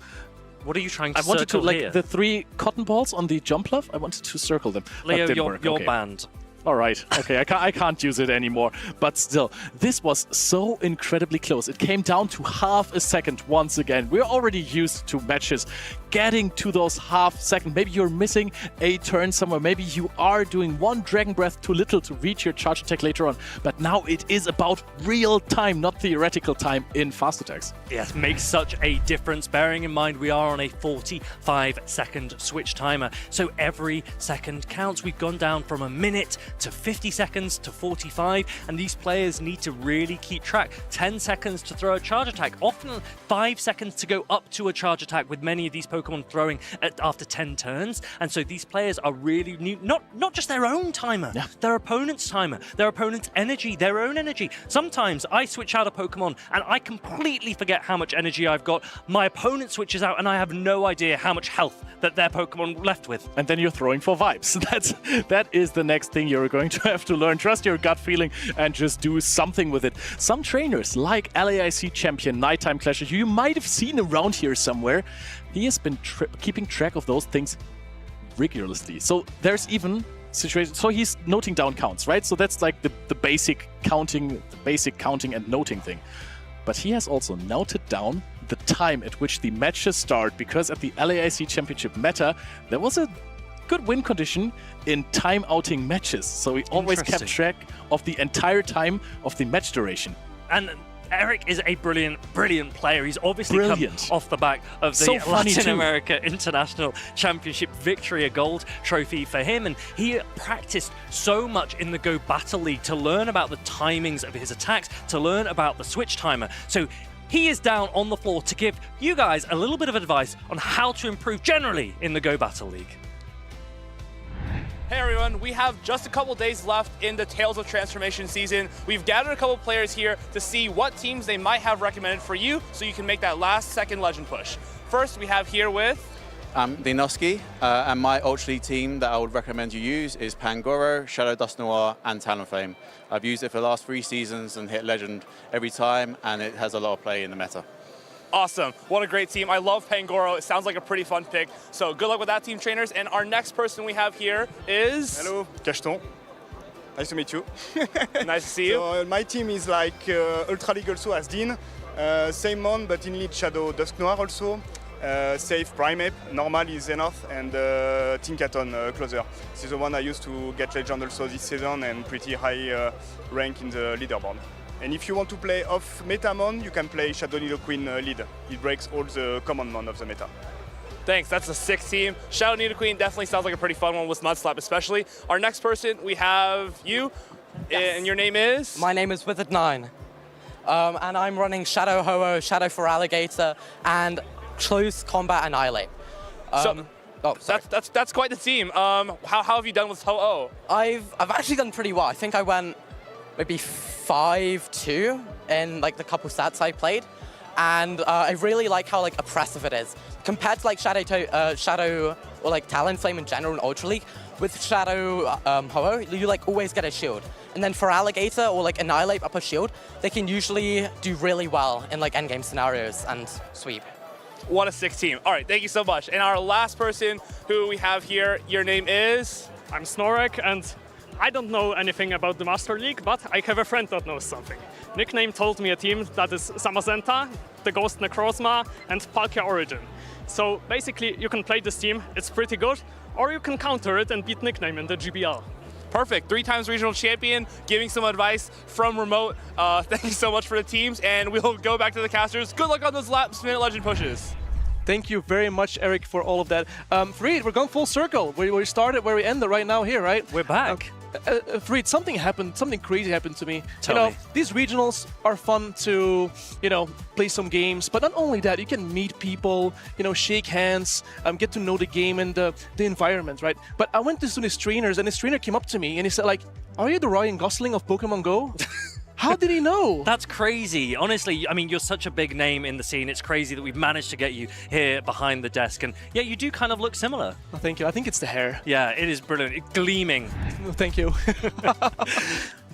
What are you trying to I wanted to, circle like, here? the 3 cotton balls on the jump love, I wanted to circle them. Leo, you're banned. All right, okay, I can't use it anymore. But still, this was so incredibly close. It came down to half a second once again. We're already used to matches getting to those half second. Maybe you're missing a turn somewhere. Maybe you are doing one Dragon Breath too little to reach your charge attack later on. But now it is about real time, not theoretical time in fast attacks. Yes, makes such a difference, bearing in mind we are on a 45-second switch timer. So every second counts. We've gone down from a minute to 50 seconds to 45, and these players need to really keep track. 10 seconds to throw a charge attack, often 5 seconds to go up to a charge attack, with many of these Pokemon throwing after 10 turns. And so these players are really new, not just their own timer, their opponent's timer, their opponent's energy, their own energy. Sometimes I switch out a Pokemon and I completely forget how much energy I've got. My opponent switches out and I have no idea how much health that their Pokemon left with. And then you're throwing for vibes. That is the next thing you're going to have to learn. Trust your gut feeling and just do something with it. Some trainers, like LAIC champion Nighttime Clasher, you might have seen around here somewhere, he has been keeping track of those things rigorously. So there's even situations, so he's noting down counts, right? So that's like the basic counting and noting thing. But he has also noted down the time at which the matches start, because at the LAIC Championship meta, there was a good win condition in time-outing matches. So he always kept track of the entire time of the match duration. And Eric is a brilliant player. He's obviously come off the back of the Latin America International Championship victory, a gold trophy for him. And he practiced so much in the Go Battle League to learn about the timings of his attacks, to learn about the switch timer. So he is down on the floor to give you guys a little bit of advice on how to improve generally in the Go Battle League. Hey everyone, we have just a couple days left in the Tales of Transformation season. We've gathered a couple players here to see what teams they might have recommended for you so you can make that last second legend push. First, we have here with... I'm Dinoski, and my Ultra League team that I would recommend you use is Pangoro, Shadow Dust Noir, and Talonflame. I've used it for the last 3 seasons and hit legend every time, and it has a lot of play in the meta. Awesome. What a great team. I love Pangoro. It sounds like a pretty fun pick. So good luck with that, team trainers. And our next person we have here is... Hello, Cacheton. Nice to meet you. Nice to see you. So, my team is like Ultra League also as Dean. Same mon, but in lead Shadow Dusk Noir also. Safe Primeape, Normal is Zenith, and Tinkaton Closer. This is the one I used to get legend also this season and pretty high rank in the leaderboard. And if you want to play off Metamon, you can play Shadow Nidoqueen lead. It breaks all the common mon of the meta. Thanks, that's a 6 team. Shadow Nidoqueen definitely sounds like a pretty fun one with Mudslap especially. Our next person, we have you, and your name is? My name is Withered9, and I'm running Shadow Ho-Oh, Shadow for Alligator, and Close Combat Annihilate. That's quite the team. How have you done with Ho-Oh? I've actually done pretty well. I think I went maybe 5-2 in like the couple stats I played. and I really like how like oppressive it is compared to like Shadow or like Talonflame in general in Ultra League. With Shadow Ho-Oh, you like always get a shield, and then for Alligator or like Annihilate up a shield, they can usually do really well in like endgame scenarios and sweep. What a sick team. All right, thank you so much. And our last person who we have here, your name is? I'm Snorek, and I don't know anything about the Master League, but I have a friend that knows something. Nickname told me a team that is Samazenta, the Ghost Necrozma, and Palkia Origin. So basically, you can play this team, it's pretty good, or you can counter it and beat Nickname in the GBL. Perfect. 3 times regional champion, giving some advice from remote. Thank you so much for the teams, and we'll go back to the casters. Good luck on those last minute legend pushes. Thank you very much, Eric, for all of that. Farid, we're going full circle. We started where we ended right now here, right? We're back. Farid, something happened. Something crazy happened to me. Tell me. These regionals are fun to, play some games. But not only that, you can meet people, shake hands, get to know the game and the environment, right? But I went to some of these trainers, and this trainer came up to me and he said, like, "Are you the Ryan Gosling of Pokemon Go?" How did he know? That's crazy. Honestly, I mean, you're such a big name in the scene. It's crazy that we've managed to get you here behind the desk. And yeah, you do kind of look similar. Oh, thank you. I think it's the hair. Yeah, it is brilliant. It's gleaming. Oh, thank you.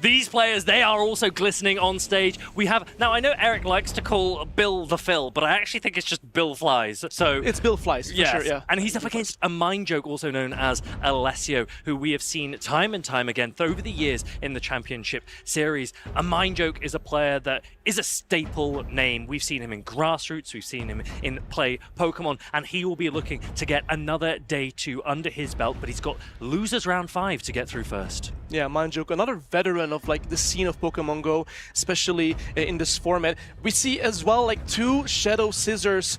These players, they are also glistening on stage. We have, now I know Eric likes to call Bill the Phil, but I actually think it's just Bill Flies. So it's Bill Flies, for sure, yeah. And he's up against a Mind Joke, also known as Alessio, who we have seen time and time again over the years in the championship series. A Mind Joke is a player that is a staple name. We've seen him in Grassroots, we've seen him in Play Pokemon, and he will be looking to get another day 2 under his belt, but he's got losers round 5 to get through first. Yeah, Mind Joke, another veteran of like the scene of Pokemon Go, especially in this format. We see as well like 2 Shadow Scissors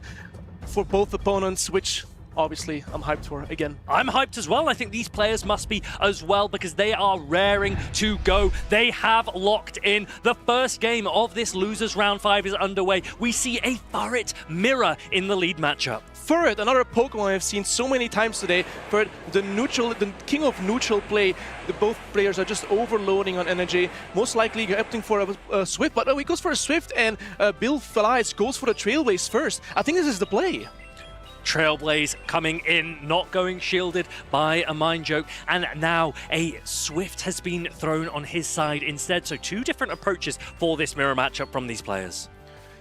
for both opponents, which obviously I'm hyped for again. I'm hyped as well. I think these players must be as well because they are raring to go. They have locked in. The first game of this losers round 5 is underway. We see a Furret mirror in the lead matchup. Furret, another Pokemon I've seen so many times today. Furret, the king of neutral play. Both players are just overloading on energy. Most likely you're opting for a Swift, but he goes for a Swift, and Bill Flies goes for the Trailblaze first. I think this is the play. Trailblaze coming in, not going shielded by a Mind Joke, and now a Swift has been thrown on his side instead. So 2 different approaches for this mirror matchup from these players.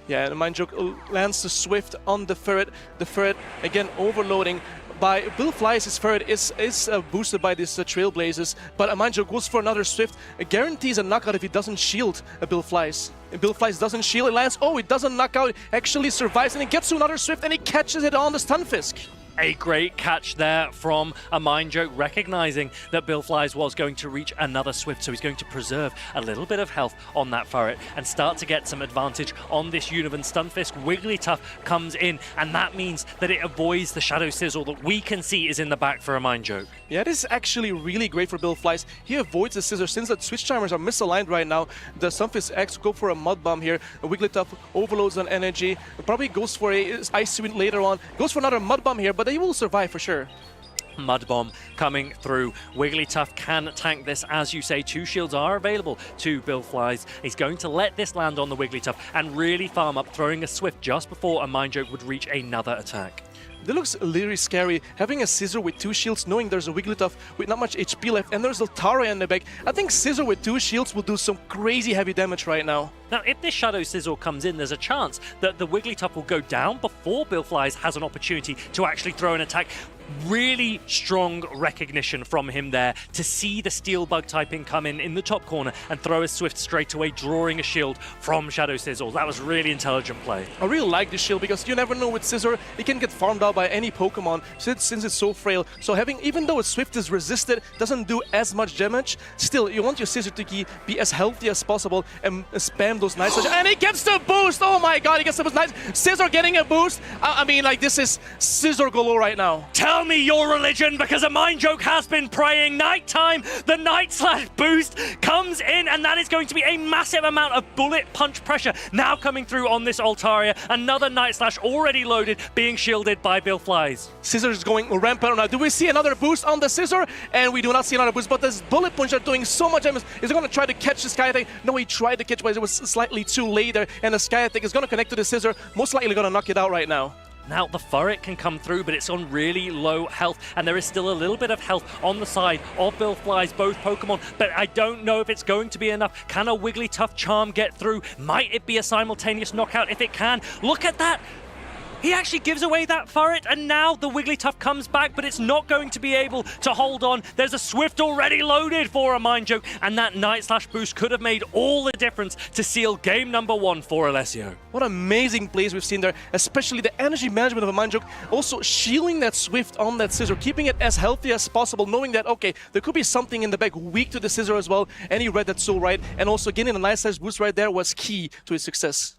Yeah, the Mind Joke lands the Swift on the Furret. The Furret, again, overloading. By Bill Flies, his Furret is boosted by these Trailblazes, but a Mind Joke goes for another Swift. It guarantees a knockout if he doesn't shield Bill Flies. And Bill Flies doesn't shield, it lands. Oh, it doesn't knock out, actually survives, and he gets to another Swift, and he catches it on the Stunfisk. A great catch there from a Mind Joke, recognizing that Bill Flies was going to reach another Swift, so he's going to preserve a little bit of health on that Furret and start to get some advantage on this Univan Stunfisk. Wigglytuff comes in, and that means that it avoids the Shadow Sizzle that we can see is in the back for a Mind Joke. Yeah, this is actually really great for Bill Flies. He avoids the Scissor since the Switch Timers are misaligned right now. The Stunfisk X go for a Mud Bomb here. Wigglytuff overloads on energy. Probably goes for a Ice Wind later on. Goes for another Mud Bomb here, but they will survive for sure. Mud Bomb coming through. Wigglytuff can tank this, as you say. 2 shields are available to Bill Flies. He's going to let this land on the Wigglytuff and really farm up, throwing a Swift just before a Mind Joke would reach another attack. That looks really scary, having a Scissor with 2 shields, knowing there's a Wigglytuff with not much HP left, and there's a Tara in the back. I think Scissor with 2 shields will do some crazy heavy damage right now. Now, if this Shadow Sizzle comes in, there's a chance that the Wigglytuff will go down before Bill Flies has an opportunity to actually throw an attack. Really strong recognition from him there to see the Steel Bug typing come in the top corner and throw a Swift straight away, drawing a shield from Shadow Sizzle. That was really intelligent play. I really like this shield because you never know with Scissor, it can get farmed out by any Pokemon since it's so frail. So even though a Swift is resisted, doesn't do as much damage, still you want your Scissor to be as healthy as possible and spam those nice and he gets the boost! Oh my god, he gets the boost! Nice. Scissor getting a boost! I mean, like, this is Scissor galore right now. Tell Show me your religion, because a mind joke has been praying. Nighttime, the Night/Boost comes in, and that is going to be a massive amount of bullet punch pressure now coming through on this Altaria. Another Night Slash already loaded, being shielded by Billflies. Scissor is going rampant now. Do we see another boost on the Scissor? And we do not see another boost, but this bullet punch are doing so much damage. Is he going to try to catch the Sky Attack? No, he tried to catch, but it was slightly too late there, and the Sky Attack is going to connect to the Scissor, most likely going to knock it out right now. Now the Furret can come through, but it's on really low health, and there is still a little bit of health on the side of Billflies, both Pokemon, but I don't know if it's going to be enough. Can a Wigglytuff Charm get through? Might it be a simultaneous knockout? If it can, look at that! He actually gives away that Furret, and now the Wigglytuff comes back, but it's not going to be able to hold on. There's a Swift already loaded for a Mind Joke, and that Night/Boost could have made all the difference to seal game number 1 for Alessio. What amazing plays we've seen there, especially the energy management of a Mind Joke, also shielding that Swift on that Scissor, keeping it as healthy as possible, knowing that, okay, there could be something in the back weak to the Scissor as well, and he read that so right, and also getting a Night/Boost right there was key to his success.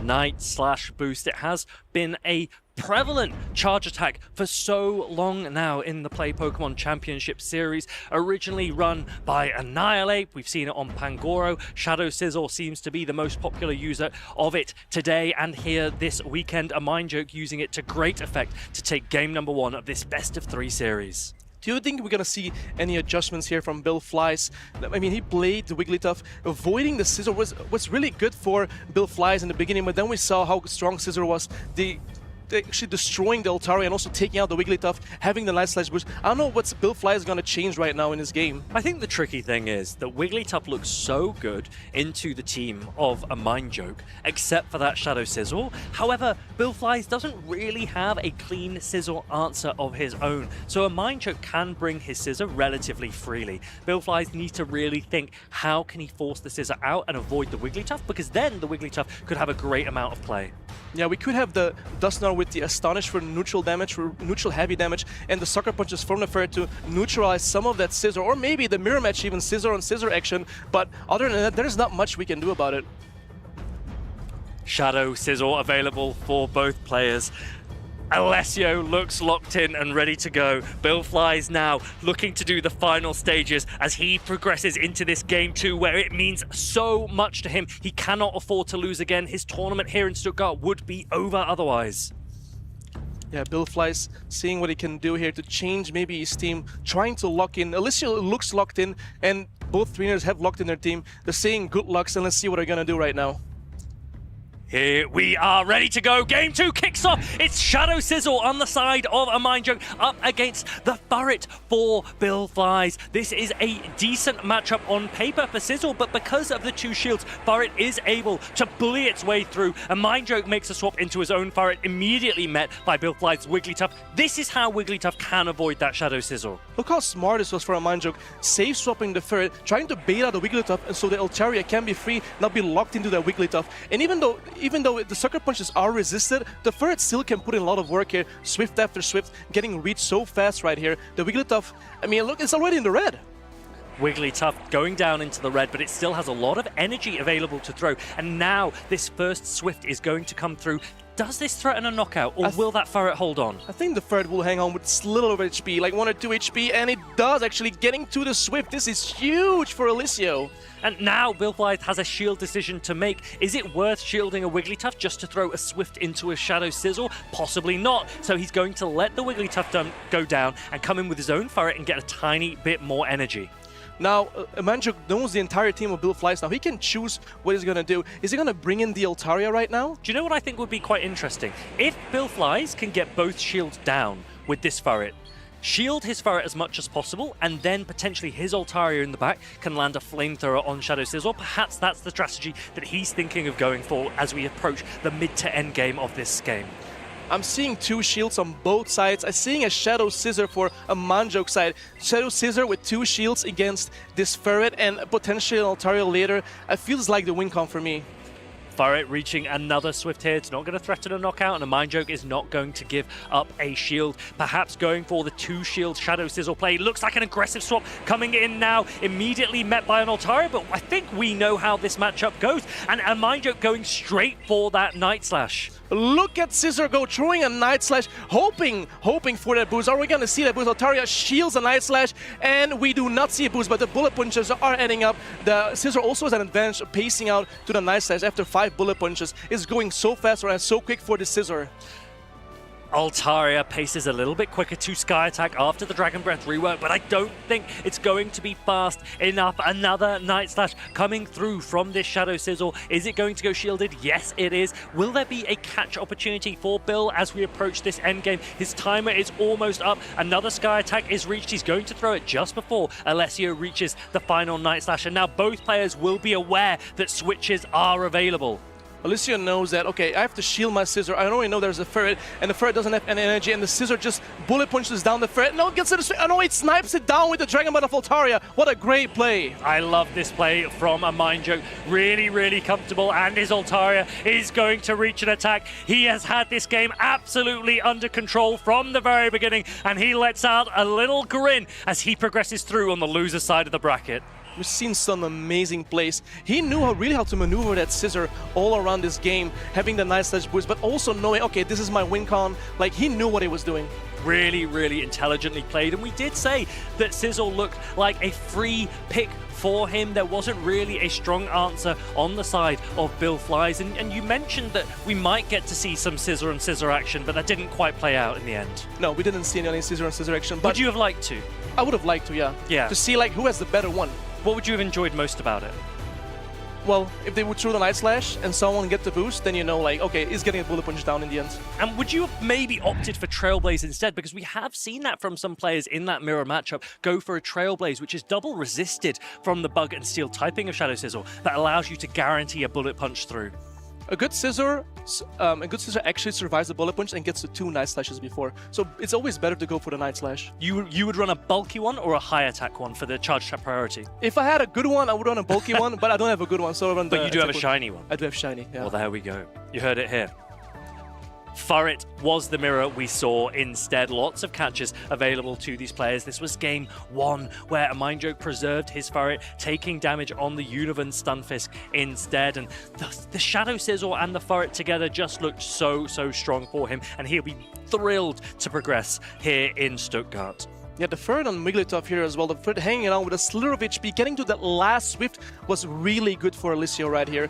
Night/Boost. It has been a prevalent charge attack for so long now in the Play Pokemon Championship Series. Originally run by Annihilate, we've seen it on Pangoro. Shadow Sizzle seems to be the most popular user of it today, and here this weekend, a Mind Joke using it to great effect to take game number 1 of this best of 3 series. Do you think we're going to see any adjustments here from Billflies? I mean, he played the Wigglytuff. Avoiding the Scissor was really good for Billflies in the beginning, but then we saw how strong Scissor was. They actually destroying the Altaria and also taking out the Wigglytuff, having the Night/Boost. I don't know what's Billflies going to change right now in this game. I think the tricky thing is that Wigglytuff looks so good into the team of a Mind Joke, except for that Shadow Sizzle. However, Billflies doesn't really have a clean Sizzle answer of his own, so a Mind Joke can bring his Scissor relatively freely. Billflies need to really think, how can he force the Scissor out and avoid the Wigglytuff, because then the Wigglytuff could have a great amount of play. Yeah, we could have the Dusknoir with the Astonish for neutral damage, for neutral heavy damage, and the Sucker Punches from the Ferret to neutralize some of that Scissor, or maybe the Mirror Match even Scissor on Scissor action, but other than that, there's not much we can do about it. Shadow Sizzle available for both players. Alessio looks locked in and ready to go. Billflies now looking to do the final stages as he progresses into this game 2, where it means so much to him. He cannot afford to lose again. His tournament here in Stuttgart would be over otherwise. Yeah, Billflies seeing what he can do here to change maybe his team, trying to lock in. Alessio looks locked in, and both trainers have locked in their team. They're saying good luck, so let's see what they're going to do right now. Here we are, ready to go. Game 2 kicks off. It's Shadow Sizzle on the side of a Mind Joke up against the Furret for Billflies. This is a decent matchup on paper for Sizzle, but because of the 2 shields, Furret is able to bully its way through. A Mind Joke makes a swap into his own Furret, immediately met by Billflies' Wigglytuff. This is how Wigglytuff can avoid that Shadow Sizzle. Look how smart this was for a Mind Joke. Safe swapping the Ferret, trying to bait out the Wigglytuff, and so the Altaria can be free, not be locked into that Wigglytuff. And even though the Sucker Punches are resisted, the Ferret still can put in a lot of work here. Swift after Swift, getting reached so fast right here. The Wigglytuff, I mean, look, it's already in the red. Wigglytuff going down into the red, but it still has a lot of energy available to throw. And now this first Swift is going to come through. Does this threaten a knockout, or will that Ferret hold on? I think the Ferret will hang on with little of HP, like 1 or 2 HP, and it does actually, getting to the Swift. This is huge for Alessio. And now Billflies has a shield decision to make. Is it worth shielding a Wigglytuff just to throw a Swift into a Shadow Sizzle? Possibly not. So he's going to let the Wigglytuff go down and come in with his own Ferret and get a tiny bit more energy. Now, Mind Joke knows the entire team of Billflies now. He can choose what he's going to do. Is he going to bring in the Altaria right now? Do you know what I think would be quite interesting? If Billflies can get both shields down with this Ferret, shield his Ferret as much as possible, and then potentially his Altaria in the back can land a Flamethrower on Shadow Sizzle. Perhaps that's the strategy that he's thinking of going for as we approach the mid to end game of this game. I'm seeing 2 shields on both sides. I'm seeing a Shadow Scissor for a Mind Joke side. Shadow Scissor with 2 shields against this Ferret and potentially an Altaria later. It feels like the win con for me. Furret reaching another Swift here. It's not going to threaten a knockout, and a Mind Joke is not going to give up a shield. Perhaps going for the 2-shield Shadow Sizzle play. Looks like an aggressive swap coming in now. Immediately met by an Altaria, but I think we know how this matchup goes. And a Mind Joke going straight for that Night Slash. Look at Scissor go, throwing a Night Slash, hoping for that boost. Are we going to see that boost? Altaria shields a Night Slash, and we do not see a boost, but the bullet punches are adding up. The Scissor also has an advantage of pacing out to the Night Slash after 5 bullet punches. It's going so fast and so quick for the Scissor. Altaria paces a little bit quicker to Sky Attack after the Dragon Breath rework, but I don't think it's going to be fast enough. Another Night Slash coming through from this Shadow Sizzle. Is it going to go shielded? Yes, it is. Will there be a catch opportunity for Bill as we approach this endgame? His timer is almost up. Another Sky Attack is reached. He's going to throw it just before Alessio reaches the final Night Slash, and now both players will be aware that switches are available. Alicia knows that, okay, I have to shield my Scissor. I already know there's a Ferret, and the Ferret doesn't have any energy, and the Scissor just bullet punches down the Ferret. No, it gets it. Oh no, it snipes it down with the Dragon Breath of Altaria. What a great play. I love this play from a Mind Joke. Really, really comfortable, and his Altaria is going to reach an attack. He has had this game absolutely under control from the very beginning, and he lets out a little grin as he progresses through on the loser side of the bracket. We've seen some amazing plays. He knew really how to maneuver that Scissor all around this game, having the Night Slash boost, but also knowing, okay, this is my win con. Like, he knew what he was doing. Really, really intelligently played, and we did say that Sizzle looked like a free pick for him. There wasn't really a strong answer on the side of Bill Flies, and you mentioned that we might get to see some Scissor and Scissor action, but that didn't quite play out in the end. No, we didn't see any Scissor and Scissor action. But would you have liked to? I would have liked to, yeah. Yeah. To see, like, who has the better one. What would you have enjoyed most about it? Well, if they would throw the Night Slash and someone get the boost, then you know, like, okay, he's getting a bullet punch down in the end. And would you have maybe opted for Trailblaze instead? Because we have seen that from some players in that mirror matchup go for a Trailblaze, which is double resisted from the Bug and Steel typing of Shadow Sizzle that allows you to guarantee a bullet punch through. A good Scissor actually survives the bullet punch and gets to 2 Night Slashes before. So it's always better to go for the Night Slash. You would run a bulky one or a high attack one for the charge trap priority? If I had a good one, I would run a bulky one, but I don't have a good one, so I run the But you do have a shiny one. I do have shiny, yeah. Well, there we go. You heard it here. Furret was the mirror we saw instead. Lots of catches available to these players. This was game 1 where a Mind Joke preserved his Furret, taking damage on the Univan Stunfisk instead. And the Shadow Sizzle and the Furret together just looked so strong for him. And he'll be thrilled to progress here in Stuttgart. Yeah, the Ferret on Wigglytuff here as well. The Ferret hanging out with a slither of HP. Getting to that last Swift was really good for Alessio right here.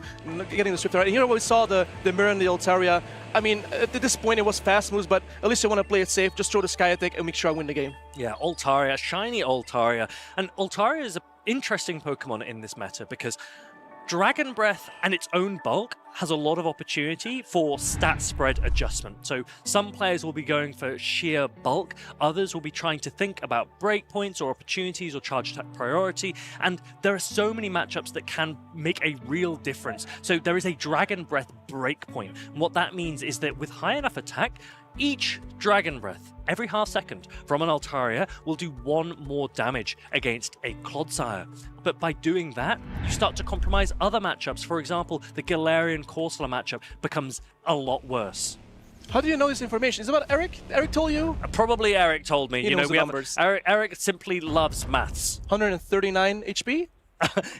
Getting the Swift right here. We saw the mirror and the Altaria. I mean, at this point it was fast moves, but Alessio want to play it safe. Just throw the Sky Attack and make sure I win the game. Yeah, Altaria, shiny Altaria. And Altaria is an interesting Pokemon in this meta because Dragon Breath and its own bulk has a lot of opportunity for stat spread adjustment. So some players will be going for sheer bulk, others will be trying to think about breakpoints or opportunities or charge attack priority, and there are so many matchups that can make a real difference. So there is a Dragon Breath breakpoint, and what that means is that with high enough attack, each Dragon Breath, every half second from an Altaria, will do 1 more damage against a Clodsire. But by doing that, you start to compromise other matchups. For example, the Galarian Corsola matchup becomes a lot worse. How do you know this information? Is it about Eric? Eric told you? Probably Eric told me. He knows the numbers. Eric simply loves maths. 139 HP?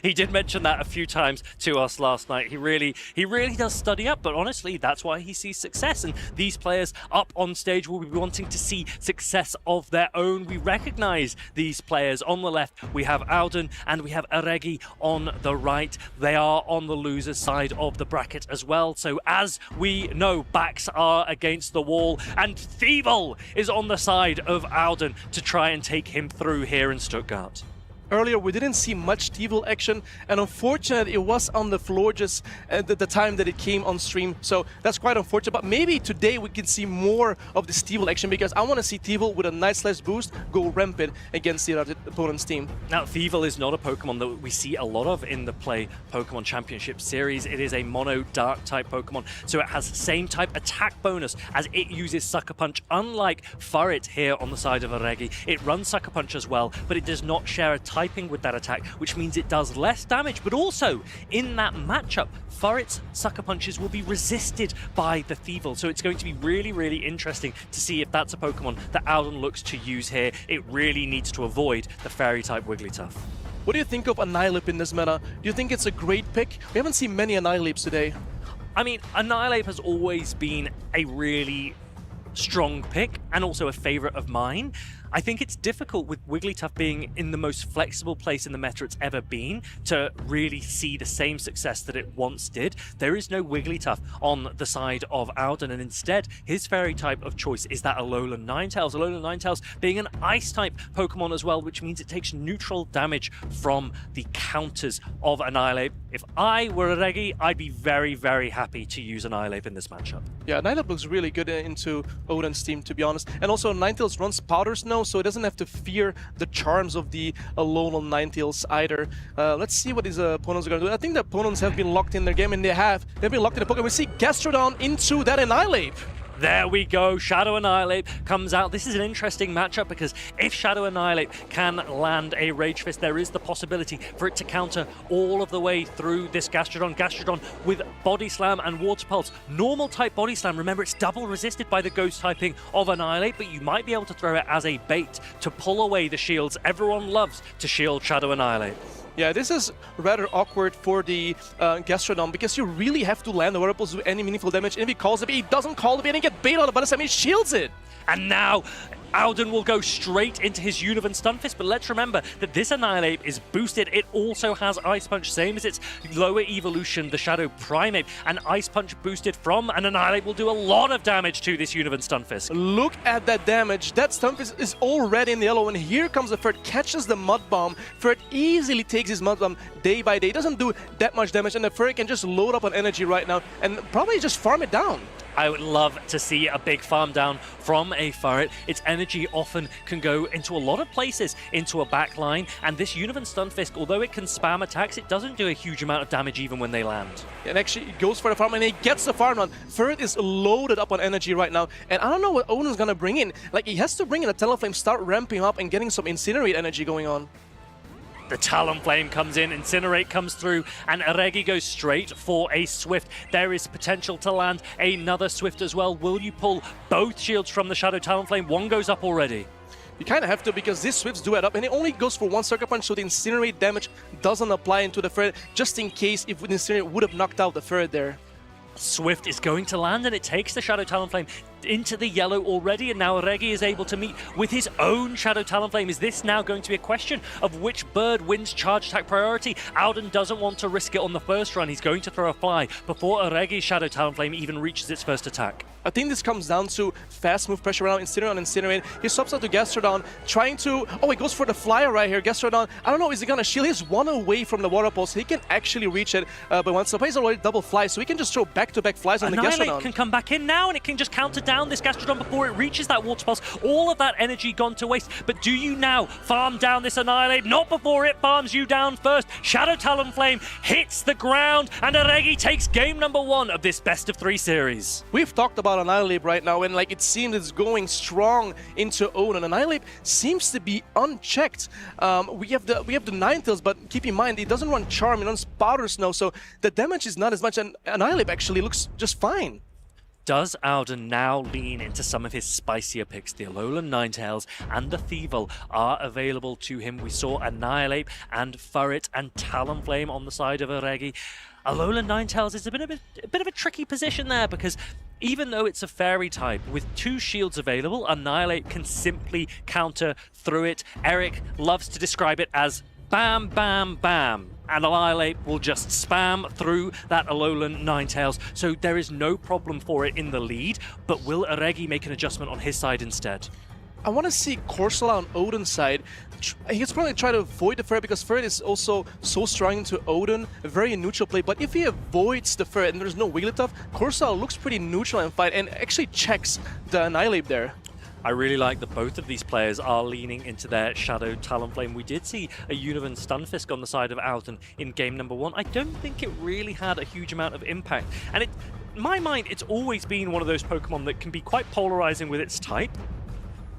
He did mention that a few times to us last night. He really does study up, but honestly, that's why he sees success. And these players up on stage will be wanting to see success of their own. We recognize these players. On the left, we have Auden and we have Aregi on the right. They are on the loser side of the bracket as well. So as we know, backs are against the wall, and Thievel is on the side of Auden to try and take him through here in Stuttgart. Earlier, we didn't see much Thievel action, and unfortunately, it was on the floor just at the time that it came on stream. So that's quite unfortunate, but maybe today we can see more of this Thievel action, because I want to see Thievel with a Night Slash boost go rampant against the other opponent's team. Now, Thievel is not a Pokemon that we see a lot of in the Play Pokemon Championship series. It is a mono dark type Pokemon, so it has the same type attack bonus as it uses Sucker Punch, unlike Furret here on the side of Aregi. It runs Sucker Punch as well, but it does not share a type typing with that attack, which means it does less damage, but also in that matchup, Furret's Sucker Punches will be resisted by the Thievul, so it's going to be really, really interesting to see if that's a Pokemon that Auden looks to use here. It really needs to avoid the Fairy-type Wigglytuff. What do you think of Annihilate in this meta? Do you think it's a great pick? We haven't seen many Annihilates today. I mean, Annihilate has always been a really strong pick and also a favorite of mine. I think it's difficult with Wigglytuff being in the most flexible place in the meta it's ever been to really see the same success that it once did. There is no Wigglytuff on the side of Auden, and instead his fairy type of choice is that Alolan Ninetales. Alolan Ninetales being an ice type Pokemon as well, which means it takes neutral damage from the counters of Annihilate. If I were a Reggie, I'd be very, very happy to use Annihilate in this matchup. Yeah, Annihilate looks really good into Auden's team, to be honest. And also Ninetales runs Powder Snow, so it doesn't have to fear the charms of the Alolan Ninetales either. Let's see what his opponents are going to do. I think the opponents have been locked in their game, and they've been locked in the Pokemon. We see Gastrodon into that Annihilate. There we go, Shadow Annihilate comes out. This is an interesting matchup because if Shadow Annihilate can land a Rage Fist, there is the possibility for it to counter all of the way through this Gastrodon. Gastrodon with Body Slam and Water Pulse. Normal type Body Slam, remember it's double resisted by the Ghost typing of Annihilate, but you might be able to throw it as a bait to pull away the shields. Everyone loves to shield Shadow Annihilate. Yeah, this is rather awkward for the Gastrodon because you really have to land the Water Pulse with any meaningful damage. And if he calls it, he doesn't call it, and he get bait on it, but he shields it. And now Auden will go straight into his Univern Stunfisk, but let's remember that this Annihilate is boosted. It also has Ice Punch, same as its lower evolution, the Shadow Primeape, and Ice Punch boosted from an Annihilate will do a lot of damage to this Univern Stunfisk. Look at that damage. That Stunfisk is already in the yellow, and here comes the Furt, catches the Mud Bomb. Furt easily takes his Mud Bomb day by day. It doesn't do that much damage, and the Furt can just load up on energy right now and probably just farm it down. I would love to see a big farm down from a Furret. Its energy often can go into a lot of places into a backline, and this Univern Stunfisk, although it can spam attacks, it doesn't do a huge amount of damage even when they land. And actually, he goes for the farm, and he gets the farm run. Furret is loaded up on energy right now, and I don't know what Auden's gonna bring in. Like, he has to bring in a Talonflame, start ramping up and getting some Incinerate energy going on. The Talonflame comes in, Incinerate comes through, and Aregi goes straight for a Swift. There is potential to land another Swift as well. Will you pull both shields from the Shadow Talonflame? One goes up already. You kind of have to because these Swifts do add up, and it only goes for one Sucker Punch, so the Incinerate damage doesn't apply into the Ferret, just in case if Incinerate would have knocked out the Ferret there. Swift is going to land, and it takes the Shadow Talonflame into the yellow already, and now Aregi is able to meet with his own Shadow Talonflame. Is this now going to be a question of which bird wins charge attack priority? Auden doesn't want to risk it on the first run. He's going to throw a fly before Aregi's Shadow Talonflame even reaches its first attack. I think this comes down to fast move pressure around Incinerate on Incinerate. He swaps out to Gastrodon, trying to... Oh, he goes for the flyer right here. Gastrodon, I don't know, is he gonna shield? He's one away from the Water Pulse. He can actually reach it, but once he's already double fly, so he can just throw back-to-back flies on the Gastrodon. Annihilate can come back in now, and it can just counter down this Gastrodon before it reaches that Water Pulse. All of that energy gone to waste, but do you now farm down this Annihilate? Not before it farms you down first. Shadow Talonflame hits the ground, and Aregi takes game number 1 of this best-of-3 series. We've talked about Annihilate right now, and like it seems it's going strong into Auden. Annihilate seems to be unchecked. We have the Ninetales, but keep in mind it doesn't run Charm, it runs Powder Snow, so the damage is not as much, and Annihilate actually looks just fine. Does Auden now lean into some of his spicier picks? The Alolan Ninetales and the Thievul are available to him. We saw Annihilate and Furret and Talonflame on the side of Aregi. Alolan Ninetales is a bit of a tricky position there because even though it's a fairy type, with 2 shields available, Annihilate can simply counter through it. Eric loves to describe it as bam, bam, bam. And Annihilate will just spam through that Alolan Ninetales, so there is no problem for it in the lead, but will Aregi make an adjustment on his side instead? I want to see Corsola on Auden's side. He's probably trying to avoid the Ferret because Ferret is also so strong into Auden, a very neutral play, but if he avoids the Ferret and there's no Wigglytuff, Corsola looks pretty neutral in fight and actually checks the Annihilate there. I really like that both of these players are leaning into their Shadow Talonflame. We did see a Univern Stunfisk on the side of Auden in game number 1. I don't think it really had a huge amount of impact. And in my mind, it's always been one of those Pokemon that can be quite polarizing with its type,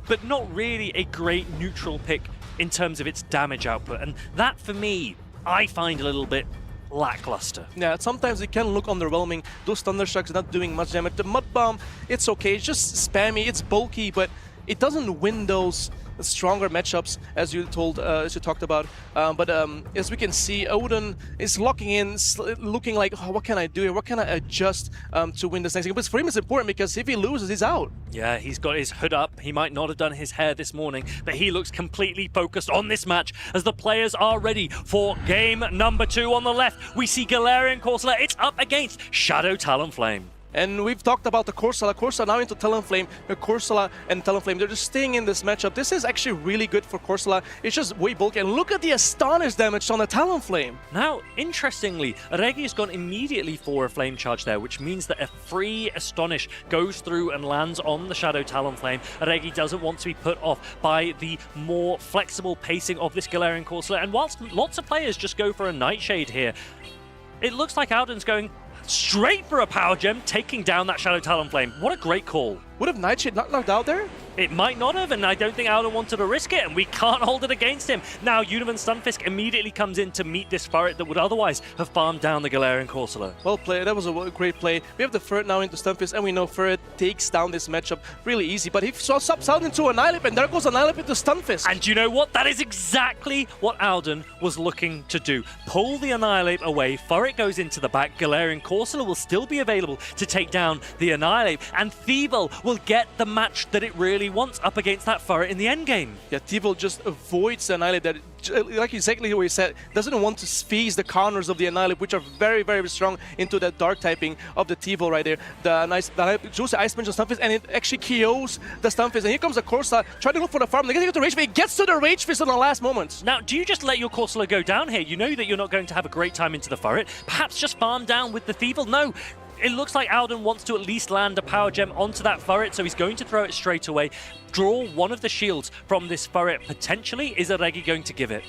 but not really a great neutral pick in terms of its damage output. And that, for me, I find a little bit lackluster. Yeah, sometimes it can look underwhelming. Those Thunderstrucks are not doing much damage. The Mud Bomb, it's okay. It's just spammy. It's bulky, but it doesn't win those stronger matchups, as you talked about. As we can see, Odin is locking in, looking like, oh, what can I do here? What can I adjust to win this next game? But for him, it's important because if he loses, he's out. Yeah, he's got his hood up. He might not have done his hair this morning, but he looks completely focused on this match as the players are ready for game number 2. On the left, we see Galarian Corsola. It's up against Shadow Talonflame. And we've talked about the Corsola. Corsola now into Talonflame. Corsola and Talonflame, they're just staying in this matchup. This is actually really good for Corsola. It's just way bulky. And look at the Astonish damage on the Talonflame. Now, interestingly, Regi has gone immediately for a Flame Charge there, which means that a free Astonish goes through and lands on the Shadow Talonflame. Regi doesn't want to be put off by the more flexible pacing of this Galarian Corsola. And whilst lots of players just go for a Nightshade here, it looks like Alden's going straight for a Power Gem, taking down that Shadow Talonflame. What a great call. Would have Nightshade not knocked out there? It might not have, and I don't think Alden wanted to risk it, and we can't hold it against him. Now, Univan Stunfisk immediately comes in to meet this Furret that would otherwise have farmed down the Galarian Corsola. Well played. That was a great play. We have the Furret now into Stunfisk, and we know Furret takes down this matchup really easy. But he subs out into Annihilate, and there goes Annihilate into Stunfisk. And you know what? That is exactly what Alden was looking to do. Pull the Annihilate away. Furret goes into the back. Galarian Corsola will still be available to take down the Annihilate, and Thievul will get the match that it really wants up against that Furret in the endgame. Yeah, Thievul just avoids the Annihilate. That, like exactly what he said, doesn't want to squeeze the counters of the Annihilate, which are very, very strong into that dark typing of the Thievul right there. The Juicy Ice Punch on Stunfisk, and it actually KOs the Stunfisk. And here comes the Corsola, trying to look for the farm. They're going to get the Rage Fist. He gets to the Rage Fist in the last moments. Now, do you just let your Corsola go down here? You know that you're not going to have a great time into the Furret. Perhaps just farm down with the Thievul? No. It looks like Alden wants to at least land a Power Gem onto that Furret, so he's going to throw it straight away. Draw one of the shields from this Furret. Potentially, is Regi going to give it?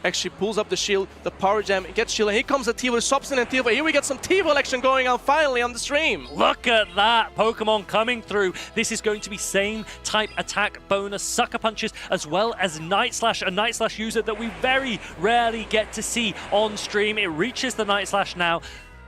Actually pulls up the shield, the Power Gem, gets shield, and here comes the Thievul, swaps in and Thievul. Here we get some Thievul action going on finally on the stream. Look at that Pokemon coming through. This is going to be same type attack bonus, Sucker Punches, as well as Night Slash, a Night Slash user that we very rarely get to see on stream. It reaches the Night Slash now.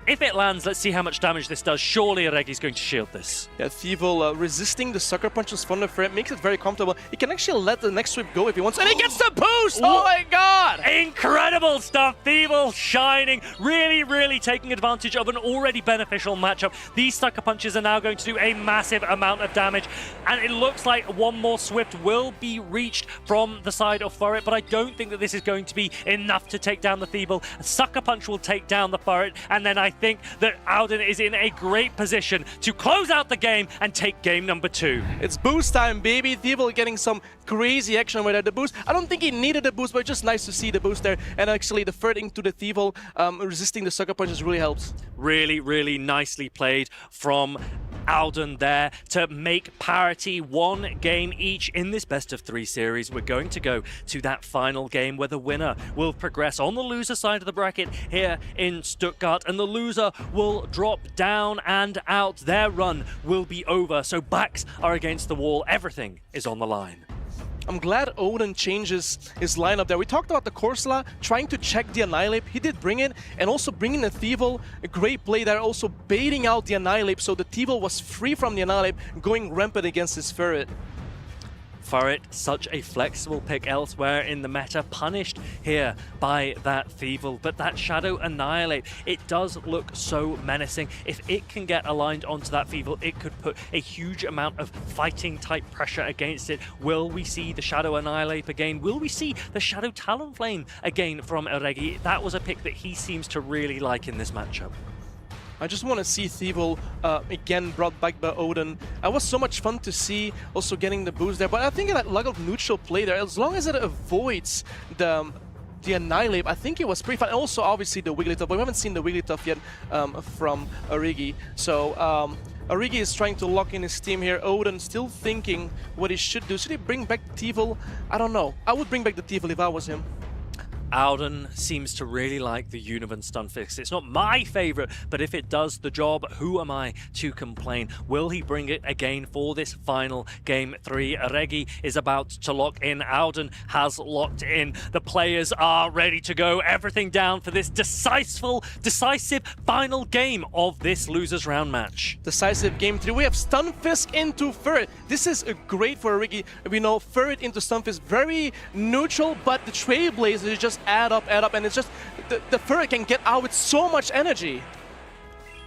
If it lands, let's see how much damage this does. Surely Regi's going to shield this. Yeah, Thievul resisting the Sucker Punches from the Furret makes it very comfortable. He can actually let the next sweep go if he wants. And he gets the boost! Oh my god! Incredible stuff! Thievul shining, really, really taking advantage of an already beneficial matchup. These Sucker Punches are now going to do a massive amount of damage. And it looks like one more Swift will be reached from the side of Furret, but I don't think that this is going to be enough to take down the Thievul. Sucker Punch will take down the Furret, and then I think that Alden is in a great position to close out the game and take game number 2. It's boost time, baby. Thievul getting some crazy action with the boost. I don't think he needed the boost, but just nice to see the boost there. And actually the Furret into the Thievul, resisting the Sucker Punches really helps. Really, really nicely played from Alden there to make parity 1 game each in this best of 3 series. We're going to go to that final game where the winner will progress on the loser side of the bracket here in Stuttgart, and the loser will drop down and out. Their run will be over, so backs are against the wall. Everything is on the line. I'm glad Odin changes his lineup there. We talked about the Corsola trying to check the Annihilate. He did bring it, and also bringing the Thievul. A great play there, also baiting out the Annihilate, so the Thievul was free from the Annihilate, going rampant against his Furret. Furret, such a flexible pick elsewhere in the meta, punished here by that Thievul. But that Shadow Annihilate, it does look so menacing. If it can get aligned onto that Thievul, it could put a huge amount of fighting type pressure against it. Will we see the Shadow Annihilate again? Will we see the Shadow Talonflame again from Regi? That was a pick that he seems to really like in this matchup. I just want to see Thievul again brought back by Odin. It was so much fun to see, also getting the boost there. But I think that a lot of neutral play there, as long as it avoids the Annihilate, I think it was pretty fun. And also, obviously, the Wigglytuff, but we haven't seen the Wigglytuff yet from Regi. So, Regi is trying to lock in his team here. Odin still thinking what he should do. Should he bring back Thievul? I don't know. I would bring back the Thievul if I was him. Alden seems to really like the Univan Stunfisk. It's not my favorite, but if it does the job, who am I to complain? Will he bring it again for this final game 3? Regi is about to lock in. Alden has locked in. The players are ready to go. Everything down for this decisive final game of this losers round match. Decisive game 3. We have Stunfisk into Ferret. This is great for Rigi. We know Ferret into Stunfisk, very neutral, but the Trailblazers just add up, and it's just the Ferret can get out with so much energy.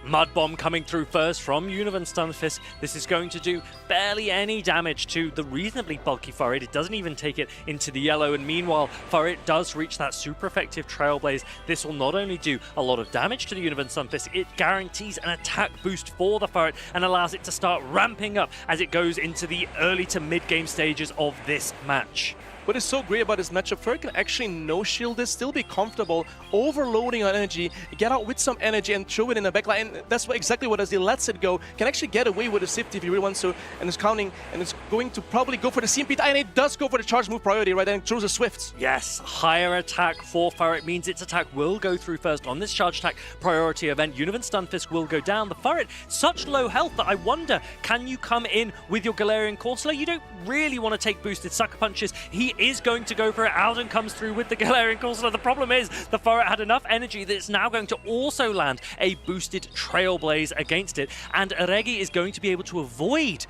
Mud Bomb coming through first from Univan Stunfisk. This is going to do barely any damage to the reasonably bulky Ferret. It doesn't even take it into the yellow, and meanwhile, Ferret does reach that super effective Trailblaze. This will not only do a lot of damage to the Univan Stunfisk, it guarantees an attack boost for the Ferret and allows it to start ramping up as it goes into the early to mid-game stages of this match. What is so great about this matchup, Ferret can actually no-shield this, still be comfortable, overloading on energy, get out with some energy and throw it in the backline. And that's exactly what, as he lets it go, can actually get away with a safety if he really wants to, and is counting, and it's going to probably go for the CMP, and it does go for the charge move priority, right, and throws a Swift. Yes, higher attack for Ferret means its attack will go through first on this charge attack priority event. Univan Stunfisk will go down. The Ferret, such low health that I wonder, can you come in with your Galarian Corsola? You don't really want to take boosted sucker punches. He is going to go for it. Alden comes through with the Galarian Corsola. The problem is the Ferret had enough energy that it's now going to also land a boosted Trailblaze against it, and Regi is going to be able to avoid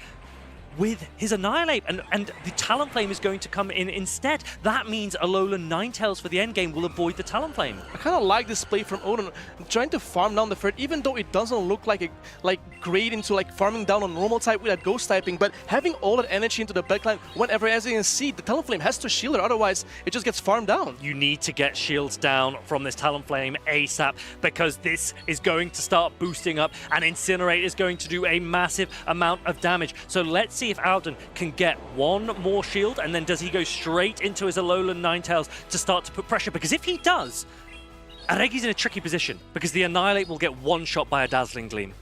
with his Annihilate, and the Talonflame is going to come in instead. That means Alolan Ninetales for the endgame will avoid the Talonflame. I kind of like this play from Odin, trying to farm down the Ferret, even though it doesn't look like great into farming down on normal type with that ghost typing, but having all that energy into the backline whenever, as you can see, the Talonflame has to shield it, otherwise it just gets farmed down. You need to get shields down from this Talonflame ASAP, because this is going to start boosting up, and Incinerate is going to do a massive amount of damage. So let's see if Alden can get one more shield, and then does he go straight into his Alolan Ninetales to start to put pressure? Because if he does, Regi's in a tricky position, because the Annihilate will get one shot by a Dazzling Gleam.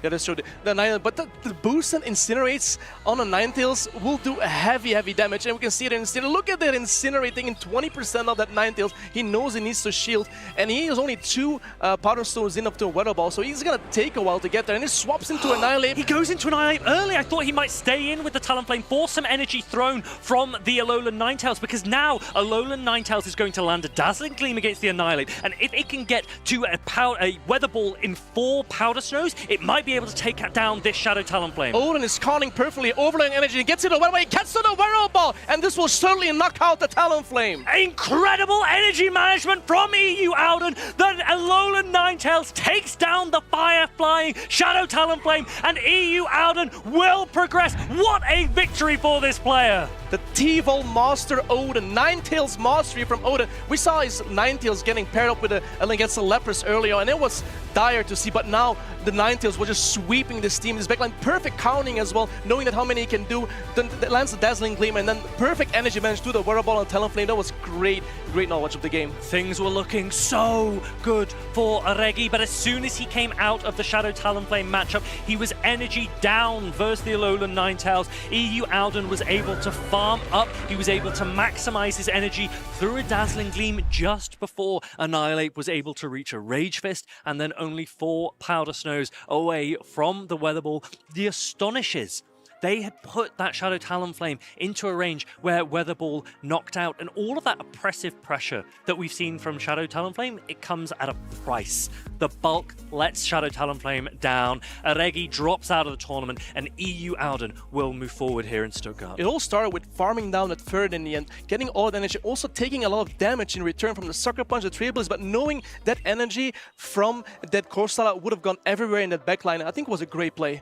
Yeah, that's true. But the boost and Incinerates on the Ninetales will do heavy damage, and we can see it in Incinerate. Look at that Incinerate taking 20% of that Ninetales. He knows he needs to shield, and he has only 2 Powder Stones in up to a Weather Ball, so he's gonna take a while to get there, and he swaps into Annihilate. He goes into Annihilate early. I thought he might stay in with the Talonflame, force some energy thrown from the Alolan Ninetales, because now Alolan Ninetales is going to land a Dazzling Gleam against the Annihilate, and if it can get to a Weather Ball in 4 Powder Snows, it might be able to take down this Shadow Talonflame. Odin is counting perfectly, overloading energy, and gets it away, gets to the Weather Ball, and this will certainly knock out the Talonflame. Incredible energy management from EU Alden. The Alolan Ninetales takes down the fire-flying Shadow Talonflame, and EU Alden will progress. What a victory for this player! The T-Vol Master Odin, Ninetales mastery from Odin. We saw his Ninetales getting paired up with against the Lapras earlier, and it was dire to see, but now the Ninetales were just sweeping this team. His backline, perfect counting as well, knowing that how many he can do. Then lands the Dazzling Gleam, and then perfect energy managed to the Weather Ball and Talonflame. That was great knowledge of the game. Things were looking so good for Regi, but as soon as he came out of the Shadow Talonflame matchup, he was energy down versus the Alolan Ninetales. EU Alden was able to farm up. He was able to maximize his energy through a Dazzling Gleam just before Annihilate was able to reach a Rage Fist, and then only 4 Powder Snows away from the Weather Ball. The Astonishes, they had put that Shadow Talonflame into a range where Weather Ball knocked out, and all of that oppressive pressure that we've seen from Shadow Talonflame, it comes at a price. The bulk lets Shadow Talonflame down. Regi drops out of the tournament, and EU Alden will move forward here in Stuttgart. It all started with farming down that Ferret in the end, getting all that energy, also taking a lot of damage in return from the Sucker Punch, the Trailblaze, but knowing that energy from that Corsola would have gone everywhere in that backline, I think it was a great play.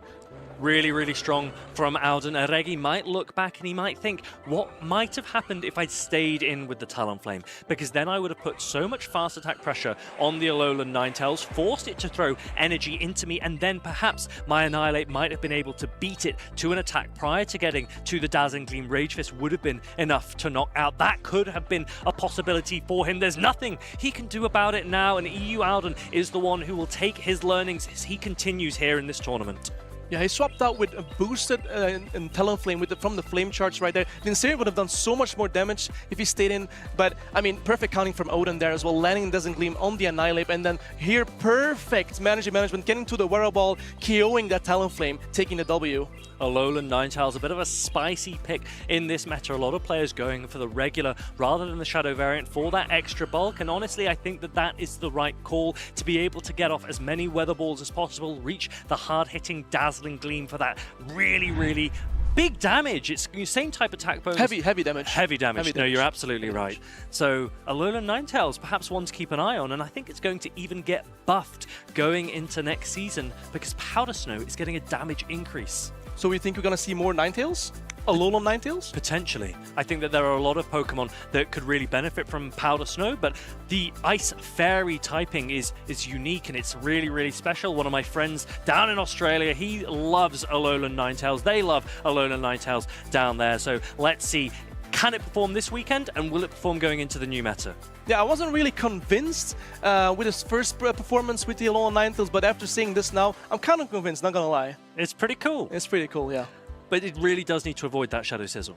Really strong from Alden. Regi might look back and he might think, what might have happened if I'd stayed in with the Talonflame? Because then I would have put so much fast attack pressure on the Alolan Ninetales, forced it to throw energy into me, and then perhaps my Annihilate might have been able to beat it to an attack prior to getting to the Dazzling Gleam. Rage Fist would have been enough to knock out. That could have been a possibility for him. There's nothing he can do about it now, and EU Alden is the one who will take his learnings as he continues here in this tournament. Yeah, he swapped out with a boosted and Talonflame from the flame charge right there. Vincere would have done so much more damage if he stayed in, but I mean, perfect counting from Odin there as well, landing Dazzling Gleam on the Annihilate, and then here, perfect management, getting to the Weather Ball, KOing that Talonflame, taking the W. Alolan Ninetales, a bit of a spicy pick in this meta. A lot of players going for the regular rather than the Shadow variant for that extra bulk, and honestly, I think that is the right call to be able to get off as many Weather Balls as possible, reach the hard-hitting Dazzling Gleam for that really big damage. It's the same type attack bonus. Heavy damage. Heavy damage. No, you're absolutely right. So Alolan Ninetales, perhaps one to keep an eye on, and I think it's going to even get buffed going into next season because Powder Snow is getting a damage increase. So we think we're going to see more Ninetales? Alolan Ninetales? Potentially. I think that there are a lot of Pokemon that could really benefit from Powder Snow, but the Ice Fairy typing is unique and it's really special. One of my friends down in Australia, he loves Alolan Ninetales. They love Alolan Ninetales down there. So let's see, can it perform this weekend and will it perform going into the new meta? Yeah, I wasn't really convinced with his first performance with the Alolan Ninetales, but after seeing this now, I'm kind of convinced, not gonna lie. It's pretty cool. It's pretty cool, yeah. But it really does need to avoid that Shadow Sizzle.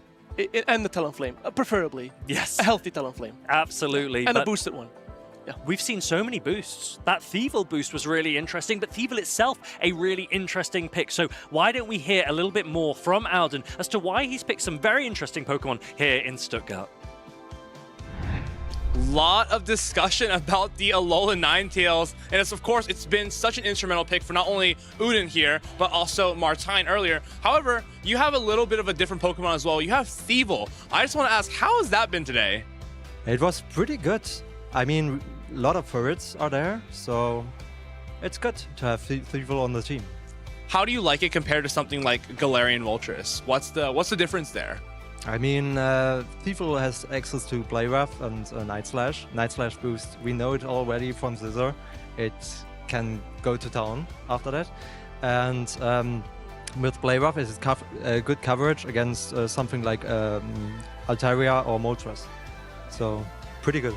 And the Talonflame, preferably. Yes. A healthy Talonflame. Absolutely. And a boosted one. Yeah. We've seen so many boosts. That Thievul boost was really interesting, but Thievul itself, a really interesting pick. So why don't we hear a little bit more from Alden as to why he's picked some very interesting Pokemon here in Stuttgart. Lot of discussion about the Alolan Ninetales, and of course it's been such an instrumental pick for not only Udin here, but also Martine earlier. However, you have a little bit of a different Pokemon as well. You have Thievul. I just want to ask, how has that been today? It was pretty good. I mean, a lot of favorites are there, so it's good to have Thievul on the team. How do you like it compared to something like Galarian Moltres? What's the difference there? I mean, Thievul has access to Play Rough and Night Slash. Night Slash boost, we know it already from Scizor. It can go to town after that. And with Play Rough, it's good coverage against something like Altaria or Moltres. So, pretty good.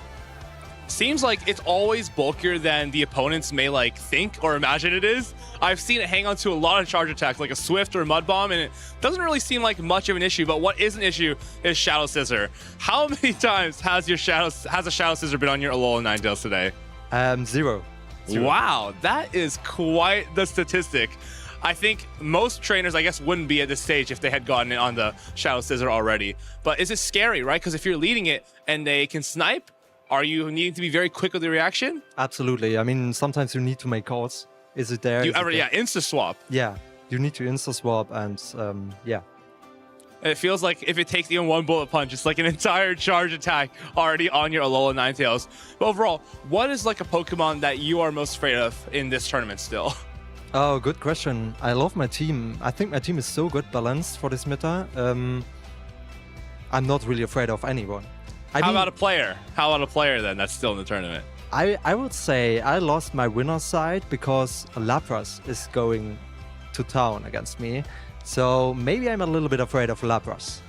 Seems like it's always bulkier than the opponents may like think or imagine it is. I've seen it hang on to a lot of charge attacks like a Swift or a Mud Bomb, and it doesn't really seem like much of an issue, but what is an issue is Shadow Scissor. How many times has a Shadow Scissor been on your Alolan Ninetales today? 0. Wow, that is quite the statistic. I think most trainers, I guess, wouldn't be at this stage if they had gotten it on the Shadow Scissor already. But is it scary, right? Because if you're leading it and they can snipe, are you needing to be very quick with the reaction? Absolutely. I mean, sometimes you need to make calls. Is it there? Yeah, insta-swap. Yeah, you need to insta-swap and yeah. It feels like if it takes even one bullet punch, it's like an entire charge attack already on your Alolan Ninetales. But overall, what is like a Pokemon that you are most afraid of in this tournament still? Oh, good question. I love my team. I think my team is so good balanced for this meta. I'm not really afraid of anyone. How about a player? How about a player then that's still in the tournament? I would say I lost my winner's side because Lapras is going to town against me. So maybe I'm a little bit afraid of Lapras.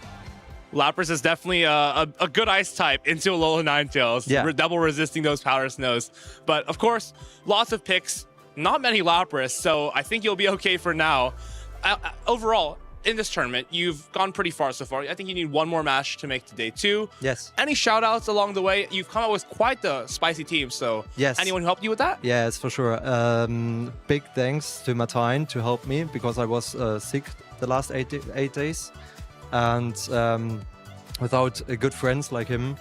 Lapras is definitely a good ice type into Alolan Ninetales. Yeah. Double resisting those Powder Snows. But of course, lots of picks. Not many Lapras, so I think you'll be okay for now. Overall, in this tournament, you've gone pretty far so far. I think you need one more match to make to day 2. Yes. Any shout outs along the way? You've come up with quite the spicy team, so yes. Anyone who helped you with that? Yes, for sure. Big thanks to Martine to help me because I was sick the last 8 days. And without good friends like him,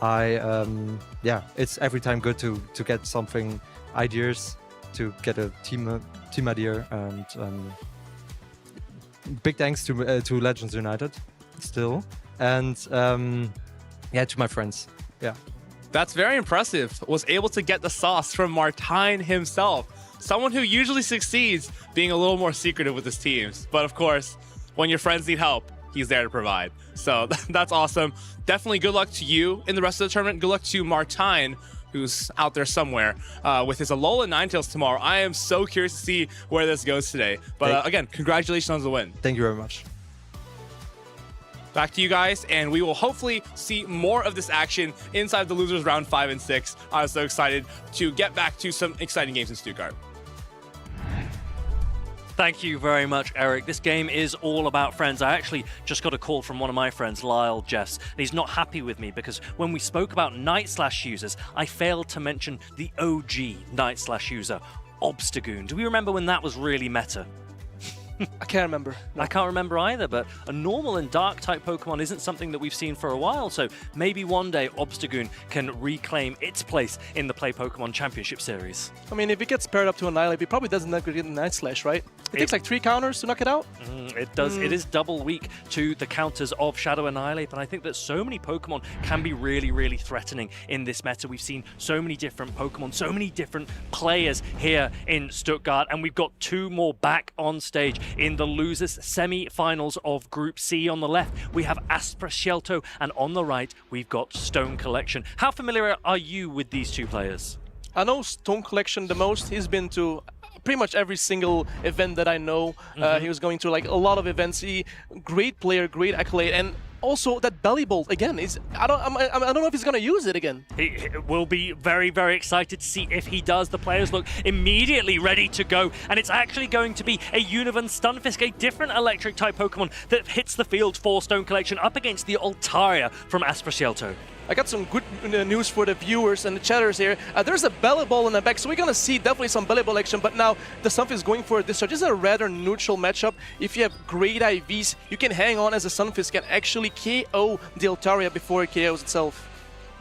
it's every time good to get something, ideas, to get a team idea, and big thanks to Legends United still, and to my friends. Yeah, that's very impressive. Was able to get the sauce from Martine himself, someone who usually succeeds being a little more secretive with his teams, but of course when your friends need help, he's there to provide. So that's awesome. Definitely good luck to you in the rest of the tournament. Good luck to Martine, who's out there somewhere with his Alolan Ninetales tomorrow. I am so curious to see where this goes today. But again, congratulations on the win. Thank you very much. Back to you guys, and we will hopefully see more of this action inside the losers round 5 and 6. I'm so excited to get back to some exciting games in Stuttgart. Thank you very much, Eric. This game is all about friends. I actually just got a call from one of my friends, Lyle Jeffs, and he's not happy with me because when we spoke about Night Slash users, I failed to mention the OG Night Slash user, Obstagoon. Do we remember when that was really meta? I can't remember. No. I can't remember either, but a normal and dark type Pokemon isn't something that we've seen for a while, so maybe one day Obstagoon can reclaim its place in the Play Pokemon Championship Series. I mean, if it gets paired up to Annihilate, it probably doesn't get the Night Slash, right? It takes like 3 counters to knock it out? It does. It is double weak to the counters of Shadow Annihilate, but I think that so many Pokemon can be really, really threatening in this meta. We've seen so many different Pokemon, so many different players here in Stuttgart, and we've got 2 more back on stage in the losers semi-finals of Group C. On the left, we have Asprascielto, and on the right, we've got Stone Collection. How familiar are you with these 2 players? I know Stone Collection the most. He's been to pretty much every single event that I know. He was going to like a lot of events. Great player, great accolade, and also that belly bolt again is I don't know if he's gonna use it again. He will be very, very excited to see if he does. The players look immediately ready to go, and it's actually going to be a Univan Stunfisk, a different electric type Pokemon that hits the field for Stone Collection up against the Altaria from Asprascielto. I got some good news for the viewers and the chatters here. There's a belly ball in the back, so we're gonna see definitely some belly ball action, but now the Stunfisk is going for a discharge. This is a rather neutral matchup. If you have great IVs, you can hang on as a Stunfisk and actually KO the Altaria before it KOs itself.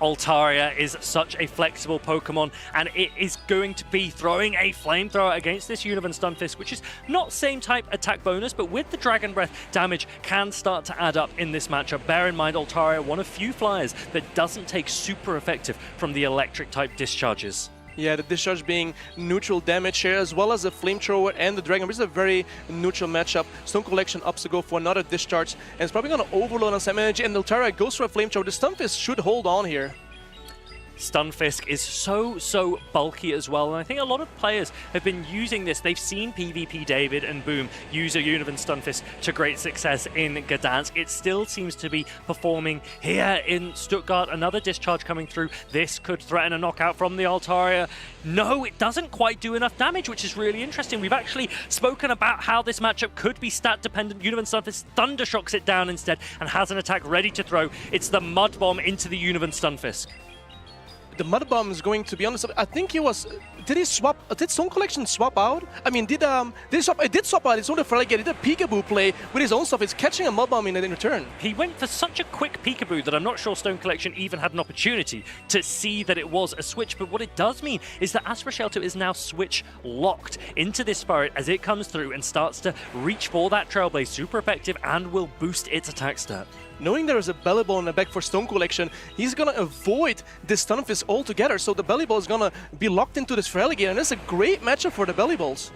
Altaria is such a flexible Pokemon, and it is going to be throwing a flamethrower against this Univan Stunfisk, which is not same type attack bonus, but with the Dragon Breath, damage can start to add up in this matchup. Bear in mind, Altaria, one of few flyers that doesn't take super effective from the electric type discharges. Yeah, the discharge being neutral damage here, as well as the flamethrower and the Dragon Breath. This is a very neutral matchup. Stone Collection opts to go for another discharge, and it's probably going to overload on some energy, and Altaria goes for a flamethrower. The Stunfisk should hold on here. Stunfisk is so bulky as well, and I think a lot of players have been using this. They've seen PvP David and Boom use a Univan Stunfisk to great success in Gdansk. It still seems to be performing here in Stuttgart. Another discharge coming through. This could threaten a knockout from the Altaria. No, it doesn't quite do enough damage, which is really interesting. We've actually spoken about how this matchup could be stat dependent. Univan Stunfisk Thundershocks it down instead and has an attack ready to throw. It's the Mud Bomb into the Univan Stunfisk. The Mud Bomb is going to be honest. I think he was. Did he swap? Did Stone Collection swap out? I mean, did he swap? It did swap out. It's only for like he did a peekaboo play with his own stuff. It's catching a Mud Bomb in return. He went for such a quick peekaboo that I'm not sure Stone Collection even had an opportunity to see that it was a switch. But what it does mean is that Asprascielto is now switch locked into this Spirit as it comes through and starts to reach for that Trailblaze. Super effective and will boost its attack stat. Knowing there is a belly ball in the back for Stone Collection, he's gonna avoid this Stunfisk altogether. So the belly ball is gonna be locked into this Feraligatr, and it's a great matchup for the belly balls.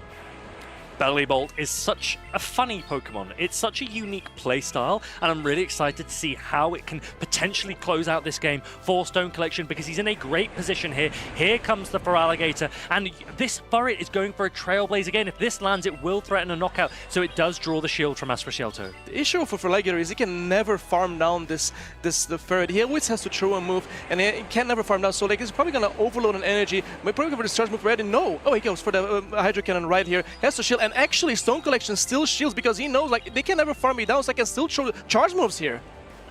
Belly Bolt is such a funny Pokemon. It's such a unique playstyle, and I'm really excited to see how it can potentially close out this game for Stone Collection because he's in a great position here. Here comes the Feraligatr, and this Furret is going for a Trailblaze again. If this lands, it will threaten a knockout, so it does draw the shield from Asprascielto. The issue for Feraligatr is he can never farm down the Ferret. He always has to throw a move, and he can never farm down, so like he's probably going to overload on energy. Might probably go for the charge move ready. No! Oh, he goes for the Hydro Cannon right here. He has to shield. And actually, Stone Collection still shields because he knows like they can never farm me down, so I can still throw charge moves here.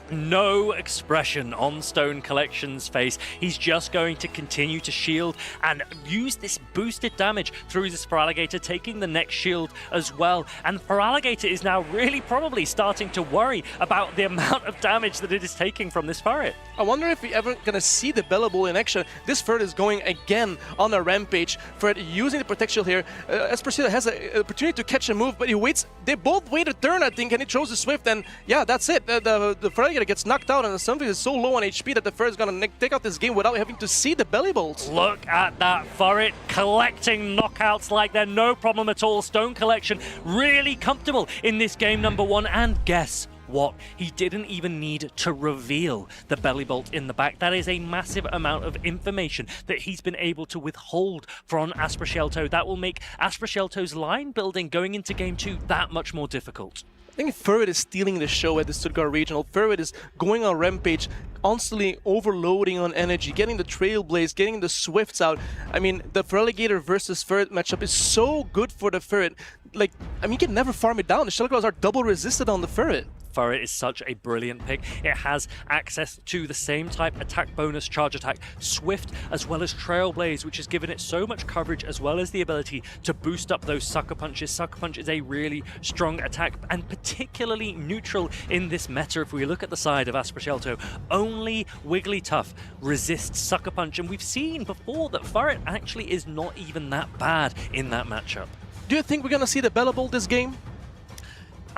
No expression on Stone Collection's face. He's just going to continue to shield and use this boosted damage through this Feraligatr, taking the next shield as well. And Feraligatr is now really probably starting to worry about the amount of damage that it is taking from this Ferret. I wonder if we ever gonna see the Belly Ball in action. This Ferret is going again on a rampage. Ferret using the Protect Shield here. Asprascielto has an opportunity to catch a move, but he waits. They both wait a turn, I think, and he throws the Swift, and yeah, that's it. The Feraligatr gets knocked out, and the Stunfisk is so low on HP that the Ferret is gonna take out this game without having to see the Belly Bolts. Look at that Ferret collecting knockouts like they're no problem at all. Stone Collection really comfortable in this game number 1, and guess what? He didn't even need to reveal the Belly Bolt in the back. That is a massive amount of information that he's been able to withhold from Asprascielto. That will make Asprascielto's line building going into game 2 that much more difficult. think Furret is stealing the show at the Stuttgart Regional. Furret is going on rampage, constantly overloading on energy, getting the Trailblaze, getting the Swifts out. I mean, the Feraligatr versus Furret matchup is so good for the Furret. Like, I mean, you can never farm it down. The Shuttleclaws are double resisted on the Furret. Furret is such a brilliant pick. It has access to the same type attack bonus, charge attack, Swift, as well as Trailblaze, which has given it so much coverage, as well as the ability to boost up those Sucker Punches. Sucker Punch is a really strong attack, and particularly neutral in this meta. If we look at the side of Asprashelto, only Wigglytuff resists Sucker Punch, and we've seen before that Furret actually is not even that bad in that matchup. Do you think we're gonna see the Bella Bolt this game?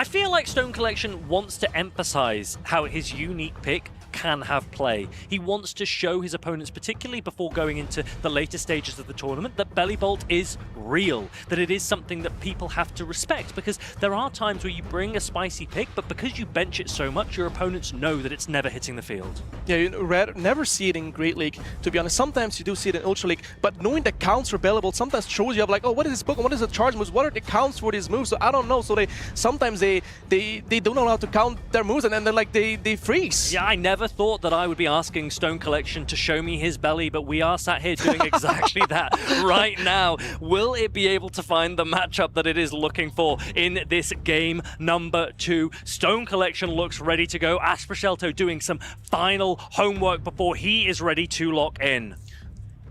I feel like Stone Collection wants to emphasize how his unique pick can have play. He wants to show his opponents, particularly before going into the later stages of the tournament, that Belly Bolt is real, that it is something that people have to respect, because there are times where you bring a spicy pick, but because you bench it so much, your opponents know that it's never hitting the field. Yeah, you never see it in Great League, to be honest. Sometimes you do see it in Ultra League, but knowing the counts for Belly Bolt sometimes throws you up like, oh, what is this Pokemon? What is the charge moves? What are the counts for these moves? So I don't know. So sometimes they don't know how to count their moves, and then they freeze. Yeah, I never thought that I would be asking Stone Collection to show me his belly, but we are sat here doing exactly that right now. Will it be able to find the matchup that it is looking for in this game number 2? Stone Collection looks ready to go. Asprashelto doing some final homework before he is ready to lock in.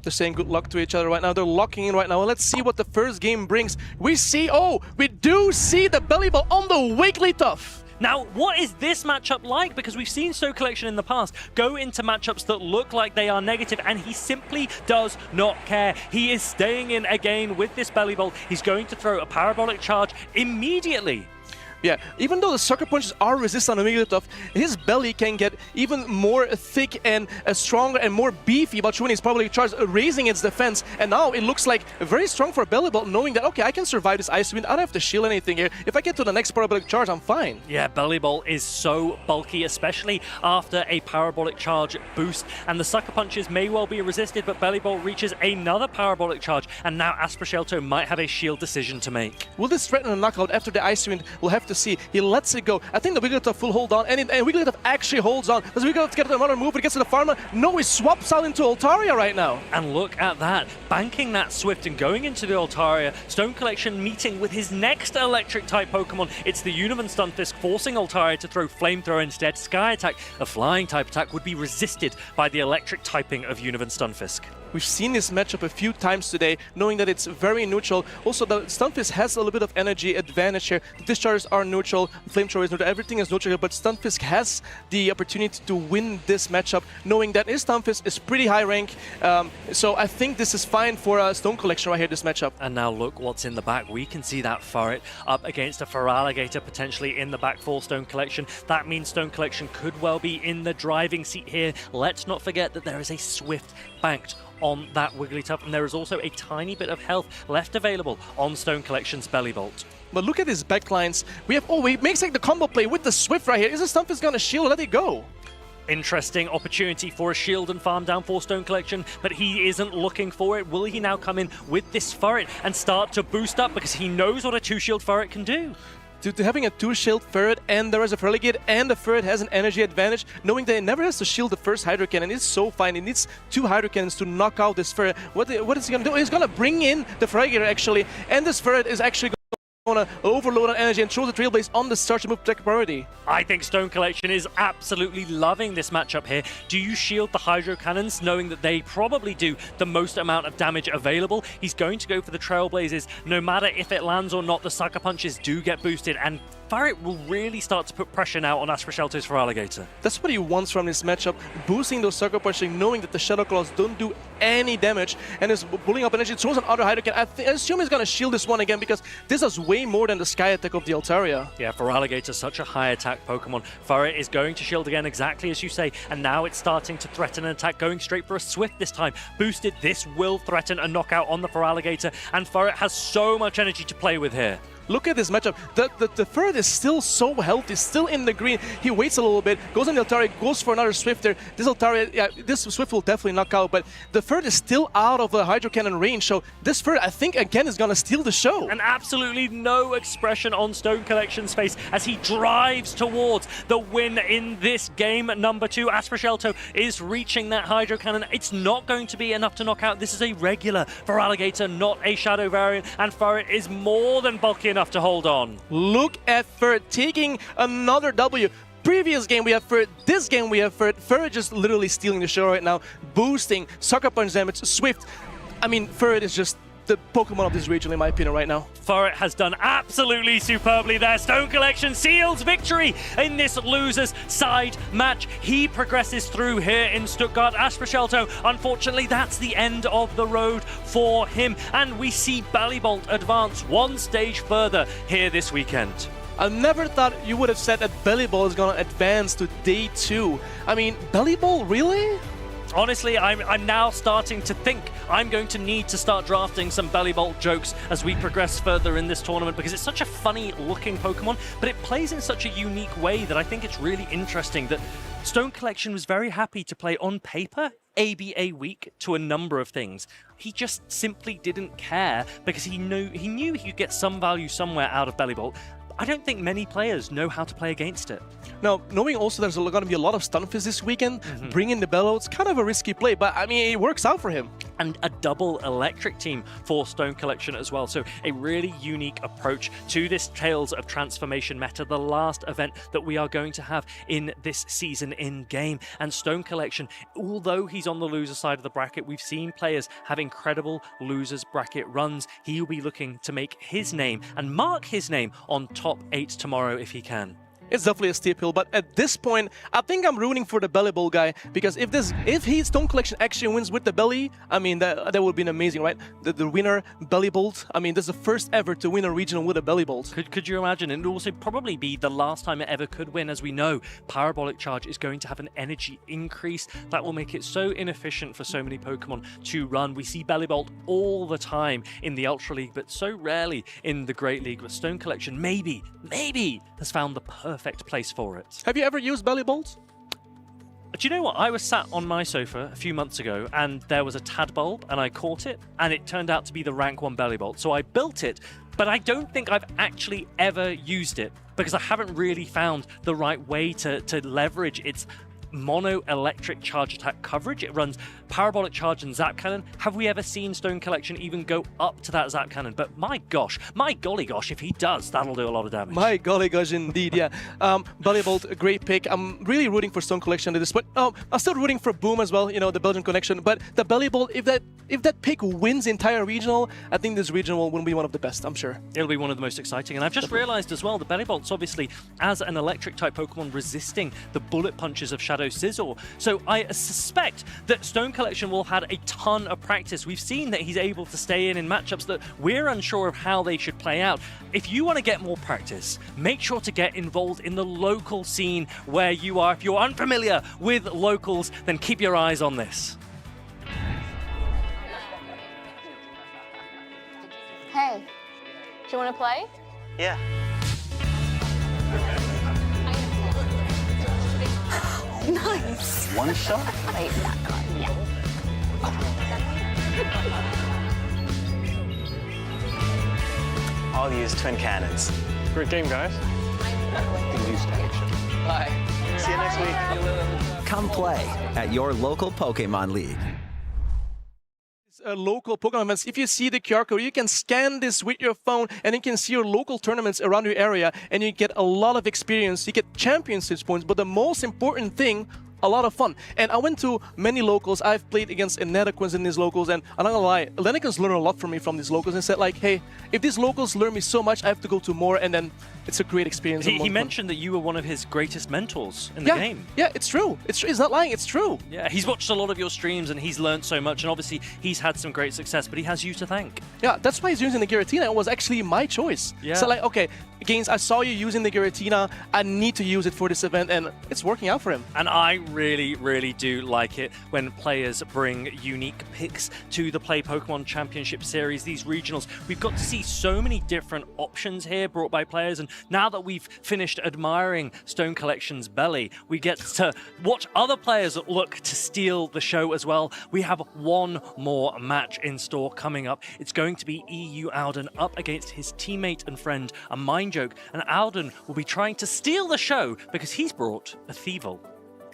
They're saying good luck to each other right now. They're locking in right now. Let's see what the first game brings. We do see the Belly Bolt on the Wigglytuff. Now, what is this matchup like? Because we've seen Stone Collection in the past go into matchups that look like they are negative, and he simply does not care. He is staying in again with this Belly Bolt. He's going to throw a Parabolic Charge immediately. Yeah, even though the Sucker Punches are resistant on Wigglytuff, his belly can get even more thick and stronger and more beefy about when he's probably charged, raising its defense. And now it looks like very strong for a Belly Bolt, knowing that, okay, I can survive this Ice Wind. I don't have to shield anything here. If I get to the next Parabolic Charge, I'm fine. Yeah, Belly Bolt is so bulky, especially after a Parabolic Charge boost. And the Sucker Punches may well be resisted, but Belly Bolt reaches another Parabolic Charge. And now Asprashelto might have a shield decision to make. Will this threaten a knockout after the Ice Wind? We'll have to see. He lets it go. I think the Wigglytuff will hold on, and Wigglytuff actually holds on. Does Wigglytuff get another move? It gets to the farmer. No, he swaps out into Altaria right now. And look at that. Banking that Swift and going into the Altaria. Stone Collection meeting with his next Electric-type Pokemon. It's the Univan Stunfisk, forcing Altaria to throw Flamethrower instead. Sky Attack, a Flying-type attack, would be resisted by the Electric typing of Univan Stunfisk. We've seen this matchup a few times today, knowing that it's very neutral. Also, the Stunfisk has a little bit of energy advantage here. The discharges are neutral, Flamethrower is neutral, everything is neutral here, but Stunfisk has the opportunity to win this matchup, knowing that his Stunfisk is pretty high rank. So I think this is fine for Stone Collection right here, this matchup. And now look what's in the back. We can see that Furret up against a Feraligatr potentially in the back for Stone Collection. That means Stone Collection could well be in the driving seat here. Let's not forget that there is a Swift banked on that Wigglytuff, and there is also a tiny bit of health left available on Stone Collection's Belly Bolt. But look at his backlines. We have, he makes like the combo play with the Swift right here. Is the Stunfisk gonna shield? Let it go. Interesting opportunity for a shield and farm down for Stone Collection, but he isn't looking for it. Will he now come in with this Furret and start to boost up, because he knows what a 2-shield Furret can do? To having a 2-shield Furret, and there is a Feraligatr, and the Furret has an energy advantage, knowing that it never has to shield the first Hydro Cannon. It's so fine. It needs 2 Hydro Cannons to knock out this Furret. What is he going to do? He's going to bring in the Feraligatr, actually, and this Furret is actually going to overload on energy and throw the Trailblaze on the start to move to priority. I think Stone Collection is absolutely loving this matchup here. Do you shield the Hydro Cannons, knowing that they probably do the most amount of damage available? He's going to go for the Trailblazes. No matter if it lands or not, the Sucker Punches do get boosted, and Furret will really start to put pressure now on Asprashelto's Feraligatr. That's what he wants from this matchup, boosting those Sucker Punches, knowing that the Shadow Claws don't do any damage, and is pulling up energy. It throws another Hydro Cannon. I assume he's going to shield this one again, because this does way more than the Sky Attack of the Altaria. Yeah, Feraligatr, such a high attack Pokemon. Furret is going to shield again, exactly as you say, and now it's starting to threaten an attack, going straight for a Swift this time. Boosted, this will threaten a knockout on the Feraligatr, and Furret has so much energy to play with here. look at this matchup. The Furret is still so healthy, still in the green. He waits a little bit, goes on the Altari, goes for another Swift there. This Altari, yeah, this Swift will definitely knock out, but the Furret is still out of the Hydro Cannon range, so this Furret, I think, again, is going to steal the show. And absolutely no expression on Stone Collection's face as he drives towards the win in this game number 2. Aspergelto is reaching that Hydro Cannon. It's not going to be enough to knock out. This is a regular for Alligator, not a Shadow variant, and Furret is more than bulky enough to hold on. Look at Furret taking another W. Previous game we have Furret, this game we have Furret. Furret just literally stealing the show right now, boosting Sucker Punch damage, Swift. I mean, Furret is just the Pokemon of this region, in my opinion, right now. Furret has done absolutely superbly there. Stone Collection seals victory in this losers side match. He progresses through here in Stuttgart. Aspergelto, unfortunately, that's the end of the road for him. And we see Ballybolt advance one stage further here this weekend. I never thought you would have said that Bellybolt is going to advance to day 2. I mean, Bellybolt, really? Honestly, I'm now starting to think I'm going to need to start drafting some Bellybolt jokes as we progress further in this tournament, because it's such a funny looking Pokemon, but it plays in such a unique way that I think it's really interesting that Stone Collection was very happy to play on paper ABA weak to a number of things. He just simply didn't care because he knew he could get some value somewhere out of Bellybolt. I don't think many players know how to play against it. Now, knowing also there's going to be a lot of Stunfisk this weekend, bringing the Bellow, it's kind of a risky play, but I mean, it works out for him. And a double electric team for Stone Collection as well. So a really unique approach to this Tales of Transformation meta, the last event that we are going to have in this season in-game. And Stone Collection, although he's on the loser side of the bracket, we've seen players have incredible losers bracket runs. He'll be looking to make his name and mark his name on top 8 tomorrow if he can. It's definitely a steep hill, but at this point, I think I'm rooting for the Bellybolt guy, because if his Stone Collection actually wins with the Belly, I mean, that would be amazing, right? The winner, Bellybolt, I mean, this is the first ever to win a regional with a Bellybolt. Could you imagine? And it would also probably be the last time it ever could win. As we know, Parabolic Charge is going to have an energy increase that will make it so inefficient for so many Pokemon to run. We see Bellybolt all the time in the Ultra League, but so rarely in the Great League. But Stone Collection maybe has found the perfect place for it. Have you ever used Bellybolt? Do you know what? I was sat on my sofa a few months ago and there was a Tadbulb and I caught it and it turned out to be the rank 1 Bellybolt. So I built it, but I don't think I've actually ever used it because I haven't really found the right way to leverage its mono electric charge attack coverage. It runs Parabolic Charge and Zap Cannon. Have we ever seen Stone Collection even go up to that Zap Cannon? But my gosh, my golly gosh, if he does, that'll do a lot of damage. My golly gosh, indeed, yeah. Bellybolt, a great pick. I'm really rooting for Stone Collection at this point. I'm still rooting for Boom as well, you know, the Belgian connection. But the Bellybolt, if that pick wins the entire regional, I think this regional will be one of the best, I'm sure. It'll be one of the most exciting. And I've just realized as well, the Bellybolt's obviously, as an electric type Pokemon, resisting the bullet punches of Shadow Scizor. So I suspect that Stone Collection will have had a ton of practice. We've seen that he's able to stay in matchups that we're unsure of how they should play out. If you want to get more practice, make sure to get involved in the local scene where you are. If you're unfamiliar with locals, then keep your eyes on this. Hey, do you want to play? Yeah. Nice. One shot? Wait, that guy, yeah. I'll use twin cannons. Great game, guys. Bye. See you next week. Come play at your local Pokemon League. Local Pokemon events. If you see the QR code, you can scan this with your phone and you can see your local tournaments around your area and you get a lot of experience. You get championship points, but the most important thing, a lot of fun. And I went to many locals. I've played against Eneticans in these locals, and I'm not gonna lie, Eneticans learn a lot from me from these locals and said like, hey, if these locals learn me so much, I have to go to more, and then it's a great experience. He mentioned that you were one of his greatest mentors in the game. Yeah, it's true. He's not lying, it's true. Yeah, he's watched a lot of your streams and he's learned so much, and obviously he's had some great success, but he has you to thank. Yeah, that's why he's using the Giratina. It was actually my choice. Yeah. So like, okay, Gaines, I saw you using the Giratina. I need to use it for this event, and it's working out for him. And I really, really do like it when players bring unique picks to the Play Pokemon Championship Series, these regionals. We've got to see so many different options here brought by players, and now that we've finished admiring Stone Collection's belly, we get to watch other players look to steal the show as well. We have one more match in store coming up. It's going to be EU Alden up against his teammate and friend, a Mind Joke, and Alden will be trying to steal the show because he's brought a Thievul.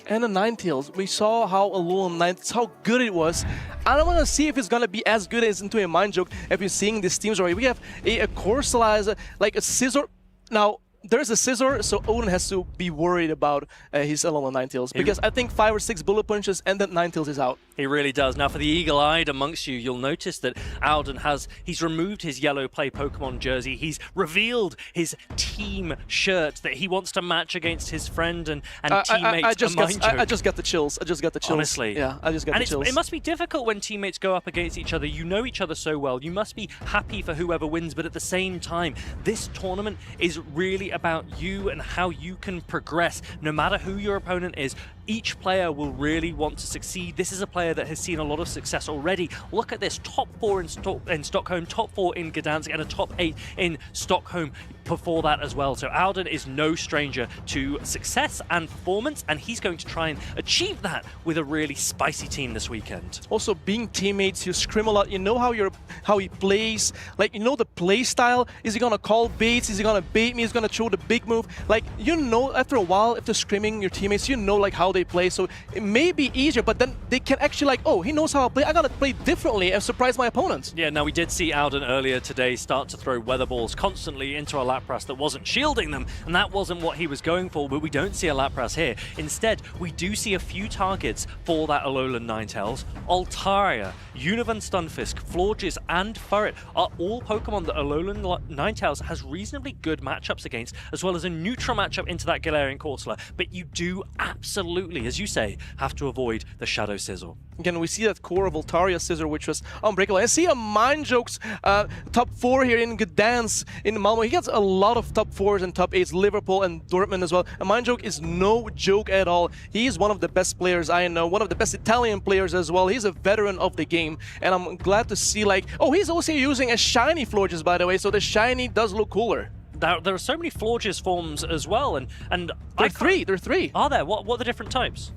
And a Ninetales. We saw how Alolan Ninetales, how good it was. I don't want to see if it's going to be as good as into a Mind Joke if you're seeing these teams already. We have a Corsola, like a Scizor. Now, there's a Scizor, so Odin has to be worried about his Alolan Ninetales, because I think 5 or 6 bullet punches and then Ninetales is out. He really does. Now, for the eagle-eyed amongst you, you'll notice that Alden he's removed his yellow Play Pokemon jersey. He's revealed his team shirt that he wants to match against his friend and teammate. I just got the chills. Honestly. Yeah, I just got the chills. It must be difficult when teammates go up against each other. You know each other so well. You must be happy for whoever wins, but at the same time, this tournament is really about you and how you can progress. No matter who your opponent is, each player will really want to succeed. This is a player that has seen a lot of success already. Look at this, top 4 in Stockholm, top 4 in Gdansk, and a top 8 in Stockholm before that as well. So Alden is no stranger to success and performance, and he's going to try and achieve that with a really spicy team this weekend. Also, being teammates, you scrim a lot. You know how he plays. Like, you know the play style. Is he gonna call baits? Is he gonna bait me? Is he gonna throw the big move? Like, you know, after a while, after scrimming your teammates, you know like how they play. So it may be easier, but then they can actually like, oh, he knows how I play. I gotta play differently and surprise my opponents. Yeah, now we did see Alden earlier today start to throw weather balls constantly into a Lapras that wasn't shielding them, and that wasn't what he was going for, but we don't see a Lapras here. Instead, we do see a few targets for that Alolan Ninetales. Altaria, Univern Stunfisk, Florges, and Furret are all Pokemon that Alolan Ninetales has reasonably good matchups against, as well as a neutral matchup into that Galarian Corsola. But you do absolutely, as you say, have to avoid the Shadow Scizor. Again, we see that core of Altaria Scizor, which was unbreakable. I see a Mind Joke's top 4 here in Gdansk, in Malmo. He gets a lot of top 4s and top 8s, Liverpool and Dortmund as well. And Mind Joke is no joke at all. He is one of the best players I know, one of the best Italian players as well. He's a veteran of the game, and I'm glad to see, like, oh, he's also using a shiny Florges, by the way, so the shiny does look cooler. There are so many Florges forms as well, and there are three. Are there? What are the different types?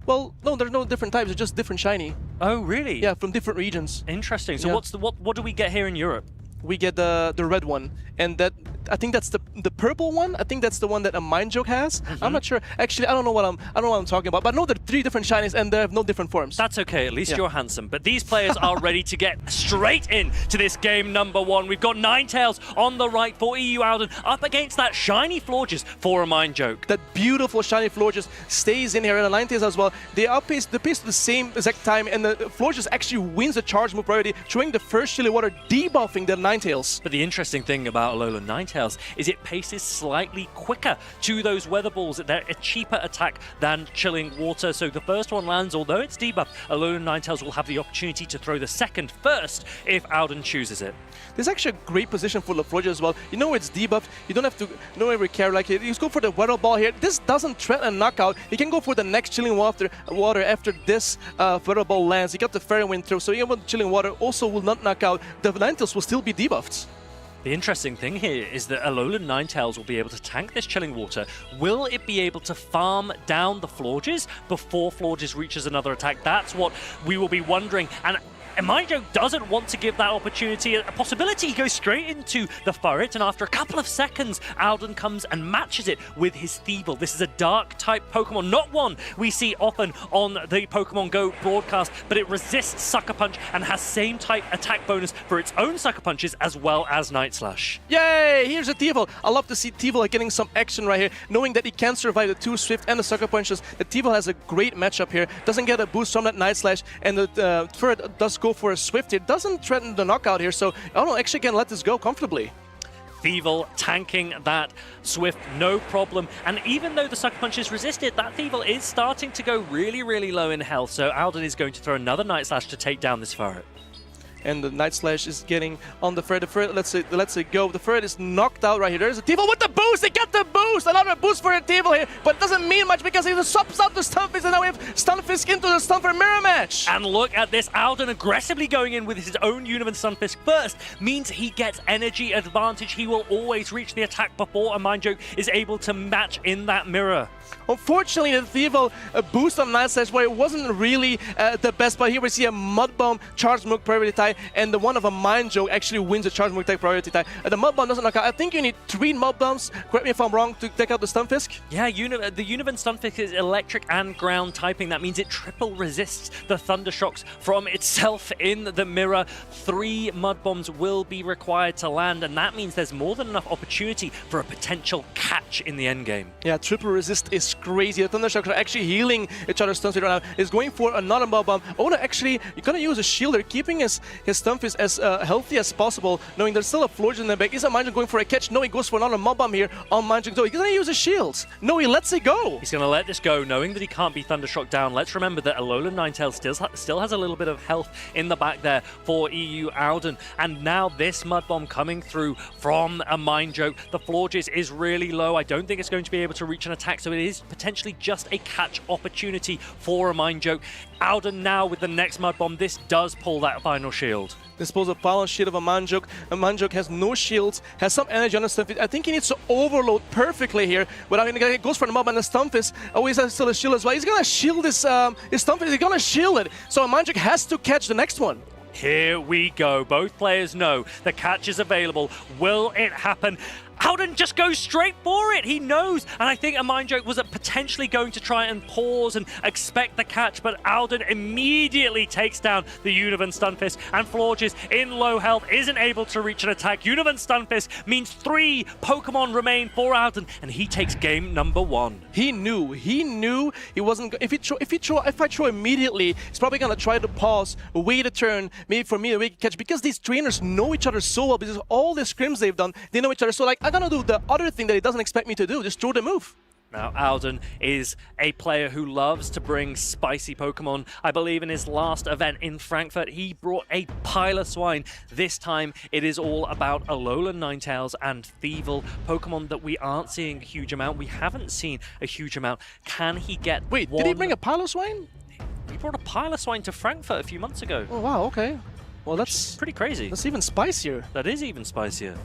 Well, no, there's no different types. It's just different shiny. Oh, really? Yeah, from different regions. Interesting. So what do we get here in Europe? We get the red one, and that I think that's the purple one. I think that's the one that a Mind Joke has. I'm not sure. Actually, I don't know what I'm talking about. But I know there are 3 different shinies, and they have no different forms. That's okay. At least you're handsome. But these players are ready to get straight in to this game number 1. We've got Ninetales on the right for EU Alden up against that shiny Florges for a Mind Joke. That beautiful shiny Florges stays in here, and the Ninetales as well. They outpace the pace at the same exact time, and the Florges actually wins the charge move priority, throwing the first Chilly Water, debuffing the Ninetales. But the interesting thing about Alolan Ninetales is it paces slightly quicker to those weather balls. They're a cheaper attack than Chilling Water. So the first one lands, although it's debuffed, Alolan Ninetales will have the opportunity to throw the second first if Alden chooses it. This is actually a great position for the Florges as well. You know it's debuffed. You don't have to every care like it. You just go for the weather ball here. This doesn't threaten a knockout. You can go for the next Chilling Water after this weather ball lands. You got the Fairy Wind throw, so even with Chilling Water also will not knock out. The Ninetales will still be debuffed. The interesting thing here is that Alolan Ninetales will be able to tank this Chilling Water. Will it be able to farm down the Florges before Florges reaches another attack? That's what we will be wondering. And Mind Joke doesn't want to give that opportunity a possibility. He goes straight into the Furret, and after a couple of seconds, Alden comes and matches it with his Thievul. This is a Dark-type Pokemon, not one we see often on the Pokemon Go broadcast, but it resists Sucker Punch and has same type attack bonus for its own Sucker Punches as well as Night Slash. Yay! Here's a Thievul. I love to see Thievul getting some action right here, knowing that he can survive the 2 Swift and the Sucker Punches. The Thievul has a great matchup here. Doesn't get a boost from that Night Slash, and the Furret does go for a Swift. It doesn't threaten the knockout here, so I don't know, actually can let this go comfortably. Thievul tanking that Swift, no problem. And even though the Sucker Punch is resisted, that Thievul is starting to go really, really low in health. So Alden is going to throw another Night Slash to take down this Furret. and the Night Slash is getting on the Ferret. The Ferret, let's say go. The Ferret is knocked out right here. There's a Devil with the boost. They got the boost. Another boost for a Devil here, but it doesn't mean much because he just swaps out the Stunfisk, and now we have Stunfisk into the Stunfisk mirror match. And look at this, Alden aggressively going in with his own Univan Stunfisk first means he gets energy advantage. He will always reach the attack before a Mind Joke is able to match in that mirror. Unfortunately, the Thievel boost on Night Slash, where it wasn't really the best, but here we see a Mud Bomb, Charge Move priority tie, and the one of a Mind Joke actually wins the Charge Move priority tie. The Mud Bomb doesn't knock out. I think you need 3 Mud Bombs, correct me if I'm wrong, to take out the Stunfisk. Yeah, the Univan Stunfisk is electric and ground typing. That means it triple resists the Thunder Shocks from itself in the mirror. 3 Mud Bombs will be required to land, and that means there's more than enough opportunity for a potential catch in the endgame. Yeah, triple resist is crazy. The Thunder Shocks are actually healing each other's Stunfisk right now. Is going for another Mud Bomb. Oda actually gonna use a shielder, keeping his Stunfisk as healthy as possible, knowing there's still a Florge in the back. Is a Mind Joke going for a catch? No, he goes for another Mud Bomb here on Mind Joke. He's gonna use his shields. No, he lets it go. He's gonna let this go, knowing that he can't be Thundershock down. Let's remember that Alolan Ninetales still has a little bit of health in the back there for EU Alden. And now this Mud Bomb coming through from a Mind Joke. The Florges is really low. I don't think it's going to be able to reach an attack, so it is potentially just a catch opportunity for a Mind Joke. Alden now with the next Mud Bomb. This does pull that final shield. This pulls a final shield of a Mind Joke. A Mind Joke has no shields, has some energy on the Stunfisk. I think he needs to overload perfectly here. But he goes for the Mob, and the Stunfisk always has still a shield as well. He's gonna shield his Stunfisk. He's gonna shield it. So a Mind Joke has to catch the next one. Here we go. Both players know the catch is available. Will it happen? Alden just goes straight for it. He knows. And I think a Mind Joke was potentially going to try and pause and expect the catch, but Alden immediately takes down the Univan Stunfisk, and Florges in low health isn't able to reach an attack. Univan Stunfisk means 3 Pokemon remain for Alden, and he takes game number 1. He knew he wasn't. If I throw immediately, he's probably gonna try to pause, wait a turn, maybe for me to make a catch, because these trainers know each other so well, because all the scrims they've done, they know each other. So like, I'm gonna do the other thing that he doesn't expect me to do, just throw the move. Now, Alden is a player who loves to bring spicy Pokemon. I believe in his last event in Frankfurt, he brought a Piloswine. This time, it is all about Alolan Ninetales and Thievel, Pokemon that we aren't seeing a huge amount. We haven't seen a huge amount. Can he get Wait, did he bring a Piloswine? He brought a Piloswine to Frankfurt a few months ago. Oh, wow, okay. Well, that's pretty crazy. That's even spicier. That is even spicier.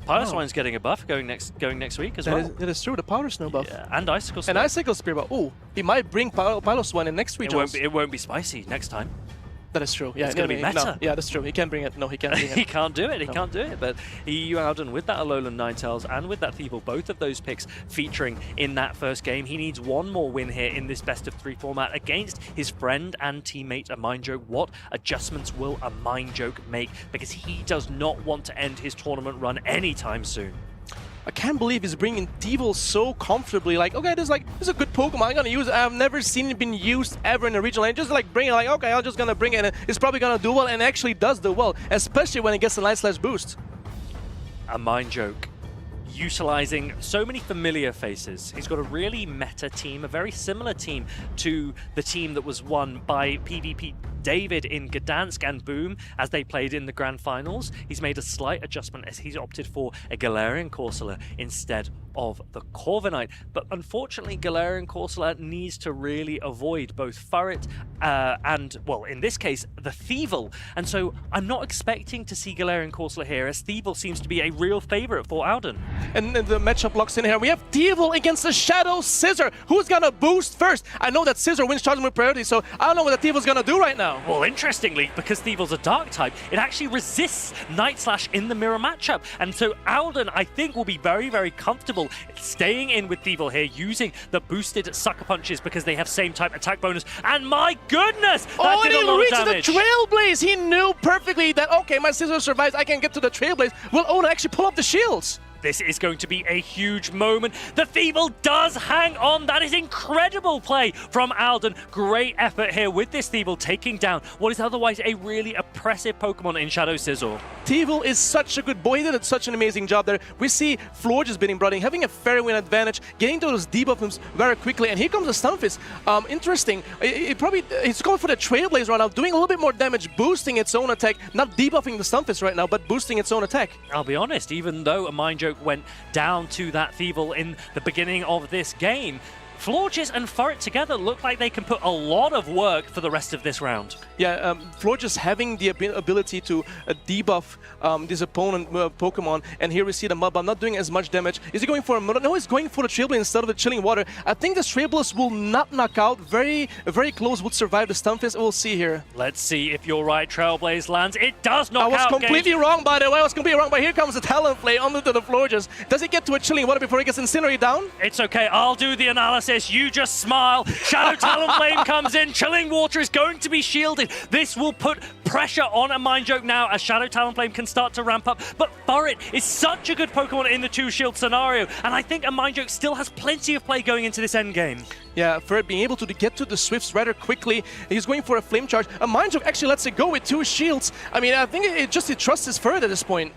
Piloswine's getting a buff going next week as well. That is true, the Powder Snow buff. Yeah, and Icicle Spear. And Icicle Spear buff. Oh, he might bring Piloswine in next week. It won't be spicy next time. That is true. Yeah, it's going to be meta. No, yeah, that's true. He can't bring it. No, he can't bring it. He can't do it. He can't do it. But EU Alden with that Alolan Ninetales and with that Thievel, both of those picks featuring in that first game. He needs one more win here in this best-of-3 format against his friend and teammate, a Mind Joke. What adjustments will a Mind Joke make? Because he does not want to end his tournament run anytime soon. I can't believe he's bringing Thievel so comfortably. Like, okay, this is a good Pokemon. I'm gonna use it. I've never seen it been used ever in a regional. And just like bring it, like, okay, I'm just gonna bring it. And it's probably gonna do well, and actually does do well, especially when it gets the Night Slash boost. A Mind Joke utilizing so many familiar faces. He's got a really meta team, a very similar team to the team that was won by PvP David in Gdansk and Boom as they played in the grand finals. He's made a slight adjustment as he's opted for a Galarian Corsola instead of the Corviknight. But unfortunately, Galarian Corsola needs to really avoid both Furret and, well, in this case, the Thievel. And so I'm not expecting to see Galarian Corsola here, as Thievel seems to be a real favorite for Alden. And the matchup locks in here. We have Thievel against the Shadow Scissor. Who's gonna boost first? I know that Scissor wins Charging with priority, so I don't know what the Thievel's gonna do right now. Well, interestingly, because Thievel's a Dark type, it actually resists Night Slash in the mirror matchup. And so Alden, I think, will be very, very comfortable staying in with Thievel here, using the boosted Sucker Punches because they have same type attack bonus. And my goodness, that did a lot of damage. The Trailblaze! He knew perfectly that, okay, my Scissor survives, I can get to the Trailblaze. Will Oda actually pull up the shields? This is going to be a huge moment. The Thievel does hang on. That is incredible play from Alden. Great effort here with this Thievel taking down what is otherwise a really oppressive Pokemon in Shadow Scizor. T-Will is such a good boy. He did such an amazing job there. We see Floor just being brought in, having a fair win advantage, getting to those debuffs very quickly, and here comes the Stunfisk. Interesting. It's going for the Trailblaze right now, doing a little bit more damage, boosting its own attack, not debuffing the Stunfisk right now, but boosting its own attack. I'll be honest, even though a Mind Joke went down to that Thievel in the beginning of this game, Florges and Furret together look like they can put a lot of work for the rest of this round. Yeah, Florges having the ability to debuff this opponent Pokemon, and here we see the Mudbound not doing as much damage. Is he going for a Mud? No, he's going for the Trailblaze instead of the Chilling Water. I think this Trailblaze will not knock out. Very close, would survive the Stunfisk. We'll see here. Let's see if you're right. Trailblaze lands. It does knock out. I was completely wrong, by the way. I was completely wrong, but here comes the Talonflame onto the Florges. Does he get to a Chilling Water before he gets Incinerated down? It's okay. I'll do the analysis. You just smile. Shadow Talonflame comes in. Chilling Water is going to be shielded. This will put pressure on a Mind Joke now as Shadow Talonflame can start to ramp up. But Furret is such a good Pokemon in the 2-shield scenario, and I think a Mind Joke still has plenty of play going into this endgame. Yeah, Furret being able to get to the Swifts rather quickly. He's going for a Flame Charge. A Mind Joke actually lets it go with 2 shields. I mean, I think it trusts his Furret at this point.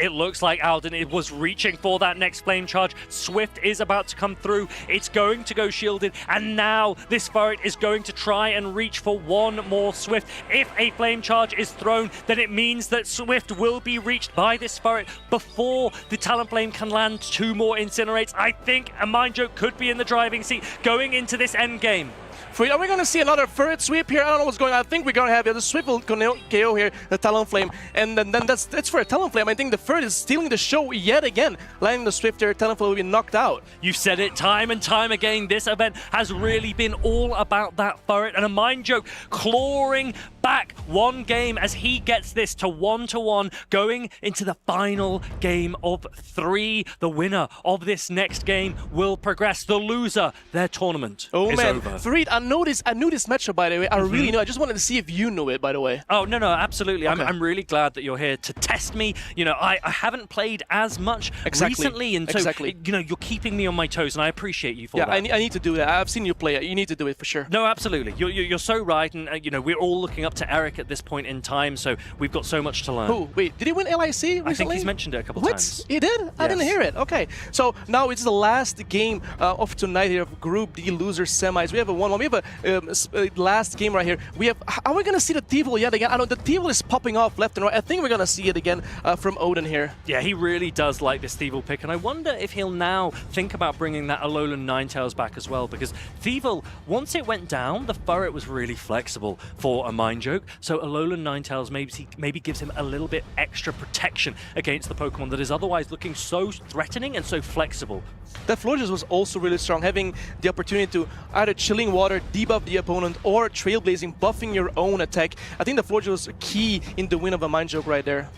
It looks like Alden was reaching for that next Flame Charge. Swift is about to come through. It's going to go shielded. And now this Furret is going to try and reach for one more Swift. If a Flame Charge is thrown, then it means that Swift will be reached by this Furret before the Talonflame can land 2 more Incinerates. I think a Mind Joke could be in the driving seat going into this end game. Are we going to see another Furret sweep here? I don't know what's going on. I think we're going to have the Swift will KO here, the Talonflame. And then that's for a Talonflame. I think the Furret is stealing the show yet again. Landing the Swift there, Talonflame will be knocked out. You've said it time and time again. This event has really been all about that Furret. And a Mind Joke clawing back one game as he gets this to 1-1, going into the final game of 3. The winner of this next game will progress. The loser, their tournament is over. Farid, I knew this matchup, by the way. I really knew. I just wanted to see if you knew it, by the way. Oh, no, absolutely. Okay. I'm really glad that you're here to test me. You know, I haven't played as much recently, and so, you know, you're keeping me on my toes, and I appreciate you for that. Yeah, I need to do that. I've seen you play it. You need to do it for sure. No, absolutely. You're so right, and, you know, we're all looking up to Eric at this point in time, so we've got so much to learn. Who? Wait, did he win LIC recently? I think he's mentioned it a couple times. He did? Yes. I didn't hear it. Okay. So now it's the last game of tonight here of Group D loser semis. We have a 1-1. We have a last game right here. Are we going to see the Thievel yet again? I know the Thievel is popping off left and right. I think we're going to see it again from Odin here. Yeah, he really does like this Thievel pick, and I wonder if he'll now think about bringing that Alolan Ninetales back as well, because Thievel, once it went down, the Furret was really flexible for a Mind Joke, so Alolan Ninetales maybe gives him a little bit extra protection against the Pokemon that is otherwise looking so threatening and so flexible. That Florges was also really strong, having the opportunity to either Chilling Water, debuff the opponent, or Trailblazing, buffing your own attack. I think the Florges was key in the win of a Mind Joke right there.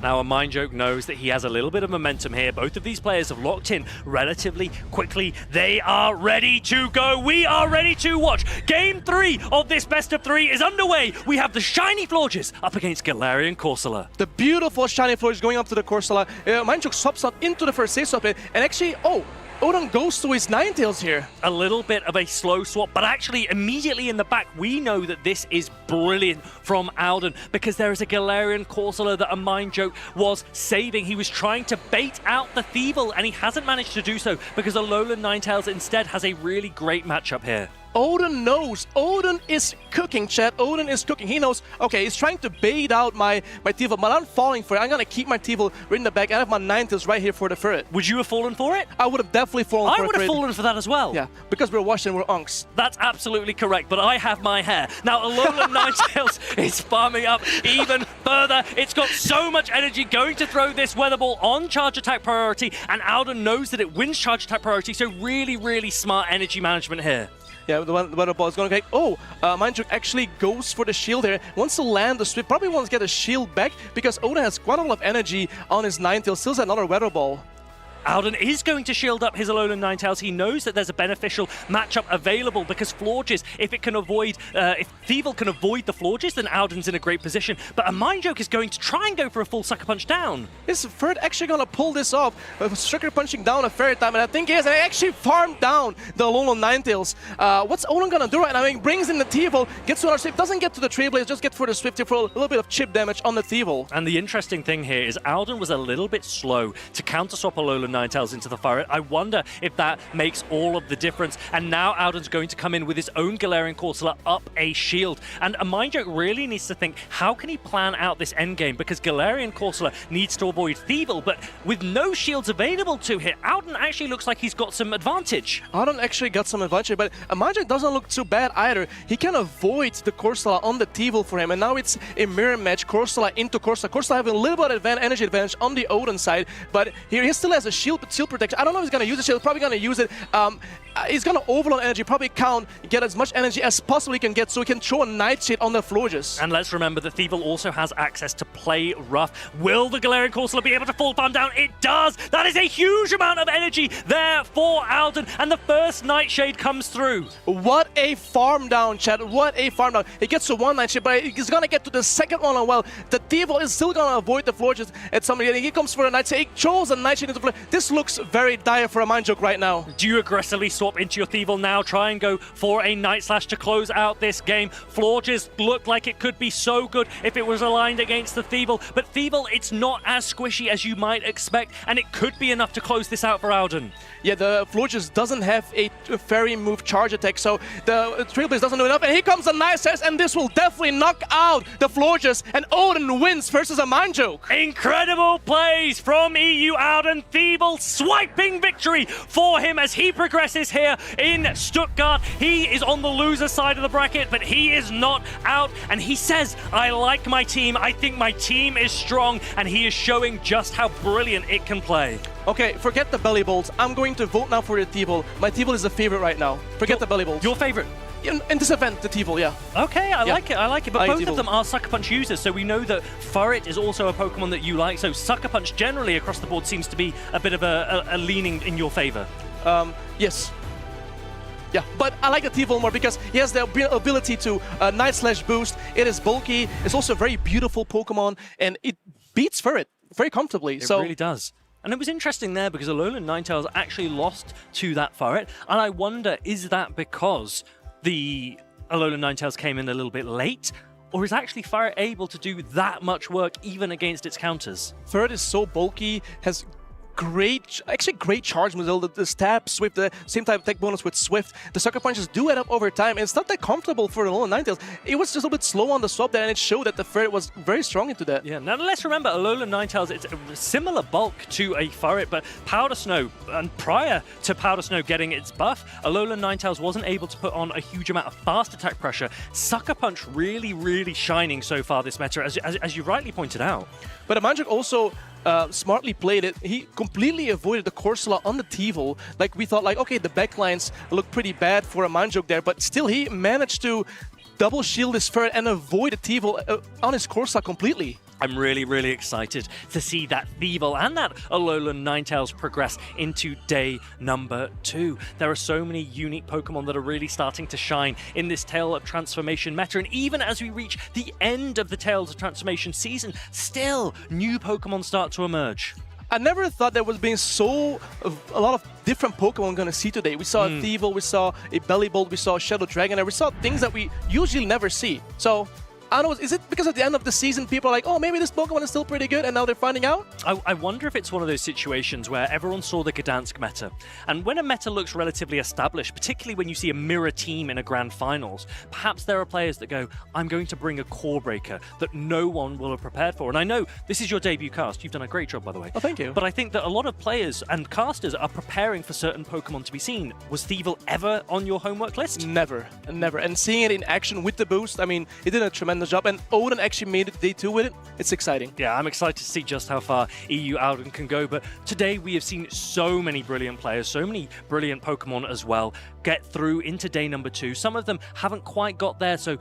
Now, a Mind Joke knows that he has a little bit of momentum here. Both of these players have locked in relatively quickly. They are ready to go. We are ready to watch. Game 3 of this best of 3 is underway. We have the shiny Florges up against Galarian Corsola. The beautiful shiny Florges going up to the Corsola. Mind Joke swaps out into the first save swap, and actually, Odin goes to his Ninetales here. A little bit of a slow swap, but actually immediately in the back, we know that this is brilliant from Alden, because there is a Galarian Corsola that a Mind Joke was saving. He was trying to bait out the Thievel, and he hasn't managed to do so because Alolan Ninetales instead has a really great matchup here. Odin knows. Odin is cooking, chat. Odin is cooking. He knows, okay, he's trying to bait out my Thievel, but I'm falling for it. I'm going to keep my Thievel right in the back. I have my Ninetales right here for the Furret. Would you have fallen for it? I would have definitely fallen for it. I would have fallen for that as well. Yeah, because we're washed and we're unks. That's absolutely correct, but I have my hair. Now, Alolan Ninetales is farming up even further. It's got so much energy, going to throw this Weather Ball on charge attack priority, and Alden knows that it wins charge attack priority, so really, really smart energy management here. Yeah, the Weather Ball is going to get... Mind Joke actually goes for the shield here. Wants to land the Swift. Probably wants to get the shield back because Odin has quite a lot of energy on his Ninetales. Still has another Weather Ball. Alden is going to shield up his Alolan Ninetales. He knows that there's a beneficial matchup available because Florges, if Thievul can avoid the Florges, then Alden's in a great position. But a Mind Joke is going to try and go for a full Sucker Punch down. Is Ferd actually going to pull this off? Sucker Punching down a Ferret time, and I think he is. And actually farmed down the Alolan Ninetales. What's Odin going to do right now? I mean, brings in the Thievul, gets to another Swift, doesn't get to the Trailblaze, just get for the Swift for a little bit of chip damage on the Thievul. And the interesting thing here is Alden was a little bit slow to counter-swap Alolan Ninetales into the Ferret. I wonder if that makes all of the difference. And now Alden's going to come in with his own Galarian Corsola up a shield. And a Mind Joke really needs to think, how can he plan out this endgame? Because Galarian Corsola needs to avoid Thievul, but with no shields available to him, Alden actually looks like he's got some advantage. Alden actually got some advantage, but a Mind Joke doesn't look too bad either. He can avoid the Corsola on the Thievul for him, and now it's a mirror match, Corsola into Corsola. Corsola having a little bit of energy advantage on the Odin side, but here he still has a shield protection. I don't know if he's going to use the shield, probably going to use it. He's going to overload energy, probably get as much energy as possible he can get so he can throw a Nightshade on the Florges. And let's remember that Thievul also has access to play rough. Will the Galarian Corsola be able to full farm down? It does! That is a huge amount of energy there for Alden, and the first Nightshade comes through. What a farm down, Chad. What a farm down. He gets to one Nightshade, but he's going to get to the second one as well. The Thievul is still going to avoid the Florges at some point. He comes for a Nightshade. He chose a Nightshade into the Florges. This looks very dire for a Mind Joke right now. Do you aggressively swap into your Thievul now? Try and go for a Night Slash to close out this game. Florges looked like it could be so good if it was aligned against the Thievul, but Thievul, it's not as squishy as you might expect, and it could be enough to close this out for Alden. Yeah, the Florges doesn't have a fairy move charge attack, so the Trailblaze doesn't do enough, and here comes a Night Slash, and this will definitely knock out the Florges, and Odin wins versus a Mind Joke. Incredible plays from EU Alden. Thievul swiping victory for him as he progresses here in Stuttgart. He is on the loser side of the bracket, but he is not out, and he says, I like my team, I think my team is strong, and he is showing just how brilliant it can play. Okay, forget the Belly Bolts. I'm going to vote now for the Thievul. My Thievul is the favorite right now. Forget the Belly Bolts. Your favorite? In this event, the Thievul, yeah. Okay, I like it. But both Thievul. of them are Sucker Punch users, so we know that Furret is also a Pokemon that you like, so Sucker Punch generally across the board seems to be a bit of a leaning in your favor. Yes. Yeah, but I like the Thievul more because he has the ability to Night Slash boost. It is bulky. It's also a very beautiful Pokemon, and it beats Furret very comfortably. It really does. And it was interesting there because Alolan Ninetales actually lost to that Furret, and I wonder, is that because the Alolan Ninetales came in a little bit late, or is actually Furret able to do that much work even against its counters? Furret is so bulky, has great charge moves. The stab, Swift, the same type of tech bonus with Swift. The Sucker Punches do add up over time, and it's not that comfortable for Alolan Ninetales. It was just a little bit slow on the swap there, and it showed that the Furret was very strong into that. Yeah, now let's remember, Alolan Ninetales, it's a similar bulk to a Furret, but Powder Snow, and prior to Powder Snow getting its buff, Alolan Ninetales wasn't able to put on a huge amount of fast attack pressure. Sucker Punch really, really shining so far this meta, as you rightly pointed out. But Mind Joke also smartly played it. He completely avoided the Corsola on the Thievul. Like, we thought, like, okay, the backlines look pretty bad for a Mind Joke there, but still he managed to double shield his Furret and avoid the Thievul on his Corsola completely. I'm really, really excited to see that Thievul and that Alolan Ninetales progress into day number 2. There are so many unique Pokemon that are really starting to shine in this Tale of Transformation meta, and even as we reach the end of the Tales of Transformation season, still new Pokemon start to emerge. I never thought there was being a lot of different Pokemon we're going to see today. We saw a Thievul, we saw a Bellybolt, we saw a Shadow Dragon, and we saw things that we usually never see. So I don't know, is it because at the end of the season people are like, oh, maybe this Pokemon is still pretty good, and now they're finding out? I wonder if it's one of those situations where everyone saw the Gdansk meta, and when a meta looks relatively established, particularly when you see a mirror team in a grand finals, perhaps there are players that go, I'm going to bring a core breaker that no one will have prepared for. And I know this is your debut cast. You've done a great job, by the way. Oh, thank you. But I think that a lot of players and casters are preparing for certain Pokemon to be seen. Was Thievul ever on your homework list? Never. And seeing it in action with the boost, I mean, it did a tremendous job. And Odin actually made it day 2 with it. It's exciting. Yeah, I'm excited to see just how far EU Alden can go. But today we have seen so many brilliant players, so many brilliant Pokemon as well. get through into day number 2. Some of them haven't quite got there, so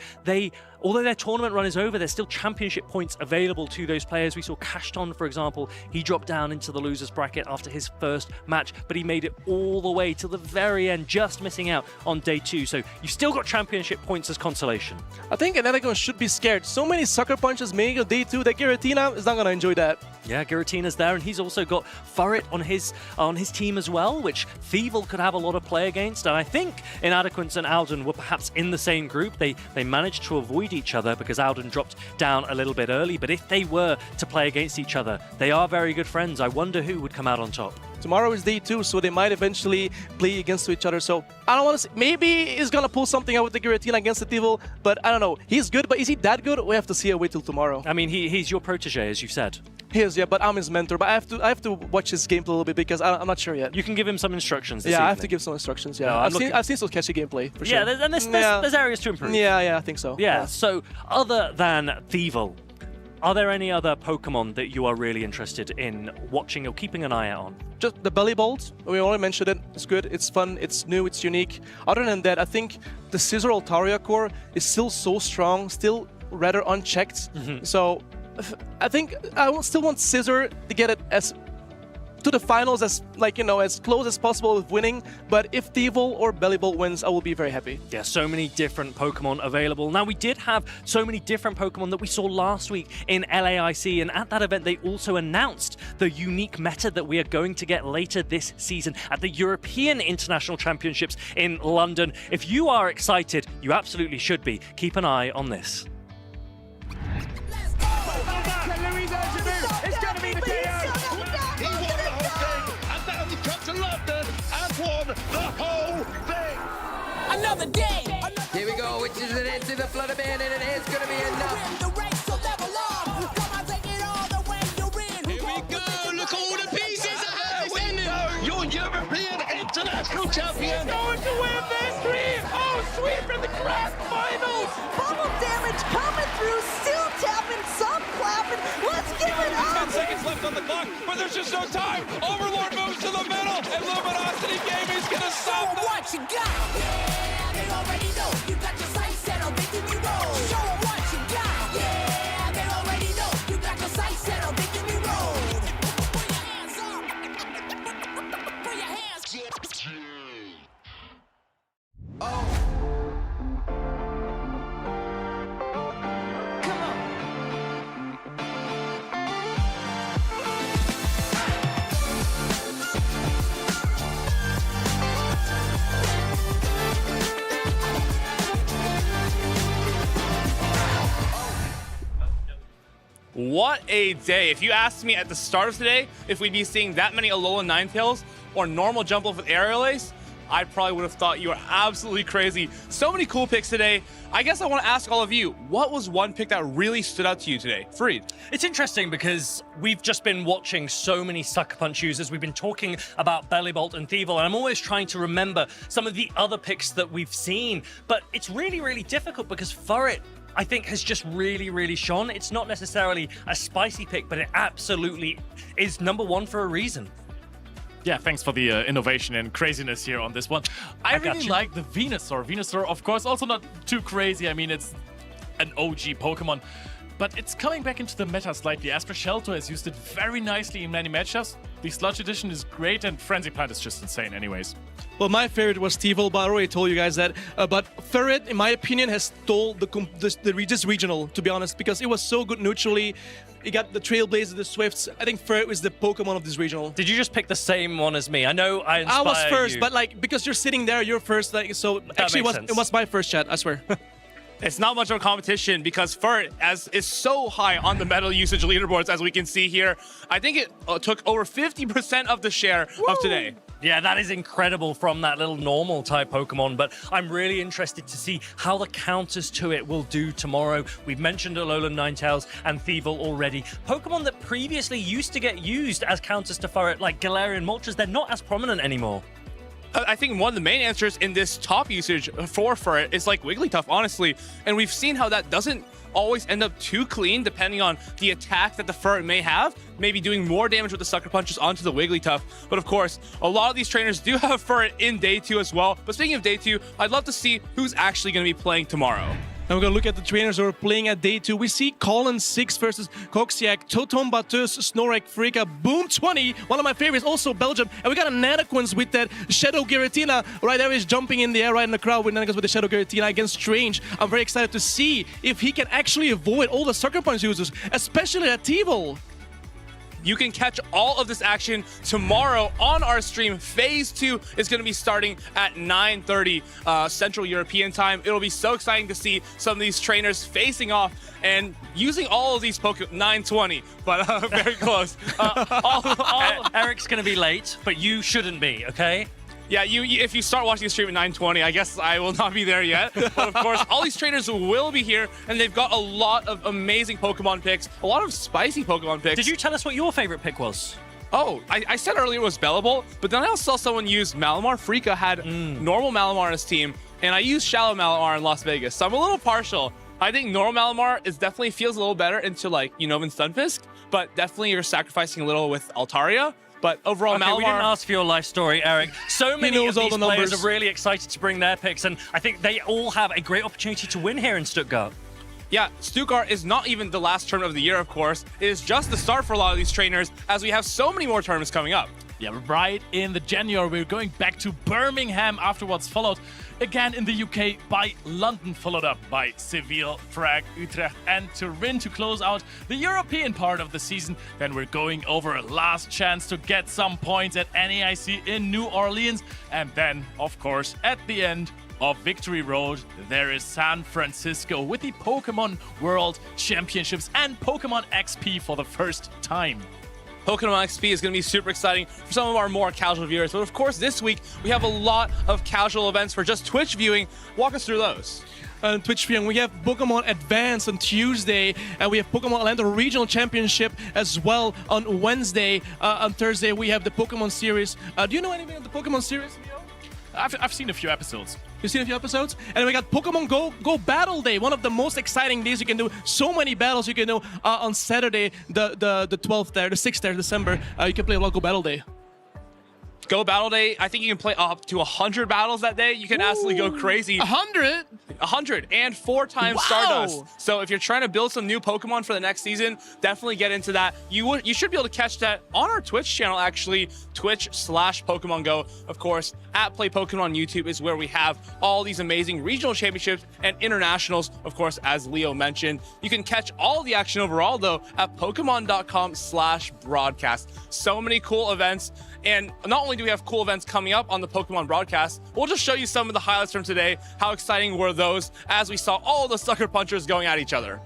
although their tournament run is over, there's still championship points available to those players. We saw Kashton, for example, he dropped down into the losers bracket after his first match, but he made it all the way to the very end, just missing out on day 2. So you've still got championship points as consolation. I think Energon should be scared. So many sucker punches made on day 2 that Giratina is not going to enjoy that. Yeah, Giratina's there, and he's also got Furret on his team as well, which Thievel could have a lot of play against. And I think Inadequance and Alden were perhaps in the same group. They managed to avoid each other because Alden dropped down a little bit early. But if they were to play against each other, they are very good friends. I wonder who would come out on top. Tomorrow is day 2, so they might eventually play against each other. So I don't want to say, maybe he's going to pull something out with the Giratina against the Thievel, but I don't know. He's good, but is he that good? We have to see and wait till tomorrow. I mean, he's your protege, as you said. He is, yeah, but I'm his mentor. But I have to watch his gameplay a little bit because I'm not sure yet. You can give him some instructions this Yeah, evening. I have to give some instructions, yeah. No, I've seen some catchy gameplay, for sure. Yeah, there's areas to improve. Yeah, I think so. Yeah, so other than Thievel, are there any other Pokemon that you are really interested in watching or keeping an eye out on? Just the Belly Bolt, we already mentioned it. It's good, it's fun, it's new, it's unique. Other than that, I think the Scizor Altaria core is still so strong, still rather unchecked. So I think I still want Scizor to get it as to the finals as as close as possible with winning. But if Thievel or Bellybolt wins, I will be very happy. Yeah, so many different Pokemon available. Now, we did have so many different Pokemon that we saw last week in LAIC, and at that event, they also announced the unique meta that we are going to get later this season at the European International Championships in London. If you are excited, you absolutely should be. Keep an eye on this. It's going to be the KO. He won the whole thing, and now he's come to London and won the whole thing. Another day. Here we go, which is it into the Flutter Man, and it is going to be enough. The race, so level up. Come on, take it all the way you're in. Here we go. Look all the pieces I have defended. You're European International Champion. Going to win this dream. Oh, sweet for the grand finals. Bubble damage coming through, still tapping, some clapping. Let's give it up. 10 seconds left on the clock, but there's just no time. Overlord moves to the middle, and Luminosity Gaming's gonna stop. Show what you got. Yeah, they already know. You got your sights set on making me roll. Show what you got. Yeah, they already know. You got your sights set on making me roll. Put your hands up. Put your hands. Oh. What a day. If you asked me at the start of today if we'd be seeing that many Alolan Ninetales or normal jump off with Aerial Ace, I probably would have thought you were absolutely crazy. So many cool picks today. I guess I want to ask all of you, what was one pick that really stood out to you today? Fareed. It's interesting because we've just been watching so many Sucker Punch users. We've been talking about Bellybolt and Thievel, and I'm always trying to remember some of the other picks that we've seen. But it's really, really difficult because Furret, I think, has just really, really shone. It's not necessarily a spicy pick, but it absolutely is #1 for a reason. Yeah, thanks for the innovation and craziness here on this one. I really like the Venusaur. Venusaur, of course, also not too crazy. I mean, it's an OG Pokemon, but it's coming back into the meta slightly. Asper Shelter has used it very nicely in many matchups. The Sludge Edition is great, and Frenzy Plant is just insane anyways. Well, my favorite was Thievel, but I already told you guys that. But Ferret, in my opinion, has stole this regional, to be honest, because it was so good neutrally. You got the Trailblazer, the Swifts. I think Ferret was the Pokemon of this regional. Did you just pick the same one as me? I know I inspired I was first, you. but because you're sitting there, you're first. So actually, it was my first chat, I swear. It's not much of a competition because Furret is so high on the metal usage leaderboards, as we can see here. I think it took over 50% of the share of today. Yeah, that is incredible from that little normal type Pokemon, but I'm really interested to see how the counters to it will do tomorrow. We've mentioned Alolan Ninetales and Thievel already. Pokemon that previously used to get used as counters to Furret, like Galarian Moltres, they're not as prominent anymore. I think one of the main answers in this top usage for it is like Wigglytuff, honestly. And we've seen how that doesn't always end up too clean depending on the attack that the Ferret may have, maybe doing more damage with the Sucker Punches onto the Wigglytuff. But of course, a lot of these trainers do have Ferret in Day 2 as well. But speaking of Day 2, I'd love to see who's actually going to be playing tomorrow. Now we're going to look at the trainers who are playing at Day 2. We see Colin 6 versus Coxiac, Totom Bateus, Snorek, Frika, Boom 20, one of my favorites, also Belgium. And we got a Nanaquins with that Shadow Giratina right there, is jumping in the air right in the crowd with Nanaquins with the Shadow Giratina against Strange. I'm very excited to see if he can actually avoid all the Sucker Punch users, especially at T-Vol. You can catch all of this action tomorrow on our stream. Phase 2 is going to be starting at 9:30 Central European time. It'll be so exciting to see some of these trainers facing off and using all of these Pokemon. 9:20, but very close. Eric's going to be late, but you shouldn't be, okay? Yeah, if you start watching the stream at 9:20, I guess I will not be there yet. But of course, all these trainers will be here, and they've got a lot of amazing Pokemon picks, a lot of spicy Pokemon picks. Did you tell us what your favorite pick was? Oh, I said earlier it was Bellable, but then I also saw someone use Malamar. Frika had normal Malamar on his team, and I used Shallow Malamar in Las Vegas, so I'm a little partial. I think normal Malamar definitely feels a little better into like Unova and Stunfisk, but definitely you're sacrificing a little with Altaria. But overall, okay, Malamar... we didn't ask for your life story, Eric. So many of these the players numbers. are really excited to bring their picks, and I think they all have a great opportunity to win here in Stuttgart. Yeah, Stuttgart is not even the last tournament of the year, of course. It is just the start for a lot of these trainers, as we have so many more tournaments coming up. Yeah, right in the January, we're going back to Birmingham afterwards, followed again in the UK by London, followed up by Seville, Prague, Utrecht and Turin to close out the European part of the season. Then we're going over a last chance to get some points at NAIC in New Orleans. And then, of course, at the end of Victory Road, there is San Francisco with the Pokémon World Championships and Pokémon XP for the first time. Pokemon XP is going to be super exciting for some of our more casual viewers. But of course, this week, we have a lot of casual events for just Twitch viewing. Walk us through those. On Twitch viewing, we have Pokemon Advance on Tuesday, and we have Pokemon Orlando Regional Championship as well on Wednesday. On Thursday, we have the Pokemon series. Do you know anything of the Pokemon series, Leo? I've seen a few episodes. You've seen a few episodes? And we got Pokemon Go Battle Day, one of the most exciting days you can do. So many battles you can do on Saturday, the 12th there, the 6th there, December. You can play a local Battle Day. Go Battle Day, I think you can play up to 100 battles that day. You can absolutely go crazy. 100? 100 and 4 times Stardust. So if you're trying to build some new Pokemon for the next season, definitely get into that. You should be able to catch that on our Twitch channel, actually, Twitch/Pokemon Go. Of course, at Play Pokemon on YouTube is where we have all these amazing regional championships and internationals, of course, as Leo mentioned. You can catch all the action overall, though, at Pokemon.com/broadcast. So many cool events. And not only do we have cool events coming up on the Pokemon broadcast, we'll just show you some of the highlights from today. How exciting were those as we saw all the Sucker Punchers going at each other.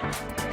Yo.